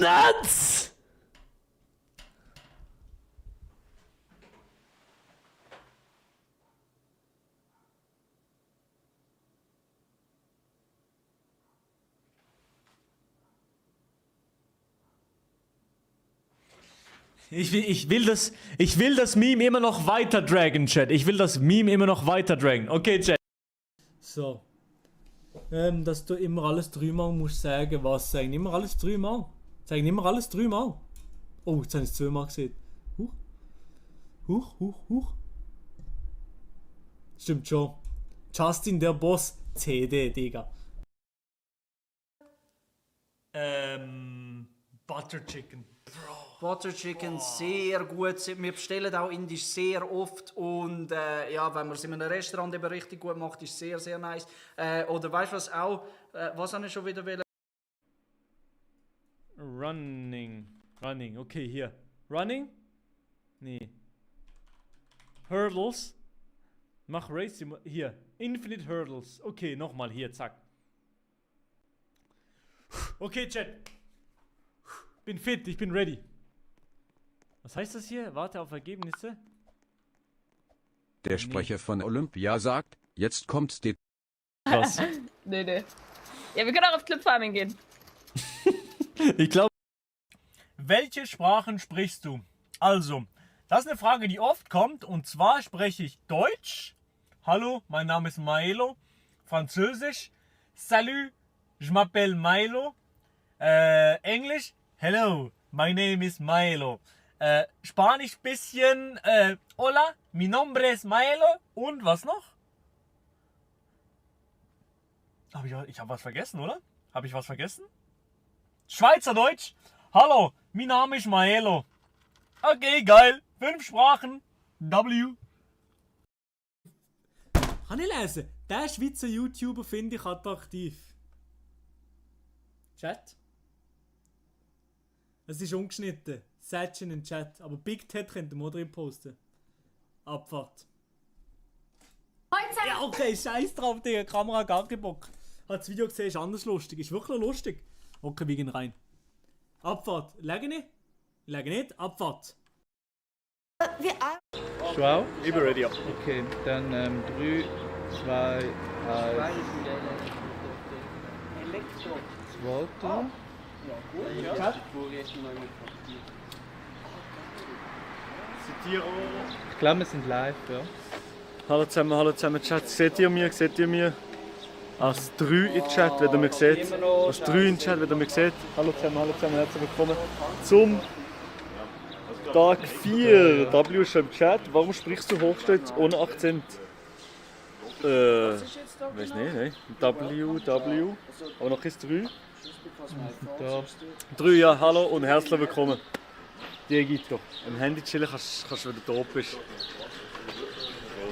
nuts! Ich will das Meme immer noch weiter dragen, Chat. Ich will das Meme immer noch weiter dragen. Okay, Chat. So. Dass du immer alles dreimal musst sagen, was sagen. Immer alles dreimal. Sagen immer alles dreimal. Oh, jetzt habe ich es zweimal gesehen. Huch. Stimmt schon. Justin der Boss CD, Digga. Butter Chicken. Butter Chicken, sehr gut. Wir bestellen auch indisch sehr oft. Und ja, wenn man es in einem Restaurant eben richtig gut macht, ist es sehr, sehr nice. Oder weißt du was auch? Was habe ich schon wieder wollen? Running, okay, hier. Running? Nee. Hurdles. Mach Race, hier. Infinite Hurdles. Okay, nochmal hier, zack. Okay, Chat. Bin fit, ich bin ready. Was heißt das hier? Warte auf Ergebnisse. Der Sprecher von Olympia sagt, jetzt kommt die... Was? Nee. Ja, wir können auch auf Clip Farming gehen. Ich glaube... Welche Sprachen sprichst du? Also, das ist eine Frage, die oft kommt. Und zwar spreche ich Deutsch. Hallo, mein Name ist Maelo. Französisch. Salut, je m'appelle Maelo. Englisch. Hello, my name is Maelo. Spanisch bisschen. Hola, mi nombre es Maelo. Und was noch? Ich habe was vergessen, oder? Habe ich was vergessen? Schweizerdeutsch. Hallo, mein Name ist Maelo. Okay, geil. 5 Sprachen. W. Kann ich lesen? Der Schweizer YouTuber finde ich attraktiv. Chat? Es ist ungeschnitten. Setz in den Chat. Aber Big Ted könnt ihr mal drin posten. Abfahrt. Ja, okay, scheiß drauf, Digga. Kamera gar keinen Bock. Hat das Video gesehen, ist anders lustig. Ist wirklich lustig. Okay, wir gehen rein. Abfahrt. Lege nicht? Lege nicht. Abfahrt. Schau. Ich bin ready. Okay, dann 3, 2, 1. Zweiter. Ich glaube, wir sind live, ja. Hallo zusammen, Chat. Seht ihr mir? Als 3 in Chat, wenn ihr mich seht. Als 3 in Chat, wenn ihr mich seht. Hallo zusammen, herzlich willkommen zum Tag 4. W ist schon im Chat. Warum sprichst du Hochdeutsch ohne Akzent? Weiß nicht, nein. W. Aber noch ist 3. Da. 3, ja, hallo und herzlich willkommen. Diegito. Am Handy chillen kannst du, wenn du tot bist.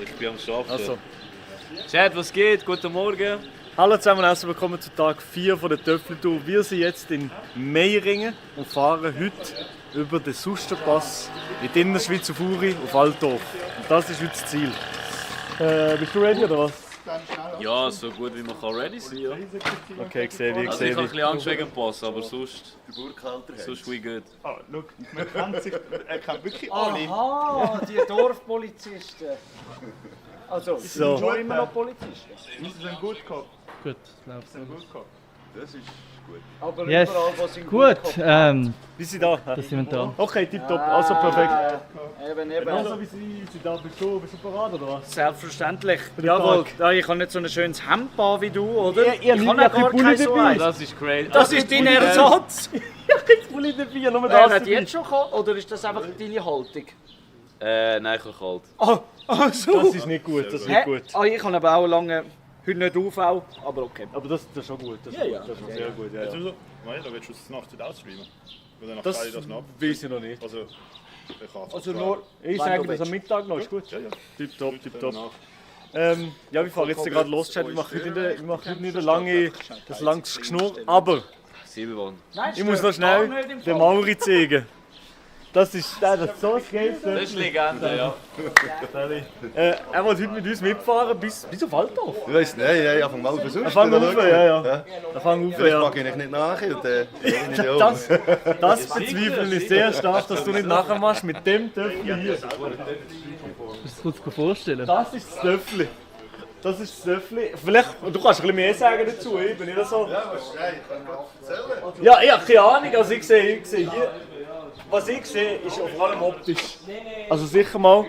Ich bin am Arbeiten. Also. Chat, was geht? Guten Morgen. Hallo zusammen und herzlich willkommen zu Tag 4 von der Töpfeltour. Wir sind jetzt in Meiringen und fahren heute über den Susterpass in die Innerschweiz auf Uri auf Altdorf. Und das ist heute das Ziel. Bist du ready oder was? Ja, so gut wie man kann ready sein, ja. Okay, ich sehe wie. Also ich habe ein bisschen Angst wegen dem Pass, aber sonst we good. Ah, schau, er kennt wirklich alle. Aha, die Dorfpolizisten. Also, So. sind schon immer noch Polizisten. Das ist ein Good Cop. Gut, läuft Ein Good Cop. Das ist gut. Aber Yes. überall, wo sie Gut, Wie sind da? da sind wir da. Okay, tipptopp, also perfekt. Eben. Also wie sind da? Bist du parat oder was? Selbstverständlich. den Jawohl. Tag. Ja, ich habe nicht so ein schönes Hemd an wie du, oder? Ihr ich habt habe ja auch gar kein kein Pulli so dabei. eins. Das ist crazy. Das ist dein Ersatz. Ich will nicht dabei, nur Wer das hat dabei. jetzt schon gekommen, oder ist das einfach deine Haltung? Nein, ich habe kalt. So. Das ist nicht gut, das ist nicht gut. Ah, ich habe aber auch lange, heute nicht UV, aber okay. Aber das ist schon gut, das ist, Ja, gut, das ist sehr gut. Ja, ja. Also, nein, da willst du es nachts nicht ausstreamen. Weil dann Das nachher das noch ab. weiß ich noch nicht. Also, ich kann Also nur, Ich wenn sage du das am willst. Mittag noch, ist gut. Ja, ja. Tipptopp, tipptopp. Danach. Ja, wir fahren jetzt gerade los, Chat. Wir machen heute nicht ein langes Geschnurr, aber 7 Wochen. Nein, ich muss noch stört gar schnell nicht im den Fall. Mauri zeigen. Das ist so ein geiles Das ist Legende, ja. Er will heute mit uns mitfahren bis auf Waldorf. Ich weiss nicht, ich fange mal versucht. Fang auf, ja. Fang auf, Ich ja. mag ihn nicht nachher und dann bin ich nicht oben. Das bezweifle ich sehr stark, dass du nicht nachher machst mit dem Töffel hier. Musst du dir kurz vorstellen? Das ist das Töffel. Das ist das Töffel. Vielleicht, du kannst ein bisschen mehr sagen dazu, ich bin nicht so... Ja, ich habe keine Ahnung, also ich sehe hier... Was ich sehe, ist vor allem optisch. Also sicher mal,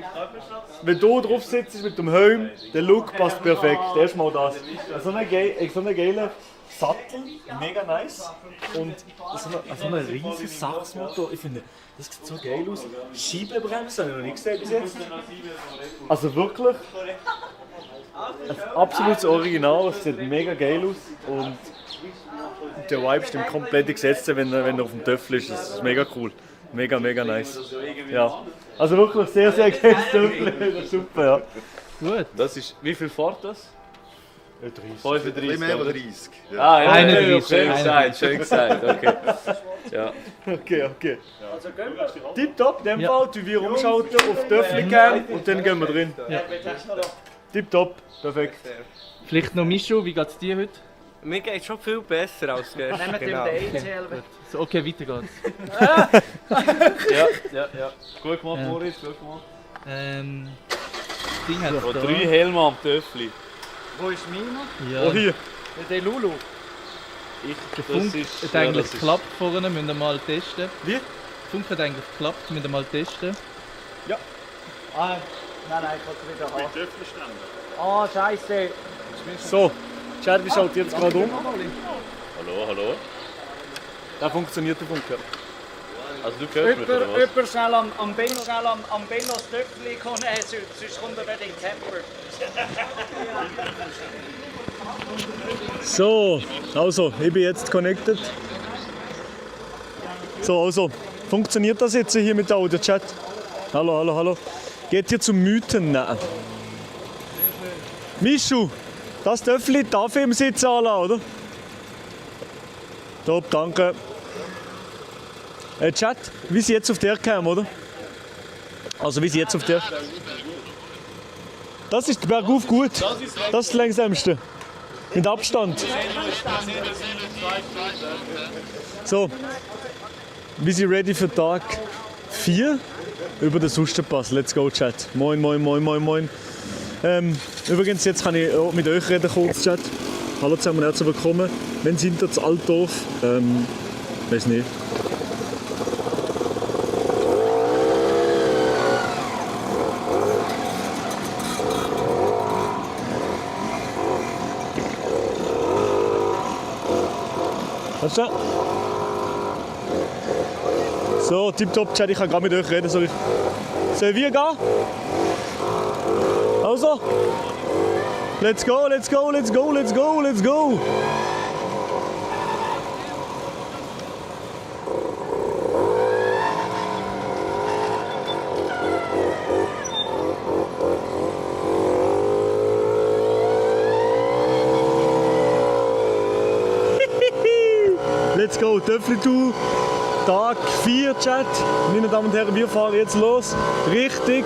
wenn du drauf sitzt mit dem Helm, der Look passt perfekt. Erstmal das. So ein geiler Sattel, mega nice. Und so ein riesiges Sachsmotor, ich finde, das sieht so geil aus. Scheibenbremse habe ich noch nicht gesehen bis jetzt. Also wirklich, ein absolutes Original, es sieht mega geil aus. Und der Vibe stimmt komplett gesetzt, wenn er auf dem Töffel ist. Das ist mega cool. Mega nice. Ja. Also wirklich sehr geiles Töffel. Das ist super, ja. Gut. Das ist, wie viel fährt das? Ein bisschen mehr als 30. Ja. Ah, ja, 31, schön gesagt, okay. Ja. Okay. Tipptopp, in dem Fall tun wir umschalten auf Töffelcam und dann gehen wir drin. Ja. Tipptopp, perfekt. Vielleicht noch Micho, wie geht's dir heute? Mir geht es schon viel besser als gestern. Nehmen wir den ECL. So, okay, weiter geht's. Ja. Gut gemacht, Moritz, gut gemacht. Ding hat So, da. 3 Helme am Töffli. Wo ist meiner? Ja, Oh, hier. Der Lulu. der Funk hat eigentlich geklappt vorne, müssen wir mal testen. Wie? Der Funk hat eigentlich geklappt, müssen wir mal testen. Ah, nein, ich kann wieder haben. Ah, Scheiße. So, Chad, wie schaut jetzt gerade um? Hallo. Da funktioniert der Funk, ja. Also du hörst mich, oder was? Jemand schnell am Benno das Töpfchen kommen, sonst kommt er wieder in den Camper. So, also, ich bin jetzt connected. So, also, funktioniert das jetzt hier mit der Audio-Chat? Hallo. Geht ihr zum Mythen? Nein. Mischu, das Töffel darf ich im Sitz anlassen, oder? Top, danke. Chat, wie sie jetzt auf der kam, oder? Also wie sie jetzt auf der... Das ist bergauf gut. Das ist das längsamste. Mit Abstand. So, wir sind ready für Tag 4 über den Sustenpass. Let's go, Chat. Moin. Übrigens, jetzt kann ich mit euch reden, kurz, Chat. Hallo zusammen, herzlich willkommen. Wenn sind ihr zu Altdorf? Weiß nicht. Weißt du? So, tipptopp, Chat, ich kann gerade mit euch reden. Sollen wir gehen? Also, let's go. Let's go, Töffli-Tour, Tag 4, Chat. Meine Damen und Herren, wir fahren jetzt los. Richtig.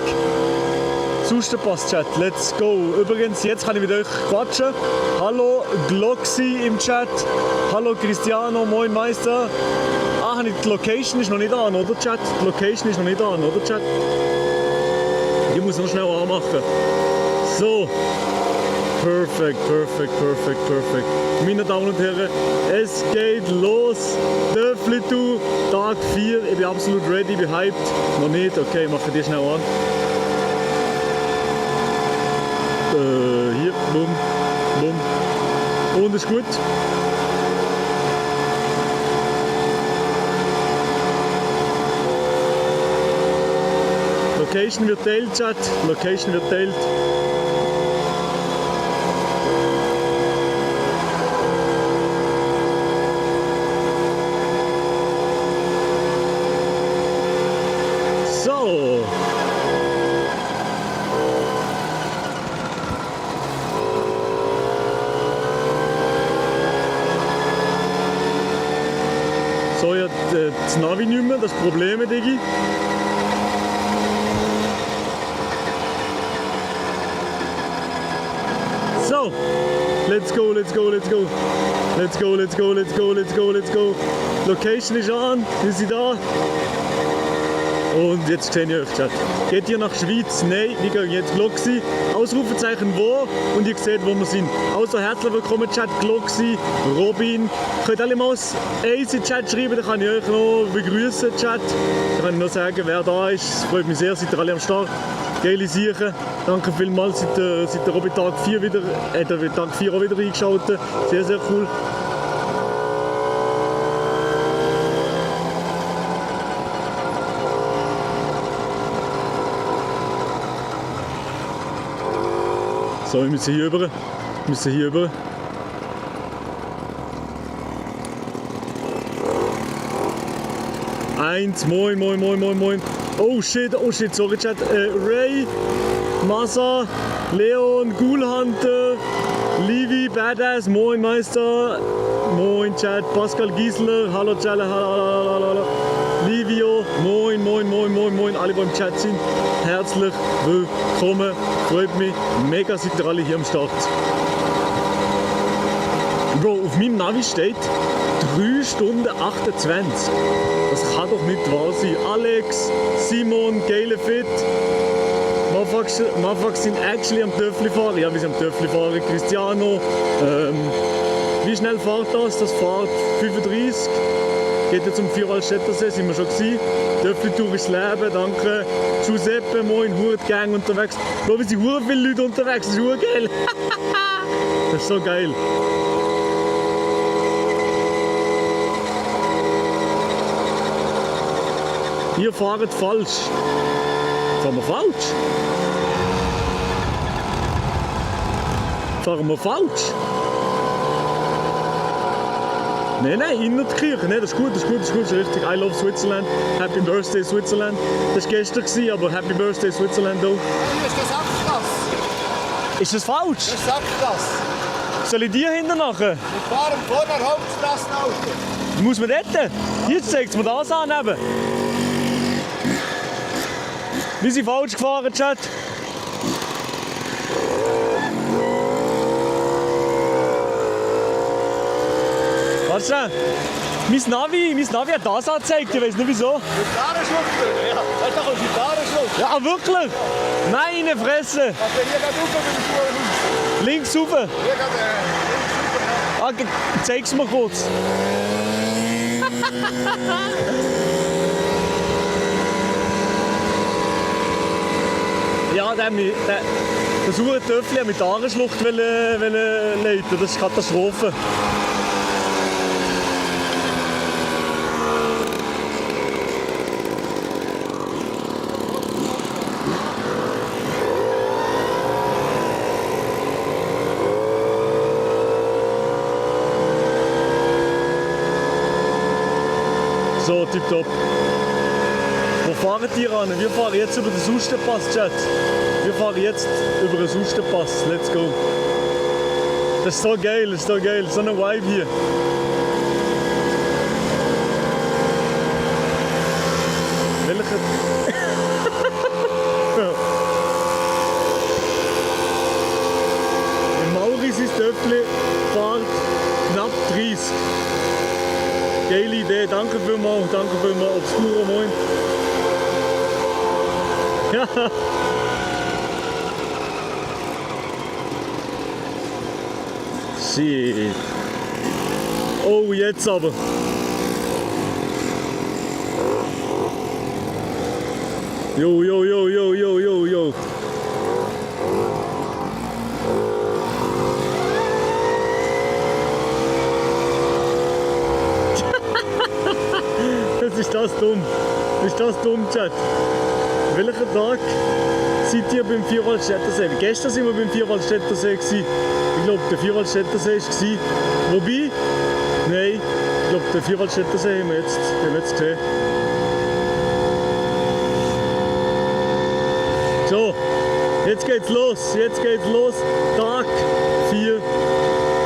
Sustenpass, Chat. Let's go. Übrigens, jetzt kann ich mit euch quatschen. Hallo Gloxy im Chat. Hallo Cristiano, moin Meister. Ah, die Location ist noch nicht an, oder Chat? Die Location ist noch nicht an, oder Chat? Die muss noch schnell anmachen. So. Perfekt. Meine Damen und Herren, es geht los. Töffli-Tour, Tag 4. Ich bin absolut ready, ich bin hyped. Noch nicht, okay, machen die schnell an. Hier, bumm. Und ist gut. Location wird teilt, Chat. Location wird teilt. So. So, ja, das Navi nicht mehr, das Problem, Digi. Genau. Let's go, let's go, let's go. Let's go, let's go, let's go, let's go, let's go. Location ist an, wir sind da. Und jetzt seht ihr euch, Chat. Geht ihr nach Schweiz? Nein, wir gehen jetzt Gloxy. Ausrufezeichen wo? Und ihr seht, wo wir sind. Also herzlich willkommen, Chat. Gloxy, Robin. Könnt alle mal eins in den Chat schreiben, dann kann ich euch noch begrüßen, Chat. Dann kann ich noch sagen, wer da ist. Es freut mich sehr, seid ihr alle am Start. Geile Sachen. Danke vielmals, seid ihr auch bei Tag 4 wieder, Tag 4 auch wieder eingeschaltet. Sehr, sehr cool. So, wir müssen hier rüber. Wir müssen hier rüber. Eins, moin, moin, moin, moin, moin. Oh shit, sorry Chat. Ray, Massa, Leon, Ghoulhunter, Livi, Badass, moin Meister, moin Chat, Pascal Giesler, hallo Chat, hallo. Livio, moin, moin, moin, moin, moin, alle, die im Chat sind, herzlich willkommen, freut mich, mega seid ihr alle hier am Start. Bro, auf meinem Navi steht 3 Stunden 28. Das kann doch nicht wahr sein. Alex, Simon, geile Fit. Motherfuckers sind actually am Töffli fahren. Ja, wir sind am Töffli fahren. Cristiano. Wie schnell fährt das? Das fährt 35. Geht jetzt um Vierwaldstättersee, sind wir schon gewesen. Töffli-Tour ist Leben, danke. Giuseppe, moin, Hurtgang unterwegs. Bro, wir sind viele Leute unterwegs, das ist urgeil. Das ist so geil. Ihr fahrt falsch. Fahren wir falsch? Fahren wir falsch? Nein, Innertkirche, nein, das ist gut, das ist richtig. I love Switzerland, Happy Birthday Switzerland. Das war gestern, aber Happy Birthday Switzerland auch. Ist das Sackgasse? Ist das falsch? Das ist Sackgasse. Soll ich dir hinten nachher? Wir fahren vor der Hauptstrassenauto. Muss man dort? Jetzt zeigt es mir das an. Eben. Wir sind falsch gefahren, Chat. Warte schnell. Mein Navi hat das angezeigt, ich weiß nicht wieso. Gitarrenschlucht, ja. Das ist doch ein Gitarrenschlucht. Ja, wirklich? Meine Fresse. Also hier geht rauf mit dem Links rauf. Hier geht links rauf. Zeig's mir kurz. Ja, das Töffli mit der Ahrenschlucht leiten. Das ist Katastrophe. So, tipptopp. Wo fahren die ran? Wir fahren jetzt über den Sustenpass, Chat. Wir fahren jetzt über den Sustenpass. Let's go. Das ist so geil, so eine Vibe hier. Welche? Maurice ist Töffli, fahrt knapp 30. Geile Idee, danke vielmals, Obscuro, moin. Ja. Shit. Oh, jetzt aber. Jo. Ist das dumm, Chat? Welcher Tag seid ihr beim Vierwaldstättersee? Gestern sind wir beim Vierwaldstättersee. Ich glaube, der Vierwaldstättersee war. Wobei? Nein, ich glaube, den Vierwaldstättersee haben wir jetzt gesehen. So, jetzt geht's los. Tag 4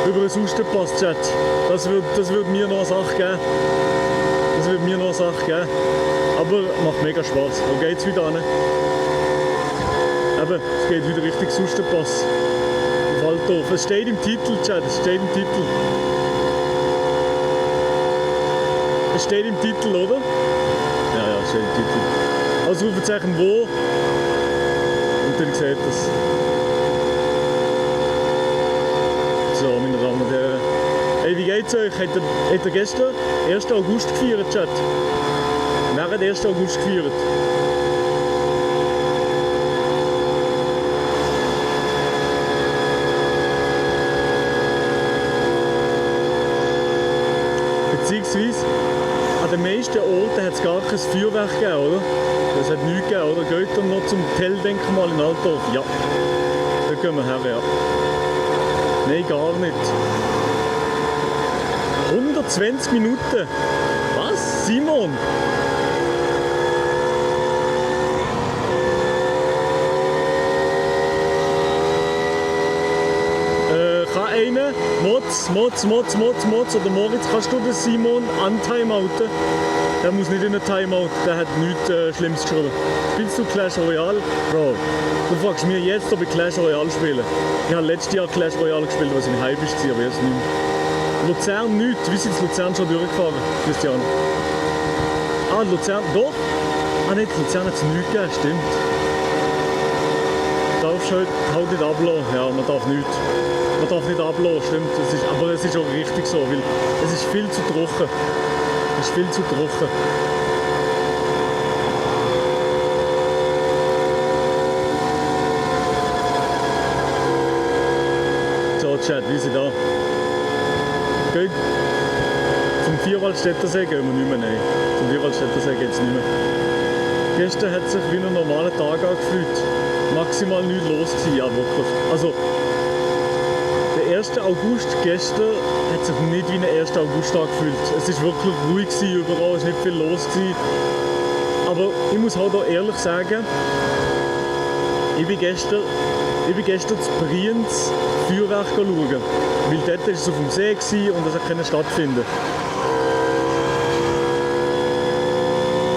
über den Sustenpass, Chat. Das wird mir noch eine Sache geben. Aber macht mega Spaß. Wo geht's wieder hin? Eben, es geht wieder Richtung Sustenpass. Voll doof. Es steht im Titel, Chat, es steht im Titel. Es steht im Titel, oder? Ja, es steht im Titel. Ausrufezeichen wo? Und dann seht ihr es. So, meine Damen und Herren. Hey, wie geht's euch? Habt ihr gestern 1. August gefeiert, Chat? Wer hat 1. August gefeiert? Beziehungsweise an den meisten Orten hat es gar kein Feuerwerk gegeben, oder? Es hat nichts gegeben, oder? Geht ihr noch zum Tell-Denkmal in Altdorf? Ja. Da gehen wir her, ja. Nein, gar nicht. 120 Minuten. Was? Simon? Kann einer? Mods oder Moritz, kannst du den Simon untimeouten? Der muss nicht in einen Timeout, der hat nichts Schlimmes geschrieben. Spielst du Clash Royale? Bro, du fragst mich jetzt, ob ich Clash Royale spiele. Ich habe letztes Jahr Clash Royale gespielt, als ich in Hype war, aber jetzt nicht mehr. Luzern nichts. Wie sind Luzern schon durchgefahren, Christian? Ah, Luzern, doch? Ah, nicht, Luzern hat es nichts gegeben, stimmt. Darfst halt nicht ablassen. Ja, man darf nichts. Man darf nicht ablassen, stimmt. Aber es ist auch richtig so, weil es ist viel zu trocken. Es ist viel zu trocken. So, Chat, wie sind da? Geht zum Vierwaldstättersee gehen wir nicht mehr, nein. Zum Vierwaldstättersee geht es nicht mehr. Gestern hat sich wie ein normaler Tag angefühlt. Maximal nichts los gewesen, ja wirklich. Also, der 1. August gestern hat sich nicht wie ein 1. August angefühlt. Es war wirklich ruhig überall, es war nicht viel los gewesen. Aber ich muss halt auch ehrlich sagen, ich bin gestern zu Brienz Feuerwerk schauen. Weil dort war es auf dem See und das konnte stattfinden.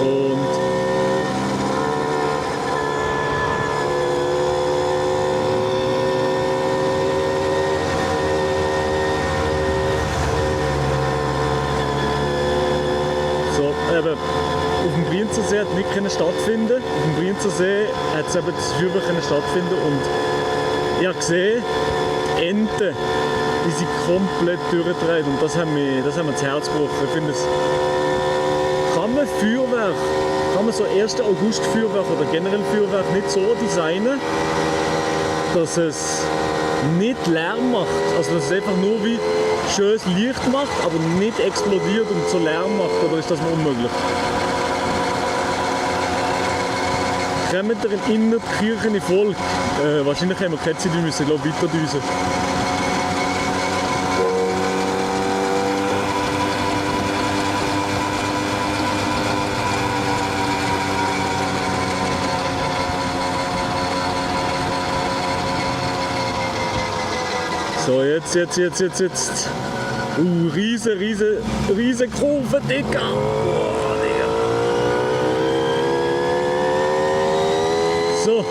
Und so, eben, auf dem Brienzer See hat nicht stattfinden. Auf dem Brienzer See hat es eben das Feuerwerk stattfinden und ich habe gesehen, Enten, die sind komplett durchgedreht und das hat mir das Herz gebrochen. Ich finde, kann man so 1. August Feuerwerk oder generell Feuerwerk nicht so designen, dass es nicht Lärm macht, also dass es einfach nur wie schönes Licht macht, aber nicht explodiert und so Lärm macht, oder ist das unmöglich? Kommen wir in die Kirche in Volk? Wahrscheinlich haben wir keine Zeit, wir müssen weiter düsen. So, jetzt. Riese Kurve, Digga. Oh, Digga. So.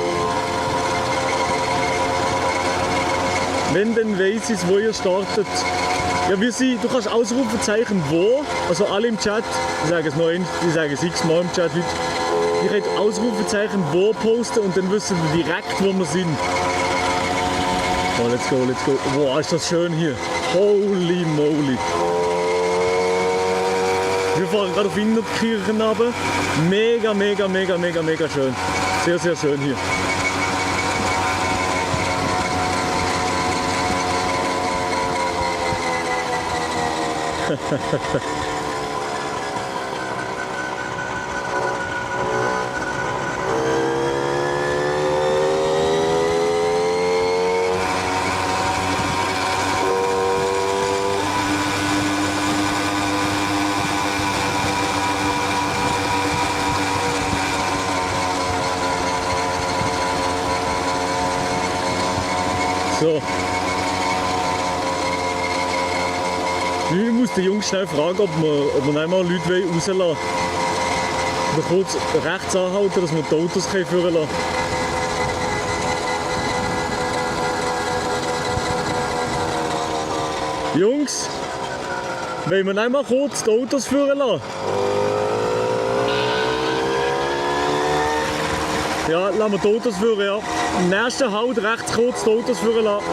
Wenn, dann weiss ich, wo ihr startet. Ja, du kannst Ausrufezeichen wo, also alle im Chat, ich sage es noch ich sage es x-mal im Chat, ihr könnt Ausrufezeichen wo posten und dann wissen wir direkt, wo wir sind. Oh, let's go. Wow, ist das schön hier. Holy moly. Wir fahren gerade auf Innerkirchen runter. Mega schön. Sehr, sehr schön hier. So. Ich muss den Jungs schnell fragen, ob wir einmal Leute rauslassen wollen. Oder kurz rechts anhalten, dass wir die Autos führen lassen. Jungs, wollen wir nicht mal kurz die Autos führen lassen? Ja, lassen wir die Autos führen, ja. Im nächsten Halt rechts kurz die Autos führen lassen.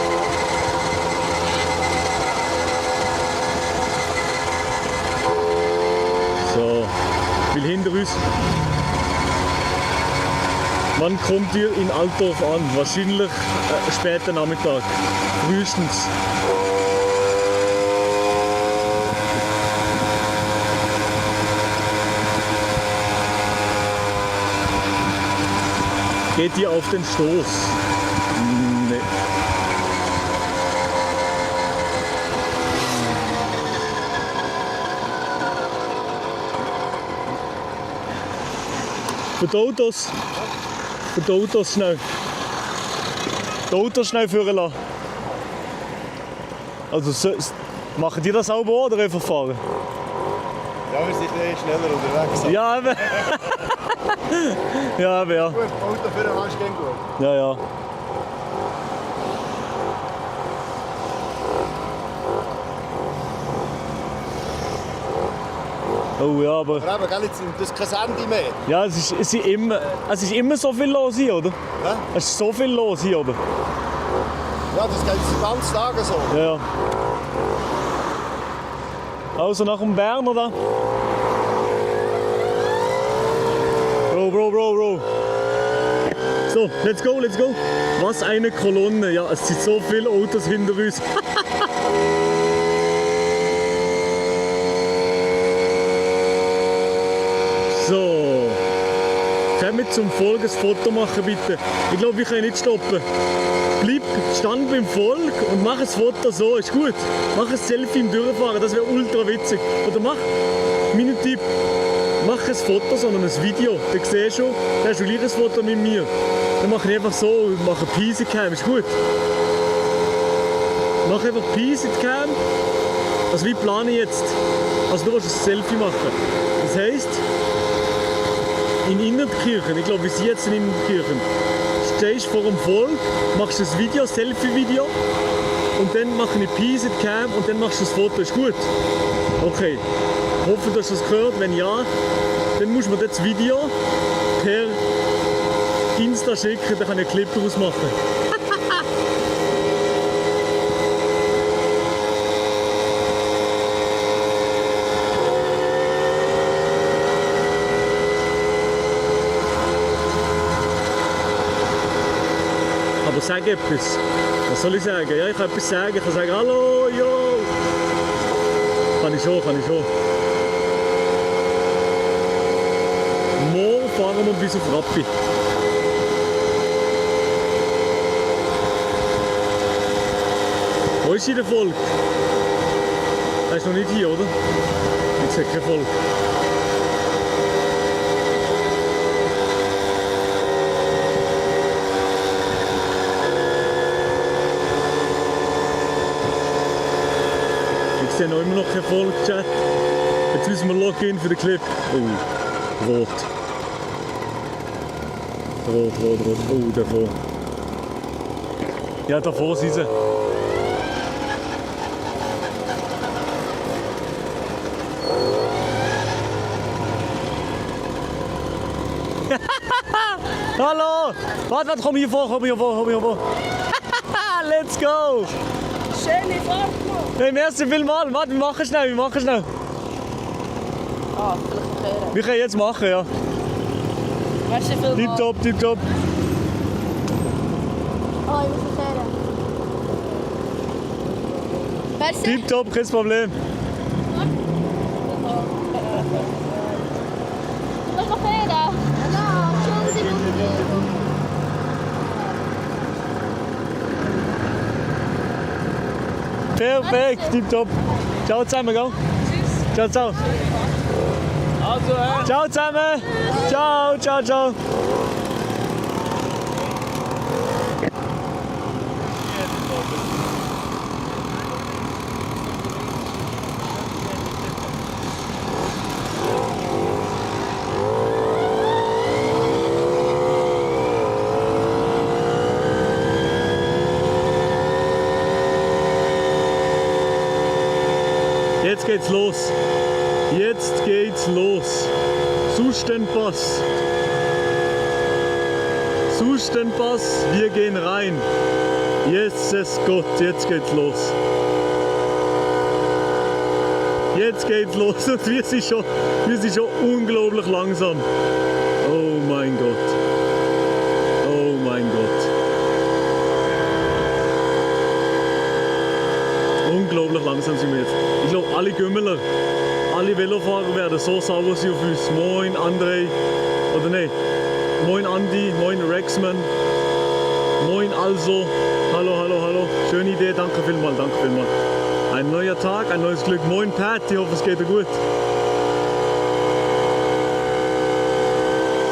So, weil hinter uns. Wann kommt ihr in Altdorf an? Wahrscheinlich später Nachmittag. Frühestens. Geht ihr auf den Stoß? Nee. Für die Autos. Für die Autos schnell. Die Autos schnell führen lassen. Also machen die das sauber oder einfach fahren? Ja, wir sind schneller unterwegs. Ja, eben. Ja, eben, ja. Gut, Auto für den Arsch geht gut. Ja, ja. Oh ja, aber... Aber eben, gell, jetzt nimmt das kein Handy mehr. Ja, es ist immer so viel los hier, oder? Ja? Es ist so viel los hier oben. Ja, das geht den ganzen Tag so. Ja, ja. Also nach dem Bern, oder? Bro. So, let's go. Was eine Kolonne. Ja, es sind so viele Autos hinter uns. So. Kommt zum Volk ein Foto machen, bitte. Ich glaube, ich kann nicht stoppen. Bleib stand beim Volk und mach ein Foto so, ist gut. Mach ein Selfie im Durchfahren, das wäre ultra witzig. Oder mach, mein Tipp, mach ein Foto, sondern ein Video. Dann siehst du, dann hast du gleich ein Foto mit mir. Dann mache ich einfach so, mache Peace in Cam, ist gut. Mach einfach Peace in Cam. Also wie plane ich jetzt? Also du willst ein Selfie machen. Das heisst, in Innertkirchen, ich glaube wir sind jetzt in Innertkirchen, stehst vor dem Volk, machst ein Video, Selfie-Video und dann mache ich Peace in Cam und dann machst du das Foto, ist gut? Okay. Ich hoffe, du hast das gehört. Wenn ja, dann muss man das Video per Insta schicken, dann kann ich einen Clip daraus machen. Aber sag etwas. Was soll ich sagen? Ja, ich kann etwas sagen. Ich kann sagen, hallo, yo. Kann ich schon. Morgen fahren wir bis auf Rappi. Wo ist hier der Volk? Er ist noch nicht hier, oder? Ich sehe kein Volk. Ich sehe noch immer noch kein Volk, Chat. Jetzt müssen wir login für den Clip. Oh, rot. Rot. Oh, davor. Ja, davor sind sie. Hallo! Warte, komm hier vor. Let's go! Schöne Fahrt noch. Hey, merci vielmals. Warte, wir machen schnell. Ah, vielleicht verkehren. Wir können jetzt machen, ja. Merci vielmals. Tipptopp. Oh, ich muss verkehren. Merci. Tipptopp, kein Problem. Was verkehren? Ja, Entschuldigung. Perfekt, tipptopp. Ciao zusammen, gell? Tschüss. Ciao. Also, Ciao zusammen. Ciao. geht's los. Jetzt geht's los. Sustenpass. Sustenpass, wir gehen rein. Jesus Gott, jetzt geht's los. Jetzt geht's los und wir sind schon unglaublich langsam. Oh mein Gott. Oh mein Gott. Unglaublich langsam sind wir jetzt. Ich glaube, alle Gümmeler, alle Velofahrer werden so sauer sein auf uns. Moin André, oder ne? Moin Andi, moin Rexman, moin Also. Hallo, hallo, hallo. Schöne Idee, danke vielmals, danke vielmals. Ein neuer Tag, ein neues Glück. Moin Pat, ich hoffe es geht dir gut.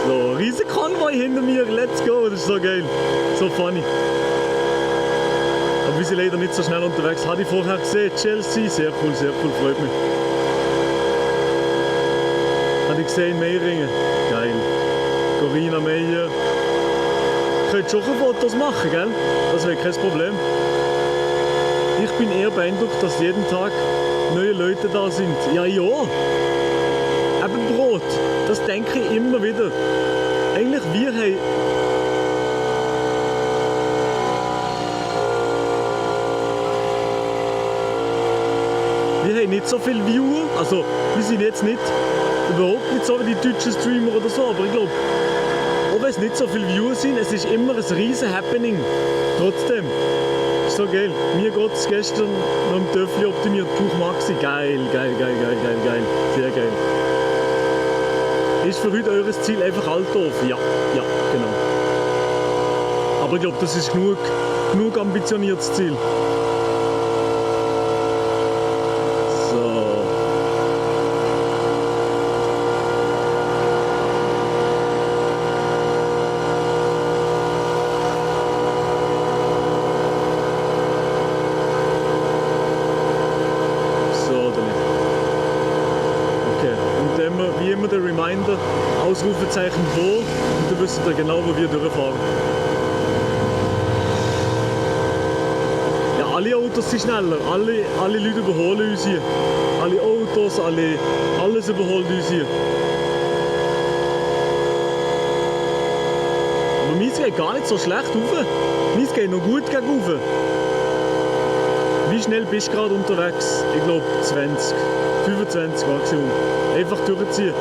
So, riesen Konvoi hinter mir, let's go, das ist so geil. So funny. Aber wir sind leider nicht so schnell unterwegs. Hatte ich vorher gesehen, Chelsea, sehr cool, freut mich. Hatte ich gesehen, Meiringen, geil. Corinna Meyer. Ich könnte schon Fotos machen, gell? Das wäre kein Problem. Ich bin eher beeindruckt, dass jeden Tag neue Leute da sind. Ja, ja. Eben Brot. Das denke ich immer wieder. Eigentlich wir haben nicht so viele Viewer. Also, wir sind jetzt überhaupt nicht so wie die deutschen Streamer oder so. Aber ich glaube, auch wenn es nicht so viele Viewer sind, es ist immer ein riesen Happening. Trotzdem. So geil. Mir geht es gestern noch im Töffli optimiert. Buch Maxi. Geil. Sehr geil. Ist für heute eures Ziel einfach Altdorf? Ja, genau. Aber ich glaube, das ist genug ambitioniertes Ziel. Ausrufezeichen wo und dann wisst ihr genau, wo wir durchfahren. Ja, alle Autos sind schneller, alle Leute überholen uns hier. Alle Autos, alles überholt uns hier. Aber meins geht gar nicht so schlecht rauf. Meins geht noch gut gegen rauf. Wie schnell bist du gerade unterwegs? Ich glaube 20, 25 Maximum. Einfach durchziehen.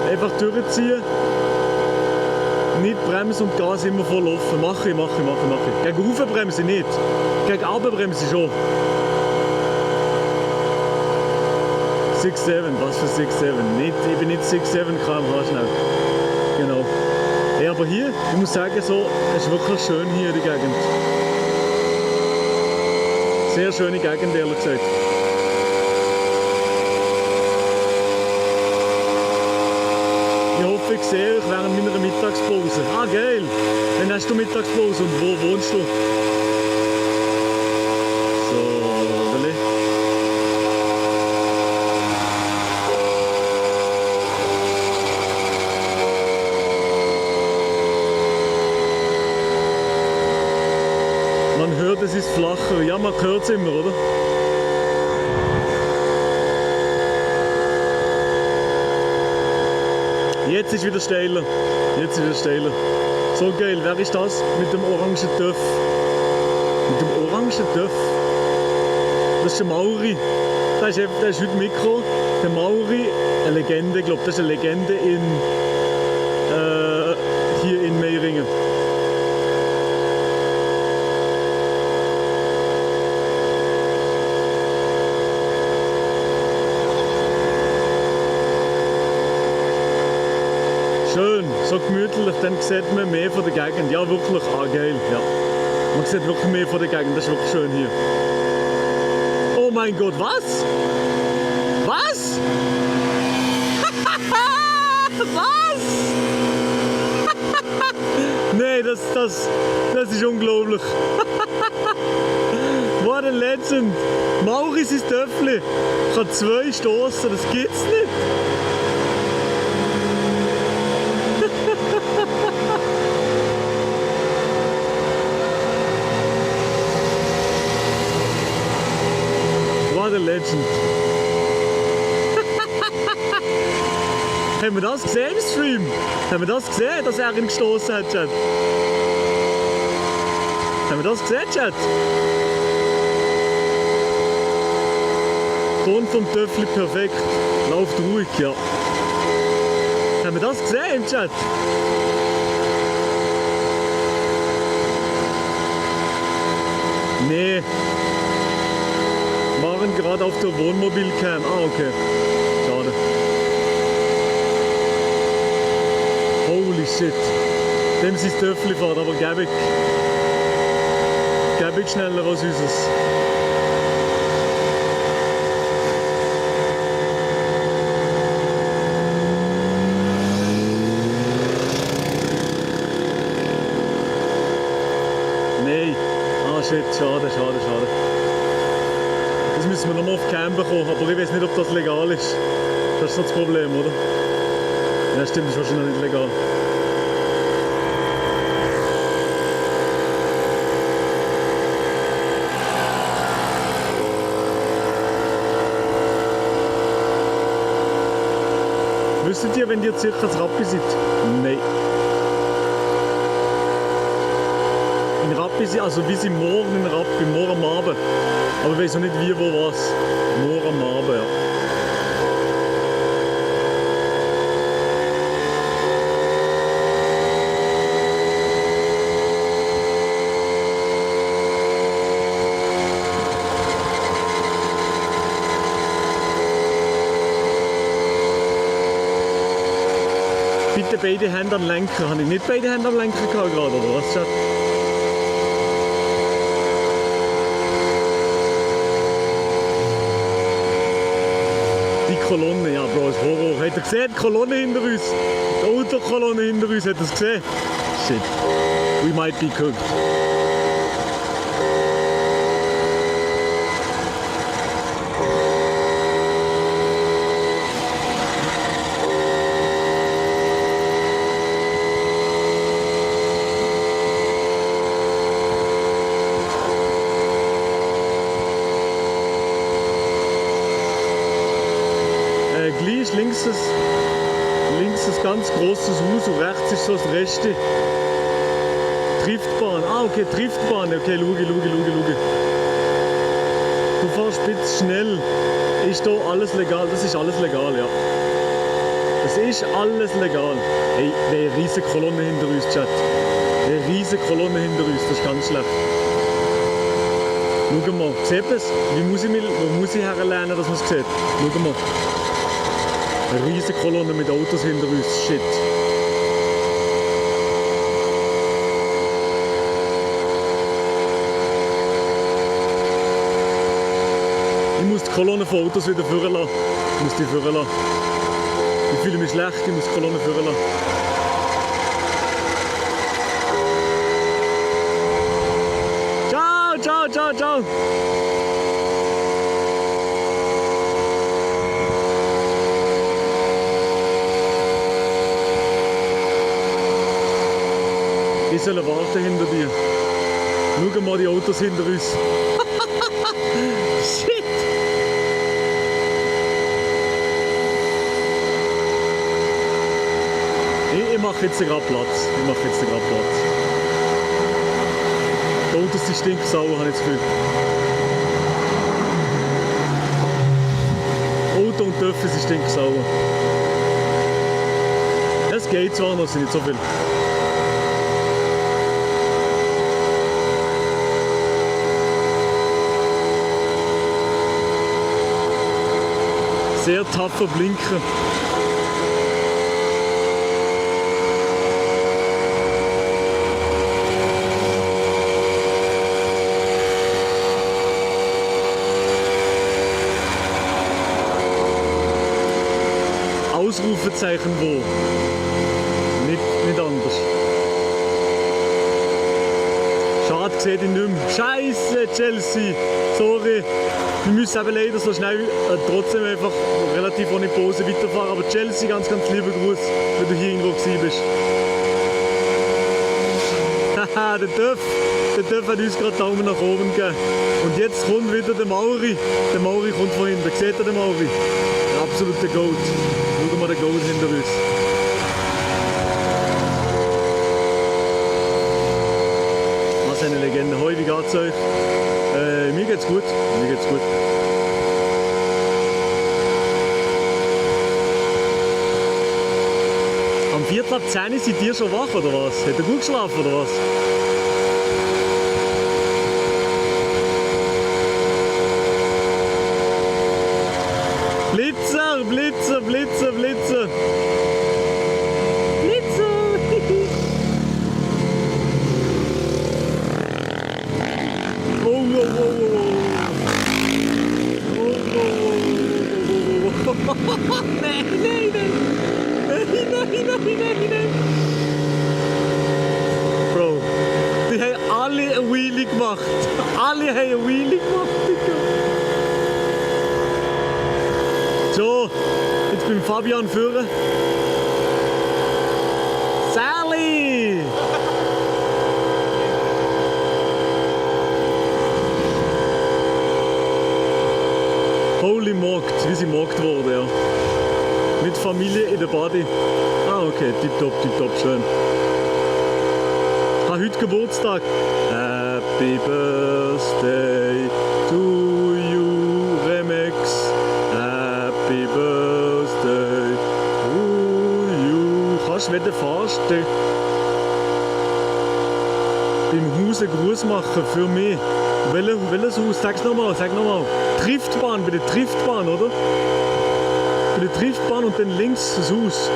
Einfach durchziehen, nicht Bremse und Gas immer voll offen. Mache ich. Gegen rauf bremse ich nicht, gegen runter bremse ich schon. 6,7, was für 6,7? Ich bin nicht 6,7 km/h schnell. Genau. Ja, aber hier, ich muss sagen, so, es ist wirklich schön hier die Gegend. Sehr schöne Gegend, ehrlich gesagt. Ich sehe euch während meiner Mittagspause. Ah, geil! Wann hast du Mittagspause und wo wohnst du? So, Willi. Man hört, es ist flacher. Ja, man hört es immer, oder? Jetzt ist wieder steiler. So geil, wer ist das mit dem orangen Töff? Mit dem orangen Töff? Das ist der Mauri. Der ist heute Mikro. Der Mauri, eine Legende, ich glaube, das ist eine Legende hier in Meiringen. Schön, so gemütlich, dann sieht man mehr von der Gegend. Ja, wirklich, geil, ja. Man sieht wirklich mehr von der Gegend, das ist wirklich schön hier. Oh mein Gott, was? Was? Was? Nee, das ist unglaublich. What a legend. Maurice ist Töffli. Ich habe 2 stoßen, das gibt's nicht. What a Legend. Haben wir das gesehen im Stream? Haben wir das gesehen, dass er ihn gestoßen hat, Chat? Haben wir das gesehen, Chat? Ton vom Töffli perfekt. Läuft ruhig, ja. Haben wir das gesehen im Chat? Nee. Waren gerade auf der Wohnmobilcam. Ah, okay. Schade. Holy shit. Dem sein Töffli fährt, aber gäbig. Gäbig schneller als unseres. Nein. Ah shit, schade. Das müssen wir nochmal auf Cam bekommen, aber ich weiß nicht, ob das legal ist. Das ist noch das Problem, oder? Ja stimmt, das ist wahrscheinlich nicht legal. Wüsstet ihr, wenn ihr circa zu Rappi seid? Nein. In Rappi, also wie sie morgen in Rappi, morgen am Abend. Aber ich weiß noch nicht wie, wo, was. Morgen am Abend, ja. Bitte beide Hände am Lenker. Habe ich nicht beide Hände am Lenker gehabt gerade, oder was, Chat? Die Kolonne, ja Bro, ist Horror. Habt ihr gesehen, die Kolonne hinter uns? Die Autokolonne hinter uns, habt ihr es gesehen? Shit. We might be cooked. Gleich links ein ganz großes Haus und rechts ist so das Reste. Driftbahn. Ah, okay, Driftbahn. Okay, schau. Du fährst bitte schnell. Ist da alles legal? Das ist alles legal, ja. Das ist alles legal. Hey, eine riesige Kolonne hinter uns, Chat. Eine riesige Kolonne hinter uns, das ist ganz schlecht. Schau mal, seht ihr es? Wo muss ich herlernen, dass man es sieht? Schau mal. Eine riesige Kolonne mit Autos hinter uns. Shit. Ich muss die Kolonne von Autos wieder führen lassen. Ich muss die führen lassen. Ich fühle mich schlecht, ich muss die Kolonne führen lassen. Ciao! Ich soll warten hinter dir. Schau mal die Autos hinter uns. Shit! Ich mache jetzt gerade Platz. Die Autos sind stinksauer, habe ich das Gefühl. Auto und Töpfe sind stinksauer. Es geht zwar noch, es sind nicht so viel. Sehr tapfer blinken. Ausrufezeichen wo? Nicht anders. Schade, sehe ich nicht mehr. Scheiße, Chelsea! Sorry. Wir müssen eben leider so schnell trotzdem einfach relativ ohne Pause weiterfahren. Aber Chelsea, ganz liebe Gruß, wenn du hier irgendwo gewesen bist. Der Töff hat uns gerade Daumen nach oben gegeben. Und jetzt kommt wieder der Mauri. Der Mauri kommt von hinten. Seht ihr den Mauri? Der absolute Goat. Schauen wir den Goat hinter uns. Was eine Legende. Hoi, wie geht's euch? Mir geht's gut. Mir geht's gut. Am 9:45 seid ihr schon wach, oder was? Habt ihr gut geschlafen, oder was? Blitzer, Blitzer, Blitzer, Blitzer! Blitzer! Oh, oh, oh, oh, oh, oh, oh. Nein, nein, nein! Nein. Bro, die haben alle eine Wheelie gemacht. Alle haben eine Wheelie gemacht, Digga. So, jetzt beim Fabian führen. Sally! Holy Markt, wir sind Markt geworden, ja. Mit Familie in der Body. Ah, okay, tipptopp, schön. Ich habe heute Geburtstag. Happy Birthday to you, Remix. Happy Birthday to you. Kannst du, wenn du fährst, beim Haus einen Gruß machen für mich? Welches Haus? Sag nochmal. Triftbahn, bei der Triftbahn, oder? Bei der Triftbahn und dann links das Haus.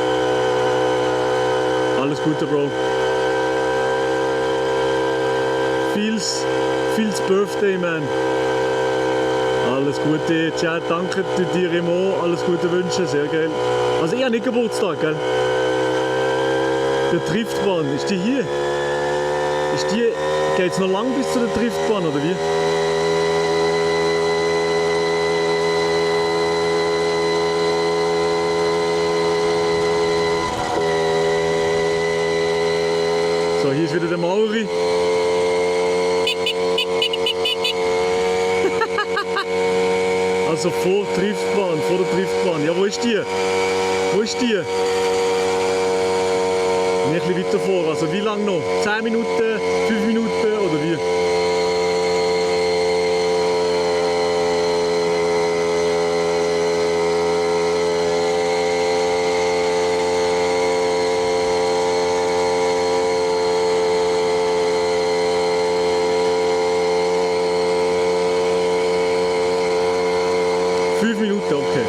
Alles Gute, Bro. Feels Birthday, man. Alles Gute. Tja, danke dir, Remo. Alles Gute wünschen, sehr geil. Also, ich habe nicht Geburtstag, gell? Der Triftbahn, ist die hier? Geht es noch lang bis zu der Triftbahn, oder wie? So, hier ist wieder der Mauri. Also vor der Triftbahn. Ja, wo ist die? Ein bisschen weiter vor. Also wie lange noch? 10 Minuten, 5 Minuten oder wie? Okay.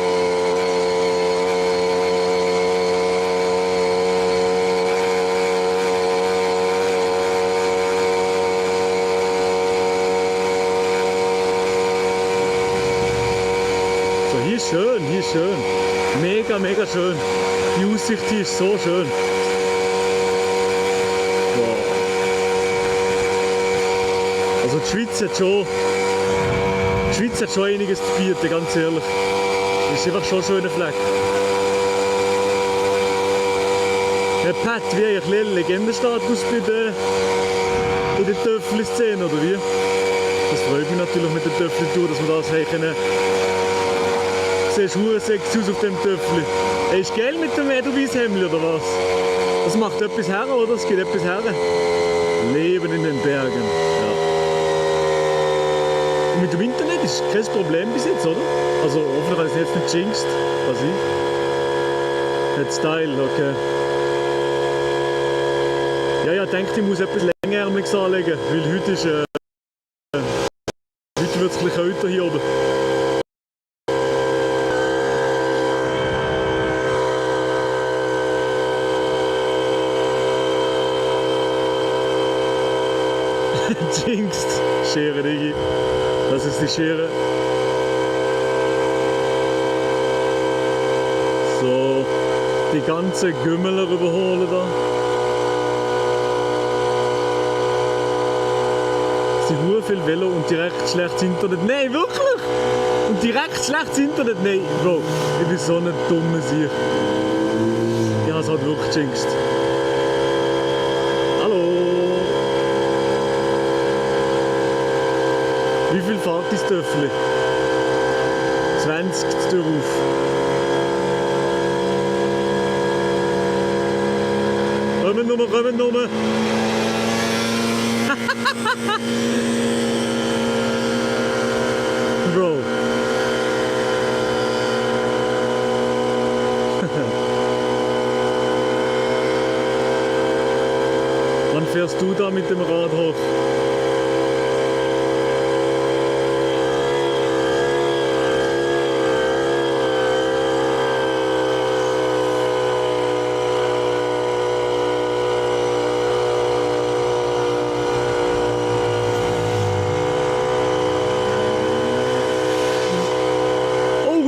So, hier ist schön. Mega schön. Die Aussicht hier ist so schön. Wow. Also die Schweiz hat schon einiges zu bieten, ganz ehrlich. Das ist einfach schon ein schöner Fleck. Herr Pat, wie eigentlich Legendenstatus in der Töffli-Szene, oder wie? Das freut mich natürlich mit der Töffli-Tour, dass wir das können. Siehst du sexy aus auf dem Töffli. Hey, ist geil mit dem Edelweiss-Hemdli, oder was? Das macht etwas her, oder? Es gibt etwas her. Leben in den Bergen. Ja. Und mit dem Internet ist kein Problem bis jetzt, oder? Also hoffentlich habe ich es jetzt nicht jinxt. Was ich? Hat Style, okay. Ja, ich denke, ich muss etwas Längerärmliches anlegen, weil heute ist heute wird es ein bisschen kälter hier oben. Jinxt. Schere, Digi. Das ist die Schere. So, die ganze Gümmeler überholen da. Sie haben viel Velo und direkt schlechtes Internet. Nein, wirklich? Und direkt schlechtes Internet? Nein, Bro, ich bin so ein dummer Sieg. Ich habe es halt wirklich jinxt. Hallo. Töffel. 20 die Tür auf. Kommen nur, kommen nur. Bro. Wann fährst du da mit dem Rad hoch?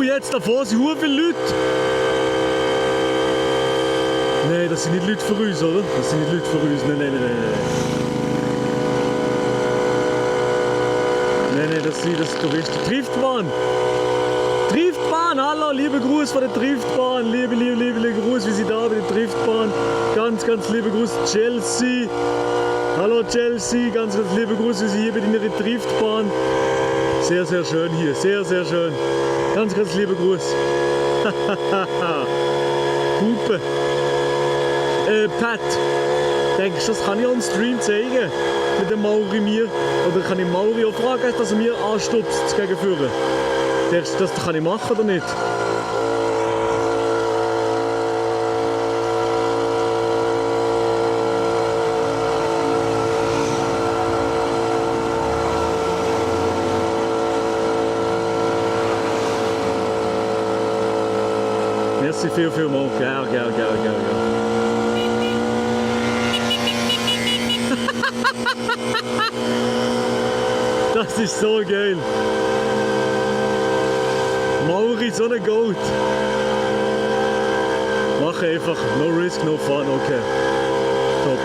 Jetzt davor sind sehr viele Leute. Nein, das sind nicht Leute für uns, oder? Das sind nicht Leute für uns. Nein, nein, nein, nein. Nein, nein, das ist Touristen. Driftbahn! Driftbahn! Hallo, liebe Gruß von der Driftbahn. Liebe Gruß, wie Sie da bei der Driftbahn. Ganz, ganz liebe Gruß, Chelsea. Hallo Chelsea, ganz, ganz liebe Gruß, wie Sie hier bei der Driftbahn. Sehr, sehr schön hier, sehr, sehr schön. Ganz, ganz liebe Gruß. Hupe. Pat, denkst du, das kann ich on Stream zeigen? Mit dem Mauri mir? Oder kann ich Mauri auch fragen, dass er mir anstupst gegen Führen? Denkst du, das kann ich machen oder nicht? Merci vielmals. Gerne. Das ist so geil. Mauri, so ein Goat. Mach einfach. No risk, no fun. Okay. Top.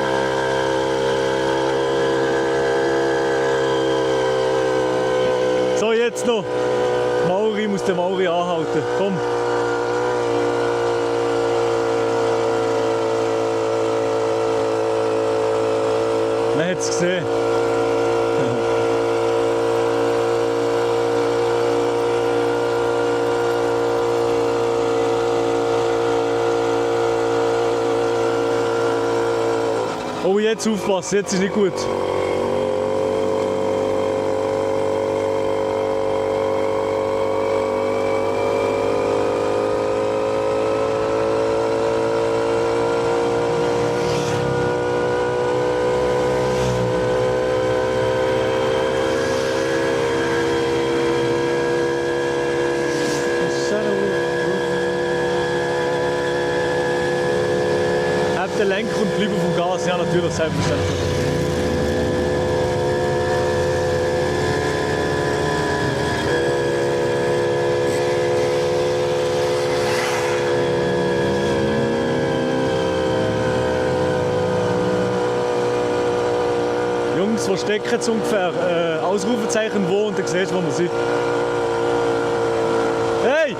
So, jetzt noch. Mauri muss den Mauri anhalten. Komm. Man hat es gesehen. Oh, jetzt aufpassen, jetzt ist nicht gut. Den Lenker und bleiben vom Gas, ja natürlich, selbstverständlich. Jungs, wo stecken jetzt ungefähr? Ausrufezeichen wo und dann siehst du, wo wir sind. Hey!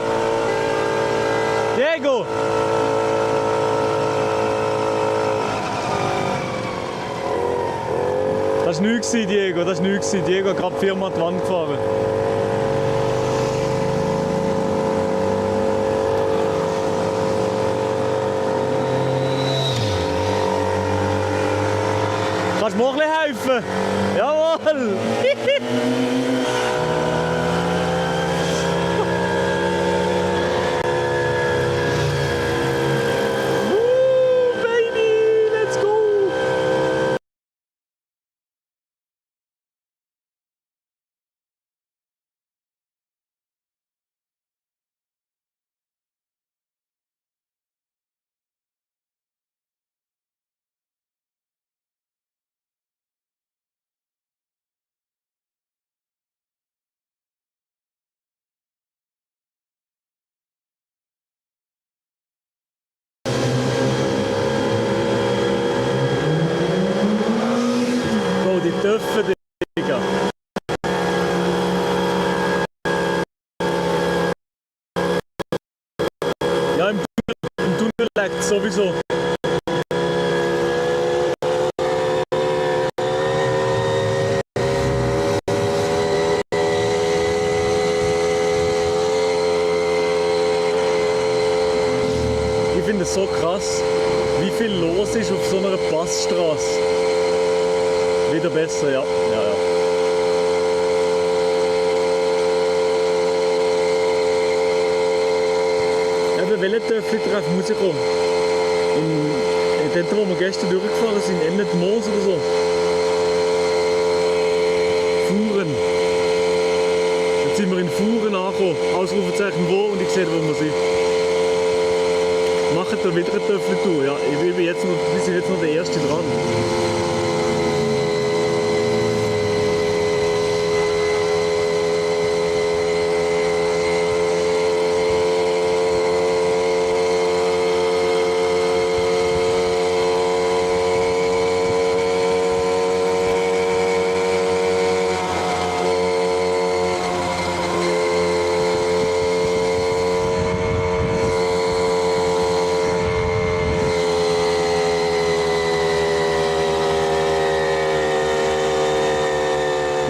Diego! Das war nichts, Diego, das war nichts. Diego hat gerade viermal die Wand gefahren. Kannst du mir auch ein bisschen helfen? Jawohl! Die dürfen, Digga. Ja, im Tunnel leckt es sowieso. so krass, wie viel los ist auf so einer Passstraße. Wieder besser, ja. Eben, welcher Töffli-Treff muss ich kommen? Dort, wo wir gestern durchgefahren sind, Endet Moos oder so. Fuhren. Jetzt sind wir in Fuhren angekommen. Ausrufezeichen wo und ich sehe, wo wir sind. Machen da wieder eine Töffli-Tour. Ja, wir sind jetzt noch der Erste dran.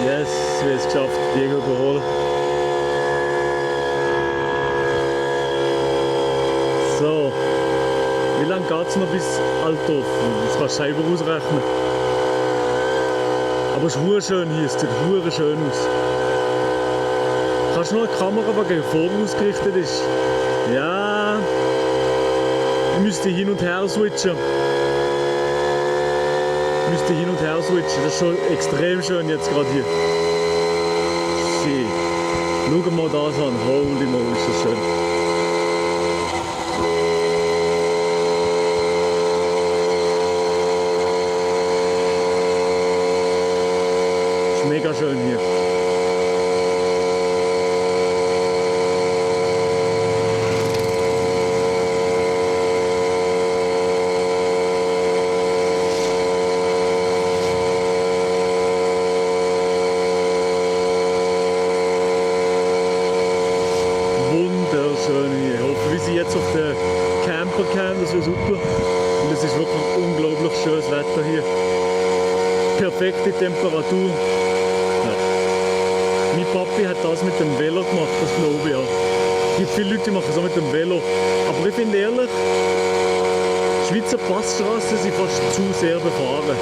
Wir haben es geschafft, Diego überholen. So, wie lange geht es noch bis Altdorf? Das kannst du selber ausrechnen. Aber es ist verdammt schön hier, es sieht verdammt schön aus. Kannst du noch eine Kamera, die gegen vorne ausgerichtet ist? Ja, ich müsste hin und her switchen. Das ist schon extrem schön jetzt gerade hier. Schau mal das an, holy moly, ist das schön. Ist mega schön hier. Jetzt auf den Camper gehen, das wäre super. Und es ist wirklich unglaublich schönes Wetter hier. Perfekte Temperatur. Ja. Mein Papi hat das mit dem Velo gemacht, das glaube ich auch. Es gibt viele Leute, die machen es auch mit dem Velo. Aber ich finde ehrlich, Schweizer Passstraßen sind fast zu sehr befahren.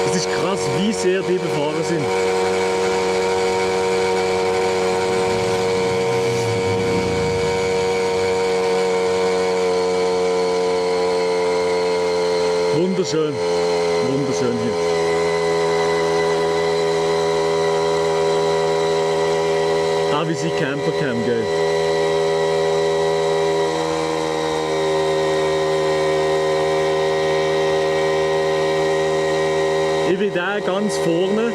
Es ist krass, wie sehr die befahren sind. Wunderschön, wunderschön hier. Wie sie Campercam, gell? Ich bin da ganz vorne.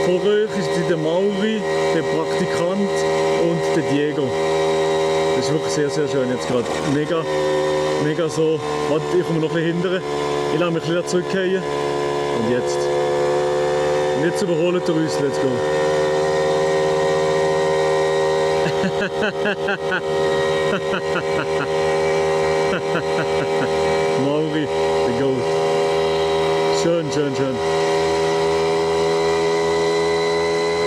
Vor euch ist der Mauri, der Praktikant und der Diego. Das ist wirklich sehr, sehr schön jetzt gerade. Mega, mega so. Warte, ich komme noch ein bisschen hinterher. Ich lasse mich ein bisschen zurückgehen. Und jetzt. Und jetzt überholen wir uns. Let's go. Mauri, the goat. Schön, schön, schön.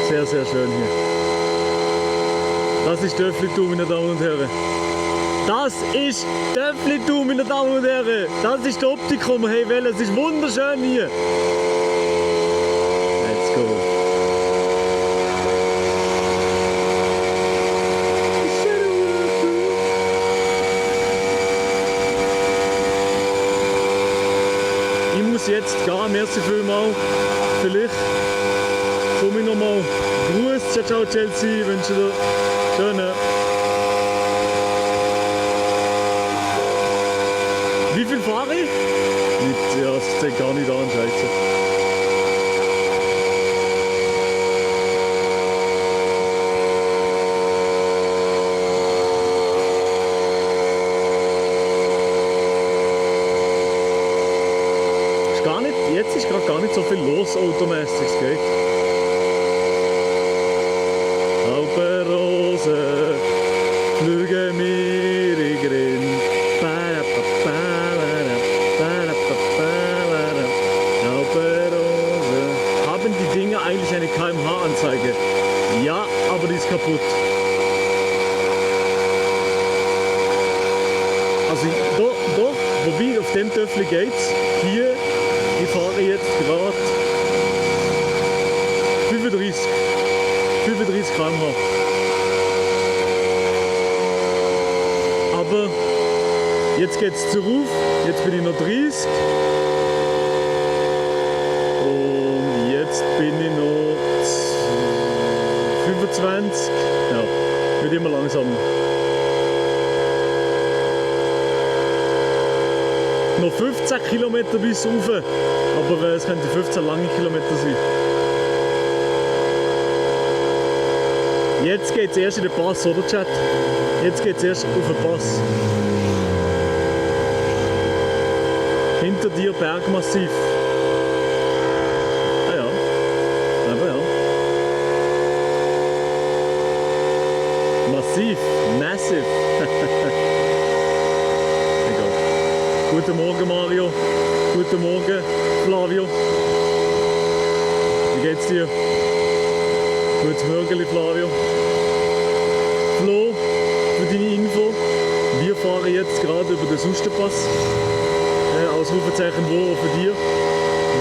Sehr, sehr schön hier. Das ist Töffli-Tour, meine Damen und Herren. Das ist Töffli-Tour, meine Damen und Herren. Das ist der Optikum, hey Welle. Es ist wunderschön hier. Let's go. Ich muss jetzt gehen, merci vielmals. Vielleicht komme ich nochmal. Gruß, ciao, ciao Chelsea, wünsche dir schöne. Wie viel fahre ich? Ja, das zeigt gar nicht an, scheiße. Jetzt ist gerade gar nicht so viel los automäßig, es geht. Halbe Rose, flüge mir in Grind. Halbe Rose. Haben die Dinge eigentlich eine kmh-Anzeige? Ja, aber die ist kaputt. Also, auf dem Töffel geht's. Hier, ich fahre jetzt gerade 35 km/h. Aber jetzt geht's zurück, jetzt bin ich noch 30. Und jetzt bin ich noch 25. Ja, wird immer langsamer. Noch 15 Kilometer bis rauf, aber es könnte 15 lange Kilometer sein. Jetzt geht es erst in den Pass, oder Chat? Jetzt geht es erst auf den Pass. Hinter dir Bergmassiv. Ah ja, aber ja. Massiv, massive. Egal. Guten Morgen Mario, guten Morgen Flavio. Wie geht's dir? Gutes Morgen Flavio. Flo, für deine Info, wir fahren jetzt gerade über den Sustenpass. Ausrufezeichen wo für dir.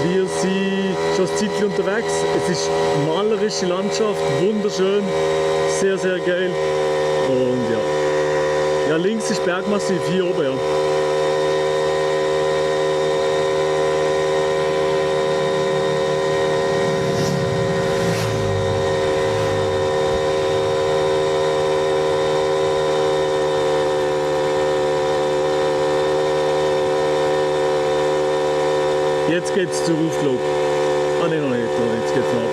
Wir sind schon ein Zeitchen unterwegs. Es ist malerische Landschaft, wunderschön, sehr, sehr geil. Und ja. Ja, links ist Bergmassiv, hier oben, ja. Jetzt geht's zur Rufglobe. Ah ne, noch nicht. Jetzt geht's noch ab.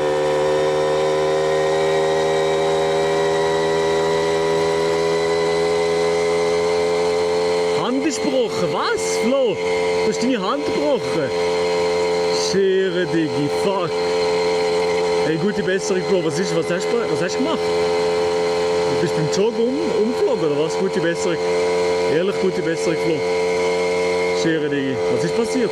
Hand ist gebrochen. Was, Flo? Du hast deine Hand gebrochen? Schere, Digi. Fuck. Hey, gute Besserung, Flo. Was hast du gemacht? Du bist beim Joggen umgeflogen, oder was? Gute Besserung. Ehrlich, gute Besserung, Flo. Schere, Digi. Was ist passiert?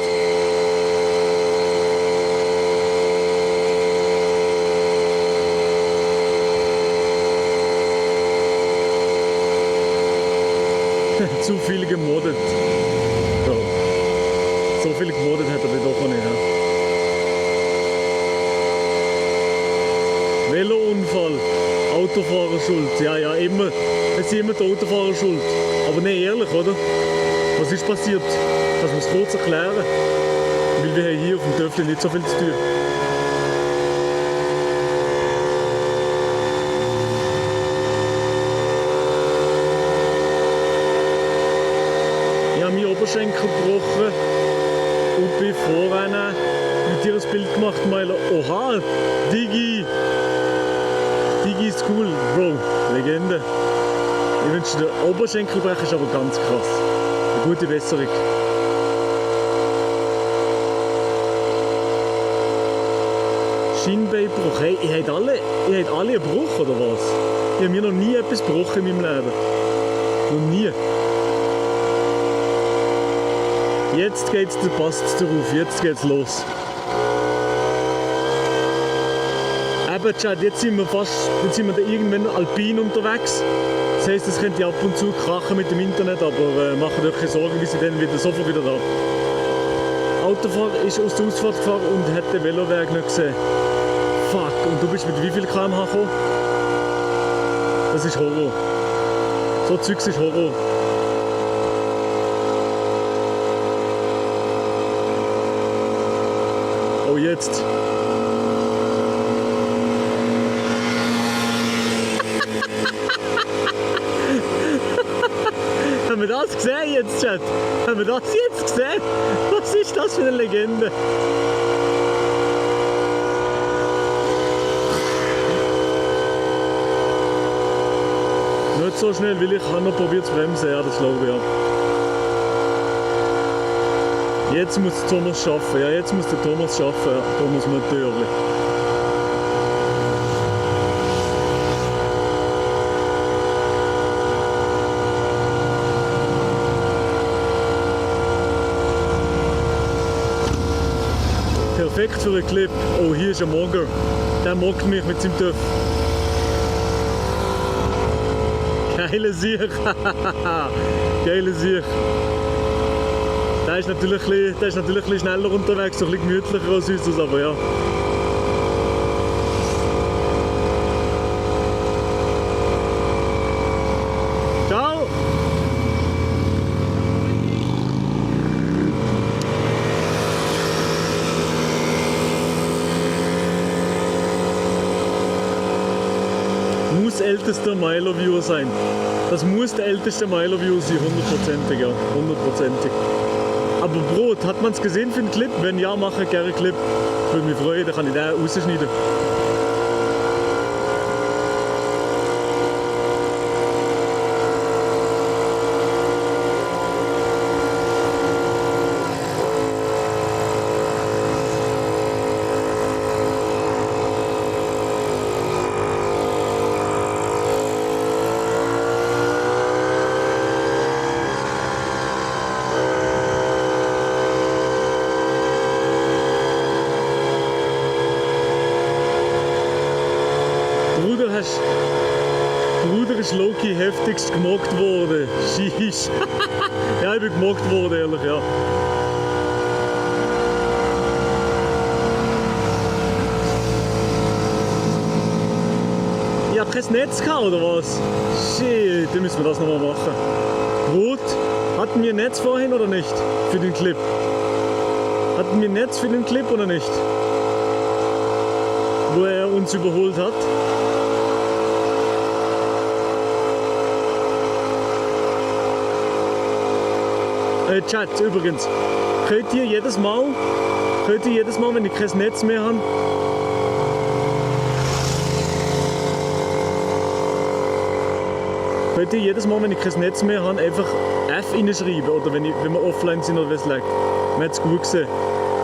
Zu viel gemoddet. Ja. So viel gemoddet hat er doch noch nicht. Ja. Velounfall, Autofahrer schuld. Ja, immer. Es ist immer der Autofahrer schuld. Aber nicht ehrlich, oder? Was ist passiert? Das muss kurz erklären. Weil wir haben hier auf dem Töffel nicht so viel zu tun. Oberschenkel gebrochen und bin vorhin mit dir ein Bild gemacht, Meiler. Oha, Digi ist cool, Bro, Legende. Ich wünsche dir Oberschenkelbrechen, ist aber ganz krass. Eine gute Besserung. Schienbeinbruch, hey, ihr habt alle einen Bruch oder was? Ich habe mir noch nie etwas gebrochen in meinem Leben. Noch nie. Jetzt geht's der Pass drauf, jetzt geht's los. Eben, Chad, jetzt sind wir da irgendwann alpin unterwegs. Das heisst, es könnte ab und zu krachen mit dem Internet, aber macht euch keine Sorgen, wir sind dann sofort wieder da. Autofahrer ist aus der Ausfahrt gefahren und hat den Veloweg nicht gesehen. Fuck, und du bist mit wie viel km/h gekommen? Das ist Horror. So Zeugs ist Horror. Oh, jetzt. Haben wir das gesehen jetzt, Chat? Haben wir das jetzt gesehen? Was ist das für eine Legende? Nicht so schnell, weil ich habe noch probiert zu bremsen. Ja, das glaube ich, ja. Jetzt muss Thomas schaffen, ja, jetzt muss der Thomas schaffen, ja. Thomas Montörli. Perfekt für einen Clip. Oh, hier ist ein Mogger. Der mockt mich mit seinem Töpf. Geile Sicht. Geile Sicht. Der ist natürlich ein bisschen schneller unterwegs, so ein bisschen gemütlicher als uns, aber ja. Ciao! Muss ältester Milo-Viewer sein. Das muss der älteste Milo-Viewer sein, 100%ig, ja. 100%ig. Aber Brot, hat man es gesehen für den Clip? Wenn ja, mache ich gerne einen Clip. Würde mich freuen, dann kann ich den rausschneiden. Bruder ist Loki heftigst gemockt worden. Scheiss. Ja, ich bin gemockt worden, ehrlich, ja. Ich hab kein Netz gehabt, oder was? Shit, dann müssen wir das nochmal machen. Rot, hatten wir Netz vorhin oder nicht? Für den Clip. Hatten wir Netz für den Clip oder nicht? Wo er uns überholt hat. Chat, übrigens, könnt ihr jedes Mal, wenn ich kein Netz mehr habe, einfach F reinschreiben, oder wenn wir offline sind oder was lag. Man hat es gut gesehen.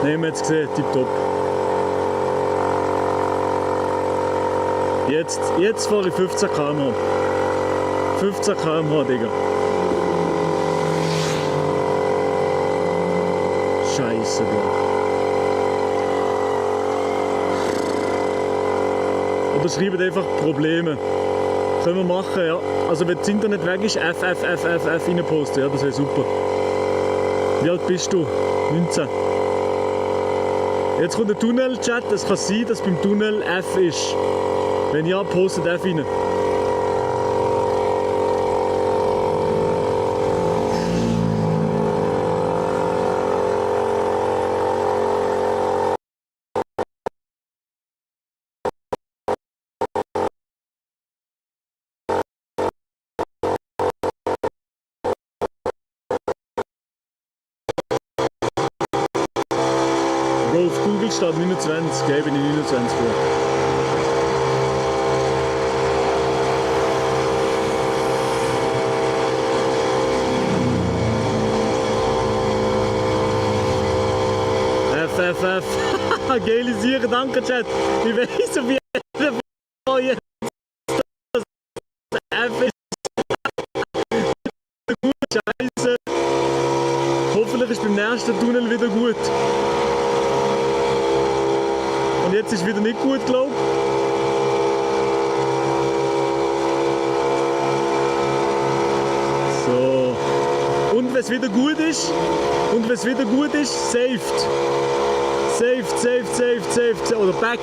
Nein, man hat es gesehen, tipptopp. Jetzt fahre ich 15 km/h. 15 km/h, Digga. Scheiße, Bro. Oder schreibt einfach Probleme. Können wir machen, ja. Also wenn das Internet weg ist, F reinposten, ja, das wäre super. Wie alt bist du? 19. Jetzt kommt der Tunnel-Chat, es kann sein, dass beim Tunnel F ist. Wenn ja, postet F rein. Bro, auf Google steht 29, gell, bin ich 29 Bro. FFF. Geile Sache, danke Chat. Ich weiss auf jeden Fall jetzt, dass F ist. Gut, scheiße. Hoffentlich ist beim nächsten Tunnel wieder gut. Und jetzt ist wieder nicht gut, glaube ich. So. Und wenn es wieder gut ist, saved. Saved. Oder back.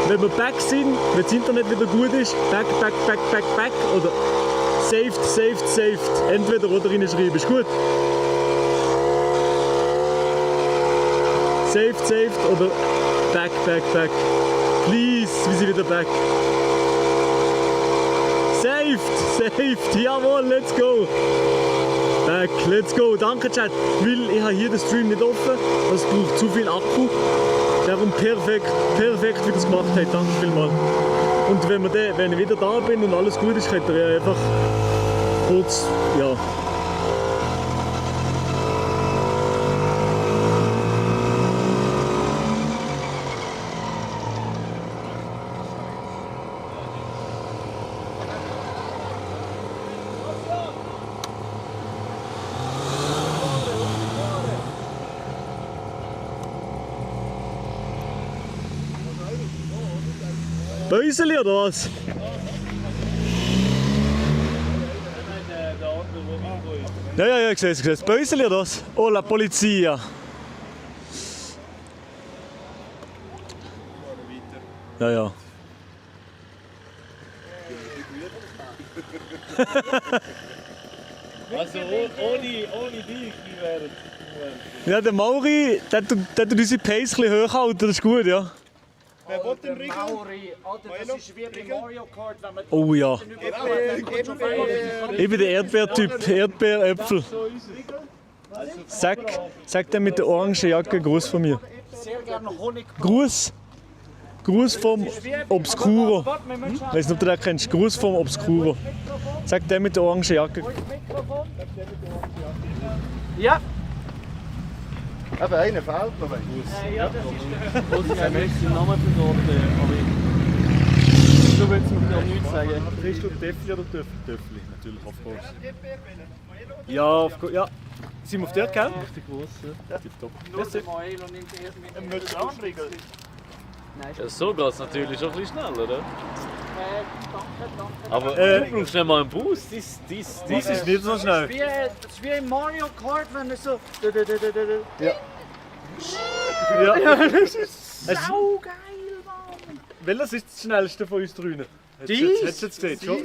Wenn wir back sind, wenn das Internet wieder gut ist, back. Oder saved. Entweder oder reinschreiben, ist gut. Saved oder back. Please, wir sind wieder back. Saved, jawohl, let's go. Back, let's go. Danke Chat, weil ich habe hier den Stream nicht offen, das braucht zu viel Akku. Darum perfekt, wie ihr es gemacht habt, danke vielmals. Und wenn ich wieder da bin und alles gut ist, könnt ihr ja einfach kurz, ja. Böseli oder was? Ja, ich sehe es. Das Bäuseli oder was? Oh, la Polizia. Ja. Also ohne dich, wie wäre Ja, der Mauri, der tut unsere Pace ein bisschen hochhalten, das ist gut, ja. Wer will den Riegel? Mauri, das ist wie bei Mario Kart, wenn man Oh ja. Genau. Ich bin der Erdbeertyp, Erdbeeräpfel. Sag der mit der orangen Jacke Gruß von mir. sehr gerne Honig. Gruß vom Obscuro. Ich weiß nicht, ob du den kennst. Gruß vom Obscuro. Sag der mit der orangen Jacke. Ja. Eben, einer fehlt noch. Ja, das ist Und ich habe den Namen verraten, aber du willst mir noch nichts sagen. Kriegst du Töffli oder Töffli? Töffli, natürlich, of course. Ja. Sind wir auf der Camp? Die grosse. Ja, tipptopp. Maelo nimmt er mit. Ja, so geht es natürlich schon ein bisschen schneller, oder? Danke. Aber du brauchst nicht mal einen Boost. Dies ist nicht so schnell. Das ist wie in Mario Kart, wenn er so. Ja. Saugeil, Mann! Welches ist das schnellste von uns drinnen? Dies? Hättest du jetzt gesehen, schon?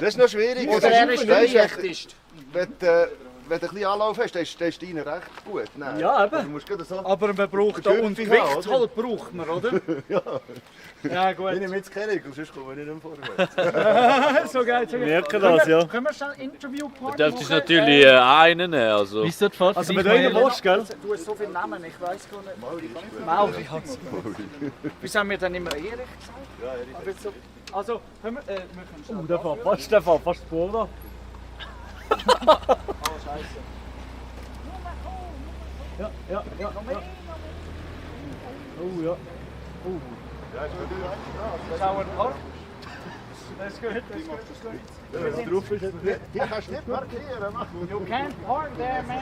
Das ist noch schwierig. Oder er ist der leichteste. Wenn du ein bisschen Anlauf hast, dann ist deiner recht gut. Nein. Ja, eben. Du musst gerade so... Aber man braucht auch- und und Gewicht Gewicht halt braucht man, oder? Ja, gut. Ich nehme jetzt keine Regel, sonst kommen wir nicht vorwärts. So geil, so geil. Merken das, ja. Können wir schnell ein Interview-Part Du darfst natürlich einen nehmen. Also. Wie ist das fast? Also, wenn du einen willst, gell? Du hast so viele Namen, ich weiß gar nicht. Mauri hat es. Wieso haben wir dann immer Erich gesagt? Ja, Erich. Also, können wir können Der fährt fast vor. Ja. Oh ja. Sauer Park. Das ist gut, das ist gut. Die kannst du nicht markieren, mach. You can't park there, man.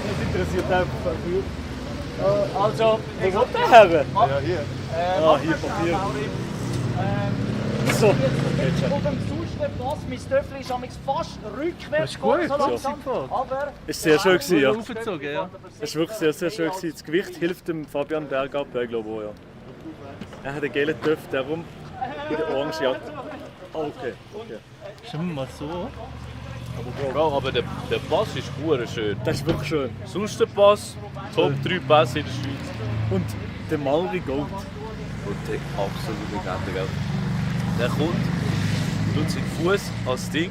Das interessiert einfach. Also, Wo kommt der her? Ja, hier. Hier Papier. So. Auf dem Zustand Pass, mein Töffel ist amigs fast rückwärts gefahren, so langsam. Aber Ist sehr schön gewesen, ja. Aufgezogen, ja. Es war wirklich sehr, sehr schön gewesen. Das Gewicht hilft dem Fabian bergab, ich glaube auch, ja. Er hat einen gelben Töff, darum mit der orangen Jacke. Okay. Schauen wir mal so. Bro, aber der Pass ist hure schön. Das ist wirklich schön. Sonst der Pass, Top 3 Pässe in der Schweiz. Und der Mauri Gold. Und der absolute Legende, gell? Der kommt, tut seinen Fuß als Ding,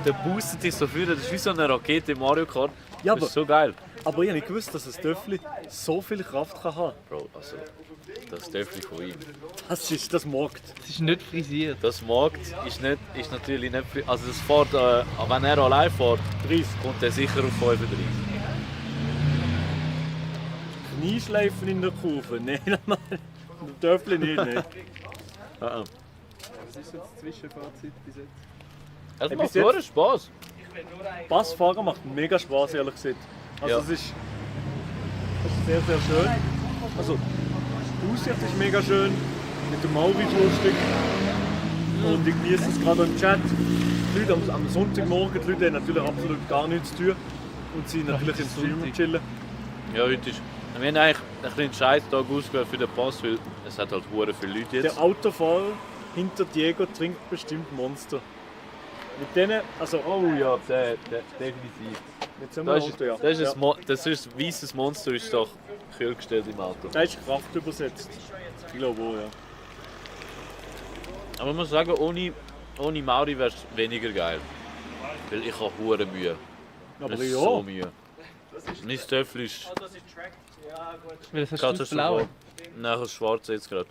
der boostet dich so viel, das ist wie so eine Rakete im Mario Kart. Ja, Das ist so geil. Aber ich habe nicht gewusst, dass ein Töffli so viel Kraft kann haben Bro, also, das Töffli von ihm. Das magt. Es ist nicht frisiert. Das Markt ist natürlich nicht. Also, das fährt, wenn er allein fährt, 30, kommt er sicher auf 35. Knieschleifen in der Kurve. Nein, nein. Der Töffli nicht, nein. Was ist jetzt das Zwischenfazit bis jetzt? Es bis macht jetzt- nur Spaß. Passfahren macht mega Spaß, ehrlich gesagt. Also Ja. es ist sehr, sehr schön. Also die Aussicht ist mega schön, mit dem Mauri lustig. Und ich genieße es gerade im Chat. Die Leute am Sonntagmorgen, die Leute haben natürlich absolut gar nichts zu tun. Und sind natürlich im Stream und chillen. Ja, heute ist. Wir haben eigentlich ein bisschen Scheiß-Tag ausgewählt für den Pass, weil es hat halt hure viele Leute jetzt. Der Autofahrer hinter Diego trinkt bestimmt Monster. Mit denen, also Oh ja, der definitiv. jetzt haben wir Das ein ist, Auto, ja. das ist ein weißes Monster, ist doch kühl gestellt im Auto. Da ist Kraft übersetzt. Ich glaube auch, ja. Aber ich muss sagen, ohne Mauri wäre es weniger geil. Weil ich habe hure Mühe. Aber Das ist ja, so Mühe. Mein Töffel ist Weil das hast du das katastrophal. Blaue. Nein, das Schwarze jetzt gerade.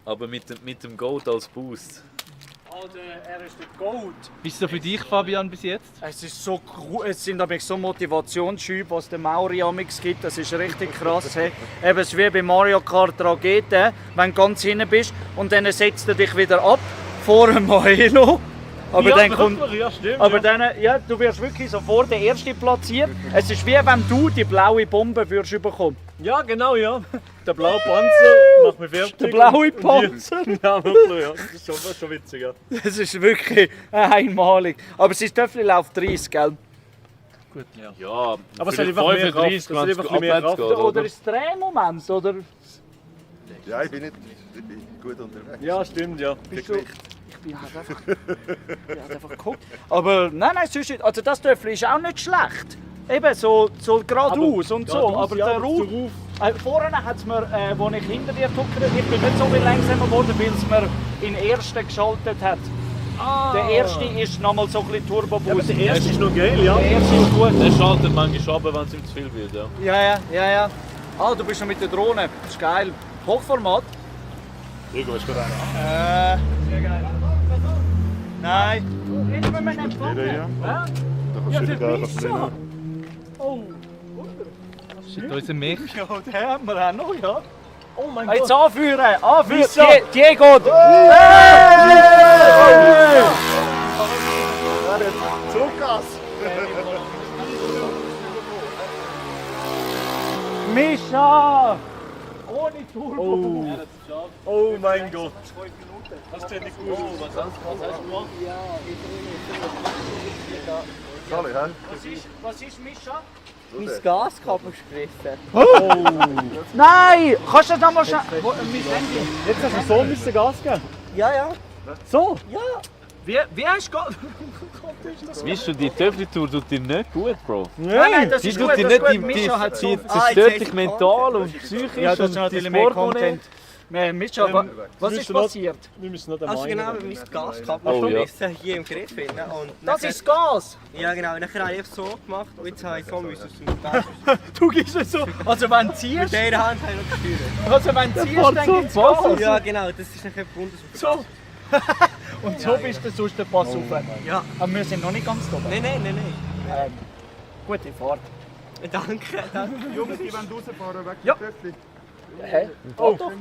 Aber mit dem Gold als Boost. Alter, er ist der Gold. Wie ist es für dich, Fabian, bis jetzt? Es ist so es sind aber so Motivationsschübe, was der Mauri amix gibt. Das ist richtig krass. Hey. Eben es ist wie bei Mario Kart Rakete, wenn du ganz hinten bist und dann setzt er dich wieder ab vor dem Maelo. Aber dann kommt, ja, stimmt. aber dann, ja, du wirst wirklich sofort der Erste platziert. Es ist wie wenn du die blaue Bombe würdest bekommen. Ja, genau, ja. der blaue Panzer macht mich fertig. Der blaue Panzer? Ja, wirklich, ja. Das ist schon witzig, ja. Das ist wirklich einmalig. Aber sein Töffel läuft 30, gell? Gut, ja. Ja, Aber es hat einfach mehr Kraft. Es hat einfach mehr Kraft. Oder ist es Drehmoment, oder? Ja, ich bin gut unterwegs. Ja, stimmt, ja. Bist du? Ich bin halt einfach geguckt. Aber nein, sonst nicht. Also das Töffel ist auch nicht schlecht. Eben so geradeaus und so. Aber der Ruf. Vorne hat es mir, als ich hinter dir tuckere, ich bin nicht so viel langsamer geworden, weil es mir in den ersten geschaltet hat. Der erste ist nochmal so ein bisschen Turbo-Boost. Ja, der erste ist noch geil, ja. Der erste ist gut. der schaltet manchmal ab, wenn es ihm zu viel wird. Ja. Ja. Ah, du bist noch mit der Drohne. Das ist geil. Hochformat. Rico, ist gerade einer. Sehr geil. Nein. Jetzt müssen wir nicht empfangen. Da kannst du gar nicht mehr. Oh. Das ist unser Mech. Ja, den haben wir auch noch, ja. Oh mein Jetzt Gott. anführen! Diego! Zuckgas! Mischa! Ohne Turbo! Oh mein Gott. Das ist ja nicht gut. Was hast du gemacht? Sorry, hä? Was ist Mischa? Mein Gaskabel gerissen. Nein! Kannst du das nochmal schnell... Mein Handy. Jetzt hast du so müssen Gas geben. Ja, ja. So? Wie hast du... Mischst du, die Töpfli-Tour tut dir nicht gut, Bro. Nein, das Die ist tut gut, dir das ist nicht, gut. die Mischa hat so... zerstört dich mental und psychisch. Ja, das ist und natürlich dein mehr Portemonnaie. Content. Mischa, was ist passiert? Wir müssen noch den Also Main genau, nehmen. mein Gaskabel Oh, ja. ist hier im Griff finden. Und Das nachher- ist Gas! Ja genau, nachher habe ich es so gemacht und jetzt habe ich so müssen zum Gas. Du gibst es so... Also wenn du Mit ziehst... dieser Hand habe ich noch gesteuert. Also wenn du ziehst, dann gibt's Gas! Ja genau, das ist nachher verbunden. So! Und so bist du sonst der Pass rauf. Ja. Aber wir sind noch nicht ganz da. Nein. Gute Fahrt. Danke. Jungs, die wollen rausfahren wegen Ja. dem Töffli. Hä? Oh, doch.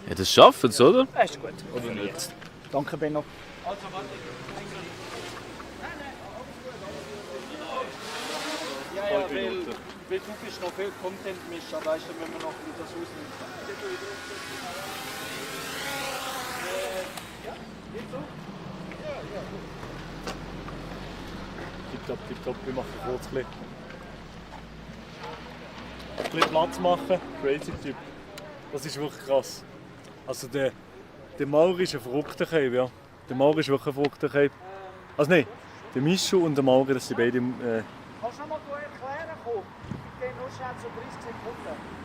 Ja, das schaffen sie, oder? Das ist gut. Oder nicht? Danke, Benno. Ja, weil du bist noch viel Content-Mischer, weißt du, wenn wir noch das ausnehmen. Tipptopp, wir machen kurz ein bisschen Platz machen. Crazy Typ. Das ist wirklich krass. Also der Mauri ist ein verrückter Cape, ja. Der Mauri ist wirklich ein verrückter Cape. Also nein, der Mischu und der Mauri, das sind beide... Kannst du noch mal erklären, komm? Geh nur schnell so 30 Sekunden.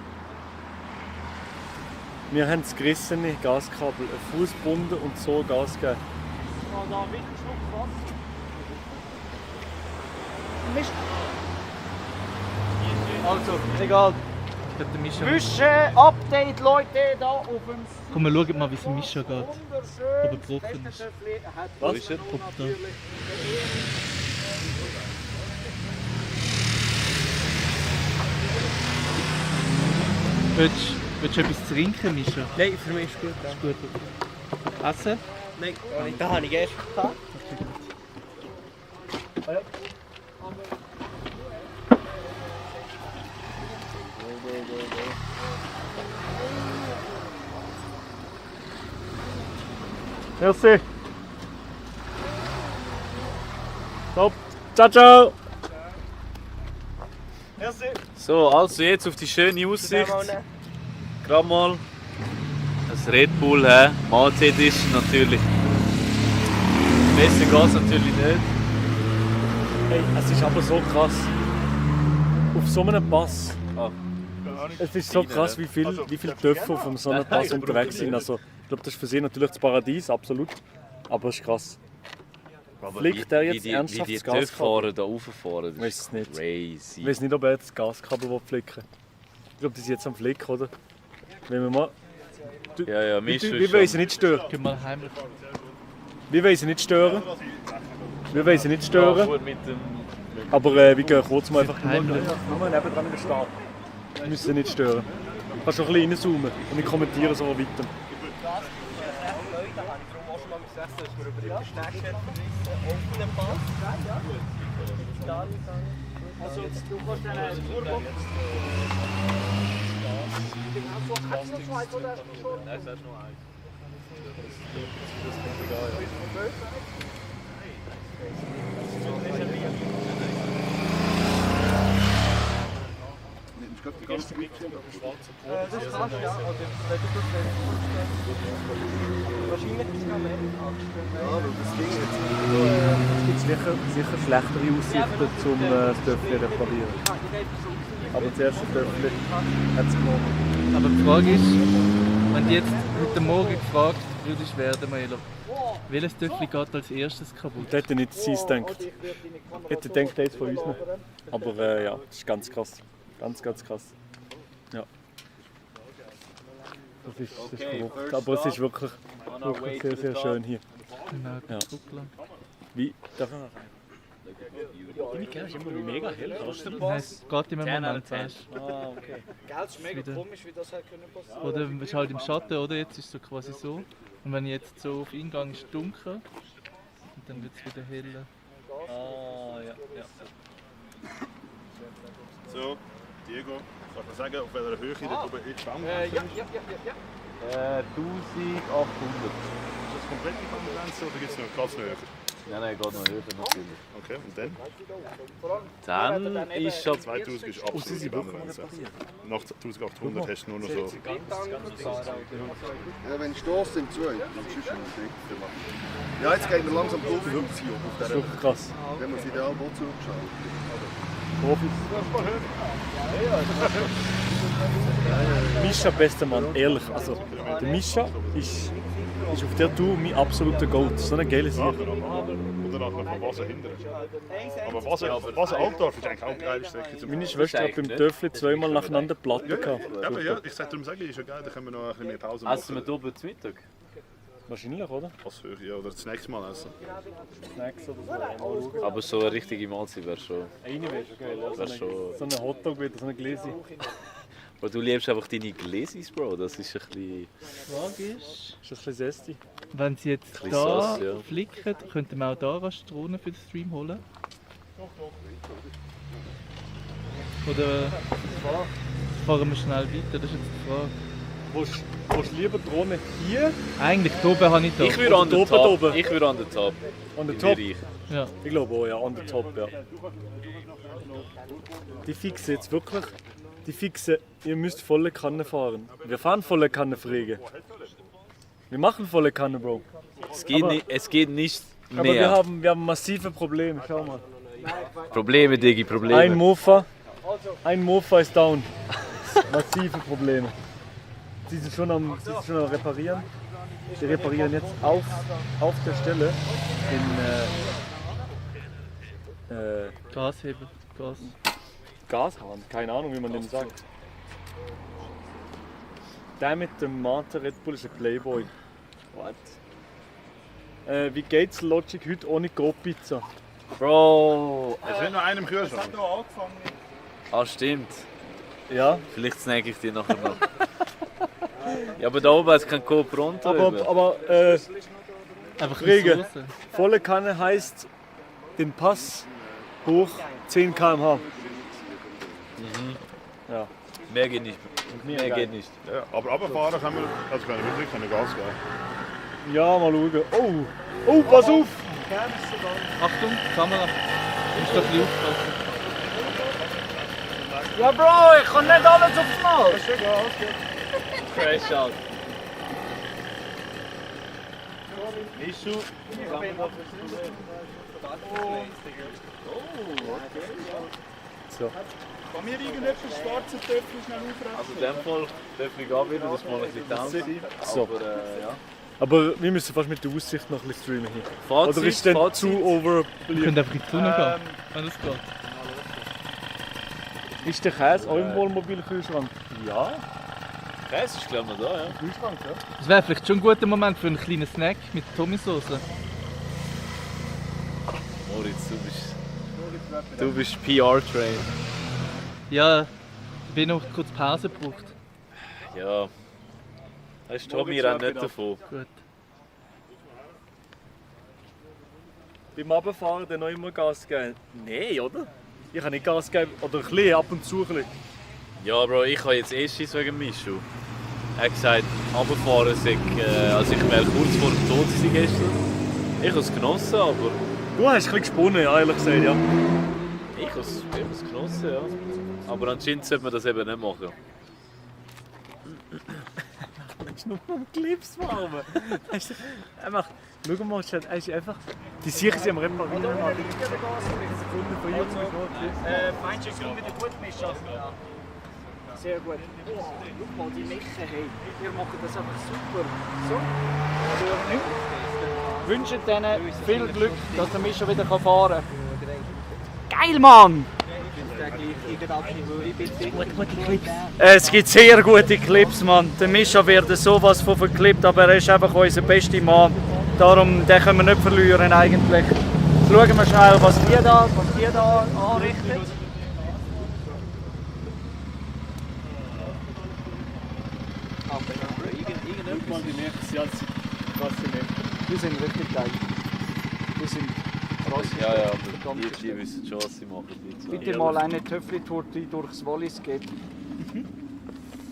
Wir haben das gerissene Gaskabel, einen Fuß gebunden und so Gas gegeben. Und da wieder einen Schluck Wasser. Also, egal. Zwischenupdate, Leute, da auf dem Komm, wir schauen mal, wie es im Mischa geht. wunderschönen gebrochen ist. Festtöffli hat Wo ist er? natürlich Willst du etwas trinken, Mischa? Nein, für mich ist gut. Ja. Ist gut. Essen? Nein, da habe ich erst gehabt. Merci. Top. Ciao, ciao. Merci. So, also jetzt auf die schöne Aussicht. Gerade mal ein Red Bull, Malte Edition natürlich. Besser geht es natürlich nicht. Hey, es ist aber so krass. Auf so einem Pass. Ah. Es ist so krass, wie viele Töpfe auf so einem Pass unterwegs sind. Also, ich glaube, das ist für sie natürlich das Paradies, absolut. Aber es ist krass. Flickt er jetzt ernsthaft wie die das Gaskabel? Töpffahrer da rauffahren, das Weiß ist es nicht. crazy. Ich weiß nicht, ob er jetzt das Gaskabel flicken will. Ich glaube, die sind jetzt am Flicken, oder? Wenn wir mal... Ja, Wir wollen sie nicht stören. Geh mal heimlich. Wir wollen sie nicht stören. Wir wollen sie nicht Ja, stören. gut mit dem... Aber wir gehen kurz mal einfach Heimlich. nur nebendran in den Start. Wir müssen sie nicht stören. Du kannst noch ein bisschen reinzoomen und ich kommentiere so weiter. Also, du kannst dann Turbo. Nein, das ist noch eins. Das kannst du, ja. Oder wenn du das wahrscheinlich ist es noch mehr. Ja, aber das Ding jetzt. Es gibt sicher schlechtere Aussichten, um das Töpfchen zu reparieren. Aber das erste Töpfchen hat es gemacht. Aber die Frage ist, wenn du jetzt heute Morgen gefragt würdest werden, Maelo, welches Töpfchen geht als erstes kaputt? Ich hätte nicht sie gedacht. Ich hätte gedacht, eins von uns. Aber ja, das ist ganz krass. Ganz krass. Ja. Das ist verrückt. Aber es ist wirklich sehr, sehr schön hier. Genau, ja. Wie? Darf ich noch rein? Deine Kerl ist immer mega hell, kannst du das? Nein, es geht im Moment, weißt du. Ah, okay. Gell, es ist mega komisch, wie das halt passieren. Oder es ist halt im Schatten, oder? Jetzt ist es so quasi so. Und wenn ich jetzt so auf ihn gehe, ist es dunkel. Und dann wird es wieder heller. Ah, ja. So, Diego, kannst du sagen, auf welcher Höhe du oben in die Schwamm Ja. 1800. Ist das komplett die Konkurrenz oder gibt es noch ganz höher? Nein, geht noch höher natürlich. Okay, und dann? Dann ist schon 2000 ist absolut die Konkurrenz. Nach 1800 hast du nur noch so... Ja, wenn ich stoße, sind zwei. Das ist schon ein Ja, jetzt geht mir langsam die Luft raus hier auf Das dieser... ist wirklich krass. Wenn man sich ideal zugeschaut. Mischa, bester Mann, ehrlich. Also, der Mischa ist auf der Tour mein absoluter Goat. So eine geile Sache. Oder nachher von Wasser hindern. Aber Wasser Altdorf ist eigentlich auch eine geile Strecke. Meine Schwester hat beim Töffel zweimal nacheinander Platten gehabt. Ja, ich sage darum, ist ja geil, da können wir noch ein bisschen mehr Pause machen. essen wir hier oben zu Mittag. Wahrscheinlich, oder? Was für, ja, oder das nächste Mal essen. Snacks oder so. Aber so eine richtige Mahlzeit wäre schon... Eine wäre schon geil. Ja. Wär schon... So ein Hotdog wieder, so ein Gläschen. Aber du liebst einfach deine Gläsis, Bro. Das ist ein bisschen... Die Frage ist das ein bisschen zesty? Wenn sie jetzt Ein da bisschen Sauce, ja. flicken, könnten wir auch da Rastronen für den Stream holen? Oder fahren wir schnell weiter? Das ist jetzt die Frage. Willst du lieber Drohne hier? Eigentlich da oben habe ich da. Ich würde an der Top. Ich würde an der Top. An der Top? Ja. Ich glaube auch, ja, an der Top, ja. Die fixen jetzt wirklich, ihr müsst volle Kanne fahren. Wir fahren volle Kanne, Frege. Wir machen volle Kanne, Bro. Es geht nicht mehr. Aber wir haben massive Probleme, schau mal. Probleme, Digi, Probleme. Ein Mofa ist down. Massive Probleme. Sie sind schon am Reparieren. Sie reparieren jetzt auf der Stelle den Gashebel. Gashahn. Keine Ahnung, wie man den sagt. Der mit dem Mate Red Bull ist ein Playboy. What? Wie geht's Logic heute ohne Go-Pizza? Bro! Es sind noch einen im Kühlschrank. Ah, stimmt. Ja. Vielleicht snack ich die nachher noch. Ja, aber da oben ist kein Coop runter. Aber einfach Rege, Soße. volle Kanne heißt den Pass hoch 10 km/h. Ja. Mehr geht nicht. Mehr geht nicht. Ja, aber runterfahren können wir, also können wir wirklich Gas geben. Ja, mal schauen. Oh, pass auf! Achtung, Kamera. Du musst doch ein bisschen aufpassen. Ja, Bro, ich kann nicht alles aufs Mal. Das ist schon Gas. Crash out. Nischu. So. Kann mir irgendetwas schwarze Töpfchen schnell aufrechnen? Also in dem Fall darf ich auch wieder, das war ein bisschen down sein. So. Aber ja. Aber wir müssen fast mit der Aussicht noch ein bisschen streamen hier. Fazit, Oder ist denn zu Wir overblieben? können einfach in die Sonne gehen, wenn das geht. Ist der Käse auch im Wohnmobilkühlschrank? Ja. Käse ist glaube ich noch da, ja. Kühlschrank, ja. Das wäre vielleicht schon ein guter Moment für einen kleinen Snack mit Tommysauce. Moritz, du bist PR-Train. Ja, ich bin noch kurz Pause gebraucht. Ja. Das ist Tommy auch nicht davon. Gut. Beim Runterfahren dann noch immer Gas geben? Nein, oder? Ich kann nicht Gas geben, oder ein bisschen, ab und zu ein bisschen. Ja, Bro, ich habe jetzt Schiss wegen Mischu. Er hat gesagt, runterfahren sei, also ich wäre kurz vor dem Tod gewesen gestern. Ich habe es genossen, aber... Du hast ein bisschen gesponnen, ja, ehrlich gesagt, ja. Ich habe es genossen, ja. Aber anscheinend sollte man das eben nicht machen. Willst du nur noch Clips machen? Einfach, schau mal, er ist einfach... Die sicher sind am Reparieren. Sekunden von hier Meinst du, ich komme wieder gut mischen? Ja. Sehr gut. Schau mal, die Michen, hey. Wir machen das einfach super. So. Ich wünsche denen viel Glück, dass der Mischa wieder fahren kann. Geil, Mann! Es gibt sehr gute Clips, Mann. Der Mischa wird sowas von verklippt, aber er ist einfach unser bester Mann. Darum, den können wir nicht verlieren eigentlich. Jetzt schauen wir schnell, was die da anrichten. Irgendwann die nächste Jahr die sind richtig geil. Die sind krass. Ja, aber die wissen schon, was sie machen. Bitte mal eine Töffli-Torte durchs Wallis geht.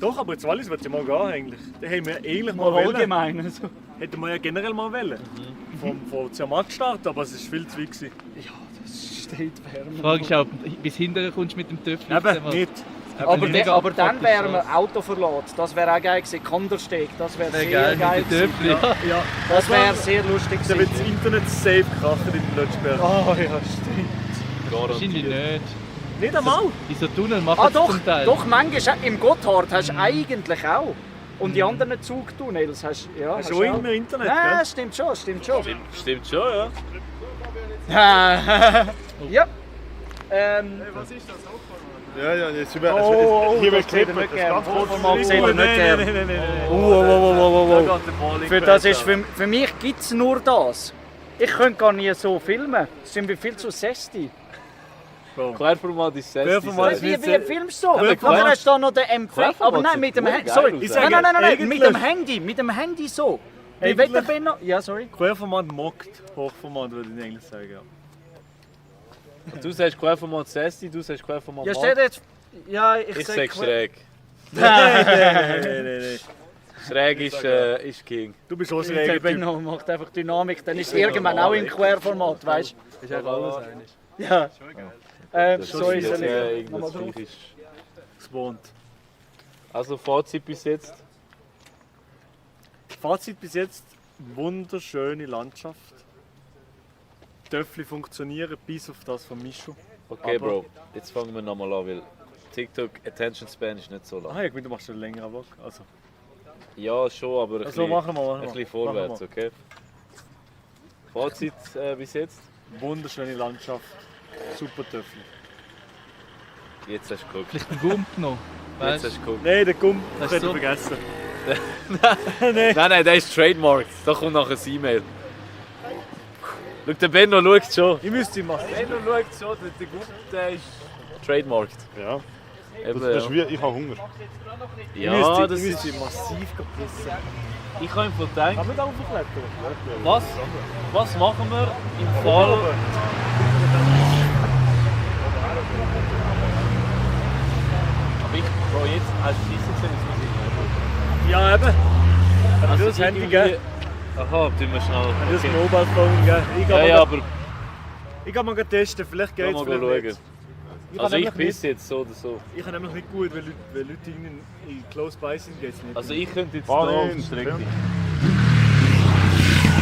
Doch, aber jetzt Wallis wird ja mal gehen eigentlich. Den haben wir eigentlich mal allgemein. Also. Hätten wir ja generell mal wollen. Vom Zermatt gestartet, aber es war viel zu weit. Ja, das steht wärmer. Die Frage ist auch, bis hinterher kommst du mit dem Töffel. Eben, nicht. Aber dann wären wir Auto verlassen. Das wäre auch geil gewesen. Kontersteg, das wäre sehr geil gewesen. Ja. Das wäre sehr lustig gewesen. Da wird das Internet safe krachen in Lötschberg. Oh ja, stimmt. Wahrscheinlich nicht. Nicht einmal? In so Tunnel machen doch, zum Teil. doch, manchmal im Gotthard hast du eigentlich auch. Und die anderen Zugtunnels hast du hast du auch immer Internet, ja, gell? stimmt schon. Stimmt schon, ja. Ja. Was ist das? Ja, jetzt hier wird klippen. nicht Ganz kurz mal gesehen, nicht gern. Für das ist für mich gibt es nur das. Ich könnte gar nie so filmen. Sind wir viel zu sesti. Querformat ist 60. Wie filmst du so? Dann hast du da noch den Empfang. Aber nein, mit dem Handy. Sorry. Nein, mit dem Handy so. Wie Wetterbenner? Ja, sorry. Querformat mockt, Hochformat würde ich eigentlich sagen, ja. Du sagst Querformat 60, du sagst Querformat Ja, steht jetzt. Ja, ich sag schräg. Nein. Schräg ist King. Du bist auch schräg. Benno macht einfach Dynamik, dann ist es irgendwann auch im Querformat, weißt du? Ist ja alles einig. Ja. Sorry, soll ich irgendwas gleich ist. Gewohnt. Also Fazit bis jetzt? Fazit bis jetzt, wunderschöne Landschaft. Töffli funktionieren, bis auf das von Mischu. Okay, aber Bro, jetzt fangen wir nochmal an, weil TikTok Attention Span ist nicht so lang. Ah ja, du machst einen längeren Vlog. Also. Ja, schon, aber ein bisschen, machen wir. Ein bisschen vorwärts, okay? Fazit bis jetzt? Wunderschöne Landschaft, super Töffli. Jetzt hast du geguckt. Vielleicht den Gump noch. Jetzt hast du geguckt. Nein, den Gump Das hätte ist ich vergessen. Nein, der ist trademarked. Da kommt nachher ein E-Mail. Schau, der Benno schaut schon. Ich müsste ihn machen. Benno schaut schon, der Gump, der ist trademarked. Ja. Eben, Das ist wie, ich habe Hunger. Ja, das ich ist... müsste massiv pissen. Ich habe einfach gedacht, Kann man da aufklettern? was machen wir im Fall... Aber ich, Bro, jetzt hast du Scheiße gesehen, jetzt muss ich nicht. Ja, eben. Kann Also ich das Handy geben? Aha, tun wir schnell. Kann ich das Mobile Phone geben? Ja, aber Ich kann mal testen, vielleicht geht es mal vielleicht schauen. nicht. Also ich pisse jetzt so oder so. Ich kann nämlich nicht gut, weil Leute in close by sind, geht es nicht. Also ich könnte jetzt Fahr da auf hin, der Strecke.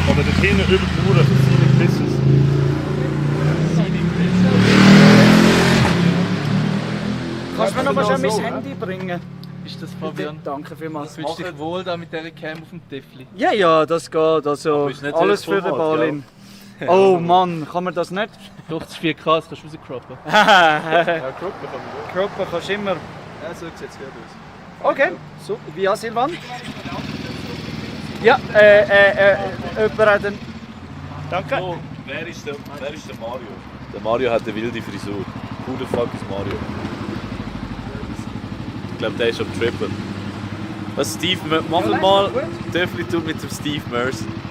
Aber dort hinten über die Uhr, Scenic Business. Kannst du mir noch mal schnell mein Handy bringen? Ist das Fabian? Danke vielmals. Fühlst du dich wohl da mit dieser Cam auf dem Töffli? Ja, das geht. Also, ist nicht alles so für den Format, Ballin. Oh Mann, kann man das nicht? Doch, das ist 4K, das kannst du rauscroppen. Kroppen kannst du immer. Ja, so sieht es gut aus. Okay, so. Wie Silvan? Ja, jemand hat einen... Danke. Oh, wer ist der Mario? Der Mario hat eine wilde Frisur. Who the fuck ist Mario? Ich glaube, der ist am Trippen. Was Steve, machen mal Töffli-Tour mit dem Steve Merson.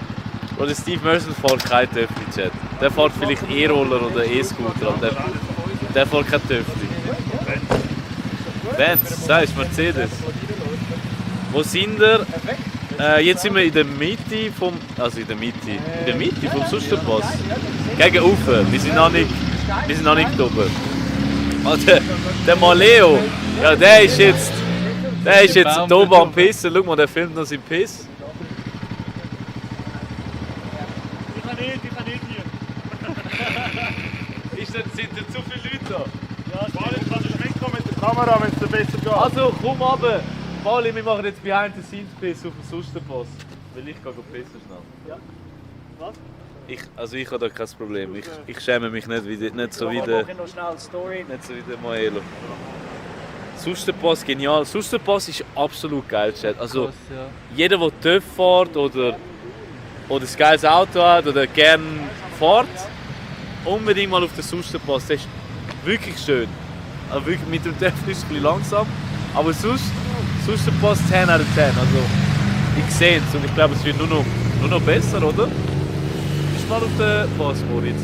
Oder Steve Merson fährt kein Töffli-Chat. Der fährt vielleicht E-Roller oder E-Scooter, aber der fährt kein Töffli. Benz, sagst Mercedes. Wo sind wir? Jetzt sind wir in der Mitte vom... Also in der Mitte vom Susterpass. Gegen Ufer. Wir sind noch nicht oben. Oh, der Maleo, ja der ist jetzt da oben am Pissen. Schau mal, der filmt noch seinen Piss. Ich kann nicht hier. Sind da zu viele Leute da? Ja, Bali, kannst du mitkommen mit der Kamera, wenn es dir besser geht? Also komm runter. Bali, wir machen jetzt Behind the Scenes Piss auf dem Susterpass. Weil ich gehe pissen schnell. Ja. Was? Ich habe da kein Problem. Ich schäme mich nicht so wie der Moelo. Susterpass genial. Susterpass ist absolut geil, Chat. Also Krass, ja. jeder, der TÜV fährt oder ein geiles Auto hat oder gerne fährt, unbedingt mal auf den Susterpass. Das ist wirklich schön. Also wirklich, mit dem TÜV ist es ein bisschen langsam, aber sonst Susterpass 10 out of 10. Also ich sehe es und ich glaube, es wird nur noch besser, oder? Bist du mal auf den Pass, Moritz?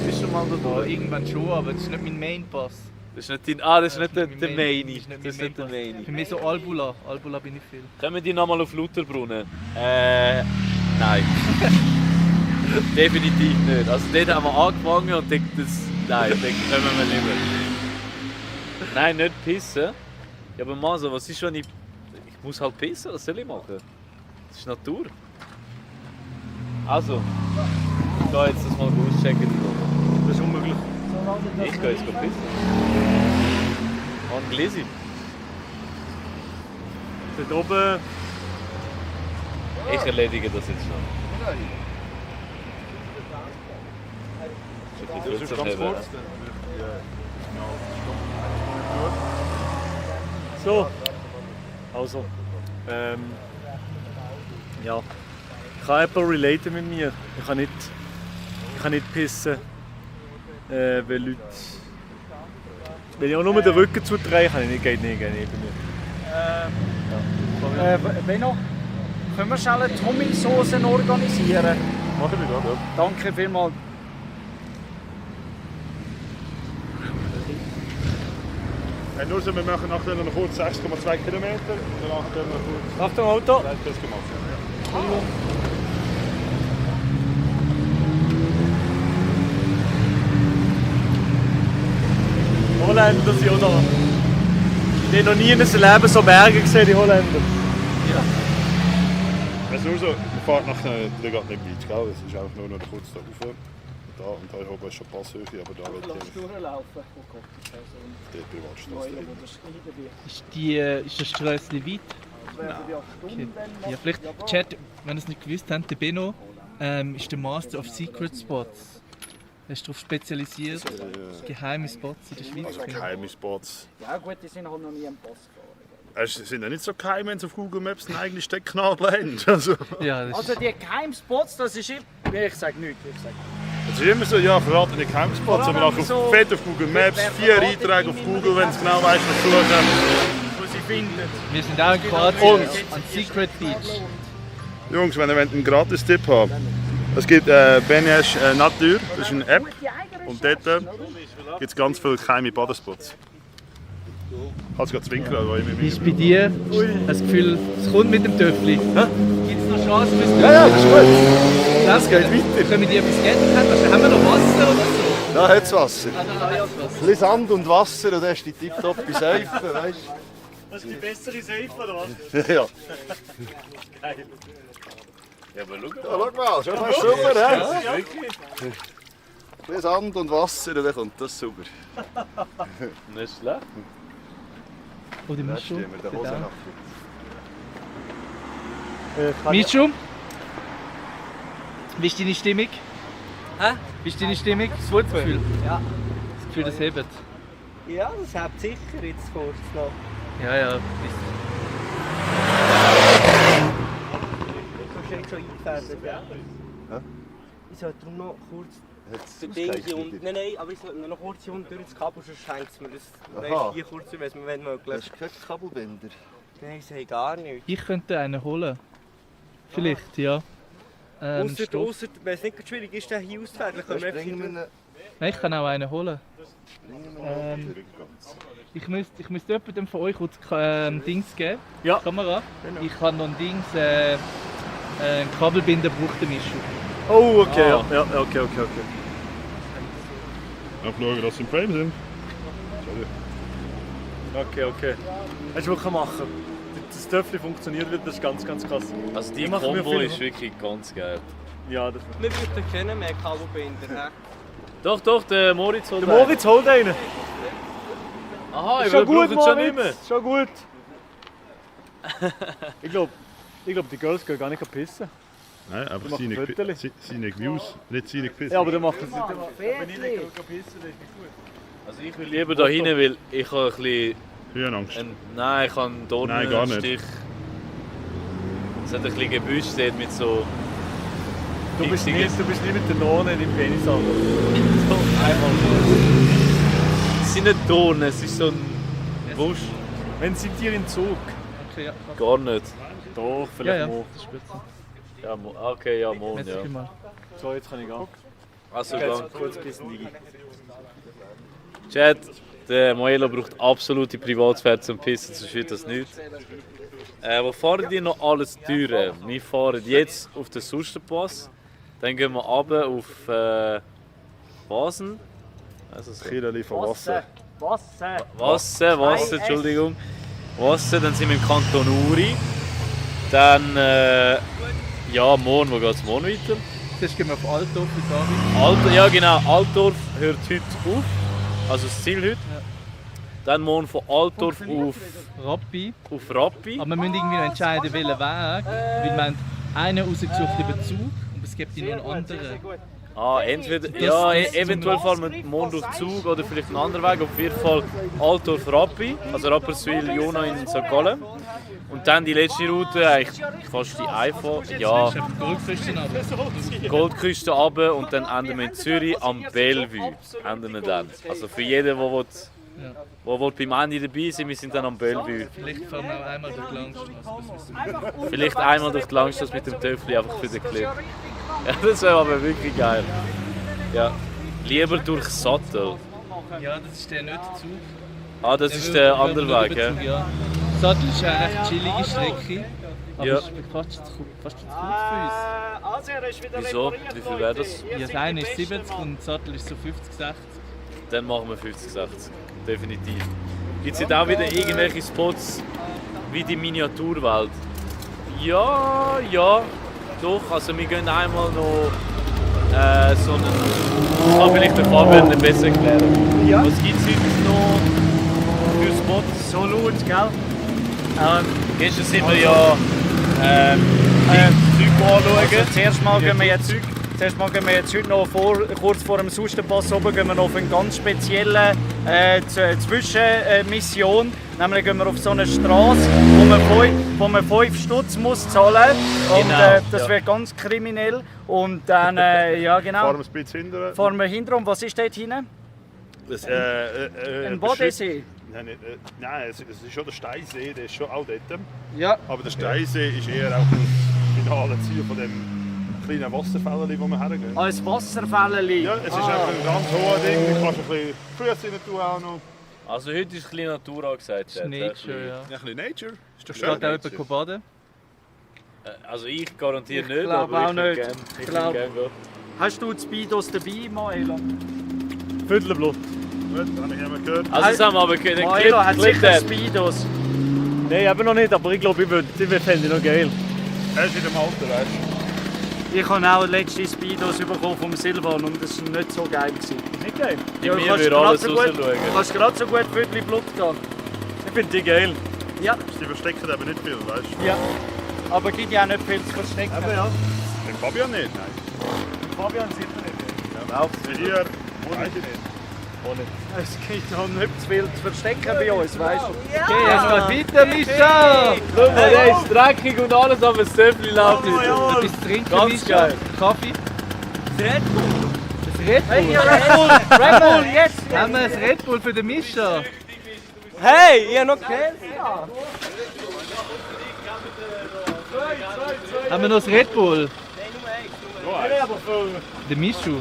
Bist du mal da? Ja, irgendwann schon, aber das ist nicht mein Main-Pass. Das ist nicht das ist nicht der Maini. Das ist nicht der Maini. Für mich so Albula. Albula bin ich viel. Kommen die nochmal auf Lauterbrunnen? Nein. Definitiv nicht. Also dort haben wir angefangen und nein, dort kommen wir nicht mehr. Nein, nicht pissen. Ja, aber Maso, was ist, wenn ich muss halt pissen? Was soll ich machen? Das ist Natur. Also, ich gehe jetzt das mal auschecken. Das ist unmöglich. Ich gehe jetzt pissen. Und Glisi. Dort oben. Ich erledige das jetzt schon. Das ist ganz kurz. So. Also. Ja. Kann jemand relaten mit mir? Ich kann nicht pissen. Weil Leute. Wenn ich auch nur den Rücken zudrehe, kann ich nicht, geht nicht bei mir. Benno, können wir schnell Tommy-Soßen organisieren? Machen wir das, ja. Danke vielmals. Nur so, wir machen nachher noch kurz 6,2 Kilometer und danach können wir kurz... Achtung, Auto! Das gemacht. Holländer sind auch da. Ich habe noch nie in seinem Leben so Berge gesehen, die Holländer. Ja. Es ist nur so, man fährt nachher, der geht nicht weit, gell? Es ist einfach nur noch kurz da rauf. Und da oben ist schon Passhöhe, aber da wird ich durchlaufen. dort Privatstraße. Ist das Strössli weit? Okay. Ja, vielleicht, Chat, wenn ihr es nicht gewusst habt, der Benno ist der Master of Secret Spots. Er ist darauf spezialisiert, geheime Spots in der Schweiz. Also geheime Spots. Ja gut, die sind halt noch nie am Pass gefahren. Es sind ja nicht so geheim, wenn sie auf Google Maps eine eigene Stecknadel haben. Also Die Geheimspots, das ist immer... Ich sage nichts, es ist immer so, ja, verraten nicht Geheimspots, aber nachher so fett auf Google Maps, 4 Einträge auf Google, wenn sie genau weiss, was suchen. wo sie finden. Wir sind auch in Kroatien an Secret Beach. Jungs, wenn ihr einen Gratis-Tipp habt, es gibt Benesch Natur, das ist eine App, und dort gibt es ganz viele geheime Badespots. Ich habe es gerade zwinkern, aber Wie ist bei dir das Gefühl, es kommt mit dem Töffli? Gibt es noch Chancen fürs Töffli? Ja, das ist gut. Das geht weiter. Können wir die etwas geben? Haben wir noch Wasser oder so? Da hat es Wasser. Ah, da hat es Wasser. Ein bisschen Sand und Wasser und dann ist die tipptoppe Seife, weißt du? Das ist die bessere Seife, oder was? Ja. Geil. Ja, aber schau Schau mal, schon mal super, hä? Ja, wirklich. Ein bisschen Sand und Wasser und dann kommt das sauber. Nicht schlecht. Oh, die Mischung. stehen wir der Hose nach. Mischung? Wie ist deine Stimmung? Hä? Wie ist deine Stimmung? Das Gefühl? Ja. Das Gefühl, das hebt. Ja, das hat sicher jetzt kurz noch. Ja, ja. Du kannst nicht so einfärben. Ja. Ich sollte darum noch kurz den Ding hier unten. Nein, aber ich sollte noch kurz hier unten durch das Kabel, sonst hängt es mir das. Weißt, hier kurz, wenn es mir möglich Das ist kein Kabelbinder. Nein, ich sehe gar nichts. Ich könnte einen holen. Vielleicht, ja. Ausser, wenn es nicht schwierig ist, den hier auszufertigen, können wir einfach hier Nein, ich kann auch einen holen. Ich müsste jemandem von euch kurz Dings geben. Ja. Kamera. Ich habe noch ein Dings, einen Kabelbinder braucht der Mischu. Oh, okay, ja, okay. Schauen, dass sie im Frame sind. Okay. Hast du wirklich machen. Das Töpfchen funktioniert wieder, das ist ganz krass. Also die Kombo ist wirklich ganz geil. Ja, das Wir bräuchten keinen mehr Kabelbinder. Doch, der Moritz holt Der Moritz holt einen. Aha, Schon gut, brauchen schon nicht mehr. Schon gut. Ich glaube, die Girls gehen gar nicht pissen. Nein, Die einfach machen Fotos. seine Views, nicht seine Gepissen. Ja, aber dann macht es nicht. Wenn ich nicht pissen, dann ist nicht gut. Also ich will lieber da hinten, weil ich habe ein bisschen... Höhenangst? Nein, ich habe einen Dornenstich. Nein, gar nicht. Es hat ein bisschen Gebüsch dort mit so... Du bist nicht mit den Dornen im Penis an. So, einmal. Es sind nicht Dornen, es ist so ein Busch. Wenn sind die im Zug? Okay, ja. Gar nicht. Doch, vielleicht Ja, mal. das ist besser. Ja, okay, ja, morgen, Merci ja. vielmals. So, jetzt kann ich gehen. Also, Jetzt dann. kurz pissen, Digi. Chat, der Moelo braucht absolute Privatsphäre zum Pissen, sonst wird das nichts. Wo fahren die noch alles durch? Wir fahren jetzt auf den Susterpass, dann gehen wir runter auf Basen. Also so. Kirchli von Wasser. Wasser, Entschuldigung. Wasser, dann sind wir im Kanton Uri. Dann, ja, morgen, wo geht es morgen weiter? Jetzt gehen wir auf Altdorf mit David. Ja genau, Altdorf hört heute auf, also das Ziel heute. Ja. Dann morgen von Altdorf auf Rappi. Rappi. Aber wir müssen irgendwie noch entscheiden, welchen Weg. Weil wir haben einen rausgesucht über Zug und es gibt noch einen anderen. Entweder, ja, eventuell fahren wir morgen durch Zug oder vielleicht einen anderen Weg. Auf jeden Fall Altdorf Rappi, also Rapperswil, Jona in St. Gallen. Und dann die letzte Route, eigentlich fast die einfache. Ja, Goldküste runter und dann enden wir in Zürich am Bellevue. Enden wir dann. Also für jeden, der beim Ende dabei sein, wir sind dann am Bellevue. Vielleicht fahren wir auch einmal durch die Langstrasse. Vielleicht einmal durch die Langstrasse mit dem Töffel einfach für den Clip. Ja, das wäre aber wirklich geil. Ja. Lieber durch Sattel. Ja, das ist der nicht Zug. Das ist der andere Weg, ja? Ja. Sattel ist eine recht chillige Strecke. Aber Ja. es ist fast zu kurz für uns. Wieso? Wie viel wäre das? Ja, das eine ist 70 und das Sattel ist so 50, 60. Dann machen wir 50, 60. Definitiv. Gibt es jetzt auch wieder irgendwelche Spots wie die Miniaturwelt? Ja, doch. Also wir gehen einmal noch so einen... Das kann vielleicht der Fabian nicht besser erklären. Ja. Was gibt es heute noch für Spots? So laut, gell? Gestern sind wir ja Zeug anschauen. Also zuerst mal gehen wir jetzt heute noch kurz vor dem Susterpass oben gehen wir noch auf eine ganz spezielle Zwischenmission. Nämlich gehen wir auf so eine Straße, wo man 5 Stutz muss zahlen muss. Und das wird ganz kriminell. Und dann, ja genau. Fahren wir ein bisschen hinterher. Fahren wir hinter. Und was ist dort hinten? Ein Bodensee. Nein, es ist schon der Steinsee, der ist schon auch dort. Ja. Aber der Steinsee ist eher auch das finale Ziel von dem kleinen Wasserfällen, wo wir hergehen. Ein Wasserfällen? Ja, es ist einfach ein ganz hohes Ding. Du kannst ein bisschen Füße rein tun auch noch. Also heute ist ein bisschen Natur angesagt. Nature, ja. Ein bisschen Nature. Ist doch Geht schön. auch jemand baden? Also ich garantiere Ich nicht, glaube aber auch nicht. Ich Ich würde glaube- gerne gehen. Hast du die Speedos dabei, Maelo? Viertelblut. Gut, habe ich einmal gehört. Also das haben wir aber gehört. Maelo hat sicher Speedos. Nein, aber noch nicht, aber ich glaube, ich fände ich noch geil. Er ist in dem Alter, weißt du. Ich habe auch letzte Speedos bekommen vom Silvan und das war nicht so geil. Nicht geil? Bei mir würde alles rausschauen. Du kannst gerade so gut Viertel Blut gehen. Ich finde die geil. Ja. Sie verstecken aber nicht viel, weißt du. Ja. Aber gibt ja auch nicht viel zu verstecken. Aber ja. Den Fabian nicht, nein. Fabian sicher nicht. Ja, hier, weiß ich nicht. Es gibt ja nicht zu viel zu verstecken bei uns, weißt du? Okay, jetzt geht weiter, Mischa! Schau mal, der ist dreckig und alles, aber das Töpfchen läuft nicht. Etwas trinken, Ganz Mischa? geil. Kaffee? Das Red Bull! Das Red Bull? Hey, ja, Red Bull! Red Bull, jetzt! Haben wir ein Red Bull für den Mischa? Hey, ich habe noch Käse. Haben wir noch das Red Bull? Der Mischu.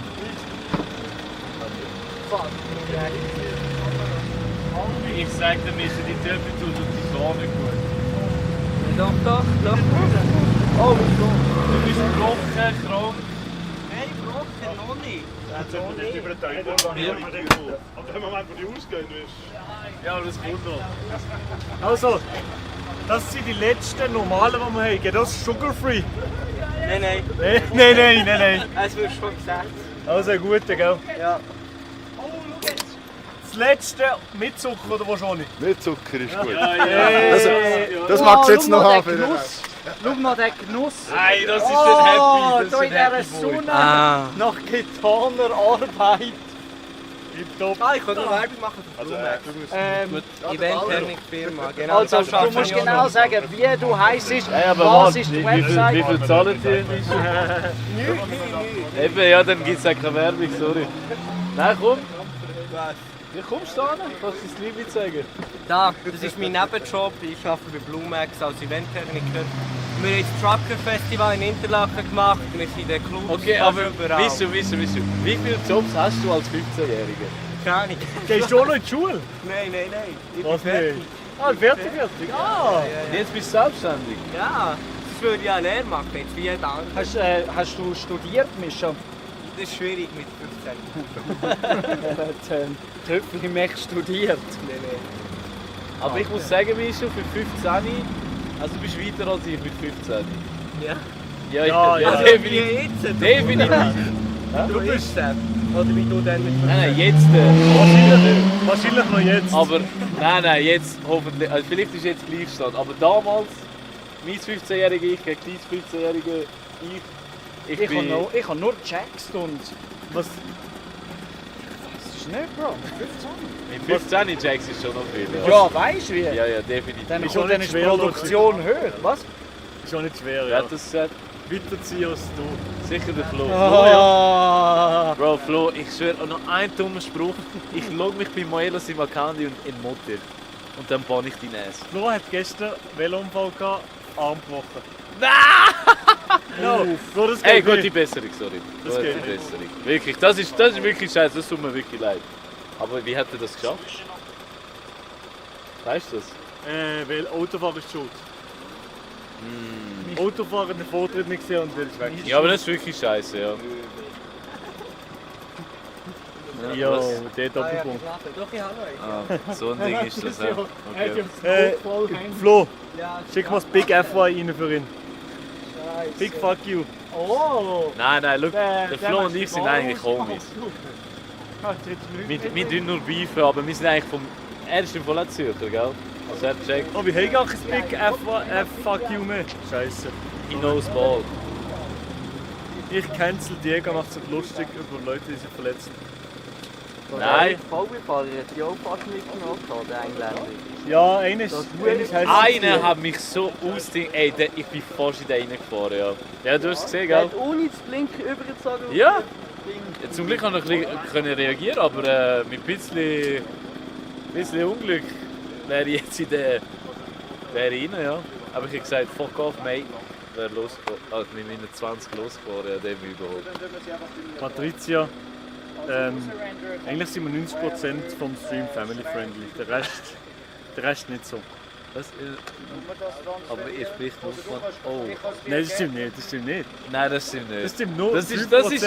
Ich sag dir, Mischa, die Temperatur tut die Sonne gut. Doch. Oh, du bist gebrochen, krank. Nein, gebrochen noch nicht. Jetzt sollten wir nicht übertreiben, aber im Moment, wo die ausgehen, ist. Ja, aber das kommt noch. Also, das sind die letzten normalen, die wir haben. Geht das sugar-free? Nein. Nein. Es wird schon gesagt. Also ein guter, gell? Ja. Das letzte mit Zucker oder wahrscheinlich? Mit Zucker ist gut. Das magst du jetzt noch haben. Schau mal den Genuss. Nein, das ist Oh, nicht happy. Das da ist in nicht happy dieser boy. Sonne, Ah. nach getaner Arbeit. Tipptopp. Ich kann noch Werbung machen für Blumex. Event-Firma, genau. Also, das du schaffen musst wir genau noch. sagen, wie du heisst, aber was warte, ist die wie Website. viel zahlen Sie? Eben, ja, dann gibt es auch keine Werbung, sorry. Nein, komm. Ja, komm, steh hin. Kannst du das Liebe zeigen? Da, das ist mein Nebenjob. Ich arbeite bei Blumex als Eventtechniker. Wir haben das Trucker Festival in Interlaken gemacht. Wir sind in den Clubs. Okay, fast aber überall. wissen. Wie viele Jobs hast du als 15-Jähriger? Keine Ahnung. Gehst du auch noch in die Schule? Nein. Ich bin Was fertig. nicht? Ah, fertig. Ah! Jetzt bist du selbstständig? Ja, das würde ich auch Lehre machen, jetzt wie jeder andere. Hast du studiert, Mischa? Das ist schwierig mit 15. Er hat Töpfchen mehr studiert. Nein. Aber ich muss sagen, Mischa, für 15, also du bist weiter als ich mit 15. Ja. Ja, Also definitiv. wie jetzt? Definitiv. Du bist es. Oder wie du dann mit 15. Nein, jetzt. Wahrscheinlich noch jetzt. Aber nein, jetzt hoffentlich. Also vielleicht ist jetzt Gleichstand. Aber damals, mein 15-jähriger Ich gegen dein 15-jähriger Ich. Ich habe nur gecheckt und... Was? Das ist nicht, Bro. 15. Mit 15 Jacks ist schon noch viel. Ja, weißt du wie? Ja, definitiv. Dann Ist kommt auch dann nicht ist die schwer, Produktion höher. Was? Ist auch nicht schwer, Wer ja. hat das gesagt? Weiterziehen als du. Sicher der Flo. Ah. Bro, Flo, ich schwöre, noch ein dummer Spruch. Ich log mich bei Moelos im Account und in Motte. Und dann bahne ich die Nässe. Flo hat gestern Velounfall gehabt, Arm gebrochen. Nein! No, Bro, das geht Ey, gute nicht. Besserung, sorry. Das Gute geht nicht. Besserung. Wirklich, das ist wirklich scheiße, das tut mir wirklich leid. Aber wie hat er das geschafft? Weißt du das? Weil Autofahrer ist schuld. Autofahrer hat den Vortritt nicht gesehen und der ist weg. Ja, aber das ist wirklich scheiße, ja. Ja, Was? der Doppelpunkt. Doch, ich habe noch Ah, so ein Ding ist das, ja. Okay. Flo, schick mal das Big FY rein für ihn. Big fuck you. Oh! Nein, look, der der Flo macht und ich sind Spaß. eigentlich Homies. Wir tun nur beefen, aber wir sind eigentlich vom... Er ist im Fall auch Zürcher, gell? Also er checkt, Oh, wir haben gar kein Big fuck you mehr. Scheiße. he knows ball. Ich cancel Diego, macht sich lustig über Leute, die sich verletzen. Nein, VW-Fahrer hat die auch fast mitgenommen, der Engländer. Ja, eines heißt einer hat mich so ausgedingt. Ey, ich bin fast in den reingefahren, ja. Ja, du hast es gesehen, Der gell? hat ohne zu blinken übergezogen. Ja. Ja, zum Glück konnte ich reagieren, aber mit ein bisschen Unglück wäre ich jetzt in der... wäre ich rein, ja. Aber ich habe gesagt, fuck off, mate. Wäre losgefahren, also mit meinen 20 losgefahren, ja, dem überholt. Patricia. Eigentlich sind wir 90% vom Stream family friendly. Der Rest nicht so. Was? Aber ihr spricht nur von... Oh. Nein, das stimmt nicht. Nein, das stimmt nicht. Das stimmt nur Das 5%. ist- das ist-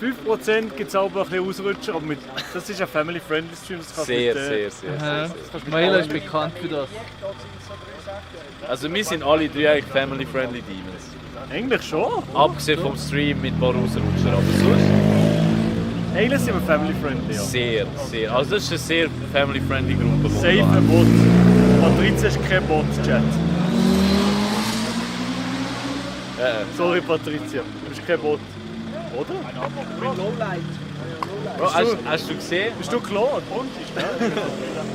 5% gibt es aber ein bisschen Ausrutscher, aber das ist ein family friendly Stream. Das kannst du Sehr, mit, sehr, sehr. Maela ist bekannt für das. Also wir sind alle drei eigentlich family-friendly Demons. Eigentlich schon. Abgesehen vom Stream mit ein paar Ausrutscher, aber sonst Eigentlich sind wir family friendly, ja. sehr. Also das ist eine sehr family-friendly Gruppe. Safe ein Bot. Patricia ist kein Bot-Chat. Sorry Patricia, du bist kein Bot. Oder? Bro, hast du gesehen? Bist du klar?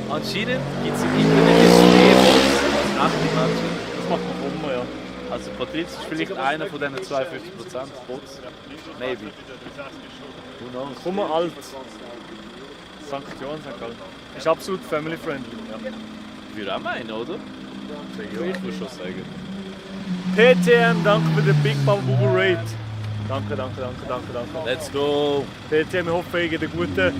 Anscheinend gibt es im Internet jetzt mehr Bots als echte Menschen. Das macht man immer, ja. Also Patriz ist vielleicht einer von diesen 52% Bots. Maybe. Who knows? Komm mal alt. St. Johann, St. Gallen. Ist absolut family friendly. Ja. Würde auch meinen, oder? Ich würde schon sagen. PTM, danke für den Big Bamboo Raid. Danke. Let's go! PTM, ich hoffe, ihr habt einen guten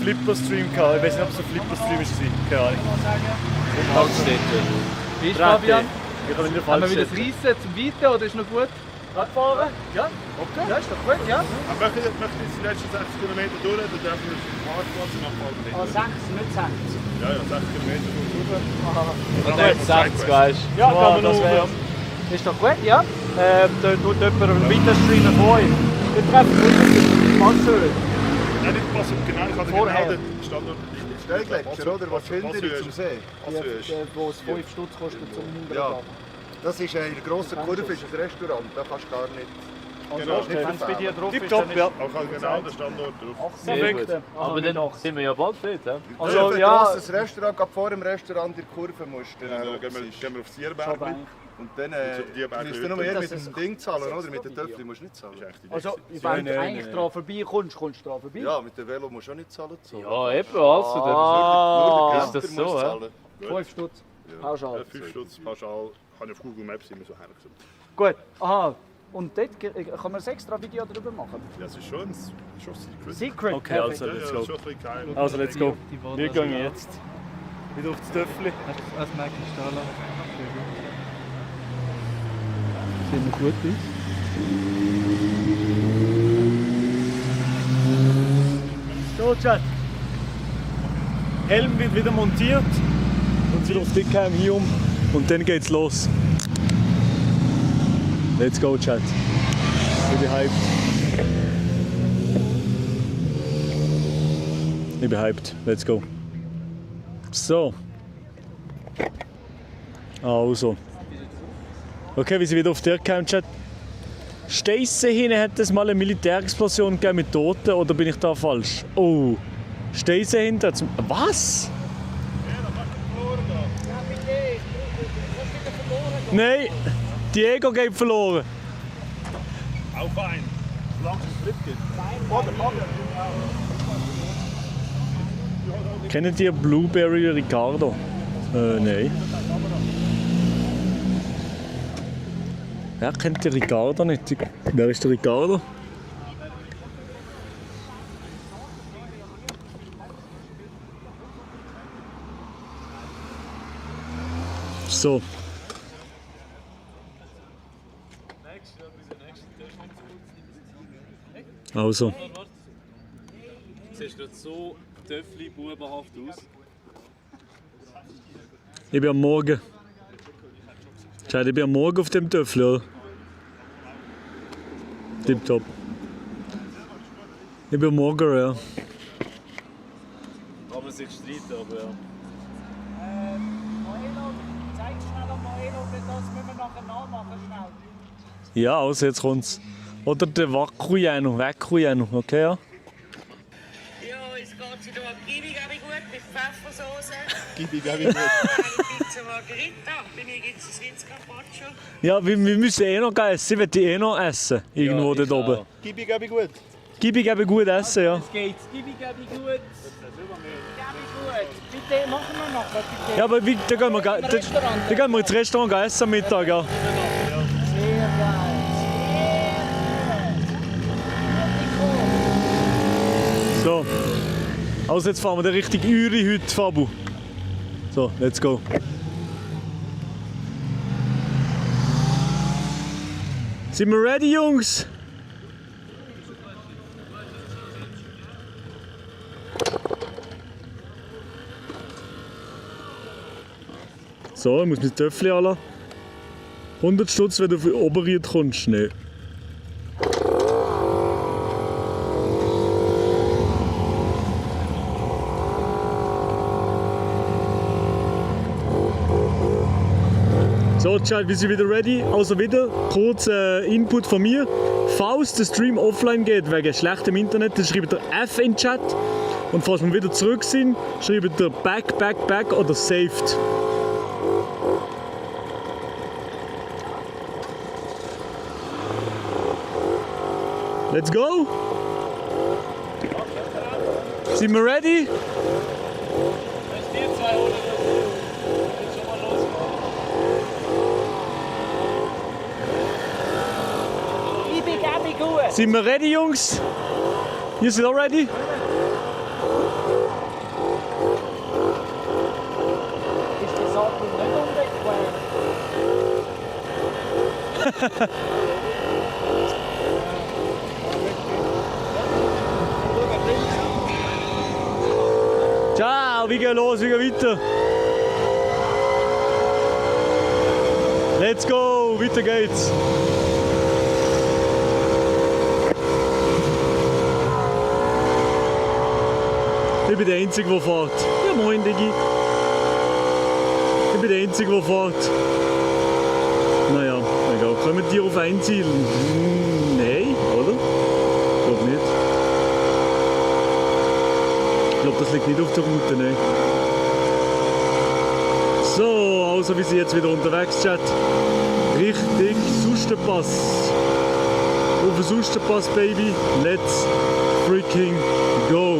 Flipper-Stream gehabt. Ich weiß nicht, ob es ein Flipper-Stream ist. Keine Ahnung. Wie ist Fabian? Ich habe in der Haben wir falschen. wieder das Reissen zum Weiten oder ist noch gut? Radfahren? Ja? Okay. Ja, ist doch gut, ja. Aber möchte ich die letzten 6 Kilometer durch, dann dürfen wir den Parkplatz und nachfahren. 6, nicht 6. Ja, 6 Kilometer durch. Und dann 60, weißt du? Ja, kann man das noch. wär's. Ist doch gut, ja. Da tut jemand einen Weiterstreamer vor ihm. Wir treffen uns Passöl. Nein, nicht passen, genau. Ich hatte Vorher. genau den Standort. Steiggletscher, oder? Was findet ihr zum See? Wo es 5 Stutz kostet zum Ja. Das ist in der grossen Kurve ist ein Restaurant, da kannst du gar nicht. Also, wenn es bei dir drauf ist, Tipptopp, dann ja. Auch halt genau der Standort drauf. Perfekt. Aber dann sind wir ja bald dort, hä? Also, Ein ja. grosses Restaurant, gerade vor dem Restaurant in der Kurve musst du Dann dann gehen wir auf Sierberg. und dann Tierberg musst du nur mehr mit dem Ding zahlen, oder? Mit den Töpfchen musst du nicht zahlen. Also, wenn du eigentlich dran vorbeikommst, kommst du dran vorbei. Ja, mit dem Velo musst du auch nicht zahlen. Ja, eben, also. Nur der ist das Camper so, muss hä? zahlen. 5 Stutz. Pauschal. 5 Stutz pauschal. Habe ich auf Google Maps immer so hergesucht. Gut, aha. Und dort kann man ein extra Video darüber machen. Ja, es ist schon Secret. Secret. Okay, also, Ja, let's ja, go. schon ein bisschen geheim. Also, let's go. Die Worte Wir also gehen jetzt wieder auf das Töffli. Als merke ich da lang. Sieht mir gut aus. So, Chat. Helm wird wieder montiert und wieder auf Dickheim hier um und dann geht's los. Let's go, Chat. Ich bin hyped. Ich bin hyped. Let's go. So. Also. Okay, wir sind wieder auf Dickheim, Chat. Steissen hinten hat es mal eine Militärexplosion gegeben mit Toten, oder bin ich da falsch? Oh. Steissen hinten hat's... Was? Nein, Diego geht verloren. Auch fein. Solange es einen Flip gibt. Kennen die Blueberry Ricardo? Nein. Wer kennt den Ricardo nicht? Wer ist der Ricardo? So. Also. Du siehst gerade so Töffli-bubenhaft aus. Ich bin am Morgen. Schau, ich bin am Morgen auf dem Töffel, oder? Tipptopp. Ich bin am Morgen, ja. Kann man sich streiten, aber ja. Moelo, zeig schnell an Moelo, das müssen wir nachher nachmachen, schnell. Ja, also jetzt kommt's. Oder der Wakujano, okay, ja? Ja, es geht sie da Gibi gut mit Pfeffersoße. Gibi gut. Pizza Margherita, bei mir gibt es ein Ritz Carpaccio. Ja, wir müssen eh noch essen. Ich will eh noch essen. Irgendwo Ja, dort oben. Gibi gut. Gib gut essen, ja. Es geht, Gibi gut. Gibi gut. Bitte, machen wir noch was. Ja, aber wie, da gehen wir ins Restaurant essen am Mittag, ja. Sehr geil. So. Also jetzt fahren wir den richtig Uri heute, Fabu. So, let's go. Sind wir ready, Jungs? So, ich muss mein Töffel anlassen. 100 Stutz, wenn du auf Oberried kommst. Nee. So, Chat, wir sind wieder ready. Also wieder kurz Input von mir. Falls der Stream offline geht wegen schlechtem Internet, dann schreibt ihr F in den Chat. Und falls wir wieder zurück sind, schreibt ihr back oder saved. Let's go! Sind wir ready? Gibi gut. Sind wir ready, Jungs? Ihr seid auch ready? Ciao, wie geht los? Wie geht weiter? Let's go, weiter geht's. Ich bin der Einzige, der fährt. Ja, moin, Digi. Ich bin der Einzige, der fährt. Naja, egal. Können wir auf ein Ziel? Nein, oder? Ich glaube nicht. Ich glaube, das liegt nicht auf der Route, nein. So, also wir sind jetzt wieder unterwegs, Chat. Richtig Sustenpass. Auf den Sustenpass, Baby. Let's freaking go.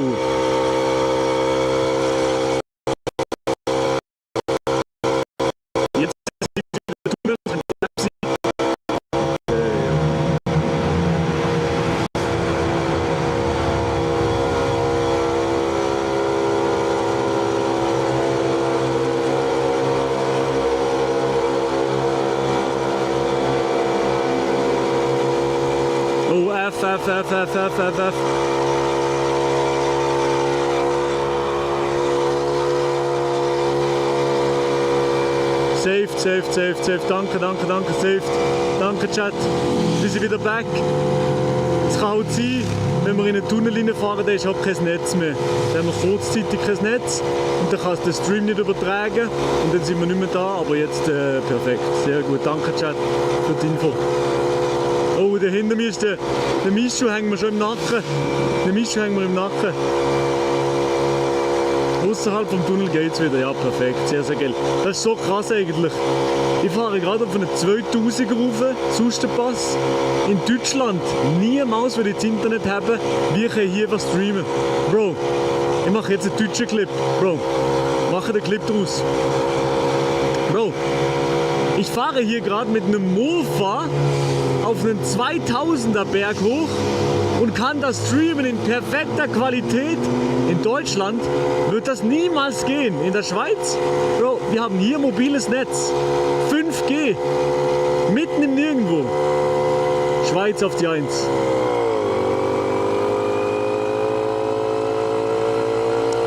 F. Safe. Danke, safe. Danke, Chat. Wir sind wieder back. Es kann halt sein, wenn wir in einen Tunnel reinfahren, dann ist halt kein Netz mehr. Dann haben wir kurzzeitig kein Netz und dann kann es den Stream nicht übertragen und dann sind wir nicht mehr da, aber jetzt perfekt. Sehr gut. Danke, Chat, für die Info. Oh, da hinter mir ist der Mischu, hängen wir schon im Nacken. Außerhalb vom Tunnel geht's wieder, ja perfekt, sehr geil. Das ist so krass eigentlich. Ich fahre gerade auf einen 2000er rauf, Sustenpass, in Deutschland. Niemals würde ich das Internet haben, wie ich hier was streamen. Bro, ich mache jetzt einen deutschen Clip. Bro, mache den Clip draus. Bro, ich fahre hier gerade mit einem Mofa auf einen 2000er Berg hoch und kann das streamen in perfekter Qualität. In Deutschland wird das niemals gehen. In der Schweiz, Bro, wir haben hier mobiles Netz. 5G. Mitten im Nirgendwo. Schweiz auf die 1.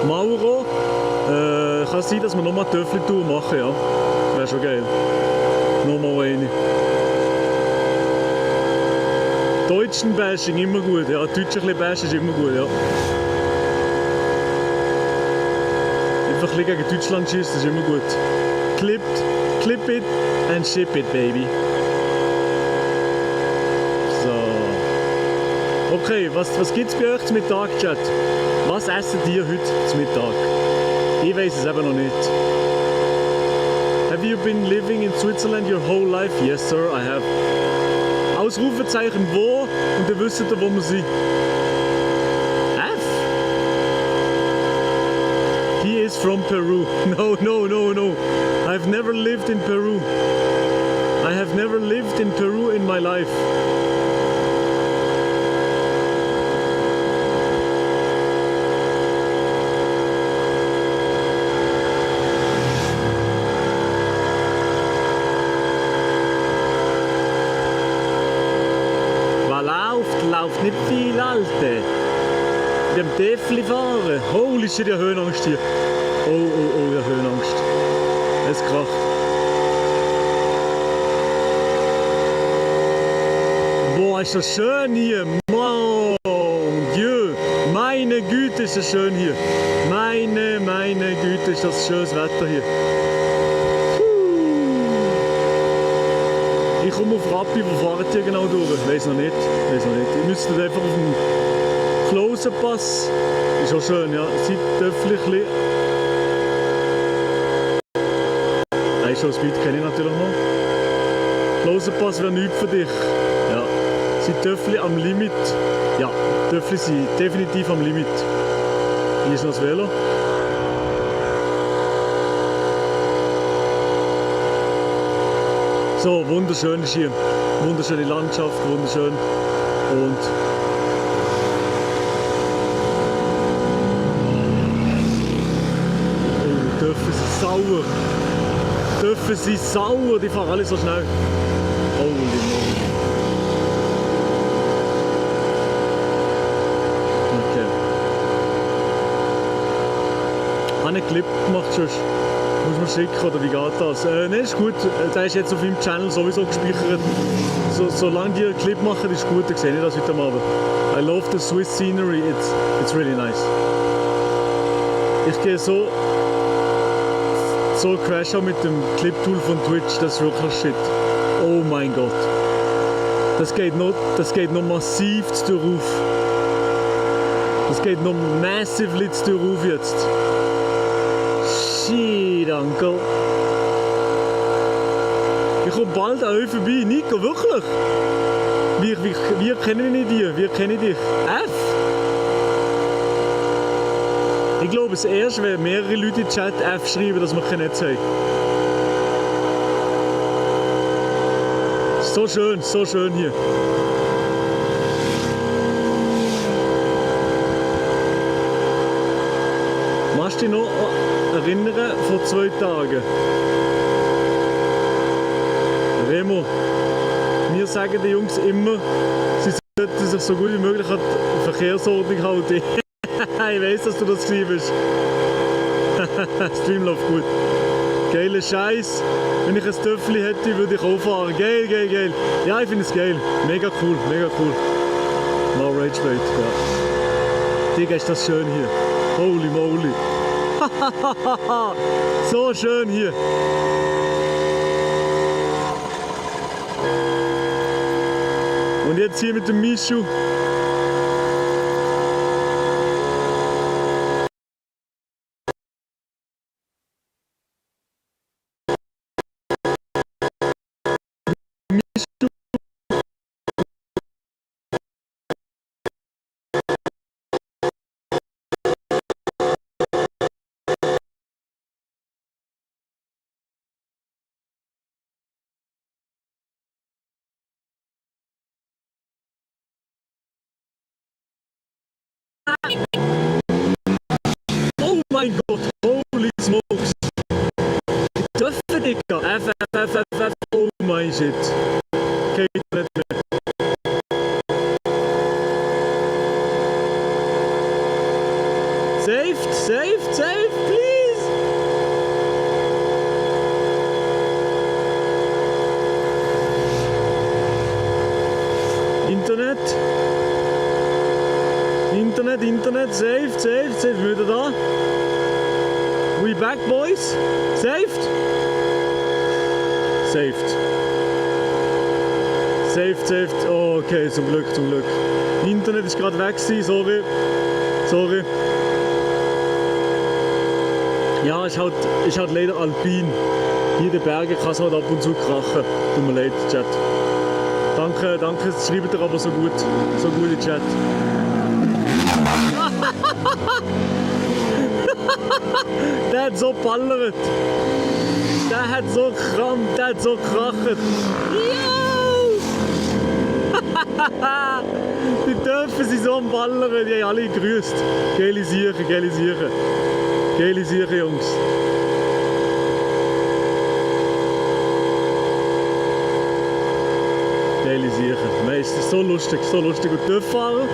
Mauro, kann es sein, dass wir nochmal eine Töffel-Tour machen, ja? Wäre schon geil. Nochmal eine. Deutschen Bashing immer gut, ja. Deutsche Bashing ist immer gut, ja. Einfach ein gegen Deutschland schießt, das ist immer gut. Clip it and ship it, baby. So. Okay, was gibt's bei euch zum Mittag, Chat? Was essen ihr heute zum Mittag? Ich weiß es eben noch nicht. Have you been living in Switzerland your whole life? Yes, sir, I have. Ausrufezeichen wo und ihr wisst, wo wir sind. F? He is from Peru. No. I've never lived in Peru. I have never lived in Peru in my life. Lauft nicht viel, Alte. Wir haben Täfli fahren. Holy shit, ich habe Höhenangst hier. Oh, ich habe Höhenangst. Es kracht. Boah, ist das schön hier. Mon Dieu. Meine Güte, ist das schön hier. Meine Güte, ist das schönes Wetter hier. Ich komme auf Rappi, wo fahrt ihr genau durch? Ich weiß noch nicht. Ihr müsst einfach auf dem Closer-Pass. Ist auch schön, ja. Seitdöfflich. Schon Speed kenne ich natürlich noch. Closer-Pass wäre nichts für dich. Ja. Sind Töffli am Limit? Ja, Töffli sind definitiv am Limit. Hier ist noch das Velo. So, wunderschön ist hier. Wunderschöne Landschaft, wunderschön. Und die Töffel sind sauer. Die Töffel sind sauer, die fahren alle so schnell. Holy moly. Clip gemacht sonst? Muss man schicken oder wie geht das? Nein, ist gut. Der ist jetzt auf meinem Channel sowieso gespeichert. Solange die einen Clip machen, ist gut. Dann sehe ich das heute Abend. I love the Swiss scenery. It's really nice. Ich gehe so crash auch mit dem Clip-Tool von Twitch. Das ist wirklich shit. Oh mein Gott. Das geht noch massiv zu dir rauf. Das geht noch massively zu dir rauf jetzt. Shit, Uncle. Ich komme bald an euch vorbei. Nico, wirklich? Wir kennen dich. Wir kennen dich. F? Ich glaube, es erst, wenn mehrere Leute im Chat F schreiben, dass wir kein Netz haben. So schön hier. Machst du dich noch erinnern vor 2 Tagen? Remo, wir sagen den Jungs immer, sie sollten sich so gut wie möglich an die Verkehrsordnung halten. Ich weiss, dass du das geschrieben hast. Stream läuft gut. Geiler Scheiß. Wenn ich ein Töffel hätte, würde ich auch fahren. Geil. Ja, ich finde es geil. Mega cool. No Rage Bait, ja. Digga, ist das schön hier. Holy moly. So schön hier. Und jetzt hier mit dem Mischu. Oh mein Gott, holy smokes! Die Töpfe, Digga! F, oh mein Shit! Okay, nicht mehr. Saved, please! Internet, saved, wieder da. We back, boys. Saved. Oh, okay, zum Glück. Internet ist gerade weg gewesen, sorry. Ja, ist halt leider alpin. Hier in den Bergen kann es halt ab und zu krachen. Tut mir leid, Chat. Danke, schreibt ihr aber so gut im Chat. Der hat so ballert. Der hat so krampft, der hat so krachert. Yo! Die Töpfe sind so am Ballern, die haben alle gegrüßt. Geile Siechen, Jungs. Geile Siechen. Nein, es ist so lustig. Und die Töpffahrer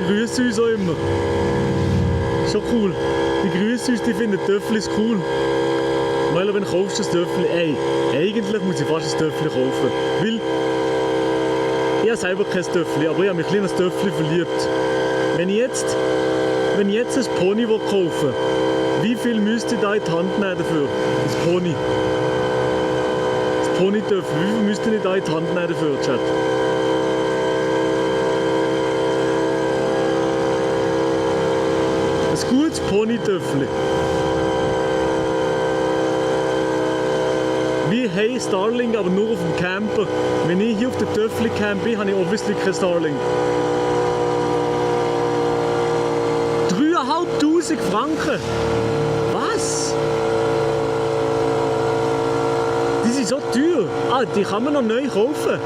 grüßen uns auch immer. Schon cool. Die grüßen uns, die finden Töffel cool. Weil wenn du kaufst das Töffel, eigentlich muss ich fast ein Töffel kaufen. Weil ich habe selber kein Töffel, aber ich habe mich ein kleines Töffel verliebt. Wenn ich jetzt ein Pony kaufen will, wie viel müsste ich da in die Hand nehmen dafür? Das Pony. Das Pony-Töffel, wie viel müsste ich da in die Hand nehmen dafür, Chat? Ein gutes Pony-Töffel. Wie Hey Starlink, aber nur auf dem Camper. Wenn ich hier auf der Töffel campe, habe ich obviously kein Starlink. 3'500 Franken! Was? Die sind so teuer. Ah, die kann man noch neu kaufen.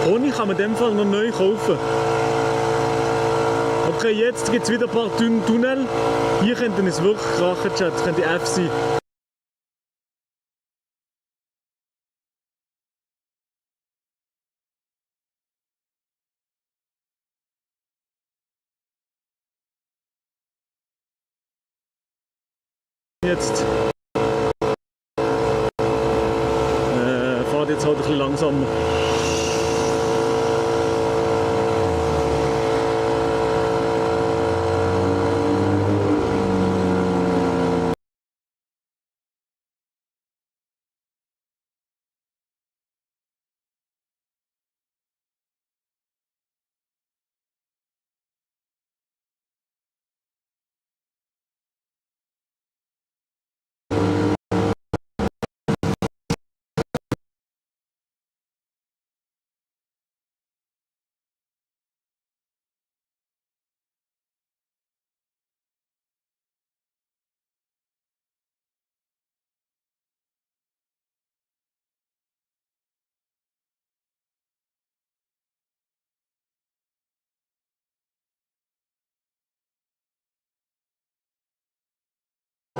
Pony kann man in dem Fall noch neu kaufen. Okay, jetzt gibt es wieder ein paar Tunnel. Hier könnte es wirklich krachen, Chat. Das könnte F sein. Jetzt fahrt jetzt halt ein bisschen langsamer.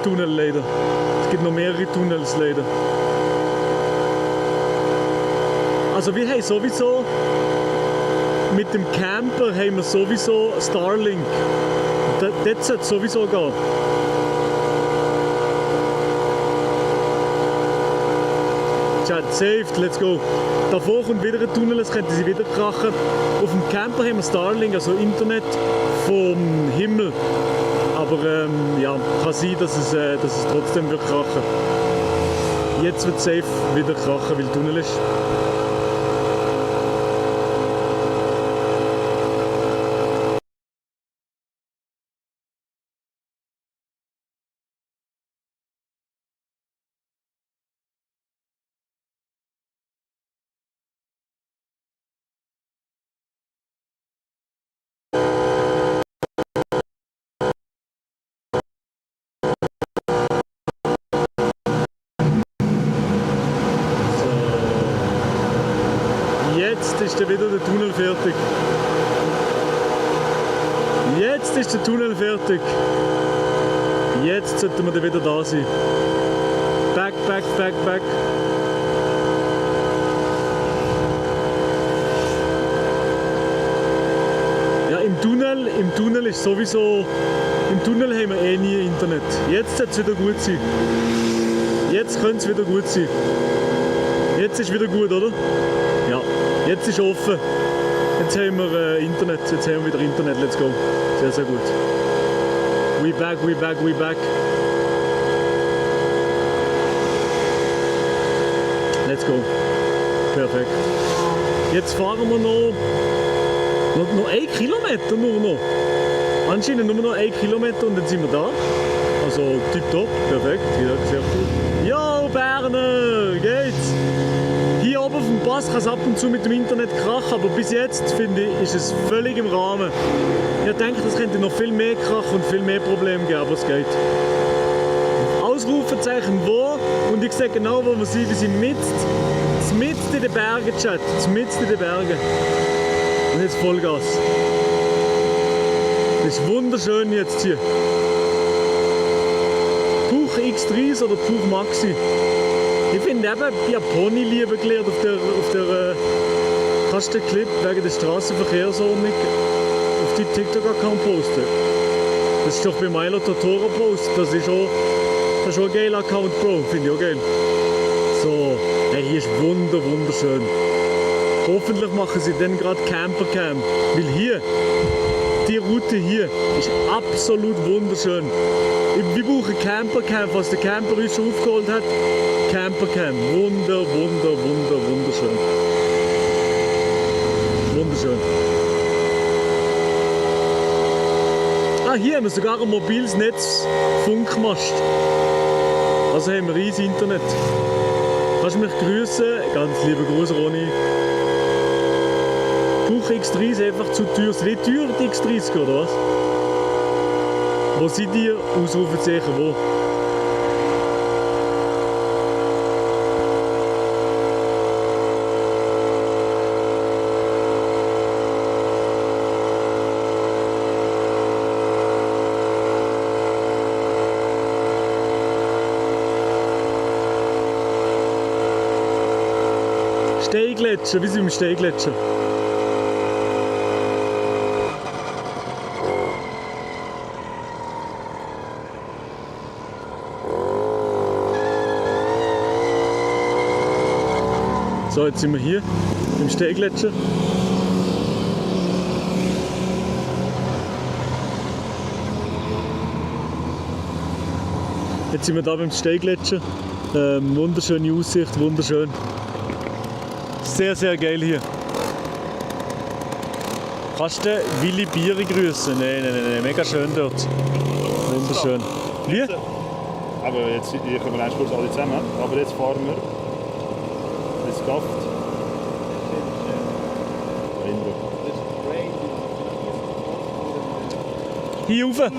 Tunnel leider. Es gibt noch mehrere Tunnels leider. Also wir haben sowieso mit dem Camper haben wir sowieso Starlink. Das sollte sowieso gehen. Chat, saved, let's go. Davor kommt wieder ein Tunnel, es könnte sie wieder krachen. Auf dem Camper haben wir Starlink, also Internet vom Himmel. Aber ja, kann sein, dass es trotzdem wird krachen. Jetzt wird es safe wieder krachen, weil Tunnel ist. Jetzt ist wieder der Tunnel fertig. Jetzt ist der Tunnel fertig. Jetzt sollten wir wieder da sein. Back, back, back, back. Ja, im Tunnel ist sowieso... Im Tunnel haben wir eh nie Internet. Jetzt sollte es wieder gut sein. Jetzt könnte es wieder gut sein. Jetzt ist wieder gut, oder? Ja, jetzt ist offen. Jetzt haben wir Internet, jetzt haben wir wieder Internet, let's go. Sehr, sehr gut. We back, we back, we back. Let's go. Perfekt. Jetzt fahren wir noch 1 Kilometer nur noch. Anscheinend nur noch 1 Kilometer und dann sind wir da. Also tipptopp, perfekt, ja, sehr cool. Yo, Berner, geht's? Hier oben auf dem Pass kann es ab und zu mit dem Internet krachen, aber bis jetzt, finde ich, ist es völlig im Rahmen. Ich denke, es könnte noch viel mehr krachen und viel mehr Probleme geben, aber es geht. Ausrufezeichen wo, und ich sehe genau, wo wir sind. Wir sind mitten in den Bergen, Chat, mitten in den Bergen. Und jetzt Vollgas. Das ist wunderschön jetzt hier. Puch X3 oder Puch Maxi. Ich finde eben, ich habe Ponyliebe gelernt auf der kannst du den Clip wegen der Straßenverkehrsordnung auf die TikTok-Account posten. Das ist doch bei Milo Totoro Post. Das ist schon ein geiler Account, Bro. Finde ich auch geil. So, hey, hier ist wunderschön. Hoffentlich machen sie dann gerade Campercam. Weil hier, die Route hier, ist absolut wunderschön. Wir brauchen Campercam, was der Camper uns schon aufgeholt hat. Campercam, wunderschön. Wunderschön. Ah, hier haben wir sogar ein mobiles Netz, Funkmast. Also haben wir riesiges Internet. Kannst du mich grüßen? Ganz liebe Grüße, Ronny. Puch X30 ist einfach zu teuer. Sind die teuer, die X30, oder was? Wo sind die? Ausrufezeichen, wo? Steigletscher, wie sind wir im Steigletscher? So, jetzt sind wir hier im Steigletscher. Jetzt sind wir da beim Steigletscher. Wunderschöne Aussicht, wunderschön. Sehr, sehr geil hier. Kannst du Willi Bieri grüßen? Nein, mega schön dort. Wunderschön. Wie? Aber jetzt kommen wir kurz alle zusammen. Aber jetzt fahren wir ins Gaft. Hier rauf? Ja.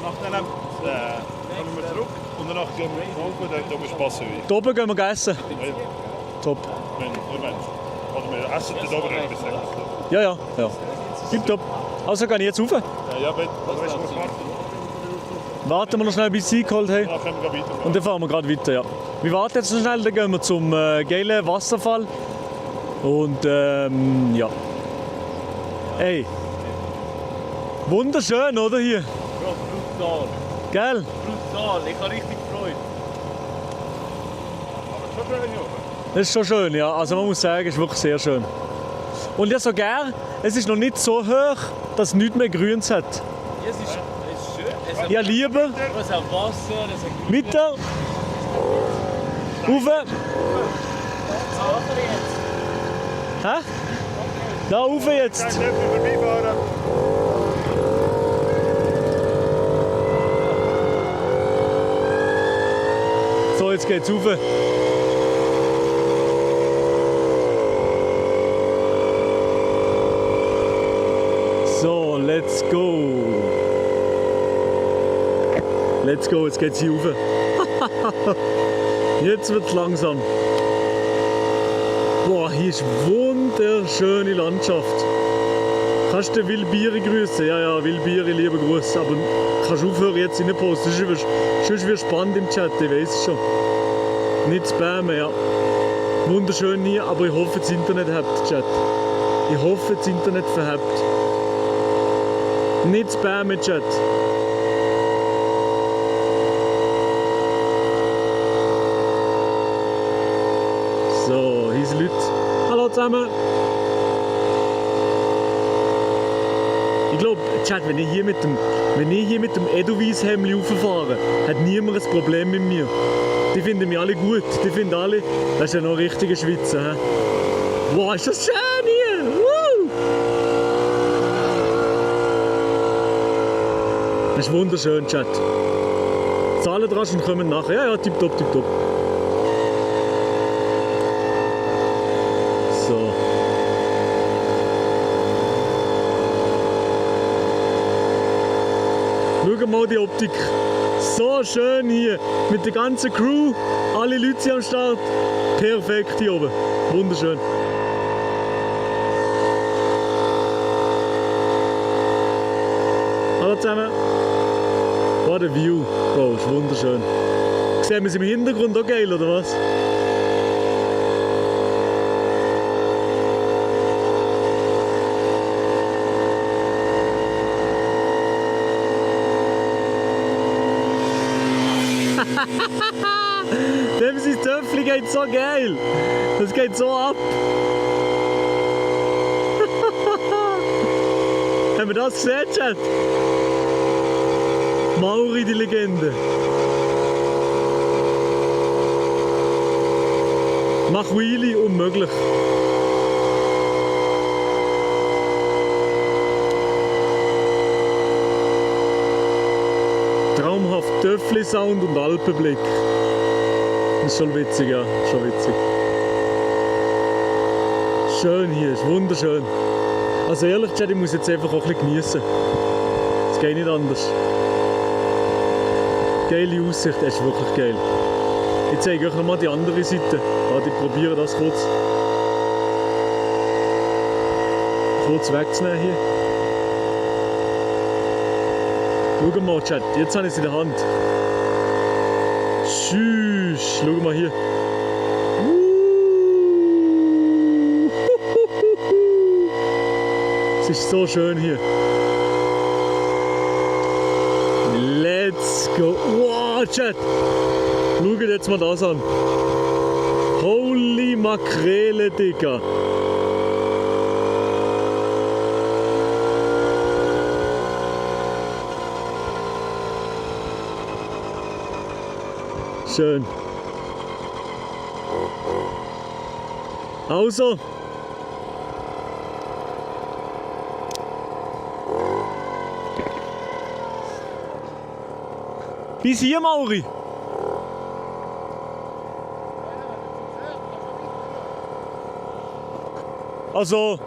Nachdem kommen wir zurück und danach gehen wir rauf, dann tun wir Spass. Da oben gehen wir essen. Ja. Top. Oder wir essen da oben etwas. Ja. Tipptopp. Also gehe ich jetzt rauf. Ja, bitte. Was willst du machen? Warten wir noch schnell, bis sie eingeholt haben. Ja, können wir weiter. Und dann fahren wir gerade weiter, ja. Wir warten jetzt noch schnell, dann gehen wir zum geilen Wasserfall. Und ja. Ey. Wunderschön, oder hier? Brutal. Gell? Brutal, ich habe richtig Freude. Aber schon schön, Junge. Das ist schon schön, ja. Also man muss sagen, es ist wirklich sehr schön. Und ja sogar, es ist noch nicht so hoch, dass es nichts mehr Grüns hat. Ja, es ist schön. Es hat, Ja, lieber. Es hat Wasser, es hat Grün. Weiter. Rauf. Hä? Da rauf jetzt. Nein, nicht vorbeifahren. So, jetzt geht's rauf. So, let's go. Let's go, jetzt geht's hier rauf. Jetzt wird's langsam. Boah, hier ist wunderschöne Landschaft. Kannst du den Wilbieri grüßen? Ja, Wilbieri, lieber Gruß. Aber kannst du aufhören jetzt in den Post? Sonst wirst du spannend im Chat, ich weiß es schon. Nicht spammen, ja. Wunderschön hier, aber ich hoffe, das Internet habt, Chat. Ich hoffe, das Internet verhabt. Nicht spammen, Chat. So, hier sind Leute. Hallo zusammen. Ich glaube, Chat, wenn ich hier mit dem Edelweiss-Hemd rauffahre, hat niemand ein Problem mit mir. Die finden mich alle gut. Die finden alle, das ist ja noch ein richtiger Schweizer. He? Wow, ist das schön hier! Woo! Das ist wunderschön, Chat. Zahlen dran und kommen nachher. Ja, tipptopp, tipptopp. So. Schau mal die Optik. So schön hier. Mit der ganzen Crew. Alle Leute sind am Start. Perfekt hier oben. Wunderschön. Hallo zusammen. What a view. Bro, ist wunderschön. Sehen wir es im Hintergrund auch geil, oder was? Dem sein Töffel geht so geil. Das geht so ab. Haben wir das gesehen, Chat? Mauri, die Legende. Mach Wheelie unmöglich. Traumhaft Töffli-Sound und Alpenblick. Das ist schon witzig, ja. Schon witzig. Schön hier, ist wunderschön. Also ehrlich gesagt, ich muss jetzt einfach auch ein bisschen genießen. Es geht nicht anders. Geile Aussicht, das ist wirklich geil. Ich zeige euch nochmal die andere Seite. Warte, ich probiere das kurz wegzunehmen hier. Schau mal, Chat, jetzt habe ich es in der Hand. Tschüss, schau mal hier. Es ist so schön hier. Let's go. Wow, Chat. Schaut jetzt mal das an. Holy Makrele, Digga. Schön. Also. Bis hier, Mauri. Also,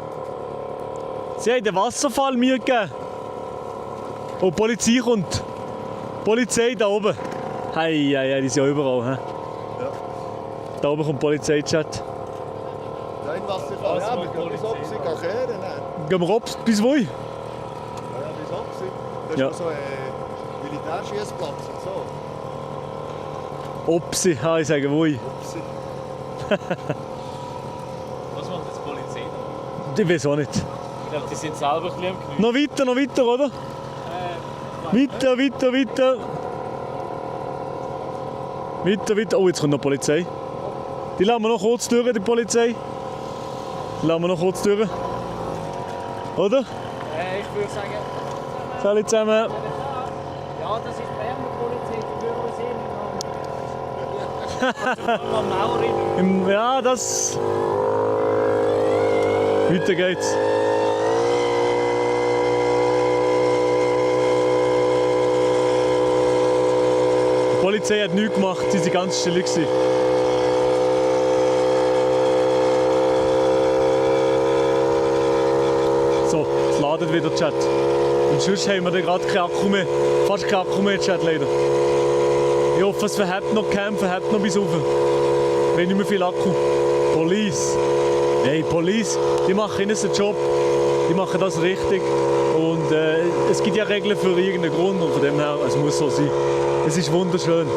sie haben den Wasserfall mir gegeben. Und die Polizei kommt. Die Polizei da oben. Hei, die sind ja überall. He? Ja. Da oben kommt die Polizei-Chat. Nein, Wasserfall. Ja, wir gehen bis Opsi kehren. Gehen wir bis wo? Ja, bis Opsi. Das ist Ja. noch so ein Militärschießplatz und so. Opsi, ich sage wo. Opsi. Was macht jetzt die Polizei? Ich weiß auch nicht. Ich glaube, die sind selber ein bisschen am Knüppeln. Noch weiter, oder? Weiter. Weiter. Oh, jetzt kommt noch die Polizei. Die lassen wir noch kurz durch, die Polizei. Oder? Ich würde sagen... Alle zusammen. Ja, das ist Berner Polizei, die würden wir sehen. Ja, das... Weiter geht's. Die Polizei hat nichts gemacht, sie waren ganz still. So, es ladet wieder, Chat. Und sonst haben wir da gerade keinen Akku mehr. Fast keinen Akku mehr, Chat, leider. Ich hoffe, es verhebt noch, verhebt noch bis rauf. Wenn nicht mehr viel Akku. Police. Hey, Police, die machen ihren Job. Die machen das richtig. Und es gibt ja Regeln für irgendeinen Grund. Und von dem her, es muss so sein. Es ist wunderschön.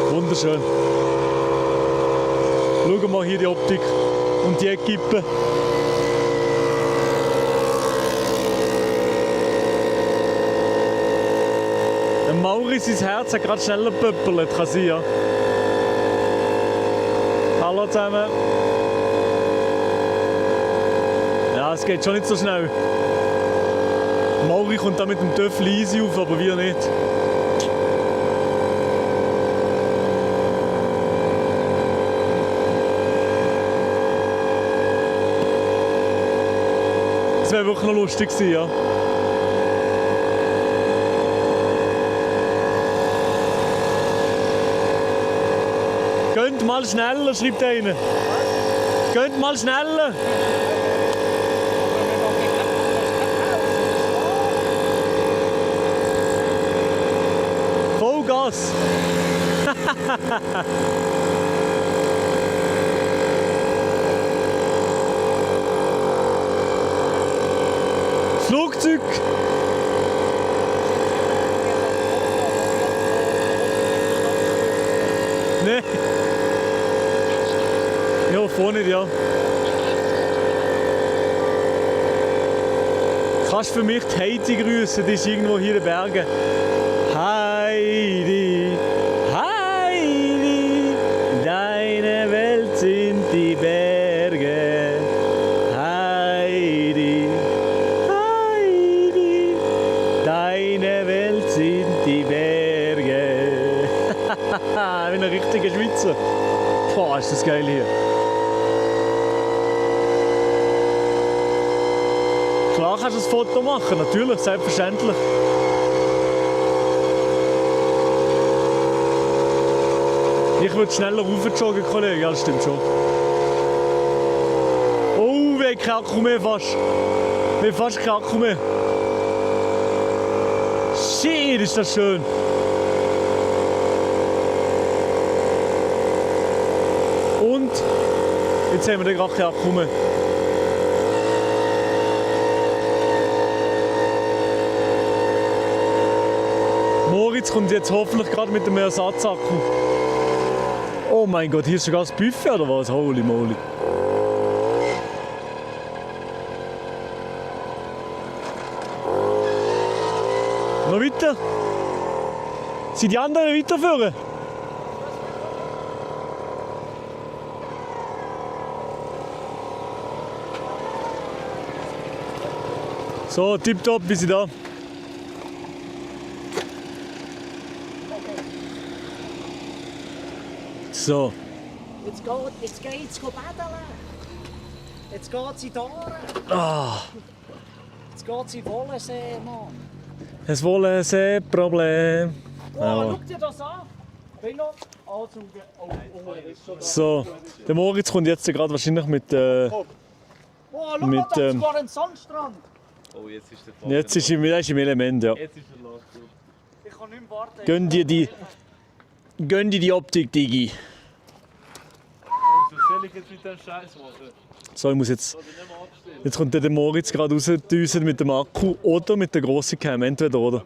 Wunderschön. Schauen wir mal hier die Optik und die Equipe. Der Mauri, sein Herz hat gerade schneller gepöppelt, kann sein, ja. Hallo zusammen. Ja, es geht schon nicht so schnell. Mauri kommt da mit dem Töffel easy auf, aber wir nicht. Das wäre wirklich noch lustig gewesen, ja. Geht mal schneller, schreibt einer. Geht mal schneller. Vollgas. Flugzeug. Nein. Ja, vorne nicht, ja. Kannst du für mich die Heidi grüßen? Die ist irgendwo hier in den Bergen. Heidi, Heidi, deine Welt sind die Berge. Heidi, Heidi, deine Welt sind die Berge. Ich bin ein richtiger Schweizer. Boah, ist das geil hier. Klar kannst du ein Foto machen, natürlich, selbstverständlich. Ich würde schneller raufjoggen, Kollege, ja, das stimmt schon. Oh, wir haben keinen Akku mehr fast. Wir haben fast keinen Akku mehr. Shit, ist das schön. Und jetzt haben wir gerade keinen Akku mehr. Moritz kommt jetzt hoffentlich gerade mit dem Ersatzakku. Oh mein Gott, hier ist sogar das Buffet oder was? Holy moly. Noch weiter? Sind die anderen weiterführen? So, tipptopp, wir sind da. So. Jetzt geht's baden. Jetzt geht's in die Aare. Ah. Jetzt geht's in Wollensee, Mann. Es wollen ein Problem. Oh, schau dir das an. Benno, anzügen. Oh, das ist schon So, der Moritz kommt jetzt gerade wahrscheinlich mit. Oh, schau mal, da ist gar ein Sandstrand. Oh, jetzt ist der Fall. Jetzt ist er ist im Element, ja. Jetzt ist er los. Ich kann nicht mehr warten. Gönn dir die Optik, Digi. Was soll ich jetzt mit dem Scheiß machen? So, ich muss jetzt. Jetzt kommt der Moritz gerade rausgedüsen mit dem Akku oder mit der grossen Cam, entweder oder.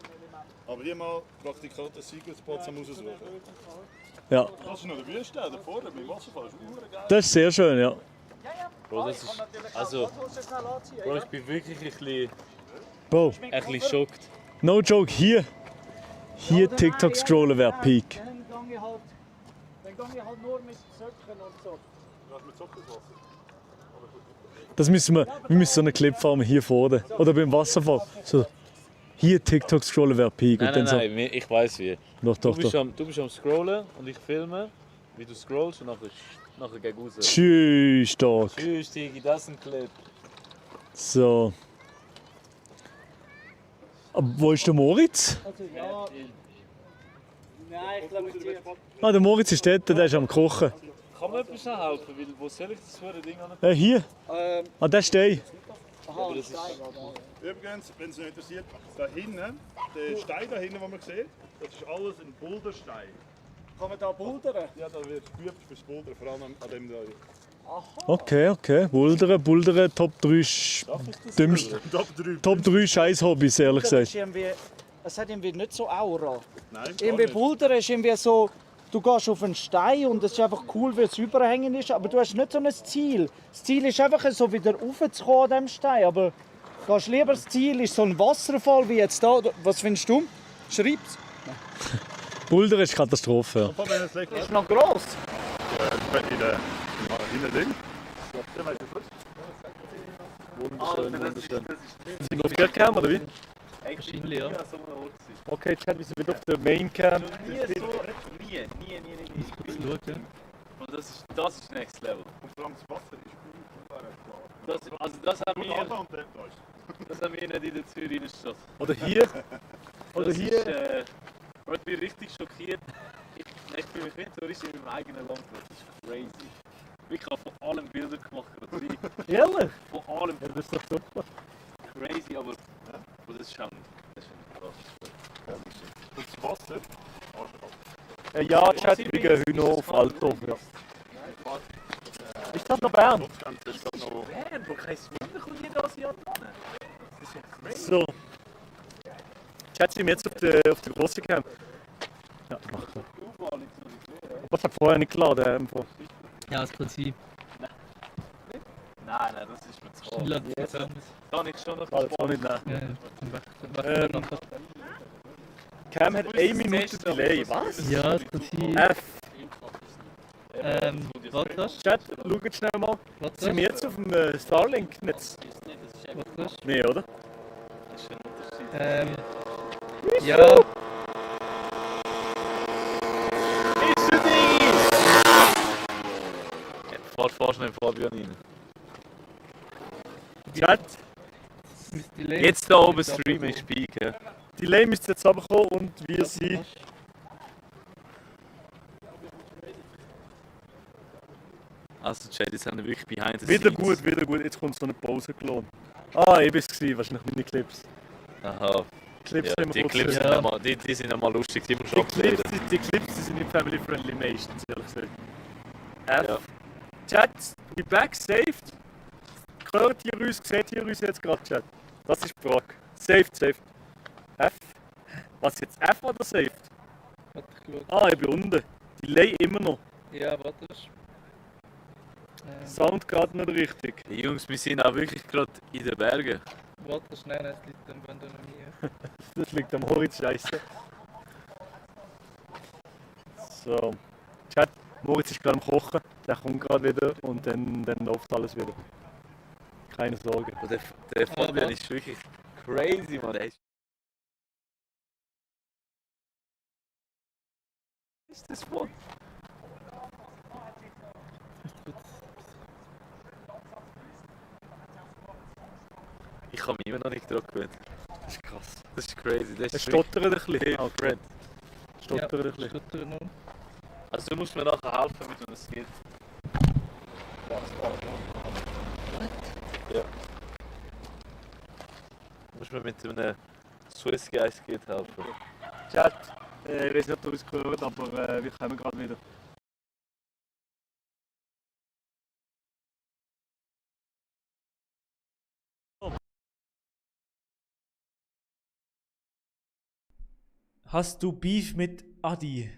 Aber hier mal Praktikant des Secret-Spots am raussuchen. Ja. Das ist noch der Wüste, da vorne beim Wasserfall. Das ist geil. Das ist sehr schön, ja. Bro, das ist. Also. Bro, ich bin wirklich ein Bro, bisschen schockt. no joke, hier TikTok scrollen wäre Peak. Dann gehe ich halt nur mit Söcken und so. Was mit Sockenwasser? Das müssen wir müssen so einen Clip fahren hier vorne. Oder beim Wasserfall. So, hier TikTok scrollen wäre Peak. Nein, und dann nein, ich weiß wie. Doch, du, doch, bist doch. du bist am Scrollen und ich filme, wie du scrollst und nachher geh raus. Tschüss, Dog. Tschüss, Tigi, das ist ein Clip. So. Aber wo ist der Moritz? Also, ja. Nein, ich glaube nicht. Ah, der Moritz ist dort, der ist am Kochen. Kann mir etwas noch helfen? Weil, wo soll ich das für ein Ding an? Hier. Ah, der Stein. Aha, das ist... Übrigens, wenn es euch interessiert, da hinten, der Stein da hinten, den man sieht, das ist alles ein Boulderstein. Kann man da bouldern? Ja, da wird geübt fürs Bouldern, vor allem an dem da. Okay. Bouldern, Top 3 dümmste. Top 3 Scheiß-Hobbys, ehrlich gesagt. Es hat irgendwie nicht so Aura. Nein, irgendwie Bouldern ist irgendwie so, du gehst auf einen Stein und es ist einfach cool, wie es überhängen ist, aber du hast nicht so ein Ziel. Das Ziel ist einfach so wieder raufzukommen an diesem Stein, aber gehst lieber das Ziel ist so ein Wasserfall wie jetzt da. Was findest du? Schreib's. Bouldern ist Katastrophe. Das ist noch gross. Ja, in der Ding. Wunderschön. Sind wir auf der Cam oder wie? Wahrscheinlich, ja. Okay, Chat, wir sind wieder auf der Main Cam. Nie. Und das ist Next Level. Und vor allem das Wasser ist Das haben wir nicht in der Zürich Innenstadt. Oder hier. Oder hier. Ich bin richtig schockiert. Ich bin mich nicht so richtig in meinem eigenen Land. Das ist crazy. Ich habe von allem Bilder gemacht. Ehrlich? Von allem. Ja, das ist doch super. Crazy, aber das ist schon krass. Und das Wasser? Ja, Chat, wir gehen heute noch auf Altdorf. Ja. Ist das noch Bern? Bern, wo kein Wunder kommt jedes Jahr dran. Das ist ja crazy. So. Chat, sind wir jetzt auf der grossen Cam. Ja, mach so. Was hat vorher nicht geladen? Ja, das Prinzip. Nein, das ist mir zu Schneller cool. jetzt anders. Kann ich schon noch Alles auch nicht nehmen. Ja, Cam hat 1 Minute Delay. Was? Ja, das Prinzip. F. Was das? Chat, schaut schnell mal. Was Sind wir jetzt auf dem Starlink-Netz? Was das? Nee, oder? Ja. Fahr schnell Fabian rein. Chat. Jetzt da oben streamen ist Peak. Delay müsste jetzt runterkommen und wir sind. Also Chat, jetzt haben wir wirklich behind the Wieder scenes. gut. Jetzt kommt so eine Pause gelohnt. Ah, ich bin es gewesen, wahrscheinlich meine Clips. Aha. Clips Ja, haben wir die kurz Clips gesehen. sind einmal, die sind einmal lustig, die muss Die Clips die sind nicht family friendly meistens, ehrlich gesagt. Ja. Chat, we back, saved. Hört ihr uns, seht ihr uns jetzt gerade, Chat? Das ist die Frage. Saved. F. Was jetzt, F oder saved? Ah, ich bin unten. Delay immer noch. Ja, warte. Sound gerade nicht richtig. Die Jungs, wir sind auch wirklich gerade in den Bergen. Warte schnell, es liegt dann, wenn du noch nie. Das liegt am Moritz Scheiße. So. Chat, Moritz ist gerade am Kochen, der kommt gerade wieder und dann läuft alles wieder. Keine Sorge. Der Fabian ist wirklich crazy, Mann. Ist das voll? Ich habe mich immer noch nicht dran gewöhnt. Das ist krass. Das ist crazy. Es stottert ein bisschen. Okay. Stottert ein bisschen. Stottert noch. Also du musst mir nachher helfen, wie das geht. Ja. Du musst mir mit einem Swiss Guys geht helfen. Chat, ich weiß nicht, ob ihr uns gehört, aber wir kommen gerade wieder. Hast du Beef mit Adi?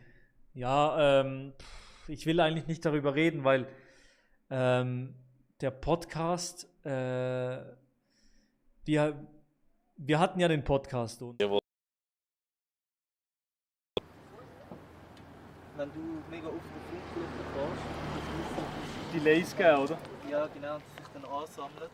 Ja, ich will eigentlich nicht darüber reden, weil der Podcast, wir hatten ja den Podcast. Und Jawohl. Wenn du mega oft auf Funkfläche fährst, Delays geben, oder? ja genau, dass sich dann ansammelt.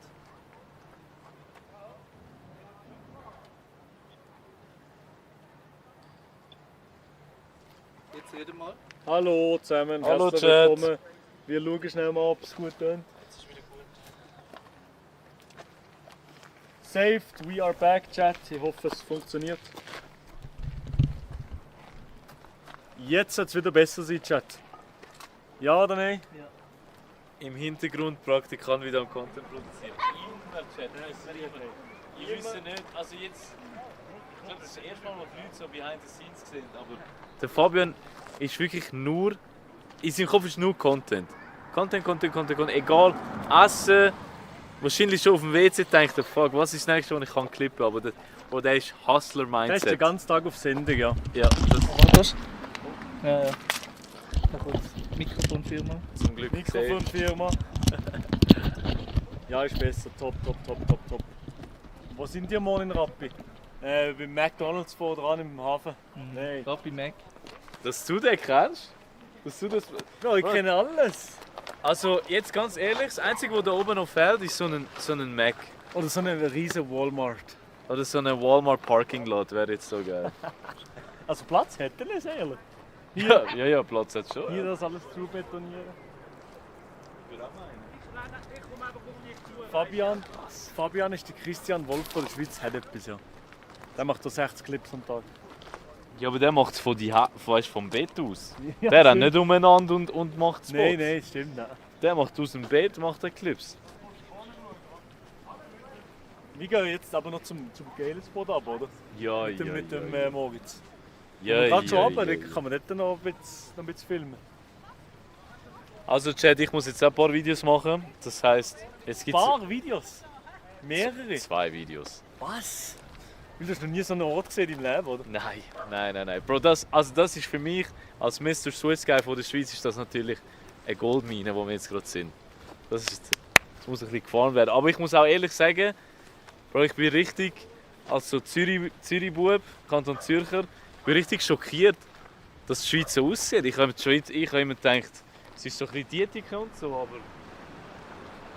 Jetzt wieder mal. Hallo zusammen, Hallo, herzlich Chat. willkommen. Wir schauen schnell mal, ob es gut tönt. Jetzt ist wieder gut. Saved, we are back, Chat. Ich hoffe, es funktioniert. Jetzt soll es wieder besser sein, Chat. Ja oder nein? Ja. Im Hintergrund Praktikant wieder am Content produzieren. Immer Chat. Ich wüsste nicht, also jetzt, ich glaube, das ist das erste Mal, wo Leute so behind the scenes sehen, aber der Fabian ist wirklich nur, in seinem Kopf ist nur Content. Content, egal, Essen, wahrscheinlich schon auf dem WC denkt er, fuck, was ist das nächste, was ich kann klippen, aber der ist Hustler-Mindset. Der ist den ganzen Tag auf Sendung, ja. Ja, Was? Ja, ja. Da kommt die Mikrofonfirma. Zum Glück Mikrofonfirma. Ja, ist besser. Top. Wo sind die morgen in Rappi? Beim McDonalds vor dran im Hafen. Nein. Rappi Mac. Dass du den kennst? Dass du das... Ja, ich kenne alles. Also jetzt ganz ehrlich, das Einzige, was da oben noch fehlt, ist so ein Mac. Oder so ein riesen Walmart. Oder so ein Walmart Parking Lot wäre jetzt so geil. Also Platz hätte es ehrlich. Ja, Platz hat schon. Hier das alles zu betonieren. Fabian ist der Christian Wolf von der Schweiz, hat etwas, ja. Der macht da 60 Clips am Tag. Ja, aber der macht es vom Bett aus. Ja, der rennt stimmt. nicht umeinander und macht Spots. Nein, das stimmt nicht. Der macht aus dem Bett, macht er Clips. Wir gehen jetzt aber noch zum geilen Spot ab, oder? Ja, mit dem Moritz. Ja, gerade schon runter, ja. dann kann man dort noch ein bisschen filmen. Also Chat, ich muss jetzt auch ein paar Videos machen. Das heisst, jetzt gibt Ein paar Videos? Mehrere? 2 Videos. Was? Du hast noch nie so einen Ort gesehen im Leben, oder? Nein. Bro, das ist für mich, als Mr. Swiss Guy von der Schweiz, ist das natürlich eine Goldmine, wo wir jetzt gerade sind. Das muss ein bisschen gefahren werden. Aber ich muss auch ehrlich sagen, Bro, ich bin richtig, als so Zürich-Bub, Kanton Zürcher, ich bin richtig schockiert, dass die Schweiz so aussieht. Ich habe immer gedacht, es ist so ein bisschen Diätik und so, aber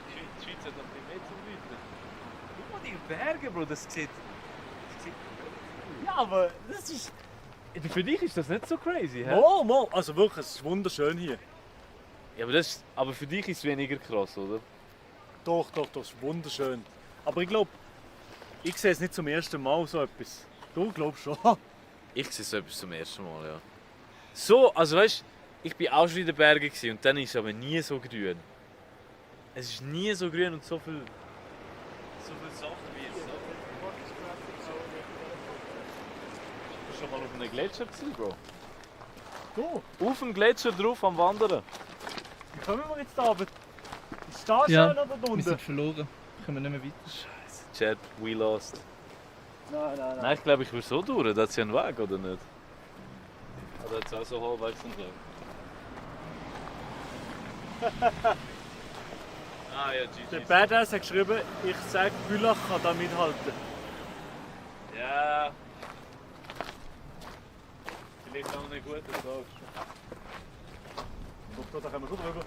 die Schweiz hat noch ein bisschen mehr zum Bieten. Guck mal die Berge, Bro, das sieht... Ja, aber das ist... Für dich ist das nicht so crazy, hä? Mal. Also wirklich, es ist wunderschön hier. Ja, aber für dich ist es weniger krass, oder? Doch, es ist wunderschön. Aber ich glaube, ich sehe es nicht zum ersten Mal so etwas. Du glaubst schon? Ich sehe so etwas zum ersten Mal, ja. So, also weißt du, ich bin auch schon in den Bergen gewesen, und dann ist es aber nie so grün. Es ist nie so grün und so viel Sachen wie jetzt. Bist du schon mal auf einem Gletscher gewesen, Bro? Du? Auf dem Gletscher drauf am Wandern. Wie kommen wir jetzt da runter? Ist da Ja, schön oder da wir unten? sind verloren. Wir kommen nicht mehr weiter. Scheiße, Chat, we lost. Nein. Nein, ich glaube, ich will so durch. Da hat ja einen Weg, oder nicht? Oder hat es auch so halbwegs einen Weg? Der Badass hat geschrieben, ich sage, Bülach kann da mithalten. Ja, Ja. Vielleicht auch eine gute Frage. Doch, da kommen wir gut rüber.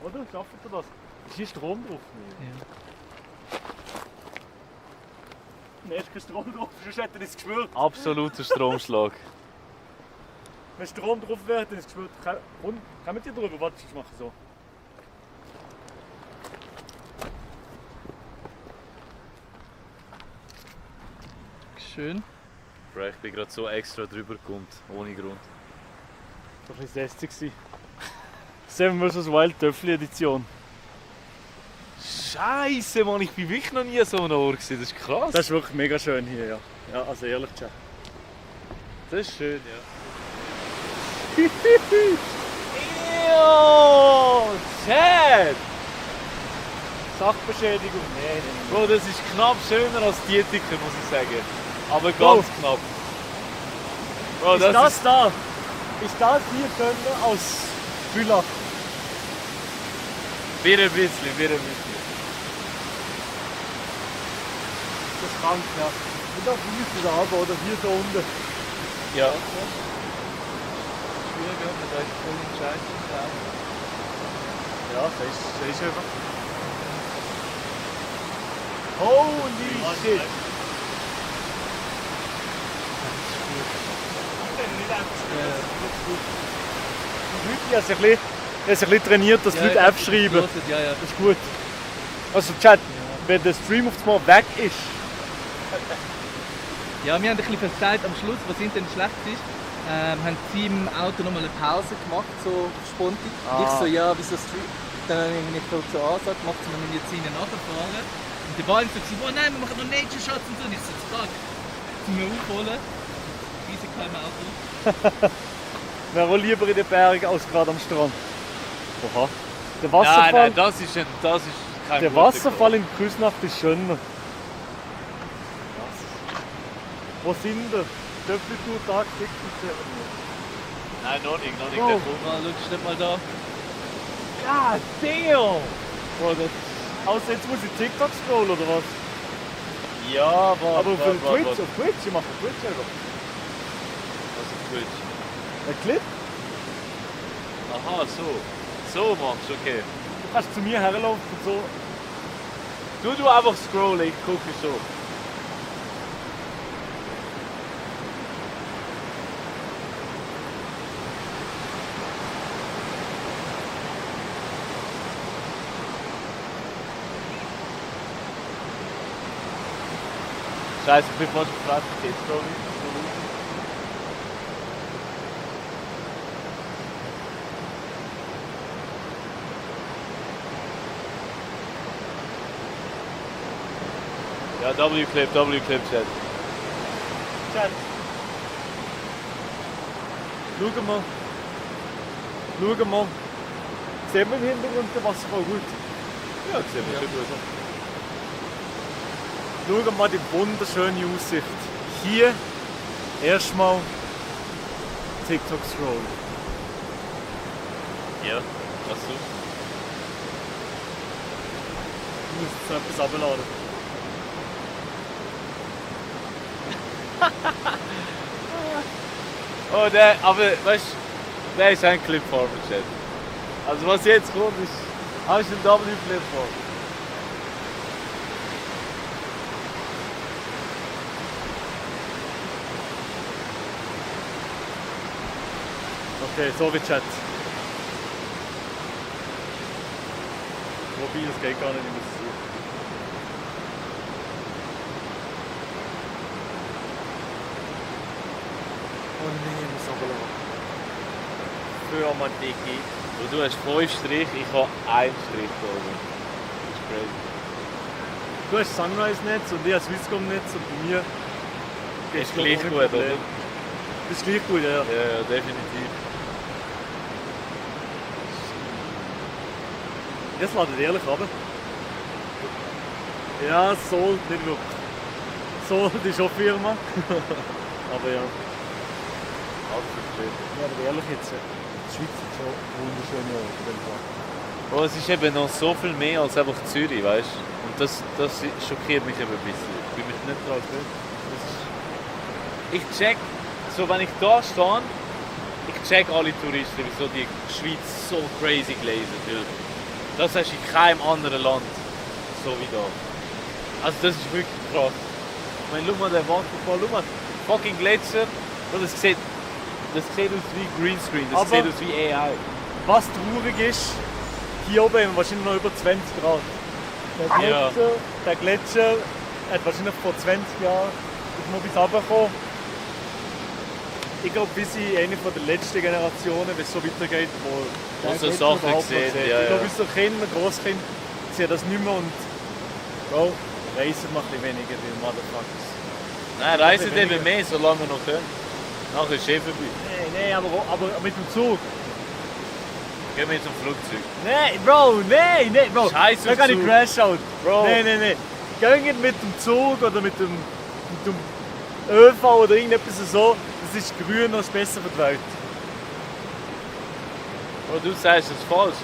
Oder? Schafft ihr das? Ist hier Strom drauf? Ja. Nein, ist kein Strom drauf, sonst hätte ich es gespürt. Absoluter Stromschlag. Wenn Strom drauf wäre, hätte ich es gespürt. Kommen die drüber? Warte, ich mache so. Schön. Bro, ich bin gerade so extra drüber gekommen, ohne Grund. Das war ein bisschen lästig. Seven vs. Wild Töffel Edition. Scheiße, Mann, ich bin wirklich noch nie so an Ort gewesen. Das ist krass. Das ist wirklich mega schön hier, ja. Ja, also ehrlich gesagt. Das ist schön, ja. Yo, shit! Sachbeschädigung? Nein. Bro, das ist knapp schöner als die Ticker, muss ich sagen. Aber ganz knapp. Bro, Ist das da? Ist das hier schöner als Bülach? Wieder ein bisschen, wieder ein bisschen. Das ist krank, ja. Und da hier da runter oder hier so unten. Ja. Schwierig, ob man da voll entscheiden kann. Ja, das ist einfach. Holy shit! Die Leute haben sich ein bisschen trainiert, dass die Leute Apps schreiben. Ja, ja. Das ist gut. Also Chat, wenn der Stream auf einmal weg ist. Ja, wir haben ein bisschen verzeiht am Schluss, was Internet schlecht ist. Haben sie im Auto nochmal eine Pause gemacht, so spontan. Ah. Ich so, ja, wieso Stream? Dann habe ich so zur Ansage gemacht, wir müssen jetzt ihnen nachfahren. Und die waren so, oh nein, wir machen noch Nature Shots und so. Und ich so, fuck, zum mir aufholen. Riesig im Auto. Wäre auch lieber in den Bergen als gerade am Strand. Oha. Der Wasserfall, Nein, das ist kein der guter Wasserfall in Küsnacht ist schöner. Wo sind wir? Töpfeltour-Tag 6. Nein, noch nicht, Oh. der Schau nicht mal da. God damn! Bro, das... Außer jetzt muss ich TikTok scrollen oder was? Ja, Aber auf Twitch, ich mache Twitch selber. Was ist Twitch? Ein Clip? Aha, so. So machst du, okay. Du kannst zu mir herlaufen und so. Du einfach scrollen, ich gucke so. Scheiße, ich bin fast gefragt, geht's glaube ich. Ja, W-Clip, Chat. Chat. Schau mal. Schau mal. Sehen wir im Hintergrund den Wasserfall gut? Ja, das sehen wir schon gut. Schau mal die wunderschöne Aussicht. Hier erstmal TikTok scrollen. Ja, was du? Ich muss jetzt noch etwas abladen. Oh, aber weißt du, der ist ein Clip-Format, Chat. Also was jetzt kommt, ist ein W-Clip-Format. Okay, so wie Chat. Wobei, das geht gar nicht, ich muss es suchen. Oh nein, ich muss runterladen. Für mal Dicke. Und du hast 5 Strich, ich habe 1 Strich da oben. Das ist crazy. Du hast Sunrise-Netz und ich habe Swisscom-Netz und bei mir Ist gleich gut, oder? Das ist gleich gut, ja. Ja, definitiv. Jetzt ladet ehrlich runter. Ja, Sold nicht wirklich. Sold ist auch Firma. Aber ja. Absolut schön. Ja, aber ehrlich jetzt, die Schweiz hat schon wunderschöne Orte. Bro, es ist eben noch so viel mehr als einfach Zürich, weißt du? Und das schockiert mich eben ein bisschen. Ich bin mich nicht dran gewöhnt. Ich check, so wenn ich da stehe, ich check alle Touristen, wieso die Schweiz so crazy gelesen wird. Das hast du in keinem anderen Land so wie da. Also das ist wirklich krass. Ich meine, schau mal den Wasserfall, schau mal, fucking Gletscher. Das sieht aus wie Greenscreen, das sieht aus wie AI. Was traurig ist, hier oben haben wir wahrscheinlich noch über 20 Grad. Der Gletscher hat wahrscheinlich vor 20 Jahren mal bis runtergekommen. Ich glaube, wir sind eine der letzten Generationen, wenn es so weitergeht, wo so Sachen sehen. Ich glaube, unsere Kinder, Grosskinder sehen das nicht mehr und Bro, reisen wir ein bisschen weniger, die Motherfuckers. Nein, reisen eben mehr, solange wir noch können. Nachher ist es vorbei. Nein, aber mit dem Zug. Gehen wir jetzt zum Flugzeug. Nein, Bro, nein, Bro. Scheiß da kann ich crash out. Bro. Nein. Gehen mit dem Zug oder mit dem ÖV oder irgendetwas so. Das ist grün und besser für die Welt. Bro, du sagst es falsch.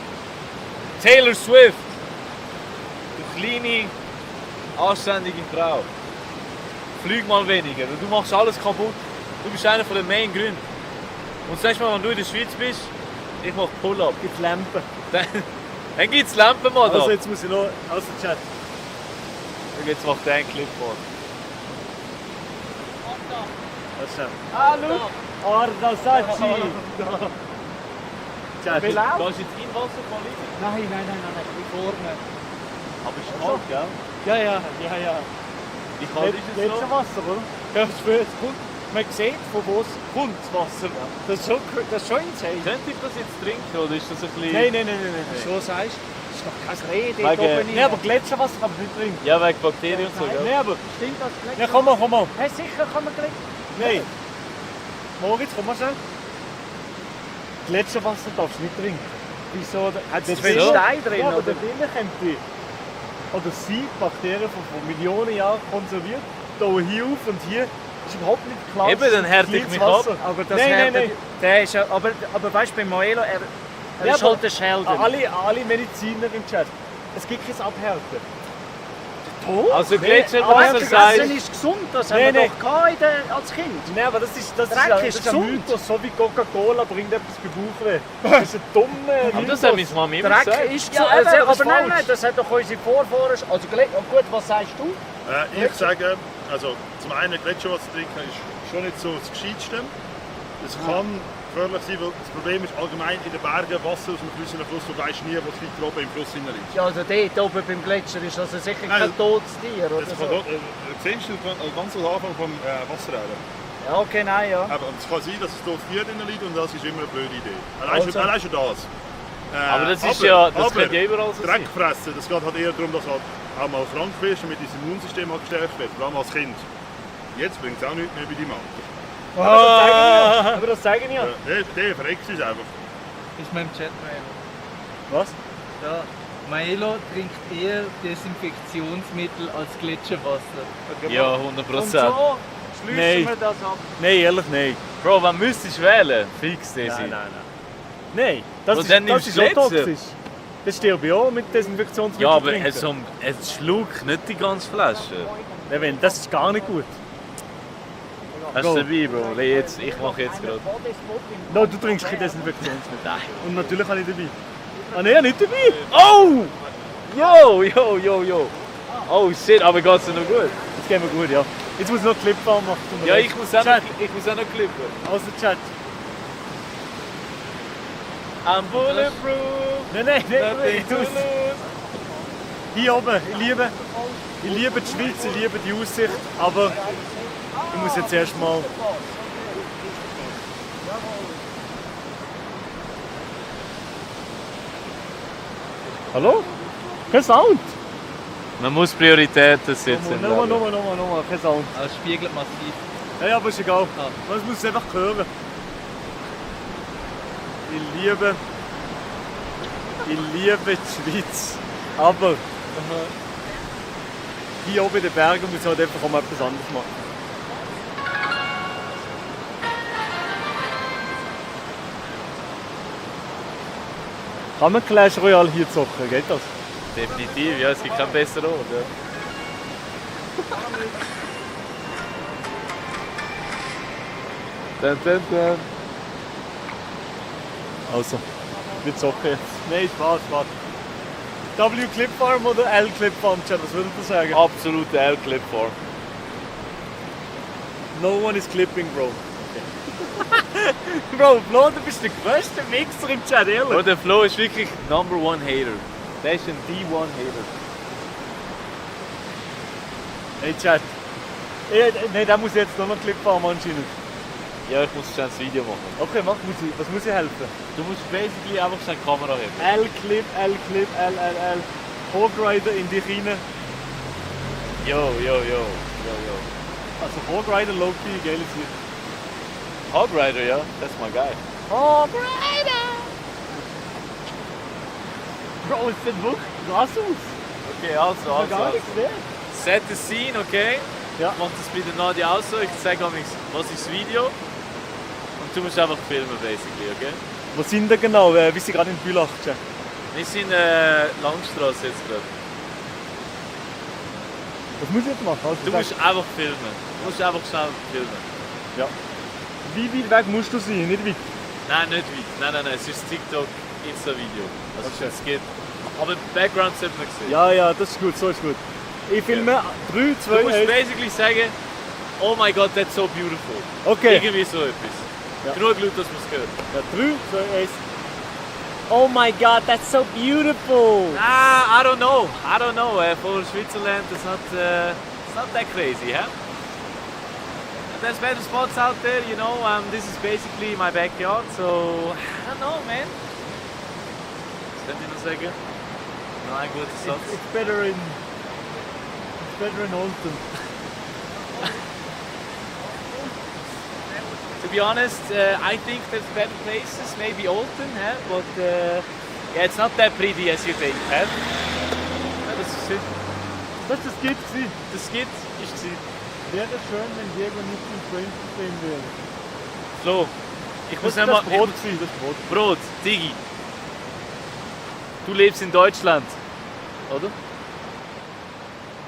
Taylor Swift. Du kleine, anständige Frau. Flieg mal weniger. Du machst alles kaputt. Du bist einer von den Main Gründen. Und sagst mal, wenn du in der Schweiz bist, ich mach Pull-Up. Gibt Lampen. Dann gibt's Lampen, Mann. Also jetzt muss ich noch aus dem Chat. Und jetzt macht der einen Clip, Mann. Hallo! Arda Sachi! Da ist jetzt ein Wasserfall rein? Nein, ich vorne. Aber es ist kalt, gell? Ja. Wie kalt ist es so? Jetzt Wasser, oder? Ja, es kommt. Man sieht, von wo es kommt, das Wasser. Das ist schon insane. Könnte ich das jetzt trinken oder ist das ein bisschen... Nein. So sagst du, das ist doch kein Reh dort Wegen- oben. Nein, aber Gletscherwasser kann man nicht trinken. Ja, wegen Bakterien und so, gell? Nein, aber... Stimmt das gleich? Ja, komm mal. Hey, sicher kann man gleich. Nein. Moritz, komm mal schnell. Gletscherwasser darfst du nicht trinken. Wieso? Hat es Dort viel drin- Stein drin? Ja, aber oder? da drinnen kommt die... Oder sie, Bakterien von Millionen Jahren konserviert. Da hier auf und hier ist überhaupt nicht klar. Eben, dann härte ich mich ab. Aber das Nein. Der ist ja, aber weißt du, bei Moelo, er ist aber halt der Sheldon. alle Mediziner im Chat. Es gibt kein Abhärten. Also Nee, Gletscherwasser Das sagt... ist gesund, das haben Nein, wir nein. doch gehabt als Kind. Nein, aber das ist Dreck ein ist gesund. Mythos, so wie Coca-Cola bringt etwas bei Bauchweh. Das ist ein dummer Aber das hat meine Mama immer Dreck gesagt. ist Ja, gesund. eben, aber aber nein, falsch. das hat doch unsere Vorfahren... Also gut, was sagst du? Ich sage, also zum einen Gletscherwasser trinken ist schon nicht so das Gescheiteste. Es kann gefährlich sein, weil das Problem ist allgemein in den Bergen Wasser aus einem flüssigen Fluss, du weißt nie, was weiter oben im Fluss hinein liegt. Ja, also dort oben beim Gletscher ist also sicher Nein, kein totes Tier oder Das so. kann dort, siehst du ganz am Anfang vom Wasserräder. Ja, okay, nein, ja. Aber es kann sein, dass es dort Tier drin liegt und das ist immer eine blöde Idee. Also. Allein schon das. Aber das ist ja, das könnte ja überall so sein. Dreck fressen, das geht halt eher darum, dass halt auch mal krank wirst und mit diesem Immunsystem halt gestärkt wird, vor allem als Kind. Jetzt bringt es auch nichts mehr bei deinem Alter. Aber das zeigen ja. Der verreckt es einfach. Ist mein Chat Maelo. Was? Ja, Maelo trinkt eher Desinfektionsmittel als Gletscherwasser. Ja, 100%. Und so schließen Nein. wir das ab. Nein, ehrlich, nein. Bro, wenn müsstest du wählen, fix Desi. Nein, das Und ist, dann das nimmst ist du auch Gletscher. toxisch. Das stirbt ja auch mit Desinfektionsmittel. Ja, aber trinken. es schluckt nicht die ganze Flasche. Nein, das ist gar nicht gut. Hast du dabei, Bro? Ich mache jetzt gerade. No, du trinkst kein Desinfektionsmittel. Nein. Und natürlich habe ich dabei. Ah nein, nicht dabei. Oh! Yo! Oh shit, aber geht's dir noch gut? Jetzt gehen wir gut, ja. Jetzt muss ich noch Clip machen. Ja, ich muss auch noch klippen. Aus dem Chat. I'm bulletproof. Nein, Nothing ich to tu's. lose. Hier oben, ich liebe die Schweiz, ich liebe die Aussicht, aber ich muss jetzt erstmal. Hallo? Kein Sound? Man muss Prioritäten setzen. Nochmal, kein Sound. Es spiegelt massiv. Ja, aber ist egal. Man muss es einfach hören. Ich liebe die Schweiz. Aber hier oben in den Bergen muss ich halt einfach auch mal etwas anderes machen. Kann man Clash Royale hier zocken, geht das? Definitiv, ja, es gibt keinen besseren Ort. Ja. Also, wir zocken jetzt. Nein, Spaß. W Clip Farm oder L Clip Farm, Chad, was würdest du sagen? Absolute L Clip Farm. No one is clipping, bro. Bro, Flo, du bist der größte Mixer im Chat, ehrlich. Bro, der Flo ist wirklich Number One Hater. Der ist ein D1 Hater. Hey Chat. Nein, der muss jetzt noch einen Clip haben anscheinend. Ja, ich muss schnell das Video machen. Okay, mach, was muss ich helfen? Du musst basically einfach schnell die Kamera haben. L-Clip, L. Hog Rider in dich rein. Yo. Also Hog Rider, Loki, geiles Lied. Hog Rider, ja, that's my guy. Hog Rider! Bro, es sieht wirklich krass aus. Okay, also. Gar nichts mehr. Set the scene, okay? Ja. Mach das bei der Nadia auch so. Ich zeige euch, was ist das Video. Und du musst einfach filmen, basically, okay? Wo sind wir genau? Wir sind gerade in Bülach. Wir sind Langstrasse jetzt gerade. Was muss ich jetzt machen? Also, du musst einfach filmen. Du musst einfach schnell filmen. Ja. Wie weit weg musst du sein? Nicht weit? Nein, nicht weit. Nein. Es ist TikTok, Insta-Video. Also Okay. es geht. Aber Background sollte man sehen. Ja, das ist gut, so ist gut. Ich filme 3, 2, 1. Du musst basically sagen, oh my god, that's so beautiful. Okay. Irgendwie so etwas. Ja. Genug Leute, dass man es hört. Ja, 3, 2, 1. Oh my god, that's so beautiful! I don't know. For Switzerland, it's not that crazy, huh? There's better spots out there, you know. This is basically my backyard, so I don't know, man. Was könnt ihr noch sagen? Nein, guter Satz. It's better in Olten. To be honest, I think there's better places, maybe Olten, huh? But yeah, it's not that pretty as you think, huh? Ja, das ist es. Das ist das Skit gewesen. Das Skit ist es. Wäre schön, wenn Diego nicht im Frame zu sehen wäre. Flo, ich muss Das einmal... ist Brot gewesen, das Brot. Brot, Digi. Du lebst in Deutschland, oder?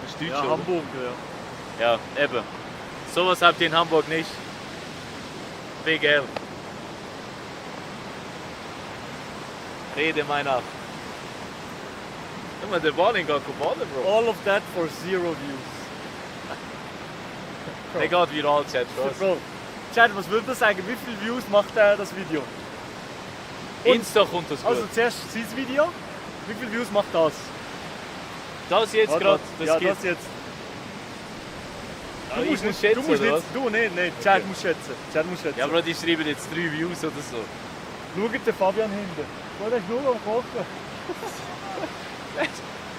Das ist Deutsch, Ja, oder? Hamburg, ja. Ja, eben. Sowas habt ihr in Hamburg nicht. Big L. Rede mal nach. Guck mal, der Balling geht ballen, bro. All of that for 0 views. Der geht viral, Chat. Bro, Chat, was würdest du sagen? Wie viele Views macht das Video? Insta kommt das gut. Also zuerst sein Video. Wie viele Views macht das? Das jetzt Warte, gerade, ja, geht. das jetzt. Ja, ich muss schätzen, du musst oder nicht, du nicht, Chat muss schätzen. Chat muss schätzen. Ja, aber die schreiben jetzt 3 Views oder so. Schaut den Fabian hinten. Oh, der ist nur am Kochen.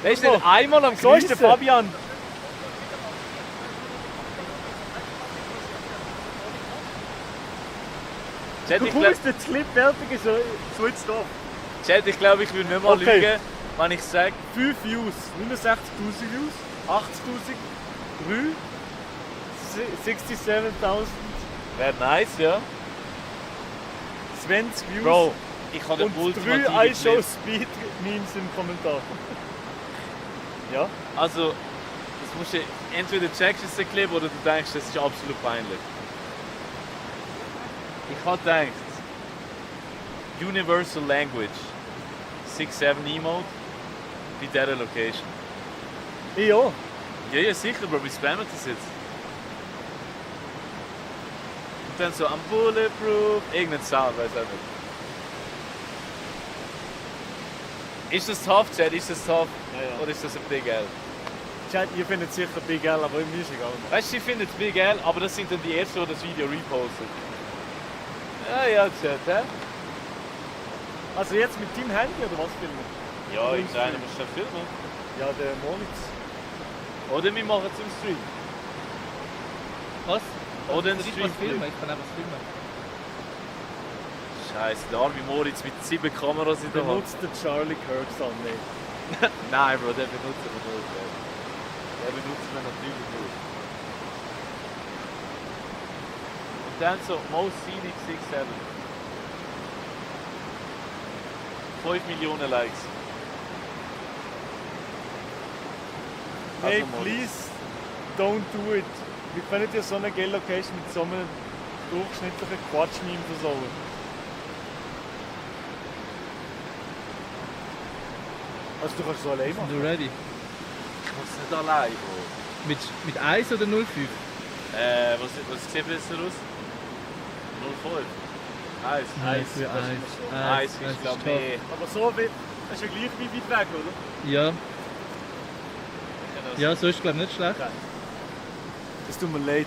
Der ist nicht einmal am So ist der Geniessen. Fabian. Chat, Du ich kommst, der Clip fertig ist, so jetzt off. Chat, ich glaube, ich will nicht mal Okay. lügen, wenn ich sage... 5 Views, 69'000 Views, 80'000, 3, 67'000, Wäre nice, ja. 20 Views Bro, ich habe den und 3 ultimativen iShow Clip. Speed Memes im Kommentar. Ja? Also, das musst du entweder checkst du den Clip oder du denkst, das ist absolut peinlich. Ich habe gedacht, Universal Language 6-7 Emote bei dieser Location. Ja. Ja, sicher, Bro, wir spammen das jetzt. Und dann so am Bulletproof, irgendein Sound, weiß auch nicht. Ist das tough, Chat? Ist das tough? Ja. Oder ist das ein Big L? Chat, ihr findet sicher Big L, aber mir ist egal. Weißt du, ich finde es Big L, aber das sind dann die ersten, die das Video reposten. Ja, Chat, hä? Also jetzt mit deinem Handy oder was filmen? Ja, ich sage, du musst schon filmen. Ja, der Moritz. Oder wir machen es im Stream. Was? Oder ein Ich Stream. kann filmen, ich kann einfach filmen. Scheiße, der arme Moritz mit 7 Kameras in der Hand. Benutzt der Charlie Kirk an, nicht. Nein, Bro, der benutzt er nicht. Der benutzt er natürlich nicht. Und dann so Most Scenic 6-7. 5 Millionen Likes. Hey, Also mal. please, don't do it. Wir können dir so eine geile Location mit so einem durchschnittlichen Quatsch-Meme versauen. Also du kannst so allein machen. Sind du ready? Ich mach's nicht allein, Bro. Mit 1 oder 0,5? Was sieht besser aus? 0,5. 1. Für 1. 1 ist glaube ich. Aber so weit, das ist ja gleich wie weit weg, oder? Ja. Ja, so ist glaube ich nicht schlecht. Es tut mir leid.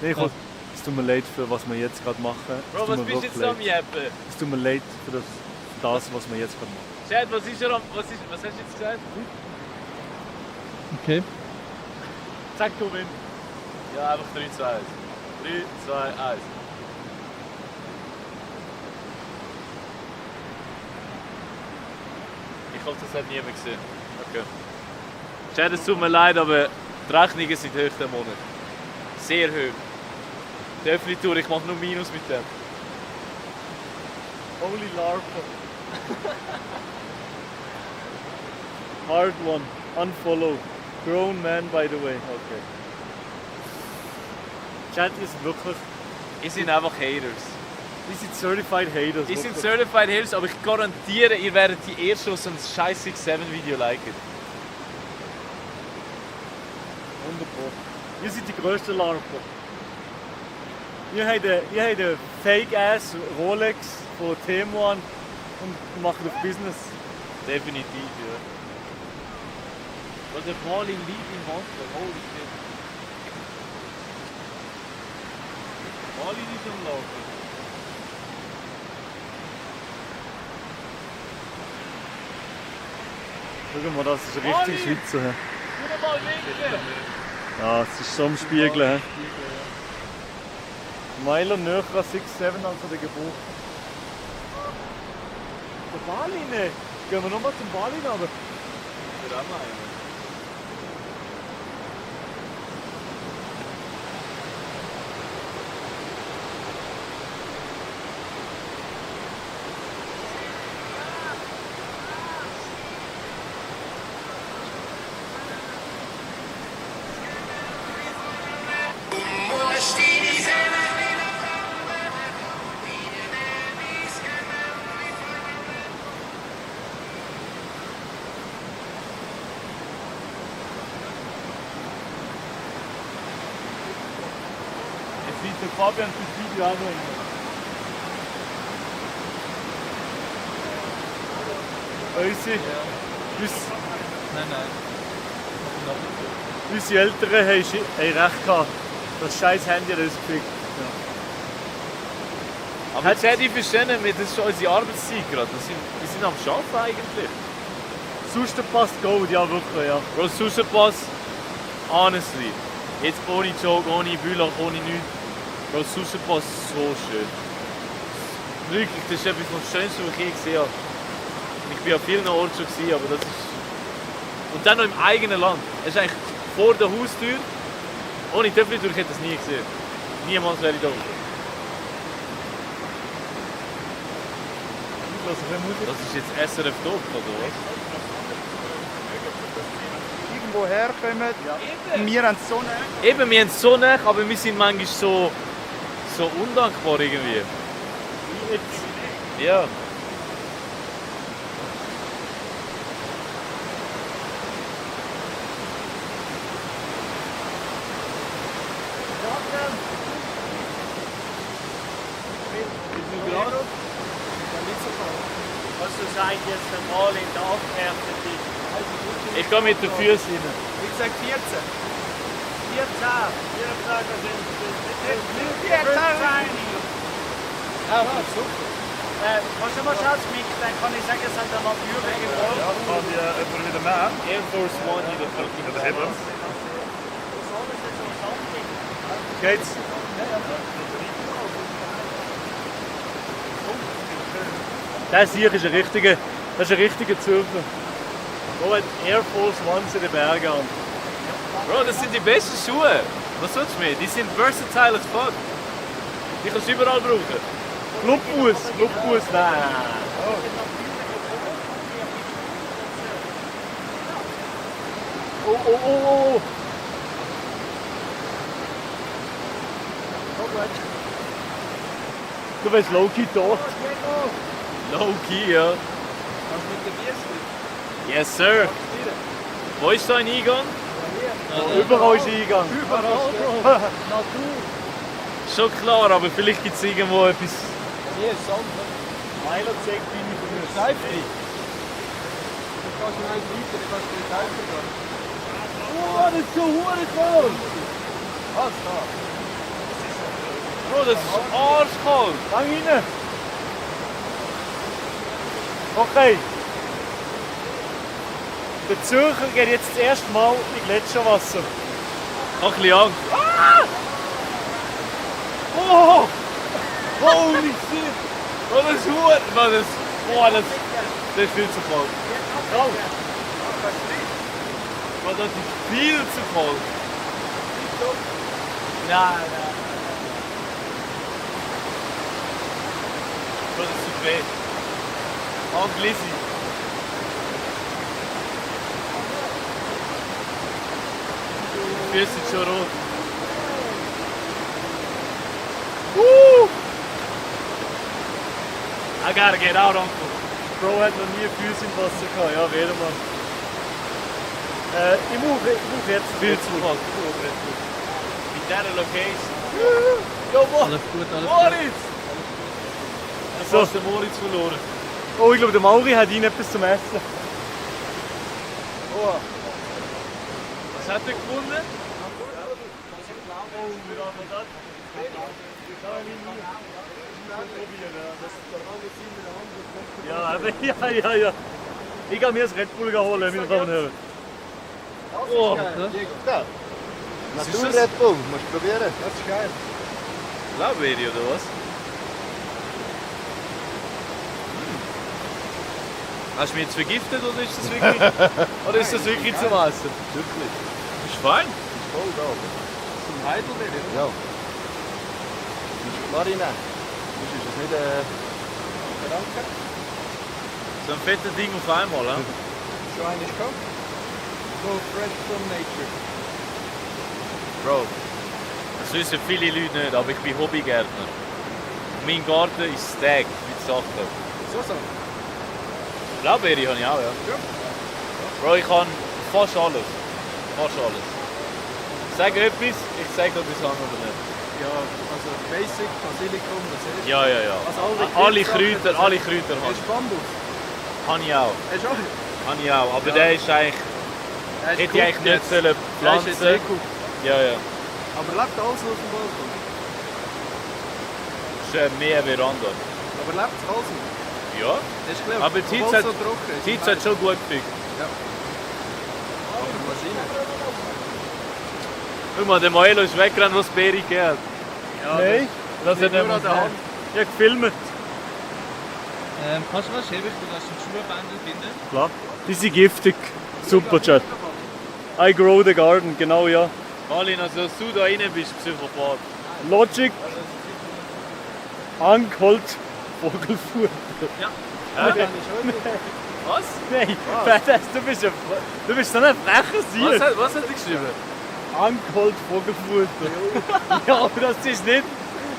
Nee, komm, es tut mir leid für was wir jetzt gerade machen. Bro, was bist du jetzt am Jeppen? Es tut mir leid für das, was wir jetzt gerade machen. Chad, was hast du jetzt gesagt? Okay. Sag du wenn. Ja, einfach 3, 2, 1. 3, 2, 1. Ich hoffe, das hat niemand gesehen. Okay. Chad, es tut mir leid, aber die Rechnungen sind hoch diesen Monat. Sehr hoch. Die Öffentlichtour, ich mache nur Minus mit dem. Holy Larpa. Hard one. Unfollow. Grown man, by the way. Okay. Chat ist wirklich. Ihr sind einfach Haters. Wir sind Certified Haters. Ihr sind Certified Haters, aber ich garantiere, ihr werdet die Ersten, die so ein scheiß 6-7-Video liken. 100%. Wir sind die grössten Larper. Ihr habt eine Fake-Ass Rolex von Temuan und macht auf Business. Definitiv, ja. Und der Ball in Lied im Wasser, holy shit. Ball ist am Laufen. Schau mal, das ist richtig Schweizer. He? Wieder mal winken! Ja, es ist so am Spiegeln. He? Milo näher an 6-7 als an der Geburt. Der Ball rein! Gehen wir nochmal zum Ball rein, aber. Wird auch mal einer. Jetzt der Fabian fürs Video auch noch hin. Unsere Eltern haben recht gehabt. Das scheiß Handy rausgeflickt. Ja. Aber jetzt hätte ich verstanden, das ist schon unsere Arbeitszeit gerade. Wir sind am Arbeiten eigentlich. Sustenpass Gold, ja wirklich, ja. Bro, Sustenpass, honestly. Jetzt ohne Joke, ohne Bülach, ohne nichts. Bro, Sustenpass ist so schön. Wirklich, das ist etwas vom Schönsten, was ich je gesehen habe. Ich bin an vielen Orten schon gewesen, aber das ist... Und dann noch im eigenen Land. Es ist eigentlich vor der Haustür. Ohne die Öffentlichtour, ich hätte das nie gesehen. Niemals wäre ich da. Das ist jetzt SRF Top, oder was? Irgendwo herkommen, wir haben so nah. Eben, wir haben es so nah, aber wir sind manchmal so undankbar irgendwie. Ja. Was du sagst jetzt einmal in der Abhärte bist. Ich gehe mit den Füßen rein. Wie gesagt 14. 14. 14. Ah, super. Kannst du mal schauen, Mick, dann kann ich sagen, es hat eine natürliche Rolle. Ja, kann ich jemand wieder mehr? Air Force One hier, das Ja, da haben wir es. Geht's? Das hier ist ein richtiger Zürcher. Da hat Air Force Ones in den Bergen an. Bro, das sind die besten Schuhe. Was sollst du mir? Die sind versatile as fuck. Die kannst du überall brauchen. Clubfuß, nein. Oh, oh, oh, oh. Du bist low-key tot. Low-key, ja. Was mit der Bierstück? Yes, sir. Wo ist da ein Eingang? Überall ist Eingang. Überall. Schon klar, aber vielleicht gibt es irgendwo etwas. Hier ist Sand. Milo zeigt wie ich für Seife. Du kannst mir eins weiter, du kannst mir Seife gehen. Oh, das ist so verdammt Was da? Bro, das ist arschkalt. Fang rein. Okay. Der Zürcher geht jetzt das erste Mal in Gletscherwasser. Ich habe ein bisschen Angst. Ah! Oh! Holy shit! Oh, das ist gut! Das ist viel zu kalt. Kalt. Oh, das ist viel zu kalt. Nein. Oh, das ist zu weh. Oh, Glizzy. Die Füße sind schon rot. I gotta get out, Uncle. Bro hat noch nie Füße im Wasser gehabt, ja, weder mal. Ich brauche jetzt Viel zu kalt. Mit dieser Location. Ja, Alles gut, alles gut. Moritz! Du hast den Moritz verloren. Oh, ich glaube, der Mauri hat ihnen etwas zum Essen. Oh. Was hat er gefunden? Ja. Ich kann mir das Red Bull holen, wenn wir davon hören. Oh. Was ist das? Red Bull, musst du probieren. Das ist geil. Blaubeere oder was? Hast du mich jetzt vergiftet oder ist das wirklich, zum Essen? Wirklich. Ist fein. Voll da. Zum Heidelbeere, oder? Ja. Das ist Marina. Das ist es nicht Danke. So ein fettes Ding auf einmal, he? Schon eines gehabt? So fresh from nature. Bro, das wissen viele Leute nicht, aber ich bin Hobbygärtner. Mein Garten ist stacked mit Sachen. So. Blaubeere habe ich auch, ja. Bro, ich habe fast alles. Sag etwas, ich sage etwas anderes nicht. Ja, also Basic, Basilikum, das ist. Ja. Also Alle Kräuter habe ich. Hast du Bambus? Habe ich auch. Hast du auch? Habe ich auch. Aber der ist eigentlich. Hätte ich eigentlich nicht sollen Der ist jetzt pflanzen. geguckt. Ja. Aber lebt alles auf dem Balkon? Das ist mehr Veranda. Aber lebt es alles noch? Ja. Das ist klar. Aber die Obwohl Zeit es so trocken ist. hat schon gut gefügt. Ja. Aber Maschine. Guck mal, der Maelo ist weggerannt, was Beere gegeben hat. Ja, Nein, das hat er nur an der Hand. ich habe gefilmt. Kannst du was heben? Du kannst einen Schuhbändel binden. Klar. Die sind giftig. Super, Chat. I grow the garden, genau, ja. Marlin, also dass du da rein bist, Psychopath. Logic. Angeholt. Vogelfutter. Ja. Was? Nein, du bist so ein frecher Sieg. Was hat er geschrieben? Angeholt Vogelfutter. Ja, aber das ist nicht.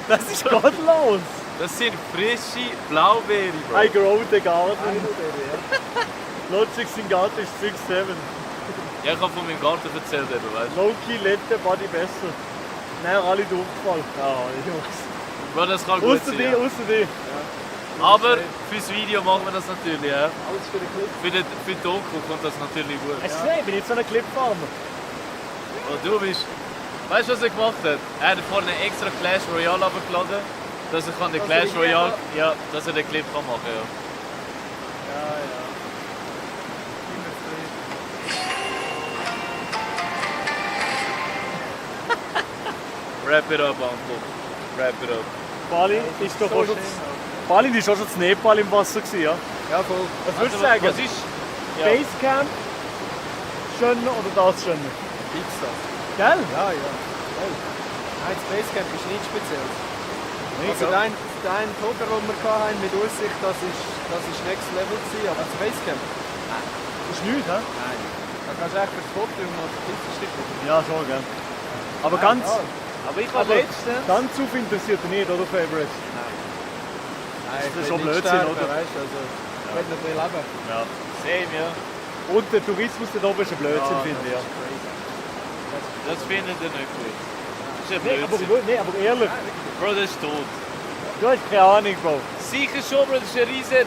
Das ist gottlos. Das sind frische Blaubeere, Bro. I grow the garden. Logic, sein Garten ist 6'7". Ja, ich habe von meinem Garten erzählt, eben, weißt du. Loki, Lette, Body besser. Nein, alle durchgefallen. Ja, Jungs. Bro, das kann gut sein. Außer die. Aber fürs Video machen wir das natürlich, ja. Alles für den Clip. Für die Doku kommt das natürlich gut. Hast du gesehen? Ich bin jetzt so ein Clipfarmer. Und du bist... Weißt du, was er gemacht hat? Er hat vorne extra Clash Royale abgeladen, dass er den Clash Royale... Ja, dass er den Clip kann machen kann, ja. Wrap it up, Uncle. Wrap it up. Balin ist doch auch schon... Balin ist auch schon zu Nepal im Wasser gewesen, ja? Ja, voll. Was würdest du sagen? Was ist... Ja. Basecamp schöner oder das schöner? Fix das. Gell? Ja. Nein, das Basecamp ist nicht speziell. Also dein Toker, den wir hatten mit Aussicht, das ist Next Level gewesen, aber das Basecamp? Das ist nichts, hä? Nein. Kannst du echt fürs Foto und noch ein Stück? Ja, schon, gell. Aber ganz, Aber ich war letztens. ganz auf interessiert dich nicht, oder, Favorite? Nein, Das ist schon Blödsinn, oder? Weißt du, also, ich will noch ein bisschen leben. Ja. Same, ja. Und der Tourismus da oben ist ein Blödsinn, finde ich. Ja. Das findet ihr nicht gut. Das ist ein Nee, aber ehrlich, Bro, das ist tot. du hast keine Ahnung, Bro. Sicher schon, Bro, das ist eine riesige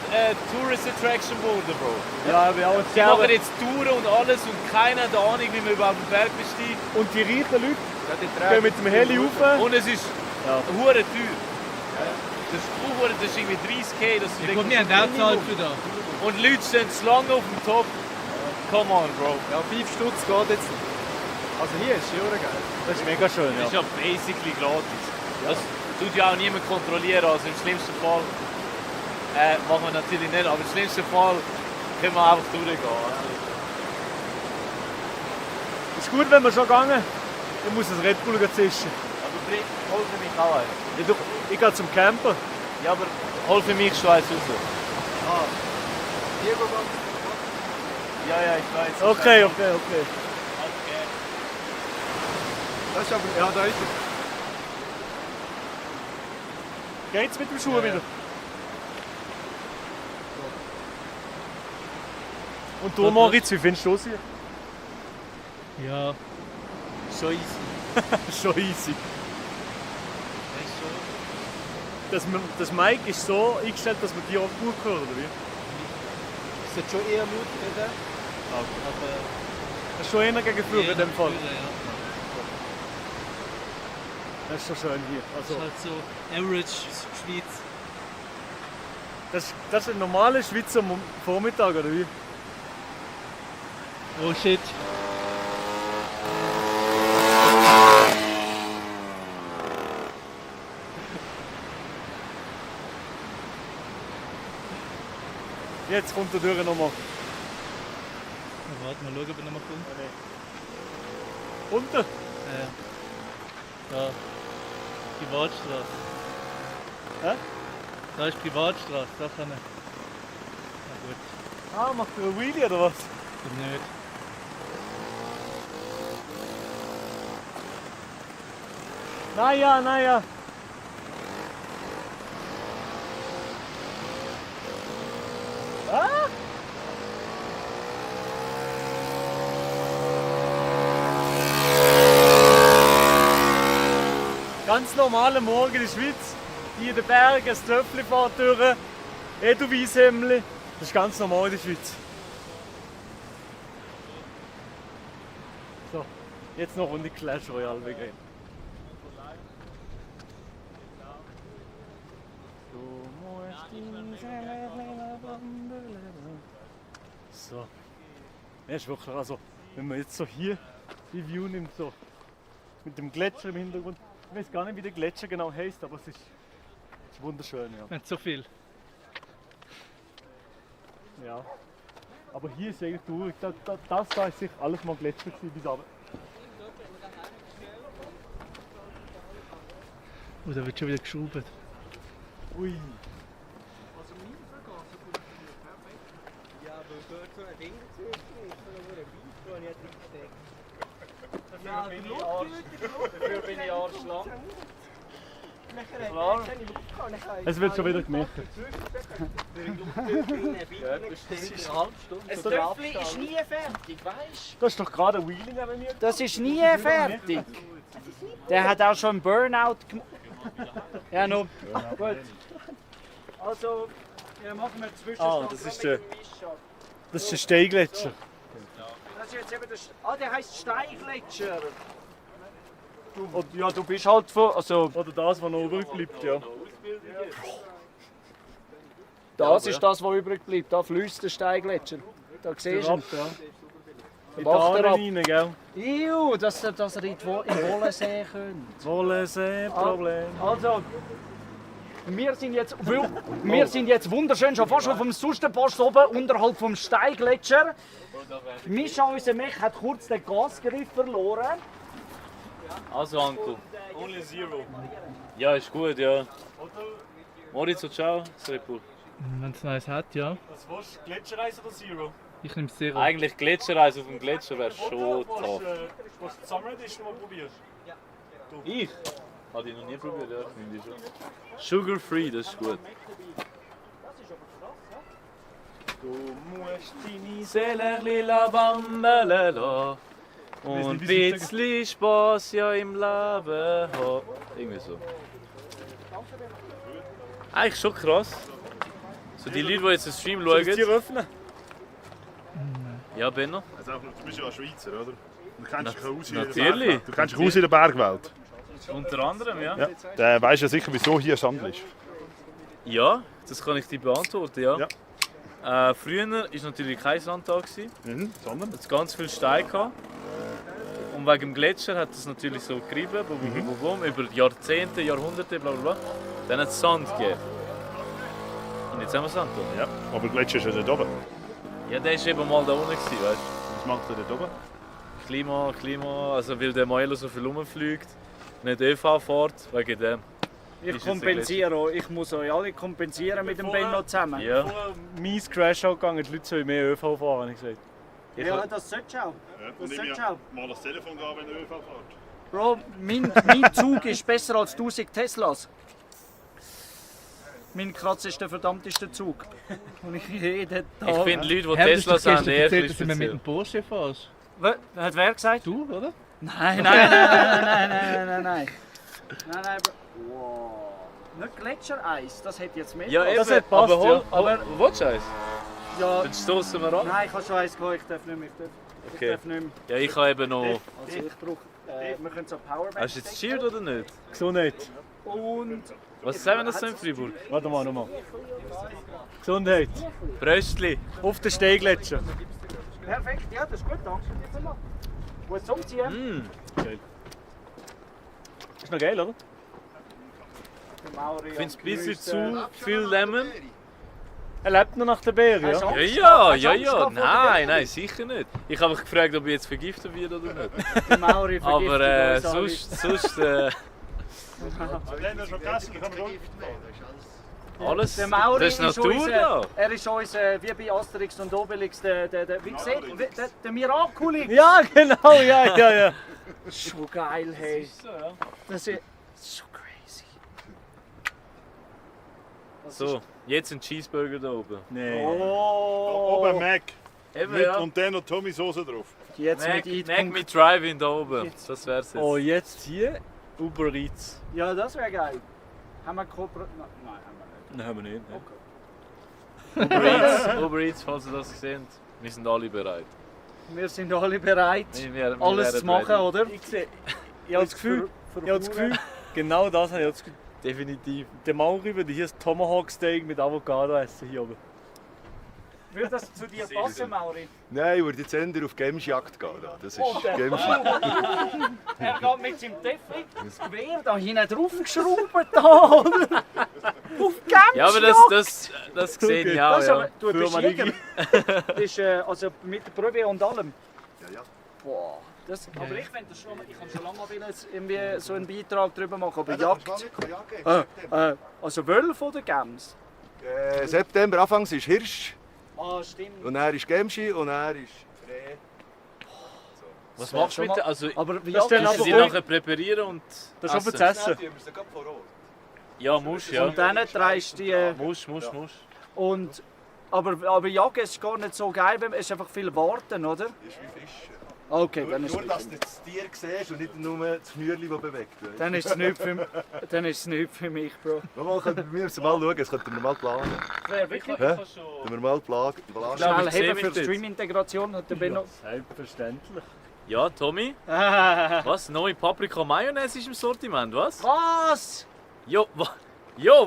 Tourist Attraction geworden, Bro. Ja, wir auch Die machen jetzt Touren und alles und keiner hat Ahnung, wie man überhaupt den Berg besteigt. Und die reichen Leute gehen mit dem Heli rauf. Und es ist hure teuer. Das ist irgendwie 30k. Das Ich komme nicht an der Zahl für da. Und Leute stehen zu lange auf dem Top. Come on, Bro. Ja, 5 Stutz geht jetzt. Also hier ist es geil. Das ist mega schön, Das ist ja basically gratis. Das tut ja auch niemand kontrollieren. Also im schlimmsten Fall machen wir natürlich nicht, aber im schlimmsten Fall können wir einfach durchgehen. Also, Ist gut, wenn wir schon gehen. Ich muss das Red Bull zischen. aber hol für mich auch eins. Ich gehe zum Camper. Ja, aber hol für mich schon eins raus. Ja, ich weiß. Okay. Das ist aber, ja, da ist er. Geht's mit dem Schuh wieder? Und du, Moritz, wie findest du das hier? Ja, Schon easy. Schon easy. Das Mic ist so eingestellt, dass man die auch gut hört, oder wie? Es hat schon eher laut reden. aber Das ist schon eher gegen früher in dem Fall. Ja. Das ist schon schön hier. Das Also, ist halt so Average Schweiz. das ist ein normaler Schweizer Vormittag, oder wie? Oh shit. Jetzt kommt der Dürre nochmal. Warte mal schauen, ob er nochmal kommt. Unten? Da. Privatstraße. Hä? Da ist Privatstraße, da kann er. Na gut, Ah, macht er einen Wheelie oder was? nicht. Naja. Ah! Ganz normaler Morgen in der Schweiz. Hier in den Bergen, ein Töpfchen fährt durch. Edelweisshemmli. Das ist ganz normal in der Schweiz. So, jetzt noch Runde Clash Royale begehen. So. Ja, ist wirklich, also, wenn man jetzt so hier die View nimmt, so mit dem Gletscher im Hintergrund. Ich weiß gar nicht, wie der Gletscher genau heißt, aber es ist wunderschön. Ja. Nicht so viel. Ja. Aber hier ist eigentlich traurig. Das da ist sicher alles mal Gletscher gewesen, bis runter. Oh, da wird schon wieder geschraubt. Ui. Ja, aber dort so ein Ding dazu ist, so ein Bein, wo ich hätte gesteckt. Dafür bin ich arschlang. Es wird schon wieder gemacht. Ein Töpfchen ist nie fertig, weißt du? Das ist doch gerade ein Wheeling neben mir. Das ist nie fertig. Der hat auch schon einen Burnout gemacht. Ja, no. Gut. Also, ja, machen wir Zwischenstopp. Das ist der Steingletscher. Das ist jetzt eben der heisst Steingletscher. Ja, du bist halt von. Also, oder das, was noch übrig bleibt, ja. Das ist das, was übrig bleibt. Da fließt der Steingletscher. Da siehst du ihn. Ja. Da In macht er ab. rein, gell? Iu, dass er in den Wollensee könnt. Wollensee-Problem. Also, wir sind jetzt wunderschön schon fast auf dem Sustenpost oben, unterhalb vom Steingletscher. Mischa, unser Mech, hat kurz den Gasgriff verloren. Also, Uncle. Only zero. Ja, ist gut, ja. Moritz und ciao, Red Bull. Wenn es nice hat, ja. Was willst du? Gletschereis oder Zero? Ich nehme Zero. Eigentlich Gletschereis auf dem Gletscher wäre schon tough. Was zusammen ist, mal probierst. Ich? Habe ich noch nie probiert, ja, finde ich schon. Sugar free, das ist gut. Du musst deine Seele Bambele lassen und ein bisschen Spaß ja im Leben haben. Irgendwie so. Eigentlich schon krass. So die Leute, die jetzt den Stream schauen. Soll ich dir öffnen? Ja, Benno. Also, du bist ja Schweizer, oder? Du kennst dich aus in der Natürlich. Bergwelt. Du kennst dich aus in der Bergwelt. Unter anderem, ja. Ja. Dann weisst du ja sicher, wieso hier Sand ist. Ja, das kann ich dir beantworten, ja. Früher war natürlich kein Sand da. Sondern? Es hat ganz viel Steine gehabt. Und wegen dem Gletscher hat es natürlich so gerieben, über Jahrzehnte, Jahrhunderte, bla bla bla. Dann hat es Sand gegeben. Und jetzt haben wir Sand da. Ja, aber der Gletscher ist ja nicht oben. Ja, der war eben mal da unten, weißt du. Was macht er dort oben? Klima, also weil der Maelo so viel rumfliegt, nicht ÖV fährt, wegen dem. Ich kompensiere, ich muss euch alle kompensieren mit dem Benno zusammen. Ja. Mein Crash angegangen, die Leute sollen mehr ÖV fahren, habe ich gesagt. Ja, das solltest du auch. Das solltest du auch. Mal das Telefon gehen, wenn der ÖV fährt. Bro, mein Zug ist besser als 1000 Teslas. Mein Kratz ist der verdammteste Zug. Und ich jeden Tag... Ich finde Leute, die Teslas haben, eher erzählt, dass du mit dem Porsche fährst. Hat wer gesagt? Du, oder? Nein. Nein, wow. Nicht Gletschereis, das hätte jetzt mehr. Ja, eben, das hat passt, aber willst du eins? Ja. Dann stoßen wir an. Nein, ich habe schon eins gehabt, ich darf nicht mehr. Ich darf nicht mehr. Ja, ich habe eben noch... Also ich brauche... wir können so Powerbank... Hast du jetzt Cheered oder nicht? Gesundheit. Und... Was sagen wir das so in Freiburg? Warte mal, nochmal. Gesundheit. Bröstli. Auf den Steingletscher. Perfekt, ja, das ist gut, danke. Gut zum Ziehen. Geil. Ist noch geil, oder? Ich finde es ein bisschen zu viel Lemon. Er lebt noch nach der Beere, ja? Ja. Nein, sicher nicht. Ich habe mich gefragt, ob ich jetzt vergiftet wird oder nicht. Der Mauri vergiftet aber uns sonst alles, der Mauri das ist Natur unser, er ist uns wie bei Asterix und Obelix wie gesagt, der Miraculix. Ja, genau, ja. Schon geil, hey. Das ist so crazy. So, jetzt ein Cheeseburger da oben. Nee. Oh. Oben Mac. Eben, ja. Und dann noch Tommy Soße drauf. Jetzt Mac mit Drive-In da oben. Das wär's jetzt. Oh, jetzt hier Uber Eats. Ja, das wäre geil. Haben wir Kooperation? Nein, haben wir nicht. Nein, haben wir nicht. Uber Eats, falls ihr das seht, wir sind alle bereit. Wir sind alle bereit, wir alles zu machen, ready. oder? Ich habe das Gefühl, genau das habe ich das Gefühl. Definitiv. Der Mauri würde hier das Tomahawk Steak mit Avocado essen hier oben. Würde das zu dir passen, Mauri? Nein, ich würde jetzt eher auf Gamesjagd gehen. Das ist Er geht mit seinem Töffel das Gewehr da hinten draufgeschraubt, da, oder? Auf Gamesjagd! Ja, aber das sehe ich auch, ja. Du bist Jäger. Das ist also mit der Probe und allem. Ja. Boah. Aber ich finde das schon, ich kann schon lange mal irgendwie so einen Beitrag darüber machen, aber Jagd. Also Wölfe oder Gams? September, anfangs ist Hirsch. Ah, stimmt. Und er ist Gemschi und er ist Reh. Was machst du mit der? Also, aber wie das aber sie nachher präparieren und das ist aber zu essen. Ja, musst ja. Und dann drehst du die... Musst. Und, aber Jagen ist gar nicht so geil, es ist einfach viel Warten, oder? Das ist wie Fischen. Okay, dann ist nur, dass du das Tier siehst und nicht nur das Schnürli, das bewegt. Dann ist es nichts für mich, Bro. Wir müssen mal schauen, das könnten wir mal planen. Wer wirklich? Können wir mal planen. Schnell heben für die Stream-Integration hat der Benno. Selbstverständlich. Ja, Tommy? Was? Neue Paprika Mayonnaise ist im Sortiment, was? Was? Jo,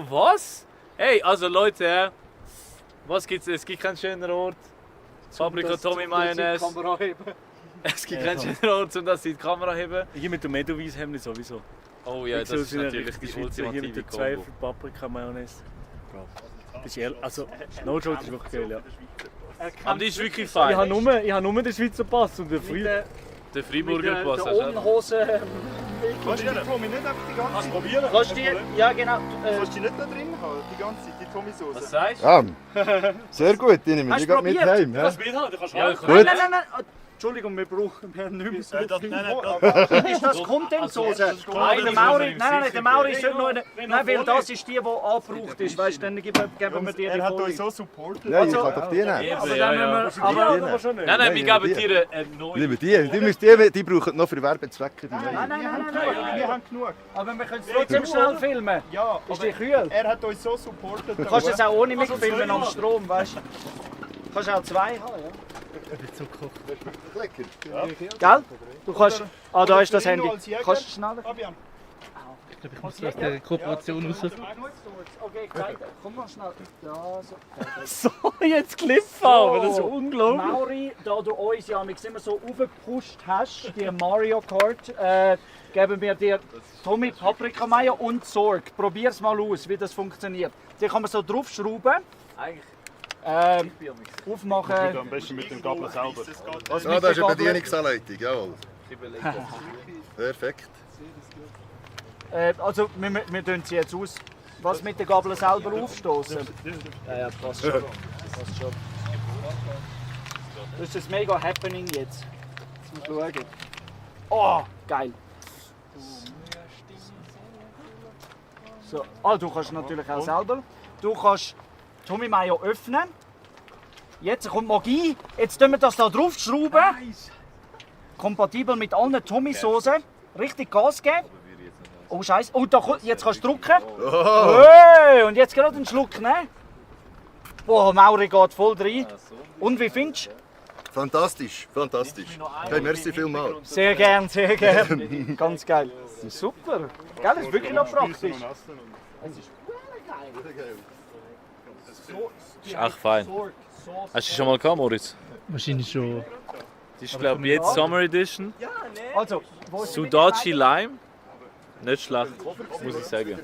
was? Hey, also Leute, was gibt's? Es gibt keinen schöneren Ort. Paprika Tommy Mayonnaise. Es gibt keinen schöneren Ort, um das in die Kamera heben. Hier mit dem Meadoweiss-Hemd sowieso. Oh ja, das ist natürlich die Hier ultimative mit der Kombo. Zweifel Paprika Mayonnaise. Das ist ehrlich, also no joke, das ist wirklich geil, ja. Aber die ist wirklich fein. Ich habe nur den Schweizer Pass und den Der Freiburger Pass. Der Ohrenhose Kannst du die Tommy nicht einfach die ganze Zeit probieren? Kannst du die? Ja, genau. Kannst du die nicht da drin haben, die ganze Zeit, die Tommy-Sauce? Was sagst du? Ja, sehr gut, ich nehme die gerade mit heim. Du kannst mithaben, du kannst Ja, auch. Nein, nein, nein, nein. Entschuldigung, wir haben nicht mehr so viel. Nein, Ist das Content-Soße? Nein, der Mauri, nein, der Mauri ist noch eine. Nein, weil das ist die angebraucht ist. Weißt du, dann geben wir dir die Er hat Folie. uns so supportet. Ja, ich kann doch die nehmen. Aber dann müssen wir. Aber Nein, wir geben dir eine neue. Lieber die brauchen noch für Werbezwecke. Die neuen. nein, Wir haben genug. aber wir können es trotzdem schnell filmen. Ja, Ist die kühl? er hat uns so supportet. Du kannst es auch ohne mich filmen am Strom, weißt du? Du kannst auch zwei haben, ja? Lecker. Gell? Du kannst. Ah, da ist das Handy. Kannst du schneller? Fabian. Ich glaube, ich muss aus der Kooperation raus. Okay, gleich. Komm mal schnell. Ja, so. So, jetzt Clipfarbe, das ist So, unglaublich. Mauri, da du uns ja immer so aufgepusht hast, die Mario Kart, geben wir dir Tommy Paprika Mayo und Sorg. Probier's mal aus, wie das funktioniert. Die kann man so draufschrauben. Aufmachen. Am besten mit dem Gabel selber. Was Ja, mit das ist der eine Gabel? Bedienungsanleitung, jawohl. Perfekt. Also, wir tun sie jetzt aus. Was mit der Gabel selber aufstoßen? Ja, passt schon. Passt schon. Das ist ein mega Happening jetzt. Jetzt muss ich schauen. Oh, geil. So. Ah, du kannst natürlich auch selber. Du kannst Tommy Mayo öffnen. Jetzt kommt Magie. Jetzt tun wir das da draufschrauben. Kompatibel mit allen Tommy-Soßen. Richtig Gas geben. Oh Scheiße. Oh, da, jetzt kannst du drücken. Oh. Hey, und jetzt gerade einen Schluck nehmen. Boah, Mauri geht voll rein. Und wie findest du? Fantastisch, fantastisch. Hey, merci vielmals. Sehr gern, sehr gern. Ganz geil. Super. Gell, das ist wirklich noch praktisch. Ist echt fein. Hast du schon mal gehabt, Moritz? Wahrscheinlich schon. Das ist, glaube ich, jetzt Summer Edition. Also, wo ist Sudachi Lime. Nicht schlecht, muss ich sagen.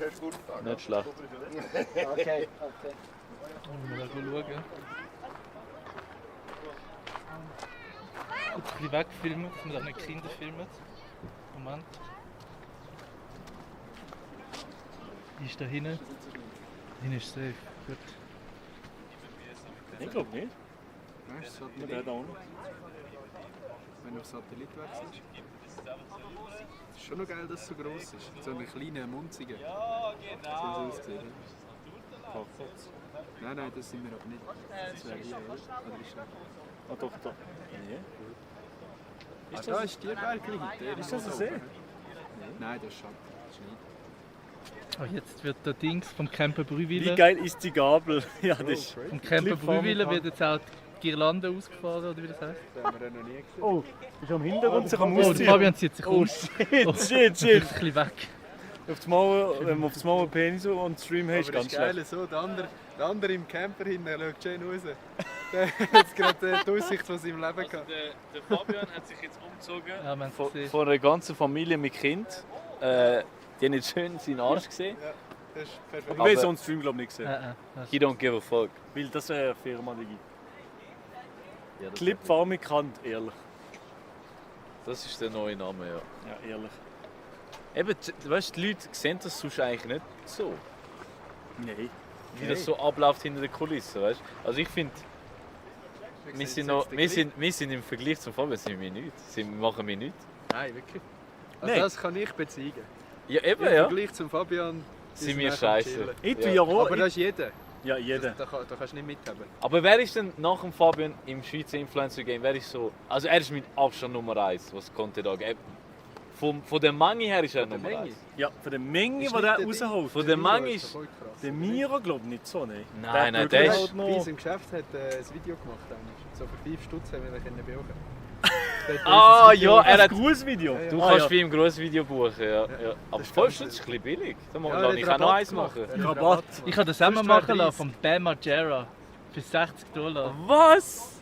Nicht schlecht. Okay, okay. Mal schauen. Ein bisschen wegfilmen, dass wir auch nicht Kinder filmen. Moment. Die ist da hinten. Hinten ist safe. Gut. Ich glaube nicht. Nein, ist Satellit. Der da unten. Wenn du auf Satellit wechselst. Es ist schon noch geil, dass es so gross ist. So eine kleine Munzige. Ja, genau. So aussehen. Nein, das sind wir aber nicht. Das wäre hier, oder? Oder ist das? Ah, doch, doch. Nee. Ist da ist Tierberg gleich. Ist das ein See? Nein, das ist Schatten. Das ist nicht. Oh, jetzt wird der Dings vom Camper Brüwiller. Wie geil ist die Gabel? Ja, das ist Vom Camper Brüwiller wird jetzt auch die Girlande ausgefahren, oder wie das heißt? Das haben wir noch nie gesehen. Oh, ist am Hintergrund sich am Oh, der Ausziehen. Fabian zieht sich Oh um. shit, Oh, shit, ist ein shit. bisschen weg. Auf das Mal, wenn man auf das Mal einen Penis und Stream hast, Aber ganz das ist geil, schlecht. so, der andere im Camper hinten, der schaut schön raus. Der hat jetzt gerade die Aussicht von seinem Leben gehabt. Der Fabian hat sich jetzt umgezogen Ja, man von, sieht. von einer ganzen Familie mit Kind. Die haben nicht schön seinen Arsch gesehen. Ja, das ist perfekt. Aber wir haben so einen Stream, glaube ich, nicht gesehen. He don't give a fuck. Weil das wäre eine Firma, die gibt. Ja, das- Clip Farming kann, ehrlich. Das ist der neue Name, ja. Ja, ehrlich. Eben, weißt, die Leute sehen das sonst eigentlich nicht so. Nein. Wie das so abläuft hinter den Kulissen, weißt? Also ich finde, wir sind im Vergleich zum Fabian sind wir nichts. Machen wir nichts. Nein, wirklich. Also Nein. das kann ich bezeugen. Ja, eben, Im ja. Vergleich zum Fabian Sind wir nachher scheiße. chillen. Ich tue Ja. ja wohl. Aber das ist jeder. Ja, jeder. Da kannst du nicht mithaben. Aber wer ist denn nach dem Fabian im Schweizer Influencer Game? Wer ist so? Also er ist mit Abstand Nummer 1, was Content angeht. Von der Menge her ist er Nummer 1. Ja, von der Menge, die Ist der nicht der rausholt. Von der Menge ist. voll krass. Der Miro glaube ich nicht so, ne? Nein, der bürgert ist- halt noch. Bei uns im Geschäft hat ein Video gemacht. So für 5 Stutz haben wir ihn buchen. Ah ja, er hat. Ein Grußvideo. Du Ah, kannst ja. bei ihm ein Grossvideo buchen, ja. ja. Aber 5 Stunden ist ein bisschen billig. Da kann ich auch noch eins machen. Rabatt. Ich habe das einmal machen lassen vom Bam Margera für $60. Was?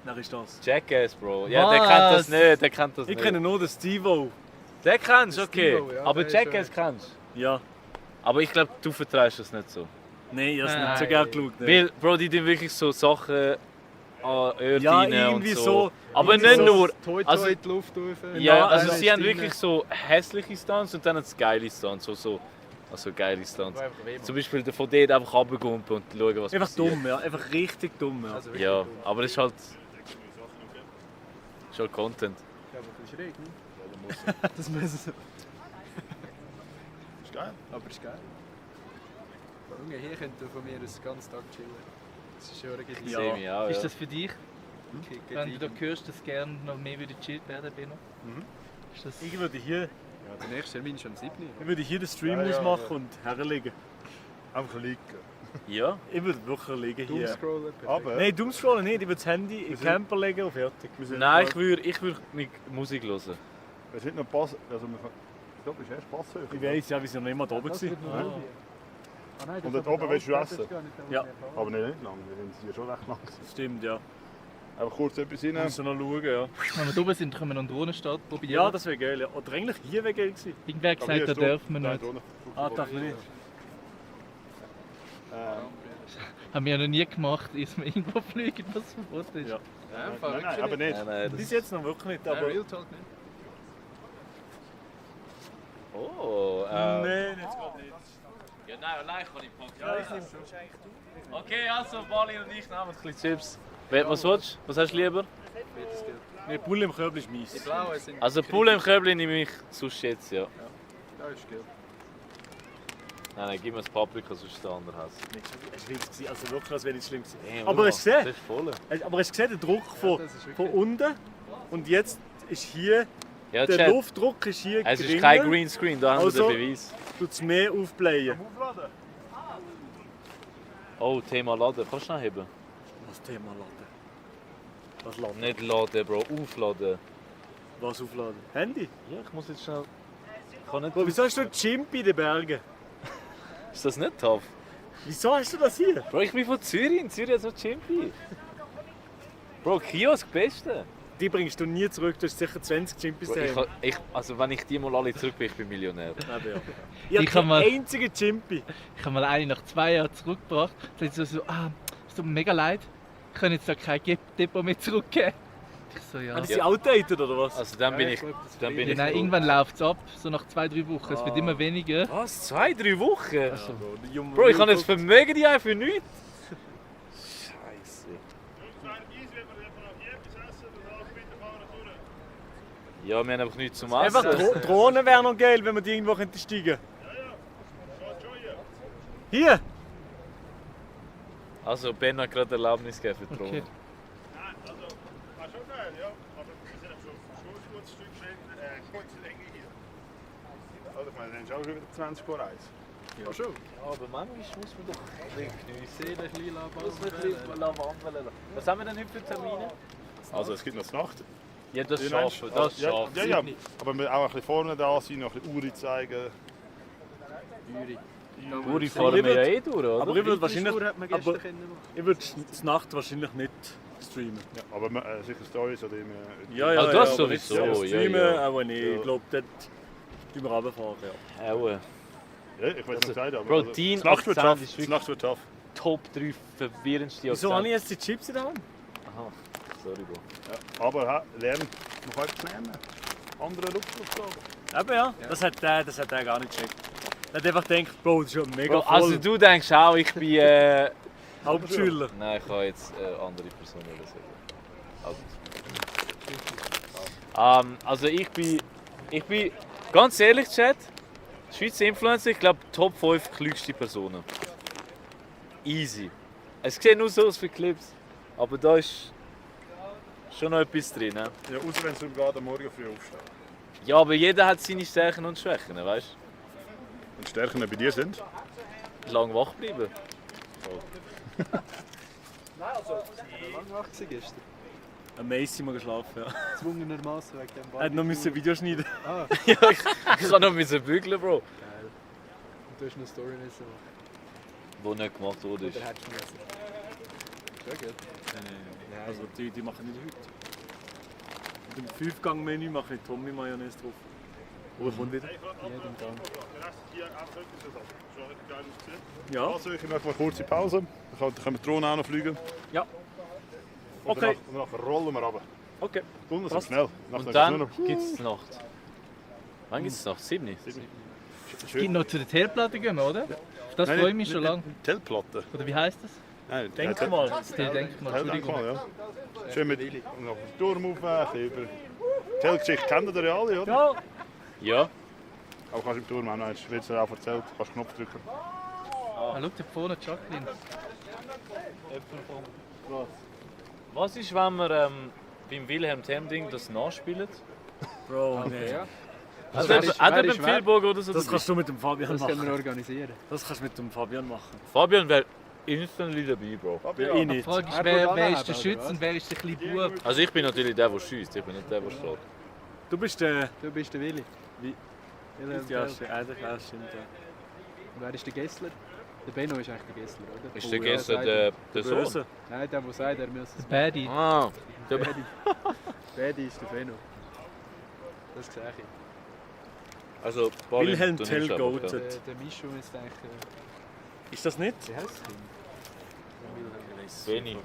Wer ist das? Jackass, Bro. Ja, der Was? kennt das nicht. Der kennt das Ich nicht. kenne nur den Steve-O. Den kennst du, okay. Steve-O, ja, Aber der ist Jackass kennst du. Ja. Aber ich glaube, du vertreibst das nicht so. Nein, ich habe es Nein. nicht so gerne geschaut. Ne? Weil, Bro, die tun wirklich so Sachen Öl Ja, rein irgendwie und so. Aber irgendwie nicht so nur. Toi Also, in die Luft rauf. ja, also Nein, sie haben rein. wirklich so hässliche Stunts und dann hat es geile Stunts. Also geile Stunts. Zum Beispiel von dort einfach runtergumpen und schauen, was Einfach passiert. dumm, ja. Einfach richtig dumm, ja. Also Ja, aber es ist halt Content. Ja, aber ein bisschen schräg, ne? Das müssen sie. Ist geil. Aber ist geil. Junge, hier könnt ihr von mir den ganzen Tag chillen. Das ist schon gediegen. Ich sehe mich auch, Ist ja. das für dich? Okay, Wenn du da hörst, dass gerne noch mehr würde chillt werden, Benno? Ist das... Ich würde hier, Ja, der nächste Termin ist am 7. ich würde hier den Stream Ja, ja, ausmachen ja. und herlegen. Einfach liegen. Ja? Ich würde wirklich liegen hier. Doomscrollen, perfekt. Aber Nein, Doomscrollen nicht. Ich würde das Handy in den Camper legen und fertig. Nein, ich würde Musik hören. es wird noch passen. Also, ich glaube, es ist erst Passhöhe. Ich weiss ja, wir sind noch nicht mal da oben gewesen. Und dort oben willst du essen? Ja, Aber nicht lang, wir sind hier schon recht lang. stimmt, ja. Einfach kurz etwas rein. Müssen noch schauen, ja. Wenn wir da oben sind, können wir noch einen Drohnenstart probieren. Ja, das wäre geil. Ja. Oder eigentlich hier wäre geil gewesen. Irgendwer hat gesagt, da dürfen wir nicht. Ah, darf man nicht. Haben wir ja noch nie gemacht, ist wir irgendwo fliegen, was verboten ist. Ja. Nein, aber nicht. Nein, Bis jetzt noch wirklich nicht, aber... Real Talk nicht. Oh, Nein, jetzt geht nicht. Ja, nein, allein kann ich packen. Ja, ich nehme schon. Okay, also Bali und ich nehmen ein bisschen Chips. Was willst du? Was hast du lieber? Nein, Bulle im Körbel ist mies. Die blauen sind. Also Poulet im Körbli nehme ich sonst jetzt, ja. Ja, ist gut. Nein, gib mir das Paprika, sonst ist der andere Hass. Es war schlimm, also wirklich, als wäre nicht schlimm gewesen. Hey, Aber hast du gesehen? Das ist voll. Aber hast du gesehen, der Druck von, das ist wirklich- von unten und jetzt ist hier, Ja, der Chat, Luftdruck ist hier es ist geringer, kein Greenscreen, da haben wir Also- den Beweis. tut es mehr aufblähen. Oh, Thema Laden, kannst du noch heben? Was Thema laden? Was laden? Nicht laden, Bro, aufladen. Was aufladen? Handy? Ja, ich muss jetzt schnell... Ich kann nicht... Bro, wieso hast du Chimpi in den Bergen? Ist das nicht tough? Wieso hast du das hier? Bro, ich bin von Zürich, in Zürich hat so Chimpi. Bro, Kiosk, Beste. Die bringst du nie zurück, du hast sicher 20 Chimpis Bro, daheim. also wenn ich die mal alle zurück bin, ich bin Millionär. Eben, ja. Ich Ich habe kann keinen mal- einzigen Chimpi. Ich habe mal eine nach 2 Jahren zurückgebracht. Da hat sie so, es tut mir mega leid, ich kann jetzt da kein Depot mehr zurückgeben. Ich so, ja. Haben die outdated oder was? Also dann bin ich... Dann bin Ja, ich nein, irgendwann läuft es ab, so nach 2-3 Wochen. Es wird Ah. immer weniger. Was? 2-3 Wochen? Also, Bro, ich habe jetzt Vermögen die für nichts. Scheiße. Ja, wir haben einfach nichts zum Essen. Einfach Drohnen wären noch geil, wenn wir die irgendwo steigen könnten. Hier! Also Ben hat gerade Erlaubnis gegeben für die Drohne. Okay. Also, ich meine, dann ist auch schon wieder 20 Uhr Reis. Ja, schon. Ja, aber manchmal muss man doch geniessen. Seele ein bisschen Muss man ein bisschen wandeln lassen. Was haben wir denn heute für Termine? Also, es gibt noch die Nacht. Ja, das Die schaffen meinst- das ja, schaffen. ja, ja, aber wir auch ein bisschen vorne da sein, noch ein bisschen Uri zeigen. Uri fahren wir ja eh durch, oder? Aber ich würde wahrscheinlich, Tour hat man gestern aber können machen. ich würde die Nacht wahrscheinlich nicht streamen. Ja, aber sicher Stories oder immer. Ja, ja, Ah, das ja, aber sowieso, nicht ja, streamen, ja. auch nicht. Ja. Ich glaube, dort tun wir runterfahren. Ja. Auch. Ja, ich weiß nicht gesagt, aber. Bro, also, dein die Nacht wird Akzent tough. ist Die wirklich- Nacht wird tough. Top 3 verwirrendste Wieso habe ich jetzt die Chips in der Hand? Aha, sorry, Bro. Ja, aber lernen. Man kann etwas lernen. Andere Rückflugsaufgaben. Eben ja, das hat der gar nicht gecheckt. Er hat einfach gedacht, Bro, das ist schon mega Bro, voll. also du denkst auch, ich bin... Hauptschüler. Nein, ich kann jetzt andere Personen sagen. Also ich bin ganz ehrlich, Chat, Schweizer Influencer, ich glaube Top 5 klügste Personen. Easy. Es sieht nur so aus für Clips, aber da ist schon noch etwas drin. Ne? Ja, außer wenn du gerade am Morgen früh aufstehst. Ja, aber jeder hat seine Stärken und Schwächen, weißt Und die Stärken bei dir sind? du? Lang wach bleiben. Lang wach gewesen gestern. Amazing mal geschlafen, ja. Zwungenermaßen wegen dem Er hat noch müssen Video schneiden. Ah, Ja, ich kann noch müssen bügeln, Bro. geil. Und du hast eine Story müssen machen. Wo nicht gemacht wurde. Oder hättest du müssen? Schon gut. Also die machen nicht heute. Mit dem 5-Gang-Menü mache ich Tommy Mayonnaise drauf. Wo kommt wieder? Jeden Gang. Ja. Also, ich mache mal eine kurze Pause. Dann können wir die Drohne auch noch fliegen. Ja. Okay. Und nachher rollen wir runter. Okay. Unten sind Passt. schnell. Und dann gibt es Nacht. Wann gibt es Nacht? 7? Es gibt noch zu der Telplatte gehen, oder? Auf das freue ich mich schon lange. Telplatte? Oder wie heisst das? Nein, Denkmal. Das Denkmal, Entschuldigung. Denkmal, ja. Schön mit noch den Turm aufweichen über... Die Telgeschichte kennen ihr ja alle, oder? Ja. Ja. Aber kannst du im Turm auch noch, wird es dir auch erzählt, kannst Knopf drücken. Ah, schau, da vorne Jacqueline. Was ist, wenn wir beim Wilhelm Temding das nachspielen? Bro, nee. Hat er beim Vielburg oder so? Das kannst du mit dem Fabian Das machen. können wir organisieren. Das kannst du mit dem Fabian machen. Fabian wäre instantly dabei, Bro. Ja, ich nicht. Die Frage ist, wer ist der Schütze und wer ist der kleine Bub? Also ich bin natürlich der, der schießt, ich bin nicht der, der schlägt. Du bist der... Du bist der Willi. Wie? Ja, stimmt. Eigentlich auch, stimmt, ja. Und wer ist der Gessler? Der Benno ist eigentlich der Gessler, oder? Ist der Gessler der Sohn? Böse. Nein, der sagt, er muss es Paddy. Ah, der Paddy. Paddy ist der Benno. Das sehe ich. Also, Wilhelm du nimmst Tell einfach, goated. Der Mischu ist eigentlich... Ist das nicht? Wie heißt es? Benny.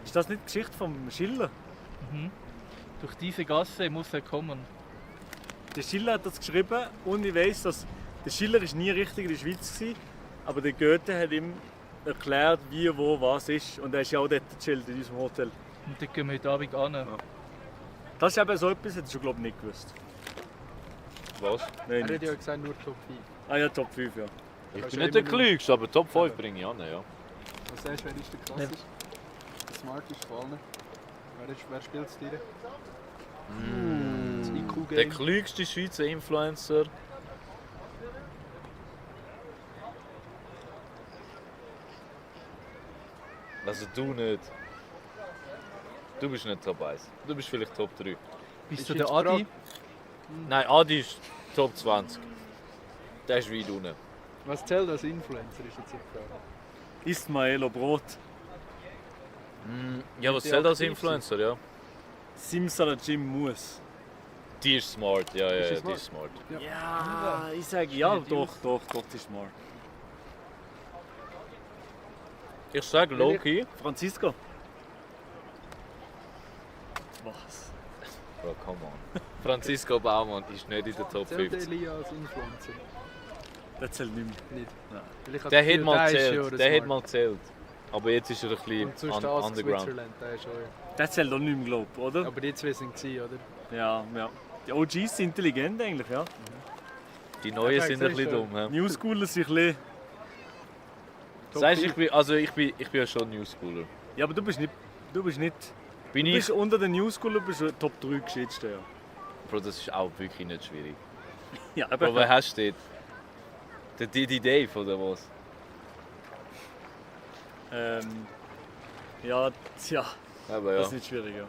Ist das nicht die Geschichte vom Schiller? Mhm. Durch diese Gasse muss er kommen. Der Schiller hat das geschrieben und ich weiss, dass der Schiller ist nie richtig in der Schweiz war, aber der Goethe hat ihm erklärt, wie, wo, was ist. Und er ist ja auch dort gechillt in unserem Hotel. Und da gehen wir heute Abend an. Ja. Das ist eben so etwas, hättest du glaube ich nicht gewusst. Was? Nein, Er hat nicht. ja gesagt, nur Top 5. Ah ja, Top 5, ja. Ich bin nicht der Klügste, aber Top 5 bringe ich an, ja. Was sagst du, wer ist der krasseste? Der smarteste von allen? Wer spielt es dir? Das IQ-Game. Der klügste Schweizer Influencer. Also du nicht. Du bist nicht Top 1. Du bist vielleicht Top 3. Bist du der Adi? Nein, Adi ist Top 20. Der ist weit unten. Was zählt als Influencer, ist jetzt die Frage. Ismaelo Brot. Ja, was zählt als Influencer, ja? Simsala Jim Moose. Die ist smart, ja, Ist ja, sie die ist smart. Ja, ich sage ja, doch, die ist smart. Ich sage Loki. Francisco. Was? Bro, come on. Francisco Baumann ist nicht in der Top Zählt 50. Elia als Influencer? Der zählt nicht mehr. Nicht. Nein. Weil ich habe Der das hat Gefühl, mal ist zählt. ja Der hat smart. mal zählt. Aber jetzt ist er ein bisschen Und sonst Ask underground. Switzerland, der ist auch... Der zählt auch nicht mehr, glaube ich, oder? Aber die zwei sind gewesen, oder? Ja, ja. Die OGs sind intelligent eigentlich, ja. Die Neuen Ja, sind ein siehst bisschen du. dumm. Ja. New Schooler sind ein bisschen... Sagst, ich bin ja schon Newschooler. Ja, aber du bist nicht... Du bist Bin ich? unter den New Schooler bist du Top 3 geschätzt, ja. Bro, das ist auch wirklich nicht schwierig. Ja, Aber wer hast du dort? Der Didi Dave oder was? Ja, tja. Aber ja. Das ist nicht schwierig, ja.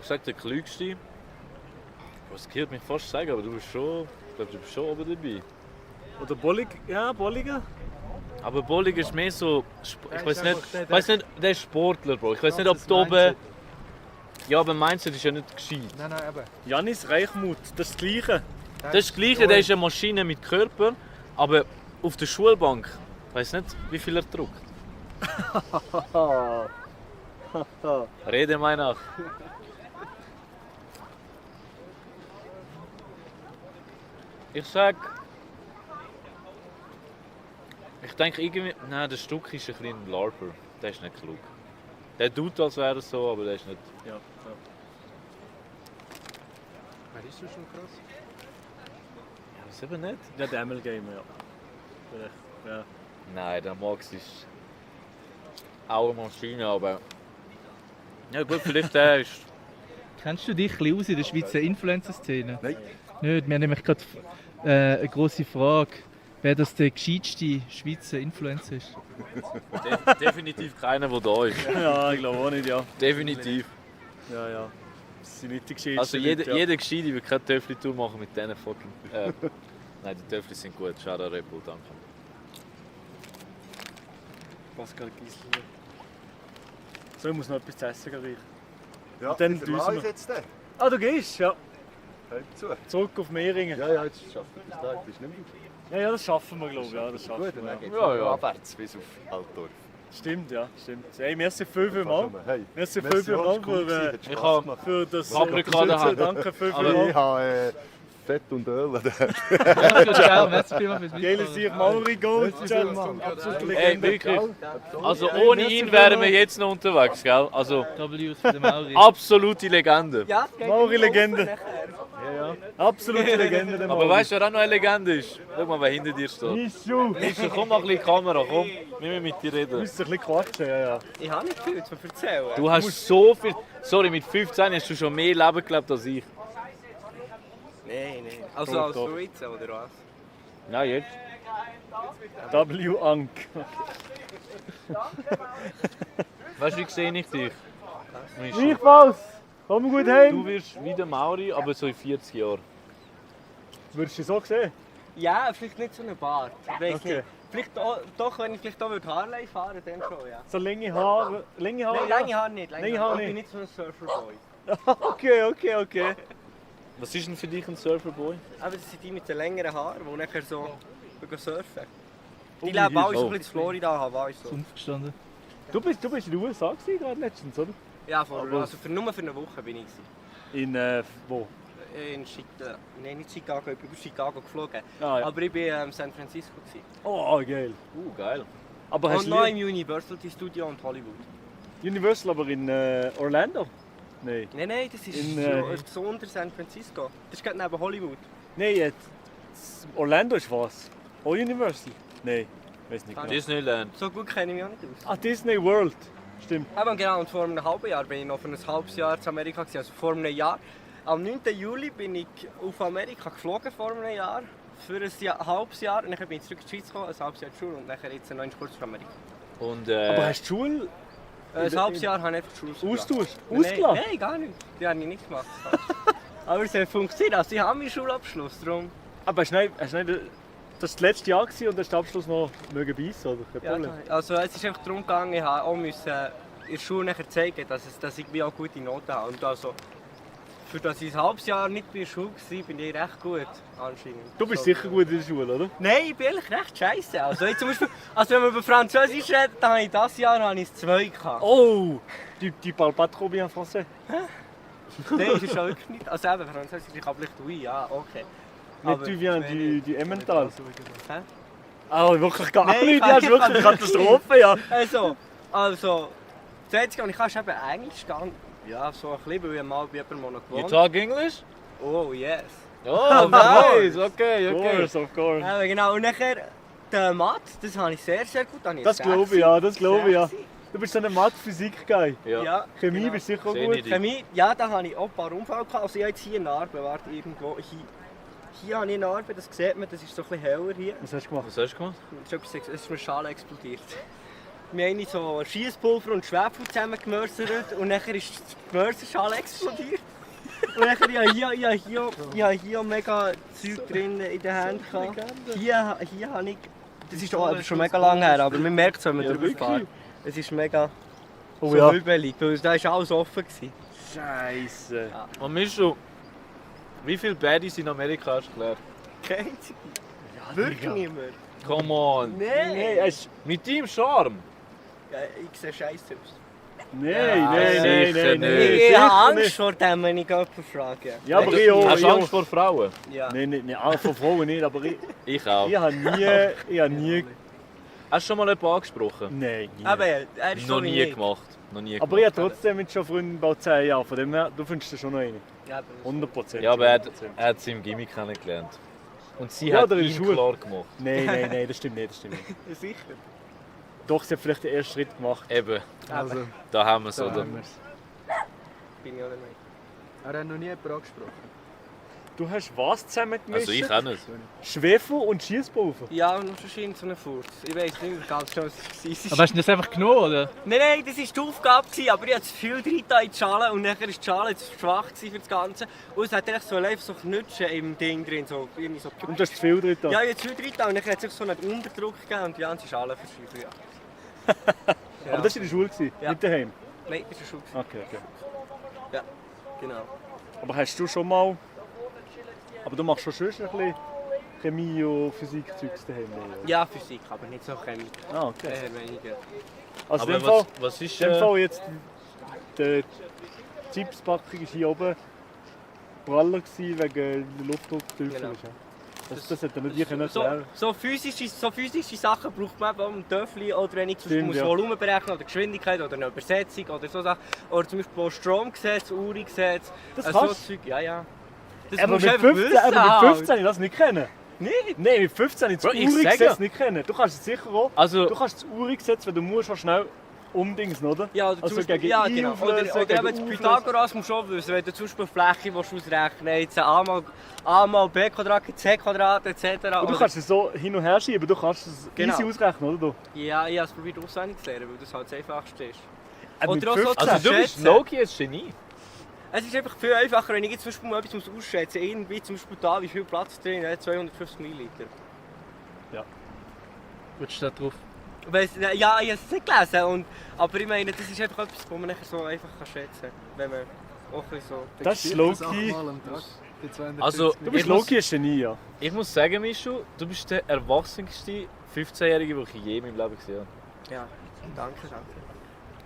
Ich sag der Klügste. Was gehört mich fast sagen, aber du bist schon. Ich glaube, du bist schon oben dabei. Oder Bolliger? Aber Bolliger ist mehr so. Ich Der weiß ist nicht, einfach der- weiß nicht, der ist Sportler, Bro. Ich weiß nicht, ob das du oben. Mindset. Ja, aber Mindset ist ja nicht gescheit. Nein, eben. Janis Reichmuth, das ist das Gleiche. Das ist das Gleiche, der ist eine Maschine mit Körper, aber auf der Schulbank. Ich weiß nicht, wie viel er druckt. Rede mal nach. Ich sag. Ich denke irgendwie. Nein, der Stuck ist ein kleiner Larper. Der ist nicht klug. Der tut, als wäre er so, aber der ist nicht. Ja, ja. Wer ist das schon krass? Ja, was eben nicht? Ja, der ML Gamer, ja. Vielleicht, ja. Nein, der Max ist auch eine Maschine, aber. Ja, gut, vielleicht der ist. Kennst du dich ein bisschen aus in der Schweizer Influencer-Szene? Nein. Nicht, wir haben nämlich gerade eine grosse Frage, wer das der gescheiteste Schweizer Influencer ist. Definitiv keiner, der da ist. Ja, ich glaube auch nicht, ja. Definitiv. Ja, ja. Das sind nicht die Geschichten. Also jeder Gescheite wird keine Töffli-Tour machen mit diesen fucking... nein, die Töffli sind gut. Schau da Red Bull, danke. Pascal Giesler. So, ich muss noch etwas zu essen reichen. Ja, Und dann ich verlasse düsen ich wir. jetzt den. Ah, du gehst? Ja. Hört zu. Zurück auf Mehringen. Ja, jetzt schafft er bis da, bist nicht mehr. Ja, das schaffen wir, glaube ich. Ja, das schaffen Gut, wir. und dann geht's Ja, ja. abwärts bis auf Altdorf. Stimmt, ja, stimmt. Hey, merci vielmals. Hey, Merci merci, vielmals alles gut gewesen, hat für, Spaß gemacht. für das Paprika daheim. Danke Aber ich vielmals. habe Fett und Öl. Geile Sieg, Mauri Gold. Absolut Ey, Legende. wirklich. Also ohne ihn wären wir jetzt noch unterwegs, gell? Also W's für den Mauri. absolute Legende. Ja, es geht Mauri-Legende. nachher. Ja. Absolute Legende. der Aber Mauri. weißt du, wer auch noch eine Legende ist? Schau mal, wer hinter dir steht. Nischu. Mischa, komm mal ein bisschen in die Kamera, komm. Wir müssen mit dir Du reden. musst ein bisschen quatschen, ja. Ich habe nicht viel zu erzählen. Du hast so viel... Sorry, mit 15 hast du schon mehr Leben gelebt als ich. Nein. Also Doch, als doch. du jetzt, oder was? Ja, jetzt. W. Ank. Weißt du, wie sehe ich dich? Mischa? Gleichfalls. Komm gut heim. Du wirst wie der Mauri, aber so in 40 Jahren. Würdest du so sehen? Ja, vielleicht nicht so eine Bart. Ich weiß Okay. nicht. Vielleicht auch, doch, wenn ich vielleicht auch Harley fahren würde, dann schon, ja. So lange Haare. Lange Haare? Nein, lange Haare nicht. Lange Haare Ich bin nicht. nicht so ein Surferboy. Okay. Was ist denn für dich ein Surferboy? Aber das sind die mit den längeren Haaren, die nachher so gehen surfen. Die Oh, leben alle so ein oh. bisschen in Florida, Hawaii so. Sumpf gestanden. Du bist in den USA gewesen, gerade letztens, oder? Ja, also nur für eine Woche bin ich gewesen. In, wo? In Chicago. Nein, nicht Chicago, ich bin über Chicago geflogen. Ah, ja. Aber ich war in San Francisco. Gewesen. Oh, geil. Geil. Aber hast Und du noch im Universal Studio und Hollywood. Universal, aber in Orlando? Nein. Nein, das ist so unter San Francisco. Das ist gerade neben Hollywood. Nein, jetzt. Orlando ist was? Auch Universal? Nein, weiß nicht genau. Disneyland. So gut kenne ich mich auch nicht aus. Ah, Disney World. Stimmt. Aber genau, und vor einem halben Jahr bin ich noch für ein halbes Jahr in Amerika gewesen. Also vor einem Jahr. Am 9. Juli bin ich auf Amerika geflogen vor einem Jahr. Für ein halbes Jahr. Und dann bin ich zurück in die Schweiz gekommen, ein halbes Jahr in die Schule und dann jetzt noch kurz für Amerika. Und, Aber hast du die Schule Ein halbes Jahr habe ich einfach die Schule austauscht? Nein, Ausgelassen? nein, gar nicht. Die habe ich nicht gemacht. Aber es hat funktioniert. Also ich habe meinen Schulabschluss. Darum. Aber hast du nicht, das war das letzte Jahr gewesen und hast den Abschluss noch mögen beißen, oder? Kein Ja, Problem. also es ist einfach darum gegangen, ich musste auch in der Schule nachher zeigen, dass ich wie auch gute Noten habe. Und also, für das ich ein halbes Jahr nicht bei der Schule war, bin ich recht gut anscheinend. Du bist So. sicher gut in der Schule, oder? Nein, ich bin ehrlich recht scheiße. Also, jetzt zum Beispiel, also wenn wir über Französisch reden, dann habe ich dieses Jahr ein 2 gehabt. Oh! Tu parles pas trop bien français. Nein, das ist schon wirklich nicht. Also eben, Französisch, ich kann vielleicht oui, ja, okay. Mais Aber tu viens du Emmental. Hä? Ah, wirklich gar Nein, nicht. ich Das ist kann- wirklich eine Katastrophe, ja. Also, das Einzige, und ich kann ist eben Englisch gehen. Ja, so ein bisschen, weil ich mal bei jemandem noch You gewohnt. talk English? Oh, yes. Oh, nice. Okay. Of course. Ja, genau. Und nachher, der Mathe, das habe ich sehr, sehr gut. Das glaube ich, ja, das glaube ich, ja. Du bist so ein Mathe-Physik-Guy. Ja. Chemie genau. bist du sicher Sehe gut. ich dich. Chemie, ja, da habe ich auch ein paar Unfälle gehabt. Also ich habe jetzt hier eine Narbe, warte, irgendwo. Hier habe ich eine Narbe, das sieht man, das ist so ein bisschen heller hier. Was hast du gemacht? Was hast du gemacht? Es ist eine Schale explodiert. Wir haben so Schiesspulver und Schwefel zusammengemörsert und nachher ist die Mörserschale explodiert. Und nachher, ich habe hier mega Zeug drin in den Händen gehabt. Hier habe ich, das ist auch schon mega lange her, aber man merkt es, wenn man drüber fährt. Es ist mega Oh so ja. hübelig, weil da war alles offen. Scheiße. Und Mischu, wie viele Baddies in Amerika hast du gelernt? Keine einzige. Wirklich niemand. Come on. Nein. Mit deinem Charme. Ja, ich sehe scheiße aus. Nein. Ich habe Angst vor dem, wenn ich jemanden frage. Ja, aber ich auch. Hast du Angst vor Frauen? Ja. Nein, vor Frauen nicht, aber Ich auch. ich habe nie... Hast du schon mal jemanden angesprochen? Nein, nie. Aber er ist Noch so nie nicht. gemacht. Noch nie Aber ich gemacht. habe trotzdem jetzt schon Freunde bald 10 Jahre, von dem her, du findest schon noch eine. Ja, aber 100%. Ja, aber er hat sie im Gimmick kennengelernt. Und sie Ja, hat oder in ihn der Schule. klar gemacht. Nein, das stimmt nicht. Ja, sicher. Doch, sie hat vielleicht den ersten Schritt gemacht. Eben, Also, da haben wir es, da oder? haben wir's. Bin ich auch der Meinung. Er hat noch nie jemanden angesprochen. Du hast was zusammengemischt? Also ich auch nicht. Schwefel und Schiesspulver? Ja, und wahrscheinlich so einen Furz. Ich weiß nicht mehr ganz schnell, was es war. Aber hast du das einfach genommen, oder? Nein, das war die Aufgabe, aber ich hatte zu viel drin in die Schale und nachher war die Schale zu schwach für das Ganze. Und es hat echt so live so Knutschen im Ding drin. So, irgendwie so. Und du hast zu viel drin? Ja, ich hatte zu viel drin und dann hat es so einen Unterdruck gegeben und die ganze Schale verschieben. Ja. Aber das war in der Schule, Ja. nicht daheim? Nein, das ist schon. Okay. Ja, genau. Aber hast du schon mal... Aber du machst schon sonst ein bisschen Chemie und Physik-Zeugs daheim? Ja, Physik, aber nicht so Chemie. Ah, okay. Weniger. Also Aber in dem Fall, was ist, in dem Fall jetzt die Chipspackung ist hier oben praller gewesen wegen der Luftdruckteufel. Genau. Das hätte er nicht können erklären. So physische Sachen braucht man eben auch im Töffel oder wenn ich zum Beispiel Stimmt, muss Volumen berechnen oder Geschwindigkeit oder eine Übersetzung oder so Sachen. Oder zum Beispiel auch Stromgesetz, Uhrengesetz. Das so kannst Zeug. Ja. Das Aber musst mit du einfach 15, wissen, aber mit halt. 15 ich das nicht kennen. Nicht? Nein, mit 15 ich das Bro, ich Uhrengesetz sage- nicht kennen. Du kannst es sicher auch. Also- du kannst das Uhrengesetz, wenn du musst, schon schnell umdingsen, oder? Ja, oder also zum Beispiel, gegen ja, genau. Oder Einflüsse, eben gegen das Pythagoras musst du auch wissen, wenn du zum Beispiel Fläche willst ausrechnen willst, a mal b Quadrat gibt c Quadrat etc. Und du kannst es so hin und her schieben, du kannst es Genau. easy ausrechnen, oder? Ja, ich habe es probiert auswendig zu lernen, weil das halt das Einfachste ist. Mit Oder auch so 15? zu Also du bist schätzen. Loki ein Genie. Es ist einfach viel einfacher, wenn ich jetzt zum Beispiel mal etwas ausschätzen muss. Irgendwie zum Beispiel da, wie viel Platz drin hat, 250 Milliliter. Gut, steht drauf. Ja, ich habe es nicht gelesen, aber ich meine, das ist einfach etwas, was man nachher so einfach schätzen kann. Wenn man auch ein bisschen so... Das ist Loki. Loki. Also, Du bist ich muss- Loki ein Genie, ja. Ich muss sagen, Mischu, du bist der erwachsenste 15-Jährige, den ich je in meinem Leben gesehen habe. Ja, danke.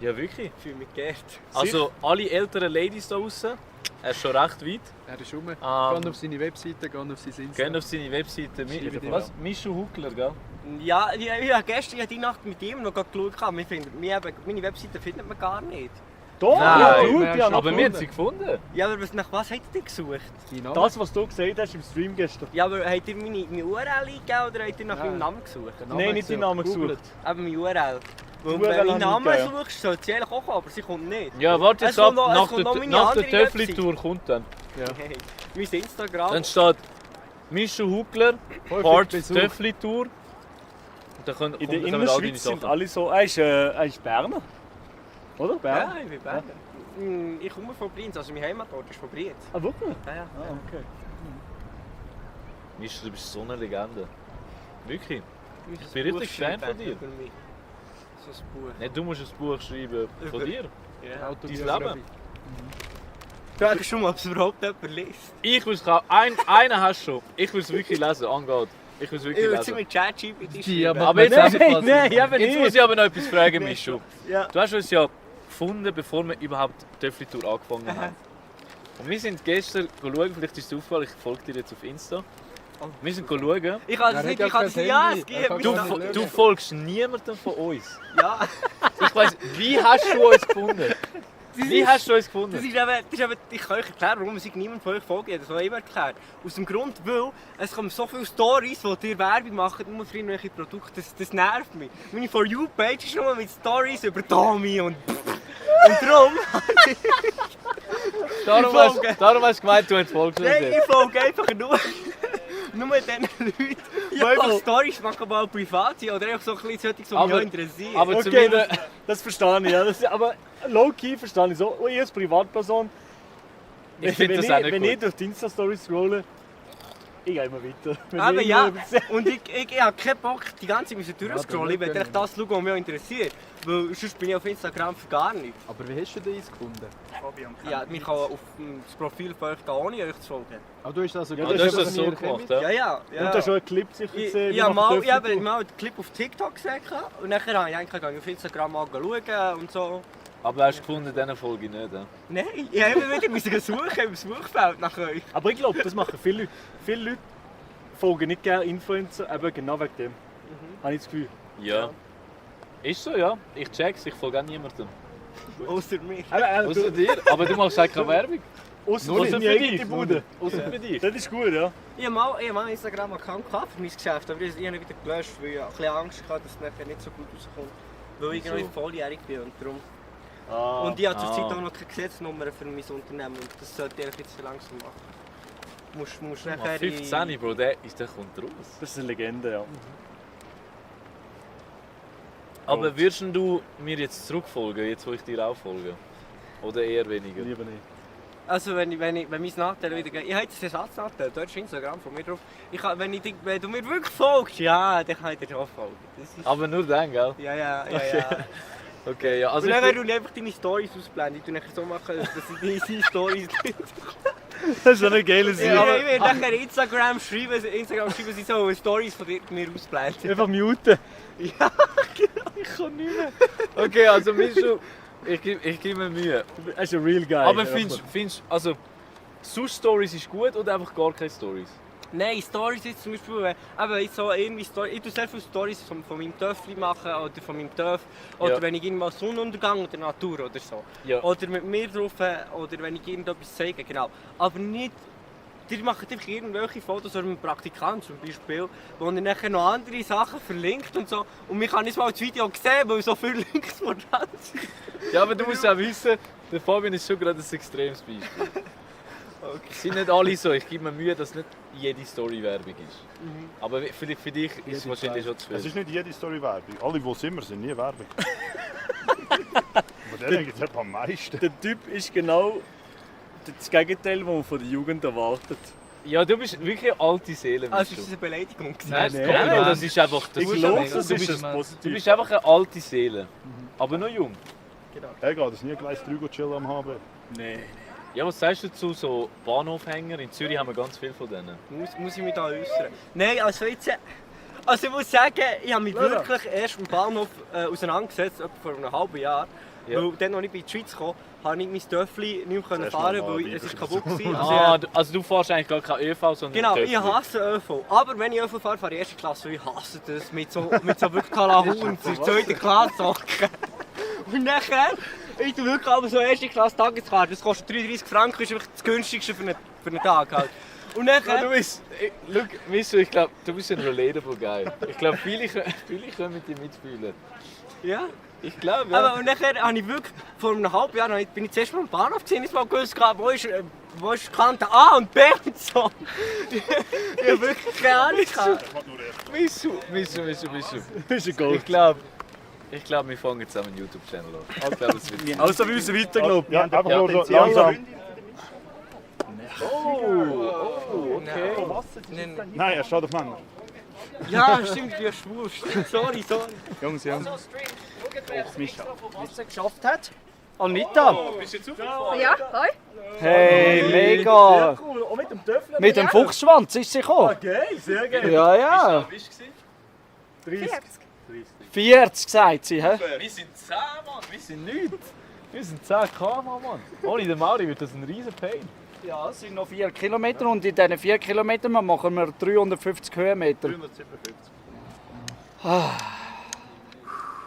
Ja, wirklich. Ich fühle mich geehrt. Also, alle älteren Ladies da draußen, er ist schon recht weit. Er ist rum. Ähm, Gehen auf seine Webseite, gehen auf sein Insta. Gehen auf seine Webseite. Schreibe dir Was? Mischu Huckler, gell? Ja, ich habe gestern die Nacht mit ihm noch geschaut. Meine Webseite findet man gar nicht. Doch, Nein, ja, gut, ja, noch aber wir haben sie gefunden. Ja, aber nach was habt ihr gesucht? Das, was du gesagt hast im Stream gestern. Ja, aber habt ihr meine URL eingegeben oder habt ihr nach meinem Namen gesucht? Nein, nicht deinen Namen gesucht. Aber meine URL. Weil, URL wenn du habe meinen ich Namen eingegeben, ja. suchst, sollte sie eigentlich auch kommen, aber sie kommt nicht. Ja, warte Es jetzt ab, kommt noch- es nach kommt noch meine der andere Töffli-Tour Webseite. kommt dann. Hey, mein Instagram. Dann steht Mischu Huckler, Part Töffli-Tour. Und dann können In der kommen dann all deine Innerschweiz sind Sachen. alle so. Er ist Berner. Oder? Berner? Ja, ich bin Berner. Ich komme von Brienz, also mein Heimatort ist von Brienz. Ah, wirklich? Ja, ja. Ah, okay. Mischu, du bist so eine Legende. Wirklich. Ich Ich bin richtig Fan von dir. So ein Buch. Nicht, du musst ein Buch schreiben von Über- dir. Ja. Dein Leben. Frag schon mal, ob es überhaupt jemand liest. Ich will es kaufen. Einen hast du schon. Ich will es wirklich lesen, angeht. Ich will es Ich wirklich würde sie lesen. mit ChatGPT Ja, schreiben. Aber jetzt, jetzt muss ich aber noch etwas fragen, Nein, Mischu. Ja. Du hast uns ja gefunden, bevor wir überhaupt die Töffli-Tour angefangen haben. Und wir sind gestern schauen, vielleicht ist es Zufall, ich folge dir jetzt auf Insta. Wir sind schauen. Ich kann es nicht, ich kann es nicht. Ja, es geht. Du folgst niemandem von uns. Ja. Ich weiss, wie hast du uns gefunden? Wie hast du uns gefunden? Das ist eben, ich kann euch erklären, warum ich niemand von euch folgt. Das habe ich immer erklärt. Aus dem Grund, weil es kommen so viele Stories, die ihr Werbung macht, nur für irgendwelche Produkte. Das nervt mich. Meine For You-Page ist nur mit Stories über Tommy und darum... Darum hast du gemeint, du folgst uns Nein, jetzt. ich folge einfach nur den Leuten, die einfach Stories machen, mal privat sind oder einfach so ein bisschen solche, die mich Aber- auch interessieren. aber Okay, zumindest- das verstehe ich. Ja. Aber low-key verstehe ich so. Ich als Privatperson, Ich finde das auch nicht wenn gut. ich durch die Insta-Story scrolle, ich gehe immer weiter. Wenn Aber ich ja, irgendwo- und ich habe keinen Bock, die ganze Zeit durchzuscrollen. Ich will echt das schauen, was mich interessiert. Weil sonst bin ich auf Instagram für gar nichts. Aber wie hast du das gefunden? Ja, man kann auf das Profil von euch gehen, ohne euch zu folgen. Aber du hast also Ja, gar das nicht ist von mir so erkannt? gemacht, Ja, ja. Und hast du schon einen Clip sicher Ich, gesehen? ich wie habe macht mal, Töffel ich habe Tour? mal einen Clip auf TikTok gesehen und nachher habe ich eigentlich auf Instagram mal schauen und so. Aber hast du gefunden, diese Folge nicht? Ja? Nein, ich habe immer wieder suchen im Suchfeld nach euch. Aber ich glaube, das machen viele Leute. Viele Leute folgen nicht gerne Influencer, eben genau wegen dem. Habe ich das Gefühl. Ja. Ist so, ja. Ich check's, ich folge auch niemandem. Außer mich. Außer dir. Aber du machst halt keine Werbung. Ausser Außer für für die dich. eigene Bude. Außer für dich. Das ist gut, ja. Ich habe mal einen Instagram-Account gehabt für mein Geschäft, aber ich habe ihn wieder gelöscht, weil ich ein bisschen Angst hatte, dass es nachher nicht so gut rauskommt. Weil ich noch nicht volljährig bin und darum. Und ich habe zurzeit auch noch keine Gesetznummer für mein Unternehmen und das sollte ich jetzt langsam machen. Musst nachher 15, Bro, der kommt raus. Das ist eine Legende, ja. Aber würdest du mir jetzt zurückfolgen, jetzt wo ich dir auch folge? Oder eher weniger? Lieber nicht. Also wenn mein Nachteil wieder geht, ich habe jetzt den Satznachteil, dort ist Instagram von mir drauf. Wenn du mir wirklich folgst, ja, dann kann ich dir auch folgen. Das ist, Aber nur dann, gell? ja. Okay, ja. Also Und ich dann bin- du einfach deine Stories ausblenden. Ich tue nachher so machen, dass ich diese Stories nicht. Das ist eine geile Ich Serie. werde nachher Instagram schreiben, sie so Stories von dir mir ausblenden. Einfach muten. Ja, genau, ich kann nicht mehr. Okay, also Micho, ich gebe mir Mühe. Das ist ein real guy. Aber findest also, Stories ist gut oder einfach gar keine Stories? Nein, Stories jetzt zum Beispiel, aber ich so irgendwie ich tue sehr viele Stories von meinem Töffli machen oder von meinem Töff. Oder Ja. wenn ich irgendwo Sonnenuntergang oder Natur oder so. Ja. Oder mit mir drauf, oder wenn ich irgendetwas zeige, genau. Aber nicht, die machen einfach irgendwelche Fotos oder mit einem Praktikant zum Beispiel, wo er nachher noch andere Sachen verlinkt und so. Und man kann nicht mal das Video sehen, weil so viele Links vor dran sind. Ja, aber du musst auch wissen, der Fabian ist schon gerade ein extremes Beispiel. Okay. Sind nicht alle so, ich gebe mir Mühe, dass nicht jede Story Werbung ist. Aber vielleicht für dich ist es wahrscheinlich schon zu viel. Es ist nicht jede Story Werbung. Alle, die sind, sind nie Werbung. Aber denen gibt es am meisten. Der Typ ist genau das Gegenteil, was man von der Jugend erwartet. Ja, du bist wirklich eine alte Seele. Also ist das eine Beleidigung? Nein, das ist einfach... Ich glaube, das ist ein positiv. Du bist einfach eine alte Seele. Aber noch jung. Genau. Egal, das ist nie Gleis 3 chillen am HB. Nein. Ja, was sagst du zu so Bahnhofhänger? In Zürich haben wir ganz viele von denen. Muss ich mich da äußern? Nein, also jetzt... Also ich muss sagen, ich habe mich wirklich erst am Bahnhof auseinandergesetzt, etwa vor einem halben Jahr. Ja. Weil dann, als ich in die Schweiz kam, habe ich mein Töffli nicht mehr fahren, weil es ist kaputt Ah, war. also du fährst eigentlich gar kein ÖV, sondern Genau, Töffli. ich hasse ÖV. Aber wenn ich ÖV fahre, fahre ich erste Klasse, weil ich hasse das mit so wirklich Kalahun, in der zweiten Klasse hocken. Und nachher, ich tue wirklich aber so erste Klasse Tageskarte, das kostet 33 Franken, ist einfach das günstigste für einen Tag halt. Und nachher... Ja, du bist, look, Micho, ich glaube, du bist ein relatable Guy. Ich glaube, viele können mit dir mitfühlen. Ja? Ich glaube, ja. Aber und nachher habe ich wirklich, vor einem halben Jahr bin ich zuerst mal am Bahnhof gesehen, mal gewusst, wo ist die Kante A und B und so. Ich habe wirklich keine Ahnung gehabt. Micho. Das ist ein Gold. Ich glaube, wir fangen jetzt einen YouTube-Channel an. Ich glaube, es wird... Also, wir müssen weitergelaufen. Ja, einfach nur so langsam. Oh, okay. Nein, er steht auf Männer. Ja, stimmt, du bist schwul. Sorry. Jungs. Was er geschafft hat? Anita! Ja, hoi. Hey, mega! Cool, auch mit dem Töffel. Mit dem Fuchsschwanz ist sie gekommen. Okay, sehr geil. Ja. 30. 40 sagt sie, hä? Wir sind 10, Mann. Wir sind nichts. Wir sind 10 km, Mann. Ohne den Mauri wird das ein riesen Pain. Ja, es sind noch 4 Kilometer und in diesen 4 Kilometern machen wir 350 Höhenmeter. 357.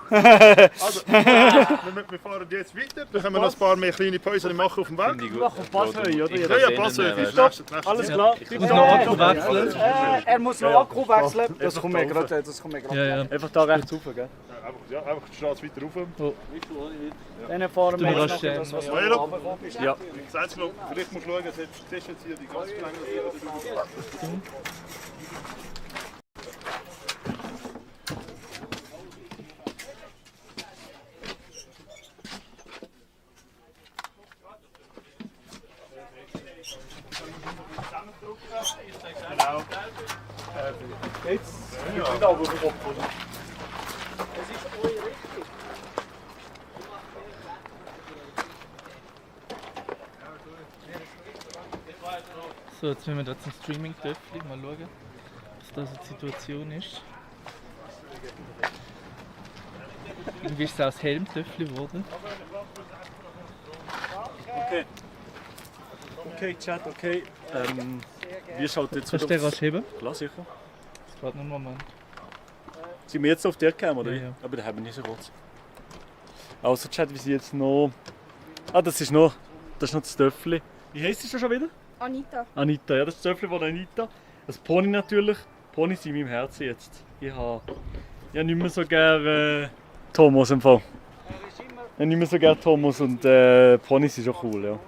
Also, wir fahren jetzt weiter, dann können wir noch ein paar mehr kleine Pausen machen auf dem Weg. Wir machen Passhöhe, oder? Ja, Passhöhe. Alles klar. Ich muss noch Akku wechseln. Er muss noch Akku wechseln. Das kommt mir gerade. Ja. Einfach da rechts rauf, gell? Einfach die Straße weiter rauf. Dann fahren wir kannst noch das, was Maelo? runtergekommen ist. Ja. Sag's mir, vielleicht musst du schauen, siehst du jetzt hier die Gasflänge. Genau. Jetzt? Ja, aber wir kommen. So, jetzt müssen wir da zum Streaming-Töffli mal schauen, was da so die Situation ist. Irgendwie ist es aus Helm-Töffli geworden. Okay, Chat, okay. Wir schalten jetzt Kannst du den rasch heben? Klar, sicher. Das geht nur einen Moment. Sind wir jetzt auf der Cam, oder? Ja, ja. Aber den haben wir nicht so kurz. Also Chat, wie sie jetzt noch... Ah, das ist noch das Töffli. Wie heisst du schon wieder? Anita. Anita, ja, das ist das Töffli von Anita. Das Pony natürlich. Pony sind in meinem Herzen jetzt. Ich habe nicht mehr so gerne Thomas im Fall. Ich habe nicht mehr so gerne Thomas und Ponys sind schon cool, ja.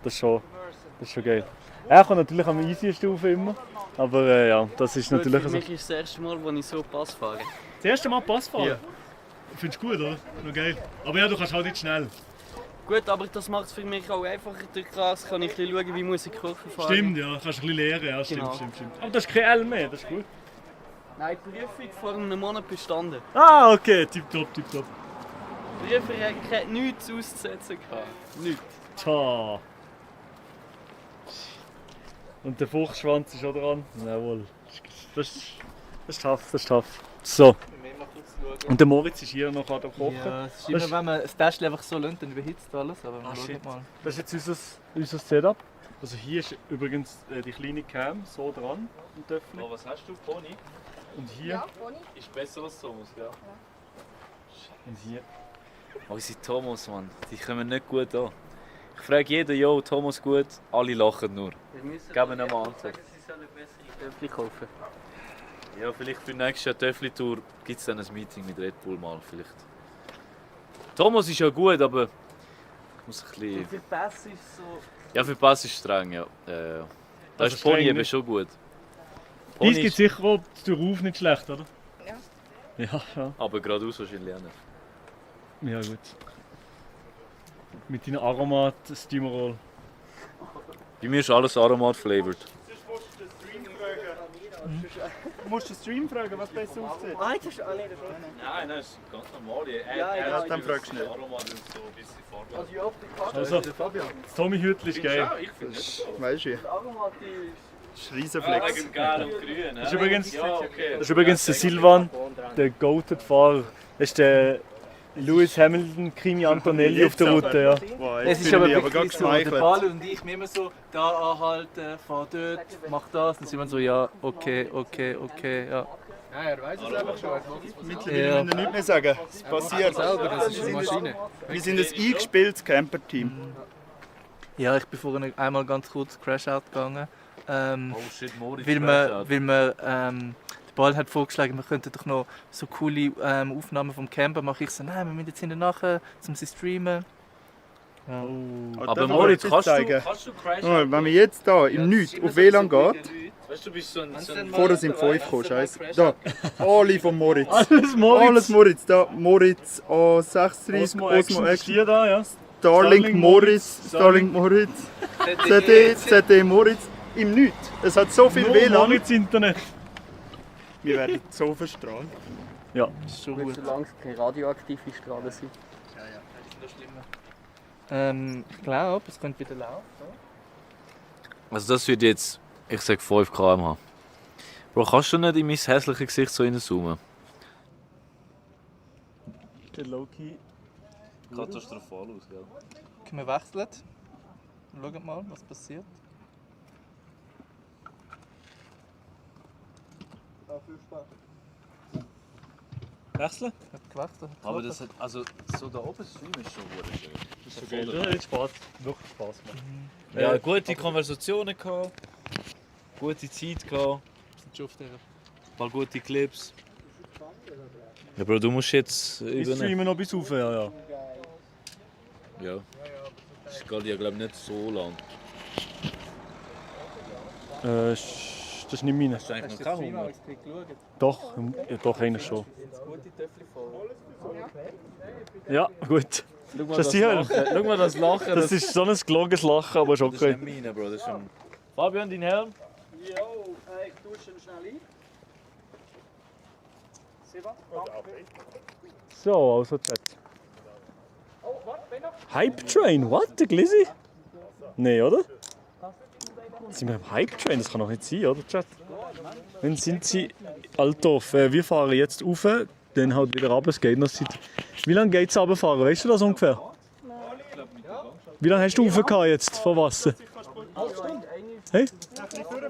Das ist schon geil. Er kommt natürlich am easiesten auf immer. Aber ja, das ist natürlich Für so. mich ist das erste Mal, wo ich so Pass fahre. Das erste Mal Pass fahren? Ja. Findest du gut, oder? Noch geil. Aber ja, du kannst halt nicht schnell. Gut, aber das macht es für mich auch einfacher. Durch die Klasse kann ich ein bisschen schauen, wie muss ich Kurven fahren. Stimmt, ja, kannst du ein bisschen lernen. Ja, stimmt, Genau. stimmt. Aber das ist kein L mehr, das ist gut. Nein, die Prüfung vor einem Monat bestanden. Ah, okay, tipptopp, tipptopp. Die Prüfung hat nichts auszusetzen gehabt. Nichts. Tja. Und der Fuchsschwanz ist auch dran. Jawohl. Das ist tough. So. Und der Moritz ist hier noch an der Kochen. Ja, es ist immer, wenn man das Täschchen einfach so lässt, dann überhitzt alles. Aber wir schauen mal. Das ist jetzt unser Setup. Also hier ist übrigens die kleine Cam so dran im Töffel. Oh, was hast du, Pony? Und hier. Ja, Pony. Ist besser als Thomas, gell? Und hier. Unsere Thomas, Mann, die kommen nicht gut an. Ich frage jeden, jo, Thomas gut, alle lachen nur. Geben ihm eine Antwort. Sie sollen bessere Töpfchen kaufen. Ja, vielleicht für nächstes Jahr Töffli-Tour gibt es dann ein Meeting mit Red Bull mal vielleicht. Thomas ist ja gut, aber ich muss ein bisschen... Für Pass ist so... Ja, für Pass ist streng, ja. Da Also ist Pony streng eben nicht. schon gut. Dies gibt sicher auch der Ruf nicht schlecht, oder? Ja. Ja. Aber geradeaus wahrscheinlich auch nicht. Ja gut. Mit deinen Aromat Steamroll. Bei mir ist alles Aromat-flavored. Du musst den Stream fragen, was besser aussieht. Nein, das ist nicht. Nein, das ist ganz normal. Ja, dann fragst du nicht. Aromat und so ein bisschen Farbe. Also, das Tommy-Hütli ist geil. Ja, ich finde es. Weißt du? Aromat Das ist ein Riesenflex. Wegen Gelb und Grün. Das ist übrigens, ja, okay. das ist übrigens der Silvan, der Goated-Fahrer. Das ist der Lewis Hamilton, Kimi Antonelli auf der Route. Ja. Wow, Es jetzt ist bin aber ich wirklich gerade so, der geschmeichelt. Ball und ich mir immer so da anhalten, fahr dort, mach das. Dann sind wir so, ja, okay, ja. Ja, er weiß es einfach schon. Mittlerweile Ja. müssen wir nichts mehr sagen. Es passiert. Selber, das ist eine Maschine. Wir sind ein eingespieltes Camper-Team. Ja, ich bin vorhin einmal ganz kurz Crash-Out gegangen. Oh shit, Moritz. Weil wir der Ball hat vorgeschlagen, wir könnten doch noch so coole Aufnahmen vom Camper machen. Ich so, nein, wir müssen jetzt hinten nachher, um sie streamen. Ja. Aber Moritz, kannst du Crash? Wenn wir jetzt hier im Nichts auf WLAN geht, Weißt du, du bist so ein... vorher sind 5 gekommen, scheiße. Da, alle von Moritz. Alles Moritz. Alles Moritz. Da, Moritz A36, Osmo Action ist hier da, ja. Starlink Moritz, Starlink Moritz, ZD Moritz. Im Nichts. Es hat so viel Nur WLAN. Moritz Internet. Wir werden so verstrahlt. Ja. Das ist schon Gut, gut. solange es keine radioaktive Strahlen sind. Ich glaube, es könnte wieder laufen. Also das wird jetzt, ich sag 5 km/h. Bro, kannst du nicht in mein hässliches Gesicht so reinzoomen? Der Loki. Katastrophal aus, gell? Können wir wechseln? Schauen mal, was passiert. Wechseln? Hat gewechselt. Aber das hat, also so da oben Stream ist schon gut schön. Das ist so geil. Das hat Spaß, wirklich Spaß gemacht. Ja, gute Konversationen gehabt, gute Zeit gehabt, Sind schon auf der. ein paar gute Clips. Ja, Bro, du musst jetzt Wir übernehmen. streamen noch bis rauf, ja. Ja. Das geht ja, glaube ich, nicht so lang. Das ist nicht meine. Hast du eigentlich noch keinen Hunger? Doch, ja, doch eigentlich schon. Sind es gute Töpfchen voll? Ja, gut. Schau mal Ist das die Hölle? Schau mal das Lachen. Das ist so ein gelogenes Lachen, aber ist Das ist okay. nicht meine, Bro. Das ist ein... Fabian, dein Helm? Jo, ich dusche ihn schnell ein. Silva, danke. So, also Chat. Hype Train, what? Der Glizzy? Nein, oder? Sind wir im Hype Train? Das kann doch nicht sein, oder Chat? Dann sind sie Altdorf. Wir fahren jetzt rauf, dann halt wieder runter. Es geht noch Zeit. Wie lange geht es runterfahren? Weißt du das ungefähr? Wie lange hast du raufgehauen jetzt von Wasser? Hey?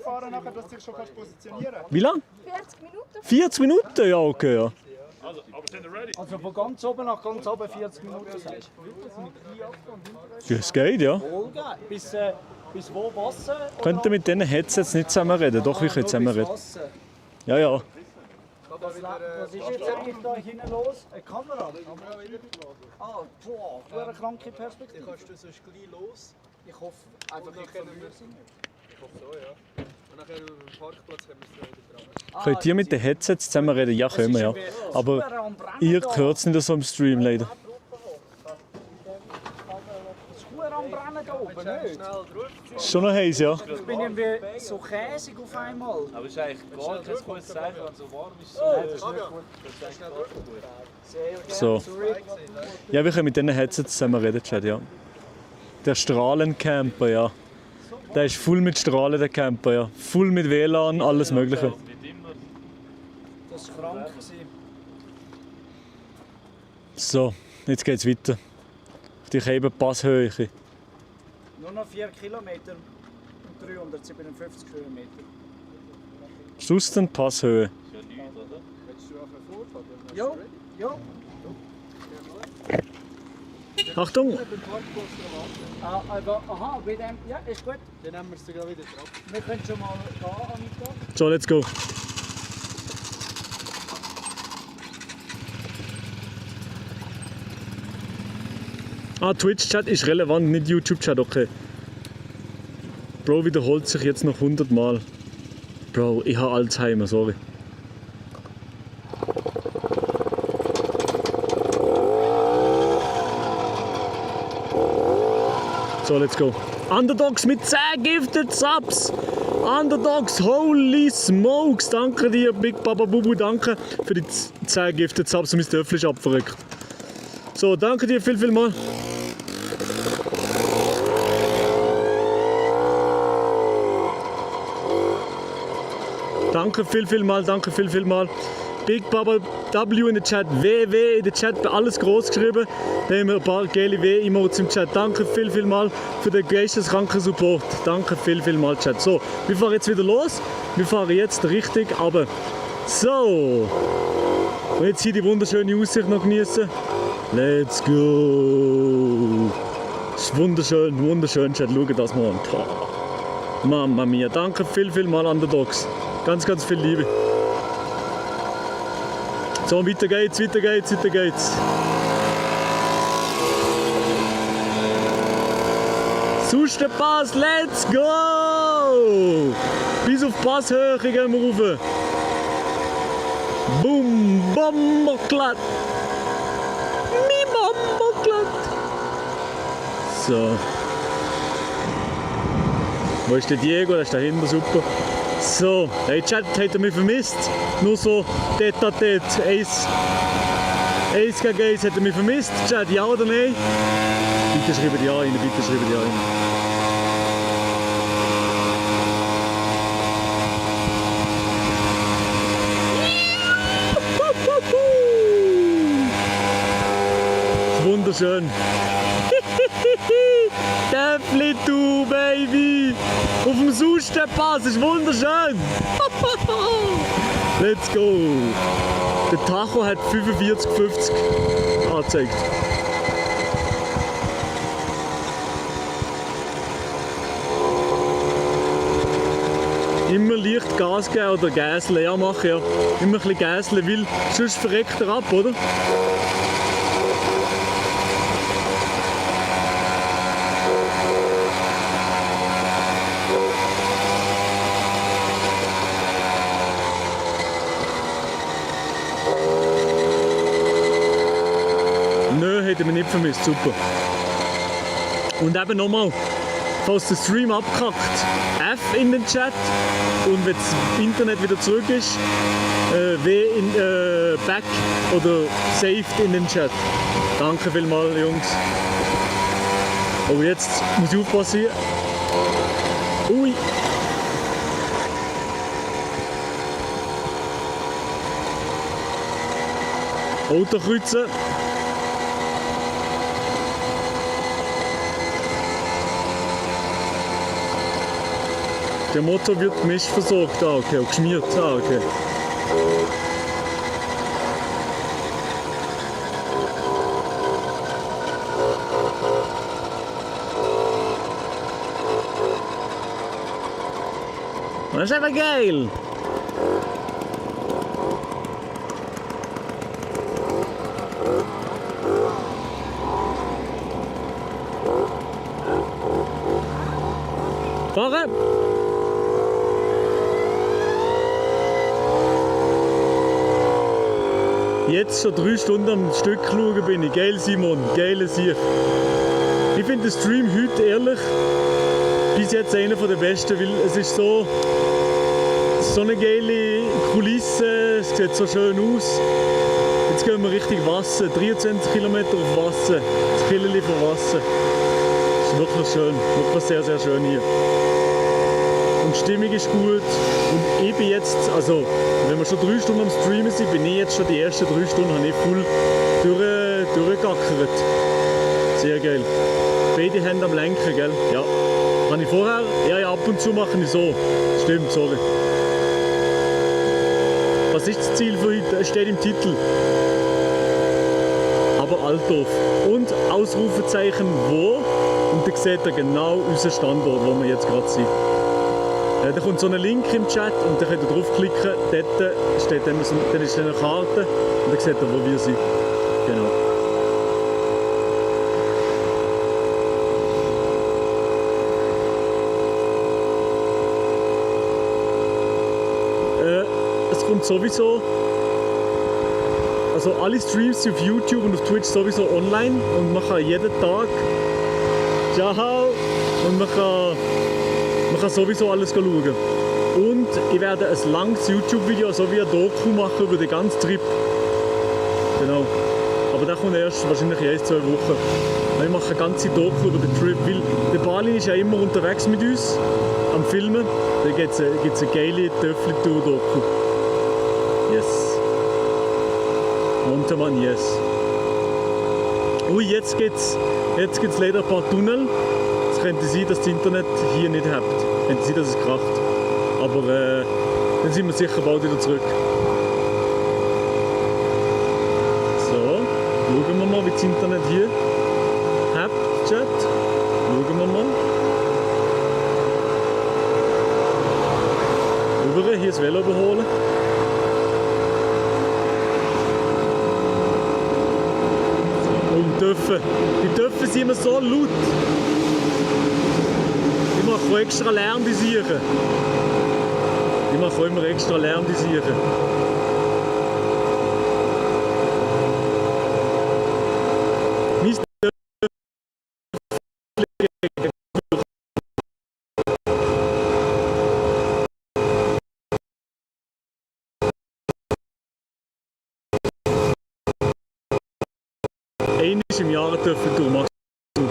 Fahren nachher, dass du dich schon positionieren kannst. Wie lange? 40 Minuten. 40 Minuten? Ja, okay, ja. Also von ganz oben nach ganz oben 40 Minuten sagst Ja, es geht, ja. du? Bis wo Wasser? Könnten mit diesen Headsets nicht zusammen reden? Doch, wir können zusammen reden. Wasser. Ja, ja. Was ist jetzt eigentlich da hinten los? Eine Kamera? Ah, boah, eine kranke Perspektive. Kannst du sonst gleich los? Ich hoffe einfach nicht verwirrt sind. Ich hoffe so, ja. Und nachher auf dem Parkplatz haben wir es wieder dran. Könnt ihr mit den Headsets zusammen reden? Ja, können wir, ja. Aber ihr hört es nicht so im Stream, leider. Es ist verdammt am Brennen da oben, nicht? Ist schon noch heiß, ja. Ich bin irgendwie so käsig auf einmal. Aber es ist eigentlich gar kein gutes Zeichen, wenn es so warm ist. Nein, das ist nicht gut. Das ist nicht gut. So. Ja, wir können mit diesen Headsets zusammen reden, Chat, ja. Der Strahlencamper, ja. Der ist voll mit Strahlen, der Camper, ja. Voll mit WLAN, alles Mögliche. Das war krank. So, jetzt geht's weiter. Auf die Passhöhe. Nur noch 4 Kilometer und 357 Höhenmeter. Schluss dann Passhöhe. Ja, ja. Achtung! Aha, bei dem, ja, ist gut. Dann nehmen wir es sogar wieder drauf. Wir können schon mal gehen, Anita. So, let's go. Twitch-Chat ist relevant, nicht YouTube-Chat, okay. Bro wiederholt sich jetzt noch 100 Mal. Bro, ich habe Alzheimer, sorry. So, let's go. Underdogs mit 10 Gifted Subs. Underdogs, holy smokes. Danke dir, Big Papa Bubu, danke für die 10 Gifted Subs. Mein Töffel ist abverrückt. So, danke dir viel mal. Danke viel mal, danke viel mal. Big Papa W in den Chat, WW in den Chat, alles groß geschrieben. Da haben wir ein paar geile W-Emotes im Chat. Danke viel mal für den geisteskranken Support. Danke viel mal, Chat. So, wir fahren jetzt wieder los. Wir fahren jetzt richtig runter. So. Und jetzt hier die wunderschöne Aussicht noch genießen. Let's go. Das ist wunderschön, Chat. Schaut das mal an. Mamma mia. Danke viel mal, Underdogs. Ganz viel Liebe. So, weiter geht's. Sustenpass, let's go! Bis auf Passhöhe gehen wir rauf. Boom, Bomberklatt. Mi Bomberklatt. So. Wo ist der Diego? Der ist da hinten, super. So, hey Chat, habt ihr mich vermisst? Nur so tête-à-tête, Ace gegen Ace, habt ihr mich vermisst? Chat, ja oder nein? Bitte schreibt ja rein, Wunderschön. Töffli, du Baby! Auf dem Sustenpass, ist wunderschön! Let's go! Der Tacho hat 45,50 angezeigt. Immer leicht Gas geben oder gäseln, ja mach ja. Immer ein bisschen gäseln, weil sonst verreckt er ab, oder? Hätte mich nicht vermisst, super. Und eben nochmal, falls der Stream abkackt, F in den Chat und wenn das Internet wieder zurück ist, W in Back oder Saved in den Chat. Danke vielmals, Jungs. Aber jetzt muss ich aufpassen hier. Ui! Auto kreuzen. Der Motor wird gemischt versorgt, okay, und geschmiert, okay. Das ist aber geil! Fahren! Jetzt schon 3 Stunden am Stück schauen bin ich. Geil, Simon, geile Sicht. Ich finde den Stream heute ehrlich bis jetzt einer der besten, weil es ist so eine geile Kulisse, es sieht so schön aus. Jetzt gehen wir Richtung Wasser, 23 Kilometer auf Wasser, das Killeli von Wasser. Das ist wirklich schön, wirklich sehr schön hier. und die Stimmung ist gut. Und ich bin jetzt, also wenn wir schon 3 Stunden am Streamen sind, bin ich jetzt schon die ersten 3 Stunden habe ich voll durchgegackert. Sehr geil. Beide Hände am Lenken, gell? Ja. Kann ich vorher? Ja, ab und zu mache ich so. Stimmt, sorry. Was ist das Ziel für heute? Es steht im Titel. Aber Altdorf. Und Ausrufezeichen wo? Und dann seht ihr genau unseren Standort, wo wir jetzt gerade sind. Da kommt so ein Link im Chat und dann könnt ihr draufklicken. Dort steht dann, dann ist eine Karte und dann seht ihr, wo wir sind. Genau. Es kommt sowieso, also alle Streams sind auf YouTube und auf Twitch sowieso online und man kann jeden Tag, ciao, und man kann sowieso alles schauen. Und ich werde ein langes YouTube-Video, so wie ein Doku machen über den ganzen Trip. Genau. Aber der kommt erst wahrscheinlich in 1-2 Wochen. Ich mache eine ganze Doku über den Trip, weil der Balin ist ja immer unterwegs mit uns am Filmen. Da gibt es eine geile Töffli-Tour-Doku. Yes. Montemann, yes. Ui, jetzt gibt's leider ein paar Tunnel. Es könnte sein, dass das Internet hier nicht habt. Es könnte sein, dass es kracht. Aber dann sind wir sicher bald wieder zurück. So, schauen wir mal, wie das Internet hier habt, Chat. Schauen wir mal. Rüber, hier das Velo überholen. Die Töpfe sind immer so laut. Ich mache auch extra Lärm bei Sieren. Ich mache auch immer extra Lärm bei Sieren. Einmal im Jahr eine Töpfeltour machst du.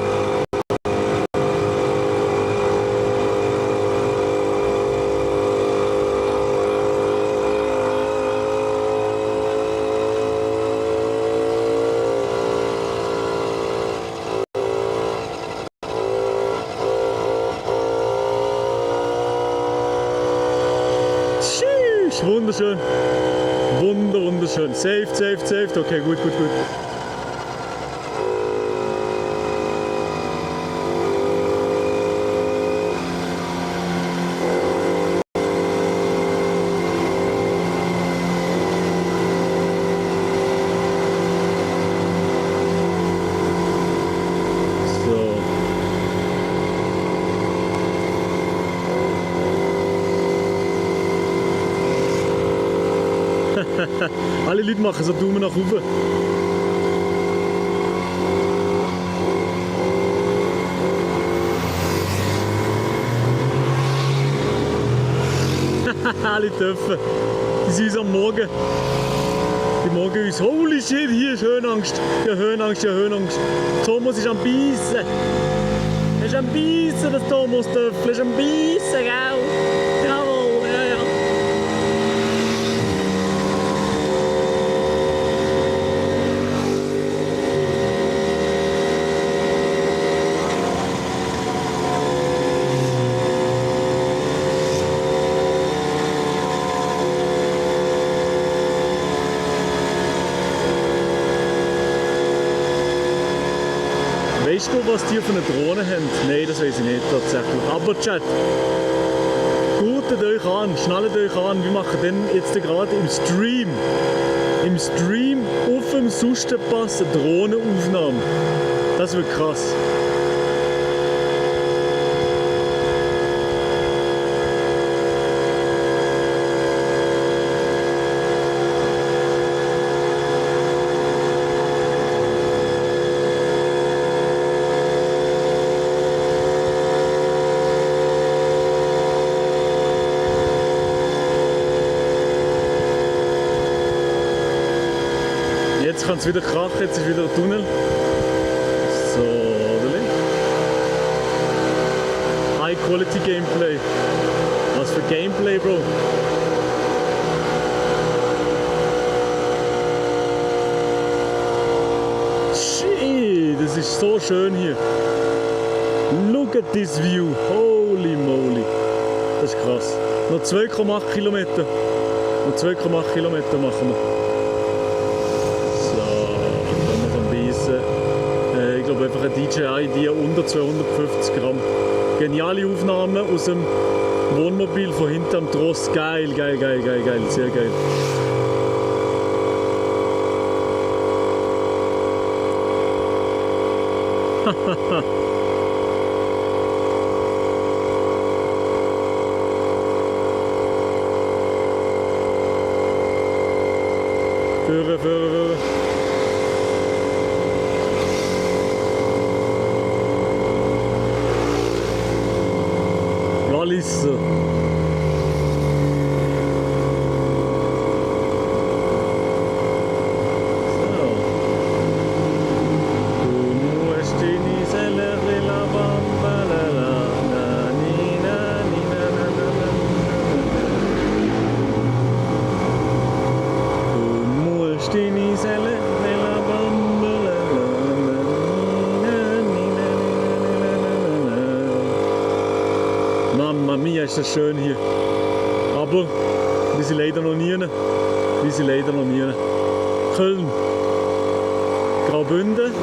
Tschüss, wunderschön. Wunderschön. Saved. Okay, gut. Alle Leute machen so Daumen nach oben. Alle Töpfe. Die sind uns am Morgen. Die morgen uns. Holy shit, hier ist Höhenangst. Ja, Höhenangst. Thomas ist am Beißen. Er ist am Beißen, das Thomas Töpfel. Er ist am Beißen, gell? Jawohl, ja. Weißt du, was die für eine Drohne haben? Nein, das weiß ich nicht tatsächlich. Aber Chat, gurtet euch an, schnallt euch an. Wir machen dann jetzt gerade im Stream auf dem Sustenpass eine Drohnenaufnahme. Das wird krass. Jetzt kann es wieder krachen, jetzt ist wieder ein Tunnel. So, oder? High Quality Gameplay. Was für Gameplay, Bro. Shit, das ist so schön hier. Look at this view. Holy moly. Das ist krass. Noch 2,8 Kilometer. Noch 2,8 Kilometer machen wir. So, dann können wir beißen. Ich glaube einfach eine DJI-Idee unter 250 Gramm. Geniale Aufnahme aus dem Wohnmobil von hinterm Tross. Geil, geil, geil, geil, geil. Sehr geil. Hahaha. Führe. Wallis. Mamma mia, ist das schön hier. Aber wir sind leider noch nie. Köln, Graubünden,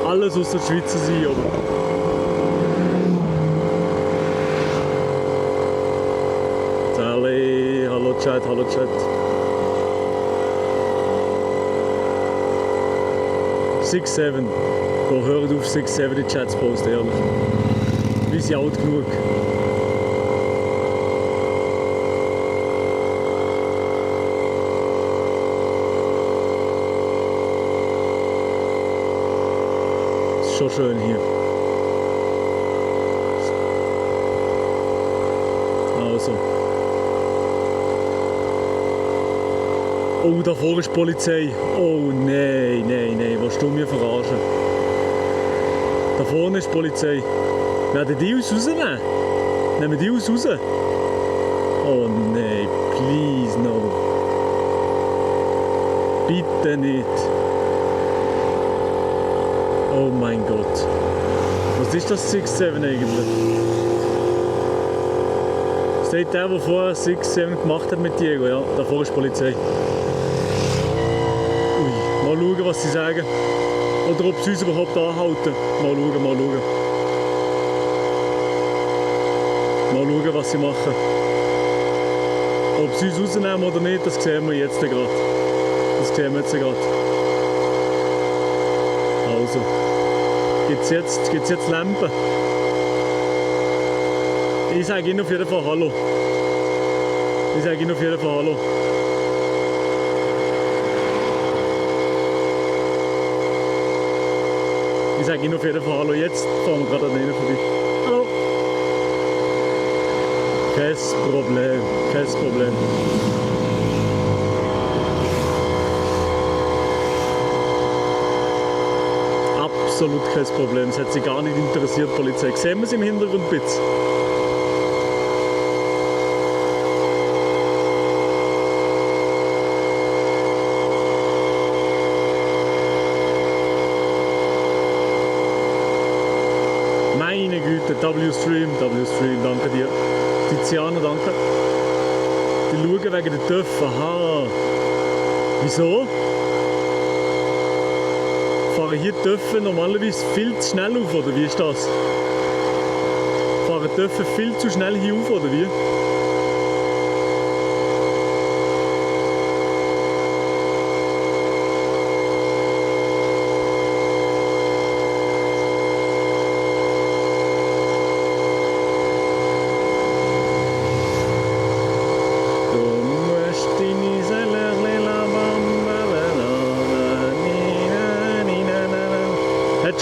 alles aus der Schweiz sind oben. Sally, hallo Chat. Six, 7. Go, hört auf 6, 7 die Chats posten, ehrlich. Wir sind alt genug. Es ist schon schön hier. Also. Oh, da vorne ist die Polizei. Oh nein, willst du mich verarschen? Da vorne ist die Polizei. Werden die uns rausnehmen? Nehmen die uns raus? Oh nein, please no. Bitte nicht. Oh mein Gott. Was ist das 6-7 eigentlich? Seht der vorher 6-7 gemacht hat mit Diego? Ja, da vorne ist die Polizei. Ui, mal schauen, was sie sagen. Oder ob sie uns überhaupt anhalten. Mal schauen. Mal schauen, was sie machen. Ob sie uns rausnehmen oder nicht, das sehen wir jetzt gerade. Also, gibt's jetzt Lampen? Ich sage Ihnen auf jeden Fall Hallo. Jetzt fahren wir gerade an ihnen vorbei. Hallo. Kein Problem. Absolut kein Problem. Es hat sie gar nicht interessiert, die Polizei. Sehen wir sie im Hintergrund bitte? Meine Güte, W-Stream, danke dir. Tiziana, danke. Die schauen wegen der TÜV. Aha. Wieso? Fahren hier TÜV normalerweise viel zu schnell auf, oder wie ist das? Fahren TÜV viel zu schnell hier auf, oder wie?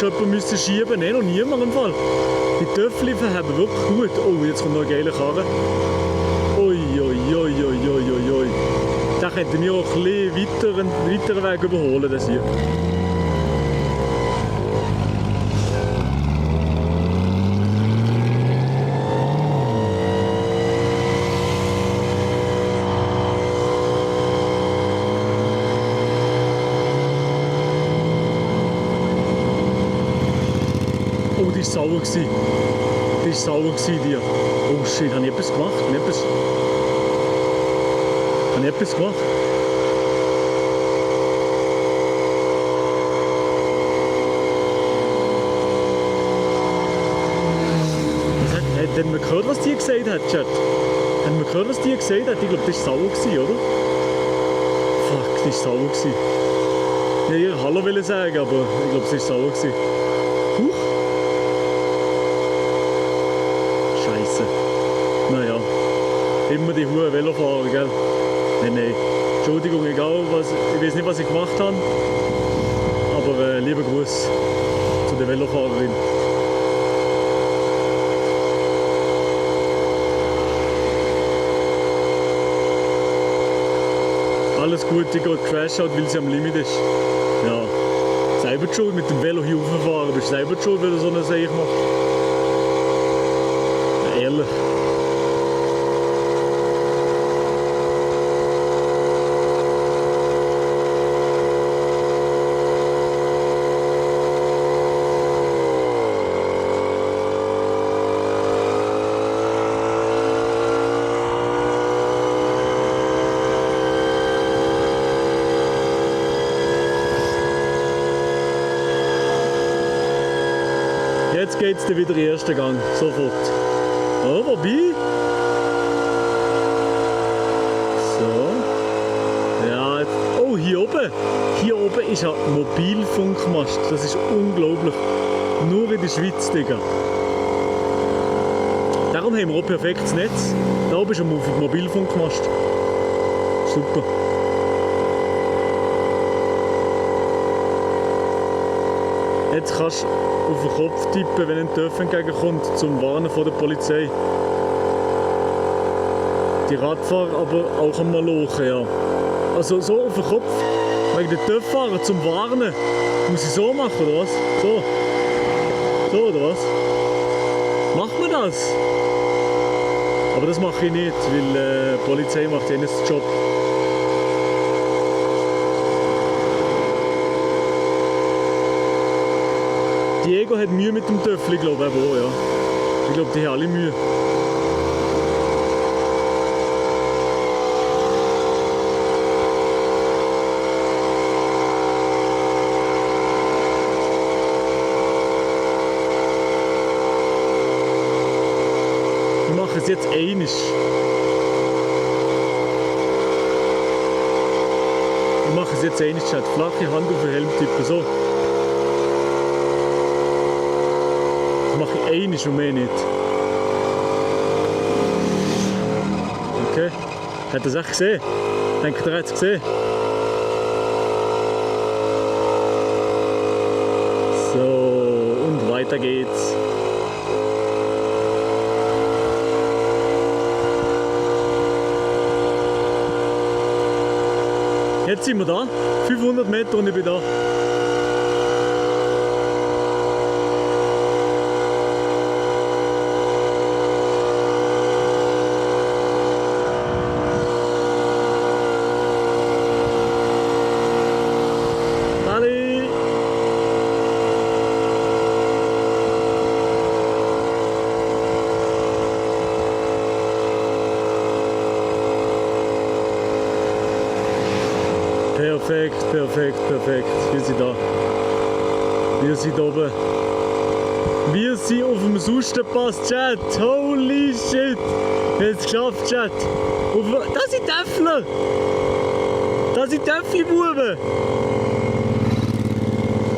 Jemand müsste schieben, nein, noch niemand im Fall. Die Töffel haben wirklich gut. Oh, jetzt kommt noch eine geile Karre. Ui. Da könnten wir auch ein bisschen weiteren Weg überholen, das hier. sauer gewesen. Die war sauer gewesen, dir. Oh shit, habe ich etwas gemacht? Habe ich etwas gemacht? Hat man gehört, was die gesagt hat, Chat? Hat man gehört, was die gesagt hat? Ich glaube, das war sauer gewesen, oder? Fuck, die war sauer gewesen. Ich wollte ihr Hallo sagen, aber ich glaube, sie war sauer gewesen. Huch! Scheiße. Naja. Immer die hohen Velofahrer, gell? Nein. Entschuldigung, egal was. Ich weiß nicht, was ich gemacht habe. Aber lieber Gruß zu der Velofahrerin. Alles gut, die geht Crash-Out, weil sie am Limit ist. Ja, selber schuld mit dem Velo hier rauffahren. Bist selber schuld, wenn du so eine Sache machst. Ja, ehrlich. Jetzt geht's dann wieder in den ersten Gang, sofort. Oh, wobei? So. Ja, jetzt. Oh, hier oben. Hier oben ist ein Mobilfunkmast. Das ist unglaublich. Nur in der Schweiz, Digga. Darum haben wir auch perfektes Netz. Da oben ist ein Mobilfunkmast. Super. Jetzt kannst du auf den Kopf tippen, wenn ein TÜV entgegenkommt, zum Warnen von der Polizei. Die Radfahrer aber auch am Malochen, ja. Also so auf den Kopf, wegen der TÜV-Fahrer zum Warnen. Muss ich so machen, oder was? So. So, oder was? Macht man das? Aber das mache ich nicht, weil die Polizei macht ja nicht den Job. Diego hat Mühe mit dem Töffel, glaube ich auch, ja. Ich glaube, die haben alle Mühe. Ich mache es jetzt einig. Ich mache es jetzt einig, Chat. Flache Hand auf den Helm tippen, so. Das mache ich einig und mehr nicht. Okay. Hat er es echt gesehen? Denkt er, hat es gesehen? So, und weiter geht's. Jetzt sind wir da. 500 Meter und ich bin da. Perfekt. Wir sind da. Wir sind oben. Wir sind auf dem Sustenpass, Chat. Holy shit. Wir haben es geschafft, Chat. Das sind Töffler. Das sind Töffli-Buben.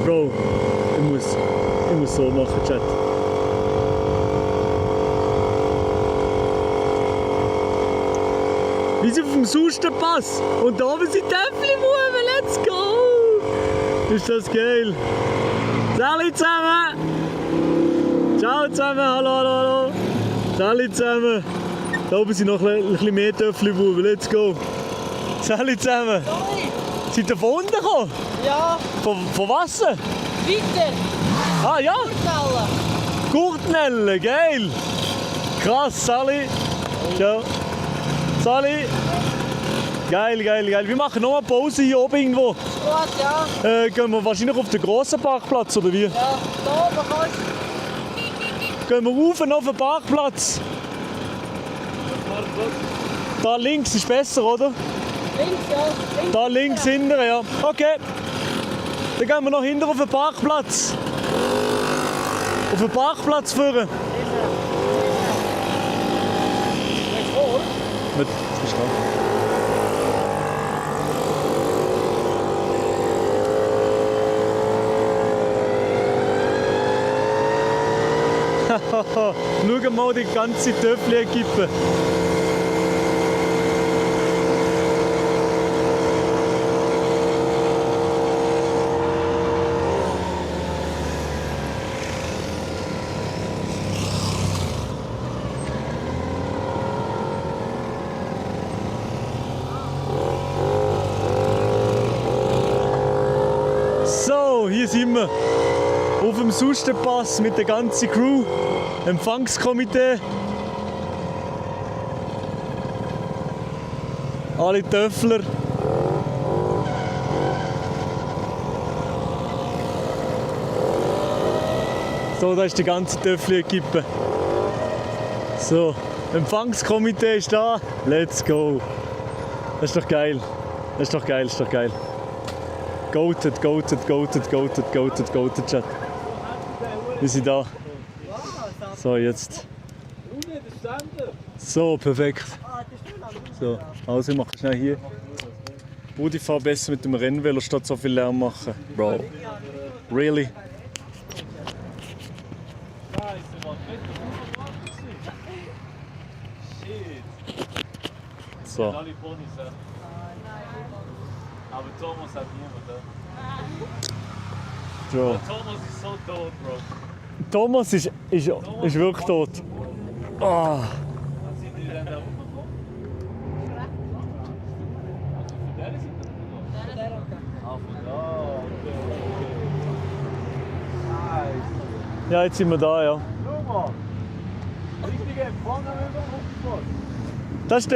Bro, ich muss so machen, Chat. Wir sind auf dem Sustenpass. Und da oben sind Töffli-Buben. Let's go. Ist das geil? Salut zusammen! Ciao zusammen, hallo! Salut zusammen! Da oben sind noch ein bisschen mehr Töffli-Buben, let's go! Salut zusammen! Sorry! Seid ihr von unten gekommen? Ja! Von Wasser? Weiter! Ah ja? Gurtnellen! Gurtnellen, geil! Krass, Sali! Ciao! Sali! Geil. Wir machen noch eine Pause hier oben irgendwo. Gut, ja. Gehen wir wahrscheinlich auf den grossen Parkplatz, oder wie? Ja, da oben kannst du. Gehen wir rauf auf den Parkplatz. Da links ist besser, oder? Links, ja. Da links hinten, ja. Okay. Dann gehen wir noch hinten auf den Parkplatz. Auf den Parkplatz führen. Mit Schau mal die ganze Töffli-Equipe. So, hier sind wir auf dem Sustenpass mit der ganzen Crew, Empfangskomitee. Alle Töffler. So, da ist die ganze Töffli-Equipe. So, Empfangskomitee ist da. Let's go. Das ist doch geil. Das ist doch geil, das ist doch geil. Goated, Chat. Wir sind da. So, jetzt. So, perfekt. So, also ich mache schnell hier. Rudi, fahr besser mit dem Rennvelo, statt so viel Lärm machen. Bro. Really? So. Aber Thomas hat niemand, So. Thomas ist so tot, Bro. Thomas ist wirklich tot. Oh. Sind die denn da rumgekommen? Also von der Seite? Ah, von da, okay. Nice. Ja, jetzt sind wir da, ja. Schau mal. Richtige Empfang haben wir bekommen. Das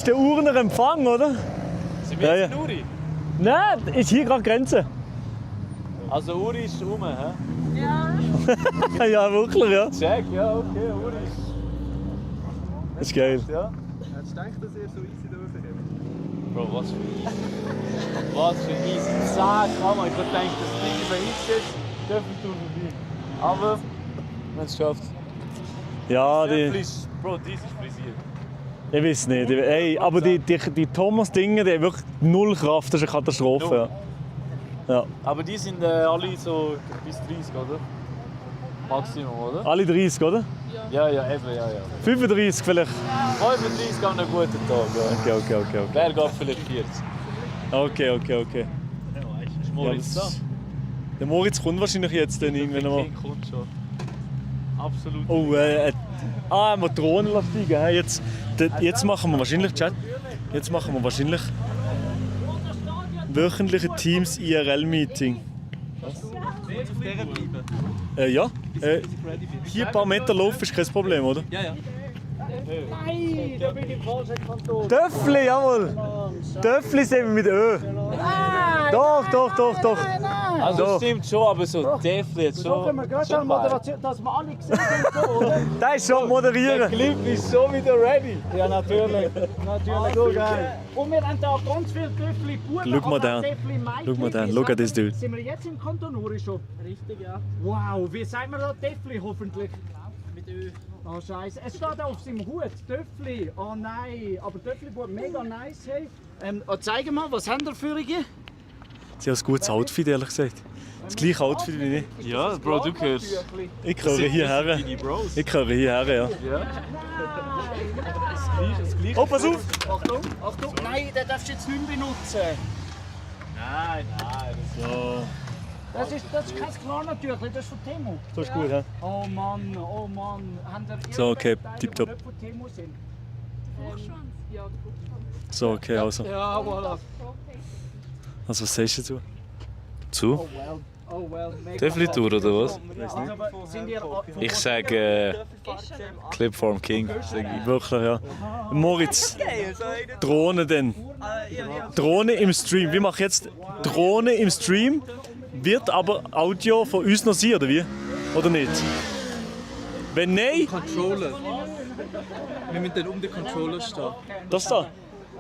ist der Urner Empfang, oder? Sind wir jetzt in Uri? Nein, ist hier gerade Grenze. Also Uri ist rum, hä? Ja. Ja, wirklich, ja. Check, ja, okay, Uri ist... Das ist geil. Ja. Hättest du gedacht, dass ihr so easy dürfen habt? Bro, was für easy. Was für easy. 10 Kammer. Ich hab gedacht, das Ding über uns jetzt, dürfen wir vorbei. Aber, wir haben es geschafft. Ja, Bro, die ist frisiert. Ich weiß nicht. Ey, aber die Thomas-Dinge, die haben wirklich null Kraft. Das ist eine Katastrophe. Ja. Aber die sind alle so bis 30, oder? Maximum, oder? Alle 30, oder? Ja, ja, eben, ja. 35 vielleicht. 35 an einem guten Tag, ja. Okay. Wer geht vielleicht 40? Okay. Ist Moritz da? Der Moritz kommt wahrscheinlich jetzt dann irgendwann mal. Der kommt schon. Absolut. Oh, haben wir Drohnen steigen. Jetzt machen wir wahrscheinlich, Chat, wöchentliche Teams IRL-Meeting. Was? Auf der bleiben? Ja. Hier ein paar Meter laufen ist kein Problem, oder? Ja. Nein, da bin ich im falschen Kanton. Töffli, jawohl! Töffli sind wir mit Ö. Doch. Also Doch. stimmt schon, aber so Töffli jetzt So können wir schon. gerade schon Moderation, dass wir alle gesehen haben, oder? Da ist schon moderieren. Der Clip ist schon wieder ready. Ja, natürlich. So geil. Und wir haben da ganz viele Töffli Buben. Schau mal da. Look at this dude. Sind wir jetzt im Kanton Uri schon? Richtig, ja. Wow, wie sagen wir da Töffli hoffentlich? Mit Ö. Oh Scheiße, es steht auf seinem Hut, Töffli. Oh nein, aber Töffli-Bub mega nice. Hey. Zeig mal, was haben wir für eine? Sie haben ein gutes Outfit, ehrlich gesagt. Das gleiche Outfit wie ich. Ja, Bro, du gehörst. Ich gehöre hierher. Bros. Ich gehöre hierher, ja. Ja. Das gleiche. Oh, pass auf! Achtung, nein, den darfst du jetzt nicht mehr benutzen. Nein. Das ist kein Klarnatürchen, das ist von Temu. Das ist gut, hä? Oh Mann. Haben ihr So, okay, Teile, tipptopp. die nicht von Temu sind? Ja, der Fuchsschwanz. So, okay, also. Ja, voilà. Also, was sagst du dazu? Zu? Oh well. Töffli-Tour oder was? Also, sind ihr Ich sage Clipform King. Wirklich, ja. Moritz, Drohne denn? Drohne im Stream. Wir machen jetzt Drohne im Stream, wird aber Audio von uns noch sein, oder wie? Oder nicht? Wenn nein... Controller. Wir müssen dann um den Controller stehen. Das da?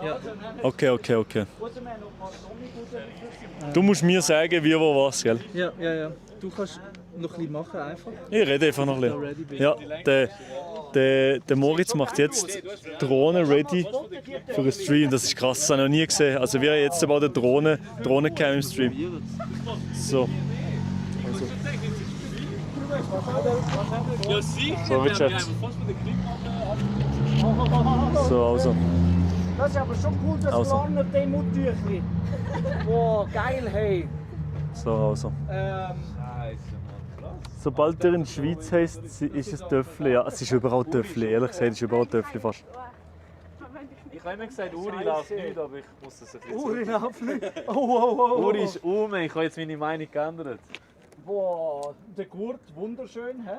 Ja. Okay. Du musst mir sagen, wie, wo, was, gell? Ja. Du kannst noch ein bisschen machen einfach. Ich rede einfach noch ein bisschen. Ja, der Moritz macht jetzt Drohne ready für einen Stream. Das ist krass, das habe ich noch nie gesehen. Also wir haben jetzt aber eine Drohnencam im Stream. So. Ja, sicher. So, mit Chat. So, also. Das ist aber schon cool, das Also. kleine Demutüchli. Wow, geil, hey. So, also. Sobald ihr in der Schweiz heisst, ist es Töffli. Ja, es ist überall Töffli. Ehrlich gesagt, es ist überall Töffli fast. Ich habe immer gesagt, Uri läuft nicht, aber ich muss das ein bisschen Uri läuft nicht? Uri ist ich habe jetzt meine Meinung geändert. Wow, der Gurt, wunderschön, hä?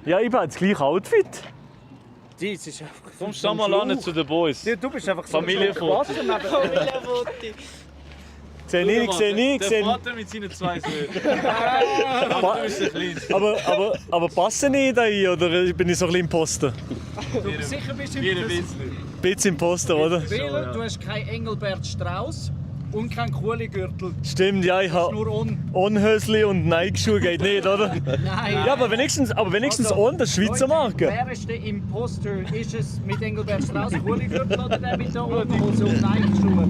Ja, ich habe das gleiche Outfit. Das ist einfach... Komm, steh mal an zu den Boys. Du bist einfach so Familienfoto. Sehe ich. Der Vater mit seinen 2 Söhnen. Du bist der Kleinste. Aber passen nicht da rein, oder bin ich so ein bisschen Imposter? Du bist sicher bist Wie ein bisschen. Ein bisschen Imposter, oder? Wähler, du hast keinen Engelbert Strauß und keinen Kuhli-Gürtel. Stimmt, ja, ich habe On-Hösli und Nike-Schuhe geht nicht, oder? Nein. Ja, aber wenigstens On, das Schweizer Marke. Wer ist der Imposter? Ist es mit Engelbert Strauß Kuhli-Gürtel oder der mit der Unterhose und Nike-Schuhe?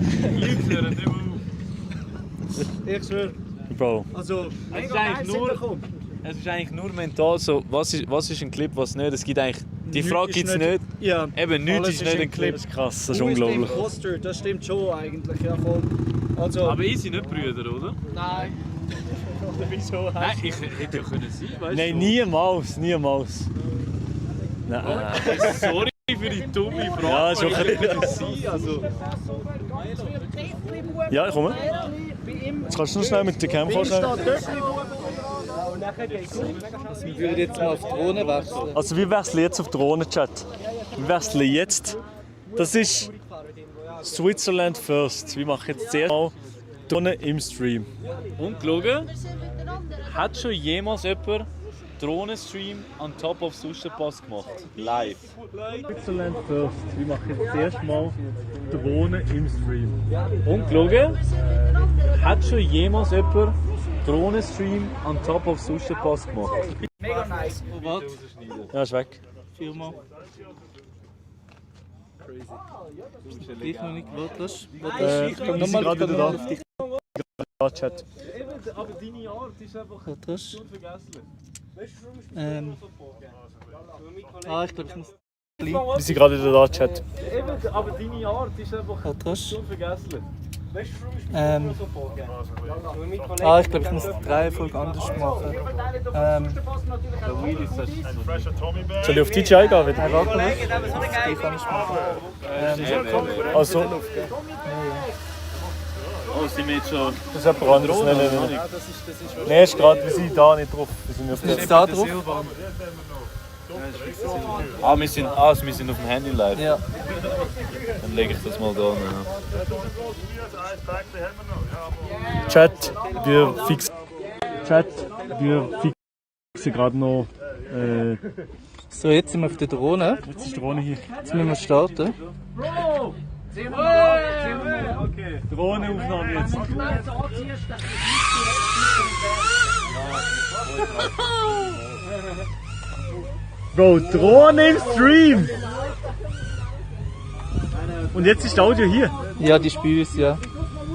Ich schwöre. Bro. Also, Es ist mega eigentlich nice nur- hinbekommen. Es ist eigentlich nur mental so, was ist ein Clip, was nicht. Es gibt eigentlich, die Nichts Frage ist gibt es nicht- nicht. Ja, Eben, nichts alles ist nicht ein Clip. Das ist krass, das ist Du bist unglaublich. der Imposter, das stimmt schon eigentlich, ja voll. Also, Aber ich sind nicht Brüder, oder? nein. Wieso? Nein, ich hätte ja können sein, weißt Nein, du? niemals. Nein. Sorry für die dumme Frage. Ja, ist aber okay. ich hätte sein, also. Ja, ich komme. Jetzt kannst du noch schnell mit der Cam schnell. Wir würden jetzt mal auf Drohne wechseln. Also wir wechseln jetzt auf Drohnen-Chat. Wir wechseln jetzt. Das ist Switzerland First. Wir machen jetzt zuerst mal Drohnen im Stream. Und gelogen, hat schon jemals jemand Drohnenstream on top of Susterpass gemacht? Live. Switzerland First. Wir machen jetzt zuerst mal Drohnen im Stream. Und gelogen, hat schon jemals jemand Drohnenstream on top of Susterpass gemacht? Mega nice. Was? Ja, ist weg. Firma. Ich noch nicht gewollt. Wir sind gerade wieder da. Chat. Aber deine Art ist einfach Das. unvergesslich. Ich glaube, ich muss. Wir sind gerade wieder da, Chat. Aber deine Art ist einfach unvergesslich. Ich glaube, ich muss die Reihenfolge anders machen. Soll ich auf DJ gehen? Wieder? Nein, warte mal. Ich kann nicht machen. Also, Oh, sind wir jetzt schon. das ist jemand anderes. Nein. Nein, ist gerade, wir sind da nicht drauf. Wir sind auf Ist da drauf? Wir sind auf dem Handy live. Ja. Dann lege ich das mal da. Chat, wir fixen gerade noch. So, jetzt sind wir auf der Drohne. Jetzt ist die Drohne hier. Jetzt müssen wir starten. Bro! Okay. Drohnenaufnahme jetzt. Bro, Drohne im Stream! Und jetzt ist das Audio hier. Ja, die spielen es, ja.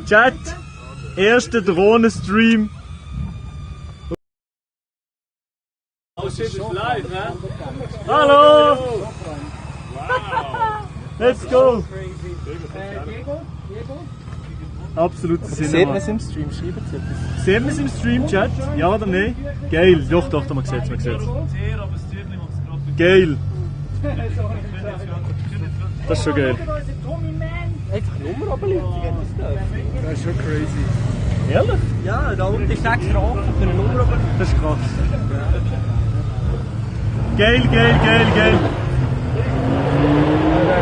Chat, erster Drohnenstream. Live, ne? Hallo! Let's go! Absolutes Sieht Cinema. man es im Stream? Schreiben Sie etwas. Sehen wir es im Stream, Chat? Ja oder nein? Geil. Doch, man sieht es, Geil. Das ist schon geil. Einfach Nummer runterladen, Das ist schon crazy. Ehrlich? Ja, da unten ist 6 Franken für eine Nummer runterladen. Das ist krass. Geil.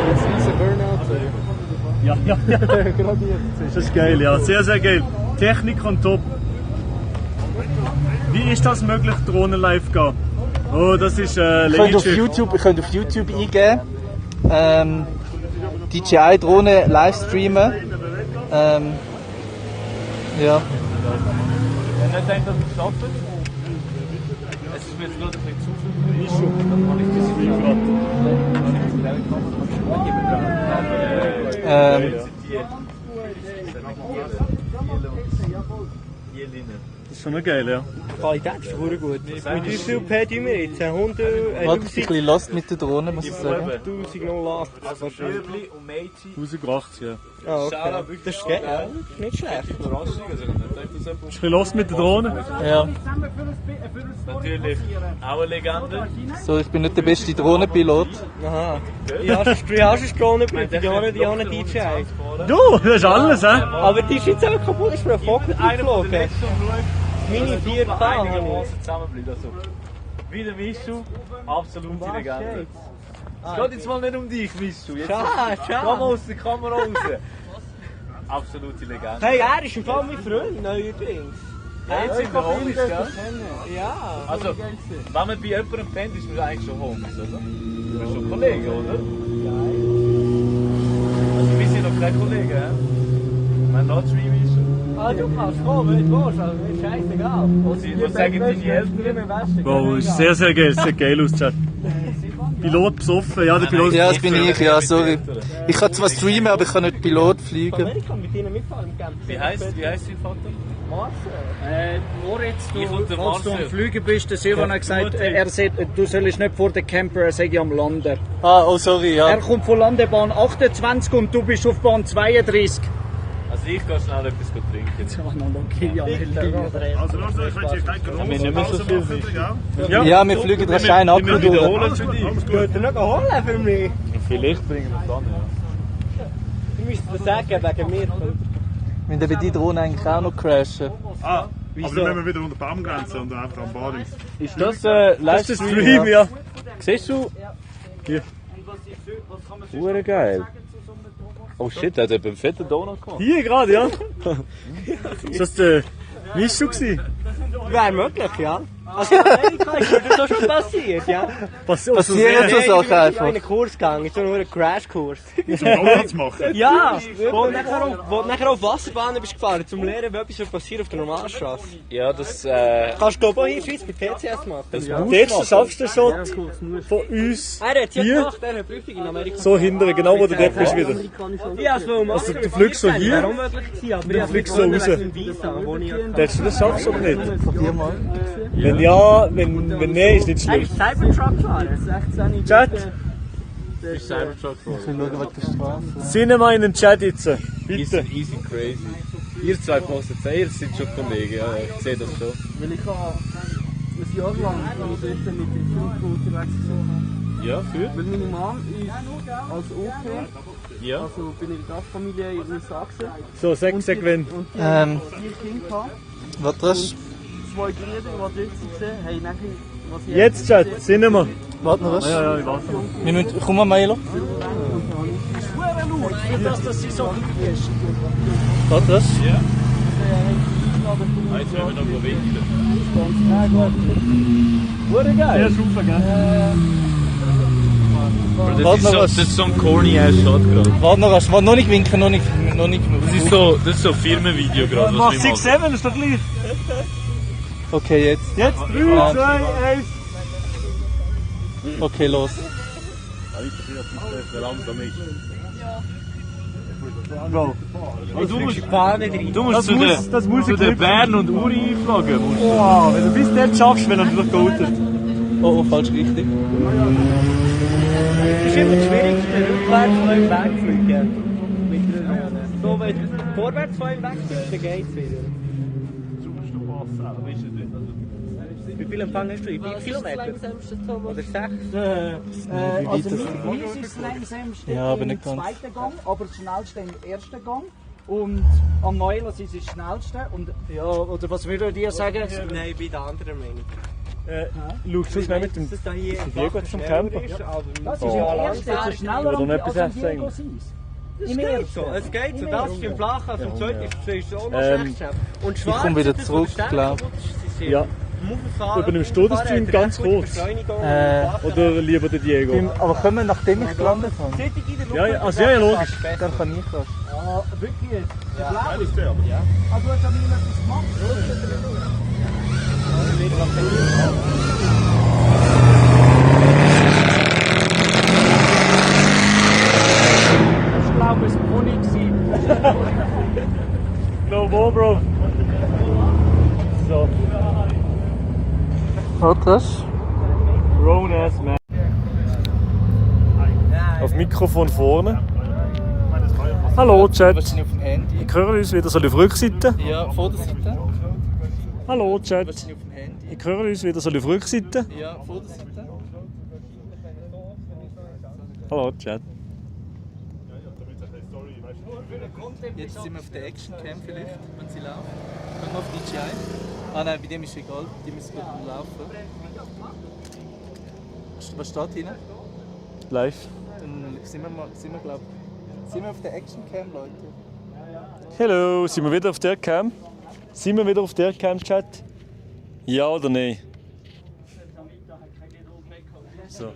Das ist ein Burnout. Ja. Das ist geil, ja. Sehr geil. Technik on top. Wie ist das möglich, Drohnen live gehen? Oh, das ist Ihr könnt auf YouTube eingeben. DJI Drohne live streamen. Ja. Ja, nicht denkt, dass es stoppt. Es ist mir jetzt gerade ein bisschen zu viel Mischung. Dann kann ich das Video gerade. Das ist schon noch geil, ja. Die Qualität ist verdammt gut. Mit wie viel P tun wir jetzt? 100, Warte, ein bisschen lost mit der Drohne, muss ich sagen. 1008. Also Schöbli und Mädchen. 1080, ja. Ah, okay. Das ist geil, ja. Nicht schlecht. Überraschung, also ich nicht gedacht, dass Ist ein bisschen lost mit der Drohne? Ja. Natürlich auch eine Legende. So, ich bin nicht der beste Drohnenpilot. Aha. Du hast einen Drohnenpilot, die haben einen DJI. Du, das ist alles, hä? Aber die ist jetzt auch kaputt, ist mir ein Vogel geflogen. Mini 4K habe ich. Zusammenbleiben, also. Wie der Mischu, absolute Legende. Es geht jetzt mal nicht um dich, Mischu. Jetzt komm aus der Kamera raus. Absolute Legende. Hey, er ist im Fall mein Freund, neuerdings. Jetzt sind wir Homies, gell? Ja. Also, wenn man bei jemandem pennt, ist man eigentlich schon Homies, oder? Du bist schon Kollege, oder? Ja. Also, wir sind noch keine Kollegen, hä? Mein Lottery ist schon. Ah, du kannst kommen, wenn du willst, also ist scheißegal. Was sagen deine Eltern? Wow, ist sehr, sehr geil. Sieht geil aus, Chat. Pilot besoffen, ja, der Pilot. Ja, das bin ich, ja, sorry. Ich kann zwar streamen, aber ich kann nicht Pilot fliegen. Ich kann mit ihnen mitfahren im Camp. Wie heisst dein Vater? Moritz, Wie kommt der als du am Marcel? Fliegen bist, der Silvan hat gesagt, du sollst nicht vor dem Camper, er sei am Landen. Ah, oh sorry, ja. Er kommt von Landebahn 28 und du bist auf Bahn 32. Also ich gehe schnell etwas trinken. Also los, ich wünsche euch Wir nicht mehr so viel Fisch. Ja, wir fliegen wahrscheinlich Akku durch. Geht ihr noch holen für mich? Vielleicht bringen wir es dann, ja. Du müsstest das sagen, wegen mir. Wir müssen die Drohne eigentlich auch noch crashen. Ah, aber dann müssen wir wieder unter die Baumgrenze und einfach am Baden. Ist das Livestream, ja. Siehst du? Hier. Hure geil. Oh shit, der hat eben einen fetten Donut gemacht. Hier gerade, ja. Ist das der Mischu gewesen? Wäre möglich, ja. Also in Amerika ist das schon passiert, ja. Passiert so Sachen Ich bin einfach. in einen Kurs gegangen, so nur einen Crashkurs. Zum Donut zu machen? Ja, wo du nachher auf Wasserbahnen bist gefahren, zum Lernen, wie etwas passiert auf der Normalstraße. Ja, das Kannst du auch hier in der Schweiz bei TCS machen. das Den ersten schaffst du schon von uns Er hat ja hier gemacht, er hat Prüfung in Amerika. so hinten, genau wo du dort bist wieder. Ja, so machen. Also du fliegst so hier, Wäre unmöglich gewesen, aber du fliegst so raus. Das Das schaffst du aber nicht. Wenn ja, wenn nein, ist nicht Er schlimm. ist Cybertruck gefahren, 16. Chat, ist Cybertruck Ich will schauen, was der Straße. sind wir in den Chat jetzt. Bitte. Easy crazy. Ihr zwei passen zu, ihr seid schon Kollegen, ja, ich sehe das schon. Weil ich habe ein Jahr lang mit der Schulschule unterwegs gewesen. Ja, für? Weil meine Mom ist als OP, Ja. also bin ich in der Gastfamilie in Sachsen. So, sag wenn. Und die haben 4 Kinder gehabt. Was das? 2 Brüder, die dort waren, haben nachher, was ich Jetzt, Chat, sind wir. Warte noch was? Ja, ich warte. Wir müssen, komm mal, Milo. Dass sie so ist. Was das? Ja. Jetzt werden wir noch winkeln. Wurde geil. Sehr super, gell? Warte noch was. Das ist so ein corny ass Shot gerade. Warte noch was. Warte, noch nicht winken, noch nicht. Das ist so ein Firmenvideo gerade, Mach was wir machen. 6-7, ist doch gleich. Okay, jetzt. Jetzt 3, 2, 1. Okay, los. Go. Du musst zu den Bern und Uri einfliegen. Wow, wenn du bis dort schaffst, wenn er durch Goten. Oh, falsch richtig. Das ist immer das Schwierigste, rückwärts von einem wegfliegen. So, wenn du vorwärts von einem wegfliegst, dann geht's wieder. Wie viel Empfang hast du? Wie viele Kilometer? Oder 6? Also Lies ist das langsamste Ja, aber im nicht ganz. zweiten Gang, aber das schnellste im ersten Gang. Und am Neulas ist es das schnellste. Und ja, oder was würdet ihr sagen? Nein, ich bin der anderen Meinung. Schaust du schnell mit dem Diego zum Camper? Das ist im ersten, das ist schneller Oder noch etwas als essen Diego eigentlich? Seis. Es geht so, es geht so. Das ist im Flachen, auf dem zweiten ist es auch noch schlecht. Und Ich komme wieder zurück, glaube Ja. Übernimmst du den Stream ganz kurz? Oder lieber der Diego? Aber können wir, nachdem ich gelandet habe? Ja, logisch. Dann kann ich das. Ah, wirklich jetzt? Ja, das ist der, aber. Ja. Ah, du hast ja nie etwas gemacht. Ich glaube, es war nicht. No more, Bro. So. Hat das? Grown ass man. Auf Mikrofon vorne. Hallo Chat. Was ist auf dem Handy? Ich höre uns wieder so auf Rückseite. Ja, Vorderseite. Hallo Chat. Was ist auf dem Handy? Ich höre uns wieder so auf Rückseite. Ja, Vorderseite. Hallo Chat. Jetzt sind wir auf der Action Cam vielleicht, wenn sie laufen. Gehen wir auf DJI. Ah nein, bei dem ist egal, die müssen gut laufen. Was steht hinten? Live. Dann sind wir glaub sind wir auf der Action Cam, Leute? Hallo, sind wir wieder auf der Cam? Sind wir wieder auf der Cam, Chat? Ja oder nein? So.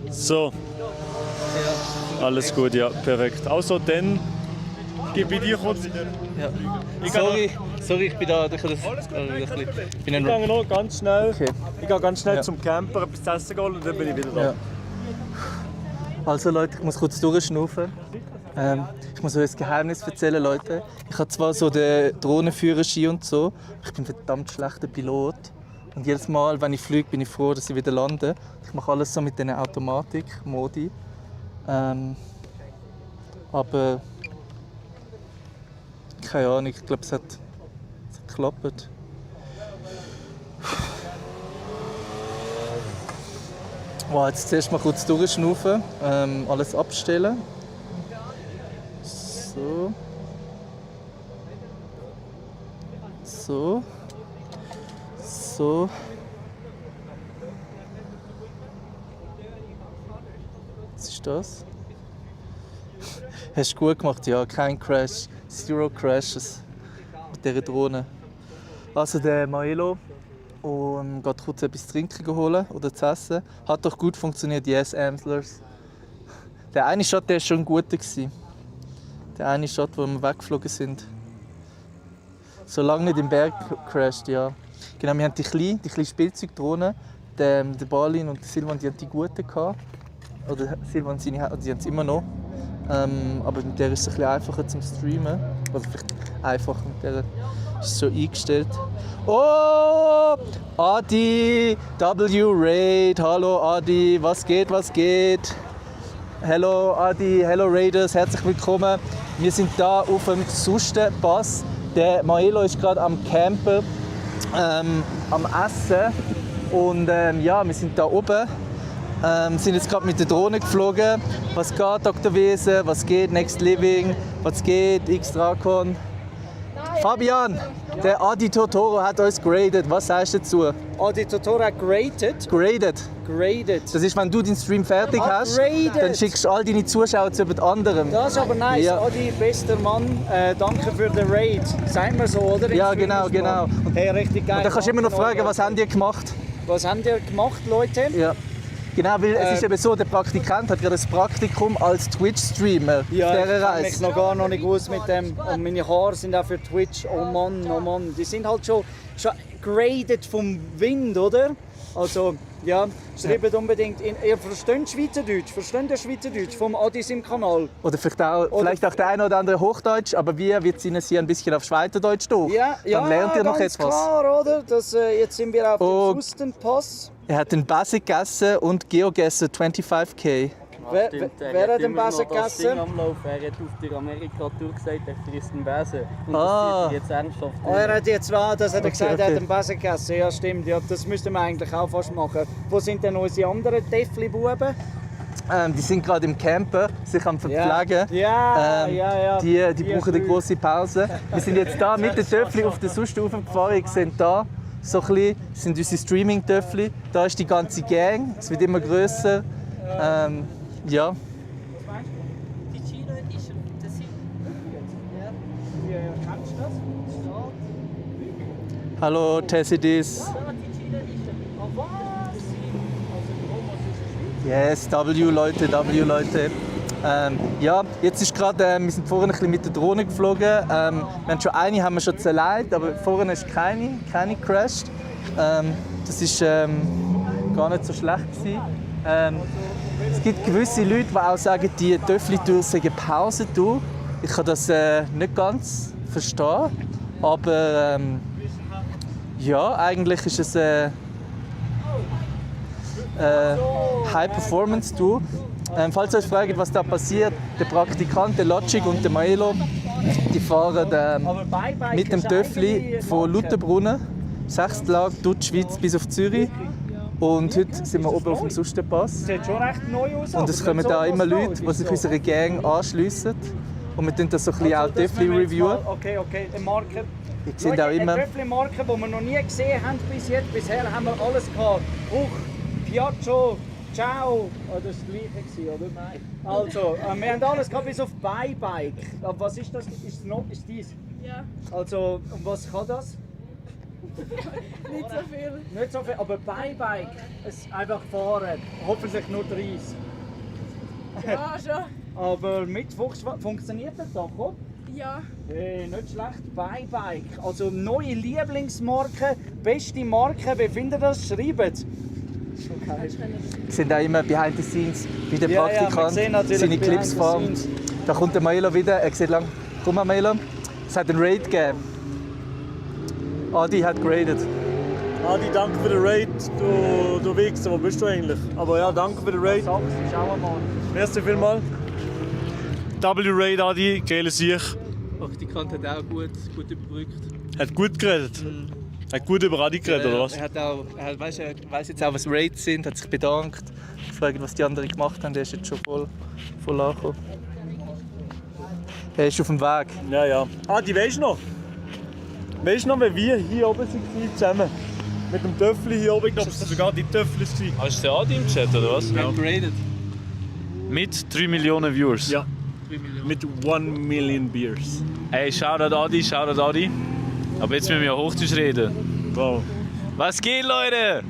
So. Alles gut, ja, perfekt. Also dann gebe ich dir kurz. Ja. Sorry, ich bin da. Ich bin gehe noch ganz schnell. Okay. Ich gehe ganz schnell Ja. zum Camper etwas zu essen holen und dann bin ich wieder da. Ja. Also Leute, ich muss kurz durchschnaufen. Ich muss euch ein Geheimnis erzählen, Leute. Ich habe zwar so den Drohnenführerschein und so, ich bin ein verdammt schlechter Pilot. Und jedes Mal, wenn ich fliege, bin ich froh, dass ich wieder lande. Ich mache alles so mit diesen Automatik-Modi. Aber keine Ahnung, ich glaube, es hat geklappt. Wow, jetzt zuerst mal kurz durchschnaufen, alles abstellen. So. So. So. Was ist das? Hast du gut gemacht, ja, kein Crash, zero Crashes mit dieser Drohne. Also der Maelo und geht kurz etwas zu trinken holen oder zu essen. Hat doch gut funktioniert, yes, Amslers. Der eine Shot, der war schon ein guter. Der eine Shot, wo wir weggeflogen sind. Solange nicht im Berg crasht, ja. Genau, wir haben die kleine Spielzeugdrohne. Der Balin und der Silvan, die haben die guten gehabt. Oder Silvan, die haben es immer noch. Aber mit der ist es ein bisschen einfacher zum Streamen. Oder vielleicht einfacher, mit der ist es schon eingestellt. Oh! Adi! W-Raid! Hallo Adi! Was geht, was geht? Hallo Adi, hallo Raiders, herzlich willkommen. Wir sind hier auf dem Sustenpass. Der Maelo ist gerade am Campen, am Essen. Und ja, wir sind hier oben. Sind jetzt gerade mit der Drohne geflogen. Was geht, Dr. Wesen? Was geht, Next Living? Was geht, X-Drakon? Fabian, der Adi Totoro hat uns graded. Was sagst du dazu? Adi Totoro hat graded? Graded. Graded. Das ist, wenn du deinen Stream fertig hast, graded. dann schickst du all deine Zuschauer zu jemand anderem. Das ist aber nice. Ja. Adi, bester Mann, danke für den Raid. Sagen wir so, oder? Ja, genau. Hey, richtig geil. Und dann kannst du immer noch fragen, was habt ihr gemacht? Was habt ihr gemacht, Leute? Ja. Genau, weil es ist eben so, der Praktikant hat gerade das Praktikum als Twitch-Streamer Ja, auf ich dieser kenne mich Reise. noch gar nicht aus mit dem. Und meine Haare sind auch für Twitch. Oh Mann. Die sind halt schon graded vom Wind, oder? Also, ja, schreibt unbedingt. Ihr versteht Schweizerdeutsch? Versteht ihr Schweizerdeutsch vom Adis im Kanal? Oder vielleicht auch der eine oder andere Hochdeutsch, aber wir ziehen sie ein bisschen auf Schweizerdeutsch durch. Ja, Dann lernt ihr noch ganz etwas. klar, oder? Jetzt sind wir auf dem Sustenpass. Er hat den Basic gegessen und Geo gegessen, 25k. Wer hat den Besen gegessen? Er hat auf der Amerika-Tour gesagt, er frisst einen Besen. Und Ah. das jetzt ernsthaft. Er hat jetzt das hat er gesagt, er okay. hat den Besen gegessen. Ja, stimmt. Ja, das müssten wir eigentlich auch fast machen. Wo sind denn unsere anderen Tefli-Buben? Die sind gerade im Camper, sich am Verpflegen. Ja. Die brauchen eine große Pause. Wir sind jetzt da mit den Töffli auf der Sustenstufe gefahren. Ihr seht da, so ein bisschen, das sind unsere Streaming-Töffli. Da ist die ganze Gang, es wird immer grösser. Ja. Kannst du das? Hallo Tessidis. Yes, W Leute. Ja, jetzt ist gerade, wir sind vorhin ein bisschen mit der Drohne geflogen. Wir haben schon eine, haben wir schon zerlegt, aber vorhin ist keine gecrashed. Das ist gar nicht so schlecht gewesen. Es gibt gewisse Leute, die auch sagen, die Töffli-Tour sei eine Pause-Tour. Ich kann das nicht ganz verstehen, aber ja, eigentlich ist es eine High-Performance-Tour. Falls ihr euch fragt, was da passiert, der Praktikant, der Logic und der Maelo, die fahren mit dem Töffli von Lauterbrunnen, 6 Tage durch die Schweiz bis auf Zürich. Und heute sind wir oben auf dem Sustenpass. Sieht schon recht neu aus. Und es kommen da immer Leute, die sich unserer Gang anschliessen. Und wir tun das so ein bisschen auch Töffli reviewen. Okay, eine Marke. Ich sehe auch immer. Eine Töffli-Marke, die wir noch nie gesehen haben bis jetzt. Bisher haben wir alles gehabt. Bruch, Piaggio, Ciao. Oh, das war das Gleiche, oder? Nein. Also, wir haben alles gehabt bis auf Bye-Bike. Aber was ist das? Ist dies? Ja. Also, und was kann das? Nicht so viel. Nicht so viel, aber Bye-Bike. Es einfach fahren. Hoffentlich nur 30. Ja, schon. Aber mit Fuchs funktioniert das doch, oder? Ja. Hey, nicht schlecht. Bye-Bike. Also neue Lieblingsmarke, beste Marke. Wie findet ihr das? Schreibt. Okay. Wir sind auch immer behind the scenes, wie der Ja, Praktikant wir sehen natürlich seine behind Clips the fahren. scenes. Da kommt der Maelo wieder, er sieht lang. Komm mal Maelo. Es hat einen Raid gegeben. Adi hat geradet. Adi, danke für den Raid. Du Wichser, wo bist du eigentlich? Aber ja, danke für den Raid. Merci vielmals. W-Raid, Adi, geile Sicht. Praktikant hat auch gut überbrückt. Hat gut geredet. Hat gut über Adi geredet, oder was? Er weiss jetzt auch, was Raids sind, hat sich bedankt, gefragt, was die anderen gemacht haben. Der ist jetzt schon voll angekommen. Er ist auf dem Weg. Ja. Adi, weißt du noch? Weißt du noch, wenn wir hier oben waren zusammen? Mit dem Töffli hier oben, ich glaube, es waren sogar die Töfflis. Hast du den Adi im Chat, oder was? Ja. Graded. Mit 3 Millionen Viewers? Ja. Mit 1 Million Beers. Hey, Shoutout Adi. Aber jetzt müssen wir Hochdeutsch reden. Wow. Was geht, Leute?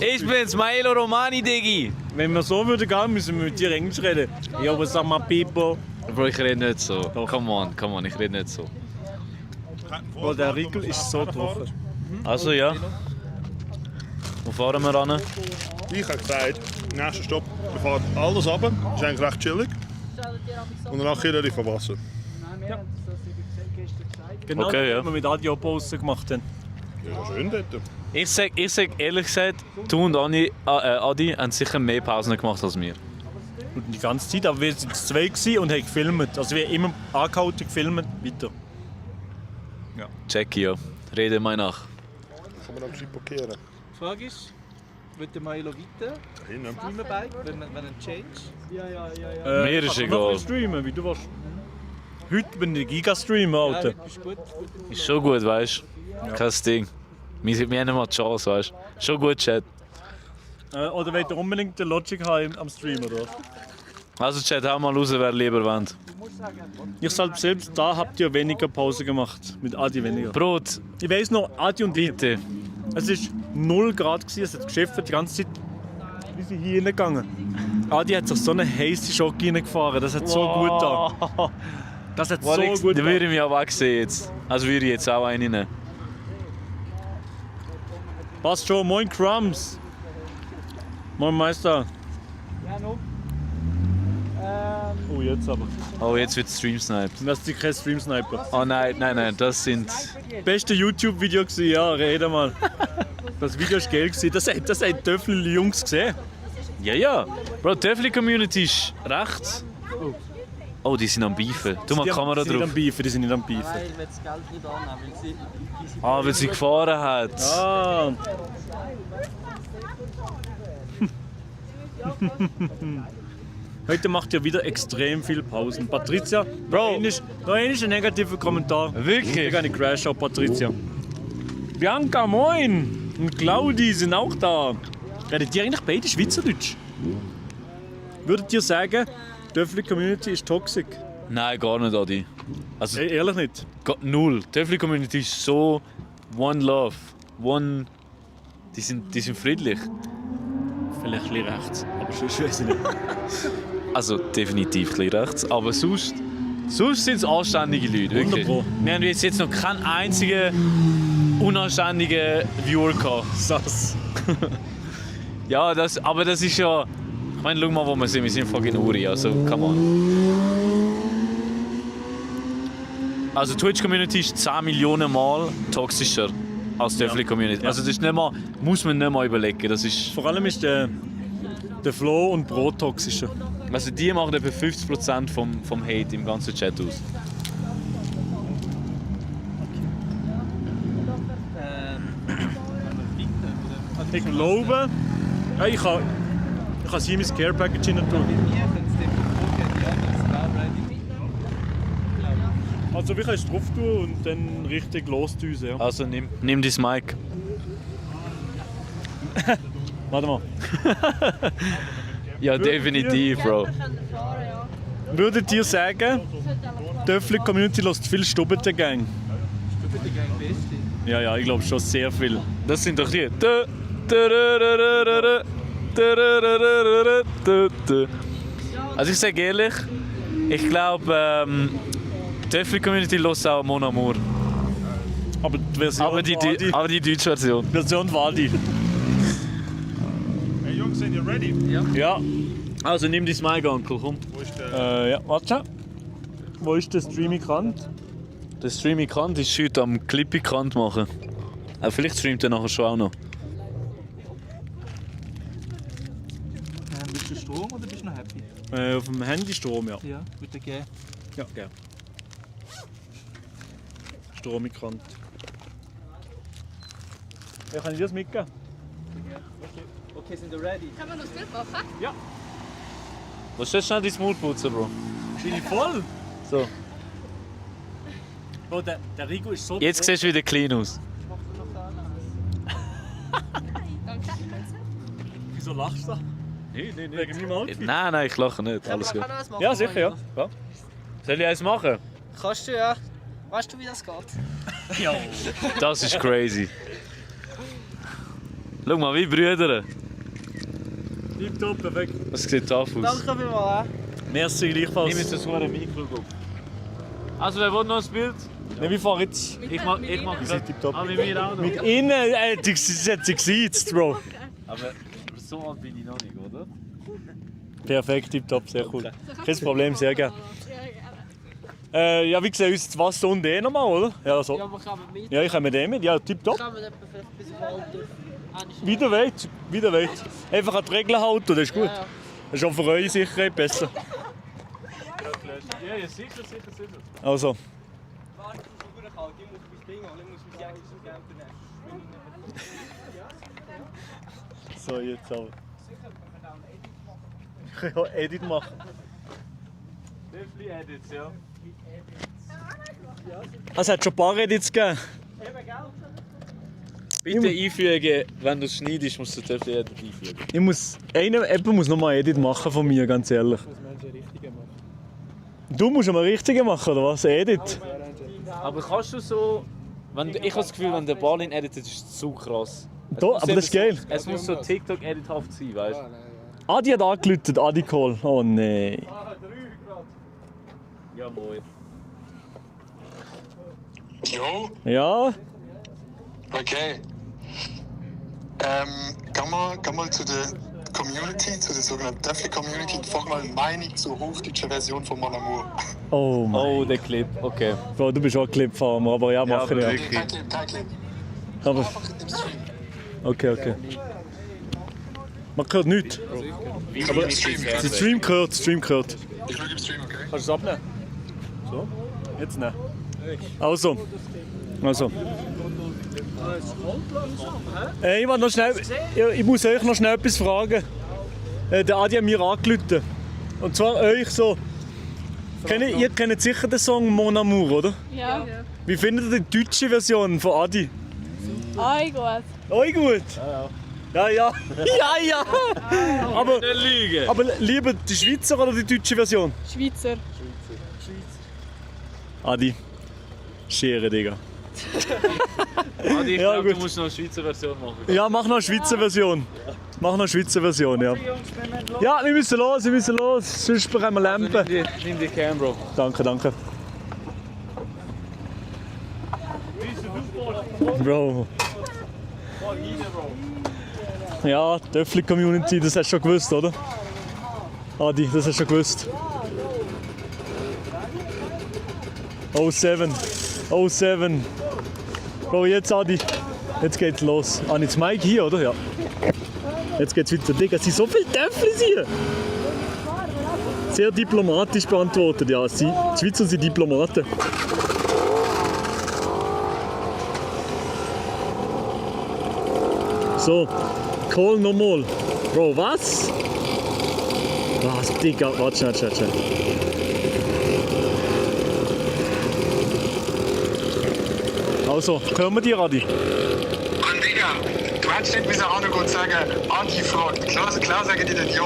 Ich bin's, Maelo Romani, Diggi. Wenn wir so würden gehen, müssen wir mit dir Englisch reden. Ja, was sag mal, Pipo? Bro, ich rede nicht so. Come on, ich rede nicht so. Bro, der Riegel ist so trocken. Also ja. Wo fahren wir ran? Ich habe gesagt, nächster Stopp, wir fahren alles runter. Das ist eigentlich recht chillig. Und danach hier auf Wasser. Ja. Genau, Okay, ja. was wir mit Adi auch Pause gemacht haben. Ja, schön dort. Ich sag ehrlich gesagt, du und Adi haben sicher mehr Pausen gemacht als wir. Und die ganze Zeit, aber wir waren zwei gewesen und haben gefilmt. Also wir haben immer angehalten, gefilmt, weiter. Ja. Jackie, ja. Rede mal nach. Kann man am Ski parkieren? Die Frage ist, wird der Maelo weiter Streamerbike, wenn ein Change? Ja. Mir ist egal. Streamen, wie du willst. Heute bin ich Giga-Streamer, Alter. Ja, ist gut. Ist schon gut, weißt du? Kein Ding. Wir haben nicht mal die Chance, weißt du? Schon gut, Chat. Oder wollt ihr unbedingt den Logic haben am Stream, oder was? Also Chat, hau mal raus, wer lieber wollt. Ich sag selbst, da habt ihr weniger Pause gemacht. Mit Adi weniger. Brot. Ich weiss noch, Adi und ich. Bitte. Es war 0 Grad, es hat geschäftet die ganze Zeit. Wir sind hier hingegangen. Adi hat sich so eine heiße Schocke reingefahren, das hat so gut getan. Das hat so gut Da würde ich mich auch wegsehen jetzt. Also würde ich jetzt auch einen nehmen. Passt schon, moin Crumbs. Moin Meister. Ja, no. Oh, jetzt aber. Oh, jetzt wird Stream sniped. Das ist kein Stream Sniper. Oh nein, das sind... Beste YouTube-Video gewesen, ja, rede mal. Das Video war geil gewesen. Das haben Töffel Jungs gesehen. Ja. Bro, die Töffli-Community ist recht... Oh, die sind am Beefen. Tu mal die Kamera Die sind nicht drauf. am Beefen, die sind nicht am Beefen. Nein, ich will das Geld nicht annehmen, weil sie... Ah, weil sie gefahren hat. Ah. Heute macht ihr wieder extrem viel Pausen. Patricia, Bro. noch ein negativer Kommentar. Wirklich? Ich kann nicht Crash auf Patricia. Bianca, moin! Und Claudi sind auch da. Redet ihr eigentlich beide Schweizerdeutsch? Würdet ihr sagen, die Töffli Community ist toxisch? Nein, gar nicht, Adi. Also, Ehrlich nicht? Null. Die Töffli-Community ist so One Love. One... Die sind friedlich. Vielleicht ein bisschen rechts, aber schon weiß ich nicht. Also definitiv ein bisschen rechts. Aber sonst sind es anständige Leute. Wirklich. Wir haben jetzt noch keinen einzigen unanständigen Viewer gehabt. Sass. Ja, aber das ist ja... Ich meine, schau mal, wo wir sind. Wir sind fucking Uri, also come on. Also Twitch-Community ist 10 Millionen Mal toxischer als die öffentliche Community. Also das ist nicht mal, muss man nicht mal überlegen. Das ist Vor allem ist der Flo und Brot toxischer. Also die machen etwa 50% vom Hate im ganzen Chat aus. Ich glaube, ja, ich kann sie in mein Care Package rein tun. Also wir können es drauf tun und dann richtig losdüsen. Ja. Also nimm dein Mic. Warte mal. Ja, definitiv, Bro. Würdet ihr sagen, die öffentliche Community lässt viel Stubete Gang? Stubete Gang beste. Ja, ich glaube schon sehr viel. Das sind doch die. Also ich sage ehrlich, ich glaube, die öffentliche Community lässt auch Mon Amour. Aber die Version aber die deutsche Version. Version von Adi. Hey Jungs, sind ihr ready? Ja. Also nimm dein Mic, Onkel, komm. Wo ist der? Ja, warte. Wo ist der Streaming-Kant? Der Streaming-Kant ist heute am Clippy-Kant machen. Aber vielleicht streamt er nachher schon auch noch. Bist du Strom oder bist du noch happy? Auf dem Handy Strom, ja. Ja, bitte gehen. Ja, gerne. Stromikant. Ja, kann ich das mitgeben? Okay, sind wir ready? Kann man noch das Bild machen? Ja. Was ist schnell dein Maul putzen, Bro? Bin ich voll? So. Bro, der Rigo ist so... Jetzt siehst du wieder clean aus. Danke. Wieso lachst du? Nein. Wegen meinem Outfit? Nein, ich lache nicht. Alles gut. Ja, sicher, ja. Soll ich eins machen? Kannst du ja. Weißt du, wie das geht? Ja. Das ist crazy. Schau mal, wie Brüder. Tipptopp, perfekt. Das sieht tough aus. Danke vielmals. Merci, gleichfalls. Nimm jetzt das hohe Mikro. Also, wer will noch ein Bild? Ne, wir fahren jetzt. Ich mach das. Tipptopp. Ah, mit mir auch noch. Mit innen, sie hat sie gesiezt, Bro. Aber so alt bin ich noch nicht, oder? Perfekt, tipptopp, sehr cool. Kein Problem, sehr gerne. Ja, wie sehen uns das Wasser und eh nochmal, oder? Ja, so. Ja, wir kommen mit. Ja, ich komme mit dem mit. Ja, tipptopp. Wir kommen etwa vielleicht bis halb. Wieder weit. Einfach an die Regeln halten, das ist gut. Ja. Das ist auch für eure Sicherheit besser. Ja, sicher. Also. Warte, ich muss gut halten. Ich muss mein Ding holen. Ich muss mich eigentlich so gerne benehmen. So, jetzt aber. Ich kann ja Edit machen. Definitely Edits, ja. Es hat schon ein paar Edits gegeben. Bitte einfügen, wenn du es schneidest, musst du Definitely Edit einfügen. Jemand muss noch mal Edit machen von mir, ganz ehrlich. Du musst mal richtige machen, oder was? Edit? Aber kannst du so... Ich habe das Gefühl, wenn der Balin editet, ist es zu krass. Aber das ist geil. Es muss so TikTok-edithaft sein, weißt du? Adi hat angerufen, Adi Call. Oh nein. Ja, moin. Jo, Ja? okay. Komm mal zu der Community, zu der sogenannten Deafly Community und frag mal eine Meinung zur hochdeutschen Version von Mon Amour. Oh mein. Oh, der Clip, okay. Bro, du bist auch Clipfarmer, aber ja, machen wir. Kein Clip. Aber, Einfach im Stream. okay. Man hört nichts. Ich schau im Stream. Der Stream gehört. Ich schau im Stream, okay? Kannst du es abnehmen? So? Jetzt nehmen. Also. Ich wollte noch schnell, ich muss euch noch schnell etwas fragen. Der Adi hat mir angerufen. Und zwar euch so. Ihr kennt sicher den Song Mon Amour, oder? Ja. Wie findet ihr die deutsche Version von Adi? Gut. Euch gut? Ja. Aber lieber die Schweizer oder die deutsche Version? Schweizer. Adi. Schere, Digga. Adi, ich Ja, glaube, du gut. musst noch eine Schweizer Version machen. Ja, mach noch eine Schweizer Version. Mach noch eine Schweizer Version, ja. Ja, wir müssen los, sonst bekommen wir Lampen. Nimm die Cam, Bro. Danke, danke. Bro. Ja, die Öffentlich-Community, das hast du schon gewusst, oder? Adi, das hast du schon gewusst. 07. 07. Bro, jetzt Adi. Jetzt geht's los. Ah, jetzt Mike hier, oder? Ja. Jetzt geht's weiter. Digga, es sind so viele Töffel hier. Sehr diplomatisch beantwortet, ja. Die Schweizer sind Diplomaten. So, Call nochmal. Bro, was? Was, Digga? Warte, schnell. Also, hören wir dir, Adi? Und Digga, du hättest nicht müssen auch noch gut sagen, Adi fragt. Klar sagen die dann ja.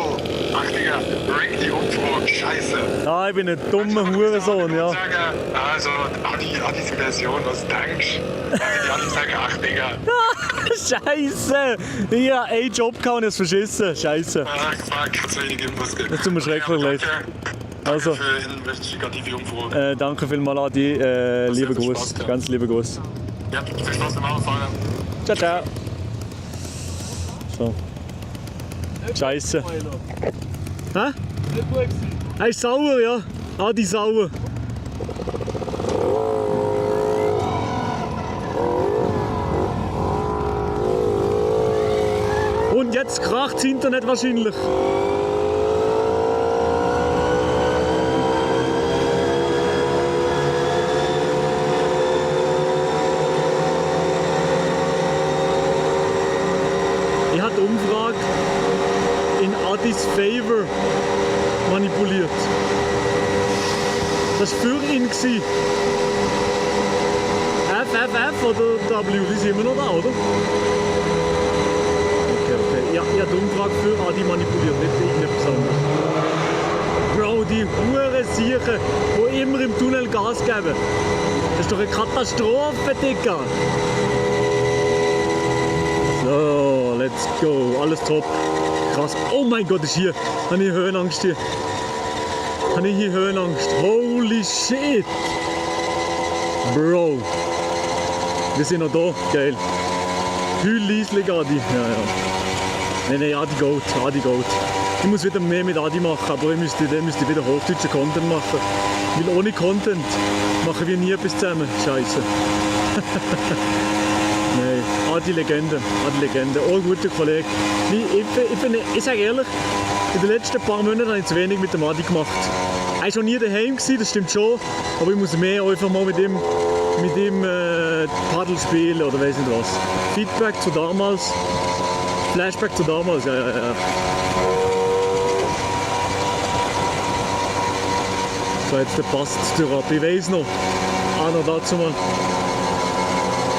Ach Digga, rank die Umfrage, scheiße. Ah, ich bin ein dummer Hurensohn, ja. Sagen, also, Adis Version, was denkst du? Die Adi sagen, ach Digga. Scheiße! Ich habe einen Job gehabt und es verschissen. Scheiße. Fuck, zu wenig Infos gegeben. Das tut mir schrecklich leid. Also, Für eine investigative Umfrage. danke vielmals, Adi. Liebe Gruß. Ganz liebe Gruß. Ja, viel Spaß beim Autofahren. Ciao, ciao. So. Scheiße. Hä? Er ist sauer, ja. Adi sauer. Und jetzt kracht das Internet wahrscheinlich. Ich habe die Umfrage in Adis Favor manipuliert. Das war für ihn. FFF oder W, die sind immer noch da, oder? Okay. Ja, ich habe die Umfrage für Adi manipuliert, nicht irgendetwas anderes. Bro, die Hurensiechen, die immer im Tunnel Gas geben. Das ist doch eine Katastrophe, Digga. So, let's go. Alles top. Krass. Oh mein Gott, ist hier. Habe ich Höhenangst hier. Habe ich hier Höhenangst. Holy shit. Bro. Wir sind noch da. Geil. Hüllieslig, Adi. Ja. Nein, Adi geht. Ich muss wieder mehr mit Adi machen, aber ich müsste wieder hochdeutschen Content machen. Weil ohne Content machen wir nie etwas zusammen. Scheiße. Nein, Adi Legende. Oh, guter Kollege. Ich sage ehrlich, in den letzten paar Monaten habe ich zu wenig mit dem Adi gemacht. Er war schon nie daheim, das stimmt schon, aber ich muss mehr einfach mal mit ihm Paddel spielen oder weiss nicht was. Feedback zu damals, Flashback zu damals, ja. So, jetzt passt es dir ab. Ich weiss noch, noch dazu mal.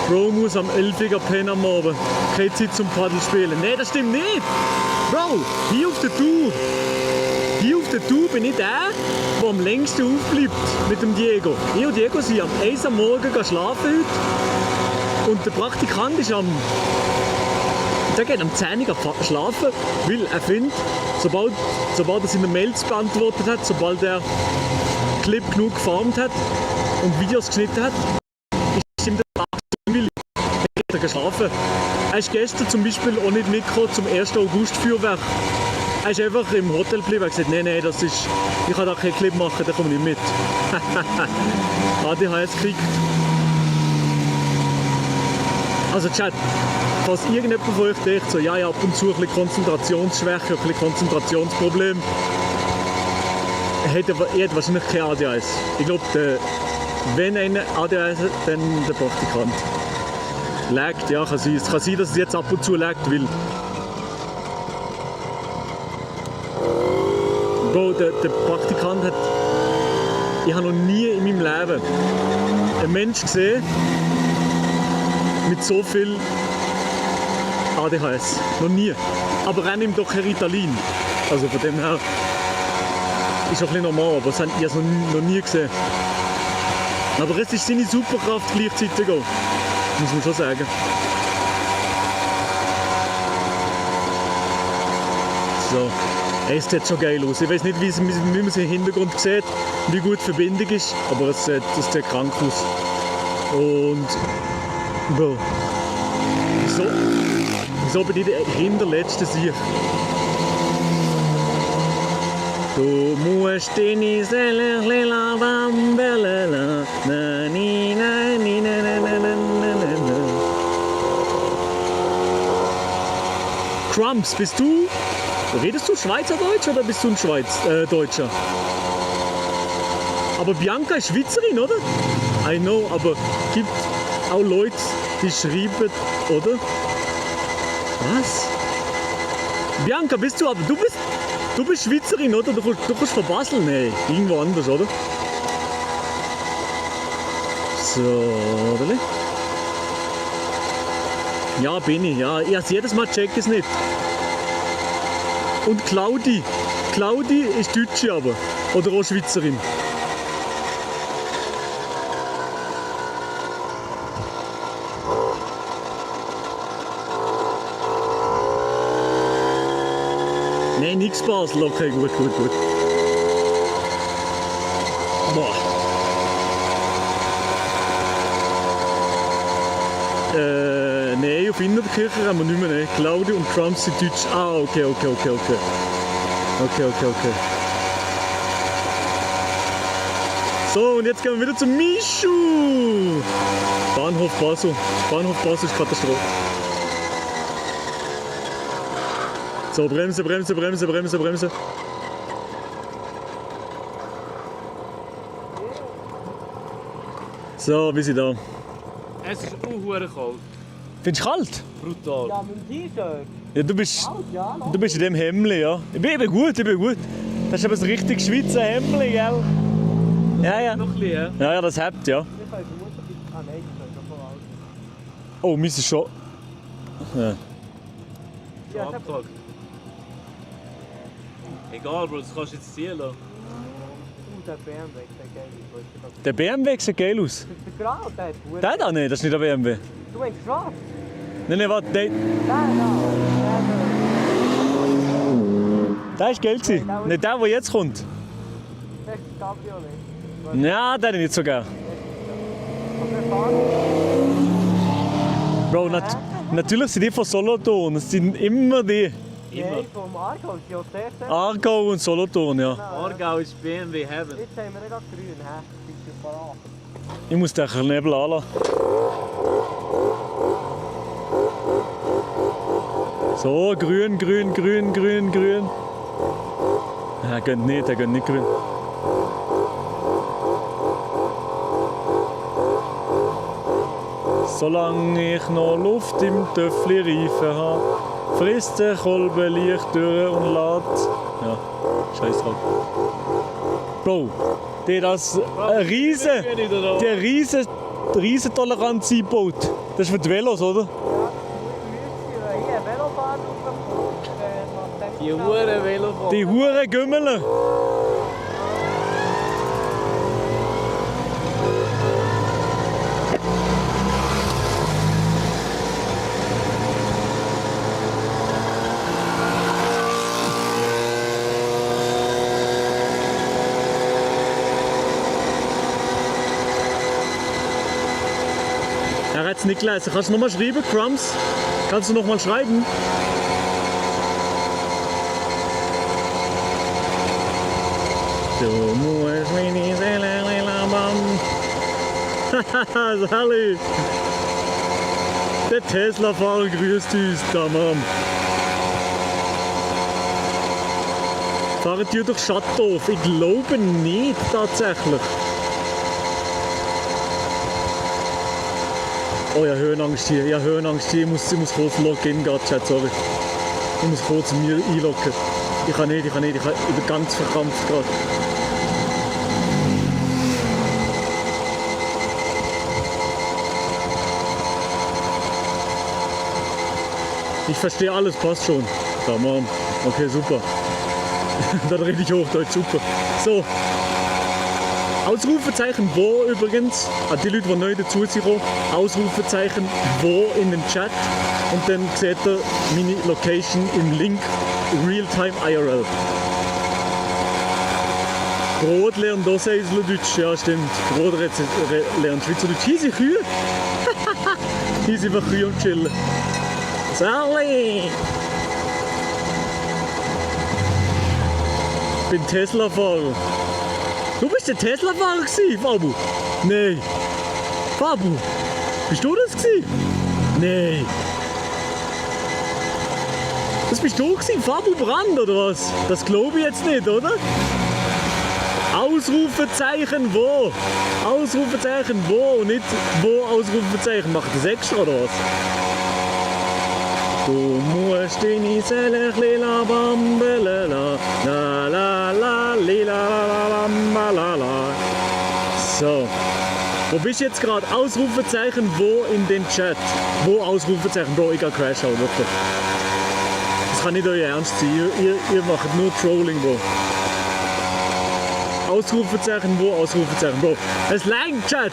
Bro muss am 11 Uhr pennen am Abend. Keine Zeit zum Paddel spielen. Nein, das stimmt nicht. Bro, hier auf der Tour bin ich der am längsten aufbleibt mit dem Diego. Ich und Diego sind am 1 Uhr am Morgen schlafen heute. Und der Praktikant ist der geht am 10 Uhr schlafen, weil er findet, sobald er seine Mails beantwortet hat, sobald er Clip genug gefarmt hat und Videos geschnitten hat, ist ihm der Tag willig. Er hat geschlafen. Er ist gestern zum Beispiel auch nicht mitgekommen zum 1. August Feuerwerk. Er ist einfach im Hotel geblieben und hat gesagt, nein, ich kann da keinen Clip machen, da komme ich nicht mit. ADHS gekriegt. Also Chat, falls irgendjemand von euch denkt, so, ja, ab und zu ein bisschen Konzentrationsschwäche, ein bisschen Konzentrationsproblem, hat wahrscheinlich kein ADHS. Ich glaube, wenn einer ADHS hat, dann der Praktikant. Laggt, ja, kann sein. Es kann sein, dass es jetzt ab und zu laggt, weil Bro, der Praktikant hat... Ich habe noch nie in meinem Leben einen Menschen gesehen mit so viel ADHS. Noch nie. Aber er nimmt doch kein Ritalin. Also von dem her ist auch ein bisschen normal, aber ich habe es noch nie gesehen. Aber es ist seine Superkraft gleichzeitig auch. muss man schon sagen. So, es sieht schon geil aus. Ich weiß nicht, wie man es im Hintergrund sieht, wie gut die Verbindung ist, aber es sieht krank aus. Und bro, wieso bin ich der hinterletzte Sieg? Du musst deine Seele bambelala, na ni na ni na na na na na. Crumbs, bist du? Redest du Schweizerdeutsch oder bist du ein Deutscher? Aber Bianca ist Schweizerin, oder? I know, aber gibt auch Leute, die schreiben, oder? Was? Bianca, bist du aber? Du bist Schweizerin, oder? Du kommst von Basel? Nein, irgendwo anders, oder? So, oder? Ja, bin ich, ja. Jedes Mal check es nicht. Und Claudi ist Deutsche aber. Oder auch Schweizerin. Nein, nix Basel. Okay, gut. Boah. Nein, auf Innerkirche haben wir nicht mehr. Nee. Claudi und Trump sind Deutsch. Ah, okay. So, und jetzt gehen wir wieder zum Mischu. Bahnhof Basel. Bahnhof Basel ist Katastrophe. So, Bremse. So, wir sind da. Es ist unhuere kalt. Findest du kalt? Brutal. Ja, mit dem T-Shirt. Ja, du bist in dem Hemdli, ja. Ich bin gut. Das ist aber ein richtig Schweizer Hemdli, gell? Ja. Noch ein bisschen, Ja, das habt ja. Oh, wir sind schon. Ja. Schon abgehakt. Egal, Bro, das kannst du jetzt ziehen lassen. Der BMW sieht geil aus. Der BMW sieht geil aus. Der Grau, der hat gut. Der da nicht, das ist nicht der BMW. Du meinst schwarz? Nein, warte, der ist geil gewesen. Nicht der jetzt kommt. Das ist das Cabriolet. Ja, der ist nicht so geil. Bro, natürlich sind die von Solothurn. Es sind immer die. Nein, vom Aargau ist ja sehr. Aargau und Solothurn, ja. Aargau ist BMW Heaven. Jetzt haben wir nicht grün, hä? Bist du parat? Ich muss den Nebel anlassen. So, grün. Er geht nicht grün. Solange ich noch Luft im Töffli reifen habe, frisst der Kolben leicht durch und lädt. Ja, scheiß drauf. Bro, der das riesen Toleranz einbaut. Das ist für die Velos, oder? Hier, Velofahrer Die hure Velofahrer. Die hure Gümmele. Er hat es nicht gelesen. Kannst du nochmal schreiben, Crumbs? Kannst du nochmal schreiben? Du musst meine Seele bam. Sally! Der Tesla-Fahrer grüßt uns, tamam. Fahren die durch Schattdorf? Ich glaube nicht, tatsächlich. Oh, ich habe Höhenangst hier. Ich muss kurz loggen, Chat, sorry. Ich muss kurz mir einloggen. Ich kann nicht. Ich bin ganz verkrampft gerade. Ich verstehe alles, passt schon. Tamam. Okay, super. Dann rede ich Hochdeutsch, super. So. Ausrufezeichen wo übrigens, an die Leute, die neu dazu sind, Ausrufezeichen wo in den Chat und dann seht ihr meine Location im Link Realtime IRL. Brot lernt auch Schweizerdeutsch, ja stimmt. Brot lernt Schweizerdeutsch. Hier sind Kühe. Hier sind einfach Kühe und chillen. Sally! Ich bin Tesla-Fahrer. Du bist der Tesla-Fahrer gewesen, Fabu? Nein. Fabu, bist du das gewesen? Nein. Das bist du gewesen, Fabu Brand oder was? Das glaube ich jetzt nicht, oder? Ausrufezeichen wo? Ausrufezeichen wo? Nicht wo Ausrufezeichen. Macht das extra oder was? Du musst deine Seele lila bambelela la la la lila la la la la. So. Wo bist du jetzt gerade? Ausrufezeichen wo in den Chat? Wo Ausrufezeichen? Bro, ich gehe Crash out, wirklich. Das kann nicht euer Ernst sein. Ihr macht nur Trolling, Bro. Ausrufezeichen wo? Ausrufezeichen, Bro. Es langt, Chat!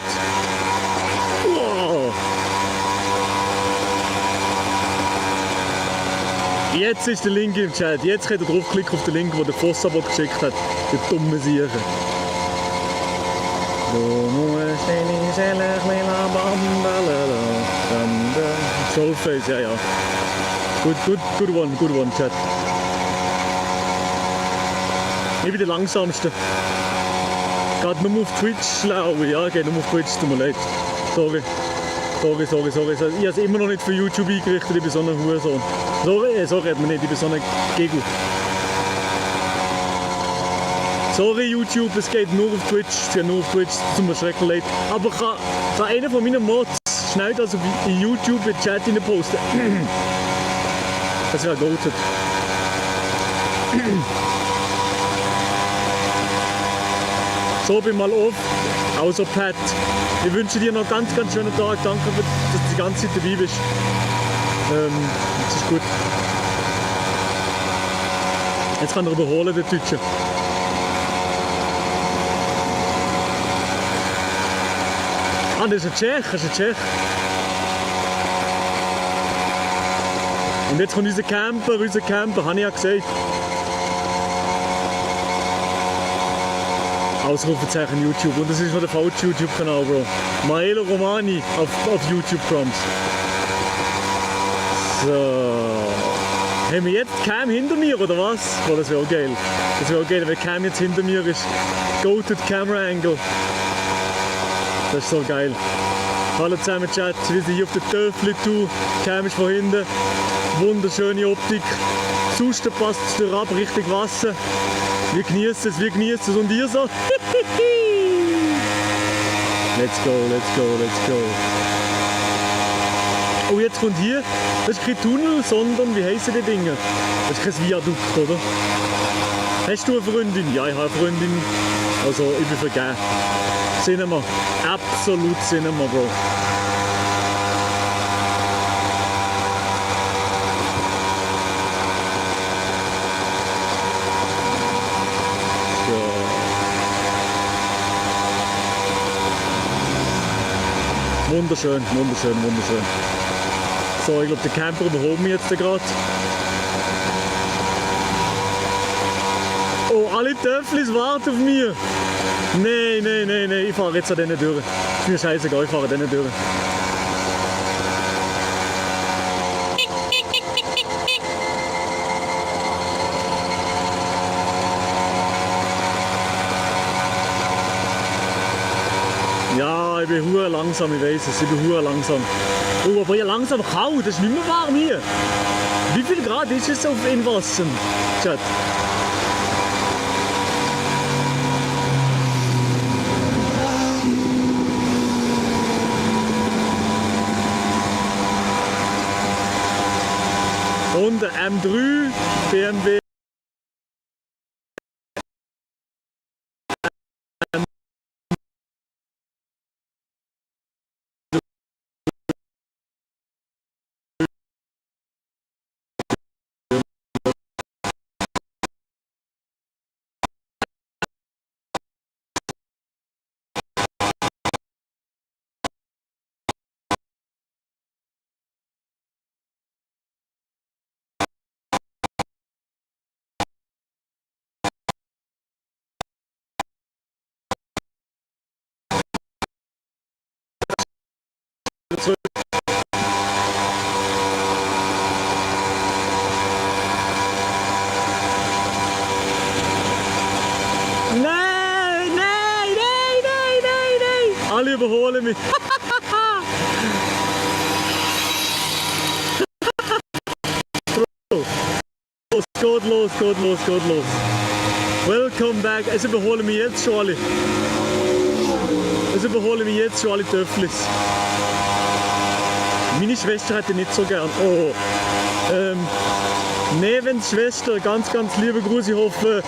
Wow. Jetzt ist der Link im Chat. Jetzt könnt ihr draufklicken auf den Link, den der Fossabot geschickt hat. Der dumme Sieche. Soulface, ja, ja. Good one, Chat. Ich bin der Langsamste. Geht nur auf Twitch schlau. Ja, geht nur auf Twitch, tut mir leid. Sorry. Ich habe es immer noch nicht für YouTube eingerichtet, ich bin so ein Hurensohn. Sorry, hat man nicht, ich bin so ein Gegel. Sorry YouTube, es geht nur auf Twitch, es geht nur auf Twitch, es tut mir schrecklich leid. Aber kann einer von meinen Mods schnell das in YouTube in den Chat rein posten? Das wäre goated. So, bin mal auf. Also Pat, ich wünsche dir noch einen ganz schönen Tag. Danke, dass du die ganze Zeit dabei bist. Das ist gut. Jetzt kann er überholen, der Deutsche. Ah, das ist ein Tschech, Und jetzt kommt unser Camper, habe ich ja gesagt. Ausrufezeichen YouTube. Und das ist noch der falsche YouTube-Kanal, Bro. Maelo Romani auf YouTube kommst. So. Haben wir jetzt Cam hinter mir, oder was? Oh, das wäre auch geil. Das wäre auch geil, wenn Cam jetzt hinter mir ist. Goated Camera Angle. Das ist so geil. Hallo zusammen, Chat. Wir sind hier auf der Töffli-Tour. Cam ist von hinten. Wunderschöne Optik. Sonst passt es dir ab, richtig Wasser. Wir genießen es und ihr so. Let's go. Oh, jetzt kommt hier, das ist kein Tunnel, sondern, wie heissen die Dinge? Das ist kein Viadukt, oder? Hast du eine Freundin? Ja, ich habe eine Freundin. Also, ich bin vergeben. Cinema. Absolut Cinema, Bro. Wunderschön. So, ich glaube, der Camper überholt mich jetzt gerade. Oh, alle Töfflis warten auf mich. Nein, ich fahre jetzt an denen durch. Ist mir scheißegal, ich fahre an denen durch. Ja, ich bin hure langsam, ich weiß es, ich bin hure langsam. Oh, aber ja langsam kalt, das ist nicht mehr warm hier. Wie viel Grad ist es auf in Wasser, Chat? Und der M3 BMW mich. Geht los. Welcome back. Es überholen mich jetzt schon alle. Töfflis. Meine Schwester hätte nicht so gern. Oh. Nevens Schwester, ganz liebe Grüße, ich hoffe.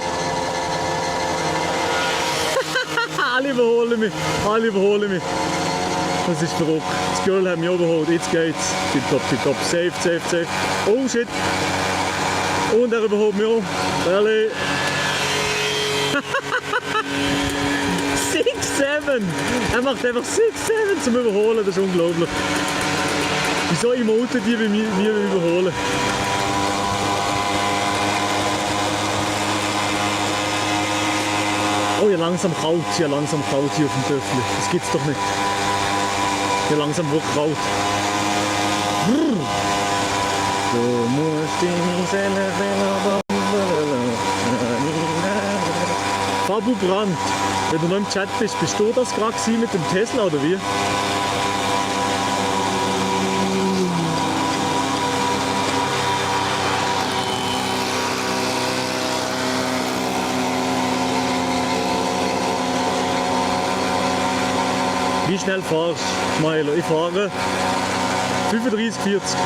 Alle überholen mich. Das ist verrückt. Das Girl hat mich überholt, jetzt geht's. Tipptopp. Safe. Oh shit. Und er überholt mich auch. Ehrlich. 6-7! Er macht einfach 6-7 zum Überholen, das ist unglaublich. Wieso emoten die bei mir überholen? Oh, ja langsam kalt hier auf dem Töffel. Das gibt's doch nicht. Hier langsam wird kalt. Du musst die Seele Fabu Brandt, wenn du noch im Chat bist du das gerade mit dem Tesla oder wie? Wie schnell fahrst du, Milo? Ich fahre 35, 40.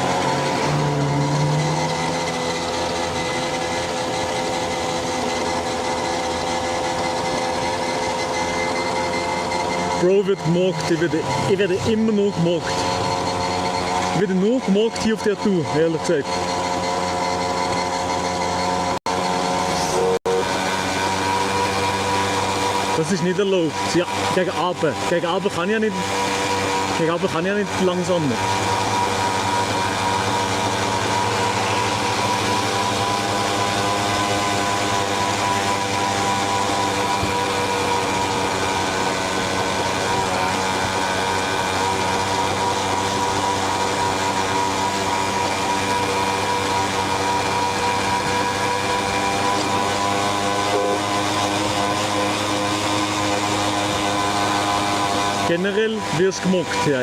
Bro wird gemockt, ich werde immer noch gemockt. Ich werde nur gemockt hier auf der Tour, ehrlich gesagt. Das ist nicht erlaubt. Ja, gegen Aben. Gegen Aben kann ich ja nicht langsamer. Generell wirst du gemockt, ja.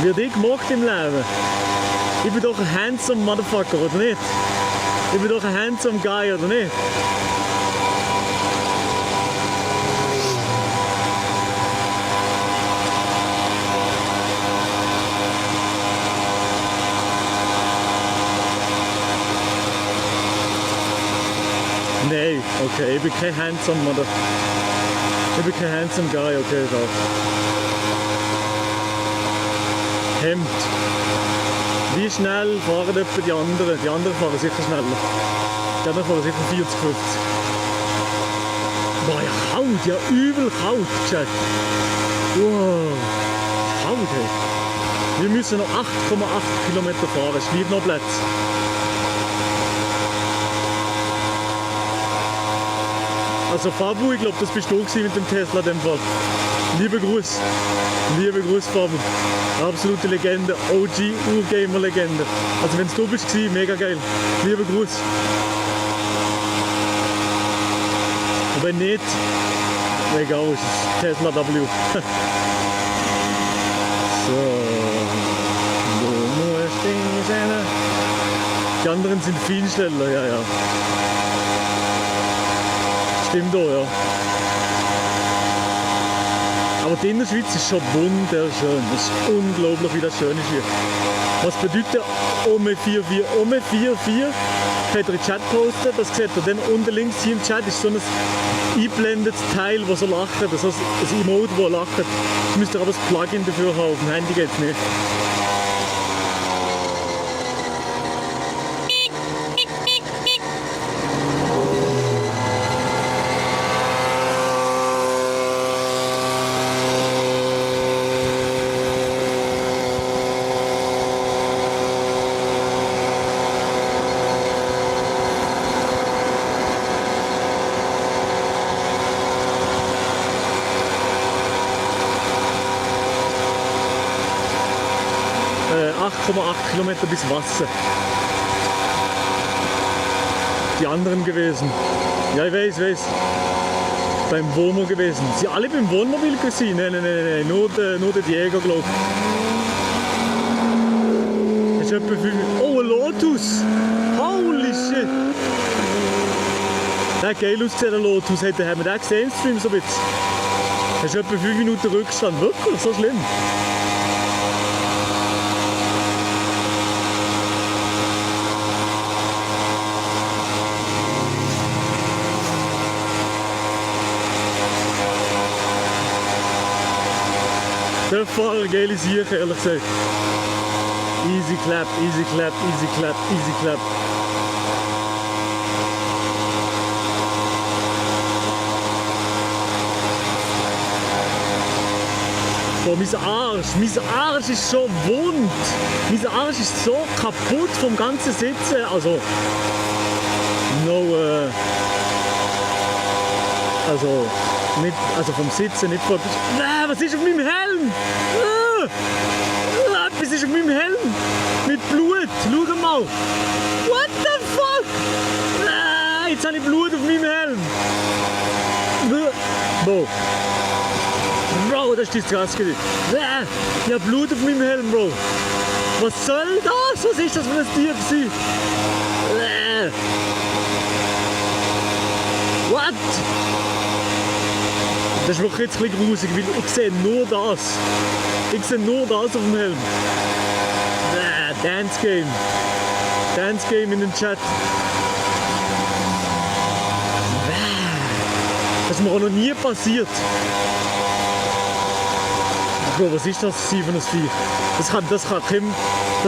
Wird ich gemockt im Leben? Ich bin doch ein handsome Motherfucker, oder nicht? Ich bin doch ein handsome Guy, oder nicht? Nein, okay, ich bin kein handsome Motherfucker. Ich bin kein handsome Guy, okay, drauf. Hemd. Wie schnell fahren etwa die anderen? Die anderen fahren sicher schneller. Die anderen fahren sicher 40, 50. Boah, ja kalt, ja übel kalt, Chat. Wow, kalt, hey. Wir müssen noch 8,8 Kilometer fahren, es bleibt noch Platz. Also Fabu, ich glaube, das bist du mit dem Tesla in dem Fall. Liebe Gruß Fabu. Absolute Legende, OG Urgamer-Legende. Also wenn es du bist, mega geil. Liebe Gruß. Und wenn nicht, egal, es ist Tesla W. So. Du musst die Seele. Die anderen sind viel schneller, ja. Stimmt auch, ja. Aber die Innerschweiz ist schon wunderschön. Das ist unglaublich, wie das schön ist hier. Was bedeutet Ome 44? Ome 44 hat er in den Chat gepostet. Das seht ihr dann unten links hier im Chat ist so ein eingeblendetes Teil, das so lacht. Das heißt ein Emote, das lacht. Das müsst ihr aber das Plugin dafür haben. Auf dem Handy geht es nicht. Kilometer bis Wasser. Die anderen gewesen. Ja, ich weiß. beim Womo gewesen. Sie alle beim Wohnmobil gewesen? Nein, nur der Diego, glaube ich. Das ist etwa 5 Minuten. Oh, ein Lotus! Holy shit! Der hat geil ausgesehen, der Lotus. Haben wir den gesehen im Stream so ein bisschen? Das ist etwa 5 Minuten Rückstand. Wirklich? So schlimm? Der Fahrer, geile Sache, ehrlich gesagt. Easy clap, easy clap, easy clap, easy clap. Boah, mein Arsch ist so wund. Mein Arsch ist so kaputt vom ganzen Sitzen. Also, also vom Sitzen, nicht von... was ist auf meinem Helm? Was ist auf meinem Helm? Mit Blut, schau mal. What the fuck? Jetzt habe ich Blut auf meinem Helm. Bro, das ist disgusting. Ich habe Blut auf meinem Helm, Bro. Was soll das? Was ist das für ein Tier gewesen? What? Das ist wirklich jetzt ein bisschen grusig, weil ich sehe nur das. Ich sehe nur das auf dem Helm. Dance Game. Dance Game in den Chat. Das ist mir auch noch nie passiert. Bro, was ist das für ein Vieh? Das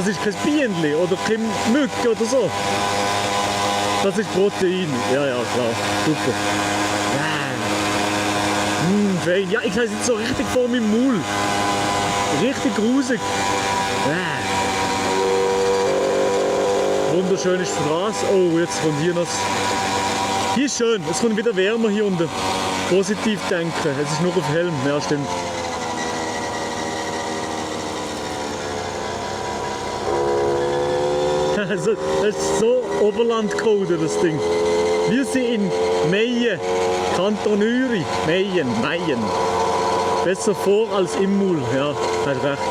ist kein Bienenli oder kein Mücke oder so. Das ist Protein. Ja, klar. Super. Fein. Ja, ich habe es jetzt so richtig vor meinem Maul. Richtig grusig. Wunderschöne Straße. Oh, jetzt kommt hier noch. Hier ist schön. Es kommt wieder wärmer hier unten. Positiv denken. Es ist nur auf Helm. Ja, stimmt. Also, das ist so Oberlandcode, das Ding. Wir sind in Meyen, Kanton Uri. Meyen. Besser vor als im Maul, ja, hat recht.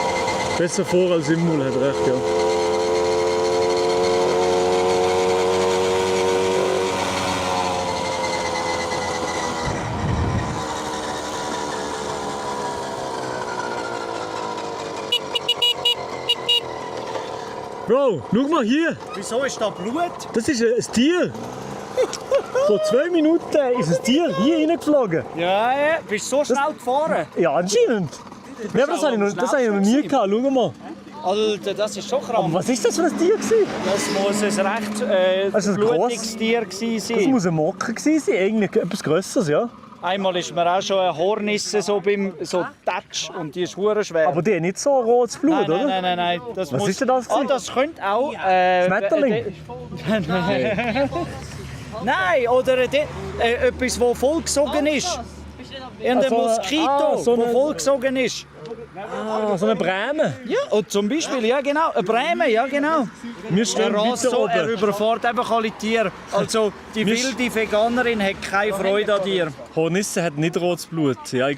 Besser vor als im Maul, hat recht, ja. Bro, schau mal hier. Wieso ist da Blut? Das ist ein Tier. Vor 2 Minuten ist ein Tier hier reingeflogen. Ja, bist du so schnell gefahren? Ja, anscheinend. Ja, aber das habe ich noch nie gehabt. Schau mal. Alter, das ist schon krass. Aber was ist das für ein Tier gewesen? Das muss ein recht blutiges Tier gewesen sein. Das muss ein Mocker gewesen sein, eigentlich etwas Grösseres, ja. Einmal ist mir auch schon eine Hornisse so beim Touch und die ist hure schwer. Aber die hat nicht so rotes Blut, oder? Nein. Das was ist denn das? Das könnte auch... Schmetterling? Nein, oder etwas, das vollgesogen ist. Ein Moskito, der vollgesogen ist. So eine Breme? Ja, und zum Beispiel, ja genau, eine Breme, ja genau. Wir stehen weiter oben. Er überfährt einfach alle Tiere. Also die wilde Veganerin hat keine Freude an dir. Hornisse hat nicht rotes Blut. Ja,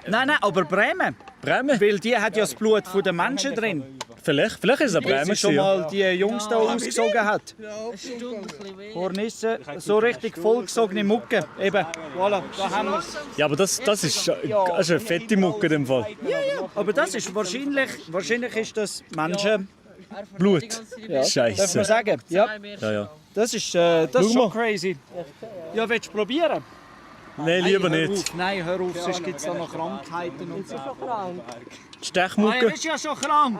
Nein, aber Breme. Breme? Weil die hat ja das Blut der Menschen drin. Vielleicht ist es eine Breme. Weil sie schon mal die Jungs da ausgesogen hat. Hornisse, so richtig vollgesogene Mucke. Eben, voilà, da haben wir es. Ja, aber das ist eine fette Mucke in dem Fall. Ja, aber das ist wahrscheinlich ist das Menschen... Blut? Ja. Scheiße. Darf man sagen? Ja. Das ist schon crazy. Ja, willst du probieren? Nein, lieber nicht. Nein, hör auf, sonst gibt es da noch Krankheiten und so. Stechmucke? Nein, er ist ja schon krank.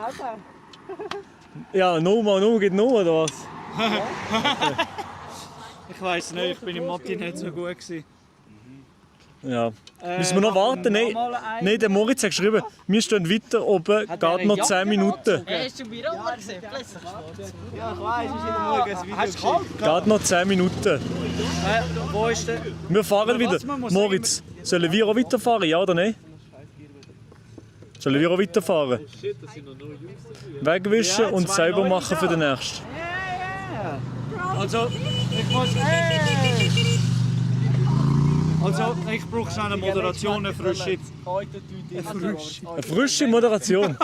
Ja, nur geht nur, oder was? Ich weiss nicht, ich bin im Mathe nicht so gut gewesen. Ja. Müssen wir noch warten? Nein, der Moritz hat geschrieben, wir stehen weiter oben, geht noch 10 Minuten. Er ist schon bei Roma gesehen, plötzlich. Ja, ich weiss, ich habe morgen ein Video geschickt. Geht noch 10 Minuten. Wo ist der? Wir fahren wieder. Moritz, sollen wir auch weiterfahren, ja oder nein? Sollen wir auch weiterfahren? Wegwischen und sauber machen für den nächsten. Also, ich muss... Also, ich brauche schnell eine Moderation, eine frische. Eine frische Moderation.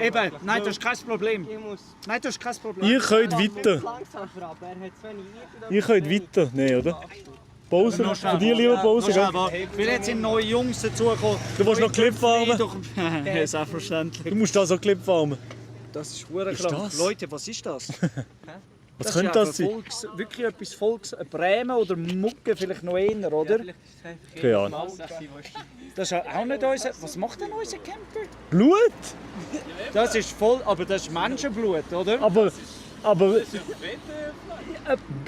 Eben, nein, das ist kein Problem. Nein, das ist kein Problem. Ihr könnt weiter. Ihr könnt weiter. Nein, oder? Pause? Von dir lieber Pause, gell? Weil jetzt sind neue Jungs dazugekommen. Du willst noch Clip farmen? Ja, selbstverständlich. Du musst da so Clip farmen. Das ist verdammt Ist krank. das? Leute, was ist das? Was könnte das sein? Wirklich etwas Volks... Eine Bremen oder Mucke vielleicht noch eher, oder? Keine Ahnung. Das ist auch nicht unser... Was macht denn unser Camper? Blut? Das ist voll... Aber das ist Menschenblut, oder? Aber...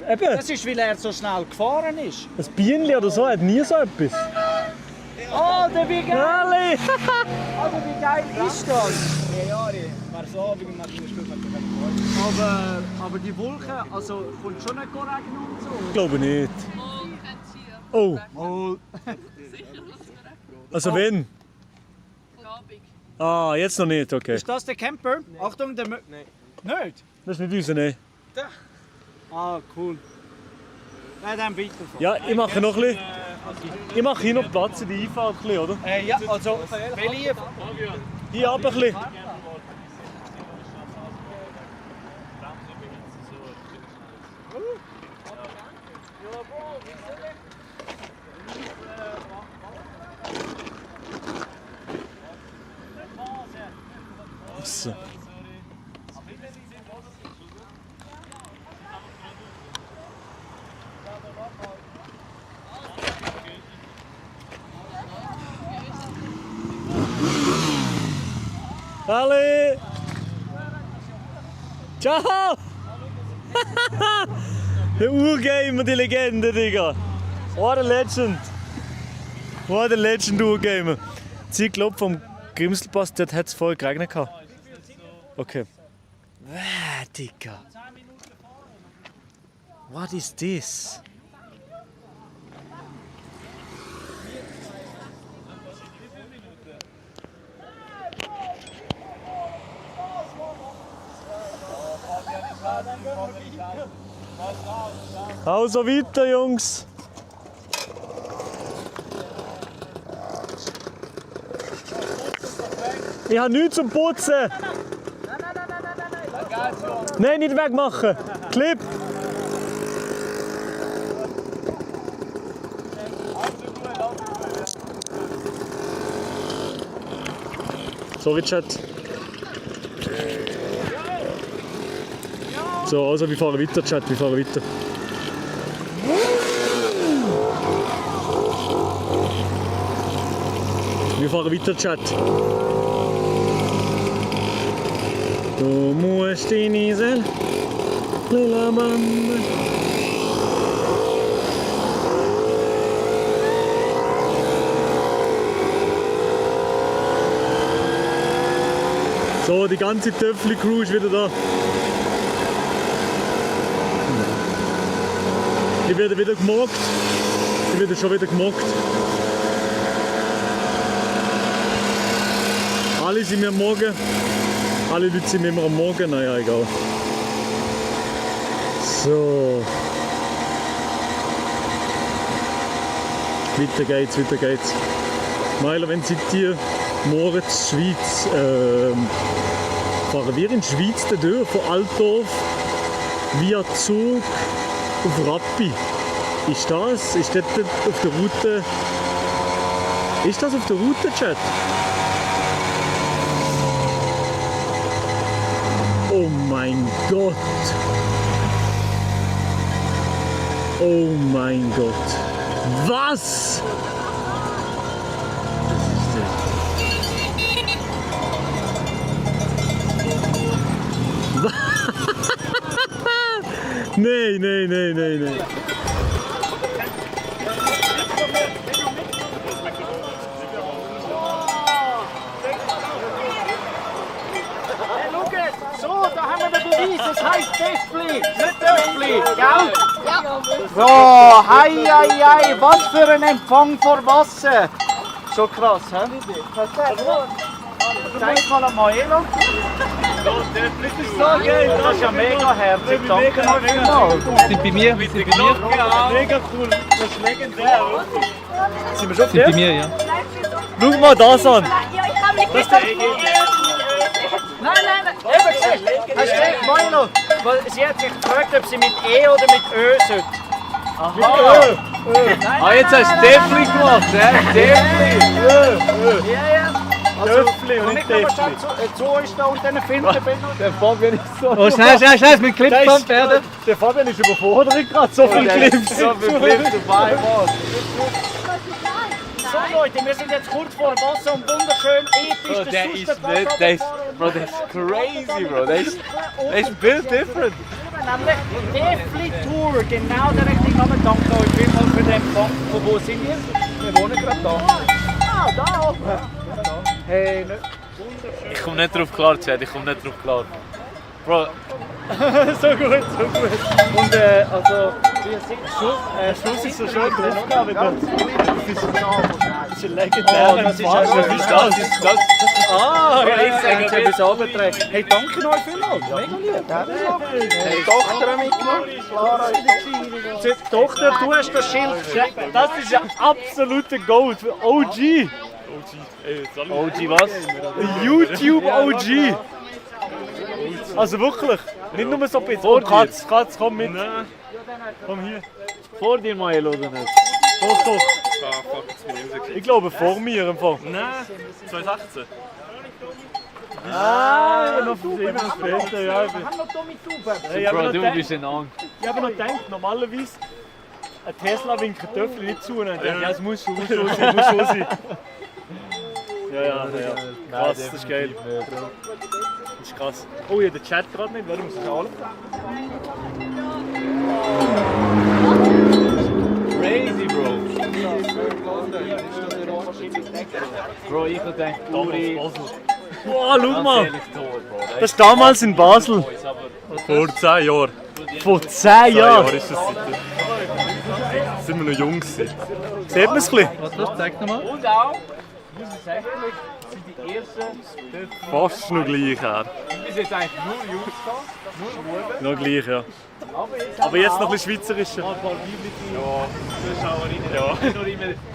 Eben. Das ist, weil er so schnell gefahren ist. Ein Bienenli oder so hat nie so etwas. Oh, der wie geil! Alle! Aber wie geil ist das? Aber die Wolken, also kommt schon nicht regnen und so? Ich glaube nicht. Oh. Also wenn? Ah, jetzt noch nicht, okay. Ist das der Camper? Achtung, der... Nein. Nicht? Das ist nicht unser, nein. Ah, cool. Nein, dann weiter. Ja, ich mache noch ein bisschen... Ich mache hier noch Platz in der Einfahrt, ein bisschen, oder? Ja, also... Welche? Hier ab ein bisschen. So. Alle! Ciao! Der Urgamer, die Legende, Digga! What a legend! What a legend, Urgamer! Sie glaubt vom Grimselpass, dort hat es voll geregnet. Okay. Digga! What is this? Also weiter, Jungs. Ich habe nichts zum Putzen. Nein, nicht wegmachen. Clip. Sorry, Chat. So, also wir fahren weiter, Chat, wir fahren weiter. Wir fahren weiter, Chat. Du musst deine Seele, lila Mama. So, die ganze Töffli-Crew ist wieder da. Die werden wieder gemockt. Die werden schon wieder gemockt. Alle sind mir am Morgen. Alle Leute sind mir immer am Morgen. Naja, egal. So. Weiter geht's, weiter geht's. Meiler, wenn seid ihr Moritz, Schweiz? Fahren wir in die Schweiz durch, von Altdorf via Zug auf Rappi. Ist das? Ist das auf der Route? Ist das auf der Route, Chat? Oh mein Gott! Oh mein Gott! Was? Nein, nein, nein, nein, nein. So, da haben wir den Beweis, es heisst Döffli, nicht Döffli, gell? Ja. So, hei, hei, hei, was für ein Empfang vor Wasser. So krass, hä? Zeig mal an Maelo. so geil. Das ist ja mega herzig. Danke euch vielmals. Sind bei mir? Sind bei mir? Mega cool, das ist legendär. Sind wir schon Sind bei mir, ja. Schau mal das an. Das Nein. Eben gesagt. Hast du gesehen, Milo? Weil sie hat sich gefragt, ob sie mit E oder mit Ö sollte. Aha. Jetzt hast du Däffli gemacht, ja? Däffli. Ja. Also, Döffli und nicht Däffli. Däffli. So ist da und dann filmt der Benno. Der Fabian ist so... Oh, schnell, mit Clips kommt werden. Der Fabian ist überfordert gerade, so viele Clips. So viele Clips auf einmal. So Leute, wir sind jetzt kurz vor dem Wasser und wunderschön episch. Bro, der ist nicht, der ist crazy, bro. Der ist built different. Nämlich Däffli Tour, genau der richtige Name. Danke euch vielmals für den Empfang. Von wo sind wir? Wir wohnen gerade da. Ah, da oben. Hey, wunderschön. Ich komme nicht drauf klar, Chad, ich komme nicht drauf klar. Bro. So gut. Und also, wir sind Schluss ist so schön die Aufgabe dort. Das ist ein legendär. Oh, das ist das. Ah, ja, ich sage etwas runterträgt. Hey, danke euch vielmals. Mega lieb. Hey, Tochter mitgenommen. Tochter, du hast das Schild. Das ist ein absoluter Gold für OG. OG was? YouTube OG. Also wirklich, nicht nur so ein bisschen. Oh, Katz, komm mit. Komm hier. Vor dir, Mael, oder nicht? Doch. Ich glaube vor mir einfach. Nein, 2018. Noch immer später, ja. Bro, du bist ein Angst. Ich habe noch gedacht, normalerweise ein Tesla winkt Töffel nicht zu und dann denke ich, ja, es muss schon sein. Ja. Krass, das ist geil. Das ist krass. Oh, ja, der Chat gerade nicht, warum muss ich alle? Crazy, Bro. Bro, ich habe gedacht, Uri... Boah, schau mal! Das ist damals in Basel. Vor 10 Jahren. Vor 10 Jahren? ist das. Sind wir noch jung gewesen. Sieht man es ein bisschen? Was, zeig nochmal. Und auch, muss ich sagen, sind die ersten... Fast noch gleich her. Wir sind eigentlich nur Jungs da, nur Buben. Noch gleich, ja. Aber jetzt noch ein bisschen schweizerischer. Ein paar weibliche Zuschauerinnen. Ja.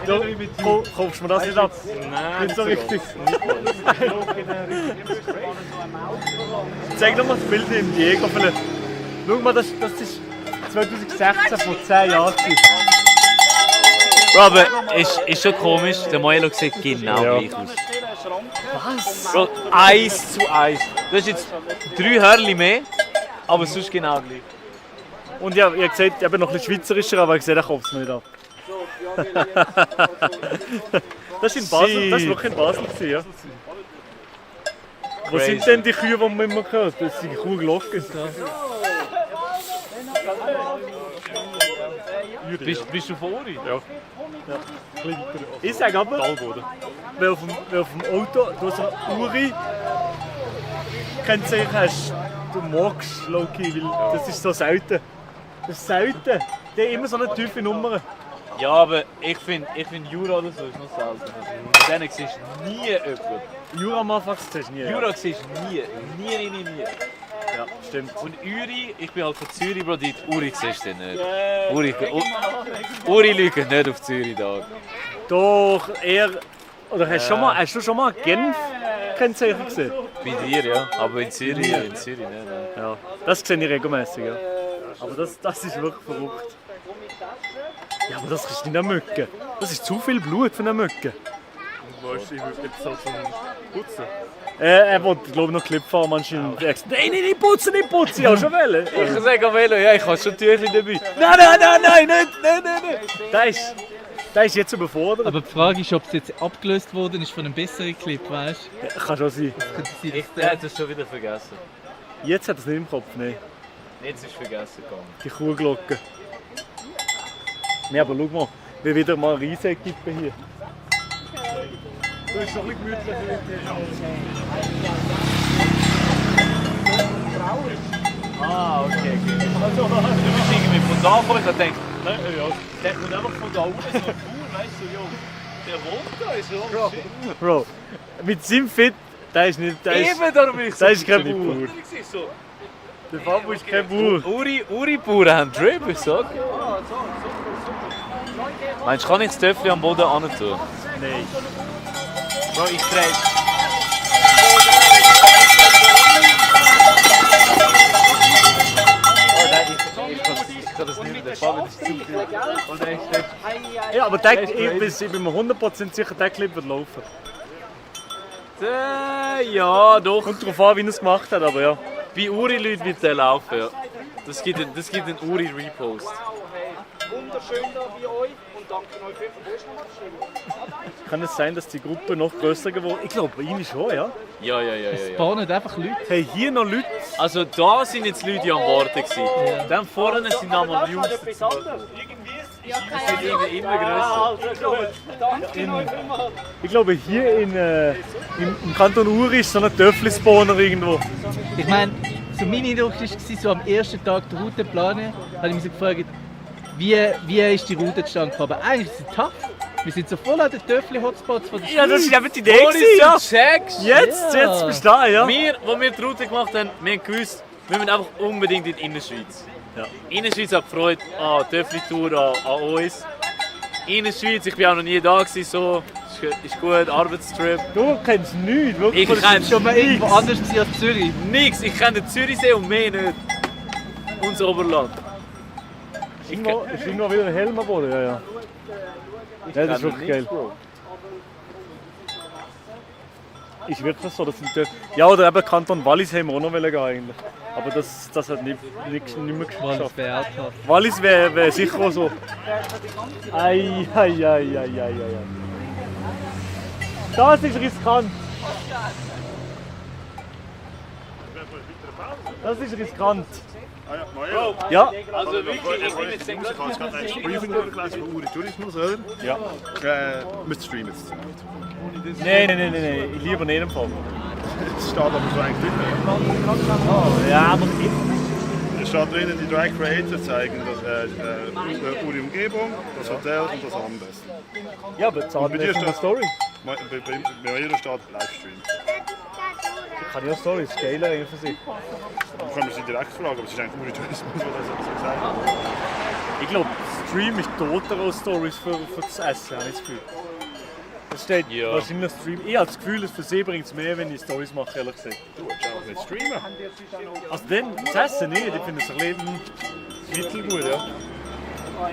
Nur immer Kaufst du mir das nicht ab? Nein, Nicht so richtig. Zeig doch mal das Bild im Diego. Schau mal, das ist 2016, vor 10 Jahren. Bro, aber ist schon komisch, der Moelo sieht genau gleich aus. Was? Bro, 1:1. Das ist jetzt 3 Hörli mehr, aber sonst genau gleich. Und ja, ihr seht, ich habe noch ein bisschen schweizerischer, aber ich sehe, der kauft es mir nicht ab. Das ist in Basel, das war wirklich in Basel, ja. Wo sind denn die Kühe, die man immer gehört? Das sind Kuhglocken. Bist du von Uri? Ja. Ich sage aber, wenn auf dem Auto du so ein Uri Kennzeichen hast, du magst Loki, weil das ist so selten. Das ist selten. Die haben immer so eine tiefe Nummer. Ja, aber ich find Jura oder so ist noch selten. Mit denen siehst du nie jemanden. Jura am Anfang siehst du nie. Jura siehst du nie. Nie. Ja, stimmt. Und Uri, ich bin halt von Zürich, Bro, die Uri siehst du nicht. Uri lügt nicht auf Zürich da. Doch, eher... Oder hast du schon mal Genf Kennzeichen gesehen? Bei dir, ja. Aber in Zürich nicht. Ja, das sehe ich regelmäßig, ja. Aber das ist wirklich verrückt. Ja, aber das ist nicht eine Mücke. Das ist zu viel Blut für eine Mücke. Weißt du, ich würde jetzt so zum Putzen. Er wollte, glaube ich, noch Clip fahren. Anscheinend. Nein, nicht putzen! Ich habe schon wollen. Ich sage am Velo, ja, ich habe schon Tüchlein dabei. Nein, nicht! Der ist jetzt überfordert. Aber die Frage ist, ob es jetzt abgelöst worden ist von einem besseren Clip, weißt du? Ja, kann schon sein. Der hat es schon wieder vergessen. Jetzt hat er es nicht im Kopf, nein. Jetzt ist es vergessen gegangen. Die Kuhglocke. Nein, aber schau mal, wie wieder mal eine Reise-Equipe hier. Das ist doch ein bisschen gemütlich. Ah, okay. Also, du bist irgendwie von da gekommen, ich dachte, nein, ja, der kommt einfach von da unten so cool, weißt du, Junge. Der wohnt da, ist so. Bro, mit seinem Fit Der ist nicht... Eben, darum bin ich so... Der ist kein so Bauer. So. Der Fabio ist kein Bauer. Uri-Bauern haben Drip, ich sag. Meinst du, kann ich das Töpfchen am Boden an tun? Nein. Bro, ich drehe... Ich kann das nicht mehr, der Fabio ist zu viel. Und er ist Ja, aber ich bin mir 100% sicher, der Clip wird laufen. Ja, doch. Kommt darauf an, wie er es gemacht hat, aber ja. Bei Uri-Leuten wird der laufen, ja. Das gibt einen Uri-Repost. Wunderschön da bei euch und danke euch für den Busch. Kann es sein, dass die Gruppe noch grösser geworden ist? Ich glaube, bei Ihnen schon, ja? Ja. Es spawnen einfach Leute. Hey, hier noch Leute? Also da sind jetzt Leute, die am Warten gewesen. Ja. Dann vorne sind nochmal Jungs. Die sind immer grösser. Ich glaube, hier im Kanton Uri ist so ein Töffli-Spawner irgendwo. Ich meine, so mein Eindruck war, so am ersten Tag die Route planen, habe ich mich so gefragt, wie ist die Route zustande gekommen? Aber eigentlich ist es tough. Wir sind so voll an den Töffli-Hotspots von der Schweiz. Ja, das ist eben die Idee gewesen, ja. Jetzt bist du da, ja. Wir, als wir die Route gemacht haben, wir haben gewusst, wir müssen einfach unbedingt in die Innerschweiz. Ja. Innerschweiz hat gefreut, Töffli-Tour an uns. Innerschweiz, ich war auch noch nie da gewesen, so. Ist gut, Arbeitstrip. Du kennst nichts, wirklich? Ich kenne schon mal irgendwo anders als Zürich. Nichts, ich kenne den Zürichsee und mehr nicht. Unser Oberland. Ist irgendwo wieder ein Helm am Boden? Ja, ja. Ja, das ist wirklich geil. Ist wirklich so, dass ja, oder eben Kanton Wallis haben wir auch noch gehen eigentlich. Aber das hat nicht mehr geschafft. Wallis wäre sicher auch so. Ei. Das ist riskant. Das ist riskant. Ja. Also wirklich, ich bin jetzt denke, ich habe gerade ein Briefing durchgelesen von Uri Tourismus, oder? Ja. Müsst streamen jetzt. Nein, ich lieber nicht im Fall. Es steht aber so eigentlich drin. Ja, aber es steht drinnen, die Drag Creator zeigen das Uri Umgebung, das Hotel und das Abendessen. Ja, aber zahlen wir eine Story. Bei jeder steht Livestream. Ich kann ja Stories scalen für sich. Dann können wir sie direkt fragen, aber es ist eigentlich Uri Tourismus, was er so sagt. Ich glaube, Stream ist toter als Stories für das Essen, habe ich das Gefühl. Es steht wahrscheinlich Stream. Ich habe das Gefühl, für sie bringt es mehr, wenn ich Stories mache, ehrlich gesagt. Du willst auch nicht streamen. Also dann, das Essen nicht, ich finde es ein bisschen mittelgut, ja.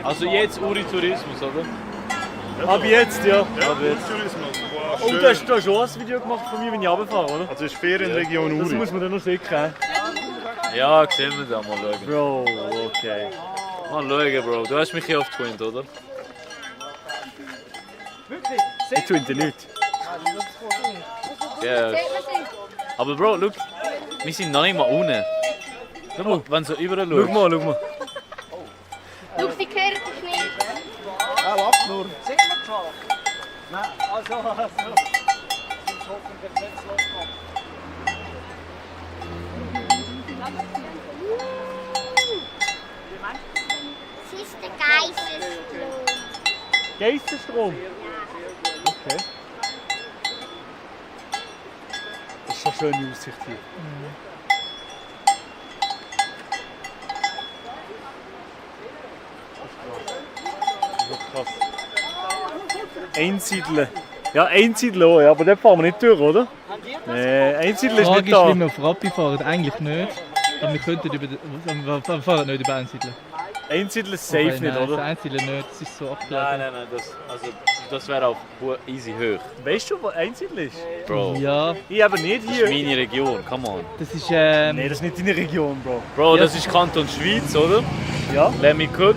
Also jetzt Uri Tourismus, oder? Ab jetzt, ja. Ab jetzt. Tourismus. Wow, und du hast schon ein Video gemacht von mir, wenn ich runterfahre, oder? Also es ist Ferienregion Uri. Das muss man dann noch sehen. Ja, sehen wir da, mal schauen. Bro, okay. Mal schauen, Bro. Du hast mich hier auf Twint, oder? Ich twinte nicht. Ja. Aber Bro, schau, wir sind noch nicht mal unten. Schau mal, wenn du so überall schaust. Schau mal. Schau, sie gehört dich nicht. Ab nur. Sind wir schon? Nein, also. Es ist der Geistesstrom. Geistesstrom? Okay. Das ist schon eine schöne Aussicht hier. Das ist krass. Einsiedeln. Ja, Einsiedeln auch, ja, aber dort fahren wir nicht durch, oder? Nee, Einsiedeln ist nicht da. Frage ist, wie wir auf Rappi fahren. Eigentlich nicht. Aber wir könnten wir fahren nicht über Einsiedeln. Einsiedeln ist safe okay, nicht, nein, oder? Einsiedeln nicht, das ist so abgelegen. Nein, das wäre auch easy hoch. Weißt du, wo Einsiedeln ist? Bro. Ja. Ich aber nicht hier. Das ist meine Region, come on. Das ist nee, das ist nicht deine Region, Bro. Bro, das ist Kanton Schweiz, oder? Ja. Let me cook.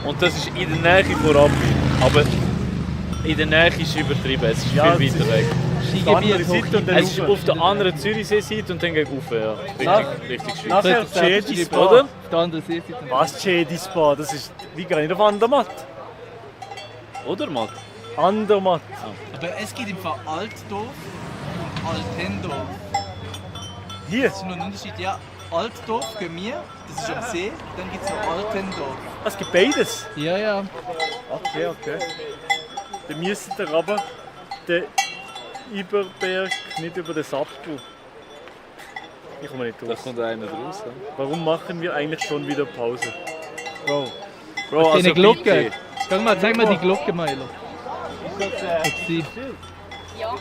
Und das ist in der Nähe von Rappi. Aber in der Nähe ist es übertrieben, es ist viel weiter weg. Es ist auf der anderen Zürichsee-Seite und dann gegen rauf, ja. Richtig schwierig. Nachher Jedi Spa. Oder? Auf der anderen Seite. Was Jedi Spa? Das ist, wie gar nicht auf Andermatt. Oder Matt? Andermatt. Aber es gibt im Fall Altdorf und Altendorf. Hier? Das ist nur ein Unterschied. Ja, Altdorf gehen wir, das ist am See. Dann gibt es noch Altendorf. Es gibt beides? Ja. Okay. Dann müsst ihr aber über Berg, nicht über den Sappo. Ich komme nicht durch. Da kommt einer raus. Ne? Warum machen wir eigentlich schon wieder Pause? Bro, Bro, also die Glocke. bitte. Zeig mal die Glocke, Milo. Ja.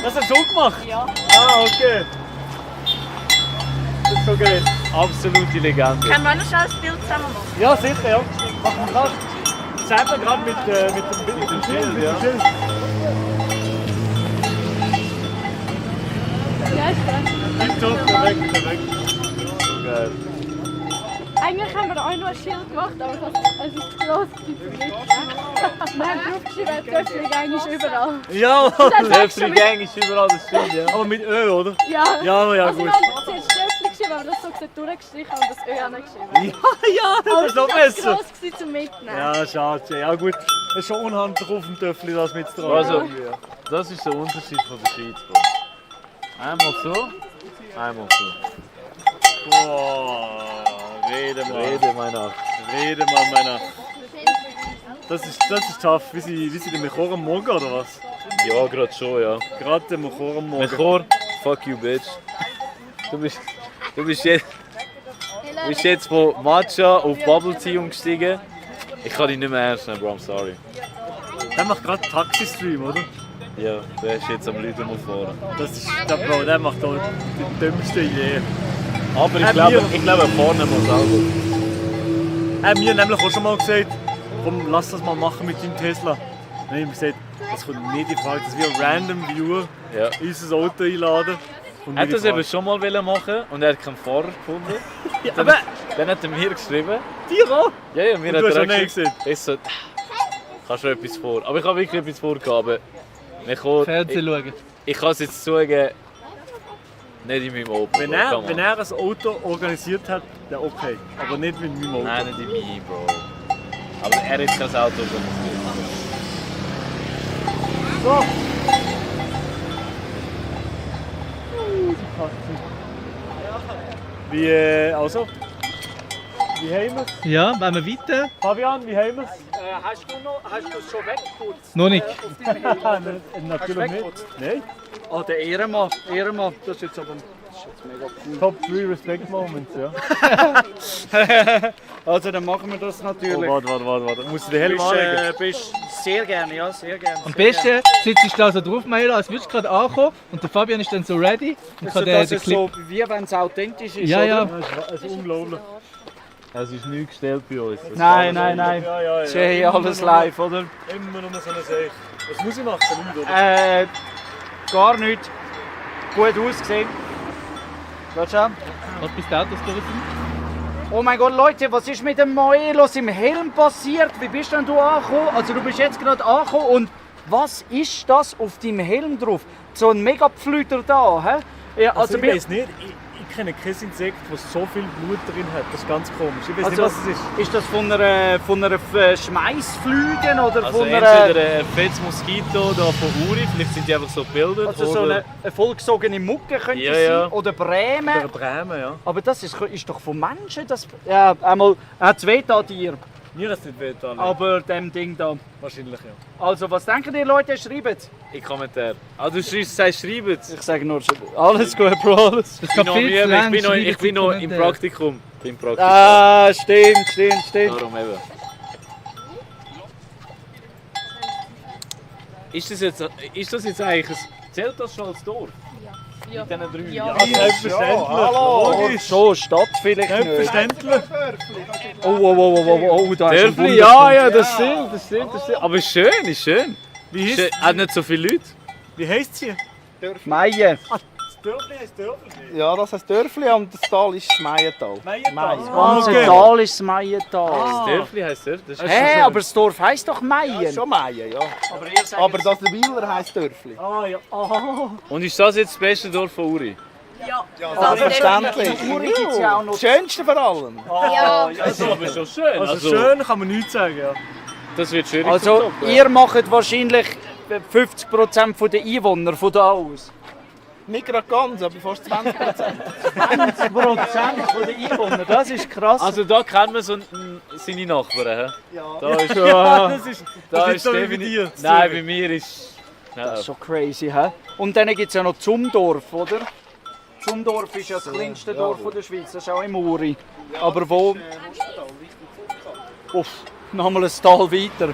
Das hast du so gemacht? Ja. Ah, okay. Das ist so geil. Absolute Legende. Können wir noch schnell ein Bild zusammen machen? Ja, sicher, ja. Machen wir gerade. Zeig mir gerade mit dem Schild, ja. Ja, ist gut. Tipptopp, perfekt. Geil. Eigentlich haben wir auch noch ein Schild gemacht, aber es ist zu gross für mich. Wir haben draufgeschrieben, Töffli-Gang ist überall. Ja, Töffli-Gang ist überall, das stimmt, ja. Aber mit Ö, oder? Ja. Ja, Also gut. wir haben zuerst Töffli geschrieben, aber das so gesagt durchgestrichen und das Ö auch nicht geschrieben. Ja, das ist noch Aber es besser. war gross gewesen zum Mitnehmen. Ja, schade. Ja gut, es ist schon unhandlich auf dem Töffli, das mit dran. Also, das ist der Unterschied von der Schweiz, Bro. Einmal so, einmal so. Boah, rede mal. Rede mal, meiner. Das ist tough. Wie sie den Mechor am Morgen, oder was? Ja, gerade schon, ja. Gerade den Mechor am Morgen. Mechor, fuck you, bitch. Du bist jetzt von Matcha auf Bubble Tea umgestiegen. Ich kann dich nicht mehr ernst nehmen, Bro, I'm sorry. Der macht gerade Taxi-Stream, oder? Ja, der ist jetzt am Leuten auffahren. Das ist, der macht da die dümmste Idee. Aber ich glaube, er fahren muss selber. Mir nämlich auch schon mal gesagt, komm, lass das mal machen mit deinem Tesla. Dann habe ich gesagt, das kommt nicht in Frage, dass wir random Viewer in unser Auto einladen. Er hat das eben schon mal machen und er hat keinen Fahrer gefunden. Ja, dann hat er mir geschrieben. Dir auch? Ja, mir und hat du hast er auch nicht geschrieben. Ich so, kannst du etwas vor? Aber ich habe wirklich etwas vorgehabt. Fernsehen schauen. Ich kann es jetzt zugeben, nicht in meinem Auto. Wenn er ein Auto organisiert hat, dann okay. Aber nicht mit meinem Auto. Nein, nicht in meinem, Bro. Aber er hat kein Auto organisiert. So. Wie, also? Wie haben wir es? Ja, wollen wir weiter? Fabian, wie haben wir es? Hast du es schon weggeputzt? Noch nicht. Natürlich nicht. Nein. Ah, der Ehrenmann, das ist jetzt aber mega cool. Top 3 Respect Moments, ja. Also dann machen wir das natürlich. Oh, warte. Musst du den Helm anlegen? Bist sehr gerne, ja, sehr gerne. Am besten sitzt du da so drauf, Milo, als würdest du gerade ankommen und der Fabian ist dann so ready und Also kann das den ist Clip... so, wie wenn es authentisch ist, Ja, oder? ja. Das ist unglaublich. Es ist nichts gestellt bei uns. Nein. Ja. Das ist eh alles live, oder? Immer nur so eine Sache. Was muss ich machen? Nicht, oder? Gar nichts. Gut ausgesehen. Warte schon. Was bis die Autos durch sind? Oh mein Gott, Leute, was ist mit dem Moelos im Helm passiert? Wie bist denn du angekommen? Also du bist jetzt gerade angekommen und was ist das auf deinem Helm drauf? So ein Megapflüter da, hä? Ja, also ich weiß nicht. Ich kenne kein Insekt, das so viel Blut drin hat. Das ist ganz komisch. Ich weiß also, nicht, was es ist. Ist das von einer Schmeißflüge oder Also von entweder einer... ein fettes Moskito da von Uri, vielleicht sind die einfach so gebildet. Also so eine vollgesogene Mucke könnte Ja, es sein, ja. oder Bremen. Oder Bremen, ja. Aber das ist doch von Menschen, das... Ja, einmal, er hat es weh an dir. Mir hat es nicht weh getan. Aber dem Ding da. Wahrscheinlich, ja. Also, was denken die Leute? Schreibt. In Kommentar. Ah, du sagst, schreibt es. Ich sage nur, alles gut, Bro, alles. Das kann viel zu lang, ich bin noch im Praktikum. Ah, stimmt. Darum eben. Ist das jetzt eigentlich zählt das schon als Dorf? Ja. Mit diesen 3? Ja. Selbstverständlich. Hallo. Logisch. So, Stadt vielleicht nicht. Selbstverständlich. Oh, da ist ein Dörfli, ja, das stimmt. Aber ist schön. Wie Ist hat nicht so viele Leute. Wie heisst sie? Meie. Das Dörfli heisst Dörfli. Ja, das heisst Dörfli und das Tal ist das Meiental. Das ganze Tal ist das Meiental. Das Dörfli heisst Dörfli. Hä, aber das Dorf heisst doch Meien. Schon Meien, ja. Aber ihr sagt Aber das Wieler heisst Dörfli. Ah, ja. Und ist das jetzt das beste Dorf von Uri? Ja. Selbstverständlich. Uri gibt es ja auch noch. Das Schönste vor allem. Ja. Das ist aber schon schön. Also schön kann man nichts sagen, ja. Das wird schwierig. Also, ihr macht wahrscheinlich 50% der Einwohner von da aus. Nicht gerade ganz, aber fast 20%. 20% von den Einwohnern, das ist krass. Also da kennen wir so seine Nachbarn. Ja. Da ist, Ja, da ist ist so wie bei definitiv. dir. Nein, bei mir ist. Das ist schon crazy, hä? Und dann gibt es ja noch Zumdorf, oder? Zumdorf ist ja das kleinste Dorf der Schweiz, das ist auch im Uri. Aber wo? Uff, nochmal ein Tal weiter.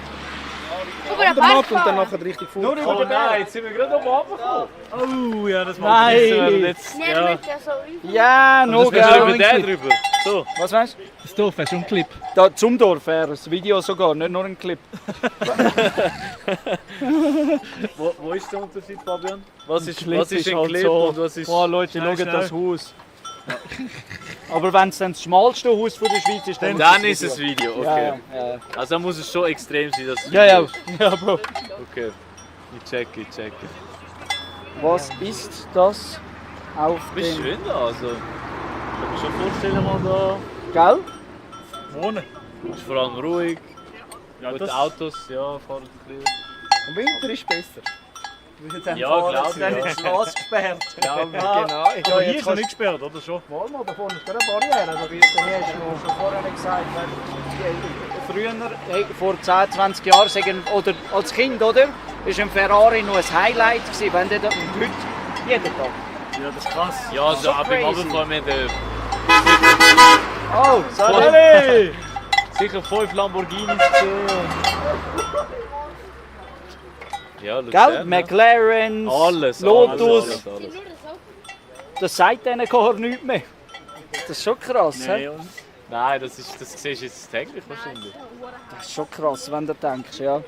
Andermatt und dann nachher richtig vor. Nur über den Nein, jetzt sind wir gerade oben runtergekommen. Oh ja, das macht nicht Nein. jetzt. Nein, Ja. mit ja so Ja, noch das müssen wir über den drüber. So. Was meinst du? Das Dorf hast du einen Clip. Da, Zumdorf wäre ein Video sogar, nicht nur ein Clip. Wo ist der Unterschied, Fabian? Was ist Clip ein halt Clip so. und was ist... Boah, Leute, Schnell, schaut das schnell. Haus. Aber wenn es dann das schmalste Haus von der Schweiz ist, Dann ist es Video, okay. Ja, ja. Also dann muss es schon extrem sein, dass es Ja, ja, Video ist. ja, Bro. Okay, ich checke. Was ist das auf Wie dem... schön da, also. Ich kann mir schon vorstellen, mal Gell? da wohnen. Ist vor allem ruhig. Ja, Gute das- Autos, ja, fahren ein bisschen. Im Winter ist besser. Dann Ja, fahren glaub sie dann ich, in die Straße gesperrt. Ja, genau. Ja, Aber hier jetzt ist noch nicht gesperrt, oder schon? Mal, da vorne ist gerade eine Barriere. Da bist du hier, hast du schon vorher gesagt. Früher, hey, vor 10, 20 Jahren, oder als Kind, oder? Ist ein Ferrari noch ein Highlight gewesen, wenn der da, und heute jeden Tag. Ja, das ist krass. Ja, also So ab beim crazy. Abendfahren mit der... Oh, Salut! Sicher 5 Lamborghinis gesehen. Ja, Gell? Luzern. McLarens, Alles, Lotus. alles. Das sagt denen gar nichts mehr. Das ist schon krass, Nee, hä? Nein, das siehst du jetzt täglich wahrscheinlich. Das ist schon krass, wenn du denkst, ja.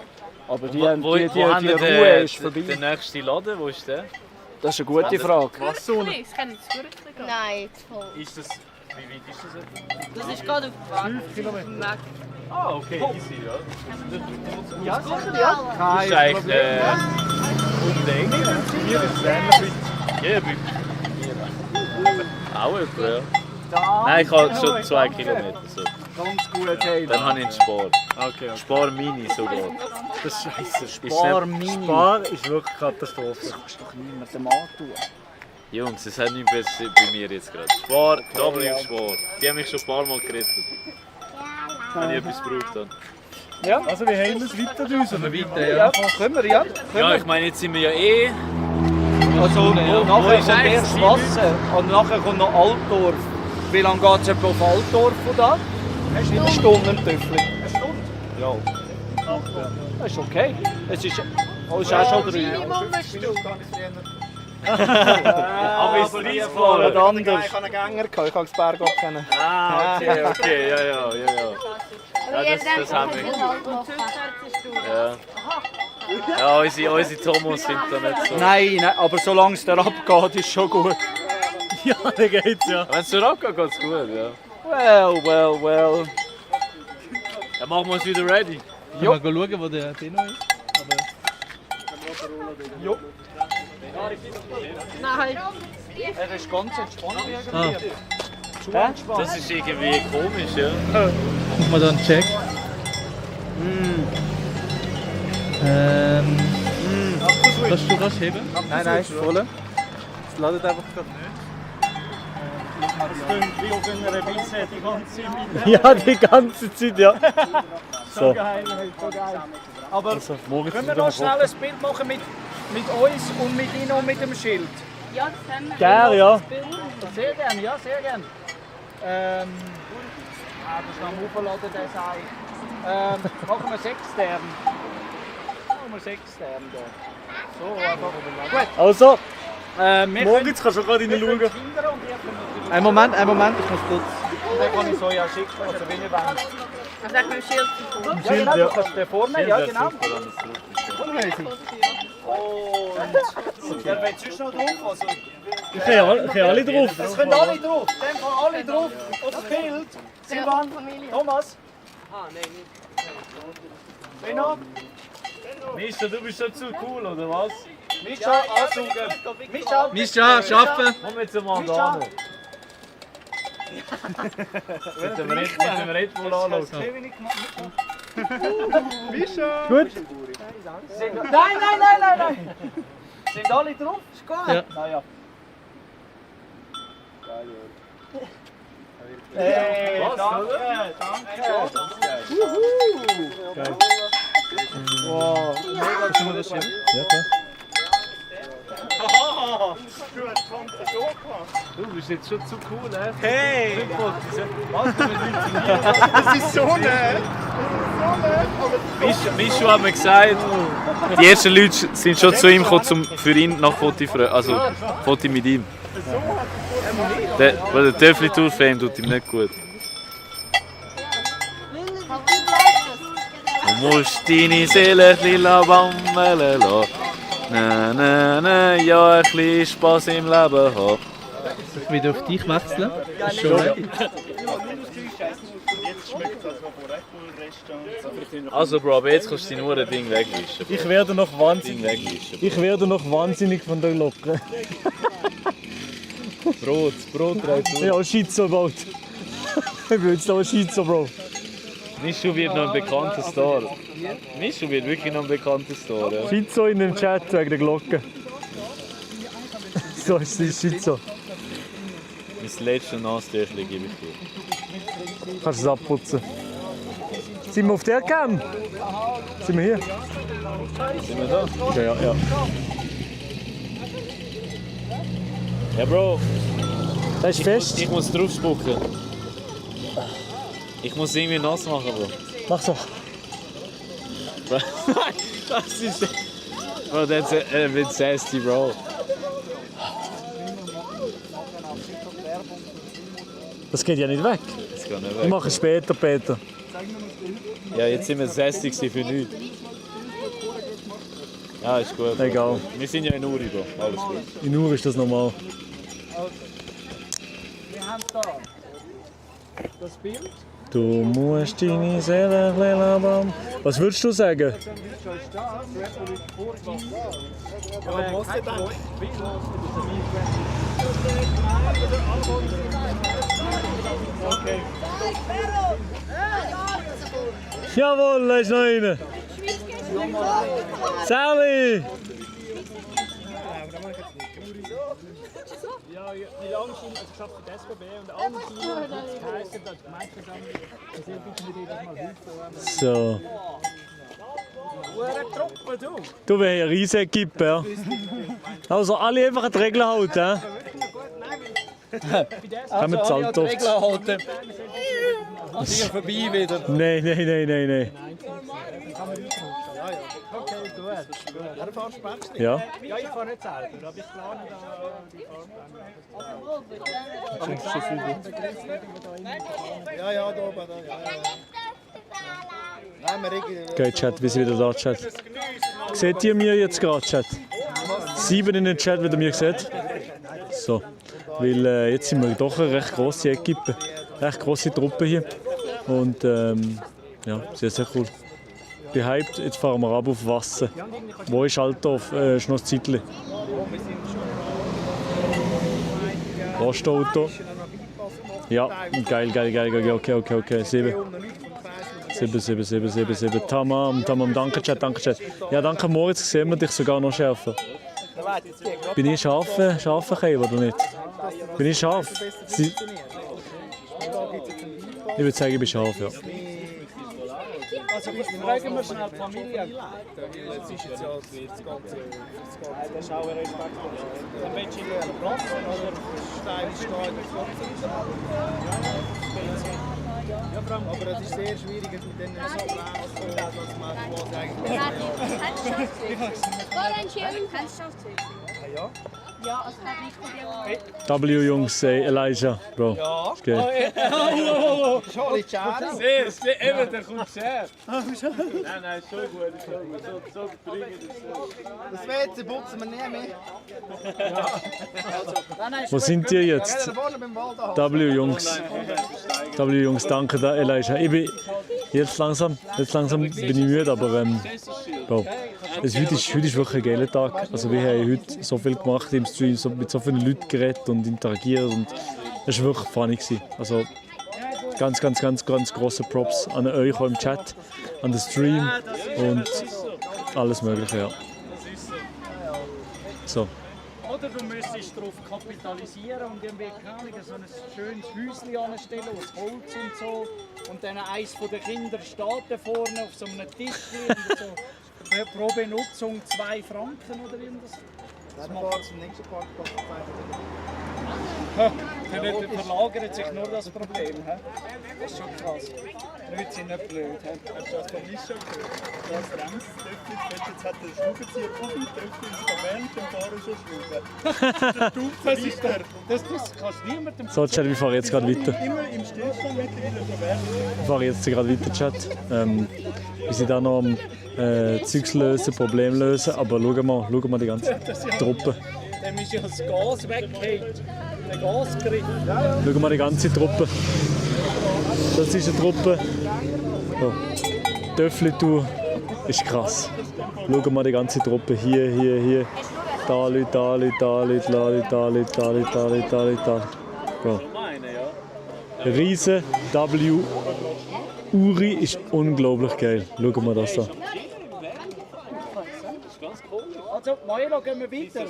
Aber die, Wo die haben Ruhe wir ist vorbei. den nächsten Laden, wo ist der? Das ist eine gute Frage. Nein, zu voll. Ist das... Wie weit ist das etwa? Das ist gerade auf der Fahrt. 5 Kilometer. Ah, okay, easy, ja. Ja, sicher, ja. Das ist eigentlich um den Ecke. Hier ist es ähnlich weit. Ja, bei auch etwa, ja. Nein, ich habe schon 2 Kilometer. So. Ganz gut, hey. Dann habe ich einen Spar. Okay. Spar Mini sogar. Das ist scheiße. Spar Mini. Spar ist wirklich Katastrophe. Das kannst du doch niemandem antun. Jungs, es hat nichts besser bei mir jetzt gerade. Spar, W Spar. Die haben mich schon ein paar Mal gerettet. Wenn ich etwas gebraucht habe. Ja. Also wir haben es weiter raus. Können wir weiter, Ja, ja? können wir, ja. Ja, ich meine, jetzt sind wir ja eh... Also, Wo nachher ist kommt eigentlich erst das Wasser und nachher kommt noch Altdorf. Wie lange geht es etwa auf Altdorf von da? Eine Stunde im Töffel. Eine Stunde? Ja. Das ist okay. Es ist auch schon 3. Minimum eine Stunde. Aber ist nie gefahren, Ich anders. hatte einen Gänger, ich kann das Berg abkennen. Ah, okay, ja. Ja, das haben wir. Ja. Ja, unsere Thomas sind da nicht so. Nein, aber solange es da abgeht, ist schon gut. Ja, dann geht's ja. Wenn es so abgeht, geht's gut, ja. Well. Dann machen wir uns wieder ready. Können wir schauen, wo der Dino ist? Jo. Nein. Er ist ganz entspannt Ah. irgendwie. Zu entspannt. Das ist irgendwie komisch, ja. Machen wir da einen Check. Kannst du was heben? Nein, ist voll. Es ladet einfach gerade nicht. Das klingt wie auf einer Wiese die ganze Zeit. Ja, die ganze Zeit, ja. So geil. Aber Also, morgen können wir sind wir noch schnell ein Bild machen mit uns und mit Ihnen und mit dem Schild? Ja, das haben wir. Gerne, ja. Sehr gern, ja, sehr gern. Das ist noch am Aufladen, der Seil. Machen wir 6 Sterne. Machen wir 6 Sterne da. So, einfach. Gut. Also, wir Moritz, kannst du gerade reinschauen? Kinder und ihr könnt Einen Moment, ich muss kurz. Und dann kann ich so ja schicken, also wenn ihr wollt. Also sag mir ein Schild. Ja, genau, du kannst den vorne, ja genau. Und der will sonst noch drauf, also... Ich kann alle drauf. Es können alle drauf, in dem Fall alle drauf. Auf das Bild. Silvan, Thomas. Ah, nein, nicht. Benno. Mischa, du bist schon zu cool, oder was? Mischa, ansaugen. Mischa. Mischa, schaffen! Komm jetzt mal da. Mit dem Red Bull anschauen. Mischa. Gut. Nein. Sind alle drauf? Ist gut? Ja. Naja. Hey, Was? danke, danke. Juhu. Geil. Wow, mega Kannst du mir das schieben? Ja, klar. Haha. Du bist jetzt schon zu cool, ne? Hey! Was? Das ist so nett. Mischu hat mir gesagt, die ersten Leute sind schon zu ihm gekommen, um für ihn nach Foto fragen. Also Foto mit ihm. Weil der Töffli-Tour-Fame tut ihm nicht gut. Du musst deine Seele ein bisschen bammeln lassen. Na, na, na, ja, ein bisschen Spass im Leben haben. Ich wieder auf dich wechseln. Ja, Ist schon ready. Jetzt schmeckt es, als ob wir Red Bull-Restaurant. Also Bro, aber jetzt kannst du nur ein Ding wegwischen. Ich werde noch wahnsinnig von der Glocke. Brot reizt durch. Ja, Schizo, Bro. Ich bin jetzt noch ein Schizo, Bro. Mischu wird noch ein bekannter Star. Mischu wird wirklich noch ein bekannter Star. Ja. Schizo in dem Chat wegen der Glocke. So ist es Schizo. Mein letztes Nasstüchchen gebe ich dir. Kannst du es abputzen? Sind wir auf der Cam? Sind wir hier? Sind wir da? Ja. Ja Bro. Das ist fest. Ich muss drauf spucken. Ich muss irgendwie nass machen, Bro. Mach so. Das ist... Bro, that's a bit sassy, Bro. Das geht ja nicht weg. Das geht nicht Ich weg. mache es später, Peter. Ja, jetzt sind wir sassy für nichts. Ja, ist gut. Bro. Egal. Wir sind ja in Uri, Bro. Alles gut. In Uhr ist das normal. Wir haben da das Bild. Du musst deine Seele bam. Was würdest du sagen? Ja, was denn dann? Okay. Jawohl, da ist noch einer. Sally! Ja, die Langschiene, also ich arbeite für die SBB und alle Schienen, die geheißen, dass die Gemeindeversammlung sehr bitte mir das mal hilft. So. Eine Truppe, du! Du wärst eine riesige Equipe, ja. Also alle einfach an die Regeln halten, ja? Haben wir zahlt oft. Regeln halten. An dir vorbei wieder. Nein. Okay, gut. Er fährt Spätzle? Ja. Ja, ich fahre nicht selber, aber ich plane da die Fahrpläne. Ja, da oben. Okay, Chat, wir sind wieder da, Chat. Seht ihr mir jetzt gerade, Chat? 7 in den Chat, wie ihr mir seht. So. Weil jetzt sind wir doch eine recht grosse Equipe. Recht grosse Truppe hier. Und ja, sehr cool. Bin hyped, jetzt fahren wir ab auf Wasser. Wo ist Altdorf? Ist noch ein Zeitchen. Postauto. Ja, geil. Okay. 7. Tamam, danke Chat. Ja, danke Moritz, sehen wir dich sogar noch schärfer. Bin ich scharfe oder nicht? Bin ich scharf? Ich würde sagen, ich bin scharf, ja. Also fragen wir schnell die Familie. Jetzt ist jetzt ja das Ganze. Das ist auch ein Respekt. Dann willst du in einen Platz oder Stein stehen. Ja, vor allem, aber es ist sehr schwierig jetzt mit denen so dass man quasi eigentlich... Kannst du auf Ja? Ja, also nicht von dir. W-Jungs, Elijah, Bro. Ja. Ist geil. Charlie Chara. Sehr, eben, der kommt sehr. Nein, ist schon gut. So bringen Das WC putzen wir nie mehr. Wo sind ihr jetzt? W-Jungs, danke da, Elijah. Jetzt langsam bin ich müde, aber Bro, heute ist wirklich ein geiler Tag. Also wir haben heute so viel gemacht im Stream, mit so vielen Leuten geredet und interagiert und es war wirklich funny gewesen. Also ganz grosse Props an euch auch im Chat, an den Stream und alles Mögliche, ja. So. Oder du müsstest darauf kapitalisieren und irgendwie keine Ahnung, so ein schönes Häuschen anstellen aus Holz und so. Und dann eins von den Kindern steht da vorne auf so einem Tisch und so. Pro Benutzung 2 Franken oder irgendwas. Das macht zum nächsten Parkplatz. Dann verlagert sich nur das Problem. He? Das ist schon krass. Die Leute sind nicht blöd. Hast du das von mir schon gehört? Das Bremsdöpfchen, jetzt hat der Schraubenzieher auf dem Döpfchen ist während dem Fahren schon schrauben. Das kannst du niemandem So, Chat, wir fahren jetzt gerade weiter. Immer im Stillstand mittlerweile schon während. Wir fahren jetzt gerade weiter, Chat. Wir sind auch noch am Zeugs lösen, Problem lösen, aber schauen wir die ganze Truppe. Dann ist ja das Gas weggefallen. Der Gasgriff. Schauen wir die ganze Truppe. Das ist eine Truppe. Oh. Töffli-Tour ist krass. Schauen wir die ganze Truppe. Hier. Da Leute, da Leute, da Leute, da Leute, da Leute, da Leute, da Leute, da Leute, da. So. Riese W. Uri ist unglaublich geil. Schauen wir das an. Also, Maelo, gehen wir weiter.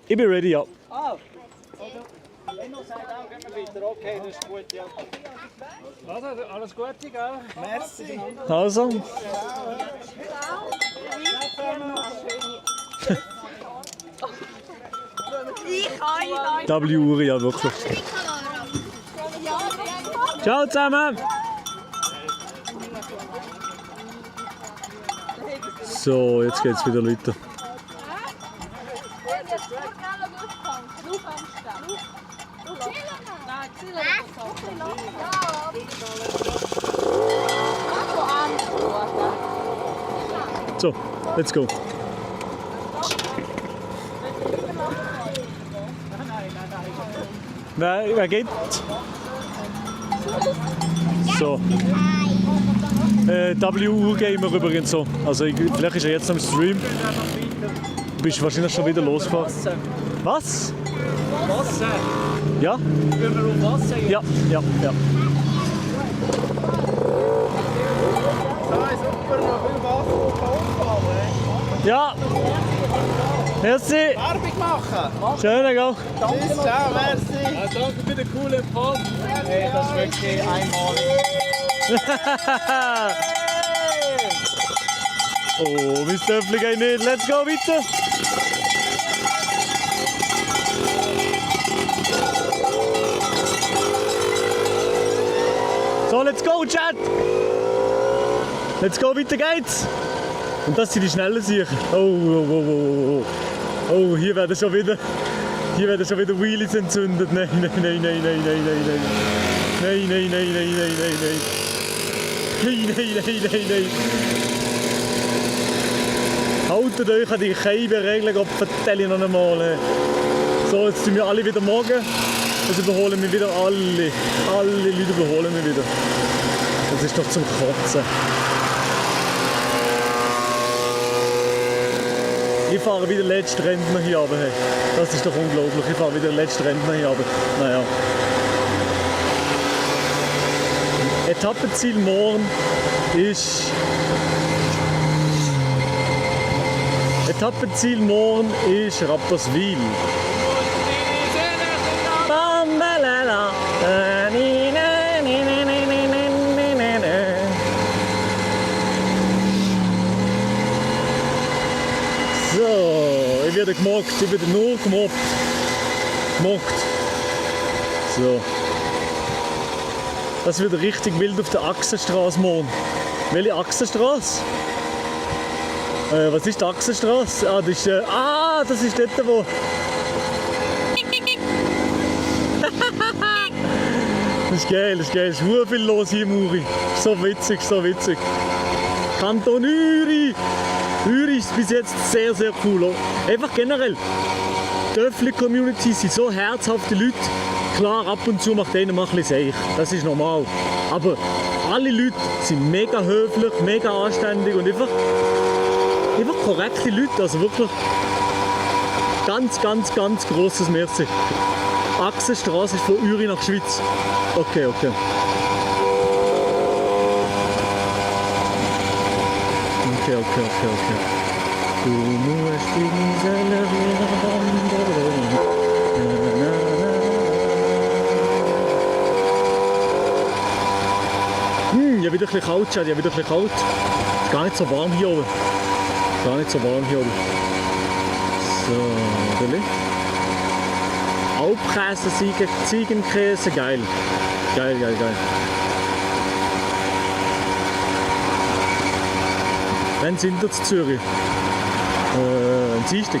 Ich bin ready, ja. Ah, oder? Enno sagt auch, gehen wir weiter. Okay, das ist gut, ja. Also, alles Gute, gell? Merci. Also. W. Uri, ja, wirklich. Ciao zusammen! So, jetzt geht's wieder weiter. So, let's go. Wer geht? So. W-Gamer übrigens so. Also vielleicht ist er jetzt am Stream. Du bist wahrscheinlich schon wieder losgefahren. Was? Wasser? Ja? Gehen wir auf Wasser jetzt? Ja. Super, noch viel Wasser auf Ja. Merci. Werbung machen. Schönen Gang. Tschüss, ciao, merci. Ja, danke für den coolen Empfang. Hey, das ist wirklich einmalig. Oh, mein Töffel geht nicht. Let's go, weiter. So, let's go, Chat. Let's go, weiter geht's. Und das sind die schnellen Sicher. Oh, hier werden schon wieder Wheelies entzündet. Nein. Haltet euch an die Scheibenregeln, Gott vertelle ich noch einmal. So, jetzt sind wir alle wieder morgen. Jetzt überholen wir wieder alle. Alle Leute überholen wir wieder. Das ist doch zum Kotzen. Ich fahre wieder letzten Rentner hier runter. Hey. Das ist doch unglaublich. Ich fahre wieder letzten Rentner hier runter. Naja. Etappenziel morgen ist. Rapperswil. So, ich werde gemockt, ich werde nur gemobbt. So. Das wird richtig wild auf der Achsenstraße morgen. Welche Achsenstraße? Was ist die Achsenstraße? Das ist dort, wo... Das ist geil, es ist sehr viel los hier im Uri. So witzig. Kanton Uri! Uri ist bis jetzt sehr, sehr cool. Einfach generell. Die Töffli-Community sind so herzhafte Leute. Klar, ab und zu macht einer mal ein bisschen Seich. Das ist normal. Aber alle Leute sind mega höflich, mega anständig und einfach korrekte Leute. Also wirklich ganz grosses Merci. Achsenstraße ist von Uri nach Schweiz. Okay. Du musst deine Seele wieder wandern. Ja, wieder ein bisschen kalt, Chat, ja, wieder ein bisschen kalt. Ist gar nicht so warm hier oben. Gar nicht so warm hier oben. So, Deli. Alpkäse, Ziegenkäse, geil. Geil, geil, geil. Wann sind wir zu Zürich? Dienstag.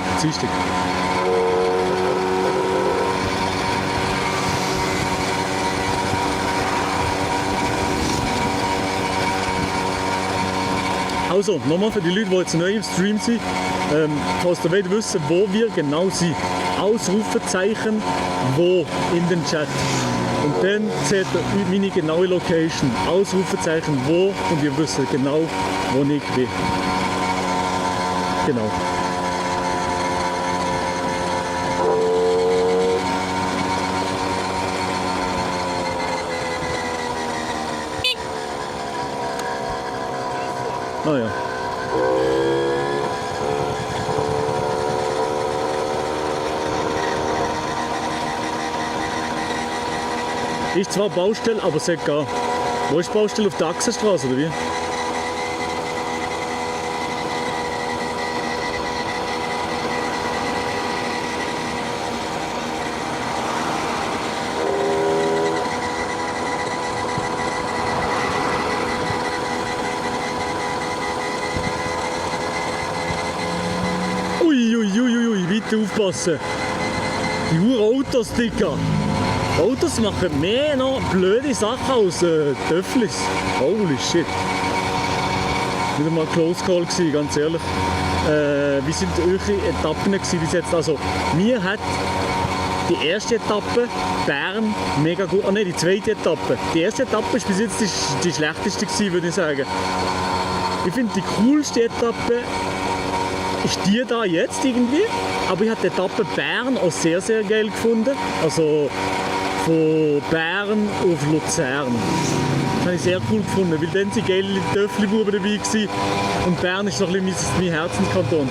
Also, nochmal für die Leute, die jetzt neu im Stream sind, falls ihr wollt wissen, wo wir genau sind, Ausrufezeichen, wo in den Chat. Und dann seht ihr meine genaue Location, Ausrufezeichen, wo, und ihr wisst genau, wo ich bin. Genau. Ah ja. Ist zwar Baustelle, aber es sollte gehen. Wo ist die Baustelle? Auf der Achsenstraße oder wie? Uiuiuiui, weiter aufpassen. Die Autos, Dicker. Autos machen mehr noch blöde Sachen als Töfflis. Holy shit. Wieder mal Close Call gewesen, ganz ehrlich. Wie sind eure Etappen gewesen bis jetzt? Also, mir hat die erste Etappe Bern mega gut. Ah ne, die zweite Etappe. Die erste Etappe ist bis jetzt die schlechteste gewesen, würde ich sagen. Ich finde die coolste Etappe ist die da jetzt irgendwie. Aber ich habe die Etappe Bern auch sehr, sehr geil gefunden. Also von Bern auf Luzern. Das habe ich sehr cool gefunden, weil dann waren geile Töffli-Buben dabei gewesen. Und Bern ist noch ein bisschen mein Herzenskanton.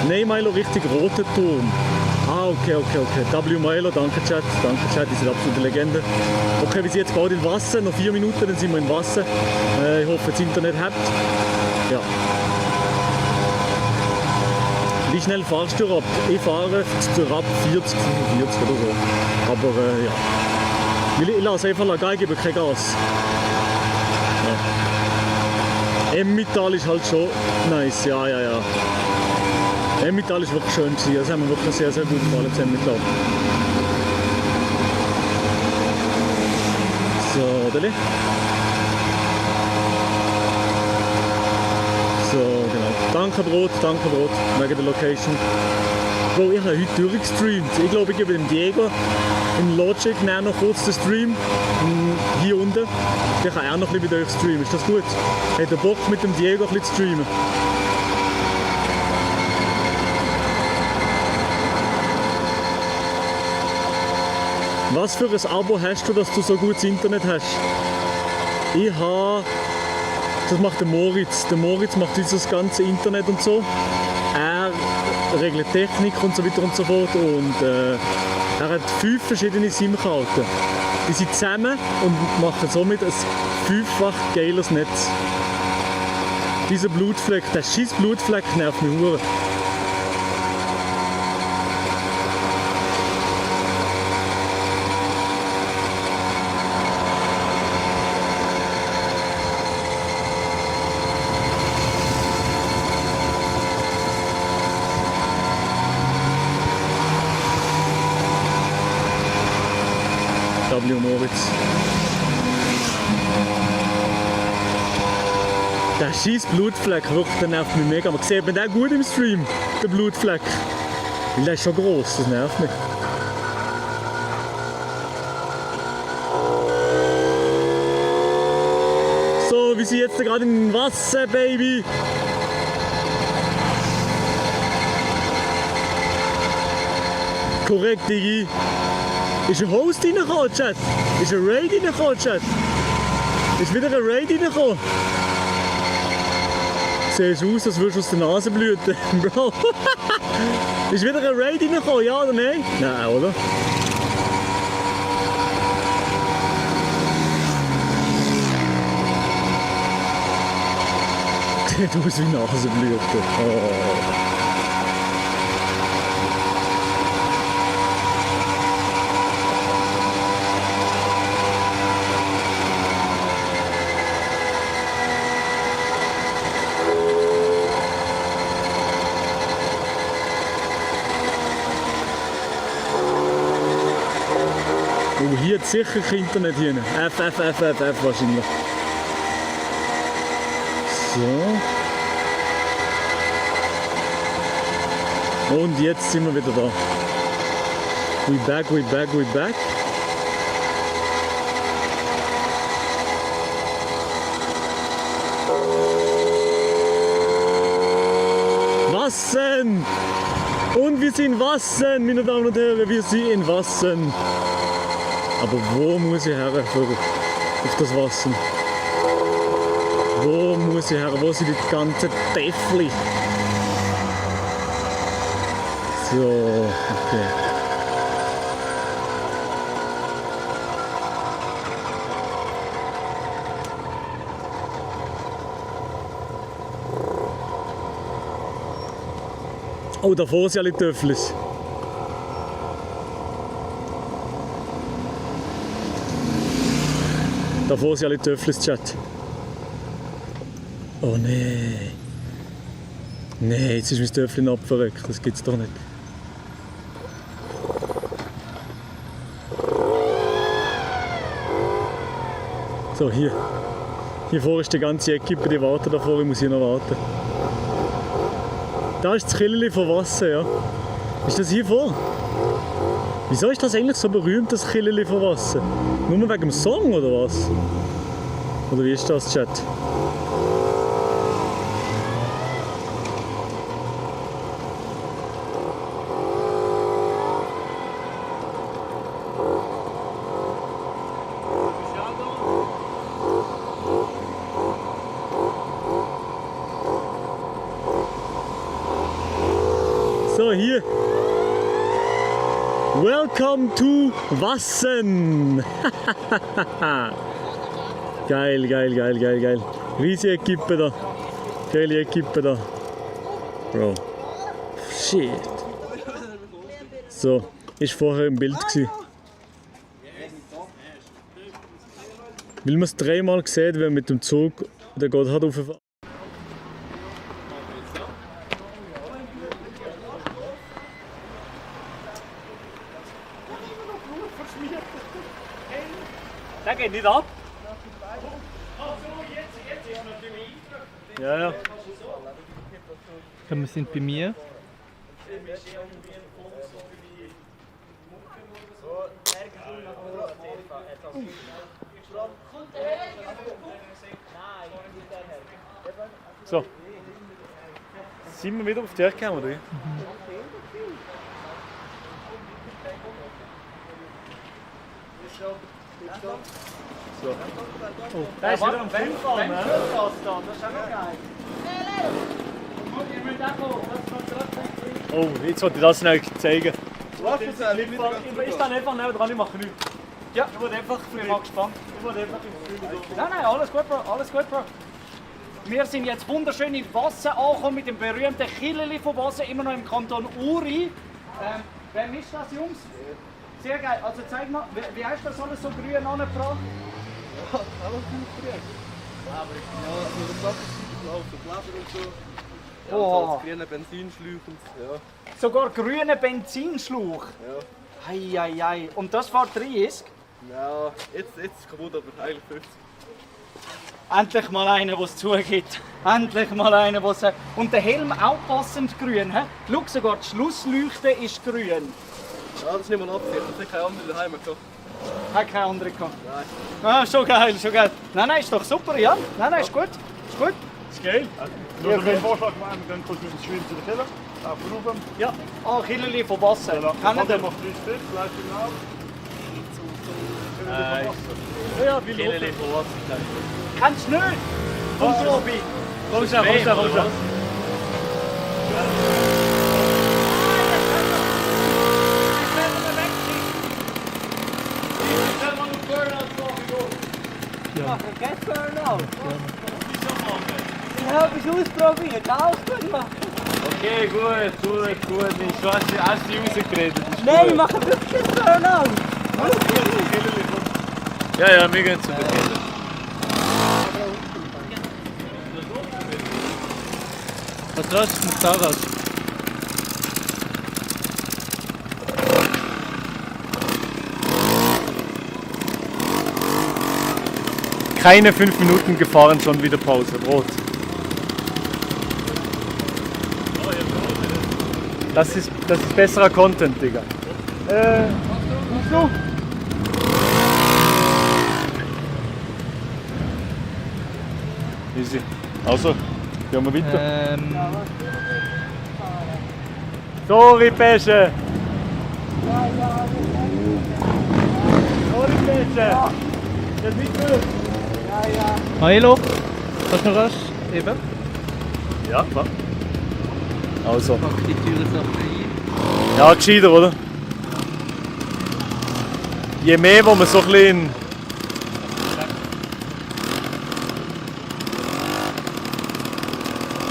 Nein, Milo, richtig roter Turm. Ah, okay. W Milo, danke Chat, die sind absolute Legende. Okay, wir sind jetzt bald in Wasser, noch 4 Minuten, dann sind wir in Wasser. Ich hoffe, das Internet habt. Ja. Wie schnell fahrst du ab? Ich fahre ab 40, 45 oder so. Aber ja. Ich lasse einfach gehen, gebe kein Gas. Ja. Emmental ist halt schon nice, ja. Emmental ist wirklich schön gewesen. Das haben wir wirklich sehr, sehr gut gefallen, das Emmental. So, Deli. So, genau. Danke Brot, wegen der Location. Bro, ich habe heute durchgestreamt. Ich glaube, ich gebe dem Diego in Logic noch kurz den Stream hier unten. Der kann auch noch ein bisschen mit euch streamen. Ist das gut? Hat er Bock mit dem Diego ein bisschen zu streamen? Was für ein Abo hast du, dass du so gutes Internet hast? Ich habe... Das macht der Moritz. Der Moritz macht dieses ganze Internet und so. Er regelt Technik und so weiter und so fort. Und er hat 5 verschiedene SIM-Karten. Die sind zusammen und machen somit ein 5-fach geiles Netz. Dieser Blutfleck, der scheiß Blutfleck nervt mich hure. Moritz. Der scheiß Blutfleck, wirklich, der nervt mich mega. Aber sieht man den gut im Stream, der Blutfleck? Weil der ist schon gross, das nervt mich. So, wir sind jetzt gerade im Wasser, Baby. Korrekt, Digi. Ist ein Host reingekommen, Chat? Ist ein Raid reingekommen, Chat? Ist wieder ein Raid reingekommen? siehst aus, als würdest du aus der Nase blüten. Bro. Ist wieder ein Raid reingekommen, ja oder nein? Nein, oder? Sieht aus wie Nasenblüten. Oh. Oh, hier hat sicher kein Internet hin. F wahrscheinlich. So. Und jetzt sind wir wieder da. We back. Wassen! Und wir sind Wassen, meine Damen und Herren, wir sind in Wassen. Aber wo muss ich her auf das Wasser? Wo muss ich her? Wo sind die ganzen Täfli? So, okay. Oh, davor sind alle Töfflis. Davor sind alle Töfflis-Chat. Oh nein. Nein, jetzt ist mein Töffli abverreckt. Das gibt's doch nicht. So, hier. Hier vorne ist die ganze Equipe, die warten davor. Ich muss hier noch warten. Da ist das Killeli von Wasser, ja. Ist das hier vor? Wieso ist das eigentlich so berühmt, das Killeli von Wasser? Nur wegen dem Song oder was? Oder wie ist das, Chat? So, hier. Welcome to Wassen! Geil. Riesige Equipe da. Geile Equipe da. Bro. Shit. So, ist vorher im Bild gewesen. Weil man es dreimal sieht, wenn man mit dem Zug der Gotthard rauf. Der geht nicht ab. Ja. Wir sind bei mir. So. Sind wir wieder auf die Ecke, oder? So. Oh, der ist wieder am Fenster, ne? Das ist auch noch geil. Oh, jetzt wollte ich das noch zeigen. Ich stand einfach neben dran, ich mache nichts. Ja. Ich wurde einfach ein bisschen gespannt. Ich wurde einfach im Gefühl. Nein, alles gut, Bro. Wir sind jetzt wunderschön in Wassen angekommen mit dem berühmten Killeli von Wassen, immer noch im Kanton Uri. Wer ist das, Jungs? Sehr geil. Also zeig mal, wie hast du das alles so grün angebracht? Ja, alles gut grün. Aber ja, so das Sachen so Blätter und so. Ja, Oh. so grüne Benzinschläuche und ja. Sogar grüne Benzinschlauch? Ja. Hei. Und das fährt 30? Ja, jetzt ist es kaputt, aber eigentlich 50. Endlich mal einer, der es zugibt. Endlich mal einer, der es... Und der Helm auch passend grün. He? Schau, sogar die Schlussleuchte ist grün. Ja, das ist nicht mal Absicht, das hat keine andere daheim gehabt. Hat keine andere gehabt? Nein. Ah, schon geil. Nein, ist doch super, ja. Nein, ist gut. Ist geil. Nur so einen Vorschlag machen, dann kommst du mit dem Schwimmen zu der Killer. Auf oben. Ja. Ah, Killeli von Wasser. Genau. Kennen Dann ihr? noch 3 Stück, bleibst du genau. Ja, wie Killeli von Wasser. Kennst du nicht? Komm, Robi. Komm schon. Ich mache kein Burnout. Ich habe es ausprobiert, alles gut machen. Okay, gut. Hast du rausgeredet? Nein, ich mache wirklich kein Burnout. Ja, wir gehen zu den Kindern. Was lässt du mit Fahrrad? Keine 5 Minuten gefahren, schon wieder Pause. Rot. Das ist besserer Content, Digga. So. Easy. Also, gehen wir weiter. Sorry, Pesche. Sorry, Pesche. Das ist nicht gut. Milo, hast du noch was? Eben. Ja, klar. Also. Mach die Türe so ein. Ja, gescheiter, oder? Je mehr, wo man so ein bisschen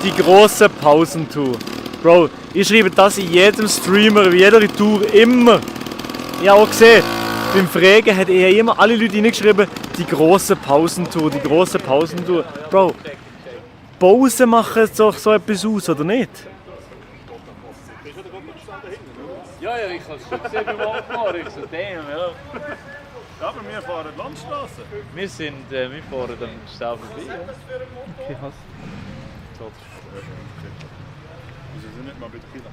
die grossen Pausen tun. Bro, ich schreibe das in jedem Streamer, in jeder Tour immer. Ich habe auch gesehen, beim Fragen hat immer alle Leute reingeschrieben, die grosse Pausentour, die grosse Pausentour. Bro, Pause machen doch so etwas aus, oder nicht? Ja, ich habe es schon gesehen beim Abfahren. Ich so, damn, ja. Aber wir fahren Landstraße. Wir fahren am Stau vorbei. Ja. Okay, hast Wieso sind nicht mal bei der Killer?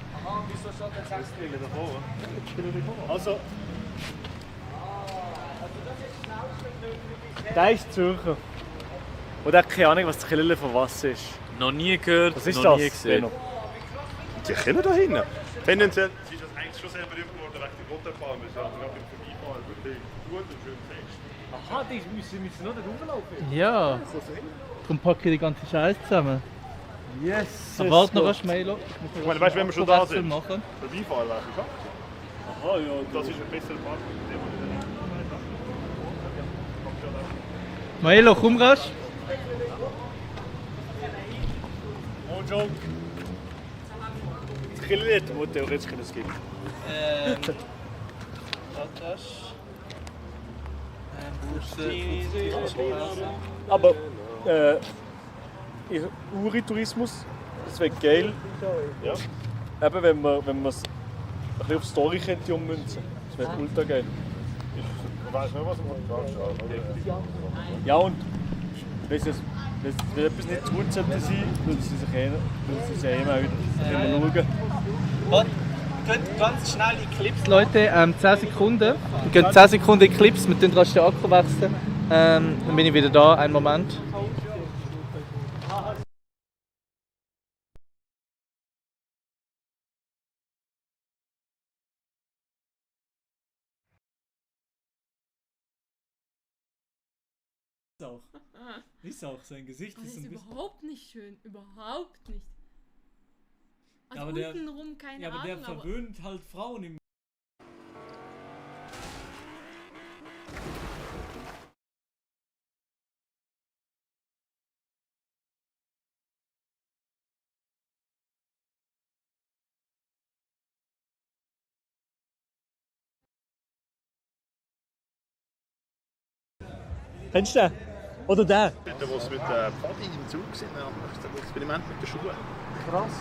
Wieso steht der 6 Kilo davor? Also, Der ist Zürcher. Und er hat keine Ahnung, was die Kille von was ist. Noch nie gehört, Was ist noch das? nie gesehen. Benno? die Killer da hinten. Tendenziell ist das eigentlich schon sehr berühmt geworden wegen der Rotterdam. Das ist also gerade im Vorbeifahren wirklich gut und schön fest. Aha, die müssen nur da rumlaufen. Ja. Darum packe ich die ganze Scheiße zusammen. Yes. Aber warte noch was, Milo. Ich meine, weißt du, wenn wir schon da sind, machen. vorbeifahren wäre es geschafft. Aha, ja, das ist ein besserer Park. Milo, komm rasch. Oh, Joke. Das Killer nicht, wo theoretisch es gibt. Aber Uri-Tourismus, das wäre geil. Ja. Eben, wenn man es ein bisschen auf Story könnte ummünzen. Das wäre ultra geil. Weißt du, was man kann? Ja, und wenn etwas nicht gut sollte sein, würden sie sich immer wieder schauen. Ganz schnell die Clips. Leute, 10 Sekunden. Wir gehen 10 Sekunden in Clips, wir tun rasch den Akku wechseln. Dann bin ich wieder da, einen Moment. Ist auch, sein Gesicht Das ist ist ein bisschen... überhaupt nicht schön, überhaupt nicht. Also Ja, aber der- untenrum keine Ja, aber der Ahnung, verwöhnt halt Frauen im... Kennst du den? Oder der? Dort, wo es mit Pfadi im Zug sind, das Experiment mit den Schuhen. Krass.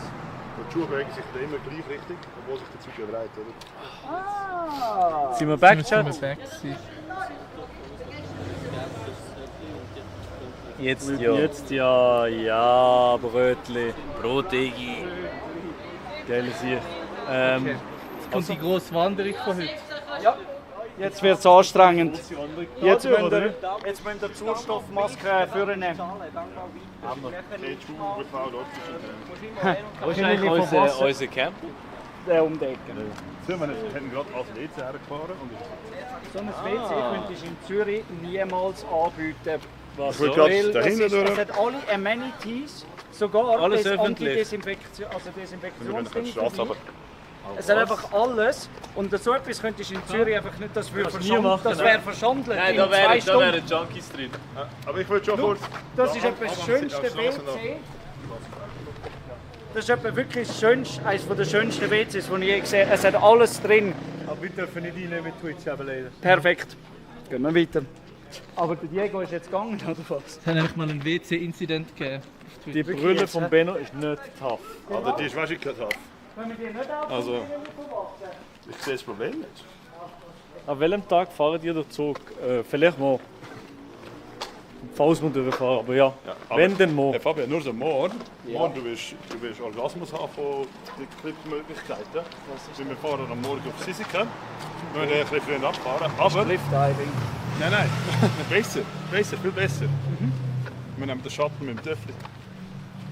Die Schuhe bewegen sich dann immer gleich richtig, obwohl sich der Zug ja dreht, oder? Ah! Sind wir back, Chat? Jetzt ja. Jetzt ja, Brötli. Brot, Digi. Geil Sieg. Jetzt kommt die grosse Wanderung von heute. Ja, jetzt wird es anstrengend. Jetzt Ja, müsst oder? ihr die Sauerstoffmaske vornehmen. Die Schuhe gefällt Wo ist eigentlich unser Camp? Der Umdecken. Wir haben gerade als WC hergefahren und So ein WC könntest du in Zürich niemals anbieten Was? Ich will gerade Weil dahinter es durch. hat alle Amenities, sogar Alles das öffentlich. Antidesinfektion, also Desinfektionsding. Die Straße dabei. aber. Es hat einfach alles und so etwas könntest du in Zürich einfach nicht, das würde Kannst du nie machen, das wäre verschandelt Nein, in da 2 wären Stunden. Junkies drin. Aber ich wollte schon Schau, kurz. das ist etwa das schönste WC. Das ist etwa wirklich das schönste, eines der schönsten WCs, die ich je gesehen habe. Es hat alles drin. Aber wir dürfen nicht rein mit Twitch, aber leider. Perfekt. Gehen wir weiter. Aber der Diego ist jetzt gegangen, oder was? Es hat nämlich mal einen WC-Incident gegeben. Die Brille von Benno ist nicht tough. Aber die ist wirklich tough. Wenn wir die nicht auf Also, ich sehe das Problem nicht. An welchem Tag fahrt ihr den Zug? Vielleicht mal. Falls wir durchfahren, aber ja. Aber, Wenn denn mal. Fabian, nur so morgen. Ja. Morgen, du wirst Orgasmus haben von den Clip-Möglichkeiten. Wir fahren am Morgen auf Sisika. Wir müssen ein bisschen früher abfahren. Aber. Cliff-Diving. Nein. Besser, viel besser. Wir nehmen den Shuttle mit dem Töffli.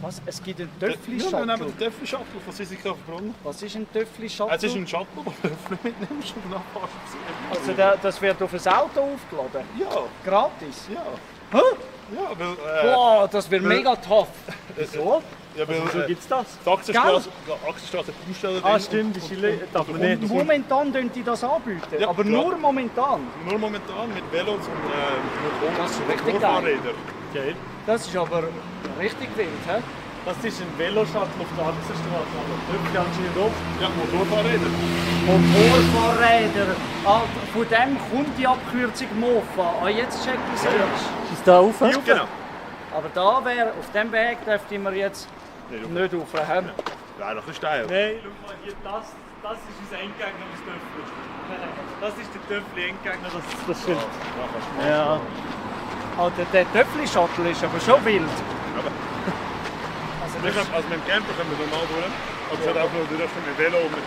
Was? Es gibt einen Ja, wir Töffli-Shuttle? nehmen den Töffli-Shuttle von Sisika auf Brunnen. Was ist ein Töffli-Shuttle? Es ist ein Shuttle, wo du Töffli mitnimmst und dann fährst du Also das wird auf ein Auto aufgeladen? Ja. Gratis? Ja. Hä? Ja, weil... Boah, das wird mega tough. Wieso? Ja, weil... Wieso gibt's das? Die Achsenstraße hat Baustellen Ah, stimmt, das darf man nicht. Momentan können die das anbieten, Ja, aber klar. nur momentan. Nur momentan mit Velos und Das ist richtig Motorfahrrädern. Geil. Das ist aber richtig wild, hä? Das ist ein Veloshuttle auf der Achsenstraße, aber Töpfchen anscheinend auch. Ja, Motorfahrräder. Motorfahrräder. Alter, von dem kommt die Abkürzung Mofa. Ah, jetzt check ich es erst. Ist da rauf? Genau. Aber da wäre, auf dem Weg dürfte man jetzt nicht rauf. Hä? Ja, noch ein steil. Nein, schau mal hier, das ist unser Endgegner, das Töpfchen. Das ist der Töpfchen-Endgegner, das Schild. Ja. Alter, der Töffli-Shuttle ist aber schon wild. Also mit dem Camper können wir normal durch. Aber es hat auch nur durch mit dem Velo und mit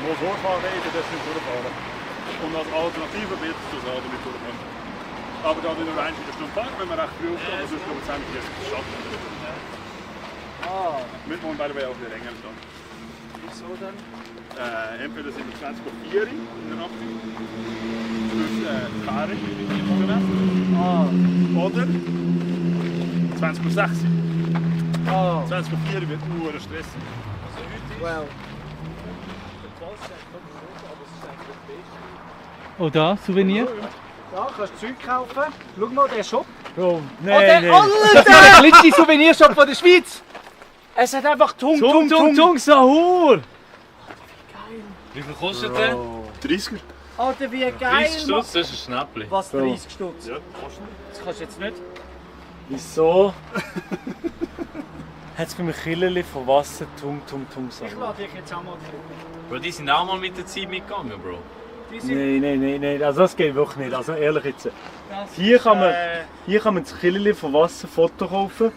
Motorfahrrädern, das nicht durchfahren. Und als Alternative wird es das auch damit durchfahren. Aber da wir nur eine Stunde fahren, wenn wir recht früh aufstehen, sonst können wir es jetzt schaffen. Mit morgen beide wäre auch wieder länger dann. Wieso dann? Entweder sind wir 20 vor 4 in der Nacht, plus Fahren, oder 20 vor 6. 20 vor 4 wird nur Stress. Well. Oh, da, Souvenir. Da kannst du Zeug kaufen. Schau mal, der Shop. Bro, der nein. Alter! Klitschi Souvenirshop von der Schweiz. Es hat einfach Tung, Sahur! Wie viel kostet der? 30er. Alter, wie geil. 30 Stutz, das ist ein Schnäppli. Was, 30 Stutz? Ja, kostet. Das kannst du jetzt nicht. Wieso? Hat es für mich Killerli von Wasser, Sahur? Ich lade dich jetzt auch mal drin. Bro, die sind auch mal mit der Zeit mitgegangen, Bro. Die sind Nein, also das geht wirklich nicht, also ehrlich jetzt. Hier kann man das Killerli von Wasser Foto kaufen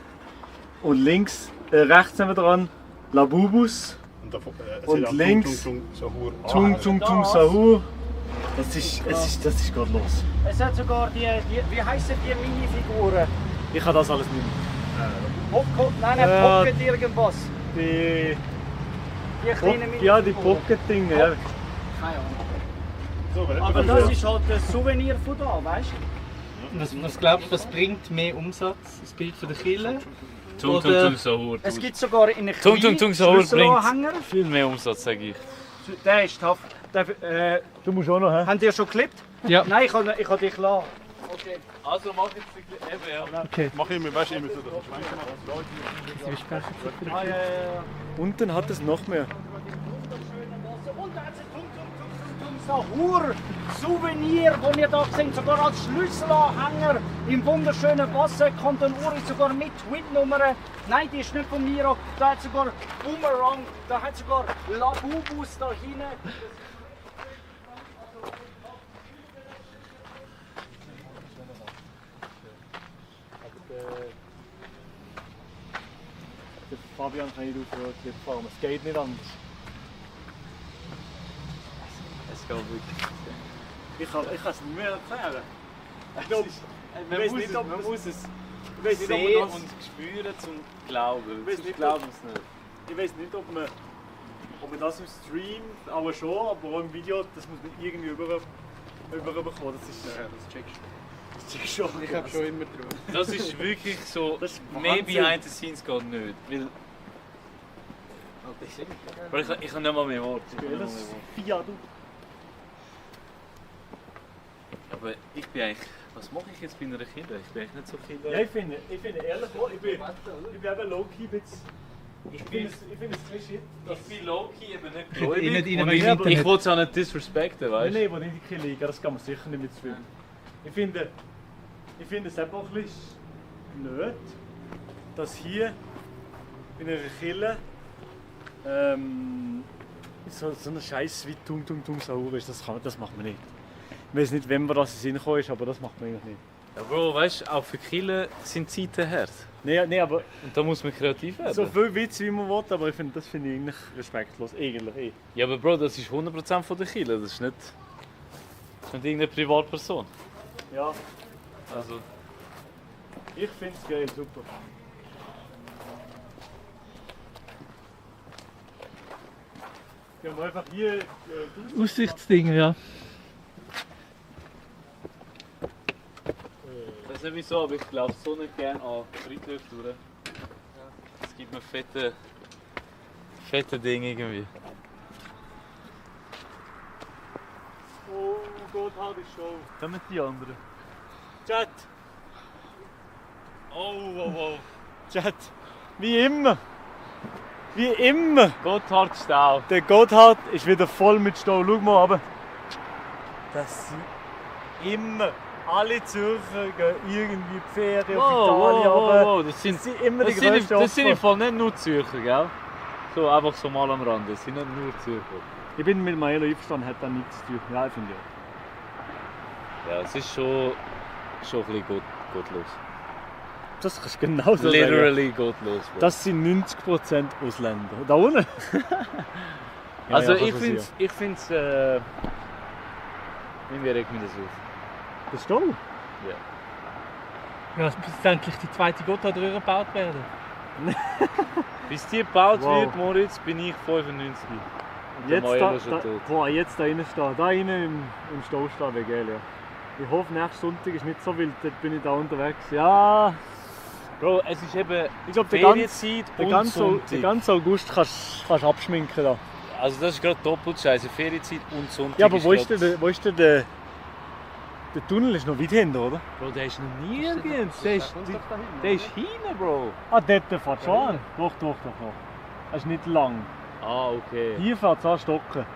und links, rechts haben wir dran Labubus und links Tung Sahur. Das ist gottlos. Es hat sogar wie heissen die Minifiguren? Ich habe das alles nicht mehr. Pocket irgendwas. Die kleinen Minifiguren. Ja, die Pocket-Dinge, ja. Keine Ahnung. Aber das ist halt ein Souvenir von da, weißt du? Was glaubst du, was bringt mehr Umsatz? Das Bild von der Kille? Tung Sahur. Es gibt sogar in einer Tung Sahur Schlüsselanhänger. bringt viel mehr Umsatz, sage ich. Der ist tough. Du musst auch noch, hä? Habt ihr schon geklippt? Ja. Nein, ich habe dich lassen. Okay. Also mach jetzt eben, ja. Okay. Mach immer, weißt du, immer so, dass ich schwenke. Ah, ja. Unten hat es noch mehr. Und da hat es ein Sahur Souvenir, das wir hier sehen, sogar als Schlüsselanhänger im wunderschönen Wasser. Kommt eine Uhr sogar mit Tweetnummern. Nein, die ist nicht von mir. Da hat sogar Boomerang, da hat sogar Labubus da hinten. Der Fabian kann nicht aufhören zu fahren, es geht nicht anders. Es geht wirklich. Ich kann es nicht mehr erklären. Ich glaube, Man muss es sehen und spüren zum Glauben. Ich glaube es nicht. Ich weiß nicht, ob man das im Stream, aber schon, aber auch im Video, das muss man irgendwie überbekommen. Das ist, Das checkst du. Ich habe schon immer drauf. Das ist wirklich so, mehr behind the scenes geht nicht. Weil ich kann nicht mal mehr Worte. Aber ich bin eigentlich... Was mache ich jetzt bei einer Kinder? Ich bin eigentlich nicht so Kinder. Ja, ich finde ehrlich, ich bin eben low-key ein bisschen... Ich finde es Klischee. Ich bin low-key eben nicht gläubig. gläubig. Ich will es auch nicht disrespekten, weißt du? Nein, wo nicht in die Kirche liegen, das kann man sicher nicht mitfühlen. Ich finde es einfach ein bisschen blöd, dass hier in einer Kirche so ein Scheiß wie Tum sauer ist. Das macht man nicht. Ich weiß nicht, wem das in den Sinn ist, aber das macht man eigentlich nicht. Ja, Bro, weißt du, auch für Kirche sind Zeiten hart. Nee, aber... Und da muss man kreativ werden. So viel Witz wie man will, aber das finde ich eigentlich respektlos. Eigentlich. Ja, aber Bro, das ist 100% von der Kirche, das ist nicht irgendeine Privatperson. Ja. Also... Ich finde es geil, super. Wir haben einfach hier... Aussichtsdinge, ja. Ich weiß nicht wieso, aber ich laufe so nicht gerne an Friedhöfe durch. Es gibt mir fette Dinge irgendwie. Oh Gott, halt die Show. Kommen die anderen. Chat! Oh. Chat! Wie immer! Gotthard Stau. Der Gotthard ist wieder voll mit Stau. Schau mal runter. Das sind immer... Alle Zürcher gehen irgendwie die Ferien auf Italien, aber das sind immer die grössten Opfer. Das sind im Fall nicht nur Zürcher, gell? So einfach so mal am Rand, das sind nicht nur Zürcher. Ich bin mit Maelo einverstanden, hat da nichts zu tun. Ja, ich finde ja. Ja, es ist schon ein bisschen gottlos. Das kannst du genau so Literally sagen. gottlos. Bro. Das sind 90% Ausländer. Da unten? Also ich finde es... Irgendwie regt mich das auf. Der Stau? Ja. Ja, es muss endlich die zweite Gotthardröhre gebaut werden. Bis die gebaut wird, Moritz, bin ich 95. Und Jetzt der Maelo ist schon tot. Jetzt da innen stehen. Da innen im Stau stehen wäre geil, ja. Ich hoffe, nächsten Sonntag ist nicht so wild, dort bin ich da unterwegs. Ja... Bro, es ist eben ich glaub, Ferienzeit und Sonntag. Den ganzen August kannst du abschminken da. Also das ist gerade doppelt scheiße, Ferienzeit und Sonntag. Ja, aber wo ist denn der Tunnel ist noch weit hinten, oder? Bro, der ist noch nirgends. Der ist hinten, Bro. Ah, dort fährt schon an? Doch. Das ist nicht lang. Ah, okay. Hier fährt es an Stocken.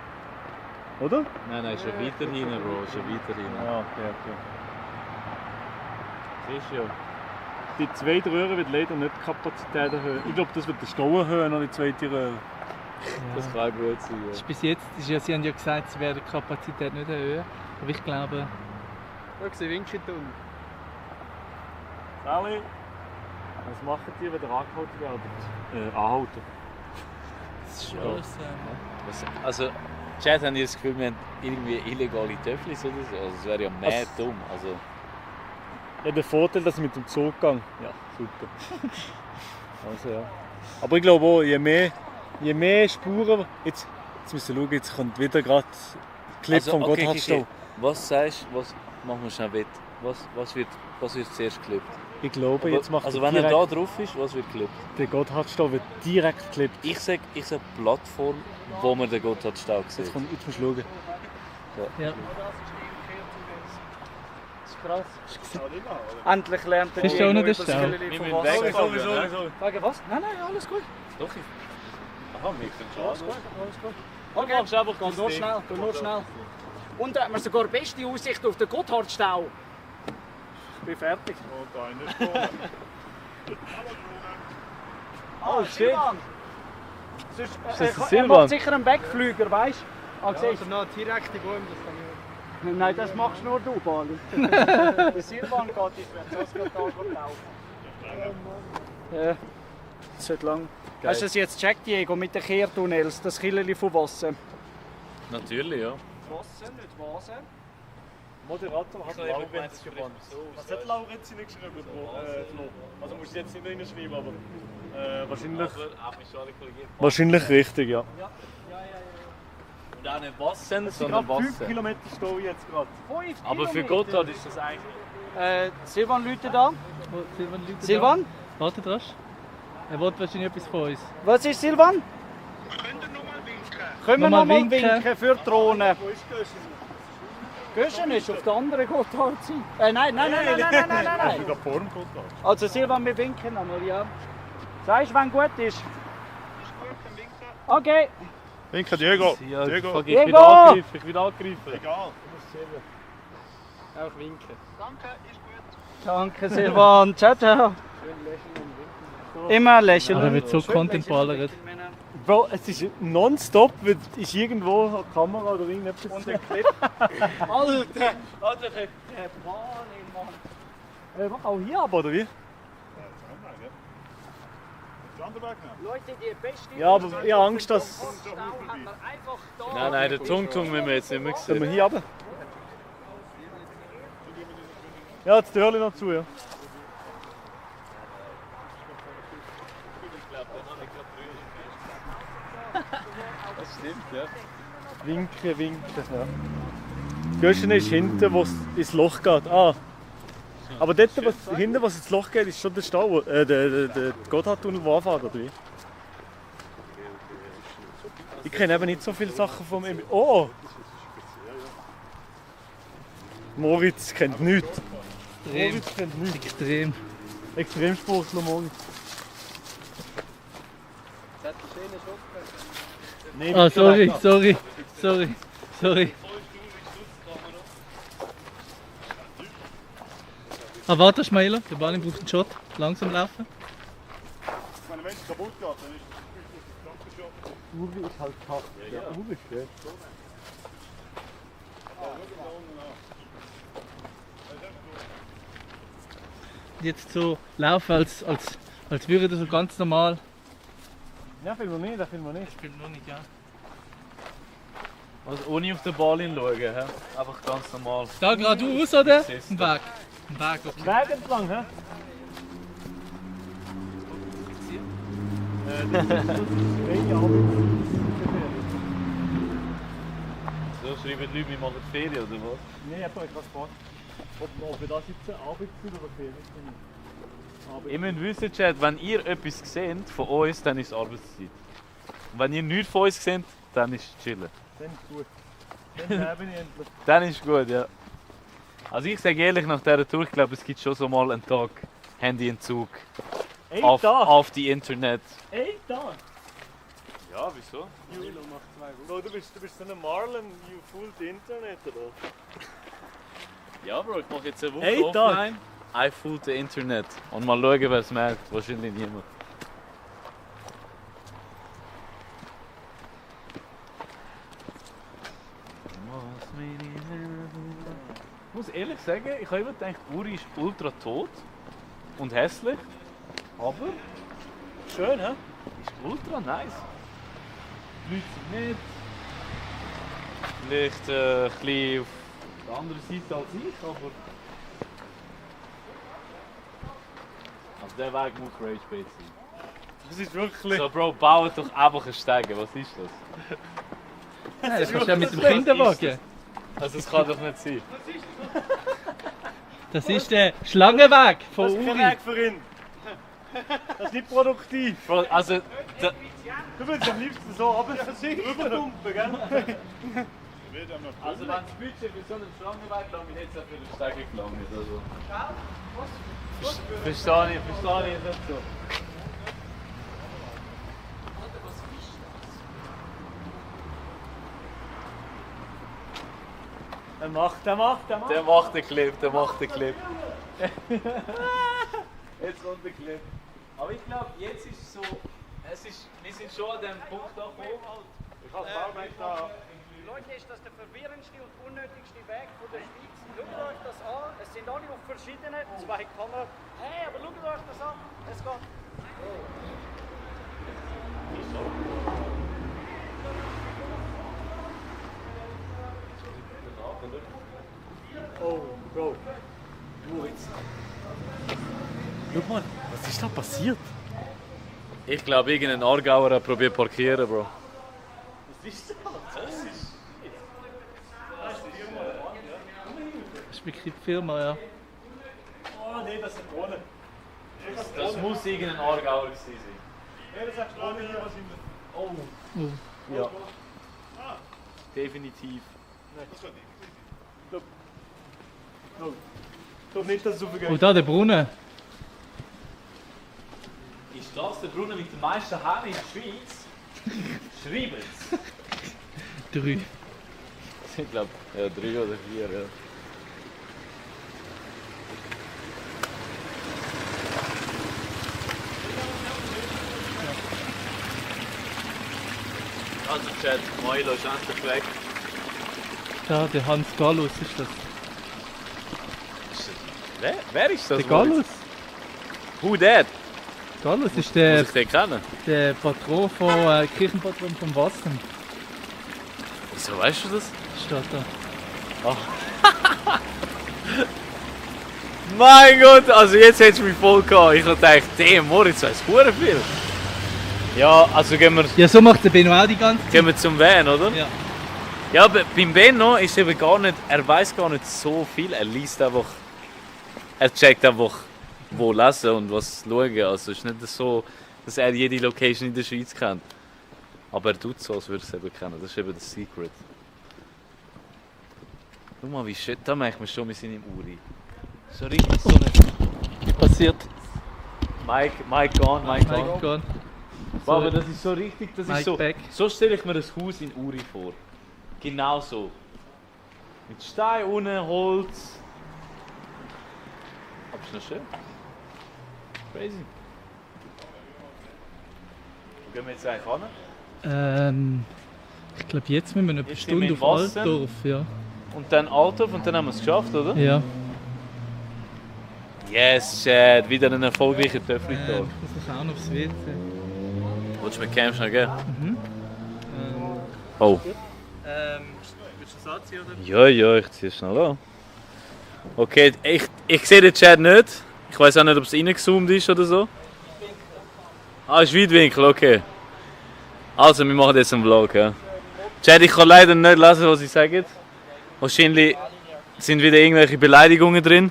Oder? Nein, schon weiter hinten, Bro. Schon weiter hinten. Ja, okay. Siehst du ja. Die zweite Röhre wird leider nicht die Kapazität erhöhen. Ich glaube, das wird den Stau erhöhen, noch die zweite Röhre. Ja. Das kann gut sein, ja. Bis jetzt, sie haben ja gesagt, sie werden die Kapazität nicht erhöhen. Aber ich glaube... Schau, sie winkt unten. Sally, was machen die, wenn ihr angehalten werdet? Anhalten. Das ist schon Also, Chat, haben die das Gefühl, wir haben irgendwie illegale Töfflis oder so? Also, das wäre ja mad dumm. Also... Ja, der Vorteil, dass ich mit dem Zug gehe. Ja, super. Also ja. Aber ich glaube auch, je mehr Spuren... Jetzt müssen wir schauen, jetzt kommt wieder gerade Clip vom Gotthardstau. Okay. Was sagst du, was machen wir schnell wett? Was wird zuerst geklippt? Ich glaube, jetzt macht also wenn er da drauf ist, was wird geklippt? Der Gotthardstau wird direkt geklippt. Ich sag Plattform, wo man den Gotthardstau sieht. Jetzt musst du schauen. Ja. Krass. Endlich lernt er Bist du auch noch der das Stau? Kellerli von Wasser. Sowieso. Wegen was? Nein, alles gut. Doch, aha, wir können schon. Alles gut. Okay, machst einfach geh nur schnell. Und da haben wir sogar beste Aussicht auf den Gotthardstau. Ich bin fertig. Und einer ist Oh, shit. Ist das ein Er Silvan? macht sicher einen Backflüger, weißt du? Also noch direkte Bäume, das kann ich nicht. Nein, das machst nur du, Bali. Der Silvan geht ins Ventoska-Tal laufen. Ja, das wird lang. Geil. Hast du das jetzt gecheckt, Diego, mit den Kehrtunnels, das Killerli von Wasser? Natürlich, ja. Wasser, nicht Wasser. Moderator hat Laurenz gewonnen. Was hat Laurenz hingeschrieben, Flo? Also musst du jetzt nicht hinschreiben, aber wahrscheinlich richtig, ja. Und auch nicht Wasser, Es sind sondern gerade 5 Wasser. Kilometer Stau jetzt gerade. Aber für Gotthard ist das eigentlich... Silvan läutet da. Silvan läutet Silvan? da. Warte dran. Er will wahrscheinlich etwas von uns. Was ist Silvan? Können wir noch mal winken für die Drohne? Göschen ist auf der anderen Gotthardseite. Nein. Also Silvan, wir winken einmal, ja. Sagst du, wenn gut ist? Okay. Winken, Diego. Diego. Ich Diego! bin angegriffen. Egal. Auch winken. Danke Silvan. Ciao, ciao. Immer lächeln. Er wird so Content ballert. Bro, es ist nonstop, weil ist irgendwo eine Kamera oder irgendetwas. Und der Clip. Alter, der Panik, Mann. Auch hier aber, oder wie? Leute, die beste... Ja, aber ich habe Angst, dass... Nein, der Tung müssen wir jetzt nicht mehr Sollen wir sehen. hier runter? Ja, jetzt die Türe noch zu, ja. Das stimmt, ja. Winken, ja. Göschen ist hinten, wo es ins Loch geht. Ah. Aber dort, hinten, wo es ins Loch geht, ist schon der Stau, der Gotthardtunnel, der anfährt, oder wie? Ich kenne eben nicht so viele Sachen vom... Oh! Moritz kennt nichts. Moritz kennt nichts. Extrem. Extremsportler Moritz. Nee, Ah, sorry. Ah, warte, Schmeiler, der Ball braucht einen Shot. Langsam laufen. Wenn es kaputt geht, dann ist es Uwe ist halt tough. Ja, Uwe ist schön. Jetzt so laufen, als würde das so ganz normal. Ja, filmen wir nicht, das filmen wir nicht. Ich filme noch nicht, ja. Also ohne auf den Ball hinschauen, he? Einfach ganz normal. Da geradeaus, oder? Ein Weg. Ein Weg, okay. Weg entlang, hä? So schreiben die Leute, wir machen Ferien oder was? Nein, ich habe gerade gefragt, ob wir da sitzen, Arbeitszeit oder Ferien. Ihr müsst wissen, Chat, wenn ihr etwas seht von uns, dann ist es Arbeitszeit. Und wenn ihr nichts von uns seht, dann ist es chillen. Dann ist gut. Dann lebe ich endlich. Dann ist gut, ja. Also ich sage ehrlich, nach dieser Tour, ich glaube, es gibt schon so mal einen Tag Handyentzug auf die Internet. Ein Tag? Ja, wieso? Bro, du bist so ein Marlon, you fooled the Internet, oder? Ja, Bro, ich mache jetzt eine Woche Ein Tag? offline. I fooled the Internet. Und mal schauen, wer es merkt. Wahrscheinlich niemand. Ich muss ehrlich sagen, ich habe immer gedacht, Uri ist ultra tot und hässlich. Aber schön, hä? Ist ultra nice. Die Leute sind nett. Vielleicht ein bisschen auf der anderen Seite als ich, aber... Also der Weg muss Ragebait sein. Das ist wirklich... So Bro, baut doch einfach einen Steigen, was ist das? Ja, das kannst du ja mit dem Kinderwagen. Also das kann doch nicht sein. Das ist der Schlangenweg von Das ist kein Uri. Weg für ihn. Das ist nicht produktiv. Bro, also... Du willst am liebsten so rüberpumpen, gell? Also wenn das Budget für so einen Schlangenweg lang, ich hätte es auch für den Steigen gelangt. Also. Verstehe ich nicht so. Der macht Den Clip. Jetzt kommt der Clip. Aber ich glaube, jetzt ist es so, wir sind schon an dem Punkt angekommen. Ich habe es da. Leute, ist das der verwirrendste und unnötigste Weg von der Schweiz? Schaut euch das an. Es sind alle auf verschiedenen, zwei Kameras. Hey, aber schaut euch das an. Es geht. Oh, Bro. Moritz. Schau mal, was ist da passiert? Ich glaube, irgendein Aargauer hat probiert parkieren, Bro. Was ist das? Das ist wirklich die Firma, ja. das ist Drohne. Das muss irgendein Aargauer gewesen sein. Ja, das ist Drohne hier wahrscheinlich. Oh. Ja. Definitiv. Nein, das geht nicht. Ich glaube nicht, dass es so viel Geld Oh, da der Brunnen. Ist das der Brunnen mit den meisten Hähnen in der Schweiz? Schreiben Sie. 3. Ich glaube, ja, 3 oder 4, ja. Also, Chat, Milo ist endlich weg. Da, der Hans Gallus ist das. Wer ist das? Der Gallus. Who that? Gallus ist Muss ich den kennen? der Patron Kirchenpatron vom Wassern. Wieso weißt du das? Steht da. Ach. Mein Gott, also jetzt hättest du mich voll gehabt. Ich hab gedacht, der Moritz weiss verdammt viel. Ja, also gehen wir... Ja, so macht der Benno auch die ganze Zeit. Gehen wir zum Van, oder? Ja. Ja, aber beim Benno ist eben gar nicht... Er weiß gar nicht so viel. Er liest einfach... Er checkt einfach, wo lesen und was schauen. Also es ist nicht so, dass er jede Location in der Schweiz kennt. Aber er tut so, als würde er es eben kennen. Das ist eben das Secret. Schau mal, wie shit, da merkt man schon, wir sind im Uri. So richtig so eine... Passiert. Mike gone. Aber das ist so richtig, das ist so... So stelle ich mir das Haus in Uri vor. Genau so. Mit Stein unten, Holz. Aber ist noch schön. Crazy. Wo gehen wir jetzt eigentlich hin? Ich glaube, jetzt müssen wir eine Jetzt Stunde sind wir auf in Wassen. Altdorf, ja. Und dann Altdorf und dann haben wir es geschafft, oder? Ja. Yes, Chad, wieder ein erfolgreicher Töffel-Tag. Ich muss noch auch noch aufs WC. Willst du mit Cam schnell gehen? Mhm. Oh. Willst du das anziehen, oder? Ja, ich ziehe es schnell an. Okay, ich sehe den Chat nicht. Ich weiß auch nicht, ob es reingezoomt ist oder so. Ah, ist Weitwinkel, okay. Also, wir machen jetzt einen Vlog, ja. Chat, ich kann leider nicht lesen, was sie sagen. Wahrscheinlich sind wieder irgendwelche Beleidigungen drin.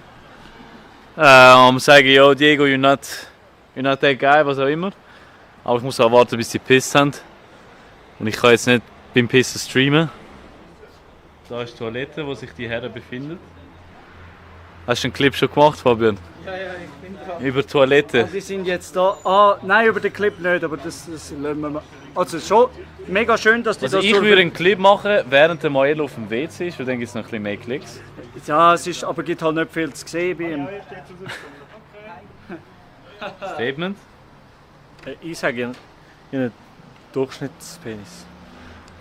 Sagen, yo, Diego, you're not that guy, was auch immer. Aber ich muss auch warten, bis sie gepisst haben. Und ich kann jetzt nicht beim Pissen streamen. Da ist die Toilette, wo sich die Herren befinden. Hast du einen Clip schon gemacht, Fabian? Ja, ich bin dran. Über die Toilette. Die sind jetzt da. Nein, über den Clip nicht, aber das lassen wir mal. Also schon mega schön, dass die Also das ich würde einen Clip machen, während der Maelo auf dem WC ist, weil dann gibt es noch ein bisschen mehr Klicks. Ja, es ist, aber gibt halt nicht viel zu sehen bei ihm. Statement? Ich sage einen Durchschnittspenis.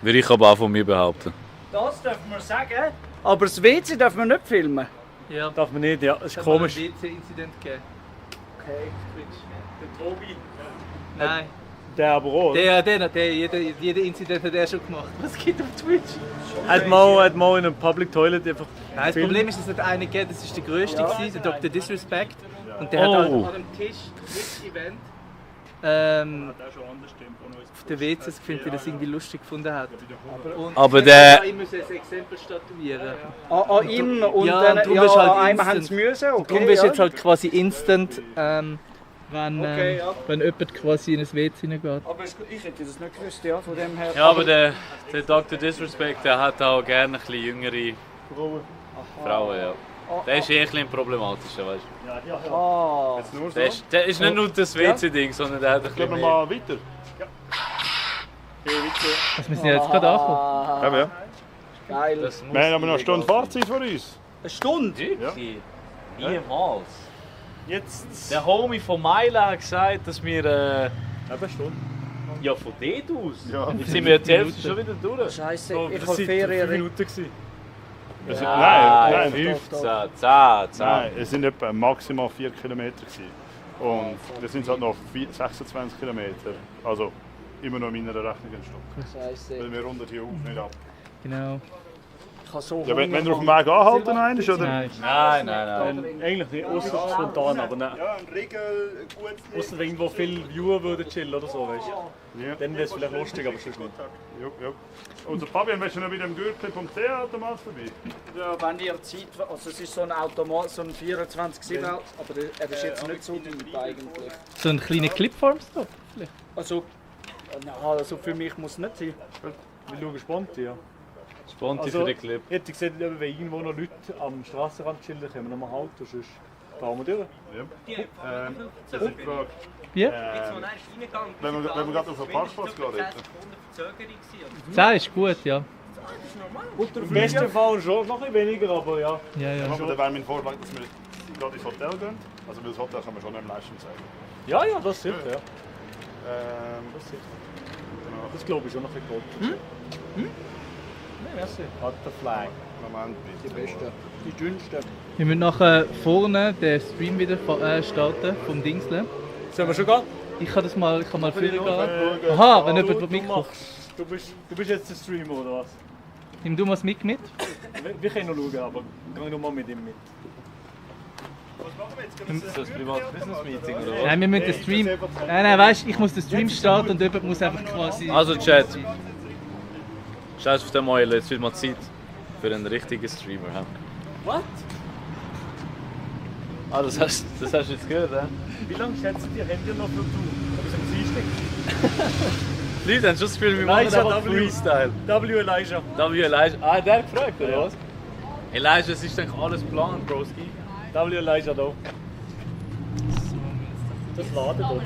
Würde ich aber auch von mir behaupten. Das dürfen wir sagen, aber das WC dürfen wir nicht filmen. Ja. Darf man nicht, ja, das ist Es komisch. hat mal einen WC-Incident gegeben. Okay. Der Tobi. Nein. Der aber auch. Jeder Incident hat er schon gemacht. Was geht auf Twitch? Hat mal in einem Public Toilet einfach. Nein, das Problem ist, dass es einen gegeben, das war der grösste, der Dr. Disrespect. Und der hat halt an dem Tisch, Twitch-Event, auf den WCs gefunden, der das irgendwie lustig gefunden hat. Und Aber der... Ich muss ein Exempel statuieren. An ihm und ja, dann darum bist halt einmal haben instant. sie müssen. Okay, Darum bist du ja. jetzt halt quasi instant, wenn jemand quasi in ein WC hineingeht. Aber ich hätte das nicht gewusst, ja, von dem her. Ja, aber der Dr. Disrespect, der hat auch gerne ein bisschen jüngere Frauen, ja. Der ist eher ein bisschen problematischer, weißt du. Ah. Jetzt nur so. Der ist nicht nur das WC-Ding, sondern der hat ein bisschen Gehen wir mehr. mal weiter. Ja. Also wir sind ja jetzt gerade angekommen. Ja. Geil. Wir haben aber noch eine Stunde Fahrzeit vor uns. Eine Stunde? Ja. Niemals. Jetzt. Der Homie von Meila hat gesagt, dass wir... Eine Stunde. Ja, von dort aus. Ja. Jetzt sind wir die Hälfte schon wieder durch. Scheiße, So, ich das habe sind Ferien. 5 Minuten gewesen. Nein, 15, 10. Nein, es sind etwa maximal 4 Kilometer gewesen. Und das sind halt noch 26 Kilometer. Also immer noch in meiner Rechnung ein Stück. Scheiße. Weil wir runden hier auf, nicht ab. Genau. Ich habe so Ja, wenn ihr auf dem Weg anhalten einst, oder? Nein. Eigentlich nicht, außer spontan, aber nein. Ja, ein Riegel, gut. Ausser irgendwo viele Viewer würden chillen oder so, weißt du? Ja. Dann wäre es vielleicht lustig, aber sonst nicht. Und Fabian, willst du noch mit dem Gürtel.ch-Automat vorbei? Ja, wenn ihr Zeit... Also es ist so ein Automat, so ein 24/7, aber er ist jetzt nicht so deep eigentlich. So ein kleiner Clipform-Stop vielleicht? Also... Also für mich muss es nicht sein. Wir schauen Sponti, ja. Sponti für den Clip. Ich hätte gesehen, wenn irgendwo noch Leute am Strassenrand chillen, können wir noch mal halten, sonst fahren wir durch. Ja. Das ist die Frage. Ja? Wenn wir gerade auf den Parkplatz gehen. 10 ist gut, ja. Im besten Fall schon noch ein bisschen weniger, aber ja. Ja. Aber dann wäre mein Vorschlag, dass wir gerade ins Hotel gehen. Also das Hotel kann man schon im Leistung zeigen. Ja, das sicher, ja. Das sicher. Genau. Das glaube ich schon noch ein bisschen gut. Merci. Butterfly. Moment, bitte. Die besten, die dünnsten. Wir müssen nachher vorne den Stream wieder starten vom Dingsle. Sollen wir schon gehen? Ich kann mal vorne gehen. Aha, wenn jemand mitkommt. Du bist jetzt der Streamer oder was? Nimm du mal das Mic mit. Wir können noch schauen, aber geh nur mal mit ihm mit. Ist das ein Privat-Business-Meeting oder was? Nein, wir müssen den Stream... Nein, weißt du, ich muss den Stream starten und jemand muss einfach quasi... Also Chat, scheiß auf den Mäuel, jetzt wird mal Zeit für einen richtigen Streamer. He? What? Ah, das hast du jetzt gehört, hä? Wie lange schätzt ihr, habt ihr noch für du? Aber am Dienstag? Die Leute haben schon das Gefühl, wir machen einfach Freestyle. W. Elijah. W. Elijah. Ah, der hat gefragt, oder was? Elijah, es ist eigentlich alles geplant, Broski. W. Elijah da. Das ladet, oder? Aber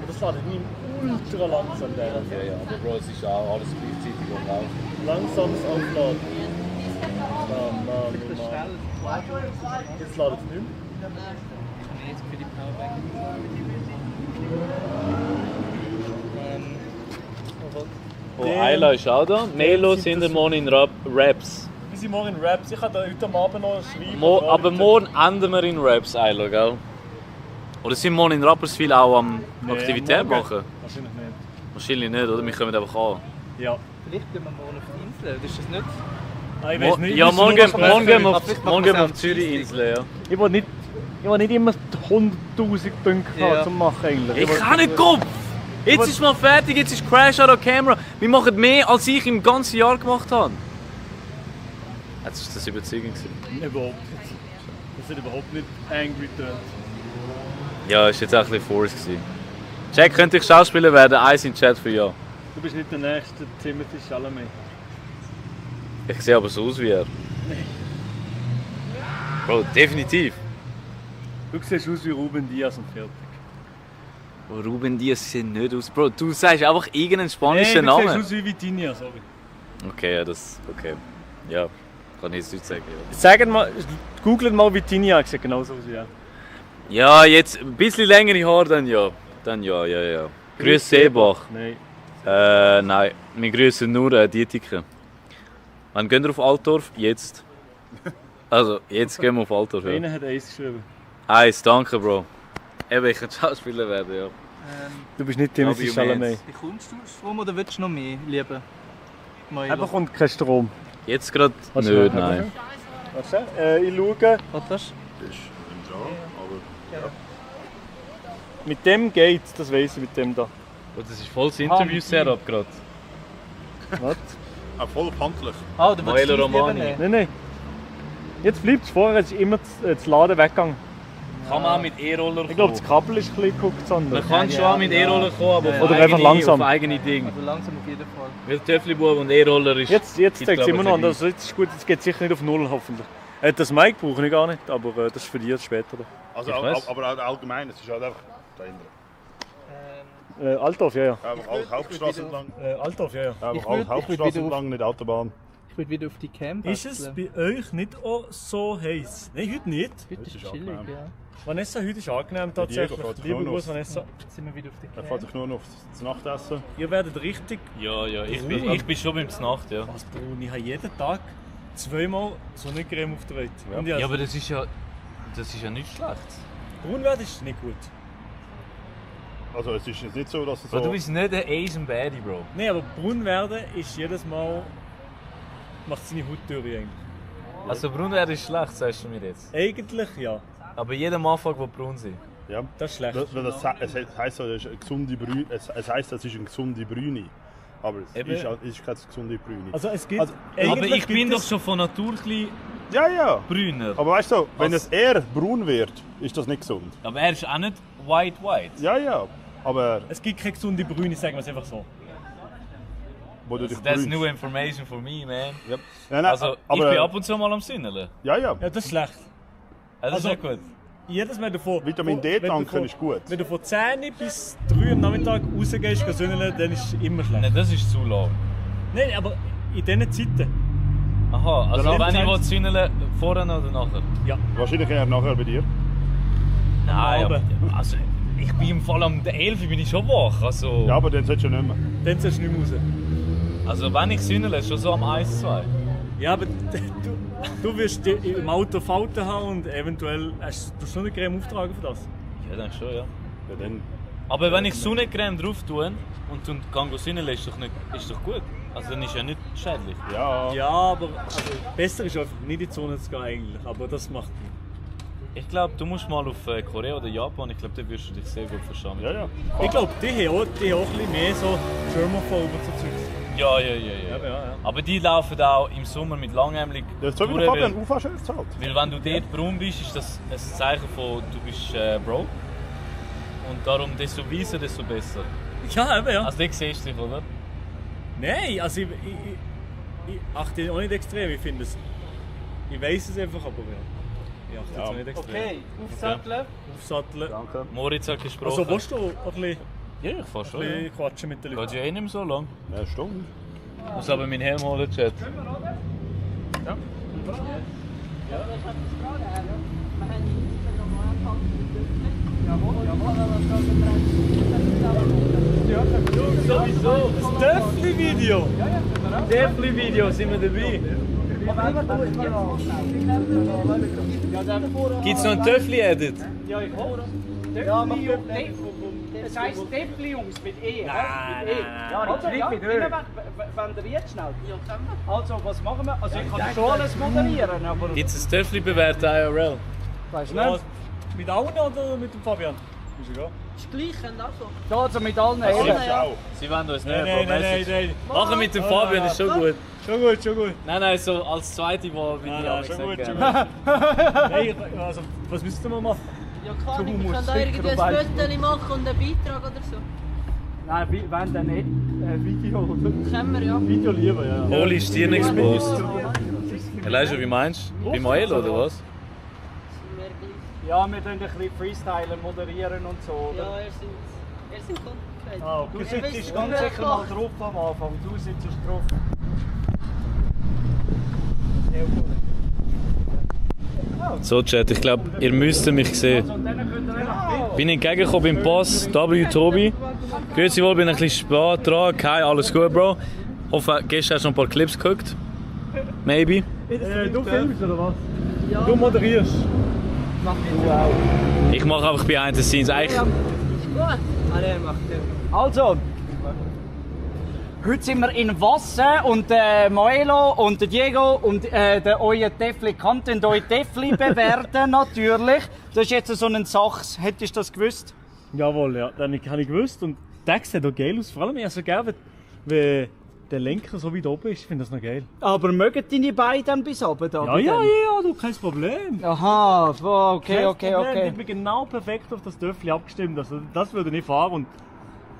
das ladet nicht ultra langsam, der. Ja, aber Bro, es ist auch alles gleichzeitig und auch. Langsames Aufladen. Mann. Jetzt ladet es nicht mehr. Für die Powerbank. Oh, Ayla ist auch da. Melo sind wir morgen in Raps. Wir sind morgen in Raps. Ich habe heute Abend noch ein Schreiben. Aber morgen enden wir in Raps, Ayla, gell? Oder sind wir morgen in Rapperswil auch am Aktivität machen? Wahrscheinlich nicht. Wahrscheinlich nicht, oder? Wir kommen einfach an. Ja. Vielleicht gehen wir morgen auf die Insel, ist das nicht? Ich weiß nicht. Ja, morgen gehen wir auf Zürich-Insel, ja. Ich will nicht immer 100'000 Punkte haben, zum machen eigentlich. Ich kann nicht Kopf! Jetzt ist mal fertig, jetzt ist Crash out of Camera. Wir machen mehr, als ich im ganzen Jahr gemacht habe. Jetzt war das Überzeugung. Überhaupt nicht. Das ist überhaupt nicht angry tönt. Ja, es war jetzt auch ein bisschen forced. Jack, könnte ich Schauspieler werden? Eins im Chat für ja. Du bist nicht der nächste Timothy Chalamet. Ich sehe aber so aus wie er. Nein. Bro, definitiv. Du siehst aus wie Ruben Diaz und fertig. Oh, Ruben Diaz sieht nicht aus. Bro, du sagst einfach irgendeinen spanischen Namen. Du siehst aus wie Vitinha, sorry. Okay, ja, das. Okay. Ja, kann ich jetzt nicht sagen. Ja. Sagen mal, googelt mal Vitinha, sieht genauso aus wie er. Ja, jetzt ein bisschen längere Haare, dann ja. Dann ja. Grüß Seebach. Nein. Nein, wir grüßen nur Dietiker. Wann gehen wir auf Altdorf? Jetzt. Also, jetzt gehen wir auf Altdorf. Ja. Einer hat Eis geschrieben. Eis, danke, Bro. Eben, ich kann Schauspieler werden, ja. Du bist nicht Timothy Chalamet. Wie kommst du Strom oder willst du noch mehr, lieber? Einfach kommt kein Strom. Jetzt gerade nicht, nein. Warte, ich schaue. Was hast du? Das ist im Dran, aber... Ja. Mit dem geht's, das weiss ich, mit dem da. Oh, das ist voll das Interview-Setup gerade. Was? Auch voll handlich. Ah, du willst Romani. Nein. Jetzt bleibt es vorher, es ist immer das Laden weggegangen. Kann man auch mit E-Roller kommen? Ich glaube, das Kabel ist ein bisschen geguckt. Man kann schon auch mit E-Roller kommen, aber oder einfach langsam. Auf eigene Dinge. Also langsam auf jeden Fall. Weil Töfflibub und E-Roller ist... Jetzt zeigt es immer noch an, also jetzt ist gut, es geht sicher nicht auf Null hoffentlich. Das Mic brauche ich gar nicht, aber das ist für dich jetzt später. Also, aber allgemein, es ist halt einfach dahinter. Altdorf, ja. Auch Hauptstraße entlang. Altdorf, ja. Auch Hauptstraße entlang, nicht Autobahn. Ich würde wieder auf die Camp. Ist es bei euch nicht auch so heiß? Nein, heute nicht. Heute ist chillig, ja. Vanessa, heute ist angenehm tatsächlich. Lieber Gruß, Vanessa. Jetzt sind wir wieder auf die Er Camp. fährt sich nur noch aufs Nachtessen. Ihr werdet richtig... Ja, ich bin schon beim Znacht, ja. Was, Bro, ich habe jeden Tag zweimal Sonnencreme auf der Welt. Ja, aber das ist ja nicht schlecht. Braun werden ist nicht gut. Also es ist jetzt nicht so, dass es so... Aber du bist nicht ein Asian Baddie, Bro. Nein, aber braun werden ist jedes Mal macht seine Haut durch eigentlich. Also braun wäre schlecht, sagst du mir jetzt? Eigentlich ja. Aber jeder Mann fragt, will braun sein. Ja, das ist schlecht. Es heisst, es ist eine gesunde Brüne. Es heisst, es ist eine gesunde Brüne. Aber es ist keine gesunde Brüne. Also es gibt. Aber ich bin doch schon von Natur ein bisschen brüner. Aber weißt du, wenn es eher braun wird, ist das nicht gesund. Aber er ist auch nicht white. Ja, aber... Es gibt keine gesunde Brüne, sagen wir es einfach so. Wo du dich That's brünst. new information for me, man. Yep. Nein, Also, aber- ich bin ab und zu mal am Sünneln. Ja. Ja, das ist schlecht. Das ist nicht gut. Jedes Mal davon. Vitamin D tanken ist gut. Wenn du von 10 bis 3 am Nachmittag rausgehst, sünneln, dann ist es immer schlecht. Nein, das ist zu lang. Nein, aber in diesen Zeiten. Aha, also Dann wenn ich nimmt- sünneln, vorher oder nachher? Ja. Wahrscheinlich eher nachher bei dir. Nein, Aber- aber, also ich bin im Fall am 11 bin ich schon wach. Also, Ja, aber dann sollst du nicht mehr. Dann sollst du nicht mehr raus. also wenn ich sünnele, schon so am 1, 2. Ja, aber du wirst im Auto Falten haben und eventuell hast du schon eine Creme auftragen für das. Ja, dann schon, ja. Ja, dann. Aber wenn ich Sonnencreme drauf tue und gehe sünneln, ist doch gut. Also dann ist ja nicht schädlich. Ja, aber also, besser ist einfach nicht in die Sonne zu gehen eigentlich, aber das macht Ich glaube, du musst mal auf Korea oder Japan, ich glaube, da wirst du dich sehr gut verstehen. Ja. Ich glaube, die haben auch ein bisschen mehr so Germaphobe und so Zeugs. Ja. Ja. Aber die laufen auch im Sommer mit langärmelig. Das ist so wie der Fabian UV-Shirt zahlt. Weil wenn du dort braun bist, ist das ein Zeichen von, du bist broke. Und darum, desto weißer, desto besser. Ja, eben, ja. Also das siehst du dich, oder? Nein, also ich achte auch nicht extrem, ich finde es. Ich weiß es einfach, aber ja. Ich achte jetzt auch nicht extrem. Okay, aufsatteln. Aufsatteln. Danke. Moritz hat gesprochen. Also willst du ein bisschen, Ja, ich fahr schon. ein bisschen quatschen mit den Leuten? Geht ja eh nicht mehr so lang. Ja, stimmt. Ich muss aber meinen Helm holen, Chat. Ja. Sowieso. Das Töffli-Video! Töffli-Video, sind wir dabei? Gibt es noch ein Töffli-Edit? Ja, ich hoffe. Ja, mach es heisst Deppli, Jungs, mit E. Nein. Ja, Also, nicht mit Ö. Wenn ihr jetzt schnell. Also, was machen wir? Also, ich kann schon alles moderieren, aber... Gibt es ein Töffli-bewährte IRL? Weißt du Ja, nicht? mit allen oder mit dem Fabian? Ist egal. Ist gleich, und auch so. Ja, also mit allen Also, eben. Sie wollen uns nicht, Nein. Machen mit dem Fabian ist schon gut. Schon gut. Nein, so als zweite, die wir Nein, schon gut. Nein, also, was müssten wir machen? Ja, klar, So wir Humor, können da irgendwie ein Sticker, Foto machen und einen Beitrag oder so. Nein, wenn dann nicht Video, oder? Können wir, ja. Video lieber, ja. Oli Stirn exposed. Weißt du, wie meinst du? Bei Mael oder was? Ja, wir tun ein bisschen freestylen, moderieren und so, oder? Ja, er sind Content. Ah, okay. Du sitzt ganz sicher mal drauf am Anfang, du sitzt drauf. So, Chat, ich glaube, ihr müsst mich sehen. Bin entgegengekommen beim Pass, W. Tobi. Grüezi wohl, bin ein bisschen spät dran. Hi, alles gut, Bro. Hoffe, gestern hast du noch ein paar Clips geguckt. Maybe. Du filmst oder was? Ja. Du moderierst. Mach du auch. Ich mache einfach behind the scenes. Eigentlich, Ist gut. Er macht den. Also, heute sind wir in Wasser und Moelo und der Diego und der euer Tefli Content, euer Tefli bewerten natürlich. Das ist jetzt so eine Sache, hättest du das gewusst? Jawohl, ja. Dann habe ich gewusst. Und der sieht auch geil aus. Vor allem, ich so gerne, wenn der Lenker so weit oben ist. Ich finde das noch geil. Aber mögen deine Beine dann bis oben da? Ja, du, kein Problem. Aha, okay. Ich bin genau perfekt auf das Töffli abgestimmt. Also, das würde ich fahren. Und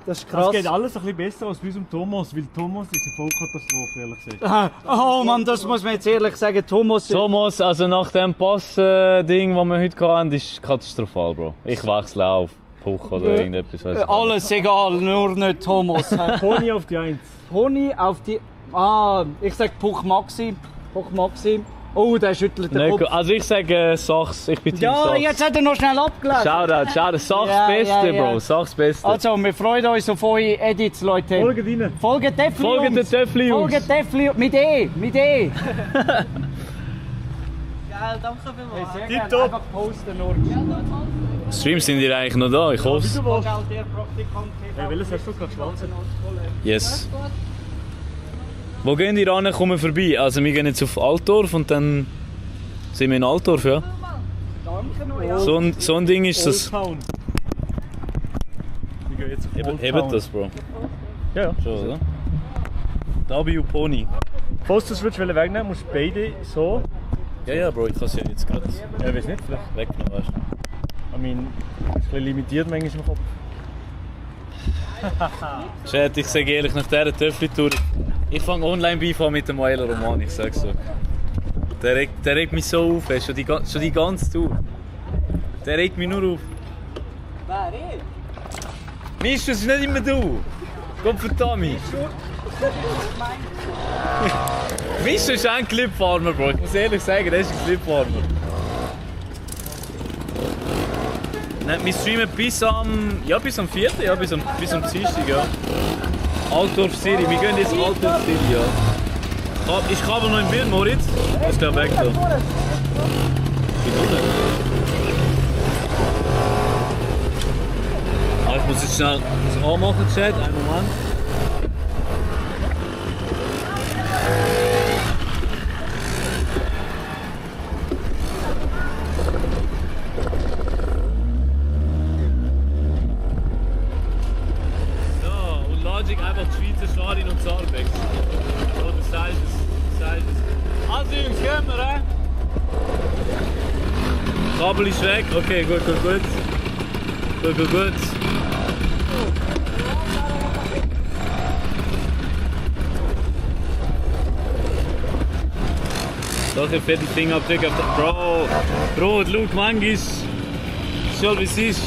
das ist krass. krass. Das geht alles ein bisschen besser als bei unserem Thomas, weil Thomas ist eine Vollkatastrophe, ehrlich gesagt. Aha. Oh Mann, das muss man jetzt ehrlich sagen. Thomas, also nach dem Pass-Ding, das wir heute hatten, ist katastrophal, Bro. Ich wechsle auf Puch oder irgendetwas. Weiss ich Alles egal, nur nicht Thomas. Pony auf die 1. Pony auf die... Ah, ich sag Puch Maxi. Oh, der schüttelt den nicht. Kopf. Also ich sage Sachs, ich bin Team Ja, Sachs. jetzt hat er noch schnell abgelesen. Shoutout, Sachs Ja, Beste, ja. Bro, Sachs Beste. Also, wir freuen uns auf eure Edits, Leute. Folgt rein. Folgt Tefli, Folgt Jungs. den Tefli, Jungs. Folgt Tefli, mit E. Geil, danke vielmals. Sehr gerne, einfach posten nur. Streams sind ihr eigentlich noch da, ich hoffe es. Der Praktikant Hey, welches hast du gerade schwarz? Yes. Wo gehen die ran? Kommen vorbei. Also wir gehen jetzt auf Altdorf und dann sind wir in Altdorf, ja. So ein Ding ist das. Hebt das, Bro? Ja. Schon, oder? W Pony. Falls du es wegnehmen musst du beide so. Ja, Bro, ich kann es ja jetzt gerade. Ja, ich weiß nicht, vielleicht weggenommen, weißt du. I mean, ist ein bisschen limitiert manchmal im Kopf. Chat, ich sage ehrlich, nach dieser Töffli-Tour, ich fange Online-Beef an mit dem Maelo Roman, ich sag's so. Der regt mich so auf, schon die ganze Tour. Der regt mich nur auf. Wer ich? Mist, das ist nicht immer du! Gott verdammt! Mist ist ein Clipfarmer, Bro. Ich muss ehrlich sagen, der ist ein Clipfarmer. Wir streamen bis am 4. Ja, bis am Dienstag, ja. Altdorf City, wir gehen jetzt Altdorf City, ja. Ich kann aber noch im Bild, Moritz. Das ist der weg da. Ah, ich muss jetzt schnell das anmachen, Chat. Einen Moment. Einfach die Schweizer Stadien und Zarbex. So, du sagst es. Also Jungs, gehen wir, hä? Kabel ist weg, okay, gut. Solche fette Fingerabdrücke auf der... Bro, schau, manchmal ist schon wie es ist.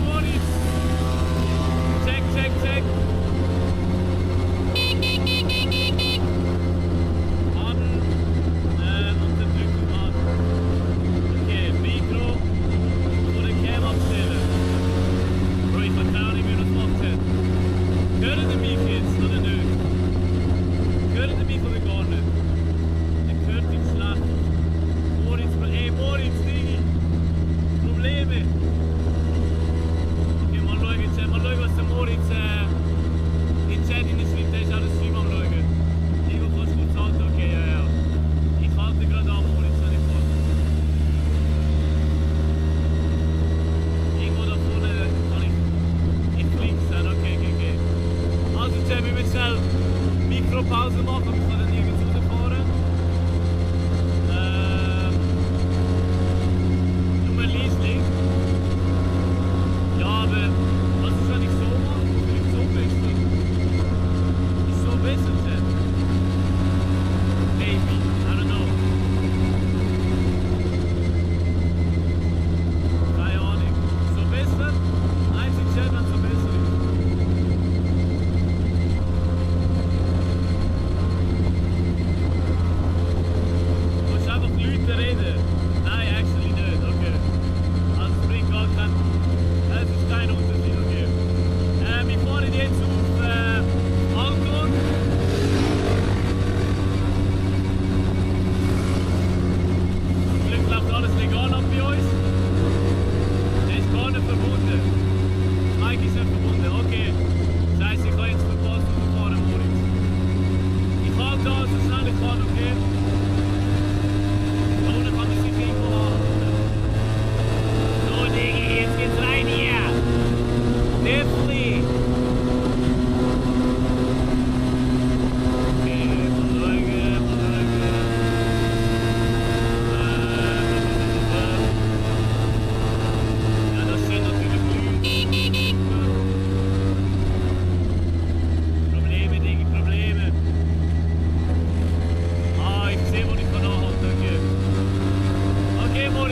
Moritz!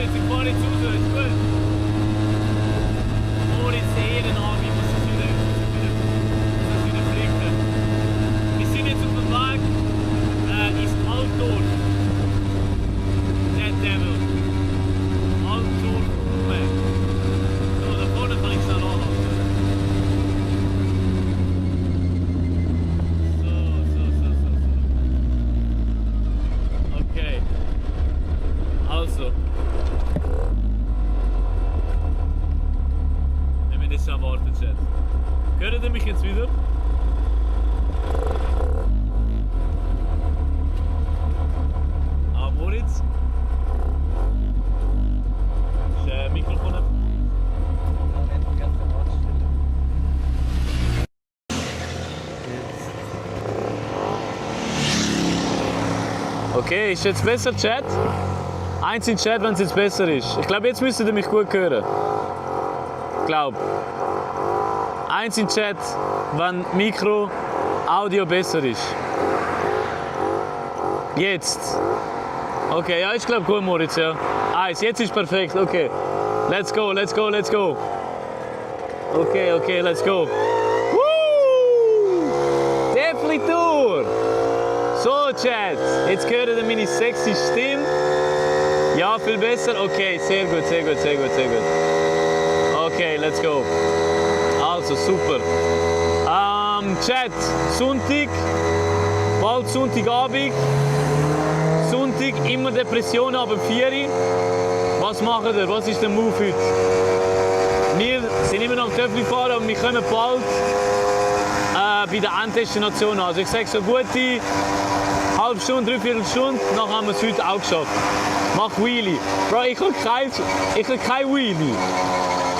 Moritz, ich fahr jetzt raus, ist gut. Moritz, der Ehrenarme, muss das wieder fliegen. Wir sind jetzt auf dem Weg ins Altdorf. Dead Devil. Altdorf Ruhe. So, da vorne kann ich es dann anhalten. Okay. Also. Wenn wir das erwartet hat. Hört ihr mich jetzt wieder? Ah, Moritz? Ist Mikrofon ab? Okay, ist jetzt besser, Chat? Eins in Chat, wenn es jetzt besser ist. Ich glaube, jetzt müsstet ihr mich gut hören. Ich glaube. Eins in Chat, wenn Mikro, Audio besser ist. Jetzt. Okay, ja, ich glaube gut, Moritz, ja. Eins, jetzt ist perfekt, okay. Let's go, let's go, let's go. Okay, okay, let's go. Woo! Definitely Tour! So, Chat, jetzt hört ihr meine sexy Stimme. Ja, viel besser? Okay, sehr gut, sehr gut, sehr gut, sehr gut. Okay, let's go. Also, super. Chat, Sonntag, bald Sonntagabend. Sonntag, immer Depressionen ab 4 Uhr. Was macht ihr? Was ist der Move heute? Wir sind immer noch am Töffel fahren, aber wir kommen bald bei der Enddestination an. Also ich sage so gute halbe Stunde, dreiviertel Stunde, nachher haben wir es heute auch geschafft. Mach Wheelie. Bro, ich habe kein Wheelie.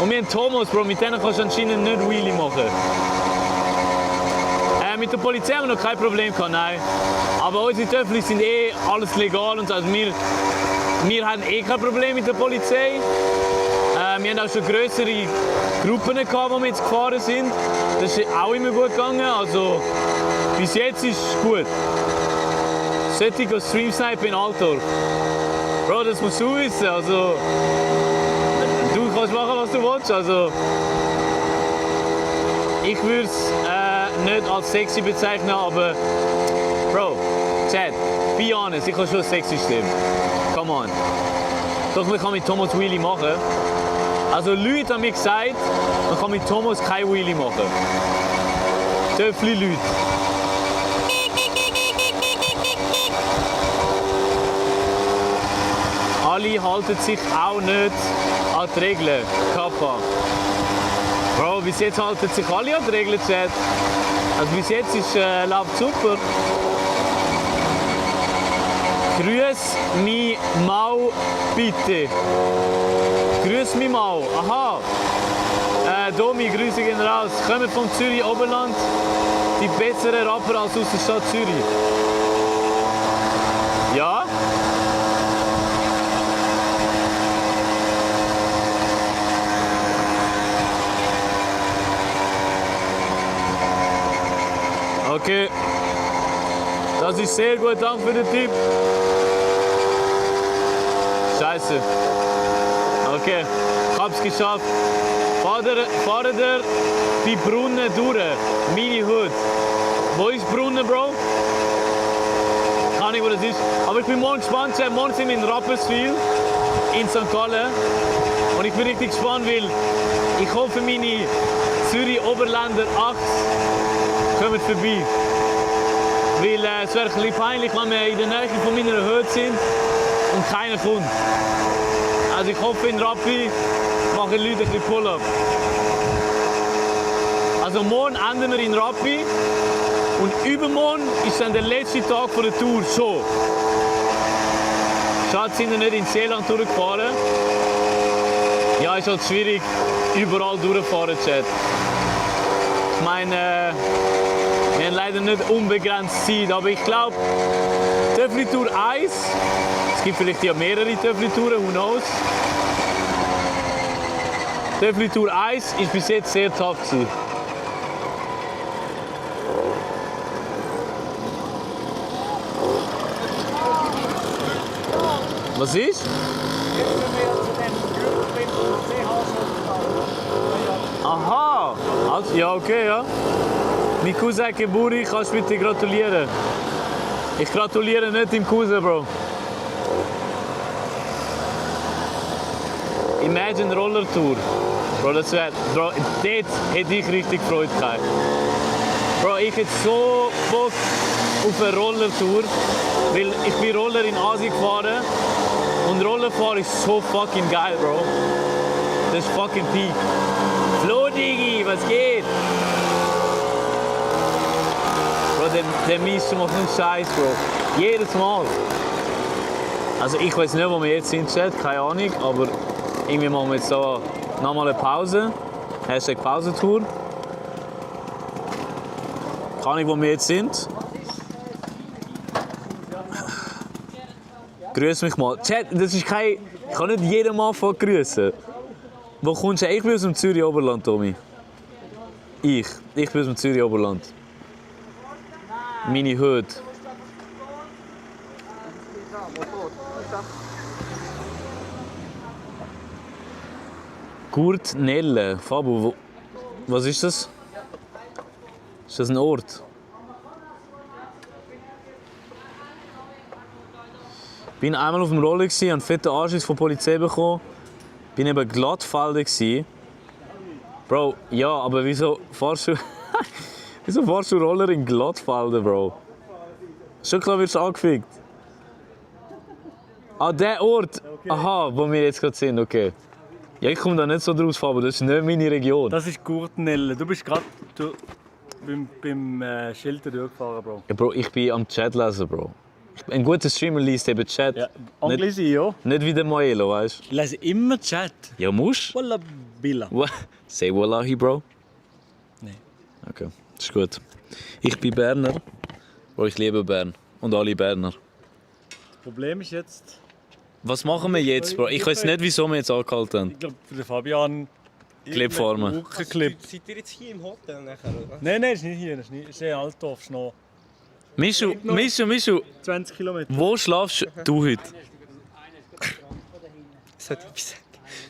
Und wir haben Thomas, Bro, mit denen kannst du anscheinend nicht Wheelie machen. Mit der Polizei haben wir noch kein Problem gehabt, nein. Aber unsere Töffel sind eh alles legal und so. Also wir haben eh kein Problem mit der Polizei. Wir haben auch schon größere Gruppen gehabt, wo wir jetzt gefahren sind. Das ist auch immer gut gegangen. Also bis jetzt ist es gut. Sollte ich Stream snipen in Altdorf? Bro, das musst du wissen. Also, du kannst machen, was du willst. Also, ich würde es nicht als sexy bezeichnen, aber Bro, Chat, be honest, ich habe schon sexy Stimme. Come on. Doch man kann mit Thomas Wheelie machen. Also Leute haben mir gesagt, man kann mit Thomas kein Wheelie machen. Töffli Leute. Alle halten sich auch nicht an die Regeln. Kappa. Bro, bis jetzt halten sich alle an die Regeln, Chat. Also bis jetzt läuft super. Grüß mich Mau, bitte. Grüß mich Mau. Aha. Domi, Grüße gehen raus. Kommen von Zürich Oberland. Die besseren Rapper als aus der Stadt Zürich. Ja? Okay. Das ist sehr gut, danke für den Tipp. Scheiße. Okay, ich hab's geschafft. Fahrt ihr die Brunnen durch? Meine Hut. Wo ist Brunnen, Bro? Keine Ahnung, wo das ist. Aber ich bin morgen gespannt. Morgen sind wir in Rapperswil, in St. Gallen. Und ich bin richtig gespannt, weil ich hoffe, meine Zürich-Oberländer 8 kommen vorbei. Weil es wäre ein bisschen peinlich, wenn wir in der Nähe von meiner Hut sind und keiner kommt. Also ich hoffe, in Rappi machen Leute ein bisschen Pull-up. Also morgen enden wir in Rappi und übermorgen ist dann der letzte Tag der Tour schon. Schade, sind wir nicht in Seeland durchgefahren. Ja, ist halt schwierig, überall durchfahren, Chat. Ich meine, wir haben leider nicht unbegrenzt Zeit, aber ich glaube, Töffli Tour 1, es gibt vielleicht ja mehrere Töffli Touren, who knows. Töffli Tour 1 ist bis jetzt sehr tough gewesen. Was ist? Ja, okay, ja. Mein Cousin hat Geburtstag, kannst du bitte gratulieren? Ich gratuliere nicht dem Cousin, Bro. Imagine Rollertour. Bro, das wäre... Bro, dort hätte ich richtig Freude gehabt. Bro, ich hätte so Bock auf eine Rollertour, weil ich bin Roller in Asien gefahren und Rollerfahren ist so fucking geil, Bro. Das ist fucking peak. Flo, Digi, was geht? Bro, der Meister macht einen Scheiß, Bro. Jedes Mal. Also ich weiß nicht, wo wir jetzt sind, Chat, keine Ahnung, aber irgendwie machen wir jetzt so nochmal eine Pause. Hashtag Pausentour. Keine Ahnung, wo wir jetzt sind. Grüß mich mal. Chat, das ist kein... Ich kann nicht jeden Mal von grüßen. Wo kommst du? Ich bin aus dem Zürich Oberland, Tommy. Ich bin aus dem Zürich Oberland. Meine Hut. Gurtnelle. Fabo, was ist das? Ist das ein Ort? Ich bin einmal auf dem Roller, habe einen fetten Anschiss von der Polizei bekommen. Bin eben glattfeldig. Bro, ja, aber wieso fahrst du Roller in Glattfelden, Bro? Schon klar wirst du angefickt. Ah, der Ort! Aha, wo wir jetzt gerade sind, okay. Ja, ich komme da nicht so draus, Fabo, das ist nicht meine Region. Das ist Gurtnelle. Du bist gerade beim Schild durchgefahren, Bro. Ja, Bro, ich bin am Chat lesen, Bro. Ein guter Streamer liest eben Chat. Ja, Anglisi, ja. Nicht wie der Maelo, weißt du? Ich lese immer Chat. Ja, musst. Walla Billa. Say Wallahi, Bro. Nein. Okay, das ist gut. Ich bin Berner. Bro, ich liebe Bern. Und alle Berner. Das Problem ist jetzt... Was machen wir jetzt, Bro? Ich weiß nicht, wieso wir jetzt angehalten haben. Ich glaube, für den Fabian... Clipfarmen. Clip. Seid ihr jetzt hier im Hotel nachher, oder? Nein, ist nicht hier. Das ist in Altdorf, Schnee. Mischu. 20 Kilometer. Wo schlafst du heute? Sollte ich sagen?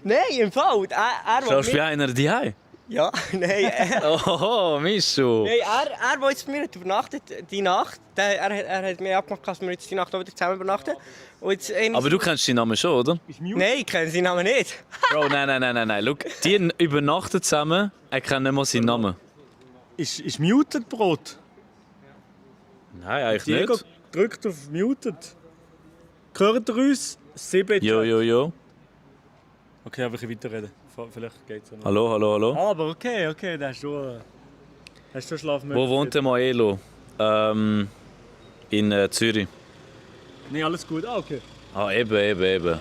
Nein, im Fall. Er Schlafst du wie einer daheim? Ja, nein. Oh, Mischu. Nein, er will jetzt mit mir übernachtet, die Nacht. Er hat mir abgemacht, dass wir jetzt die Nacht wieder zusammen übernachten. Und jetzt Aber du kennst seinen Namen schon, oder? Nein, ich kenne seinen Namen nicht. Bro, nein. Schau, die übernachten zusammen, er kennt nicht mal seinen Namen. Ist muted, Brot? Nein, eigentlich Diego nicht. drückt auf muted. Hört ihr uns? 7 Jo. Okay, aber ich kann weiterreden. Vielleicht geht es noch. Hallo. Ah, aber okay, da hast du schon Schlafmöglichkeit. Wo wohnt der Maelo? In Zürich. Nee, alles gut. Ah, okay. Ah, eben.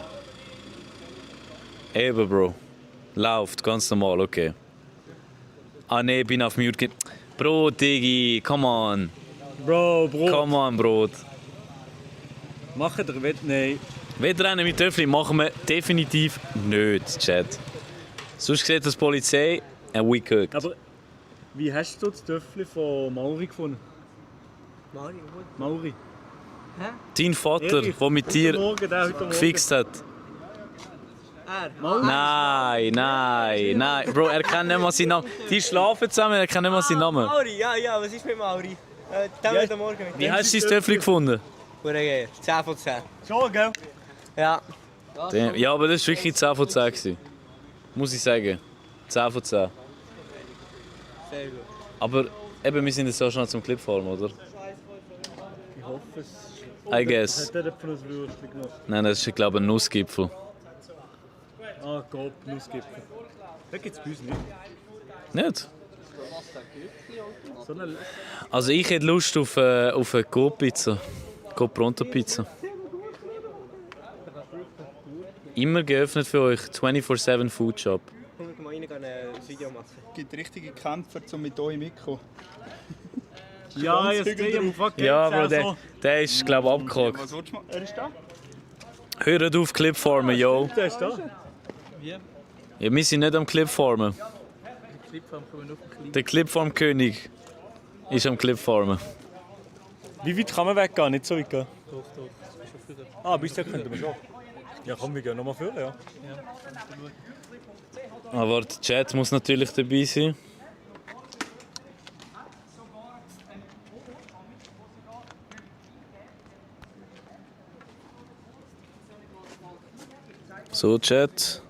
Eben, Bro. Läuft, ganz normal, okay. Ah, nee, bin auf Mute. Bro, Digi, come on. Bro, Brot. Come on, Brot. Machen wir Wett? Nein. Wettrennen mit Töffli machen wir definitiv nicht, Chat. Sonst sieht das Polizei and we cooked. Aber wie hast du das Töffli von Mauri gefunden? Mauri? Hä? Dein Vater, der mit dir gefixt hat. Nein. Bro, er kennt nicht mal seinen Namen. Die schlafen zusammen, er kennt nicht mal seinen Namen. Mauri, ja, was ist mit Mauri? Den heute Morgen mit Wie hast du dein Töffli gefunden? Geil. 10 von 10. Schon, gell? Ja. Ja, aber das war wirklich 10 von 10 gewesen. Muss ich sagen. 10 von 10. Sehr gut. Aber eben, wir sind jetzt auch schon zum Clipfarm, oder? Ich hoffe es. I guess. Hat er von uns Würstchen gemacht? Nein, das ist, glaube ich, ein Nussgipfel. Ah, Gott, Nussgipfel. Den gibt es bei uns nicht. Nicht? So eine... Also ich hätte Lust auf eine Go-Pizza. Go-Pronto-Pizza. Immer geöffnet für euch. 24/7 Food Shop. Ich mal rein ein Video machen. Es gibt richtige Kämpfer, um mit euch mitzukommen. Ja, jetzt sehe ich Ja, aber der ist, glaube ich, abgehakt. Was willst du machen? Er ist da? Hört auf Clipfarmen, yo. Der ist da. Ja, wir sind nicht am Clipfarmen. Der Clipfarm-König ist am Clipfarmen. Wie weit kann man weggehen? Nicht so weit gehen? Doch. Ah, bis dahin könnten wir schon. Ja, komm, wir gehen nochmal vor, ja. Aber der Chat muss natürlich dabei sein. So, Chat.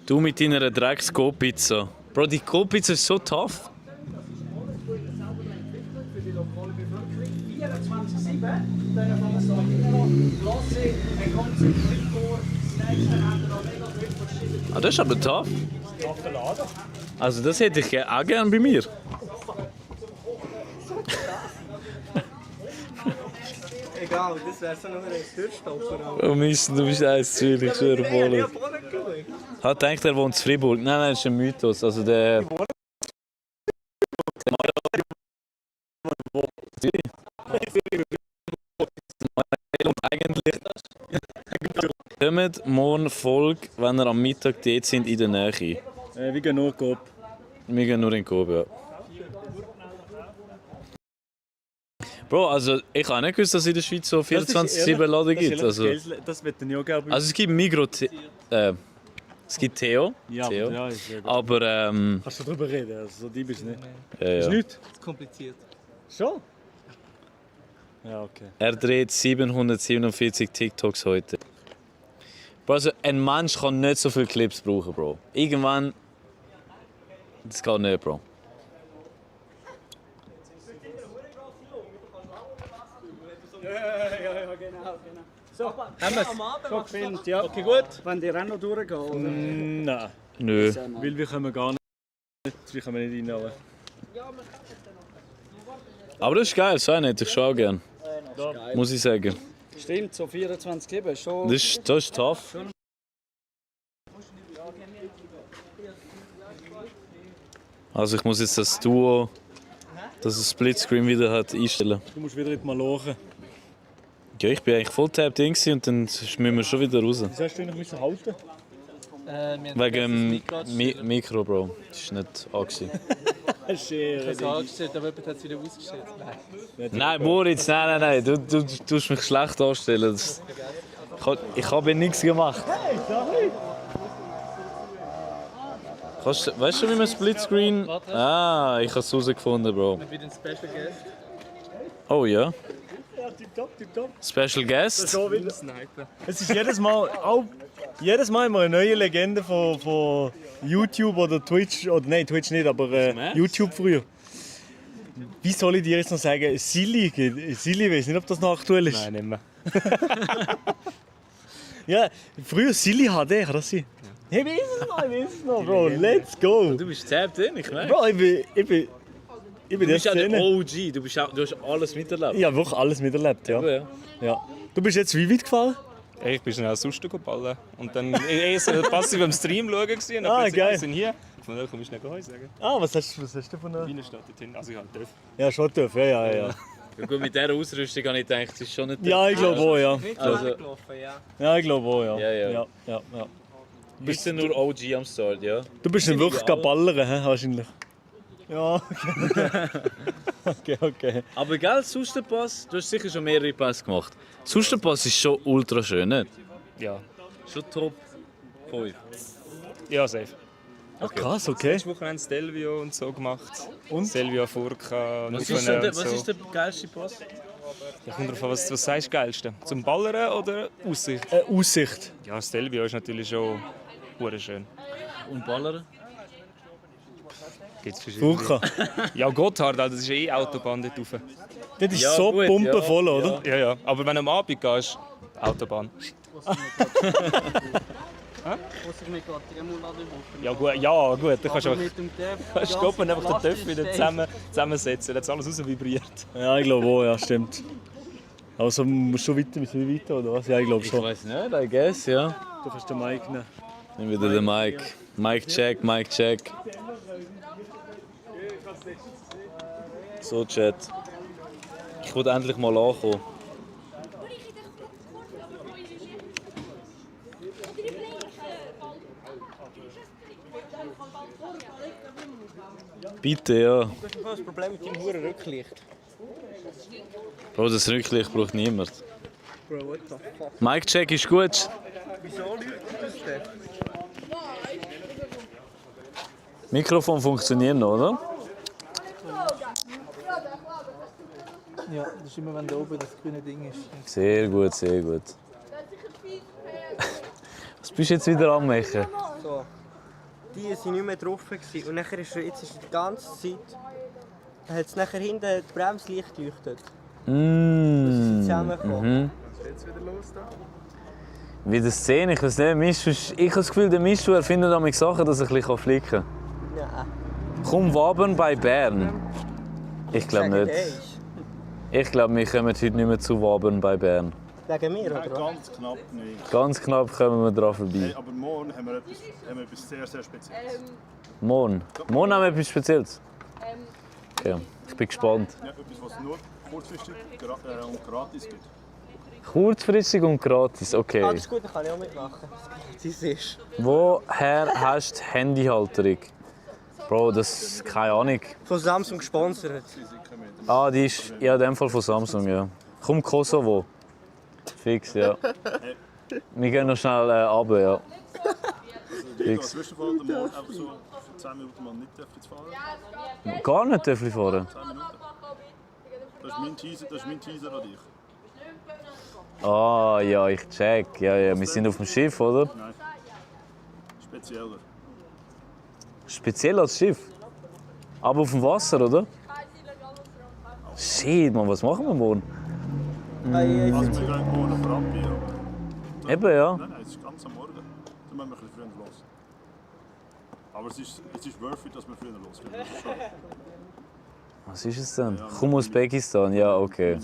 Du mit deiner Drecks-Go-Pizza. Bro, die Go-Pizza ist so tough. 24/7, dann kann man sagen, immer noch Klasse, ein ganzes Rücktor, das nächste haben wir noch mega viel verschiedene. Ah, das ist aber tough. Also das hätte ich auch gerne bei mir. Egal, das wäre so noch ein Türstopper. Oh Mist, du bist eins zu viel, ich schwöre voll. Ich habe gedacht, er wohnt in Fribourg. Nein, nein, das ist ein Mythos. Also der... Eigentlich kommt morgen Folge, wenn ihr am Mittag dort sind, in der Nähe. Wir gehen nur in Coop. Wir gehen nur in Coop, ja. Bro, also ich habe nicht gewusst, dass es in der Schweiz so 24/7 Laden gibt. Das wird dann ja gerne. Also es gibt Migros, es gibt Theo. Ja, Theo. ja, ist sehr gut. Aber Kannst du darüber reden? Also, so die bist du nicht. Ja, Ist ja. nicht? Das ist kompliziert. Schon? Ja, okay. Er dreht 747 TikToks heute. Bro, also ein Mensch kann nicht so viele Clips brauchen, Bro. Irgendwann... Das geht nicht, Bro. Ja, genau. So, Haben wir es? schon gefilmt, ja. Okay, gut. Wenn die Rennen durchgehen, oder? Nein. Nö. Weil wir können gar nicht. Wir können nicht rein. Aber das ist geil, so einen hätte ich schon auch gern. Muss ich sagen. Stimmt, so 24/7 schon. Das ist tough. Also ich muss jetzt das Duo, das es Splitscreen wieder hat, einstellen. Du musst wieder in die Malochen. Ja, ich bin eigentlich voll tapped in und dann müssen wir schon wieder raus. Wieso hast du dich noch halten? Wegen dem Mikro, Bro. Das ist nicht angesehen. Ich habe es angestellt, aber jemand hat es wieder ausgestellt. Nein, Moritz, nein. Du tust mich schlecht anstellen. Ich habe nichts gemacht. Hey, sorry! Weißt du, wie man Splitscreen... Ah, ich habe es herausgefunden, Bro. Mit einem Special Guest. Oh ja. Ja, tipptopp. Special Guest. Es ist jedes Mal immer eine neue Legende von YouTube oder Twitch. Oder nein, Twitch nicht, aber YouTube früher. Wie soll ich dir jetzt noch sagen? Silly, weiß nicht, ob das noch aktuell ist. Nein, nicht mehr. Ja, früher Silly HD, kann das sein? Ja. Ich weiß es noch, Bro. Let's go. Du bist tapped in, ich merke. Bro, ich bin Du bist ja der OG, du hast alles miterlebt. Ich habe wirklich alles miterlebt, ja. Ja. Ja. Du bist jetzt wie weit gefahren? Ich bin schnell sonst ballen. Und dann so passiv beim Stream schauen gewesen. Geil. Wir sind hier. Von daher komme ich schnell Heu sagen. Was hast du von einer... Wiener Stadt dorthin. Also ich halt darf. Ja, schon darf, ja. Ja gut, mit dieser Ausrüstung habe ich gedacht, das ist schon nicht... Ja, ich glaube auch, ja. Also, Ja, ich glaube auch, ja. Ja. Bist du nur OG am Start, ja? Du bist dann wirklich ballern, he, wahrscheinlich. Ja, okay. Aber gell, Sustenpass, du hast sicher schon mehrere Pässe gemacht. Sustenpass ist schon ultra schön, nicht? Ja. Schon top 5. Ja, safe. Ach krass, okay. Letztes Wochenende Stelvio und so gemacht. Und? Stelvio, Furka, Was ist der geilste Pass? Ja, kommt drauf an, was sagst du geilste? Zum Ballern oder Aussicht? Aussicht. Ja, Stelvio ist natürlich schon schön. Und Ballern? Gibt's verschiedene. Furka. Ja, Gotthard, das ist eh Autobahn dort rauf. Das ist so pumpenvoll, oder? Ja. Aber wenn du am Abend gehst, Autobahn. Ja gut, du kannst auch stoppen und einfach den Töpf wieder zusammensetzen, dann hat alles raus vibriert. Ja, ich glaube auch, ja, stimmt. Also musst du schon weiter, oder was? Ja, ich glaube schon. Ich weiß nicht, I guess, ja. Du kannst den Mic nehmen. Nimm wieder den Mic. Mic check. So, Chat. Ich wollte endlich mal ankommen. Bitte, ja. Du hast ein Problem mit deinem hohen Rücklicht. Bro, das Rücklicht braucht niemand. Bro, what the fuck? Mic-Check ist gut. Wieso lügt das denn? Mikrofon funktioniert noch, oder? Ja, das ist immer, wenn da oben das grüne Ding ist. Sehr gut. Was bist du jetzt wieder am machen? So. Die waren nicht mehr drauf. Und nachher ist jetzt ist die ganze Zeit... hat es nachher hinten das Bremslicht leuchtet. Das ist zusammengekommen. Was ist jetzt wieder los da? Wie das sehen, ich weiß nicht. Mischu, ich habe das Gefühl, der Mischu erfindet damit Sachen, dass er ein bisschen flicken kann. Ja. Komm, Wabern bei Bern. Ich glaube nicht. Ich glaube, wir kommen heute nicht mehr zu Wabern bei Bern. Wegen mir, oder? Ganz knapp nicht. Ganz knapp kommen wir dran vorbei. Hey, aber morgen haben wir etwas sehr, sehr Spezielles. Morgen? Morgen haben wir etwas Spezielles? Okay, ich bin gespannt. Ja, etwas, was nur kurzfristig und gratis gibt. Kurzfristig und gratis, okay. Ah, das ist gut, dann kann ich auch mitmachen. Das ist. Woher hast du die Handyhalterung? Bro, das keine Ahnung. Von Samsung gesponsert. Ah, die ist ja in dem Fall von Samsung, ja. Komm, Kosovo. Fix, ja. Wir gehen noch schnell runter, ja. Fix. Zwischenfall, der morgen einfach so für 10 Minuten mal nicht zu fahren. Gar nicht dürfen wir fahren? 10 Minuten. Das ist mein Teaser an dich. Ah, ja, ich check. Ja, ja, wir sind auf dem Schiff, oder? Nein. Spezieller. Speziell als Schiff? Aber auf dem Wasser, oder? Shit, man, was machen wir morgen? Also wir gehen morgen auf Rampi. Eben, ja. Nein, es ist ganz am Morgen. Dann müssen wir ein bisschen früher los. Aber es ist worth it, dass wir früher losgehen. Das ist schon. Was ist es denn? Komm aus Usbekistan, ja, okay.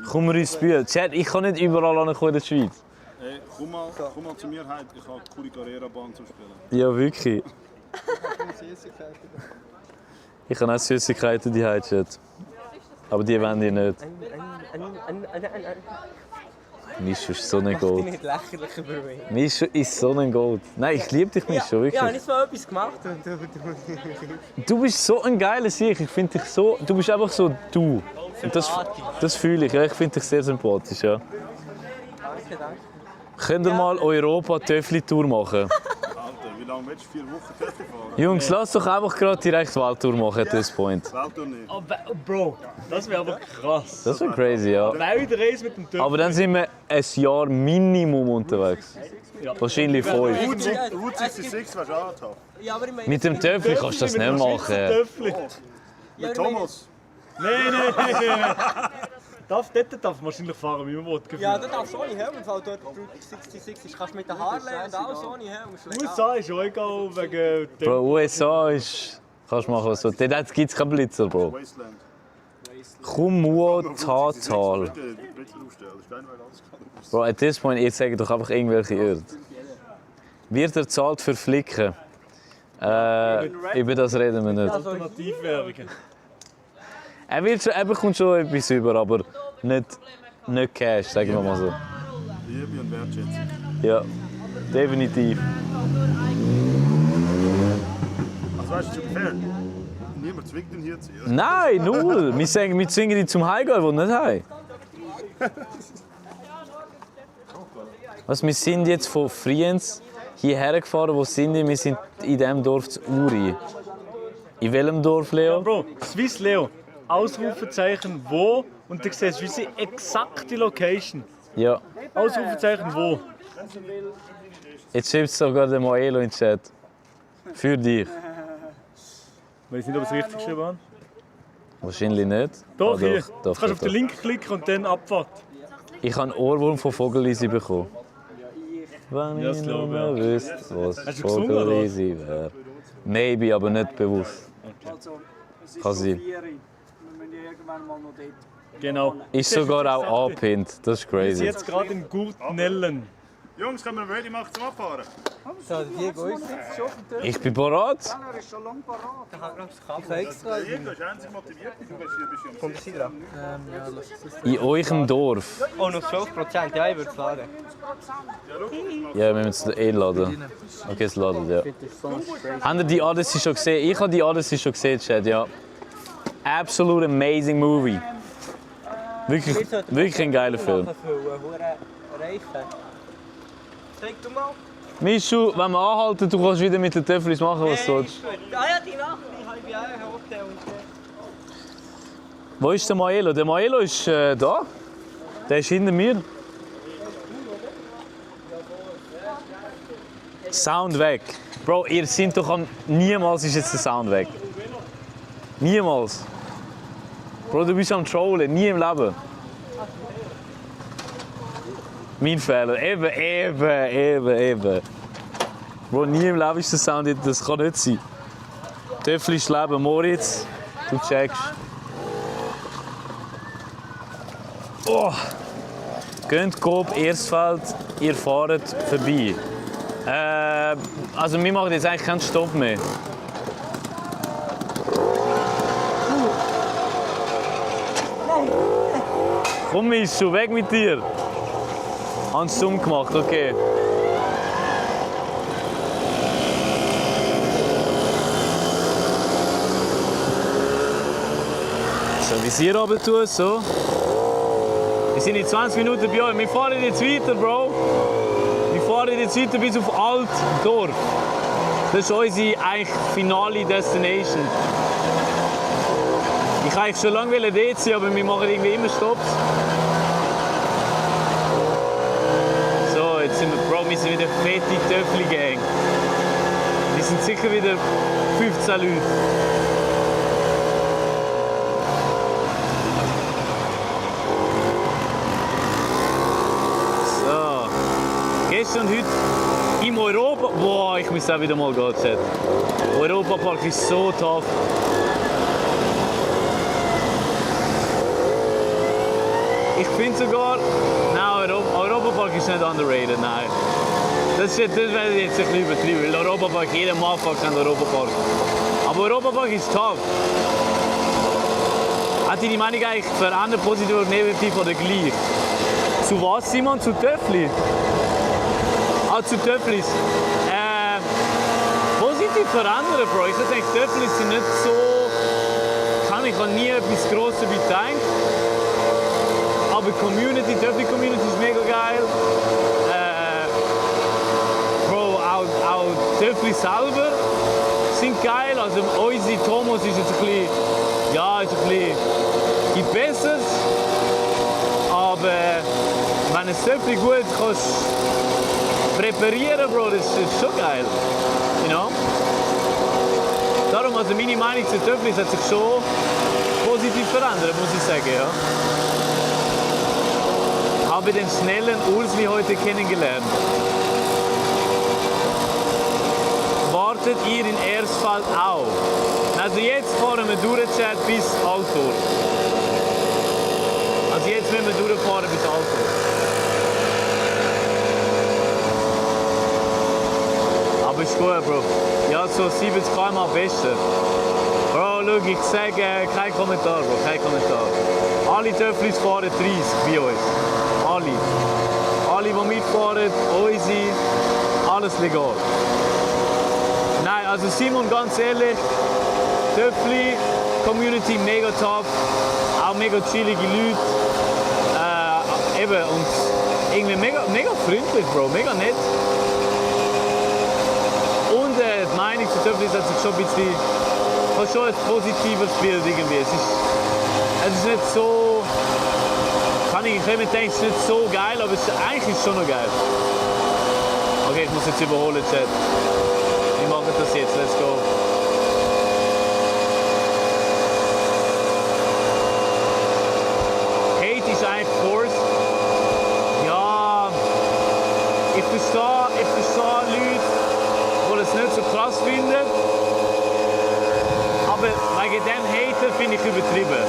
Komm mal ins Spiel. Chat, ich kann nicht überall ankommen in der Schweiz. Hey, komm mal zu mir heim, ich habe coole Carrera-Bahn zu spielen. Ja, wirklich. Ich habe auch Süßigkeiten die heute, Chat. Aber die wollen die nicht. Mischu ist so ein Gold. Mach dich nicht lächerlich über mich. Mischu ist so ein Gold. Nein, ich liebe dich, Mischu, wirklich. Ja, nicht mal etwas gemacht. Du bist so ein geiler Sieg. Ich finde dich so. Du bist einfach so du. Und das fühle ich. Ja. Ich finde dich sehr sympathisch. Ja. Danke, danke. Könnt ihr mal Europa-Töffli-Tour machen? Alter, wie lange willst du? 4 Wochen Töffli fahren? Jungs, lass doch einfach gerade direkt Welttour machen at this point. Welttour nicht. Oh, Bro, das wäre aber krass. Das wäre crazy, ja. Weltreise mit dem Töffli. Aber dann sind wir ein Jahr Minimum unterwegs. Ja. Wahrscheinlich 5. Route 66 wärst du auch tough. Ja, aber ich meine, Mit dem Töffli kannst du das nicht machen. Mit Thomas? Nein. Dort darf man wahrscheinlich fahren, wie man will. ja, du darfst ohne Helm, weil dort Route 66 ist. Kannst mit der Harley und alles ohne Helm. USA ist auch egal wegen... Bro, USA ist... Kannst du machen, was du willst. Dort gibt es keinen Blitzer, Bro. Kumuotatal. Bro, at this point, ihr sagt doch einfach irgendwelche Irrt. Wird er zahlt für Flicken? Über das reden wir nicht. Alternativwerbungen. Er bekommt schon etwas über, aber nicht Cash, sagen wir mal so. Liebe und Wertschätzung. Ja, definitiv. Also weißt du, schon fair. Niemand zwingt ihn hier zu ziehen. Nein, null. Wir zwingen ihn zum Heimgehen, wo nicht heim. Was, wir sind jetzt von Friens hierher gefahren. Wo sind wir? Wir sind in diesem Dorf zu Uri. In welchem Dorf, Leo? Ja, Bro, Swiss Leo. Ausrufezeichen wo und du siehst unsere exakte Location. Ja. Ausrufezeichen wo. Jetzt schreibt sogar der Moelo in den Chat. Für dich. Ich weiß nicht, ob ich es richtig geschrieben habe. Wahrscheinlich nicht. Doch, Ah, hier. doch, Jetzt kannst du auf den Link klicken und dann Abfahrt. Ich habe einen Ohrwurm von Vogelisi bekommen. Wenn Ja, ich das nur glaube ich, mehr wüsste, was Hast du gesungen, oder? Vogelisi wäre. Maybe, aber nicht bewusst. Also, es ist Kann schon sein. 4 Uhr. Wir müssen ja irgendwann mal noch dort. Genau. Ist sogar auch angepinnt. Das ist Wir sind crazy. jetzt gerade in Gurtnellen. Jungs, können wir ready machen zum Abfahren? So, Diego ist jetzt schon auf dem Tisch. Ich bin bereit. Er ist schon lange parat. Ich habe extra. Diego ist einzig motiviert, du bist am Kommt sie dran? Ja, lass es. In eurem Dorf. Oh, noch 12%. Ja, ich würde fahren. Ja, wir müssen es laden. Okay, es ladet, ja. Habt ihr die Odyssey schon gesehen? Ich habe die Odyssey schon gesehen, Chat, ja. Absolute amazing movie. Wirklich ein geiler Film. Zeig du mal. Mischu, wenn wir anhalten, du kannst wieder mit den Töfflis machen, was du willst. Ah ja, die Nacht, die habe ich bei einem Hotel. Wo ist der Maelo? Der Maelo ist da. Der ist hinter mir. Sound weg. Bro, ihr seid doch am... Niemals ist jetzt der Sound weg. Niemals. Bro, du bist am Trollen. Nie im Leben. Mein Fehler. Eben. Bro, nie im Leben ist der Sound... Das kann nicht sein. Töffel ist Leben. Moritz, du checkst. Oh. Geht Coop Ersfeld, ihr fahrt vorbei. Also wir machen jetzt eigentlich keinen Stopp mehr. Komm Mischu, weg mit dir. Haben es dumm gemacht, okay. So, Visier runter tun, so. Wir sind in 20 Minuten bei euch. Wir fahren jetzt weiter, Bro. Wir fahren jetzt weiter bis auf Altdorf. Das ist unsere eigentlich finale Destination. Ich wollte eigentlich schon lange dort sein, aber wir machen irgendwie immer Stopps. So, jetzt sind wir sind wieder fette Töffli-Gang. Wir sind sicher wieder 15 Leute. Gestern und heute im Europa... Boah, ich muss auch wieder mal gehen, Chat. Europapark ist so tough. Ich finde sogar... Nein, Europapark ist nicht underrated, nein. Das werde ich jetzt ein bisschen übertrieben, weil Europapark, jeder Motherfucker kennt Europapark. Aber Europapark ist tough. Hat deine Meinung eigentlich verändert, positiv oder negativ oder gleich? Zu was, Simon? Zu Töffli? Zu Töfflis. Positiv verändern, Bro. Ich denke, Töfflis sind nicht so... Ich habe nie etwas Grosses bedenkt. Aber Töffli-Community ist mega geil. Bro, auch Töffli selber sind geil. Also unsere Thomas ist jetzt ein bisschen... Ja, ist ein bisschen... Gibt Besseres. Aber wenn ein Töffli gut kannst... Präparieren, Bro, das ist schon geil. You know? Darum, also meine Meinung zu Töfflis hat sich schon positiv verändert, muss ich sagen. Ja. Habe den schnellen Ursli heute kennengelernt. Wartet ihr in Ersfeld auch? Also jetzt fahren wir durch bis Altdorf. Also jetzt müssen wir durchfahren bis Altdorf. Aber ist gut, Bro. Ja, so 70 km am besten. Bro, schau, ich sage kein Kommentar, Bro, kein Kommentar. Alle Töfflis fahren 30 bei uns. Alle, die mitfahren, unsere, alles legal. Nein, also Simon, ganz ehrlich, Töffli, Community mega top, auch mega chillige Leute. Eben, und irgendwie mega freundlich, Bro, mega nett. Die Meinung zu Töfflis hat sich schon ein bisschen, fast schon ein positives Bild irgendwie. Es ist nicht so, ich denke, es ist nicht so geil, aber eigentlich ist es schon noch geil. Okay, ich muss jetzt überholen, Chat. Wir machen das jetzt, let's go. Hate ist eigentlich forced. Ja, ich verstehe Leute, die es nicht so krass finden. Aber wegen dem Hater finde ich übertrieben.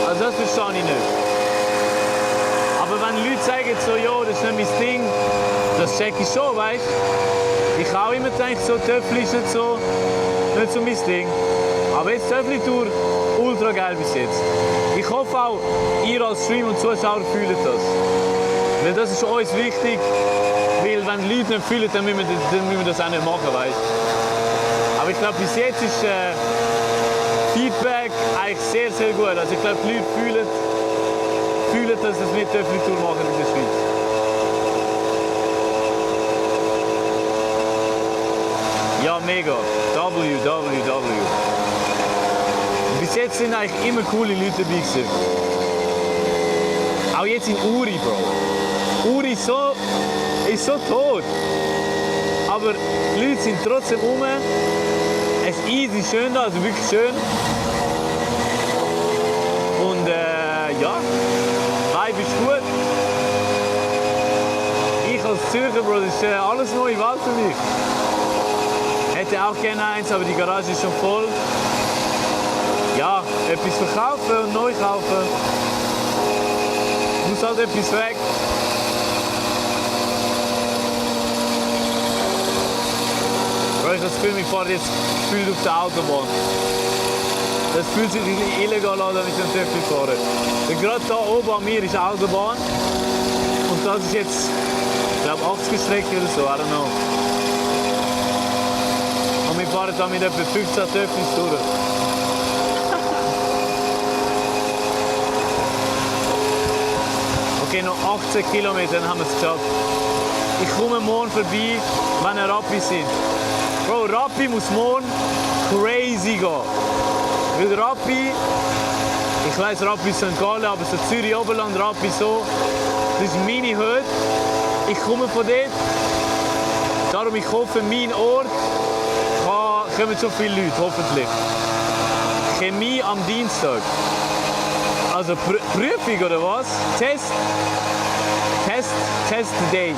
Also das verstehe ich nicht. Aber wenn Leute sagen so, ja, das ist nicht mein Ding, das check ich schon, weißt du? Ich habe auch immer gedacht, so Töffli ist nicht so mein Ding. Aber jetzt Töffli-Tour, ultra geil bis jetzt. Ich hoffe auch, ihr als Stream- und Zuschauer fühlt das. Weil das ist uns wichtig. Weil wenn die Leute nicht fühlen, dann müssen wir das auch nicht machen, weißt du. Aber ich glaube, bis jetzt ist Feedback eigentlich sehr, sehr gut. Also ich glaube, die Leute fühlen dass wir Töffli-Tour machen in der Schweiz. Ja, mega. www. Bis jetzt sind eigentlich immer coole Leute dabei gewesen. Auch jetzt in Uri, Bro. Uri so... ist so tot. Aber die Leute sind trotzdem rum. Es ist easy schön da, also wirklich schön. Und ja, Vibe ist gut. Ich als Zürcher, Bro, das ist alles neue Welt für mich. Hätte auch gerne eins, aber die Garage ist schon voll. Ja, etwas verkaufen und neu kaufen. Muss halt etwas weg. Bro, ich habe das Gefühl, ich fahre jetzt gefühlt auf der Autobahn. Das fühlt sich illegal an, wenn ich den Töpfchen fahre. Denn gerade da oben an mir ist eine Autobahn. Und das ist jetzt, ich glaube, 80er Strecke oder so, I don't know. Und wir fahren da mit etwa 15 Töpfchen durch. Okay, noch 18 Kilometer, dann haben wir es geschafft. Ich komme morgen vorbei, wenn wir Rappi sind. Bro, Rappi muss morgen crazy gehen. Weil Rappi, ich weiss, Rappi ist St. Gallen, aber so Zürich Oberland, Rappi so, das ist meine Hütte. Ich komme von dort. Darum, ich hoffe, mein Ort kommen so viele Leute, hoffentlich. Chemie am Dienstag. Also Prüfung oder was? Test Day.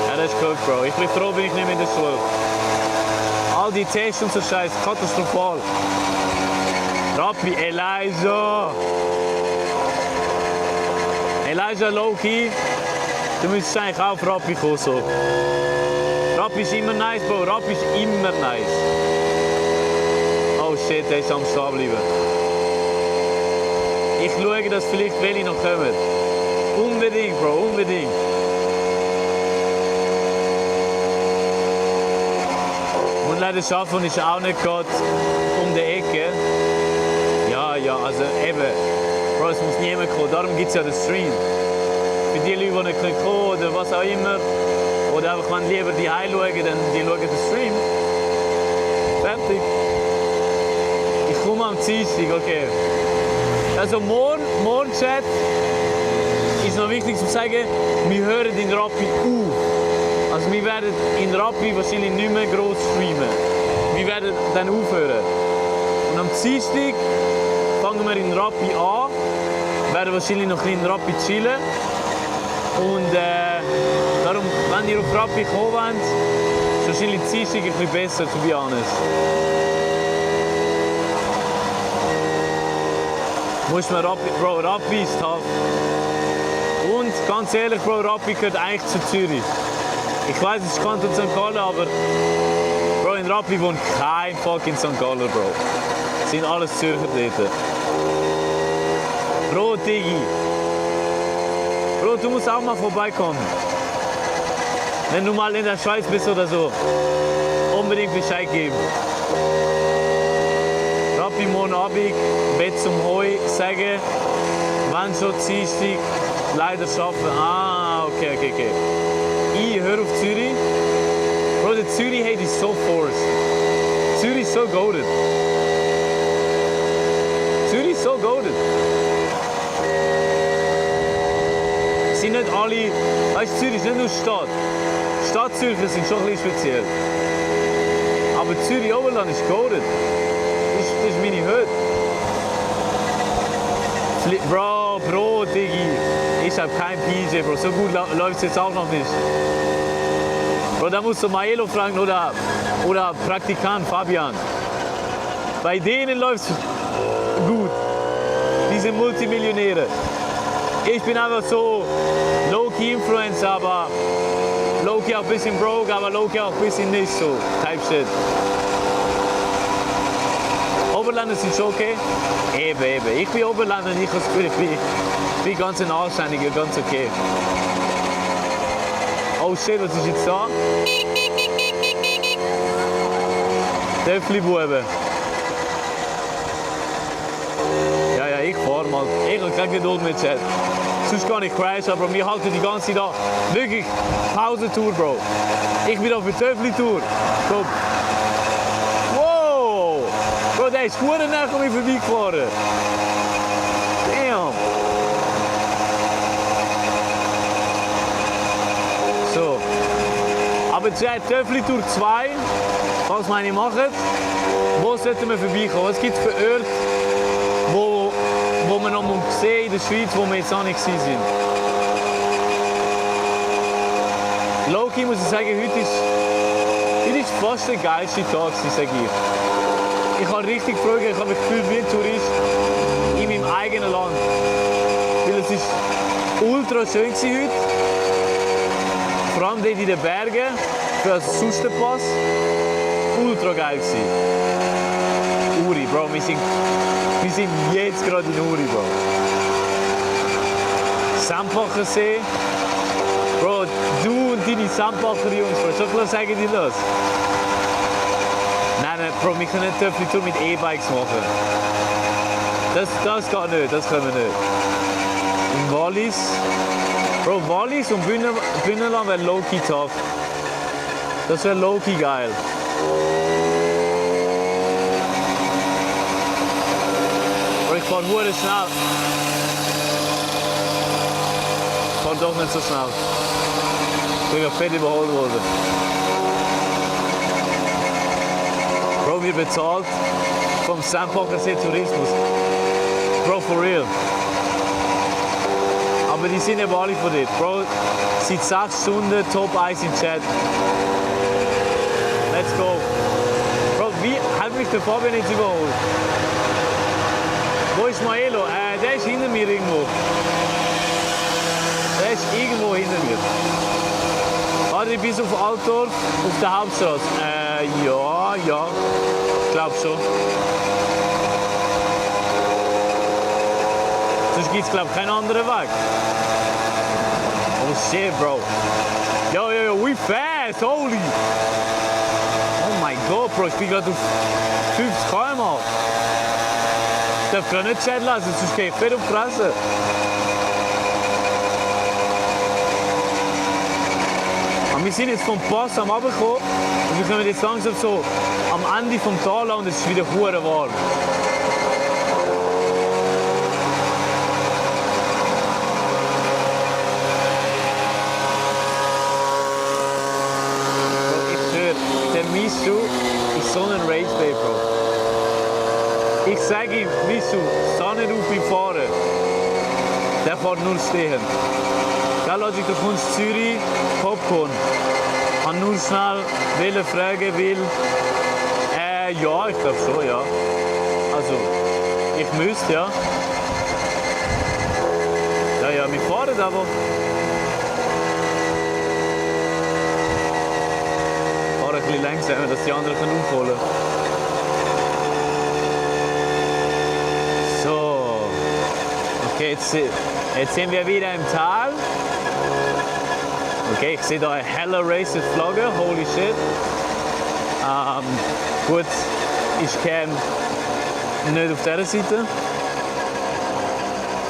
Ja, das ist gut, Bro. Ich bin froh, bin ich nicht mehr in der Schule. All die Tests und so Scheiß, katastrophal. Rappi, Elijah Loki, du müsstest eigentlich auch auf Rappi kommen. So. Rappi ist immer nice, Bro. Rappi ist immer nice. Oh shit, der ist am Stehen bleiben. Ich schaue, dass vielleicht welche noch kommen. Unbedingt, Bro, unbedingt. Und leider schaffen ist auch nicht gerade um die Ecke. Ja, also eben. Bro, es muss niemand kommen, darum gibt es ja den Stream. Für die Leute, die nicht kommen können oder was auch immer. Oder einfach, wenn lieber die schauen, dann die schauen den Stream. Fertig. Ich komme am Dienstag, okay. Also morgen Chat, ist noch wichtig zu sagen, wir hören in Rappi auf. Also wir werden in Rappi wahrscheinlich nicht mehr gross streamen. Wir werden dann aufhören. Und am Dienstag fangen wir in Rappi an, werden wahrscheinlich noch in Rappi chillen. Und darum, wenn ihr auf Rappi kommen wollt, ist wahrscheinlich Dienstag ein bisschen besser, to be honest. Muss man Rappi, Bro, Rappi ist tough. Und ganz ehrlich, Bro, Rappi gehört eigentlich zu Zürich. Ich weiß, es ist Kanton St. Gallen, aber Bro, in Rappi wohnt kein fucking St. Galler, Bro. Das sind alles Zürcher dort. Bro, Digi. Bro, du musst auch mal vorbeikommen. Wenn du mal in der Schweiz bist oder so. Unbedingt Bescheid geben. Rappi morgen Abend, Bett zum Heu sagen, wann schon Dienstag leider schaffen. Ah, okay. Ich höre auf Zürich. Bro, der Zürich hate ist so forced. Zürich ist so goated. Zürich ist so goated. Es sind nicht alle, weißt du, Zürich ist nicht nur Stadt. Stadtzürcher sind schon ein bisschen speziell. Aber Zürich Oberland ist goated. Das ist meine Hütte. Bro, Diggi. Ich hab kein PJ, Bro. So gut läuft es jetzt auch noch nicht. Bro, da musst du Maelo fragen oder Praktikant Fabian. Bei denen läuft es gut. Die sind Multimillionäre. Ich bin einfach so Low-Key Influencer, aber Low-Key auch ein bisschen broke, aber Low-Key auch ein bisschen nicht so. Type Shit. Oberländer sind schon okay. Eben. Ich bin Oberländer und ich bin ganz ein Anständiger, ganz okay. Oh shit, was ist jetzt da? Töffli-Buben. Ja, ich fahr mal. Ich habe keine Geduld mit Chat. Sonst kann ich crashen, aber wir halten die ganze Zeit an. Wirklich, Pausentour, Bro. Ich bin auf der Töffli-Tour. Komm. Bro, der ist gut nach mir vorbeigefahren. Damn. Aber zuerst Töffli-Tour 2, was meine machen, wo sollten wir vorbeikommen? Was gibt es für Orte, wo wir noch mal sehen in der Schweiz, wo wir jetzt noch nicht gewesen sind? Loki muss ich sagen, heute ist fast der geilste Tag, sage ich. Ich habe richtig Freude, ich habe mich gefühlt wie ein Tourist in meinem eigenen Land. Weil es ist ultra schön heute. Vor allem dort in den Bergen, für den Sustenpass. Ultra geil gewesen. Uri, Bro, wir sind jetzt gerade in Uri, Bro. Sempacher See. Bro, du und deine Sempacher Jungs, Bro, schon klar sagen die das? Nein, Bro, wir können nicht Töffli-Tour mit E-Bikes machen. Das geht nicht, das können wir nicht. In Wallis. Bro, Wallis und Bühneland wäre low-key tough. Das wäre low-key geil. Bro, ich fahre nur schnell. Ich fahre doch nicht so schnell. Ich bin ja fett überholt worden. Bro, wir bezahlt vom Sempacher See Tourismus. Bro, for real. Aber die sind eben alle von dort. Bro, seit 6 Stunden Top 1 im Chat. Let's go. Bro, wie hat mich der Fabian jetzt überholt? Wo ist Maelo? Der ist hinter mir irgendwo. Der ist irgendwo hinter mir. Warte, bis auf Altdorf, auf der Hauptstraße. Ja. Ich glaube schon. Sonst gibt es, glaube ich, keinen anderen Weg. Oh shit, Bro. Yo, we fast, holy. Oh mein Gott, Bro, ich bin gerade auf 50 km/h. Ich darf gerade nicht Chat lassen, sonst gehe ich fett auf die Fresse. Und wir sind jetzt vom Pass am Runtergekommen und wir kommen jetzt langsam so am Ende vom Tal an und es ist wieder hure warm. Der Misu ist so ein Race-Day, Bro. Ich sage ihm, Misu, Sonne auf beim Fahren. Der fährt nur stehen. Gell, Logic, du kommst Zürich, Popcorn. Kann nur schnell fragen, will. Ja, ich glaube schon, ja. Also, ich müsste, ja. Ja, wir fahren aber. Ein bisschen langsamer, dass die anderen aufholen können. So. Okay, jetzt sind wir wieder im Tal. Okay, ich sehe da eine helle Racer Flagge. Holy shit. Gut, ich käme nicht auf dieser Seite.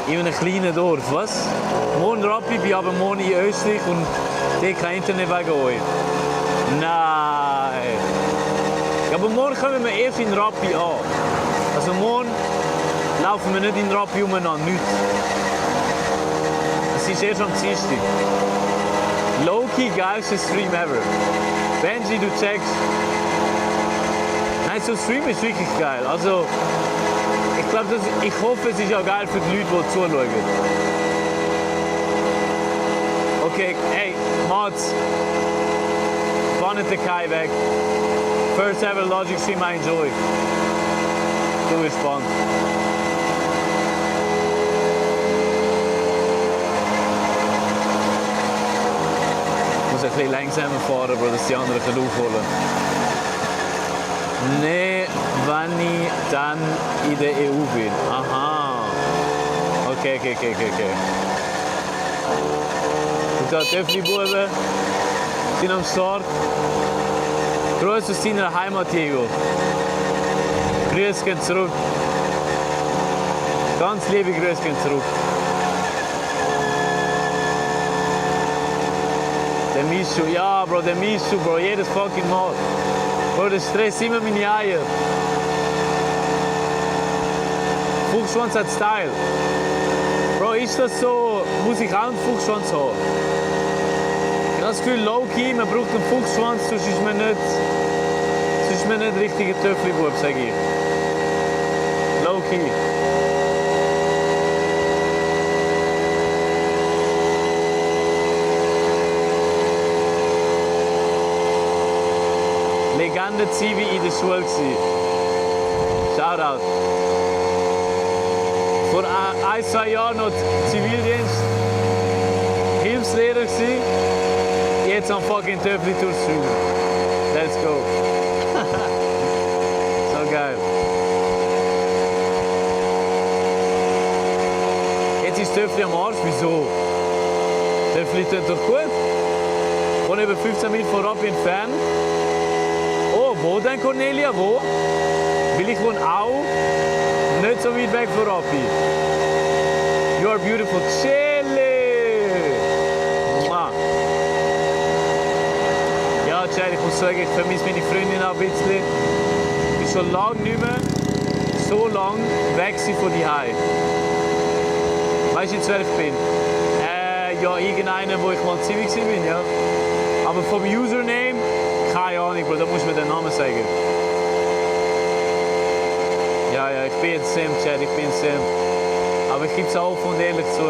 In einem kleinen Dorf, was? Morgen Rappi, ich bin aber morgen in Österreich und dort kein Internet wegen euch. Nein! Ja, aber morgen kommen wir erst in Rappi an. Also morgen laufen wir nicht in Rappi umeinander, nichts. Es ist erst am Dienstag. Low-key geilste Stream ever. Benji, du checkst. Nein, so Stream ist wirklich geil. Also, ich hoffe, es ist auch geil für die Leute, die zuschauen. Okay, hey, Mats. Den Kai weg. First ever Logic Stream I enjoy. Du bist spannend. Ich muss ein bisschen langsamer fahren, Bro, dass die anderen aufholen können. Nee, wenn ich dann in der EU bin. Aha. Okay. Und da Töffli-Buben sind am Start. Grüß aus deiner Heimat, Diego. Grüß gehen zurück. Ganz liebe Grüße gehen zurück. Der Misu, ja, Bro, der Misu, Bro, jedes fucking Mal. Bro, der Stress immer meine Eier. Fuchsschwanz hat Style. Bro, ist das so? Muss ich auch einen Fuchsschwanz haben? Das Gefühl low-key, man braucht einen Fuchsschwanz, sonst ist man nicht richtiger Töffli-Bub, sag ich. Low-key. Legende Zivi in der Schule gsi. Shoutout. Vor 1-2 Jahren noch Zivildienst. Hilfslehrer gsi. Jetzt am fucking Töffli-Tour schreiben. Let's go. So geil. Jetzt ist Töffli am Arsch. Wieso? Töffli tut doch gut. Ich wohne über 15 Meter von Rappi entfernt. Oh, wo denn, Cornelia? Wo? Weil ich wohne auch nicht so weit weg von Rappi. You are beautiful. Chili! Mua. Ja, Chad, ich muss sagen, ich vermisse meine Freundin auch ein bisschen. Ich bin schon lange nicht mehr so lange weg von die Hause. Weißt du jetzt, wer ich bin? Ja, irgendeiner, wo ich mal Zivi war, ja. Aber vom Username, keine Ahnung, Bro, da muss man den Namen sagen. Ja, ich bin jetzt Sam, Chad, ich bin Sam. Aber ich gebe es auch offen und ehrlich zu.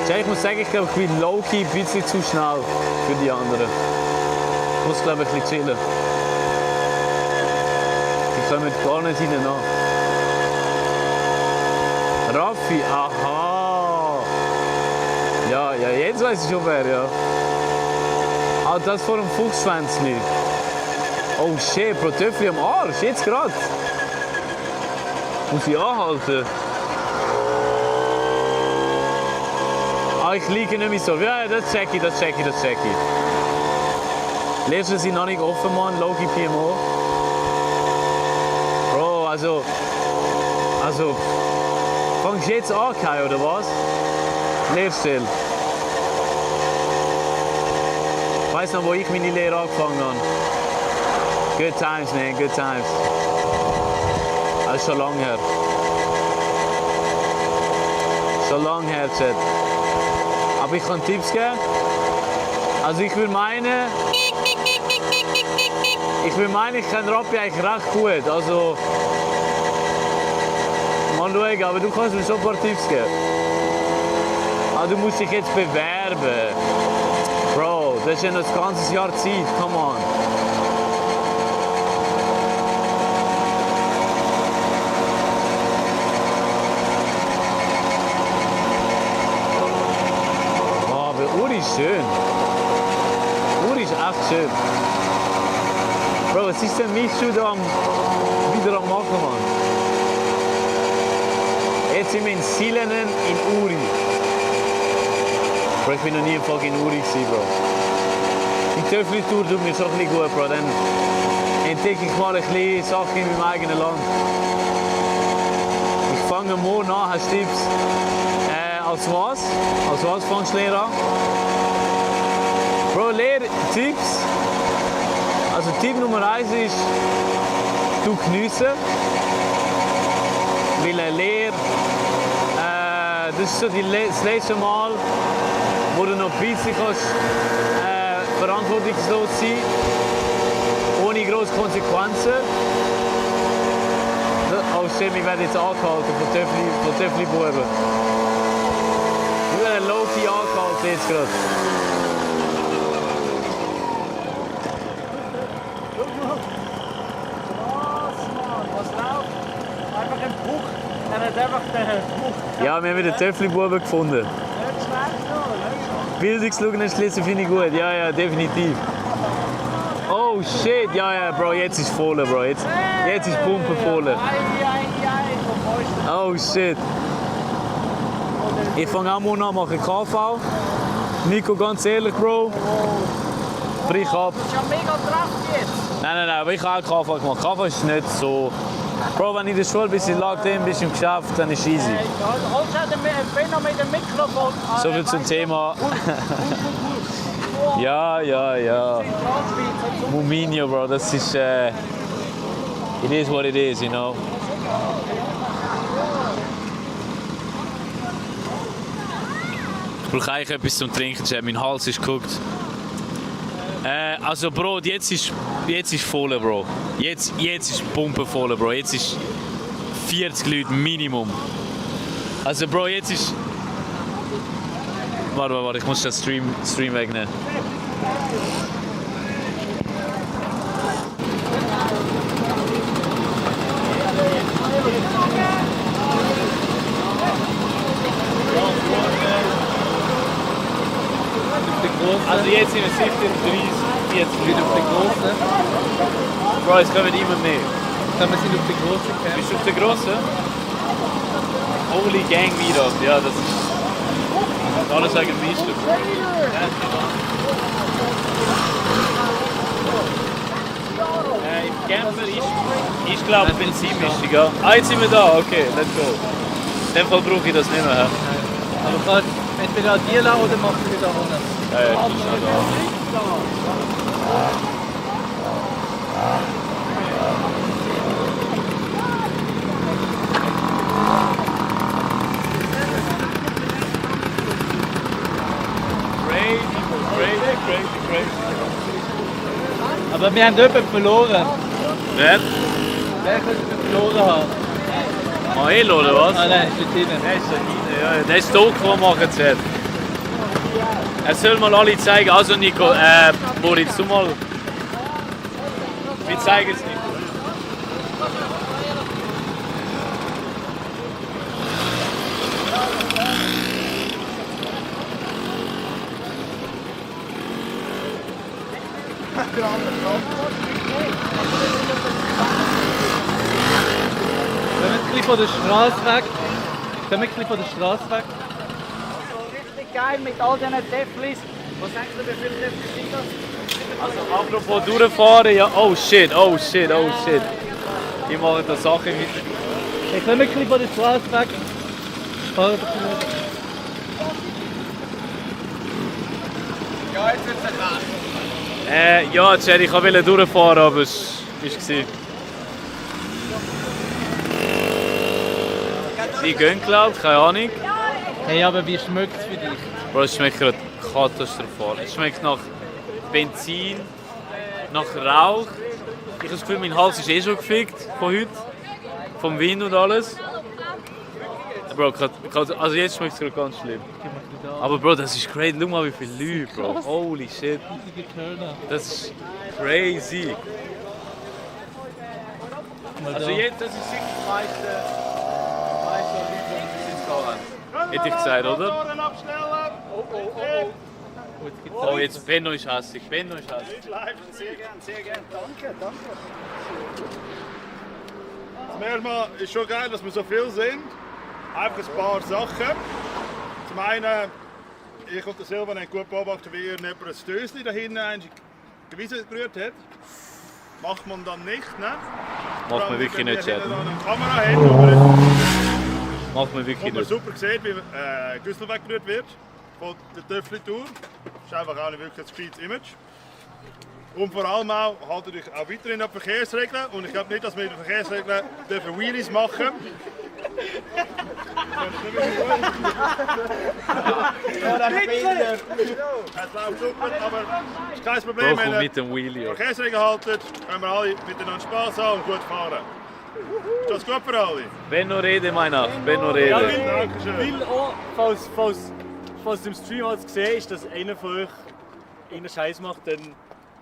Chad, ich muss sagen, ich glaube, ich bin low-key ein bisschen zu schnell für die anderen. Ich muss, glaube ich, ein bisschen chillen. Die kommen gar nicht hinein nach. Raffi, aha! Ja, jetzt weiß ich schon wer, ja. Ah, das vor dem Fuchsschwänzli. Oh shit, Bro, Töffli am Arsch, jetzt gerade. Muss ich anhalten? Ah, ich liege nicht mehr so. Ja, das check ich. Letzte sind noch nicht offen, Mann, Logi PMO. Bro, also... Fangst du jetzt an, Kai, oder was? Lehrstelle. Ich weiss noch, wo ich meine Lehre angefangen habe. Good times, man, good times. Das ist schon lange her. Schon lange her, Chat. Aber ich kann Tipps geben. Also ich würde meinen, ich kenne Rappi eigentlich recht gut. Also, mal schauen, aber du kannst mir schon ein paar Tipps geben. Aber du musst dich jetzt bewerben. Bro, das ist ja noch das ganze Jahr Zeit, come on. Oh, aber Uri ist schön. Uri ist echt schön. Bro, was ist denn mich schon da wieder am machen, Mann? Jetzt sind wir in Silenen in Uri. Bro, ich bin noch nie im Fall in Uri gewesen, Bro. Die Töffli-Tour tut mir schon ein bisschen gut, Bro. Dann entdecke ich mal ein bisschen Sachen in meinem eigenen Land. Ich fange morgen an, hast du Tipps? Als was? Als was fängst du Lehre an? Bro, Tipps. Also Tipp Nummer 1 ist, du geniessen. Weil eine Lehre, das ist so das letzte Mal, wo du noch ein bisschen verantwortungslos sein kannst, ohne grosse Konsequenzen. Oh shit, wir werden jetzt angehalten von Töffli-Buben. Wir werden low-key angehalten jetzt gerade. Ja, wir haben wieder Töffli-Buben gefunden. Bildungslügen schließen finde ich gut, ja, definitiv. Oh shit, ja, Bro, jetzt ist voll, Bro. Jetzt ist Pumpe voll. Oh shit. Ich fange auch morgen an, mache KV. Nico, ganz ehrlich, Bro. Brich ab. Das ist ja mega Kraft jetzt. Nein, aber ich habe auch KV gemacht. KV ist nicht so. Bro, wenn ich in der Schule ein bisschen lag, ein bisschen im Geschäft, dann ist easy. Holst du den Benno mit dem Mikrofon? So viel zum Thema. Ja. Muminho, Bro, das ist. It is what it is, you know. brauche eigentlich etwas zum Trinken, Chad. Mein Hals ist geguckt. Also Bro, jetzt ist voll, Bro. Jetzt ist Pumpe voll, Bro. Jetzt ist 40 Leute Minimum. Also Bro, jetzt ist... Warte, ich muss den Stream wegnehmen. Also jetzt sind wir 17, 30, 40 Leute auf der grossen. Bro, es kommen immer mehr. Wir sind auf der grossen Camp. Bist du auf der grossen? Holy Gang Meetup, ja, das ist... Alle sagen Meister. Im Camper ist glaube ich Benzinmischung, ja. Ah, jetzt sind wir da, okay, let's go. In dem Fall brauche ich das nicht mehr. Aber du kannst entweder an dir lassen oder machst du wieder runter. Ja, ich bin schon da. Crazy. Aber wir haben jemanden verloren. Wer? Wer könnte wir verloren haben? Maelo oder was? Ah nein, ist nicht drin. Der ist da rein, ja. Der ist Doku machen jetzt. Er soll mal alle zeigen. Also Nico, Moritz, du mal. Wir zeigen es Nico. Können wir ein bisschen von der Straße weg? Richtig geil mit all diesen Defflis. Was sagst du, wie viele Defflis sind das? Also apropos durchfahren, ja. Oh shit. Die machen da Sachen mit. Ich komme ein bisschen von der Straße weg. Ja, jetzt wird es erkannt. Ja, Jerry, ich wollte durchfahren, aber es war. Die gehen, glaube ich, keine Ahnung. Hey, aber wie schmeckt es für dich? Bro, es schmeckt gerade katastrophal. Es schmeckt nach Benzin, nach Rauch. Ich habe das Gefühl, mein Hals ist eh schon gefickt von heute. Vom Wind und alles. Bro, also jetzt schmeckt es gerade ganz schlimm. Aber Bro, das ist crazy. Schau mal, wie viele Leute, Bro. Holy shit. Das ist crazy. Also jetzt, das ist sicher das meiste Leute, die sind da. Hätte ich gesagt, oder? Oh, jetzt Benno ist hässlich. Sehr gern. Danke. Zum ersten Mal ist schon geil, dass wir so viel sind. Einfach ein paar Sachen. Zum einen, ich und der Silvan haben gut beobachtet, wie jemand ein Stößchen da hinten die Wiese gerührt hat. Macht man dann nicht, ne? Macht man wirklich nicht, Chad. Macht man wirklich nicht. nicht. Super sieht, wie Güssel weggerührt wird von der Töffli-Tour. Das ist einfach auch nicht wirklich ein gescheites Image. Und vor allem auch, haltet euch auch weiterhin an die Verkehrsregeln. Und ich glaube nicht, dass wir in den Verkehrsregeln dürfen Wheelies machen. Es läuft super, aber es ist kein Problem. Bro, mit dem Wheelie. Verkehrsregeln haltet, können wir alle miteinander Spaß haben und gut fahren. Ist das gut für alle? Benno Rede, mein Nach. Benno Rede. Ja, weil auch, falls du im Stream alles gesehen hast, dass einer von euch einen Scheiß macht, dann...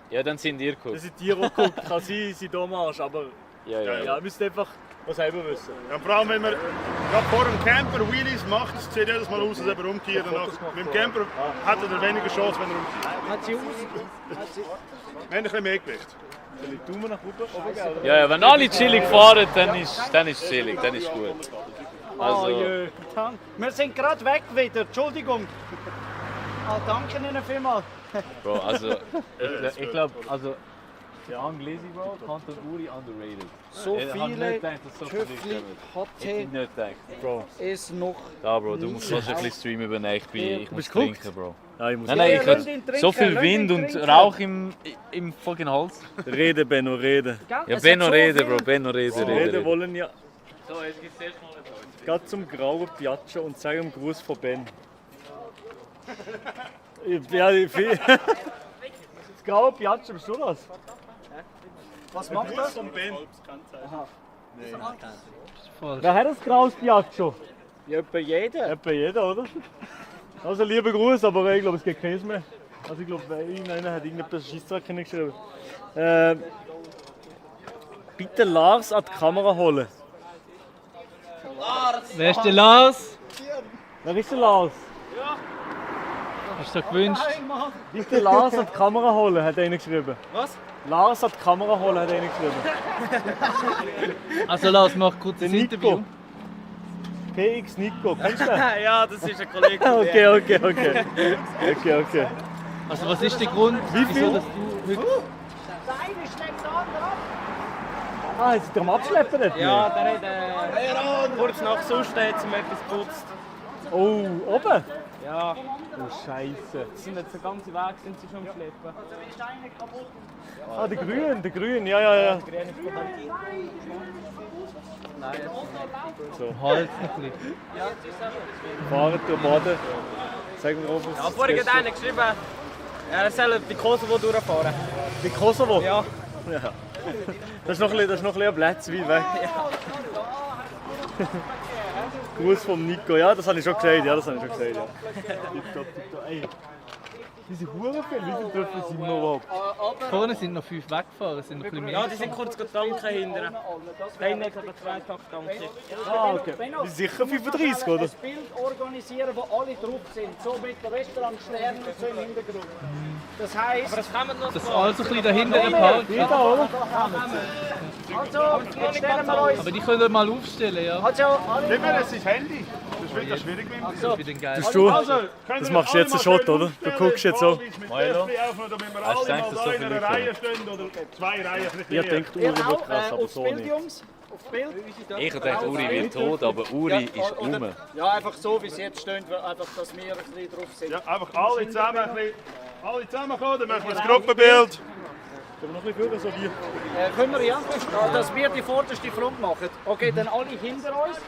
Ja, dann sind ihr geguckt. Dann sind die auch geguckt. Kann sein, sie da machst, aber... Ja, müsst einfach was selber wissen. Ja, vor allem, wenn man gerade vor dem Camper Wheelies macht, das sieht jedes Mal aus, als ob er umkehrt. Mit dem Camper hat er weniger Chance, wenn er umkehrt. Hat sie aus? Wir haben ein bisschen mehr Gewicht. Daumen nach oben? Ja, wenn alle chillig fahren, dann ist chillig, dann ist gut. Also, Oh je, danke. Wir sind gerade weg wieder, Entschuldigung. Danke Ihnen vielmals. Bro, also, ich glaube, also, der Anglesi, Bro, Kanton Uri underrated. So viele Töffli hatte Bro. Es noch. Da, Bro, du musst fast ein bisschen Stream übernehmen. Ich muss trinken, Bro. Ja, ich muss nein, ich habe so viel Wind und Rauch im fucking Hals. Rede, Benno, rede. Ja, Benno, rede, Bro, Benno, rede. Rede wollen ja. So, jetzt geht's erstmal Geh zum grauen Piaggio und sag ihm Gruß von Ben. Ja, das graue Piaggio, bist du das? Was macht das? Aha. Wer hat das graues Piaggio? Ja, etwa jeder. Etwa jeder, oder? Also lieber Gruß, aber ich glaube, es geht keins mehr. Also ich glaube, irgendeiner hat irgendetwas Scheissdreck hingeschrieben. Bitte Lars an die Kamera holen. Wer ist der Lars? Wer ist der Lars? Hast du dir gewünscht? Bitte Lars an die Kamera holen, hat einer geschrieben. Was? Lars an die Kamera holen, hat einer geschrieben. Also Lars, mach kurz ein Interview. PX Nico, kennst du den? Ja, das ist ein Kollege. Okay. Also was ist der Grund, wieso dass du heute... Ah, ist er am Abschleppen nicht mehr? Ja, der hat kurz nach sonst hat ihm etwas geputzt. Oh, oben? Ja. Oh Scheiße. Sie sind jetzt den ganzen Weg sind sie schon am Schleppen. Ah, der Grün, ja. Nein, so. Halt noch ein bisschen. Fahren durch Baden. Sagen wir oben. Ja, vorhin hat einer geschrieben, er soll die Kosovo durchfahren. Die Kosovo? Ja. Das ist noch ein bisschen ein Platz weit weg. Gruß vom Nico, ja, das habe ich schon gesagt, ja. Tipptopp. Ey, diese Hurenfälle, wie viele dürfen sind wir überhaupt? Vorne sind noch 5 weggefahren, sind noch ein bisschen mehr. Ja, die sind kurz getankt hinterher. Einer hat aber 2 Tage getankt. Ah, okay. Die sind sicher 35, oder? Ein Bild organisieren, wo alle drauf sind, so mit dem Restaurant Sternen und so im Hintergrund. Das heisst... Aber das kann man noch das ist alles ein bisschen dahinter im Park. Also, jetzt stellen wir uns... Aber die können wir mal aufstellen, ja. Also, Nimm mir das Handy. Das wird ja schwierig mit Das ist wieder geil. Das machst du jetzt einen Shot, oder? Du guckst jetzt so. Maelo. Hast du gedacht, dass so viele Reihen stehen oder 2 Reihen? Ich denke, Uri wird krass, aber so nicht. Ich dachte, Uri wird tot, aber Uri ist rum. Ja, einfach so, wie es jetzt steht, einfach, dass wir ein bisschen drauf sind. Ja, einfach alle zusammen kommen, dann machen wir das Gruppenbild. Können wir noch ein bisschen so wie... Können wir, ja. Dass wir die vorderste Front machen. Okay, dann alle hinter uns.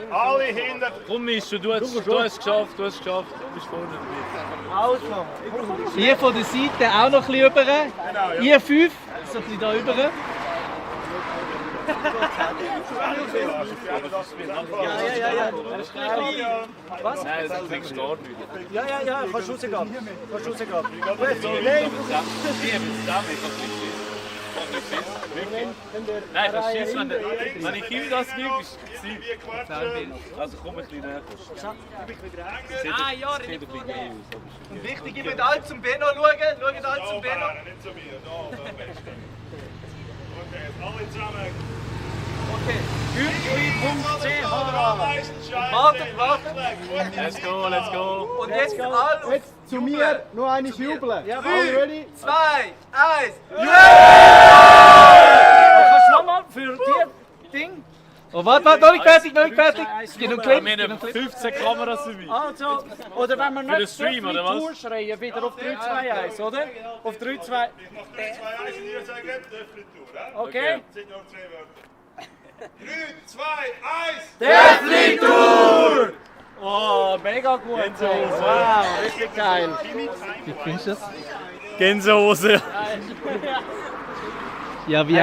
Alle hinter. Komm, Mischu, du hast es geschafft, Du bist vorne. Also. Hier von der Seite auch noch ein bisschen rüber. Ihr 5, so ein bisschen da rüber. Ja. Was? Nein, das kriegst du gar nicht. Ja, kannst du rausgehen. Nein, das schießt, wenn ich ihm das gebe, ist es also komm ein bisschen näher. Ah ja, und wichtig, ihr müsst alle zum Benno schauen. Schaut alle zum Benno. Nicht zu mir, da am besten. Okay, alle zusammen. Okay, Gürtli.ch. Wartet. Let's go. Und jetzt alle. Jetzt zu mir nur eine jubeln. Ja, 3, Alle ready? 2, 1. Kannst du nochmal für die Ding? Oh, warte, noch nicht fertig. Es geht noch Wir haben 15 Kameras dabei. Also, oder wenn wir Für den nicht Stream, oder was? durchschreien, wieder auf 3, 2, 1, oder? Auf 3, 2... 3, 2, 1 und ihr sagt, Döffli-Tour. Okay. Sind noch 2 Wörter. 3, 2, 1. Döffli-Tour! Oh, mega gut. Wow, richtig geil. Wie findest du das? Gänsehose. Ja, wie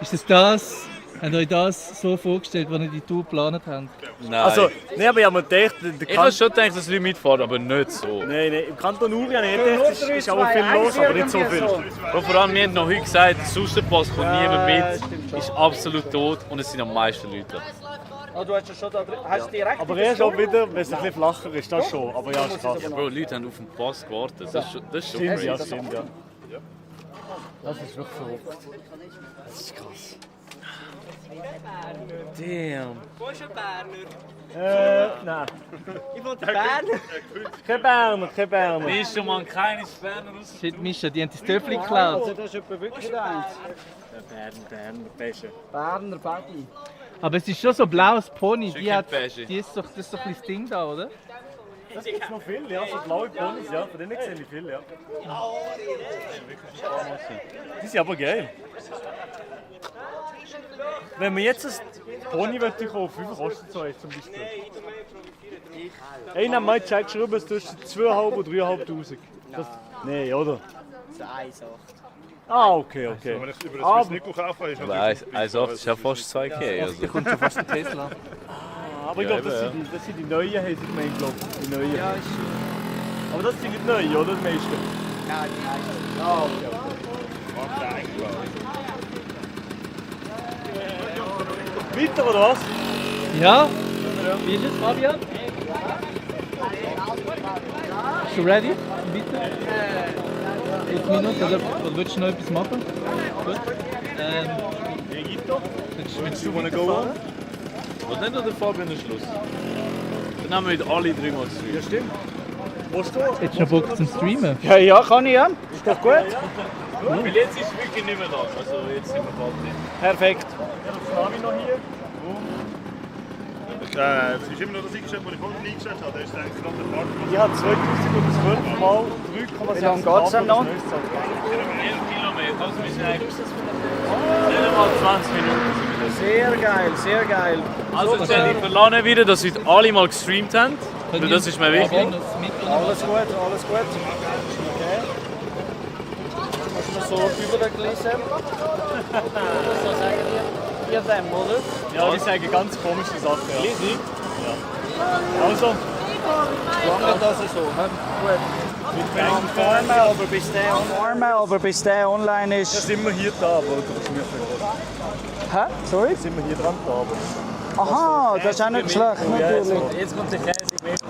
ist es das? Habt ihr euch das so vorgestellt, als ihr die Tour geplant habt? Nein. Also, nee, aber ich habe mir gedacht, Ich habe schon gedacht, dass Leute mitfahren, aber nicht so. Nein, im Kanton Uri habe ich nicht gedacht, es ist auch viel los, aber nicht so viel. Und vor allem, wir haben noch heute gesagt, der Susterpass kommt niemand mit, ist absolut tot und es sind am meisten Leute. Oh, du hast ja schon da drin. Hast du direkt Aber erst auch wieder, wenn es ein bisschen flacher ist, das schon. Aber ja, ist krass. Ja, Bro, Leute haben auf den Pass gewartet. Das ist schon Stimmt, ja, crazy. stimmt, ja. Das ist wirklich verrückt. Das ist krass. Damn. Wo ist ein Berner? Nein. Ich wollte Berner. Kein Berner. Mischa, man, keines Berner raus. Shit, Mischa, die haben das Töffel geklaut. Das ist etwa wirklich der Eins. Berner, Pesche. Berner Baggy. Aber es ist schon so blaues Pony. Schön Die hat, Pesche. die ist doch, das ist doch ein Ding da, oder? Das gibt es noch viel, ja, so blaue Ponys, ja. Von denen sehe ich viel, ja. Die sind aber geil. Wenn man jetzt ein Pony kaufen will, wie viel kostet so eins zum Beispiel? Einer hat mir Zeit geschrieben, es zwischen 2'500 und 3'500. Nein, oder? So 1,8. Ah, okay. Wenn man über das Nickel kaufen ist Aber 1,8 ist ja fast 2K. Also. Der kommt schon fast ein Tesla. Aber ich glaube, das sind die neuen, haben sie gemeint, glaube ich. Die neuen. Ja, ist Aber das sind nicht neue, oder? Die meisten? Nein, die meisten. Ah, okay. Weiter, oder was? Ja? Wie ist es, Fabian? Bist du ready? Weiter? 5 Minuten, oder willst du noch etwas machen? Gut. Willst du go on? Und dann noch der Fabian am Schluss. Dann haben wir wieder alle 3 Mal gestreamt. Ja, stimmt. Wo steht? Hättest du noch Bock zum Streamen? Ja, kann ich, ja. Ist das gut? Weil jetzt ist es wirklich nicht mehr da. Also jetzt sind wir bald drin. Perfekt. Ja, das Navi noch hier. Es ist immer noch das eingestellt, was ich vorhin eingestellt habe. Das ist eigentlich gerade der Parkplatz. Ich habe 2012 mal 3,6. Wie lange geht es denn noch? 11 Kilometer, also wir sind eigentlich nicht mal 20 Minuten. Sehr geil, sehr geil. Also ich verlange wieder, dass wir alle mal gestreamt haben. Weil das ist mir wichtig. Alles gut, alles gut. Okay. Kannst du mir so überlesen? So sagen wir dem, oder? Ja, die sagen ganz komische Sachen. Ja. Ja. Also. Lange das so, gut. Aber bis der online ist. Ja, sind wir hier da, aber das ist mir verraten. Hä? Sorry? Sind wir hier dran da, aber. Aha, das ist auch nicht schlecht, natürlich. Jetzt kommt der Käse mit auf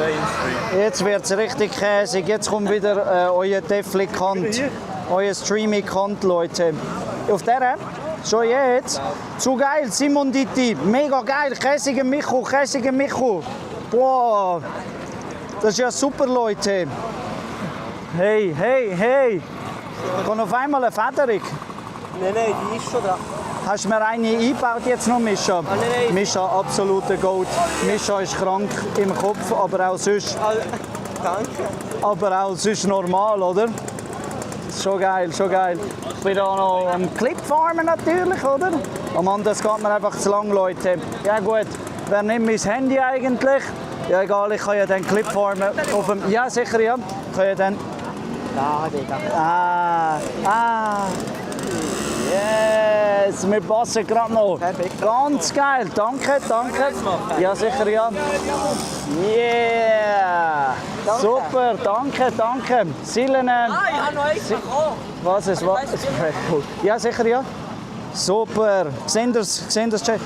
Instagram. Jetzt wird es richtig käsig. Jetzt kommt wieder euer Defli-Kant. Euer Streaming-Kant, Leute. Auf der? Schon jetzt? Zu geil, Simon Ditti. Mega geil. Käsige Michu. Boah. Das ist ja super, Leute. Hey. Kommt auf einmal eine Federung. Nein, die ist schon da. Hast du mir eine eingebaut jetzt noch, Mischa? Nein. Mischa, absoluter Gold. Mischa ist krank im Kopf, aber auch sonst. Danke. Aber auch sonst normal, oder? Schon geil. Ich bin auch noch am Clip farmen natürlich, oder? Oh Mann, das geht mir einfach zu lang, Leute. Ja gut, wer nimmt mein Handy eigentlich? Ja egal, ich kann ja den Clip farmen auf dem... Ja sicher, ja. Ich kann ja dann... Da, Digga. Yes, wir passen gerade noch. Perfekt. Ganz geil, danke. Ja sicher, ja. Yeah. Danke. Super, danke. Silene. Ich habe noch eins bekommen. Was ist? Cool. Ja sicher, ja. Super. Sehen das Chat?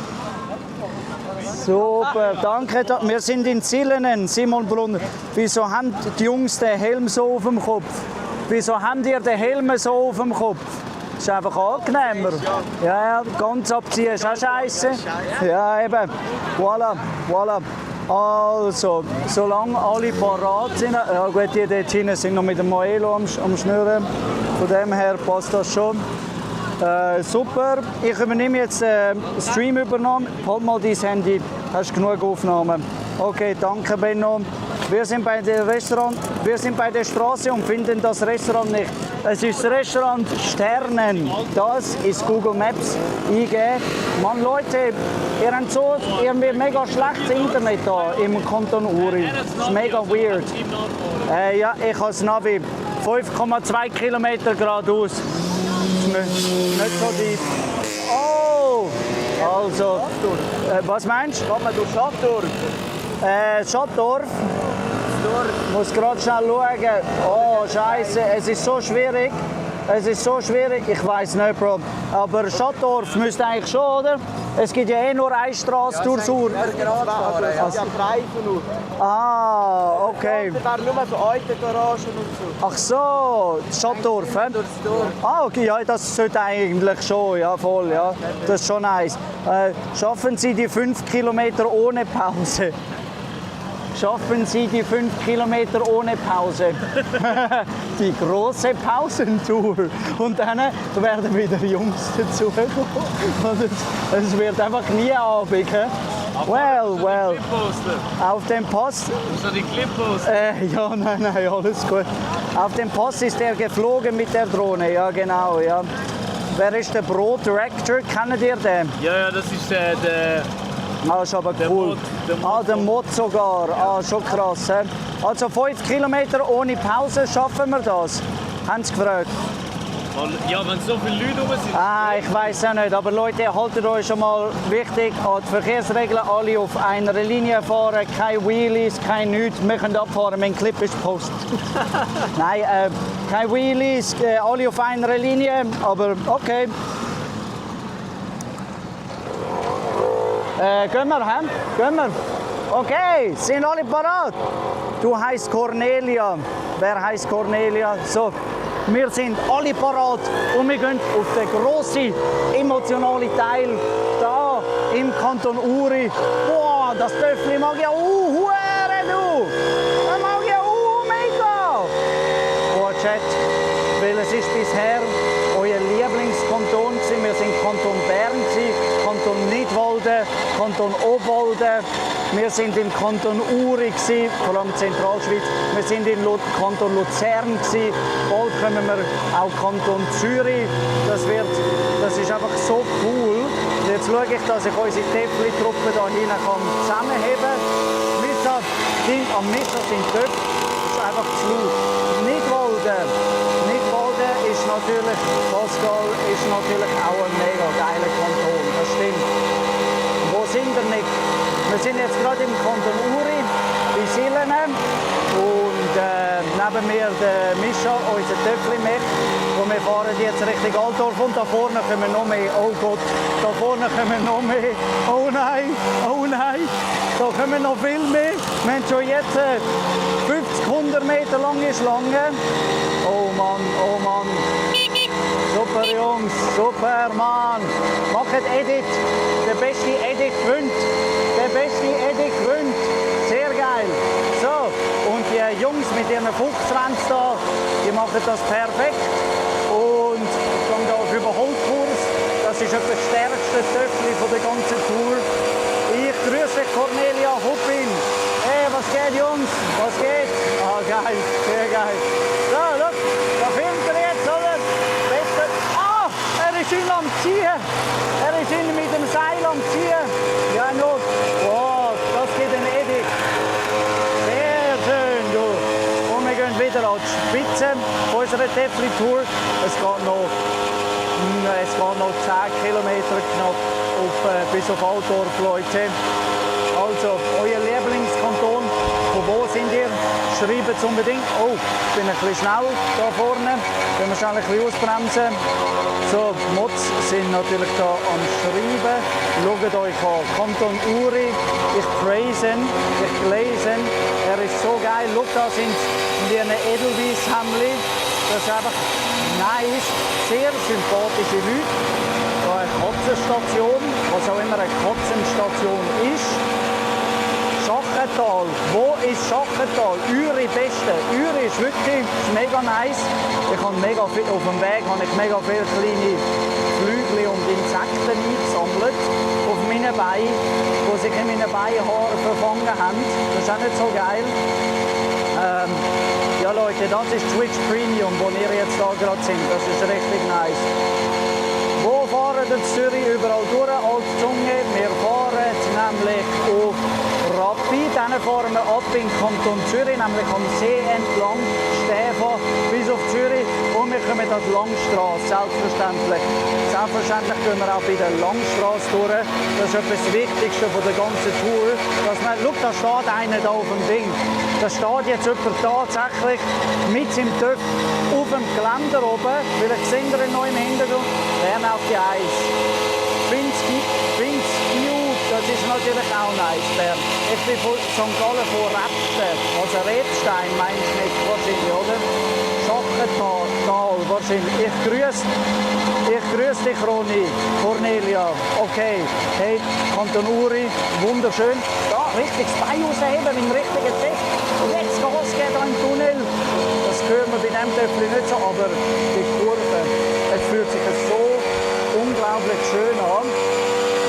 Super, danke. Wir sind in Zillenen, Simon Brunner. Wieso haben die Jungs den Helm so auf dem Kopf? Wieso habt ihr den Helm so auf dem Kopf? Das ist einfach angenehmer. Ja, ganz abziehen ist auch scheiße. Ja, eben. Voilà. Also, solange alle parat sind, ja gut, die dort hinten sind noch mit dem Maelo am Schnüren. Von dem her passt das schon. Super, ich übernehme jetzt Stream-Übernahme. Halt mal dein Handy, hast genug Aufnahmen. Okay, danke Benno. Wir sind bei der Straße und finden das Restaurant nicht. Es ist das Restaurant Sternen. Das ist Google Maps eingeben. Mann Leute, ihr habt so irgendwie mega schlechtes Internet da im Kanton Uri. Das ist mega weird. Ja, ich habe das Navi. 5,2 Kilometer geradeaus. Nicht so deep. Oh! Also, was meinst du? Kommen wir durch Schattdorf. Schattdorf? Ich muss gerade schnell schauen. Oh, Scheiße, es ist so schwierig. Ich weiß nicht, Bro. Aber Schattdorf müsste eigentlich schon, oder? Es gibt ja eh nur eine Straße durchs Ur. Ja, Streifen nur. Ah, okay. Da wären nur so alte Garagen und so. Ach so, Schattdorf, hä? Ah, okay, ja, das sollte eigentlich schon, ja, voll, ja. Das ist schon nice. Schaffen Sie die 5 Kilometer ohne Pause? Schaffen Sie die 5 Kilometer ohne Pause? Die große Pausentour. Und dann werden wieder Jungs dazukommen. Es wird einfach nie Abend. Well. Auf dem Pass. So die Clippos. Ja, nein, alles gut. Auf dem Pass ist er geflogen mit der Drohne. Ja, genau, ja. Wer ist der Pro Director? Kennt ihr den? Ja, das ist der Ah, ist aber cool. Der Mod sogar. Ah, schon krass. He? Also 5 Kilometer ohne Pause, schaffen wir das? Haben sie gefragt. Ja, wenn so viele Leute rum sind. Ah, ich weiß auch nicht. Aber Leute, haltet euch schon mal wichtig an die Verkehrsregeln. Alle auf einer Linie fahren, keine Wheelies, kein nichts. Wir können abfahren, mein Clip ist Post. Nein, keine Wheelies, alle auf einer Linie. Aber okay. Gehen wir, hä? Gehen wir? Okay, sind alle parat? Du heisst Cornelia. Wer heisst Cornelia? So, wir sind alle parat und wir gehen auf den grossen, emotionalen Teil da im Kanton Uri. Boah, das Töffli mag ja huere du! Das mag ja mega! Boah, Chat, welches ist bisher euer Lieblingskanton gewesen? Wir sind Kanton Bern gewesen, Kanton Nidwalden, Kanton Obwalden. Wir sind im Kanton Uri gewesen, vor allem Zentralschweiz. Wir sind im Kanton Luzern gewesen. Bald kommen wir auch Kanton Zürich. Das ist einfach so cool. Jetzt schaue ich, dass ich unsere Töffli-Truppe hier hinten zusammenheben kann. Am Mittag sind Töpfe. Das ist einfach zu laut. Nidwalden ist natürlich, Pascal, ist natürlich auch ein mega geiler Kanton. Das stimmt. Wo sind wir nicht? Wir sind jetzt gerade im Kanton Uri, bei Silene. Und neben mir der Mischa, unser Töffli-Mech. Und wir fahren jetzt Richtung Altdorf. Und da vorne kommen noch mehr. Oh Gott, da vorne kommen noch mehr. Oh nein, oh nein. Da kommen noch viel mehr. Wir haben schon jetzt 50, 100 Meter lange Schlange. Oh Mann, oh Mann. Super Jungs, super Mann. Macht Edit, der beste Edit gewinnt. Der beste Edit gewinnt. Sehr geil. So, und die Jungs mit ihren Fuchsränz da, die machen das perfekt. Und ich gehe da auf Überholkurs. Das ist etwa das stärkste Töffli von der ganzen Tour. Ich grüße Cornelia Huppin. Hey, was geht, Jungs? Was geht? Ah, geil, sehr geil. So, look, da filmt er jetzt, oder? Besser. Ah, er ist ihn am Ziehen. Er ist ihn mit dem Seil am Ziehen. Ja, no. Wow, das geht ein Edit. Sehr schön, du. Und wir gehen wieder an die Spitze unserer Töffli-Tour. Es geht noch 10 Kilometer knapp bis auf Altdorf, Leute. Also, euer Lieblingskanton, von wo sind ihr? Schreibt es unbedingt. Oh, ich bin ein bisschen schnell da vorne. Können wir schnell ein bisschen ausbremsen. So, die Mods sind natürlich da am Schreiben. Schaut euch an. Kanton Uri. Ich praise ihn, ich lese ihn. Er ist so geil. Schaut, da sind in ihren Edelweiss-Hemdli. Das ist einfach nice. Sehr sympathische Leute. Da eine Katzenstation, was auch immer eine Katzenstation ist. Schachental. Wo ist Schachental? Uri Beste. Uri ist wirklich mega nice. Ich habe mega viel, auf dem Weg habe ich mega viele kleine Flügel und Insekten eingesammelt auf meinen Beinen, die sich in meinen Beinhaaren verfangen haben. Das ist auch nicht so geil. Ja Leute, das ist Twitch Premium, wo wir jetzt da gerade sind. Das ist richtig nice. Wo fahren wir in Zürich überall durch? Altzunge. Wir fahren nämlich auf Rappi. Dann fahren wir ab in Kanton Zürich, nämlich am See entlang, Stäfa bis auf Zürich. Und wir kommen an die Langstrasse, selbstverständlich. Selbstverständlich gehen wir auch bei der Langstrasse durch. Das ist etwas das Wichtigste von der ganzen Tour. Dass man, schau, da steht einer da auf dem Ding. Da steht jetzt jemand tatsächlich mit seinem Töpf auf dem Geländer oben. Vielleicht sehen wir ihn noch im Hintergrund. Lern auf die Eis. Das ist natürlich auch nice, Bern. Ich bin von St. Gallen, von Rebstedt. Also Rebstein meinst du nicht wahrscheinlich, oder? Schachental wahrscheinlich. Ich grüße dich, Ronny. Cornelia. Okay. Hey, Kanton Uri, wunderschön. Da, richtig das Bein rausheben im richtigen Test. Und jetzt Gas geben im Tunnel. Das hören wir bei dem Töffli nicht so, aber die Kurve. Es fühlt sich so unglaublich schön an.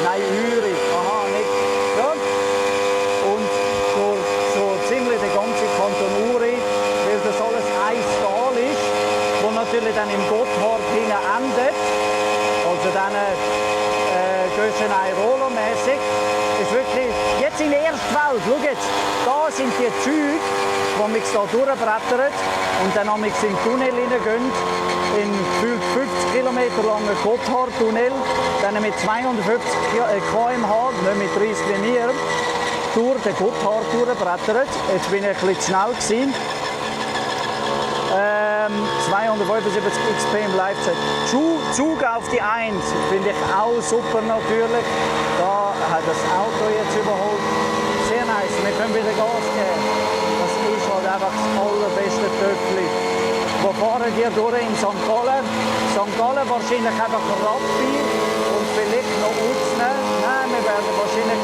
Nein, Uri. Aha, nicht. Ja. Und so ziemlich der ganze Kanton Uri, weil das alles ein Tal ist, wo natürlich dann im Gotthard hinten endet. Also dann Göschenei-Rolo-mäßig. ist wirklich, jetzt in Erstfeld, schau jetzt, da sind die Züge, die mich da durchbrettern und dann in den Tunnel hineingehen, in gefühlt 50 Kilometer langen Gotthardtunnel, dann mit 250 km/h, nicht mit 30 wie mir, durch den Gotthard durchbrettern. Jetzt bin ich ein bisschen zu schnell gewesen. 275 XP im Live-Chat. Zug auf die 1 finde ich auch super natürlich. Da hat das Auto jetzt überholt. Sehr nice, wir können wieder Gas geben. Das ist halt einfach das allerbeste Töpfchen. Wo fahren wir durch in St. Gallen? St. Gallen wahrscheinlich einfach Rappi und vielleicht noch Utzne. Nein, wir werden wahrscheinlich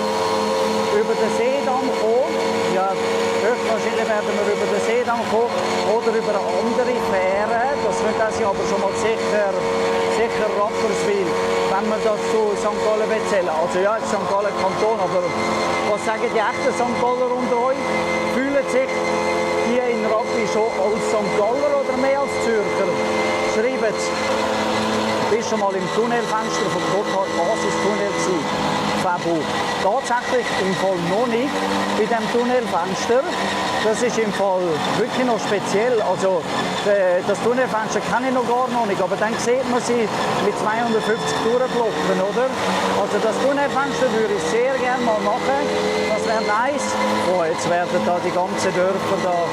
über den Seedamm kommen. Ja, höchstwahrscheinlich werden wir über den Seedamm kommen oder über eine andere Fähre. Das wird das aber schon mal sicher Rapperswil, wenn wir das zu St. Gallen erzählen. Also ja, St. Gallen Kanton, aber was sagen die echten St. Galler unter euch? Fühlen sich die in Rappi schon als St. Galler oder mehr als Zürcher? Schreibt es. Bist schon mal im Tunnelfenster vom Gotthard Basistunnel gewesen? Fabu. Tatsächlich im Fall noch nicht bei dem Tunnelfenster. Das ist im Fall wirklich noch speziell. Also das Tunnelfenster kenne ich noch gar nicht, aber dann sieht man sie mit 250 durchblocken, oder? Also das Tunnelfenster würde ich sehr gerne mal machen. Das wäre nice. Oh, jetzt werden da die ganzen Dörfer da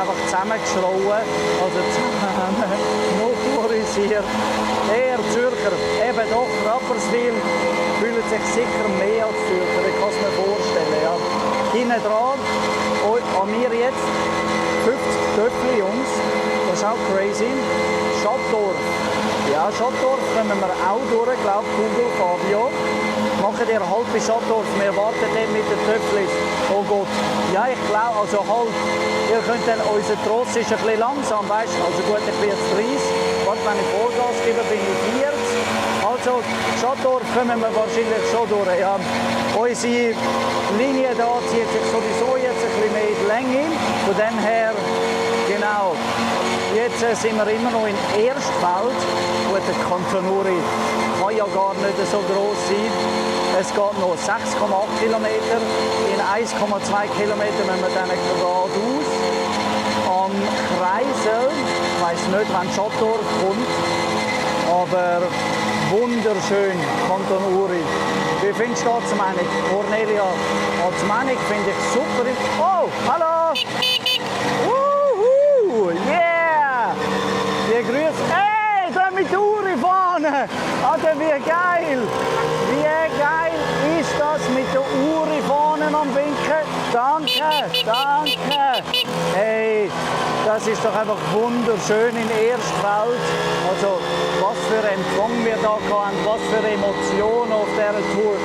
einfach zusammengeschrauen. Also motorisiert. Eher Zürcher. Eben doch, Rapperswil fühlen sich sicher mehr als Zürcher. Ich kann es mir vorstellen. Ja. Hinten dran, an mir jetzt 50 Töpfchen, Jungs. Das ist auch crazy. Schattdorf. Ja, Schattdorf kommen wir auch durch, glaubt Google, Fabio. Machen ihr halt bei Schattdorf. Wir warten dann mit den Töpfchen. Oh Gott. Ja, ich glaube, also halt. Ihr könnt dann, unser Tross ist ein bisschen langsam, weißt du? Also gut, ich bin jetzt 30. Warte, wenn ich Vollgas gebe, bin ich 40. Also, Schattdorf kommen wir wahrscheinlich schon durch. Ja. Unsere Linie da zieht sich sowieso jetzt ein bisschen mehr in die Länge. Von dem her, genau. Jetzt sind wir immer noch in Erstfeld. Gut, der Kanton Uri kann ja gar nicht so gross sein. Es geht noch 6,8 Kilometer. In 1,2 Kilometer müssen wir dann geradeaus. Am Kreisel, ich weiss nicht, wann Schattdorf kommt, aber wunderschön, Kanton Uri. Wie findest du Arzmenig? Cornelia, Arzmenig finde ich super. Oh, hallo! Yeah! Die Grüße. Hey, da mit der Uri vorne! Alter, wie geil! Wie geil ist das mit der Uri vorne am Winken? Danke, danke! Hey, das ist doch einfach wunderschön in Erstfeld. Also, was für ein Empfang wir da hatten, was für Emotionen auf dieser Tour.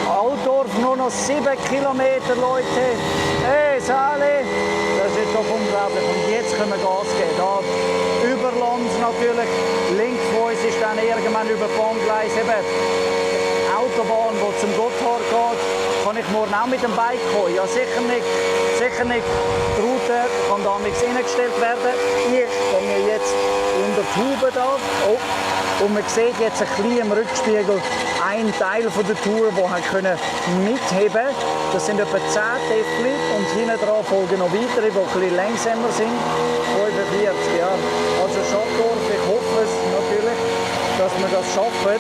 Altdorf nur noch 7 Kilometer, Leute. Hey, Sali, das ist doch unglaublich. Und jetzt können wir Gas geben. Da über Lanz natürlich. Links von uns ist dann irgendwann über Bahngleis eben Autobahn, die zum Gotthard geht. Kann ich morgen auch mit dem Bike kommen? Ja, sicher nicht. Sicher nicht. Die Route kann da nichts eingestellt werden. Ich stehe jetzt in der Tube da. Oh. Und man sieht jetzt ein bisschen im Rückspiegel einen Teil von der Tour, den wir mitheben können. Das sind etwa 10 Täfli und hinten dran folgen noch weitere, die ein bisschen langsamer sind. 45, ja. Also Schattdorf, ich hoffe es natürlich, dass wir das schaffen.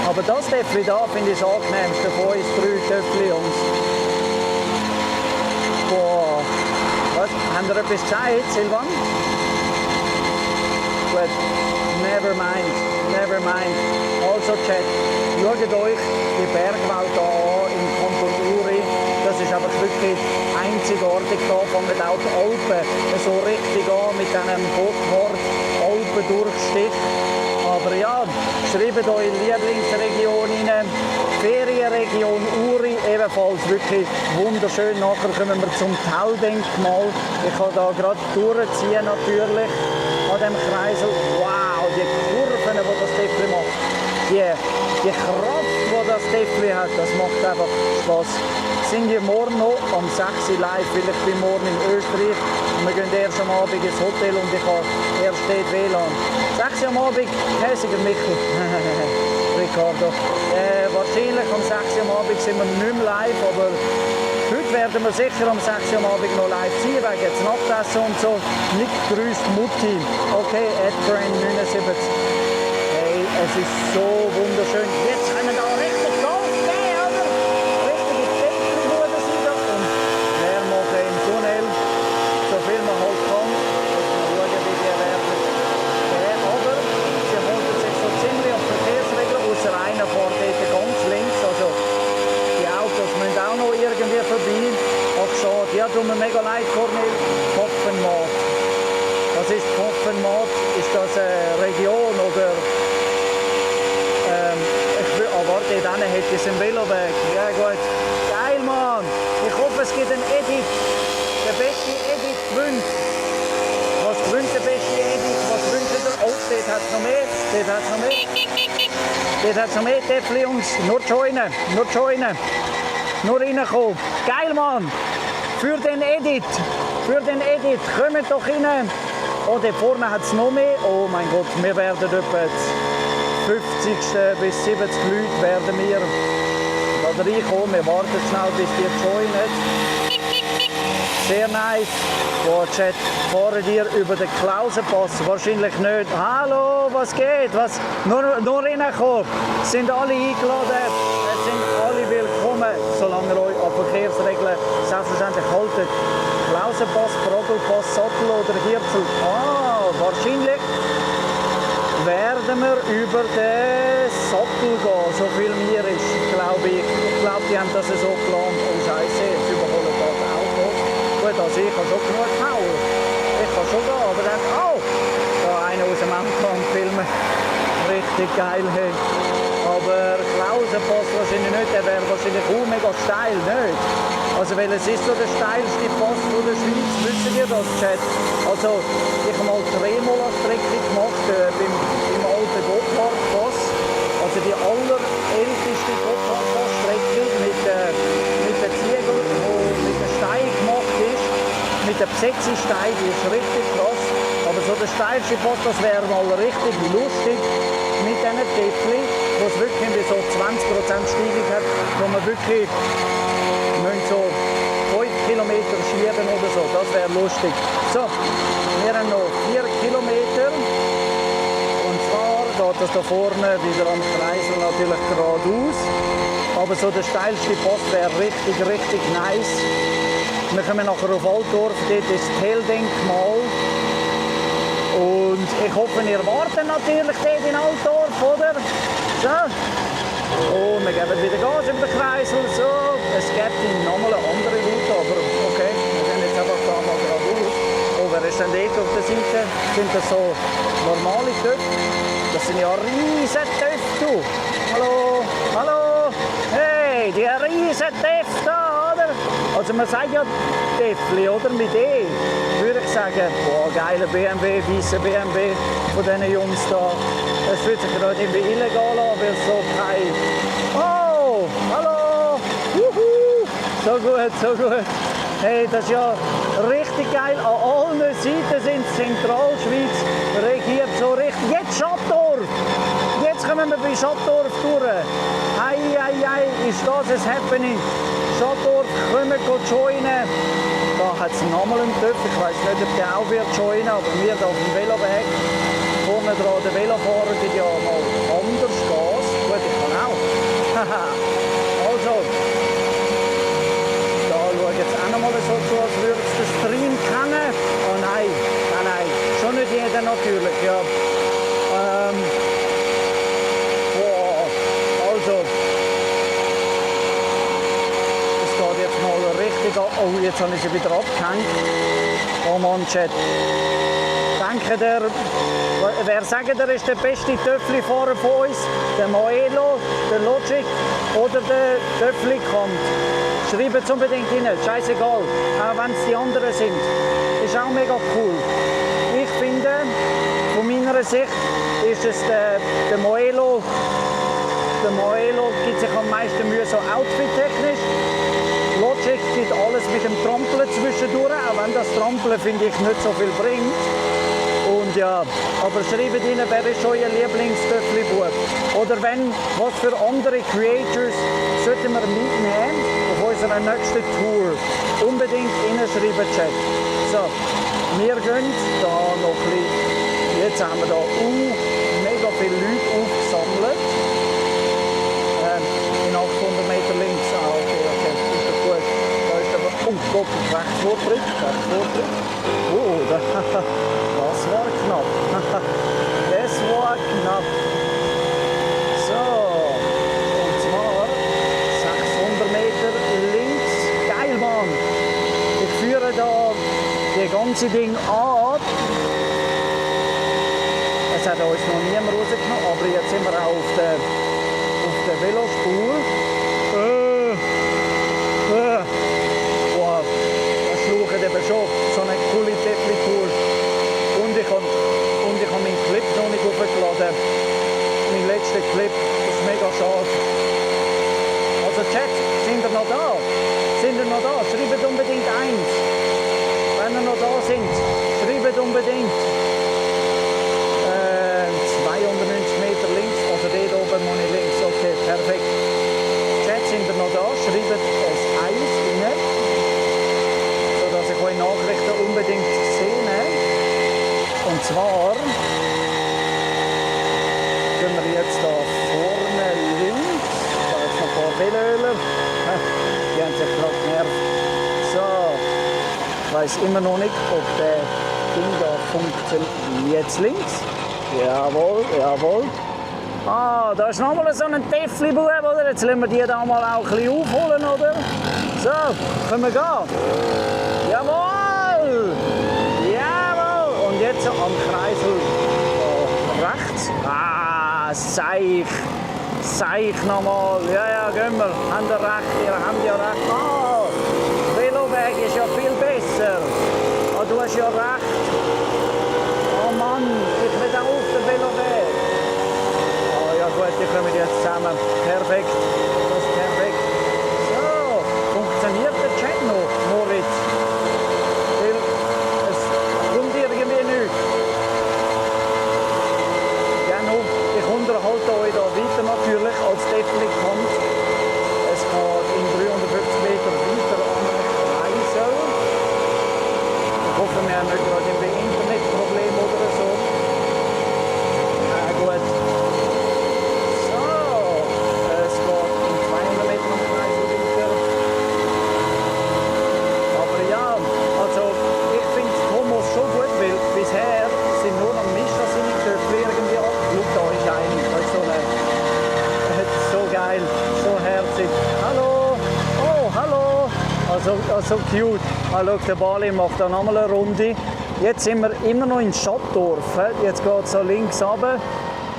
Aber das Täfli da finde ich das angenehmste von uns 3 Täfli, Jungs. Boah. Was? Haben wir etwas gesagt, Silvan? Gut. Never mind, never mind. Also Chat, schaut euch die Bergwelt an im Kanton Uri. Das ist einfach wirklich einzigartig. Da fangen auch die Alpen so richtig an mit einem Gotthard-Alpendurchstich. Aber ja, schreibt eure Lieblingsregion rein. Ferienregion Uri, ebenfalls wirklich wunderschön. Nachher kommen wir zum Telldenkmal. Ich kann da gerade durchziehen natürlich an dem Kreisel. Wow, die Kurven, die das Täfli macht. Die Kraft, die das Täfli hat, das macht einfach Spaß. Sind wir morgen noch am 6 Uhr live, weil ich bin morgen in Österreich. Und wir gehen erst am Abend ins Hotel und ich habe erst dort WLAN. 6 Uhr am Abend, Käsiger Michel. Ricardo. Wahrscheinlich am 6. Uhr am Abend sind wir nicht mehr live, aber heute werden wir sicher am 6. Uhr am Abend noch live sein, wegen jetzt Nachtessen und so. Nicht grüßt Mutti. Okay, AdBrain79. Hey, es ist so wunderschön. Jetzt können wir da richtig Gas geben, oder? Richtige Deckbrüder sind da und leer machen im Tunnel, so viel man halt kann. Schauen, wie die werden. Aber sie halten sich so ziemlich an die Verkehrsregeln, außer einer fährt dort ganz links. Also die Autos müssen auch noch irgendwie vorbei. Ach schade, ja, tut mir mega leid, Cornel. Pfaffenmatt. Was ist Pfaffenmatt? Ist das eine Region oder... warte, dann hätte ich es im Veloweg. Ja gut. Geil, Mann. Ich hoffe, es gibt einen Edit. Der beste Edit gewinnt. Was gewinnt der beste Edit? Was wünscht er? Oh, dort hat es noch mehr. Dort hat es noch mehr. Dort hat es noch mehr. Däffli, Jungs. Nur joinen. Nur joinen. Nur reinkommen. Geil, Mann. Für den Edit. Für den Edit. Kommt doch rein. Oh, da vorne hat es noch mehr. Oh mein Gott, wir werden etwa 50 bis 70 Leute werden wir da reinkommen. Wir warten schnell, bis die joinen. Sehr nice. Oh, Chat, fahren ihr über den Klausenpass? Wahrscheinlich nicht. Hallo, was geht? Was? Nur reinkommen. Sind alle eingeladen. Es sind alle willkommen, solange ihr euch an Verkehrsregeln selbstverständlich haltet. Klausenpass, Progelpass, Sattel oder Hirzel. Wahrscheinlich werden wir über den Sattel gehen, so viel mir ist, glaube ich. Ich glaube, die haben das so geplant. Oh Scheiße, jetzt überholen da das Auto. Gut, also ich habe schon genug Power. Ich kann schon gehen, aber dann... Oh! Da einer aus dem Anfang filmen. Richtig geil, hey. Aber Klausenpass wahrscheinlich nicht, der wäre wahrscheinlich auch mega steil, nicht? Also, weil es ist so der steilste Pass der Schweiz, wissen ihr das, Chat? Also, ich habe mal die Remola-Strecke gemacht im alten Gotthardpass. Also die allerälteste Gotthardpass-Strecke mit der Ziegel, die mit dem Stein gemacht ist. Mit der Besetzestein, die ist richtig krass. Aber so der steilste Pass, das wäre mal richtig lustig mit diesen Täppchen, wo es wirklich so 20% Steigung hat, wo man wirklich so 5 Kilometer schieben oder so, das wäre lustig. So, wir haben noch 4 Kilometer und zwar geht das da vorne wieder am Kreisel natürlich geradeaus, aber so der steilste Pass wäre richtig, richtig nice. Wir kommen nachher auf Altdorf, dort ist das Tell-Denkmal und ich hoffe, ihr wartet natürlich dort in Altdorf, oder? So. Und wir geben wieder Gas über den Kreisel, so. Es gibt nochmal eine andere Route, aber okay, wir gehen jetzt einfach da mal geradeaus. Oh, wer ist denn dort auf der Seite? Sind das so normale Töpfe? Das sind ja riesen Töpfe, du. Hallo, hallo. Hey, die riesen Töpfe da, oder? Also man sagt ja Töpfli, oder? Mit E, würde ich sagen. Boah, geiler BMW, weißer BMW von diesen Jungs da. Es fühlt sich gerade irgendwie illegal an, weil so kein... Oh, hallo! Juhu! So gut, so gut. Hey, das ist ja richtig geil. An allen Seiten sind Zentralschweiz regiert so richtig. Jetzt Schattdorf! Jetzt kommen wir bei Schattdorf durch. Ei, ei, ei, ist das ein Happening. Schattdorf, kommen joinen. Da hat es nochmal einen Töpf. Ich weiß nicht, ob der auch wird joinen, aber wir da auf dem Veloweg. Vorne dran, der Velofahrer gibt ja mal anders Gas. Gut, ich kann auch. Also, da schaue ich jetzt auch noch mal so zu, als würde es den Stream kennen. Oh nein, nein, nein, schon nicht jeder natürlich, ja. Also, es geht jetzt mal richtig an. Oh, jetzt habe ich sie wieder abgehängt. Oh Mann, Chat. Wer sagt, er ist der beste Töffli-Fahrer von uns? Der Maelo, der Logic oder der Töffli-Kant? Schreibt es unbedingt rein, scheißegal, auch wenn es die anderen sind. Ist auch mega cool. Ich finde, von meiner Sicht ist es der Maelo. Der Maelo gibt sich am meisten Mühe, so outfit-technisch. Logic gibt alles mit dem Trampeln zwischendurch, auch wenn das Trampeln, finde ich, nicht so viel bringt. Und ja. Aber schreibt rein, wer ist euer Lieblingstöffli-Bub? Oder was für andere Creators sollten wir mitnehmen auf unserer nächsten Tour? Unbedingt reinschreiben, Chat. So, wir gehen da noch ein bisschen. Jetzt haben wir da mega viele Leute aufgesammelt. In 800 Meter links. Okay, ist doch gut. Da ist aber, Gott, rechts Vortritt. Oh, das war knapp. Das war knapp. So, und zwar 600 Meter links. Geil, Mann. Ich führe da das ganze Ding ab. Es hat uns noch niemand rausgenommen, aber jetzt sind wir auch auf der Velospur. Wow, das schlucht eben schon so eine coole Töffli-Tour. Und ich habe meinen Clip noch nicht hochgeladen. Mein letzter Clip, das ist mega schade. Also Chat, sind ihr noch da? Schreibt unbedingt 1. Wenn ihr noch da sind, schreibt unbedingt. 290 Meter links, also dort oben muss ich links. Okay, perfekt. Chat, sind ihr noch da? Schreibt es 1 rein, sodass ich eure Nachrichten unbedingt sehe. Und zwar gehen wir jetzt da vorne links. Da ist noch ein paar Velöler. Die haben sich gerade genervt. So, ich weiss immer noch nicht, ob der Ding da funktioniert. Jetzt links. Jawohl. Ah, da ist nochmal so ein Töffli-Bub, oder? Jetzt lassen wir die da mal auch ein bisschen aufholen, oder? So, können wir gehen? Jawohl! Und jetzt am Kreisel rechts. Ah, Seich nochmal. Ja, gehen wir. Habt ihr recht, ihr habt ja recht. Ah, Veloweg ist ja viel besser. Ah, du hast ja recht. Oh Mann, ich will auch auf den Veloweg. Oh ja gut, die kommen jetzt zusammen. Perfekt, das ist perfekt. So, funktioniert der Chat noch, Moritz? Weil es kommt irgendwie nichts. Ja, no, ich unterhalte euch da weiter natürlich, als Töffli kommt. Es geht in 350 Meter weiter an den Kreisel. Ich hoffe, wir haben nicht gerade ein Internetproblem oder so. Gut. So, es geht in 200 Meter am Kreisel weiter. Aber ja, also ich finde Thomas schon gut, weil bisher sind nur am Mischen seine Töffli irgendwie abgeschaut. Da ist einer, das ist so geil, so herzig. Hallo! Oh, hallo! Also cute. Ah, schau, der Bali macht da nochmal eine Runde. Jetzt sind wir immer noch in Schattdorf. Jetzt geht es so links runter.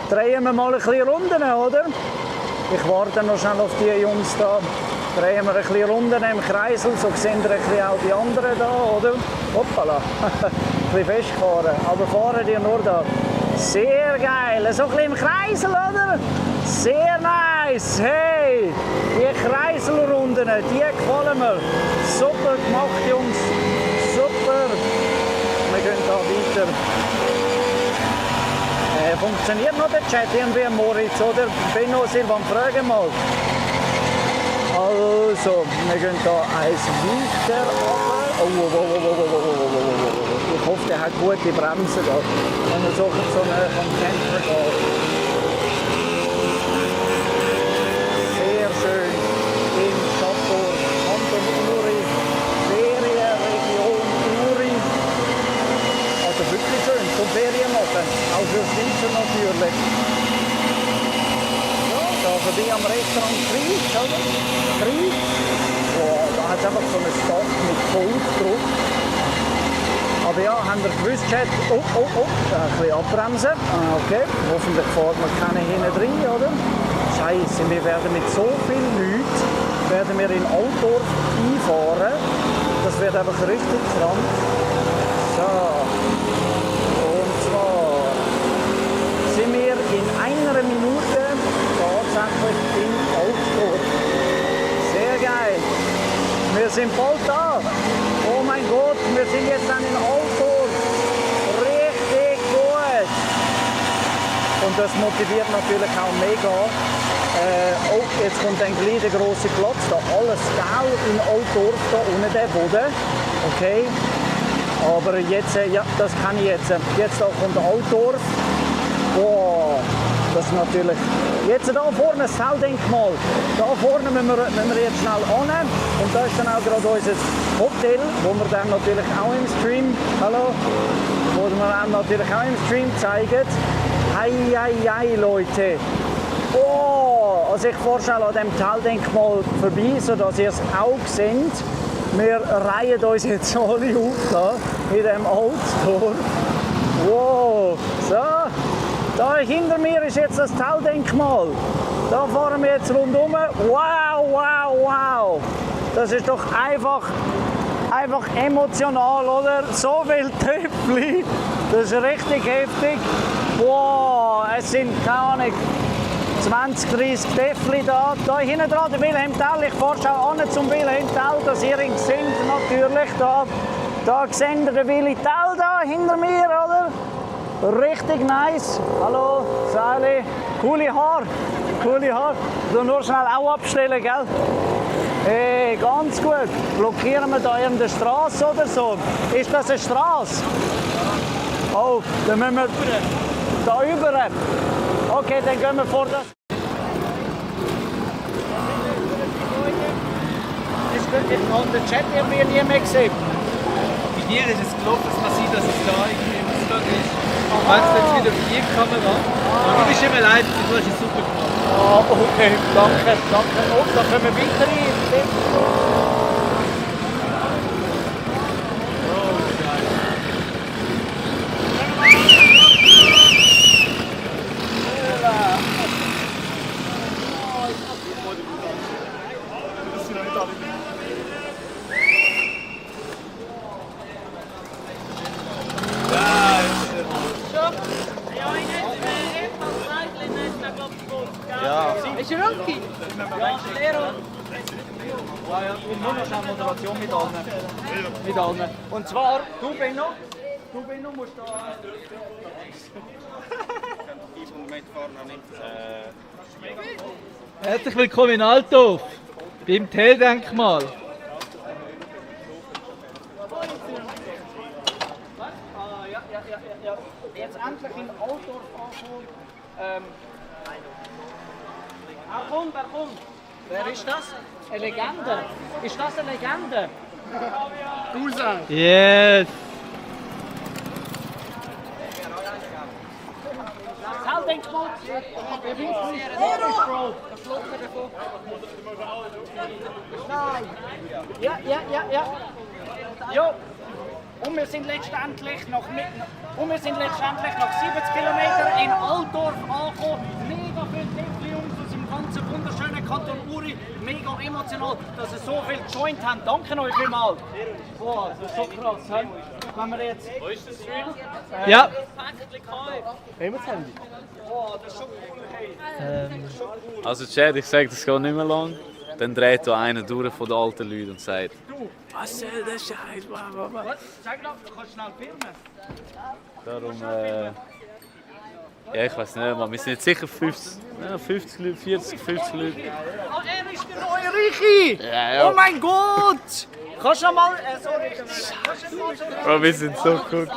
Drehen wir mal ein bisschen Runden, oder? Ich warte noch schnell auf die Jungs da. Drehen wir ein bisschen Runden im Kreisel, so sehen wir ein bisschen auch die anderen da, oder? Hoppala, ein bisschen festgefahren, aber fahren die nur da. Sehr geil, so ein bisschen im Kreisel, oder? Sehr nice, hey! Die Kreiselrunden, die gefallen mir. Super gemacht, Jungs, super. Wir gehen da weiter. Funktioniert noch der Chat irgendwie, Moritz, oder? Benno, Silvan, fragen mal. Also, wir gehen da eins weiter runter. Ich hoffe, der hat gute Bremsen da, wenn er so nah am Camper geht. Sehr schön in Schattdorf, Kanton Uri, Ferienregion Uri. Also wirklich schön zum Ferien machen, auch für Schweizer natürlich. Da vorbei am Restaurant Krieg, oder? Krieg. Oh, da hat es einfach so einen Stock mit Gold drauf. Aber ja, haben wir gewusst, Chat? Oh. Ein bisschen abbremsen. Okay, hoffentlich fährt man keine hinten rein, oder? Scheiße, wir werden mit so vielen Leuten in Altdorf einfahren. Das wird einfach richtig krank. So. Und zwar sind wir in einer Minute tatsächlich in Altdorf. Sehr geil. Wir sind bald da. Oh mein Gott, wir sind jetzt dann in Altdorf. Richtig gut. das motiviert natürlich auch mega. Oh, jetzt kommt ein gleich der grosse Platz, da alles geil in Altdorf, da unten der Boden. Okay. Aber jetzt, ja, das kann ich jetzt. Jetzt da kommt Altdorf. Wow, das ist natürlich. Jetzt da vorne das Teildenkmal. Da vorne müssen wir jetzt schnell an. Und da ist dann auch gerade unser Hotel, wo wir dann natürlich auch im Stream, hallo, wo wir dann natürlich auch im Stream zeigen. Hei, Leute. Oh, also ich fahre schnell an dem Teildenkmal vorbei, sodass ihr es auch seht. Wir reihen uns jetzt alle auf da, in diesem Altdorf. Wow, so. Da hinter mir ist jetzt das Teildenkmal. Da fahren wir jetzt rundum. Wow. Das ist doch einfach emotional, oder? So viel Töpfchen. Das ist richtig heftig. Wow, es sind keine Ahnung, 20, 30 Töpfchen da. Da hinten dran der Wilhelm Tell. Ich fahre schon an zum Wilhelm Tell, dass ihr ihn seht natürlich. Da seht ihr den Willi Tell da hinter mir, oder? Richtig nice. Hallo, Sally. Coole Haare. Du nur schnell auch abstellen, gell? Hey, ganz gut. Blockieren wir da irgendeine Straße oder so? Ist das eine Straße? Oh, dann müssen wir da rüber. Okay, dann gehen wir vor das. Ist gut, ich habe den Chat irgendwie nie mehr gesehen. Bei dir ist es gelaufen, es kann sein, dass es da irgendwie im Ausgang ist. Du machst jetzt wieder für die Kamera. Und du bist immer leid, du hast es super gemacht. Ah, okay, danke. Oh, da können wir weiter rein. Ist er Rocky? Ja, Lehrer. Ja, und nur noch schnell Moderation mit allen. Und zwar, du Benno musst da... Herzlich willkommen in Altdorf, beim Tell-Denkmal. Ja. Jetzt endlich in Altdorf angekommen. Wer kommt? Wer ist das? Eine Legende. Ist das eine Legende? Cousin. Yes. Teildenkmal. Ja. Jo. Und wir sind letztendlich nach 70 Kilometern in Altdorf angekommen. Mega viel Triumph aus dem ganzen wunderschönen Kanton Uri. Mega emotional, dass ihr so viel gejoint habt. Danke euch vielmals. Wow, das ist so krass. He? Wenn wir jetzt... Wo ist das Stream? Ja. Haben wir das Handy? Wow, das ist schon cool. Also Chad, ich sage, das geht nicht mehr lang. Dann dreht da einer durch von den alten Leuten und sagt: Was soll der Scheiß? Sag noch, du kannst schnell filmen. Darum, ja, ich weiß nicht, man, wir sind jetzt sicher 50 Leute, 40, 50 Leute. Oh, er ist der neue Richi! Ja. Oh mein Gott! Kannst du mal... sorry. Bro, wir sind so cool.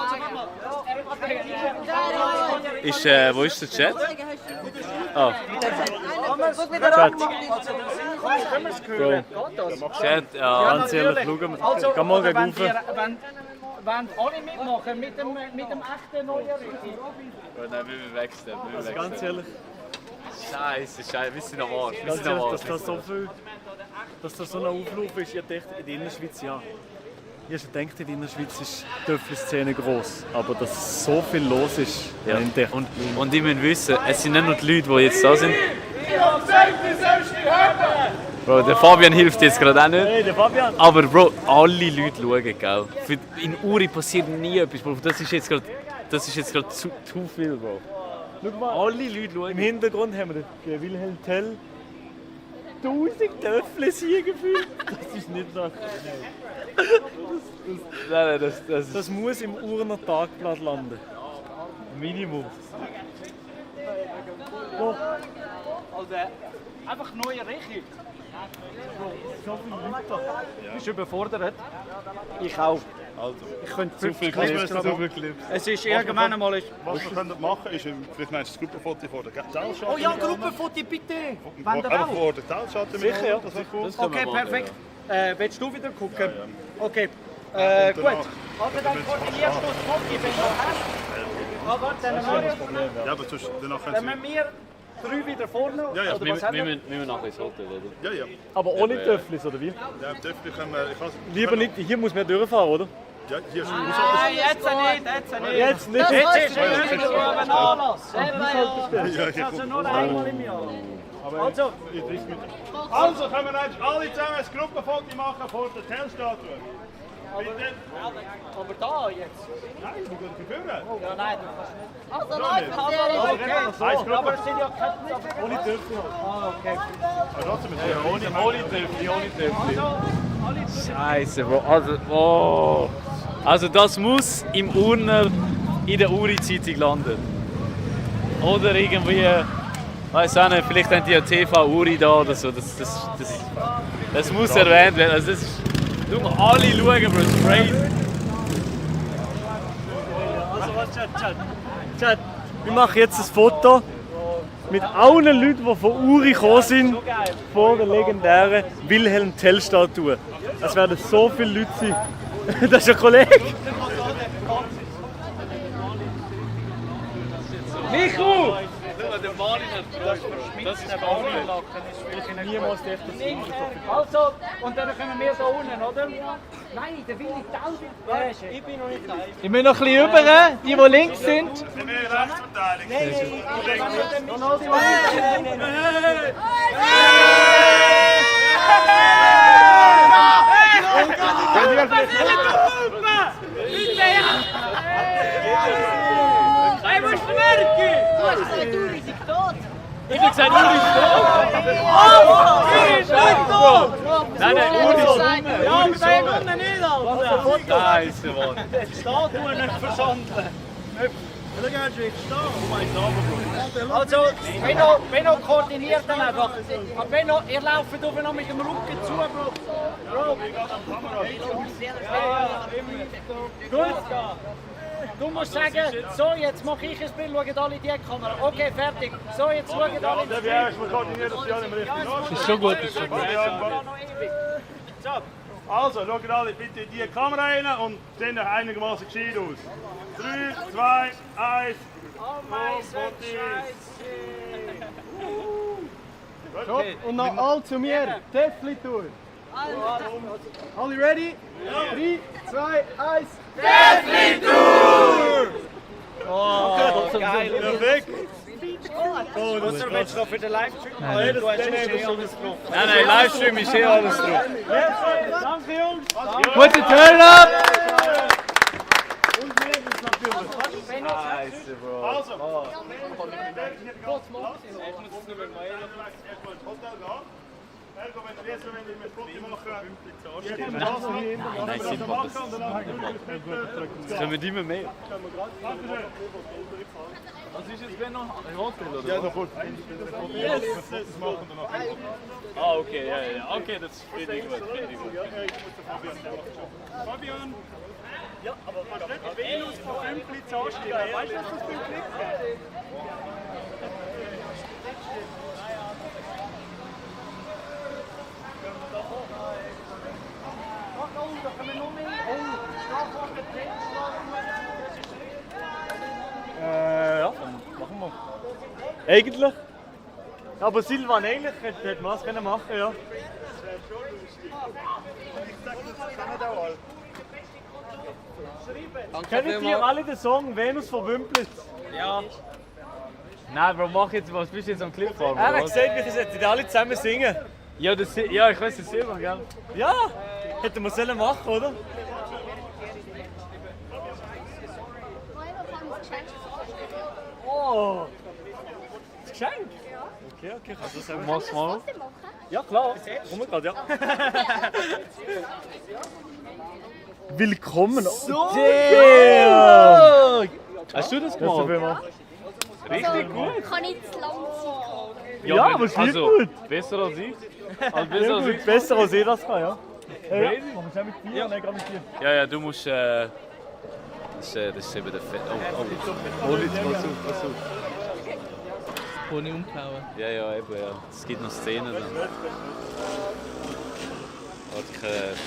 Wo ist der Chat? Oh. Chat. Bro. Chat, ja. Ganz ehrlich, schau, geh mal gegen rauf. Wenn alle mitmachen mit dem echten neuen Richi. Nein, wir müssen wechseln. Also ganz ehrlich. Scheiße, wir sind am Arsch. Ganz ehrlich, dass das so ein Aufruf ist, ich dachte, in der Innerschweiz ja. Ich habe gedacht, in der Innerschweiz ist die Töpfli-Szene gross, aber dass so viel los ist, ja. Und ich muss wissen, es sind nicht nur die Leute, die jetzt da sind. Bro, der Fabian hilft jetzt gerade auch nicht. Hey, der Fabian. Aber Bro, alle Leute schauen, gell? In Uri passiert nie etwas, Bro. Das ist jetzt gerade zu viel, Bro. Schau mal, alle Leute schauen. Im Hintergrund haben wir den Wilhelm Tell. 1000 Töpfli hier gefühlt. Das ist nicht so. Das muss im Urner Tagblatt landen. Minimum. Wo? Also, einfach neue Richtung. So viele Leute. Du bist überfordert. Ich auch. Also, ich könnte zu viel Clips. Es ist irgendwann einmal... Was wir können machen ist, vielleicht meinst du das Gruppenfoto vor der Telschatte. Oh ja, Gruppenfoto bitte! Wenn ihr Einfach auch. vor der Telschatte. Sicher, ja. Das wäre cool. Okay, perfekt. Willst du wieder gucken? Ja. Okay. Gut. Also dann koordinierst du das Foto, wenn du hast. Aber dann Ja, aber danach können dann müssen wir 3 wieder vorne. Ja, ja. Oder was haben wir? Wir müssen nachher ins Hotel, oder? Ja, ja. Aber ohne Töfflis, oder wie? Ja, Töffli können wir... Lieber nicht, hier muss man durchfahren, oder? Ja, hier ist Nein, jetzt nicht. Jetzt nicht. Jetzt ist es nur ein Anlass. Ja, Also nur einmal im Jahr. Also können wir jetzt alle zusammen ein Gruppenfoto machen vor der Tell-Statue. Bitte? Aber da jetzt? Nein, wir gehen führen. Ja, nein. Also läuft Okay, aber es sind ja keine... Ohne Töffli. Ah, okay. Ohne Töffli. Scheiße, Bro. Also das muss im Urner in der Uri-Zeitung landen. Oder irgendwie, weiß auch nicht, vielleicht haben die ja TV Uri da oder so. Das muss erwähnt werden. Also das ist, alle schauen, Bro, das ist crazy. Also was, Chat. Wir machen jetzt ein Foto mit allen Leuten, die von Uri gekommen sind, vor der legendären Wilhelm Tell-Statue. Es werden so viele Leute sein. Das ist ein Kollege. Michu! Das ist Marlin. Niemals echt das Also, und dann kommen wir da unten, oder? Nein, der Willi Tau will... Ich bin noch nicht da. Ich bin noch ein bisschen rüber, die links sind. Sind wir Rechtsverteidigung? Nein. Hij moet verwerken! Ich hab gesagt, Uri ist tot! Nein, Uri ist tot! Ja, aber der Gunde nicht, Alter! Scheiße, Mann! Die Statue nicht verschandeln! Also, Benno koordiniert dann einfach. Aber Benno, ihr lauft oben noch mit dem Rücken zu, Bro. Gut. Du musst sagen, so jetzt mache ich ein Bild, schauen alle in die Kamera. Okay, fertig. So, jetzt schauen alle in die Kamera. Ja, wir koordinieren das ja nicht mehr richtig. Ist schon gut, ist schon gut. So, also, schaut alle bitte in die Kamera rein und sehen euch einigermaßen gescheit aus. 3, 2, 1. Oh mein Gott, Okay. Und noch all zu mir. Töffli-Tour. Alle ready? 3, 2, 1. Töffli-Tour! Oh, geil. Perfekt. Oh, das ist willst du noch für den Livestream? Nein. Du hast schon alles drauf. Nein, Livestream ist alles drauf. Danke, Jungs. Gute Turn-up! Scheiße, Bro. Also, Ich muss es nur mit Maelo. Helgo, wenn ihr ein Foto machen, Nein, sind wir das können wir immer mehr. Was ist jetzt, wenn noch ein Hotel oder? Ja, noch kurz. Yes! Das machen wir noch. Ah, okay, ja. Okay, das finde ich gut. Fabian! Ja, aber kannst du nicht Venus von Fünflitz anstellen? Weißt du, was das für ein Klick ist? Ja, machen wir. Eigentlich. Aber Silvan eigentlich hätte man es können machen, ja. Kennen ihr alle den Song Venus von Wümplitz? Ja. Nein, Bro, mach jetzt, was bist du jetzt am Clip fahren? Er hat gesagt, wir sollten alle zusammen singen. Ja, ja, ich weiß das selber, gell? Ja, hätten wir sollen machen, oder? Oh! Das Geschenk? Okay, kannst du selber Mach's mal. Ja, klar. Komm gerade, ja. Willkommen! So! Hast du das gemacht? Richtig gut. Kann ich zu lang sein? Ja, aber es wird also, gut. Besser als ich. Also besser Ja, als gut, ich. besser als ich das kann, ja. Crazy. Machen wir es auch mit dir? Nein, gerade mit dir. Ja, du musst. Das ist eben der Fett. Oh, jetzt pass auf. Ohne umgehauen. Ja, eben, ja. Es gibt noch Szenen dann.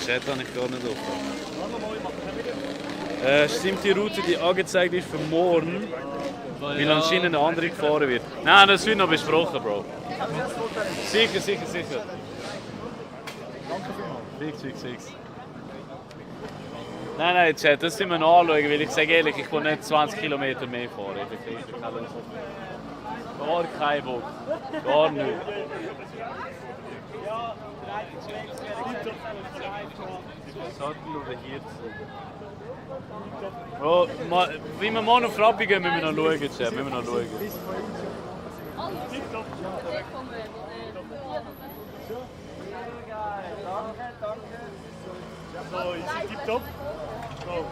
Chat habe ich gar nicht offen. Stimmt die Route, die angezeigt ist für morgen, weil anscheinend eine andere gefahren wird? Nein, das wird noch besprochen, Bro. Sicher. Danke vielmals. Fix. Nein, Chat, das müssen wir anschauen, weil ich sage ehrlich, ich will nicht 20 Kilometer mehr fahren. Gar kein Bock. Gar nicht. Sattel oder Hirzel? Bro, wie wir morgen auf Rappi gehen, müssen wir noch schauen, Chat. So, easy, tipptopp. So.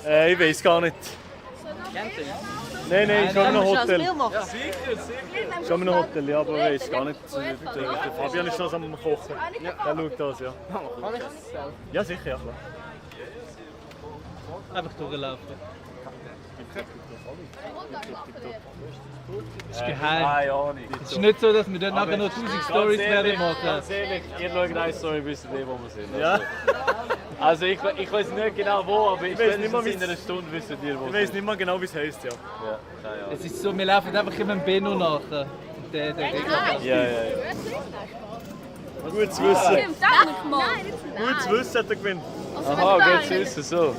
Ich weiß gar nicht. Nein, schon ein Hotel. Schon ein Hotel, ja, aber ich weiß gar nicht. Der Fabian ist noch am Kochen. Der schaut das, ja. Ja, sicher, ja klar. Einfach durchlaufen. Das ist geheim. Keine Ahnung. Es ist nicht so, dass wir dann nachher noch 1000 Stories werden machen. Ganz ehrlich, ihr schaut eine Story, wisst ihr, wo wir sind. Ja. Also ich weiß nicht genau wo, aber ich weiß nicht mehr, in einer Stunde wisst ihr, wo ich weiß nicht mehr genau, wie es heisst, ja. Keine Ahnung. Es ist so, wir laufen einfach immer dem Benno nachher. Der regelt das. Ja. Gut zu wissen. Gut zu wissen, hat er gewinnt. Aha, gut zu wissen, so.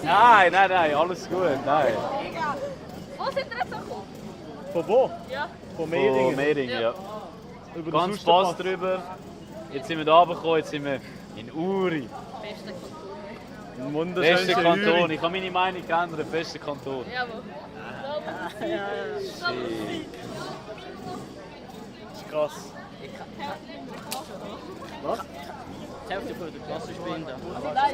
Nein, alles gut, nein. Wo sind wir jetzt gekommen? Von wo? Ja. Von Mehringen? Von Mehringen, ja. Über Ganz Spaß drüber. Jetzt sind wir da gekommen, jetzt sind wir in Uri. Ein wunderschöner Bester Kanton, ich habe meine Meinung geändert, bester Kanton. Jawohl. Das ist krass. Was? Die Hälfte von der Klasse ist behindert.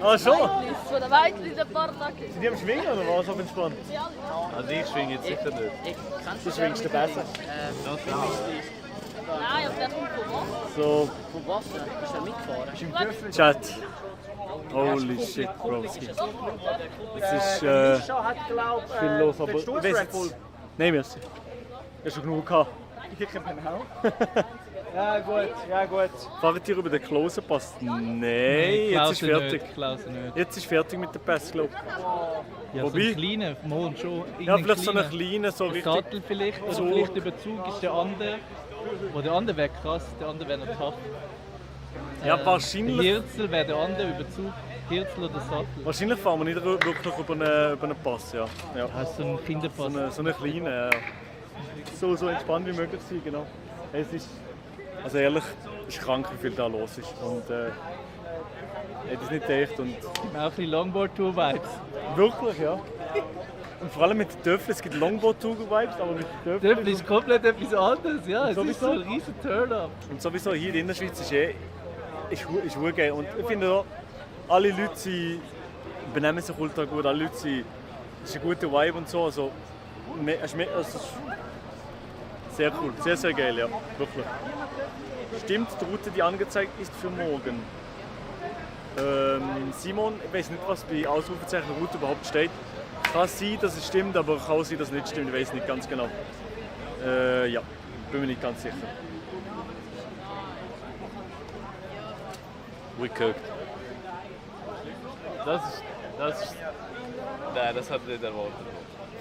Ah, schon? Von der Weitli in der Park. Sind die am Schwingen oder was? Auf entspannt? Also ich schwinge jetzt sicher nicht. Du schwingst besser. Nein, aber der kommt von was? So. Von Wasser? Bist du mitgefahren? Bist du im Göffel? Chat. Holy shit, Broski. Es ist viel los, aber ich weiß jetzt... Nein, merci. Ich habe schon genug gehabt. Ich kann auch. Ja gut. Fahrt ihr über den Klausenpass? Nein, jetzt ist fertig. Jetzt ist fertig mit dem Pass, glaube ich. Ja, so einen kleinen, morgen schon. Ja, vielleicht so einen kleinen, so richtig... Sattel vielleicht, oder so. vielleicht Überzug ist der andere. Wo der andere wäre krass, der andere wäre noch tough. Ja, wahrscheinlich... Hirzel wäre der andere Überzug, Hirzel oder Sattel. Wahrscheinlich fahren wir nicht wirklich über einen Pass, ja. Also so einen Kinderpass. So einen kleinen, ja. So entspannt wie möglich sein, genau. Es ist... Also ehrlich, es ist krank, wie viel da los ist. Und ich hätte es nicht gedacht. Und auch ein bisschen Longboard-Tour-Vibes. Wirklich, ja. Und vor allem mit den Töffeln, es gibt Longboard-Tour-Vibes, aber mit den Töffeln... Töffel ist komplett etwas anderes, ja. Es ist so ein riesen Turn-up. Und sowieso hier in der Schweiz ist ist geil. Und ich finde auch, alle Leute benehmen sich ultra gut, alle Leute sind... Es ist ein guter Vibe und so. Also, es ist sehr cool, sehr, sehr geil, ja. Wirklich. Stimmt, die Route, die angezeigt ist für morgen. Simon, ich weiß nicht, was bei Ausrufezeichen Route überhaupt steht. Kann sein, dass es stimmt, aber kann auch sein, dass es nicht stimmt. Ich weiß nicht ganz genau. Ja, bin mir nicht ganz sicher. We cooked. Nein, das hat ich nicht erwartet.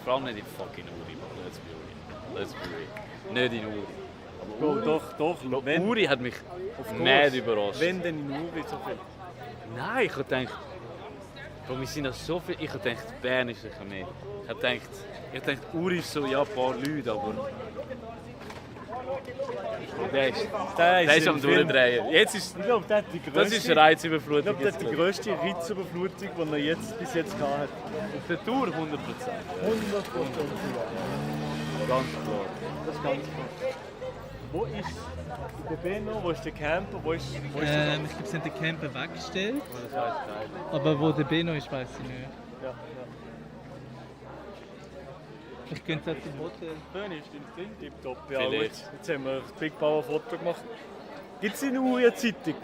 Vor allem nicht in fucking Uri, let's be real. Nicht in Uri. Doch. Uri hat mich mad überrascht. Wenn denn in Uri so viel? Nein, ich habe gedacht, Bro, wir sind noch so viel. Ich habe gedacht, Bern ist sicher mehr. Ich habe gedacht, Uri ist so, ja, ein paar Leute, aber... Der ist am Durchdrehen. Jetzt ist, ich glaube, das ist eine Reizüberflutung. Ich glaube, das ist die grösste Reizüberflutung, die er bis jetzt gehabt hat. Auf der Tour 100%. 100%. Ja. Ganz klar. Das ist ganz klar. Wo ist der Benno, wo ist der Camper, wo ist Ich glaube, sie haben den Camper weggestellt. Aber wo der Benno ist, weiß ich nicht. Ja. Vielleicht gehen sie auch zum Hotel. Benno ist drin, tipptopp. Ja, Vielleicht. gut. Jetzt haben wir das Big Bauer Foto gemacht. Gibt es in der Zeitung?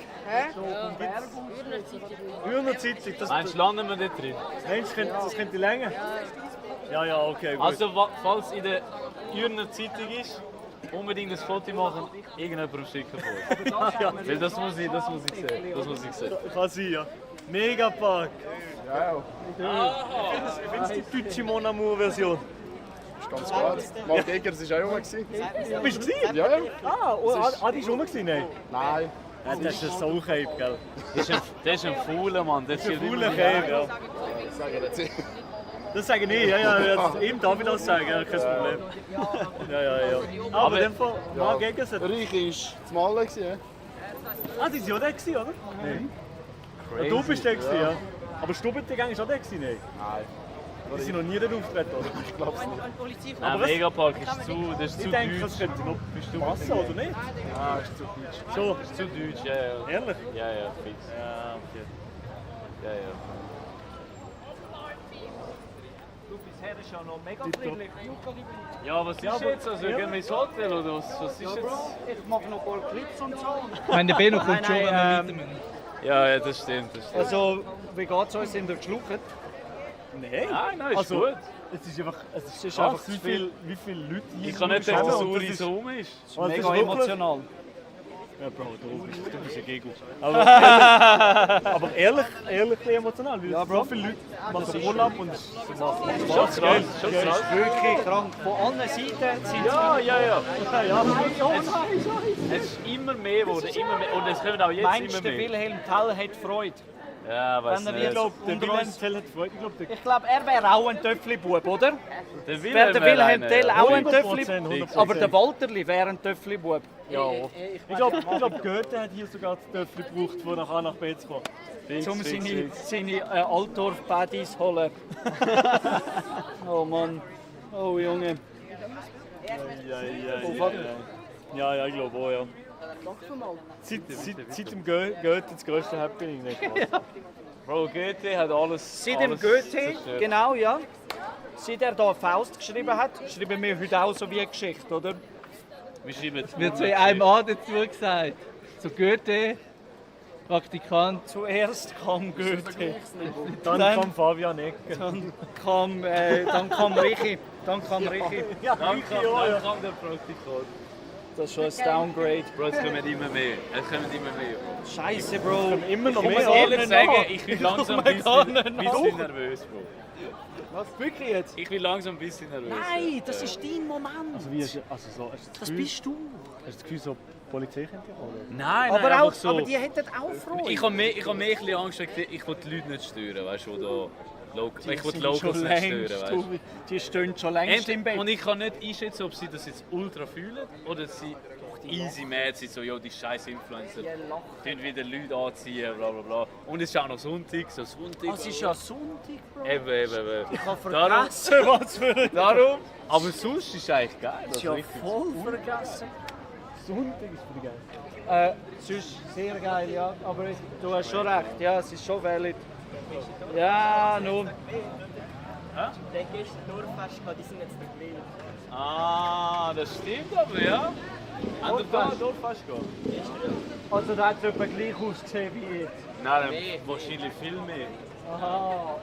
Urner Zeitung. Meinst du, landen wir dort drin? Nein, das könnte länger. Ja, okay, gut. Also, falls in der Urner Zeitung ist, unbedingt ein Foto machen, irgendjemandem schicken vor. Ja. Weil das muss ich sehen. Das muss ich sehen. Kann sein, ja. Megapark. Ja. Ich finde es die deutsche Mon Amour-Version. Ist ganz klar. Mark Egers war auch rum. Bist du gewesen? Ja. Adi ist rum gewesen? Nein. Nein. Ja, das ist ein Saucape, gell? Das ist ein fauler Mann. Das ist ein fauler Cape, ja. Das sage ich nicht. Das sage ich nicht, ja. Eben darf ich das sagen, ja, kein Problem. Ja. Aber in dem Fall, Mark Egers hat... Reiche war das Malen, ja. Ah, die waren auch der, oder? Nein. Ja, du bist der, ja. Aber Stubbentegang war auch der, nein? Nein. Die sind noch nie dort auftreten, oder? Ich glaube es nicht. Nein, Megapark ist zu, das ist zu ich denke, deutsch. das könnte noch passen, oder nicht? Ja, ist zu deutsch. So? Das ist zu deutsch, ja. Ehrlich? Ja, fix. Ja, okay. Ja. Du, bisher ist ja noch mega friedlich. Ja, was ist jetzt? Also gehen wir ins Hotel oder was ist jetzt? Ich mache noch ein paar Clips und so. Ich meine, der Benno kommt schon, wenn wir weiter müssen. Ja, das stimmt. Also, wie geht es euch? Sind ihr geschluckt? Nein, ist gut. Es ist einfach, einfach wie viele Leute hier Ich kann nicht sagen, dass Uri so rum ist. Das ist mega emotional. Ja, Bro, du bist ein Gegner. Aber ehrlich emotional, weil so viele Leute machen Urlaub und es macht Schon krass. Wirklich krank. Von allen Seiten sind Ja. Es ist immer mehr geworden, immer mehr. Und es kommen auch jetzt Meinst immer du, mehr. Wilhelm Tell hat Freude? Ja, weiß Wenn er nicht. wieder Der Wilhelm Tell hat Freude. Ich glaube, er wäre auch ein Töffli-Bub, oder? Der Wäre der Wilhelm Tell auch ein 100%, Töffli-Bub? Aber der Walterli wäre ein Töffli-Bub. Ja. Ich glaube, Goethe hat hier sogar das Töffel gebraucht, von nach A nach B zu kommen. Um seine Altdorf-Baddies zu holen. Oh Mann. Oh Junge. Ja, ich glaube auch, ja. Seit dem Goethe das grösste Happening, nicht wahr? Bro, Goethe hat alles. Seit dem alles Goethe, zerstört. genau, ja. Seit er da Faust geschrieben hat, schreiben wir heute auch so wie eine Geschichte, oder? Wir schreiben Wird zu einem A dazu gesagt. Zu Goethe, Praktikant. Zuerst kam Goethe. Dann kam Fabian Ecker. Dann kam Richi. Dann kam der Praktikant. Das ist schon ein Downgrade. Bro, es kommen immer mehr. Scheiße, Bro. Immer noch Ich muss mehr. ehrlich sagen, ich bin langsam ein bisschen nervös, Bro. Was, wirklich jetzt? Ich bin langsam ein bisschen nervös. Nein, das ist dein Moment. Also wie ist, also so, hast du Das bist du. Hast du das Gefühl, so Polizei könnte kommen? Nein, Aber, einfach auch, so. aber die hätten auch Freude. Ich habe mehr ein bisschen Angst, ich will die Leute nicht stören, weißt du, da... Ich will die sind Locals schon nicht stören, längst, weißt du. Die stehen schon längst im Bett. Und ich kann nicht einschätzen, ob sie das jetzt ultra fühlen oder sie easy mad sind, so, die scheiß Influencer tun wieder Leute anziehen, bla bla bla. Und es ist auch noch Sonntag, so Sonntag. Es ist ja Sonntag, Bro. Eben. Ich habe vergessen, was für ein... Darum, aber sonst ist es eigentlich geil. Das ist ja voll vergessen. Sonntag ist für die geil. Sonst sehr geil, ja. Aber du hast schon recht, ja, es ist schon valid. Ja, nun. Der gestern Dorffest gehabt, die sind jetzt nicht mehr. Ah, das stimmt aber, ja. An der Dorffest gehen? Also da hat es etwa gleich ausgesehen wie jetzt. Nein, wahrscheinlich viel mehr. Aha.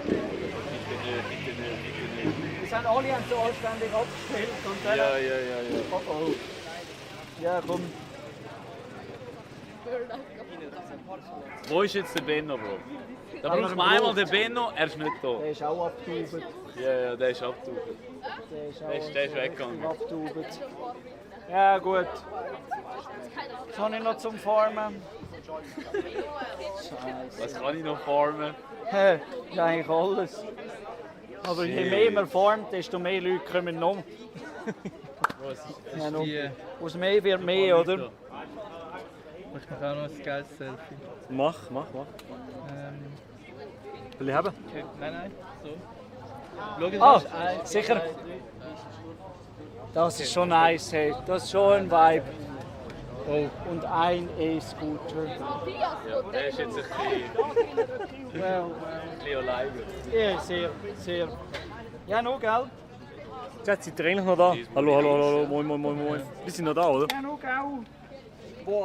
Bitte nicht. Die sind alle so anständig abgestellt und dann... Ja. Oh oh. Ja, komm. Wo ist jetzt der Benno, Bro? Da Aber braucht man einmal den Benno, er ist nicht da. Der ist auch abgetaubt. Ja, der ist abgetaubt. Der ist weggegangen. Abgetaubt. Ja, gut. Was habe ich noch zum Farmen? Was kann ich noch farmen? Hä? Ja, eigentlich alles. Aber je mehr man farmt, desto mehr Leute kommen noch. Ja, noch. Aus mehr wird mehr, oder? Ich mache auch noch ein geiles Selfie. Mach. Will ich haben? Okay. Nein, so. Ah, sicher. Das ist schon nice, hey. Das ist schon ein Vibe. Oh. Und ein E-Scooter. Ja, der ist jetzt ein bisschen alleine. Ja, sehr, sehr. Ja, noch, gell? Jetzt seid ihr eigentlich noch da? Hallo, moin. Wir sind noch da, oder? Ja, noch, gell?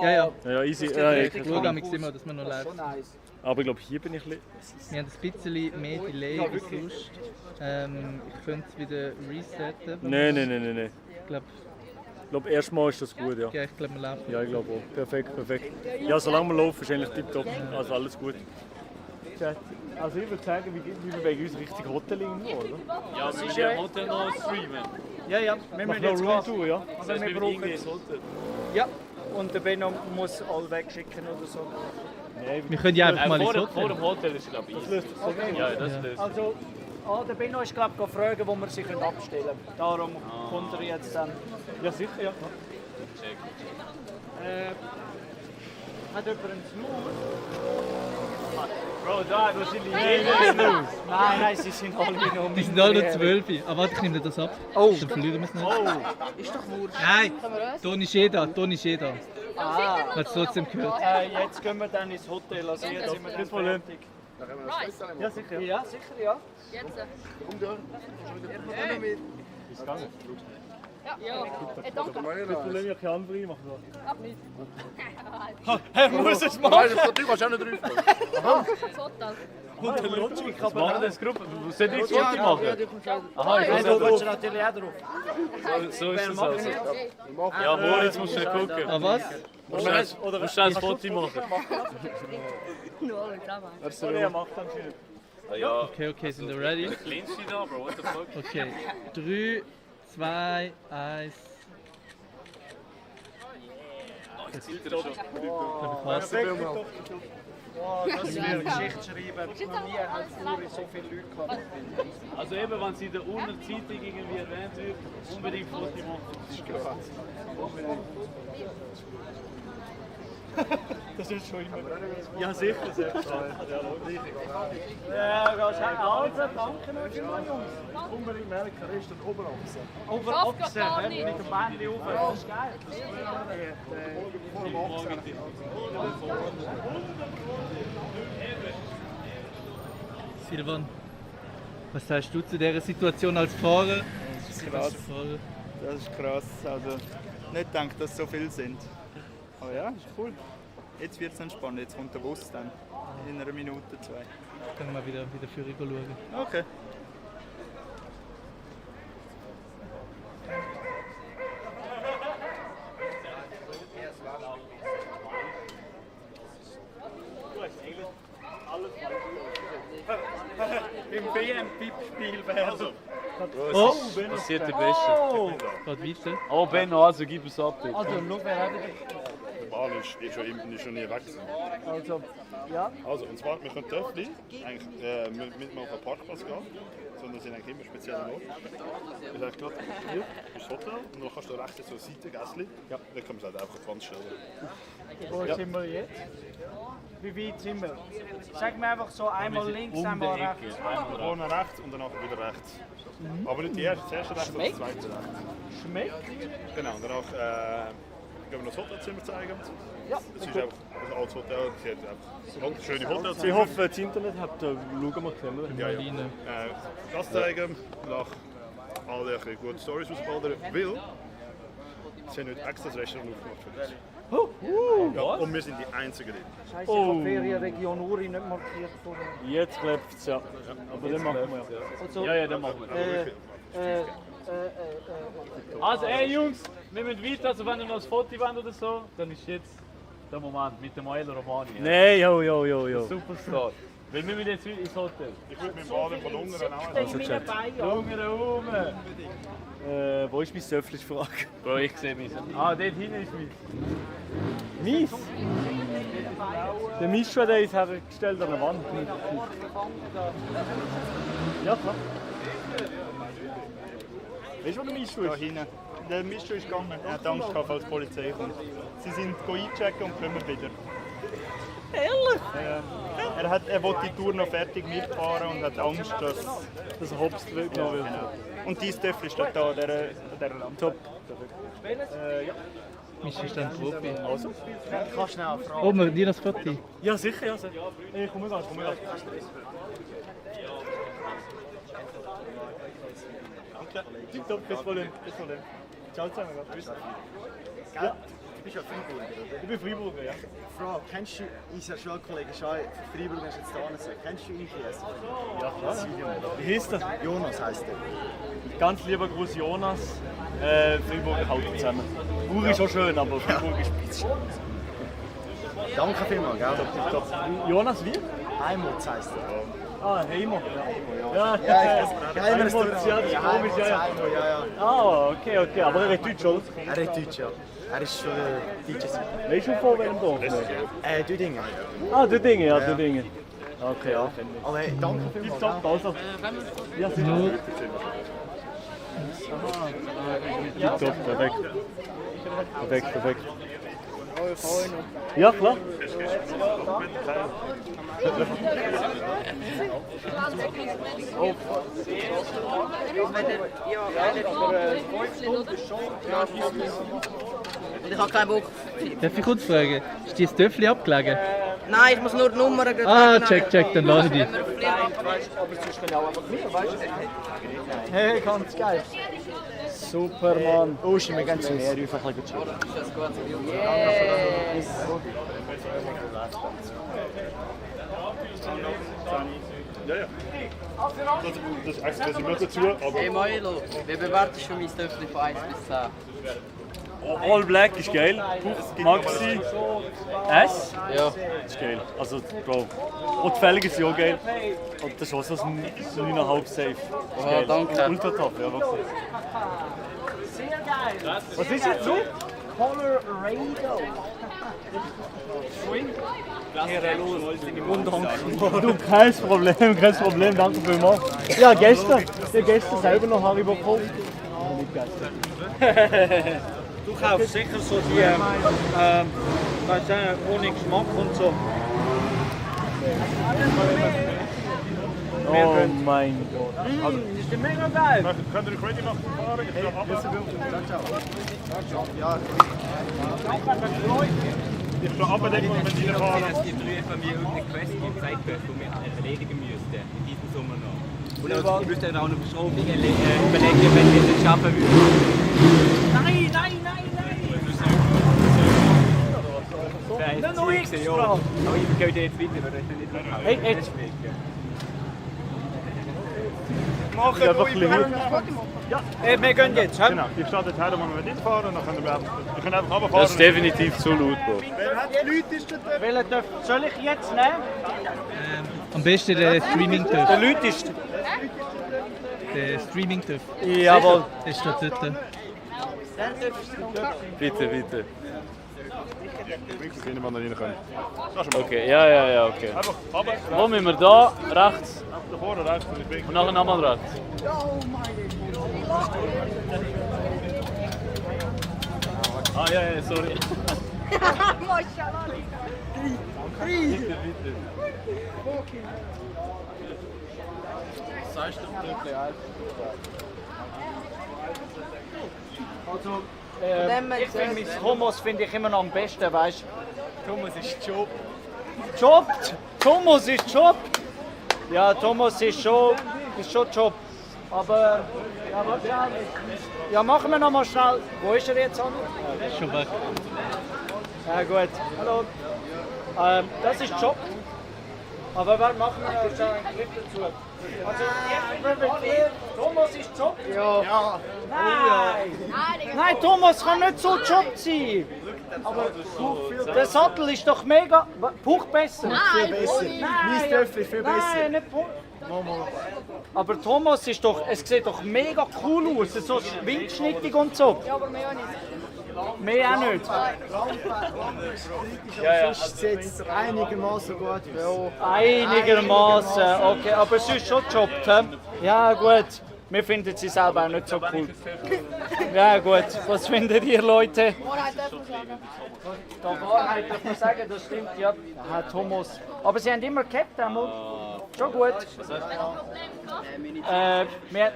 Ja. Ja, easy. Ich schaue immer, dass wir noch live sind. Aber ich glaube, hier bin ich ein bisschen... Wir haben ein bisschen mehr Delay als sonst. Ich könnte es wieder resetten. Nein. Ich glaube, erstmal ist das gut, ja. Ja, ich glaube, wir laufen. Ja, ich glaube auch. Perfekt. Ja, solange wir laufen, ist eigentlich tipptopp. Also alles gut. Also ich würde sagen, wir bewegen uns Richtung Hotel irgendwo, oder? Ja, wir müssen ja Hotel noch streamen. Ja, wir müssen jetzt noch Roomtour, ja? Also wir brauchen das Hotel. Ja, und der Benno muss alle wegschicken oder so. Nein, wir können ja einfach mal ins Hotel. Vor dem Hotel ist, glaube ich, easy. Okay. Ja, das löst. Also, der Benno ist, glaube ich, fragen, wo wir sie abstellen können. Darum kommt er jetzt dann. Ja, sicher, ja. Hat jemand einen Snooze? Bro, da hat wahrscheinlich jeder Snooze. Nein, sie sind alle noch. Die sind alle noch 12. Aber warte, ich nehme das ab. Oh. Dann verlieren wir es nicht. Oh. Ist doch wurscht. Nein, Ton ist eh da. Ah. Hat es trotzdem gehört. Jetzt gehen wir dann ins Hotel. Also jetzt sind wir dann fertig. Ja, sicher. Ja, sicher, ja. Jetzt. Komm da. Ist gegangen. Ja. Danke. Ich will keine andere machen. Ach nicht. Er muss es machen. Nein, du kannst auch nicht drauf. Aha. Das Hotel. Was machen das Gruppe? Soll ich das Foto machen? Aha, ich will natürlich auch drauf. So ist es also. Ja, Moritz muss schnell gucken. Ah, was? Musst du ein Foto machen? Nur ein Drama. Er macht anscheinend. Ja. Okay, sind wir ready? Cleanst du da, Bro? What the fuck? Okay, 3, 2, 1. Jetzt sieht er schon. Wow, das ist eine Geschichte schreiben. Noch nie hat Uri so viele Leute gehabt. Also eben, wenn sie in der Unterzeitung irgendwie erwähnt wird, unbedingt Foto machen. Das ist krass. Das ist schon immer. Ja, sicher, selbstverständlich. Ja, gehst du also, danke vielmals, Jungs. Unbedingt merken, er ist dann Oberachse. Oberachse, mit dem Bein rauf. Das ist geil. Silvan, was sagst du zu dieser Situation als Fahrer? Das ist krass. Das ist krass. Also nicht gedacht, dass so viele sind. Aber ja, ist cool. Jetzt wird es entspannt. Jetzt kommt der Bus dann. In einer Minute, 2. Können wir wieder für Rico schauen. Okay. Im BM-Tippspiel werden. Oh, passiert die Beste. Geht weiter. Oh, Benno, also gib es ab, bitte. Also, schau, wer hat Der Ball ist schon nie weg. Also, ja. Also, und zwar, wir können Töffli eigentlich nicht mal auf den Parkplatz gehen, sondern sind eigentlich immer spezielle Orte. Wir sagen gerade, hier ist das Hotel und dann kannst du rechts so eine Seitengässli. Ja. Dann können wir es halt einfach auf die Wand stellen. Wo sind wir jetzt? Wie weit sind wir? Sag mir einfach so, einmal links, einmal rechts. Vorne rechts und danach wieder rechts. Aber nicht das erste rechts, sondern das zweite rechts. Schmeckt? Genau, und danach gehen wir noch das Hotelzimmer zeigen. Ja. Das ist einfach ein altes Hotel, das hat ein schönes Hotelzimmer. Ich hoffe, das Internet habt, schauen wir zusammen. Ja. Das zeigen, nach alle ein gute Storys ausbauen, weil sie haben nicht extra das Restaurant aufgemacht für uns. Ja, und wir sind die Einzigen drin. Scheiße, ich habe Ferienregion Uri nicht markiert vorher. Jetzt klappt es, ja. Aber den machen wir ja. Also, Ja, den machen wir. Also, ey Jungs, wir müssen weiter, also wenn ihr noch ein Foto wollt oder so, dann ist jetzt der Moment mit dem Maelo Romani. Nein, jo. Superstar. Weil wir müssen jetzt ins Hotel. Ich würde mit dem Baden von Ungern auch Ich bin dabei, ja. Ungern rum! Wo ist mein Söffel, ist die Frage. Bro, ich sehe mich. Ah, dort hinten ist meins. Mies? Der Mischa, der ist hergestellt an der Wand. Ja, klar. Weißt du, wo der Mischa Da ist? hinten. Der Mischa ist gegangen. Er hat Angst gehabt, falls die Polizei kommt. Sie sind einchecken und kommen wieder. Ehrlich? Ja. Er will die Tour noch fertig mitfahren und hat Angst, dass Das Hops genommen wird. Und dein Töffel steht da, der Lampe. Top. Ja. Mein Stand Profi. Also? Ich kann schnell eine Frage. Oh, wir dir das Foto? Ja, sicher, ja. Ich komme gleich, Okay, tipptopp, bis Problem. Ciao zusammen. Ja. Du bist ja Freiburger, oder? Ich bin Freiburger, ja. Frage, kennst du unseren Schulkollegen Schei, Freiburger hast du jetzt da gesagt, kennst du ihn jetzt? Ja, klar. Wie heißt er? Jonas heisst er. Ganz lieber Gruß Jonas. Freiburg halten zusammen. Ur ist auch schön, aber Freiburg ist spitz. Danke vielmals, gell? Top. Jonas wie? Heimutz heisst er. Ah, Heimo. Ja, Ja, ich Heimutz, ja, das ist komisch, ja. Ah, okay. Aber er ist Deutsch, oder? Er ist Deutsch, ja. Er ist schon Deutscher. Weißt du von welchem Dorf? Düdingen. Ah, Düdingen, ja, Düdingen. Okay, ja. Aber hey, danke vielmals. Top, also. Ja, sicher. Ja, top, perfekt. Perfekt. Ja, klar. Ich habe keinen Bock. Darf ich kurz fragen, ist dein Töffel abgelegen? Nein, ich muss nur die Nummer geben. Ah, check, dann lasse ich dich. Hey, ganz geil. Super, Mann. Uschi, wir gehen zum Meer, einfach ein bisschen chillen. Yes. Ja. Das ist extra nicht dazu, aber... Hey Milo, wie bewertest du mein Töffel von 1 bis 10? All Black ist geil. Maxi S? Ja. Das ist geil. Also, Bro. Und die Felgen sind auch geil. Und das ist auch so ein 9,5 safe. Das ist geil. Danke. Ultra top, ja, wirklich. Sehr geil. Was ist jetzt so? Colorado. Swing. Du, kein Problem, danke vielmals. Ja, gestern selber noch Haribo gekauft. Nicht gegessen. Du kaufst sicher so die, weißt du, ohne Geschmack und so. Oh mein Gott. Also, das ist mega geil. Könnt ihr ready machen zum Fahren? Ich bin Ich stehe abgedeckt, wenn Sie fahren. Es gibt früher von mir irgendeine Quest, die gezeigt wird, die wir erledigen müssten, in diesem Sommer noch. Und also, ich müsste dann auch noch Verschraubung überlegen, wenn wir es schaffen würden. Nein! Das war jetzt ja. Aber ich gehe jetzt weiter, weil das ist nicht mehr. Hey, jetzt. Machen einfach ein bisschen Ja, wir gehen jetzt. Genau, ich stehe jetzt her, wenn wir fahren und dann können wir einfach runterfahren. Das ist definitiv zu laut, Bro. Welchen Töff soll ich jetzt nehmen? Am besten der Streaming-Töff. Der lauteste. Der Streaming-Töff. Jawohl. Der steht dort. Bitte. Ich bin wann da rein können. Okay, ja, okay. Einfach runter. Wo müssen wir da? Rechts? Da vorne rechts und ich bin. Und nachher nochmal rechts. Ah ja, sorry. Bitte. Also, ich finde mein Thomas finde ich immer noch am besten, weißt du? Thomas ist Job. Jobbt! Thomas ist Job! Ja, Thomas ist schon Job. Aber, ja, warte schnell. Ja, machen wir noch mal schnell. Wo ist er jetzt an? Schon weg. Ja, gut. Hallo. Das ist Job. Aber was machen wir noch schnell einen Clip dazu? Also, Thomas ist Job? Ja. Nein, Thomas kann nicht so Job sein. Aber der Sattel ist doch mega. Puch besser. Viel besser. Mein Töffel viel besser. Nein, nicht Puch. Aber Thomas ist doch, es sieht doch mega cool aus, so windschnittig und so. Ja, aber mehr nicht. Mehr auch nicht. Sonst sieht es einigermaßen gut aus. Einigermaßen, okay, aber es ist schon gejobbt, hä? Ja, gut. Wir finden sie selber auch nicht so cool. Ja gut, was findet ihr Leute? Wahrheit darf man sagen. Die Wahrheit darf man sagen, das stimmt, ja. Ja, Thomas. Aber sie haben immer gehabt, einmal. Schon gut.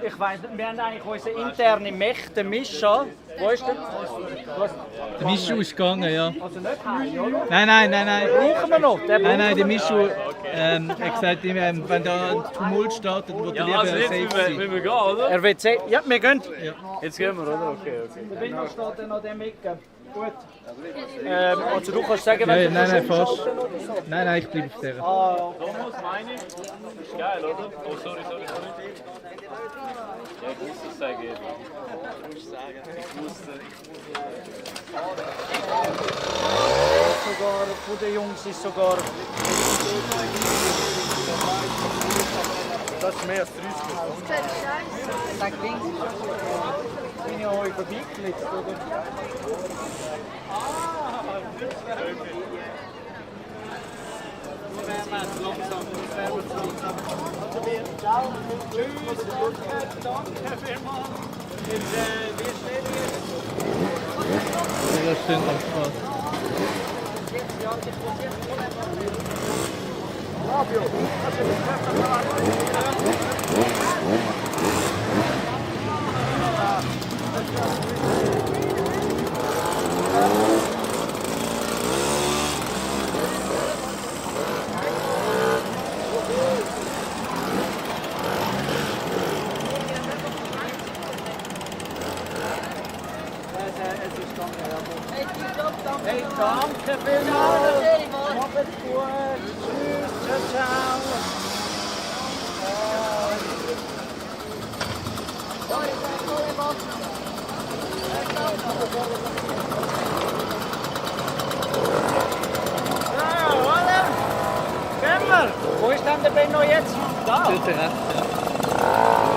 Ich weiss nicht, wir haben eigentlich unseren internen Mech, den Mischa. Wo ist der? Der Mischu ist gegangen, ja. Also nicht heim, oder? Nein. Brauchen wir noch? Nein, der Mischu hat gesagt, wenn da ein Tumult startet, wird er lieber safe sein. wir gehen, oder? Er will sehen. Ja, wir gehen. Jetzt gehen wir, oder? Okay. Der Winter steht dann noch dem Ecke. Gut. Also du kannst sagen, Ja, wenn du nein, schon fast. schalten oder so. Nein, ich bleibe auf der. Thomas, meine ich. Ist geil, oder? Oh, sorry. Ja, ich muss das sagen. Sogar von den Jungs ist sogar. Das ist mehr als 30. Sag links. Bin ich euch vorbeigelitzt, oder? Ja, schön am Spaß. Hey, danke vielmals. Macht's gut. Tschüss. Ciao. Gehen wir. Wo ist denn der Benno jetzt? Da. Bitte rechts, ja.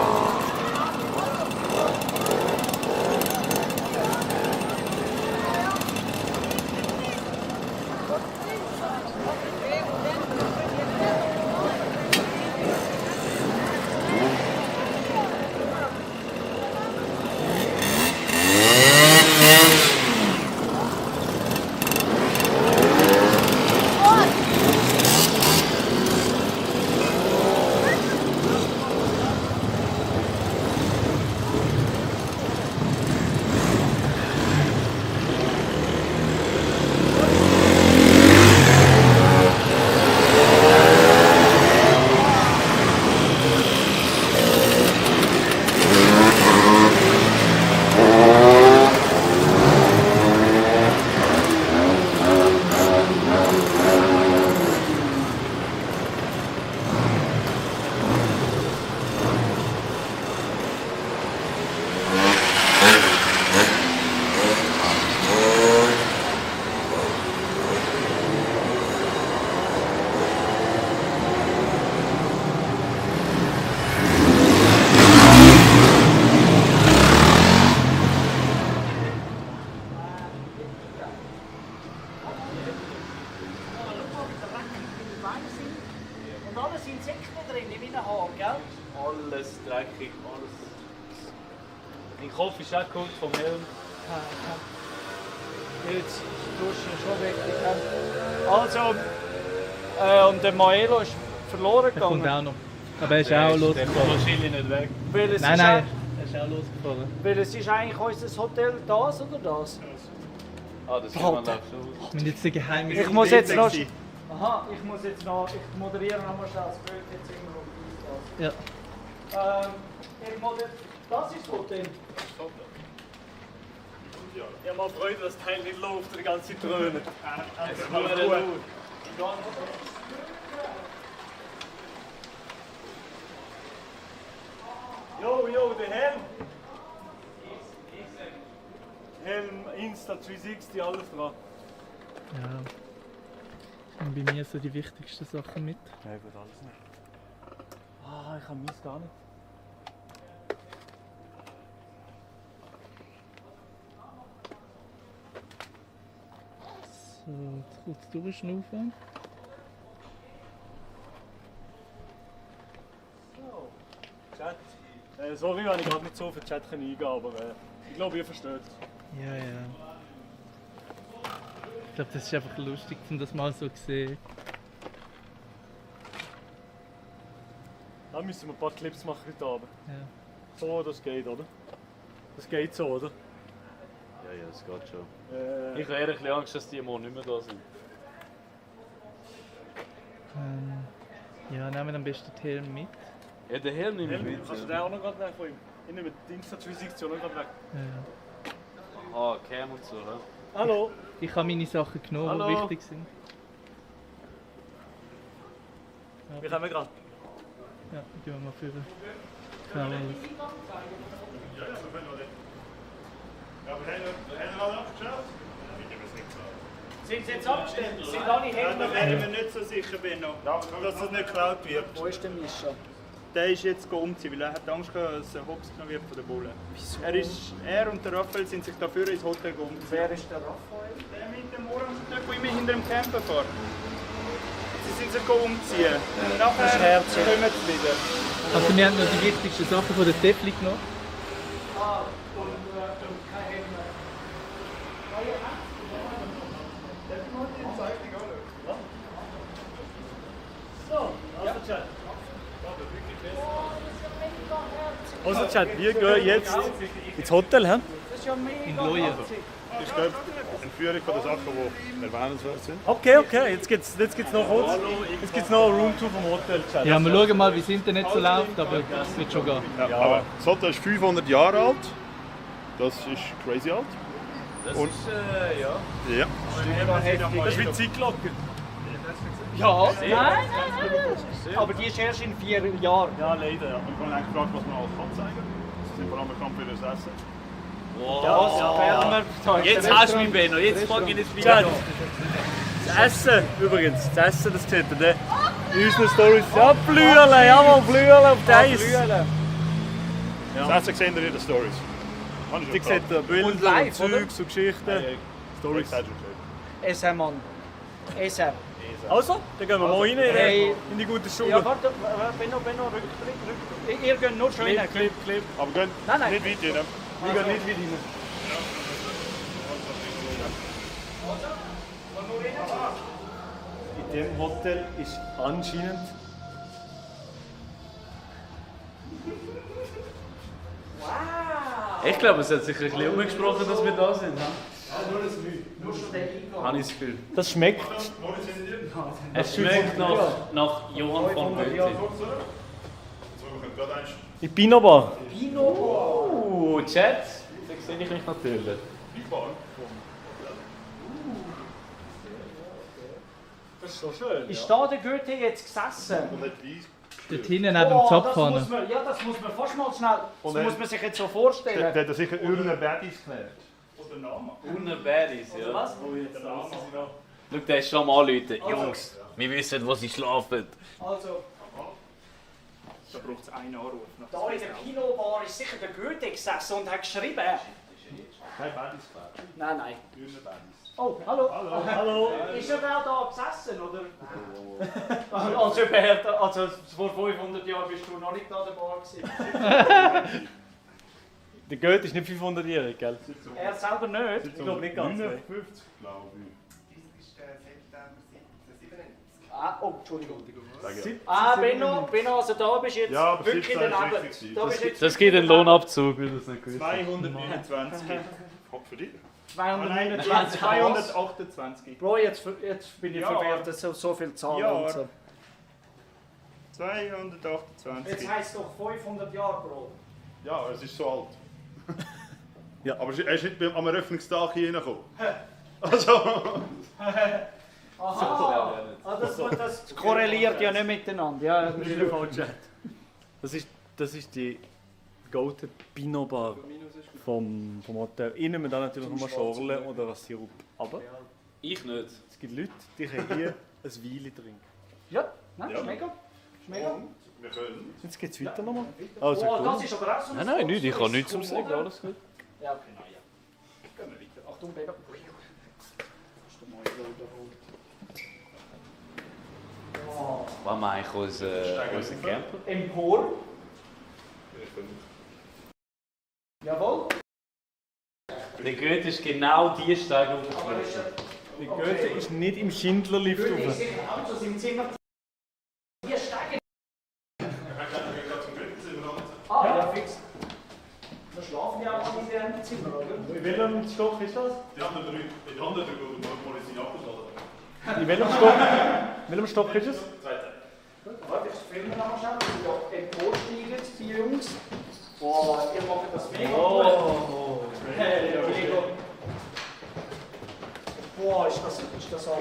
Und alles Insekten drin, wie ein Haar, gell? Alles dreckig, alles. Mein Kopf ist auch gut vom Helm. Jetzt tust du schon weg. Also, und der Maelo ist verloren Der kommt gegangen. auch noch. Aber er ist auch Der losgefahren. kommt wahrscheinlich nicht weg. Weil es Nein, ist nein, er ist auch losgefahren. Weil es ist eigentlich unser Hotel das oder das? Ah, das Boah. kann man da schon. Wir haben jetzt die geheime Ich muss jetzt noch. Aha, ich muss jetzt noch. Ich moderiere noch mal schnell das Bild jetzt immer auf das. Ja. Ich moderiere. Das ist das Hotel. Ich habe mal Freude, dass das Teil nicht läuft, die ganze Zeit dröhnt. Es war gut. Jo, der Helm! Helm, Insta 360, alles dran. Ja. Das sind bei mir so die wichtigsten Sachen mit. Ja, gut, alles nicht. Ah, ich habe meins gar nicht. So, jetzt kurz durchschnaufen. So, Chat. Sorry, wenn ich gerade nicht so auf den Chat eingehen kann, aber ich glaube, ihr versteht. Ja, ja. Ich glaube, das ist einfach lustig, um das mal so zu sehen. Da müssen wir ein paar Clips machen heute Abend. Ja. So, das geht, oder? Das geht so, oder? Ja, ja, das geht schon. Ich habe eher ein bisschen Angst, dass die mal nicht mehr da sind. Ja, nehmen wir am besten den Helm mit. Ja, den Helm nehme ich mit. Kannst du den auch noch gerade weg von ihm? Ich nehme die Insta-Sektion noch gerade weg. Ja. Aha, Cam und so, hä? Hallo! Ich habe meine Sachen genommen, die wichtig sind. Wir kommen gerade. Ja, gehen wir mal führen. Genau. Sind sie jetzt abgestellt? Sind alle Helme Da wären wir nicht so sicher, Benno, dass es nicht geklaut wird. Wo ist der Mischa? Der ist jetzt umziehen, weil er hat Angst gehabt, dass er hops genommen wird von der Bulle. Wieso? Er und der Raphael sind sich dafür ins Hotel umziehen. Wer ist der Raphael? Der mit dem Orange, der immer hinter dem Camper fährt. Sie sind sich umziehen. Und nachher kommen sie wieder. Also wir haben noch die wichtigsten Sachen von der Tefli genommen. Also Chat, wir gehen jetzt ins Hotel, hä? In Loje. Ich glaube, eine Führung von den Sachen, die erwähnenswert sind. Okay, jetzt geht's noch kurz. Jetzt gibt's noch eine Roomtour vom Hotel, Chat. Ja, wir schauen mal, wie das Internet so läuft, aber es wird schon gehen. Ja, aber das Hotel ist 500 Jahre alt. Das ist crazy alt. Das Und- ist, ja. Ja. Das ist wie die Zeitglocke. Ja, nein. Aber die ist erst in 4 Jahren. Ja, leider, ja. Ich habe eigentlich gefragt, was man alles kann zeigen. Sie sind vor allem bekannt für das Essen. Wow. Jetzt hast du mich, Benno. Jetzt mag ich nicht wieder. Chat. Das Essen übrigens, das Essen, das seht ihr in unseren Stories. Ja, Blühle, jawohl, Blühle auf der Eis. Das Essen sehen ihr in den Stories. Habe ich Die schon seht ihr gefragt. Bilder und live, oder? Zeugs und Geschichten. Stories. SM, Mann. SM. Also, dann gehen wir mal rein Hey. in die gute Schule. Ja, warte, Benno, rück. Ihr geht nur schon rein. Clip. Aber gehen Nein. nicht weit rein. Wir gehen nicht wieder rein. In diesem Hotel ist anscheinend Ich glaube, es hat sich ein bisschen umgesprochen, dass wir da sind. Nur schon der Eingang. Habe ich das Gefühl. das schmeckt. Es schmeckt nach Johann von Goethe. In Pinot Bar. Chat. Da sehe ich mich natürlich. Das ist so schön. Ist da der Goethe jetzt gesessen? Dort hinten neben dem Zapfhahn. Das muss man fast mal schnell. Das Und muss man sich jetzt so vorstellen. Der hat sicher Urner Baddies gelernt. Oder Name. Urner Baddies, ja. Was? Schau, der ist schon am Anrufen. Jungs, wir wissen, wo sie schlafen. Also, Da braucht es einen Anruf. da in der Kinobar ist sicher der Goethe gesessen und hat geschrieben. Kein Baddies gelernt. Nein. Urner Baddies. Oh, hallo. Hallo. Ist er da gesessen, oder? Also vor 500 Jahren bist du noch nicht da der Bar gewesen. Der Goethe ist nicht 500-jährig, gell? Er selber nicht. Ich glaube nicht ganz. 59, glaube ich. Entschuldigung. Sag Benno, also da bist du jetzt Ja, aber wirklich 17 ist daneben. richtig Da bist du jetzt Das gibt einen Lohnabzug, weil das nicht gewusst 229. Hopp für dich. 229. 228. Bro, jetzt bin ich Ja. verwirrt, dass so viel Zahlen Ja. und so. 228. Jetzt heisst es doch 500 Jahre, Bro. Ja, es ist so alt. Ja. Aber er ist nicht am Eröffnungstag hier reingekommen. Also. Aha, das korreliert ja nicht miteinander. Ja, Das ist der falsche. Das ist die Goethe Pinot Bar vom Hotel. Innen wir dann natürlich nochmal Schorle oder was Sirup. Aber Ich nicht. es gibt Leute, die können hier ein Weile trinken. Ja, nein, ist mega. Ist mega. Wir können. Jetzt geht es weiter nochmal. Oh, das ist aber auch so ein Nein, nicht. Ich habe nichts zum Sagen. Alles gut. Ja, okay, nein, ja. Gehen wir weiter. Achtung, Benno. Ist der Mäuser überholt. Was mache ich unser Camper? Empor. Der Goethe ist genau die Steige hochgeflogen. Der Goethe ist nicht im Schindlerlift Goethe rauf. ist sicher auch so im Zimmer. Hier steigen. Ja, fix. Wir schlafen ja auch in diesem Zimmer, oder? In welchem Stock ist das? Die anderen drei, die anderen drei, die mal sind abgeschlossen. In welchem Stock? In welchem Stock ist es? Zweiter. Warte, ich filme noch mal, wie da emporsteigen, die Jungs. Boah, ihr macht das mega Oh. Hey, mega. Boah, ist das alt.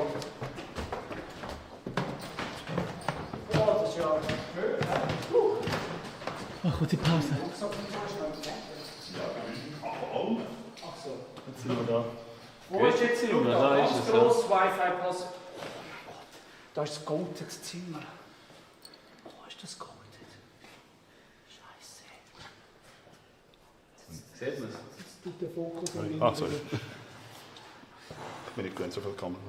Boah, das ist ja schön. Ach, kurze Pause. Ach so. Jetzt sind wir da. Wo ist jetzt Zimmer? Da ist es, ja. Gross Wi-Fi-Pass. Da ist das goldenes Zimmer. Wo ist das goldet? Scheiße. Sieht man es? Jetzt tut der Fokus Sorry. Ich bin nicht gewöhnt, so viel Kamera.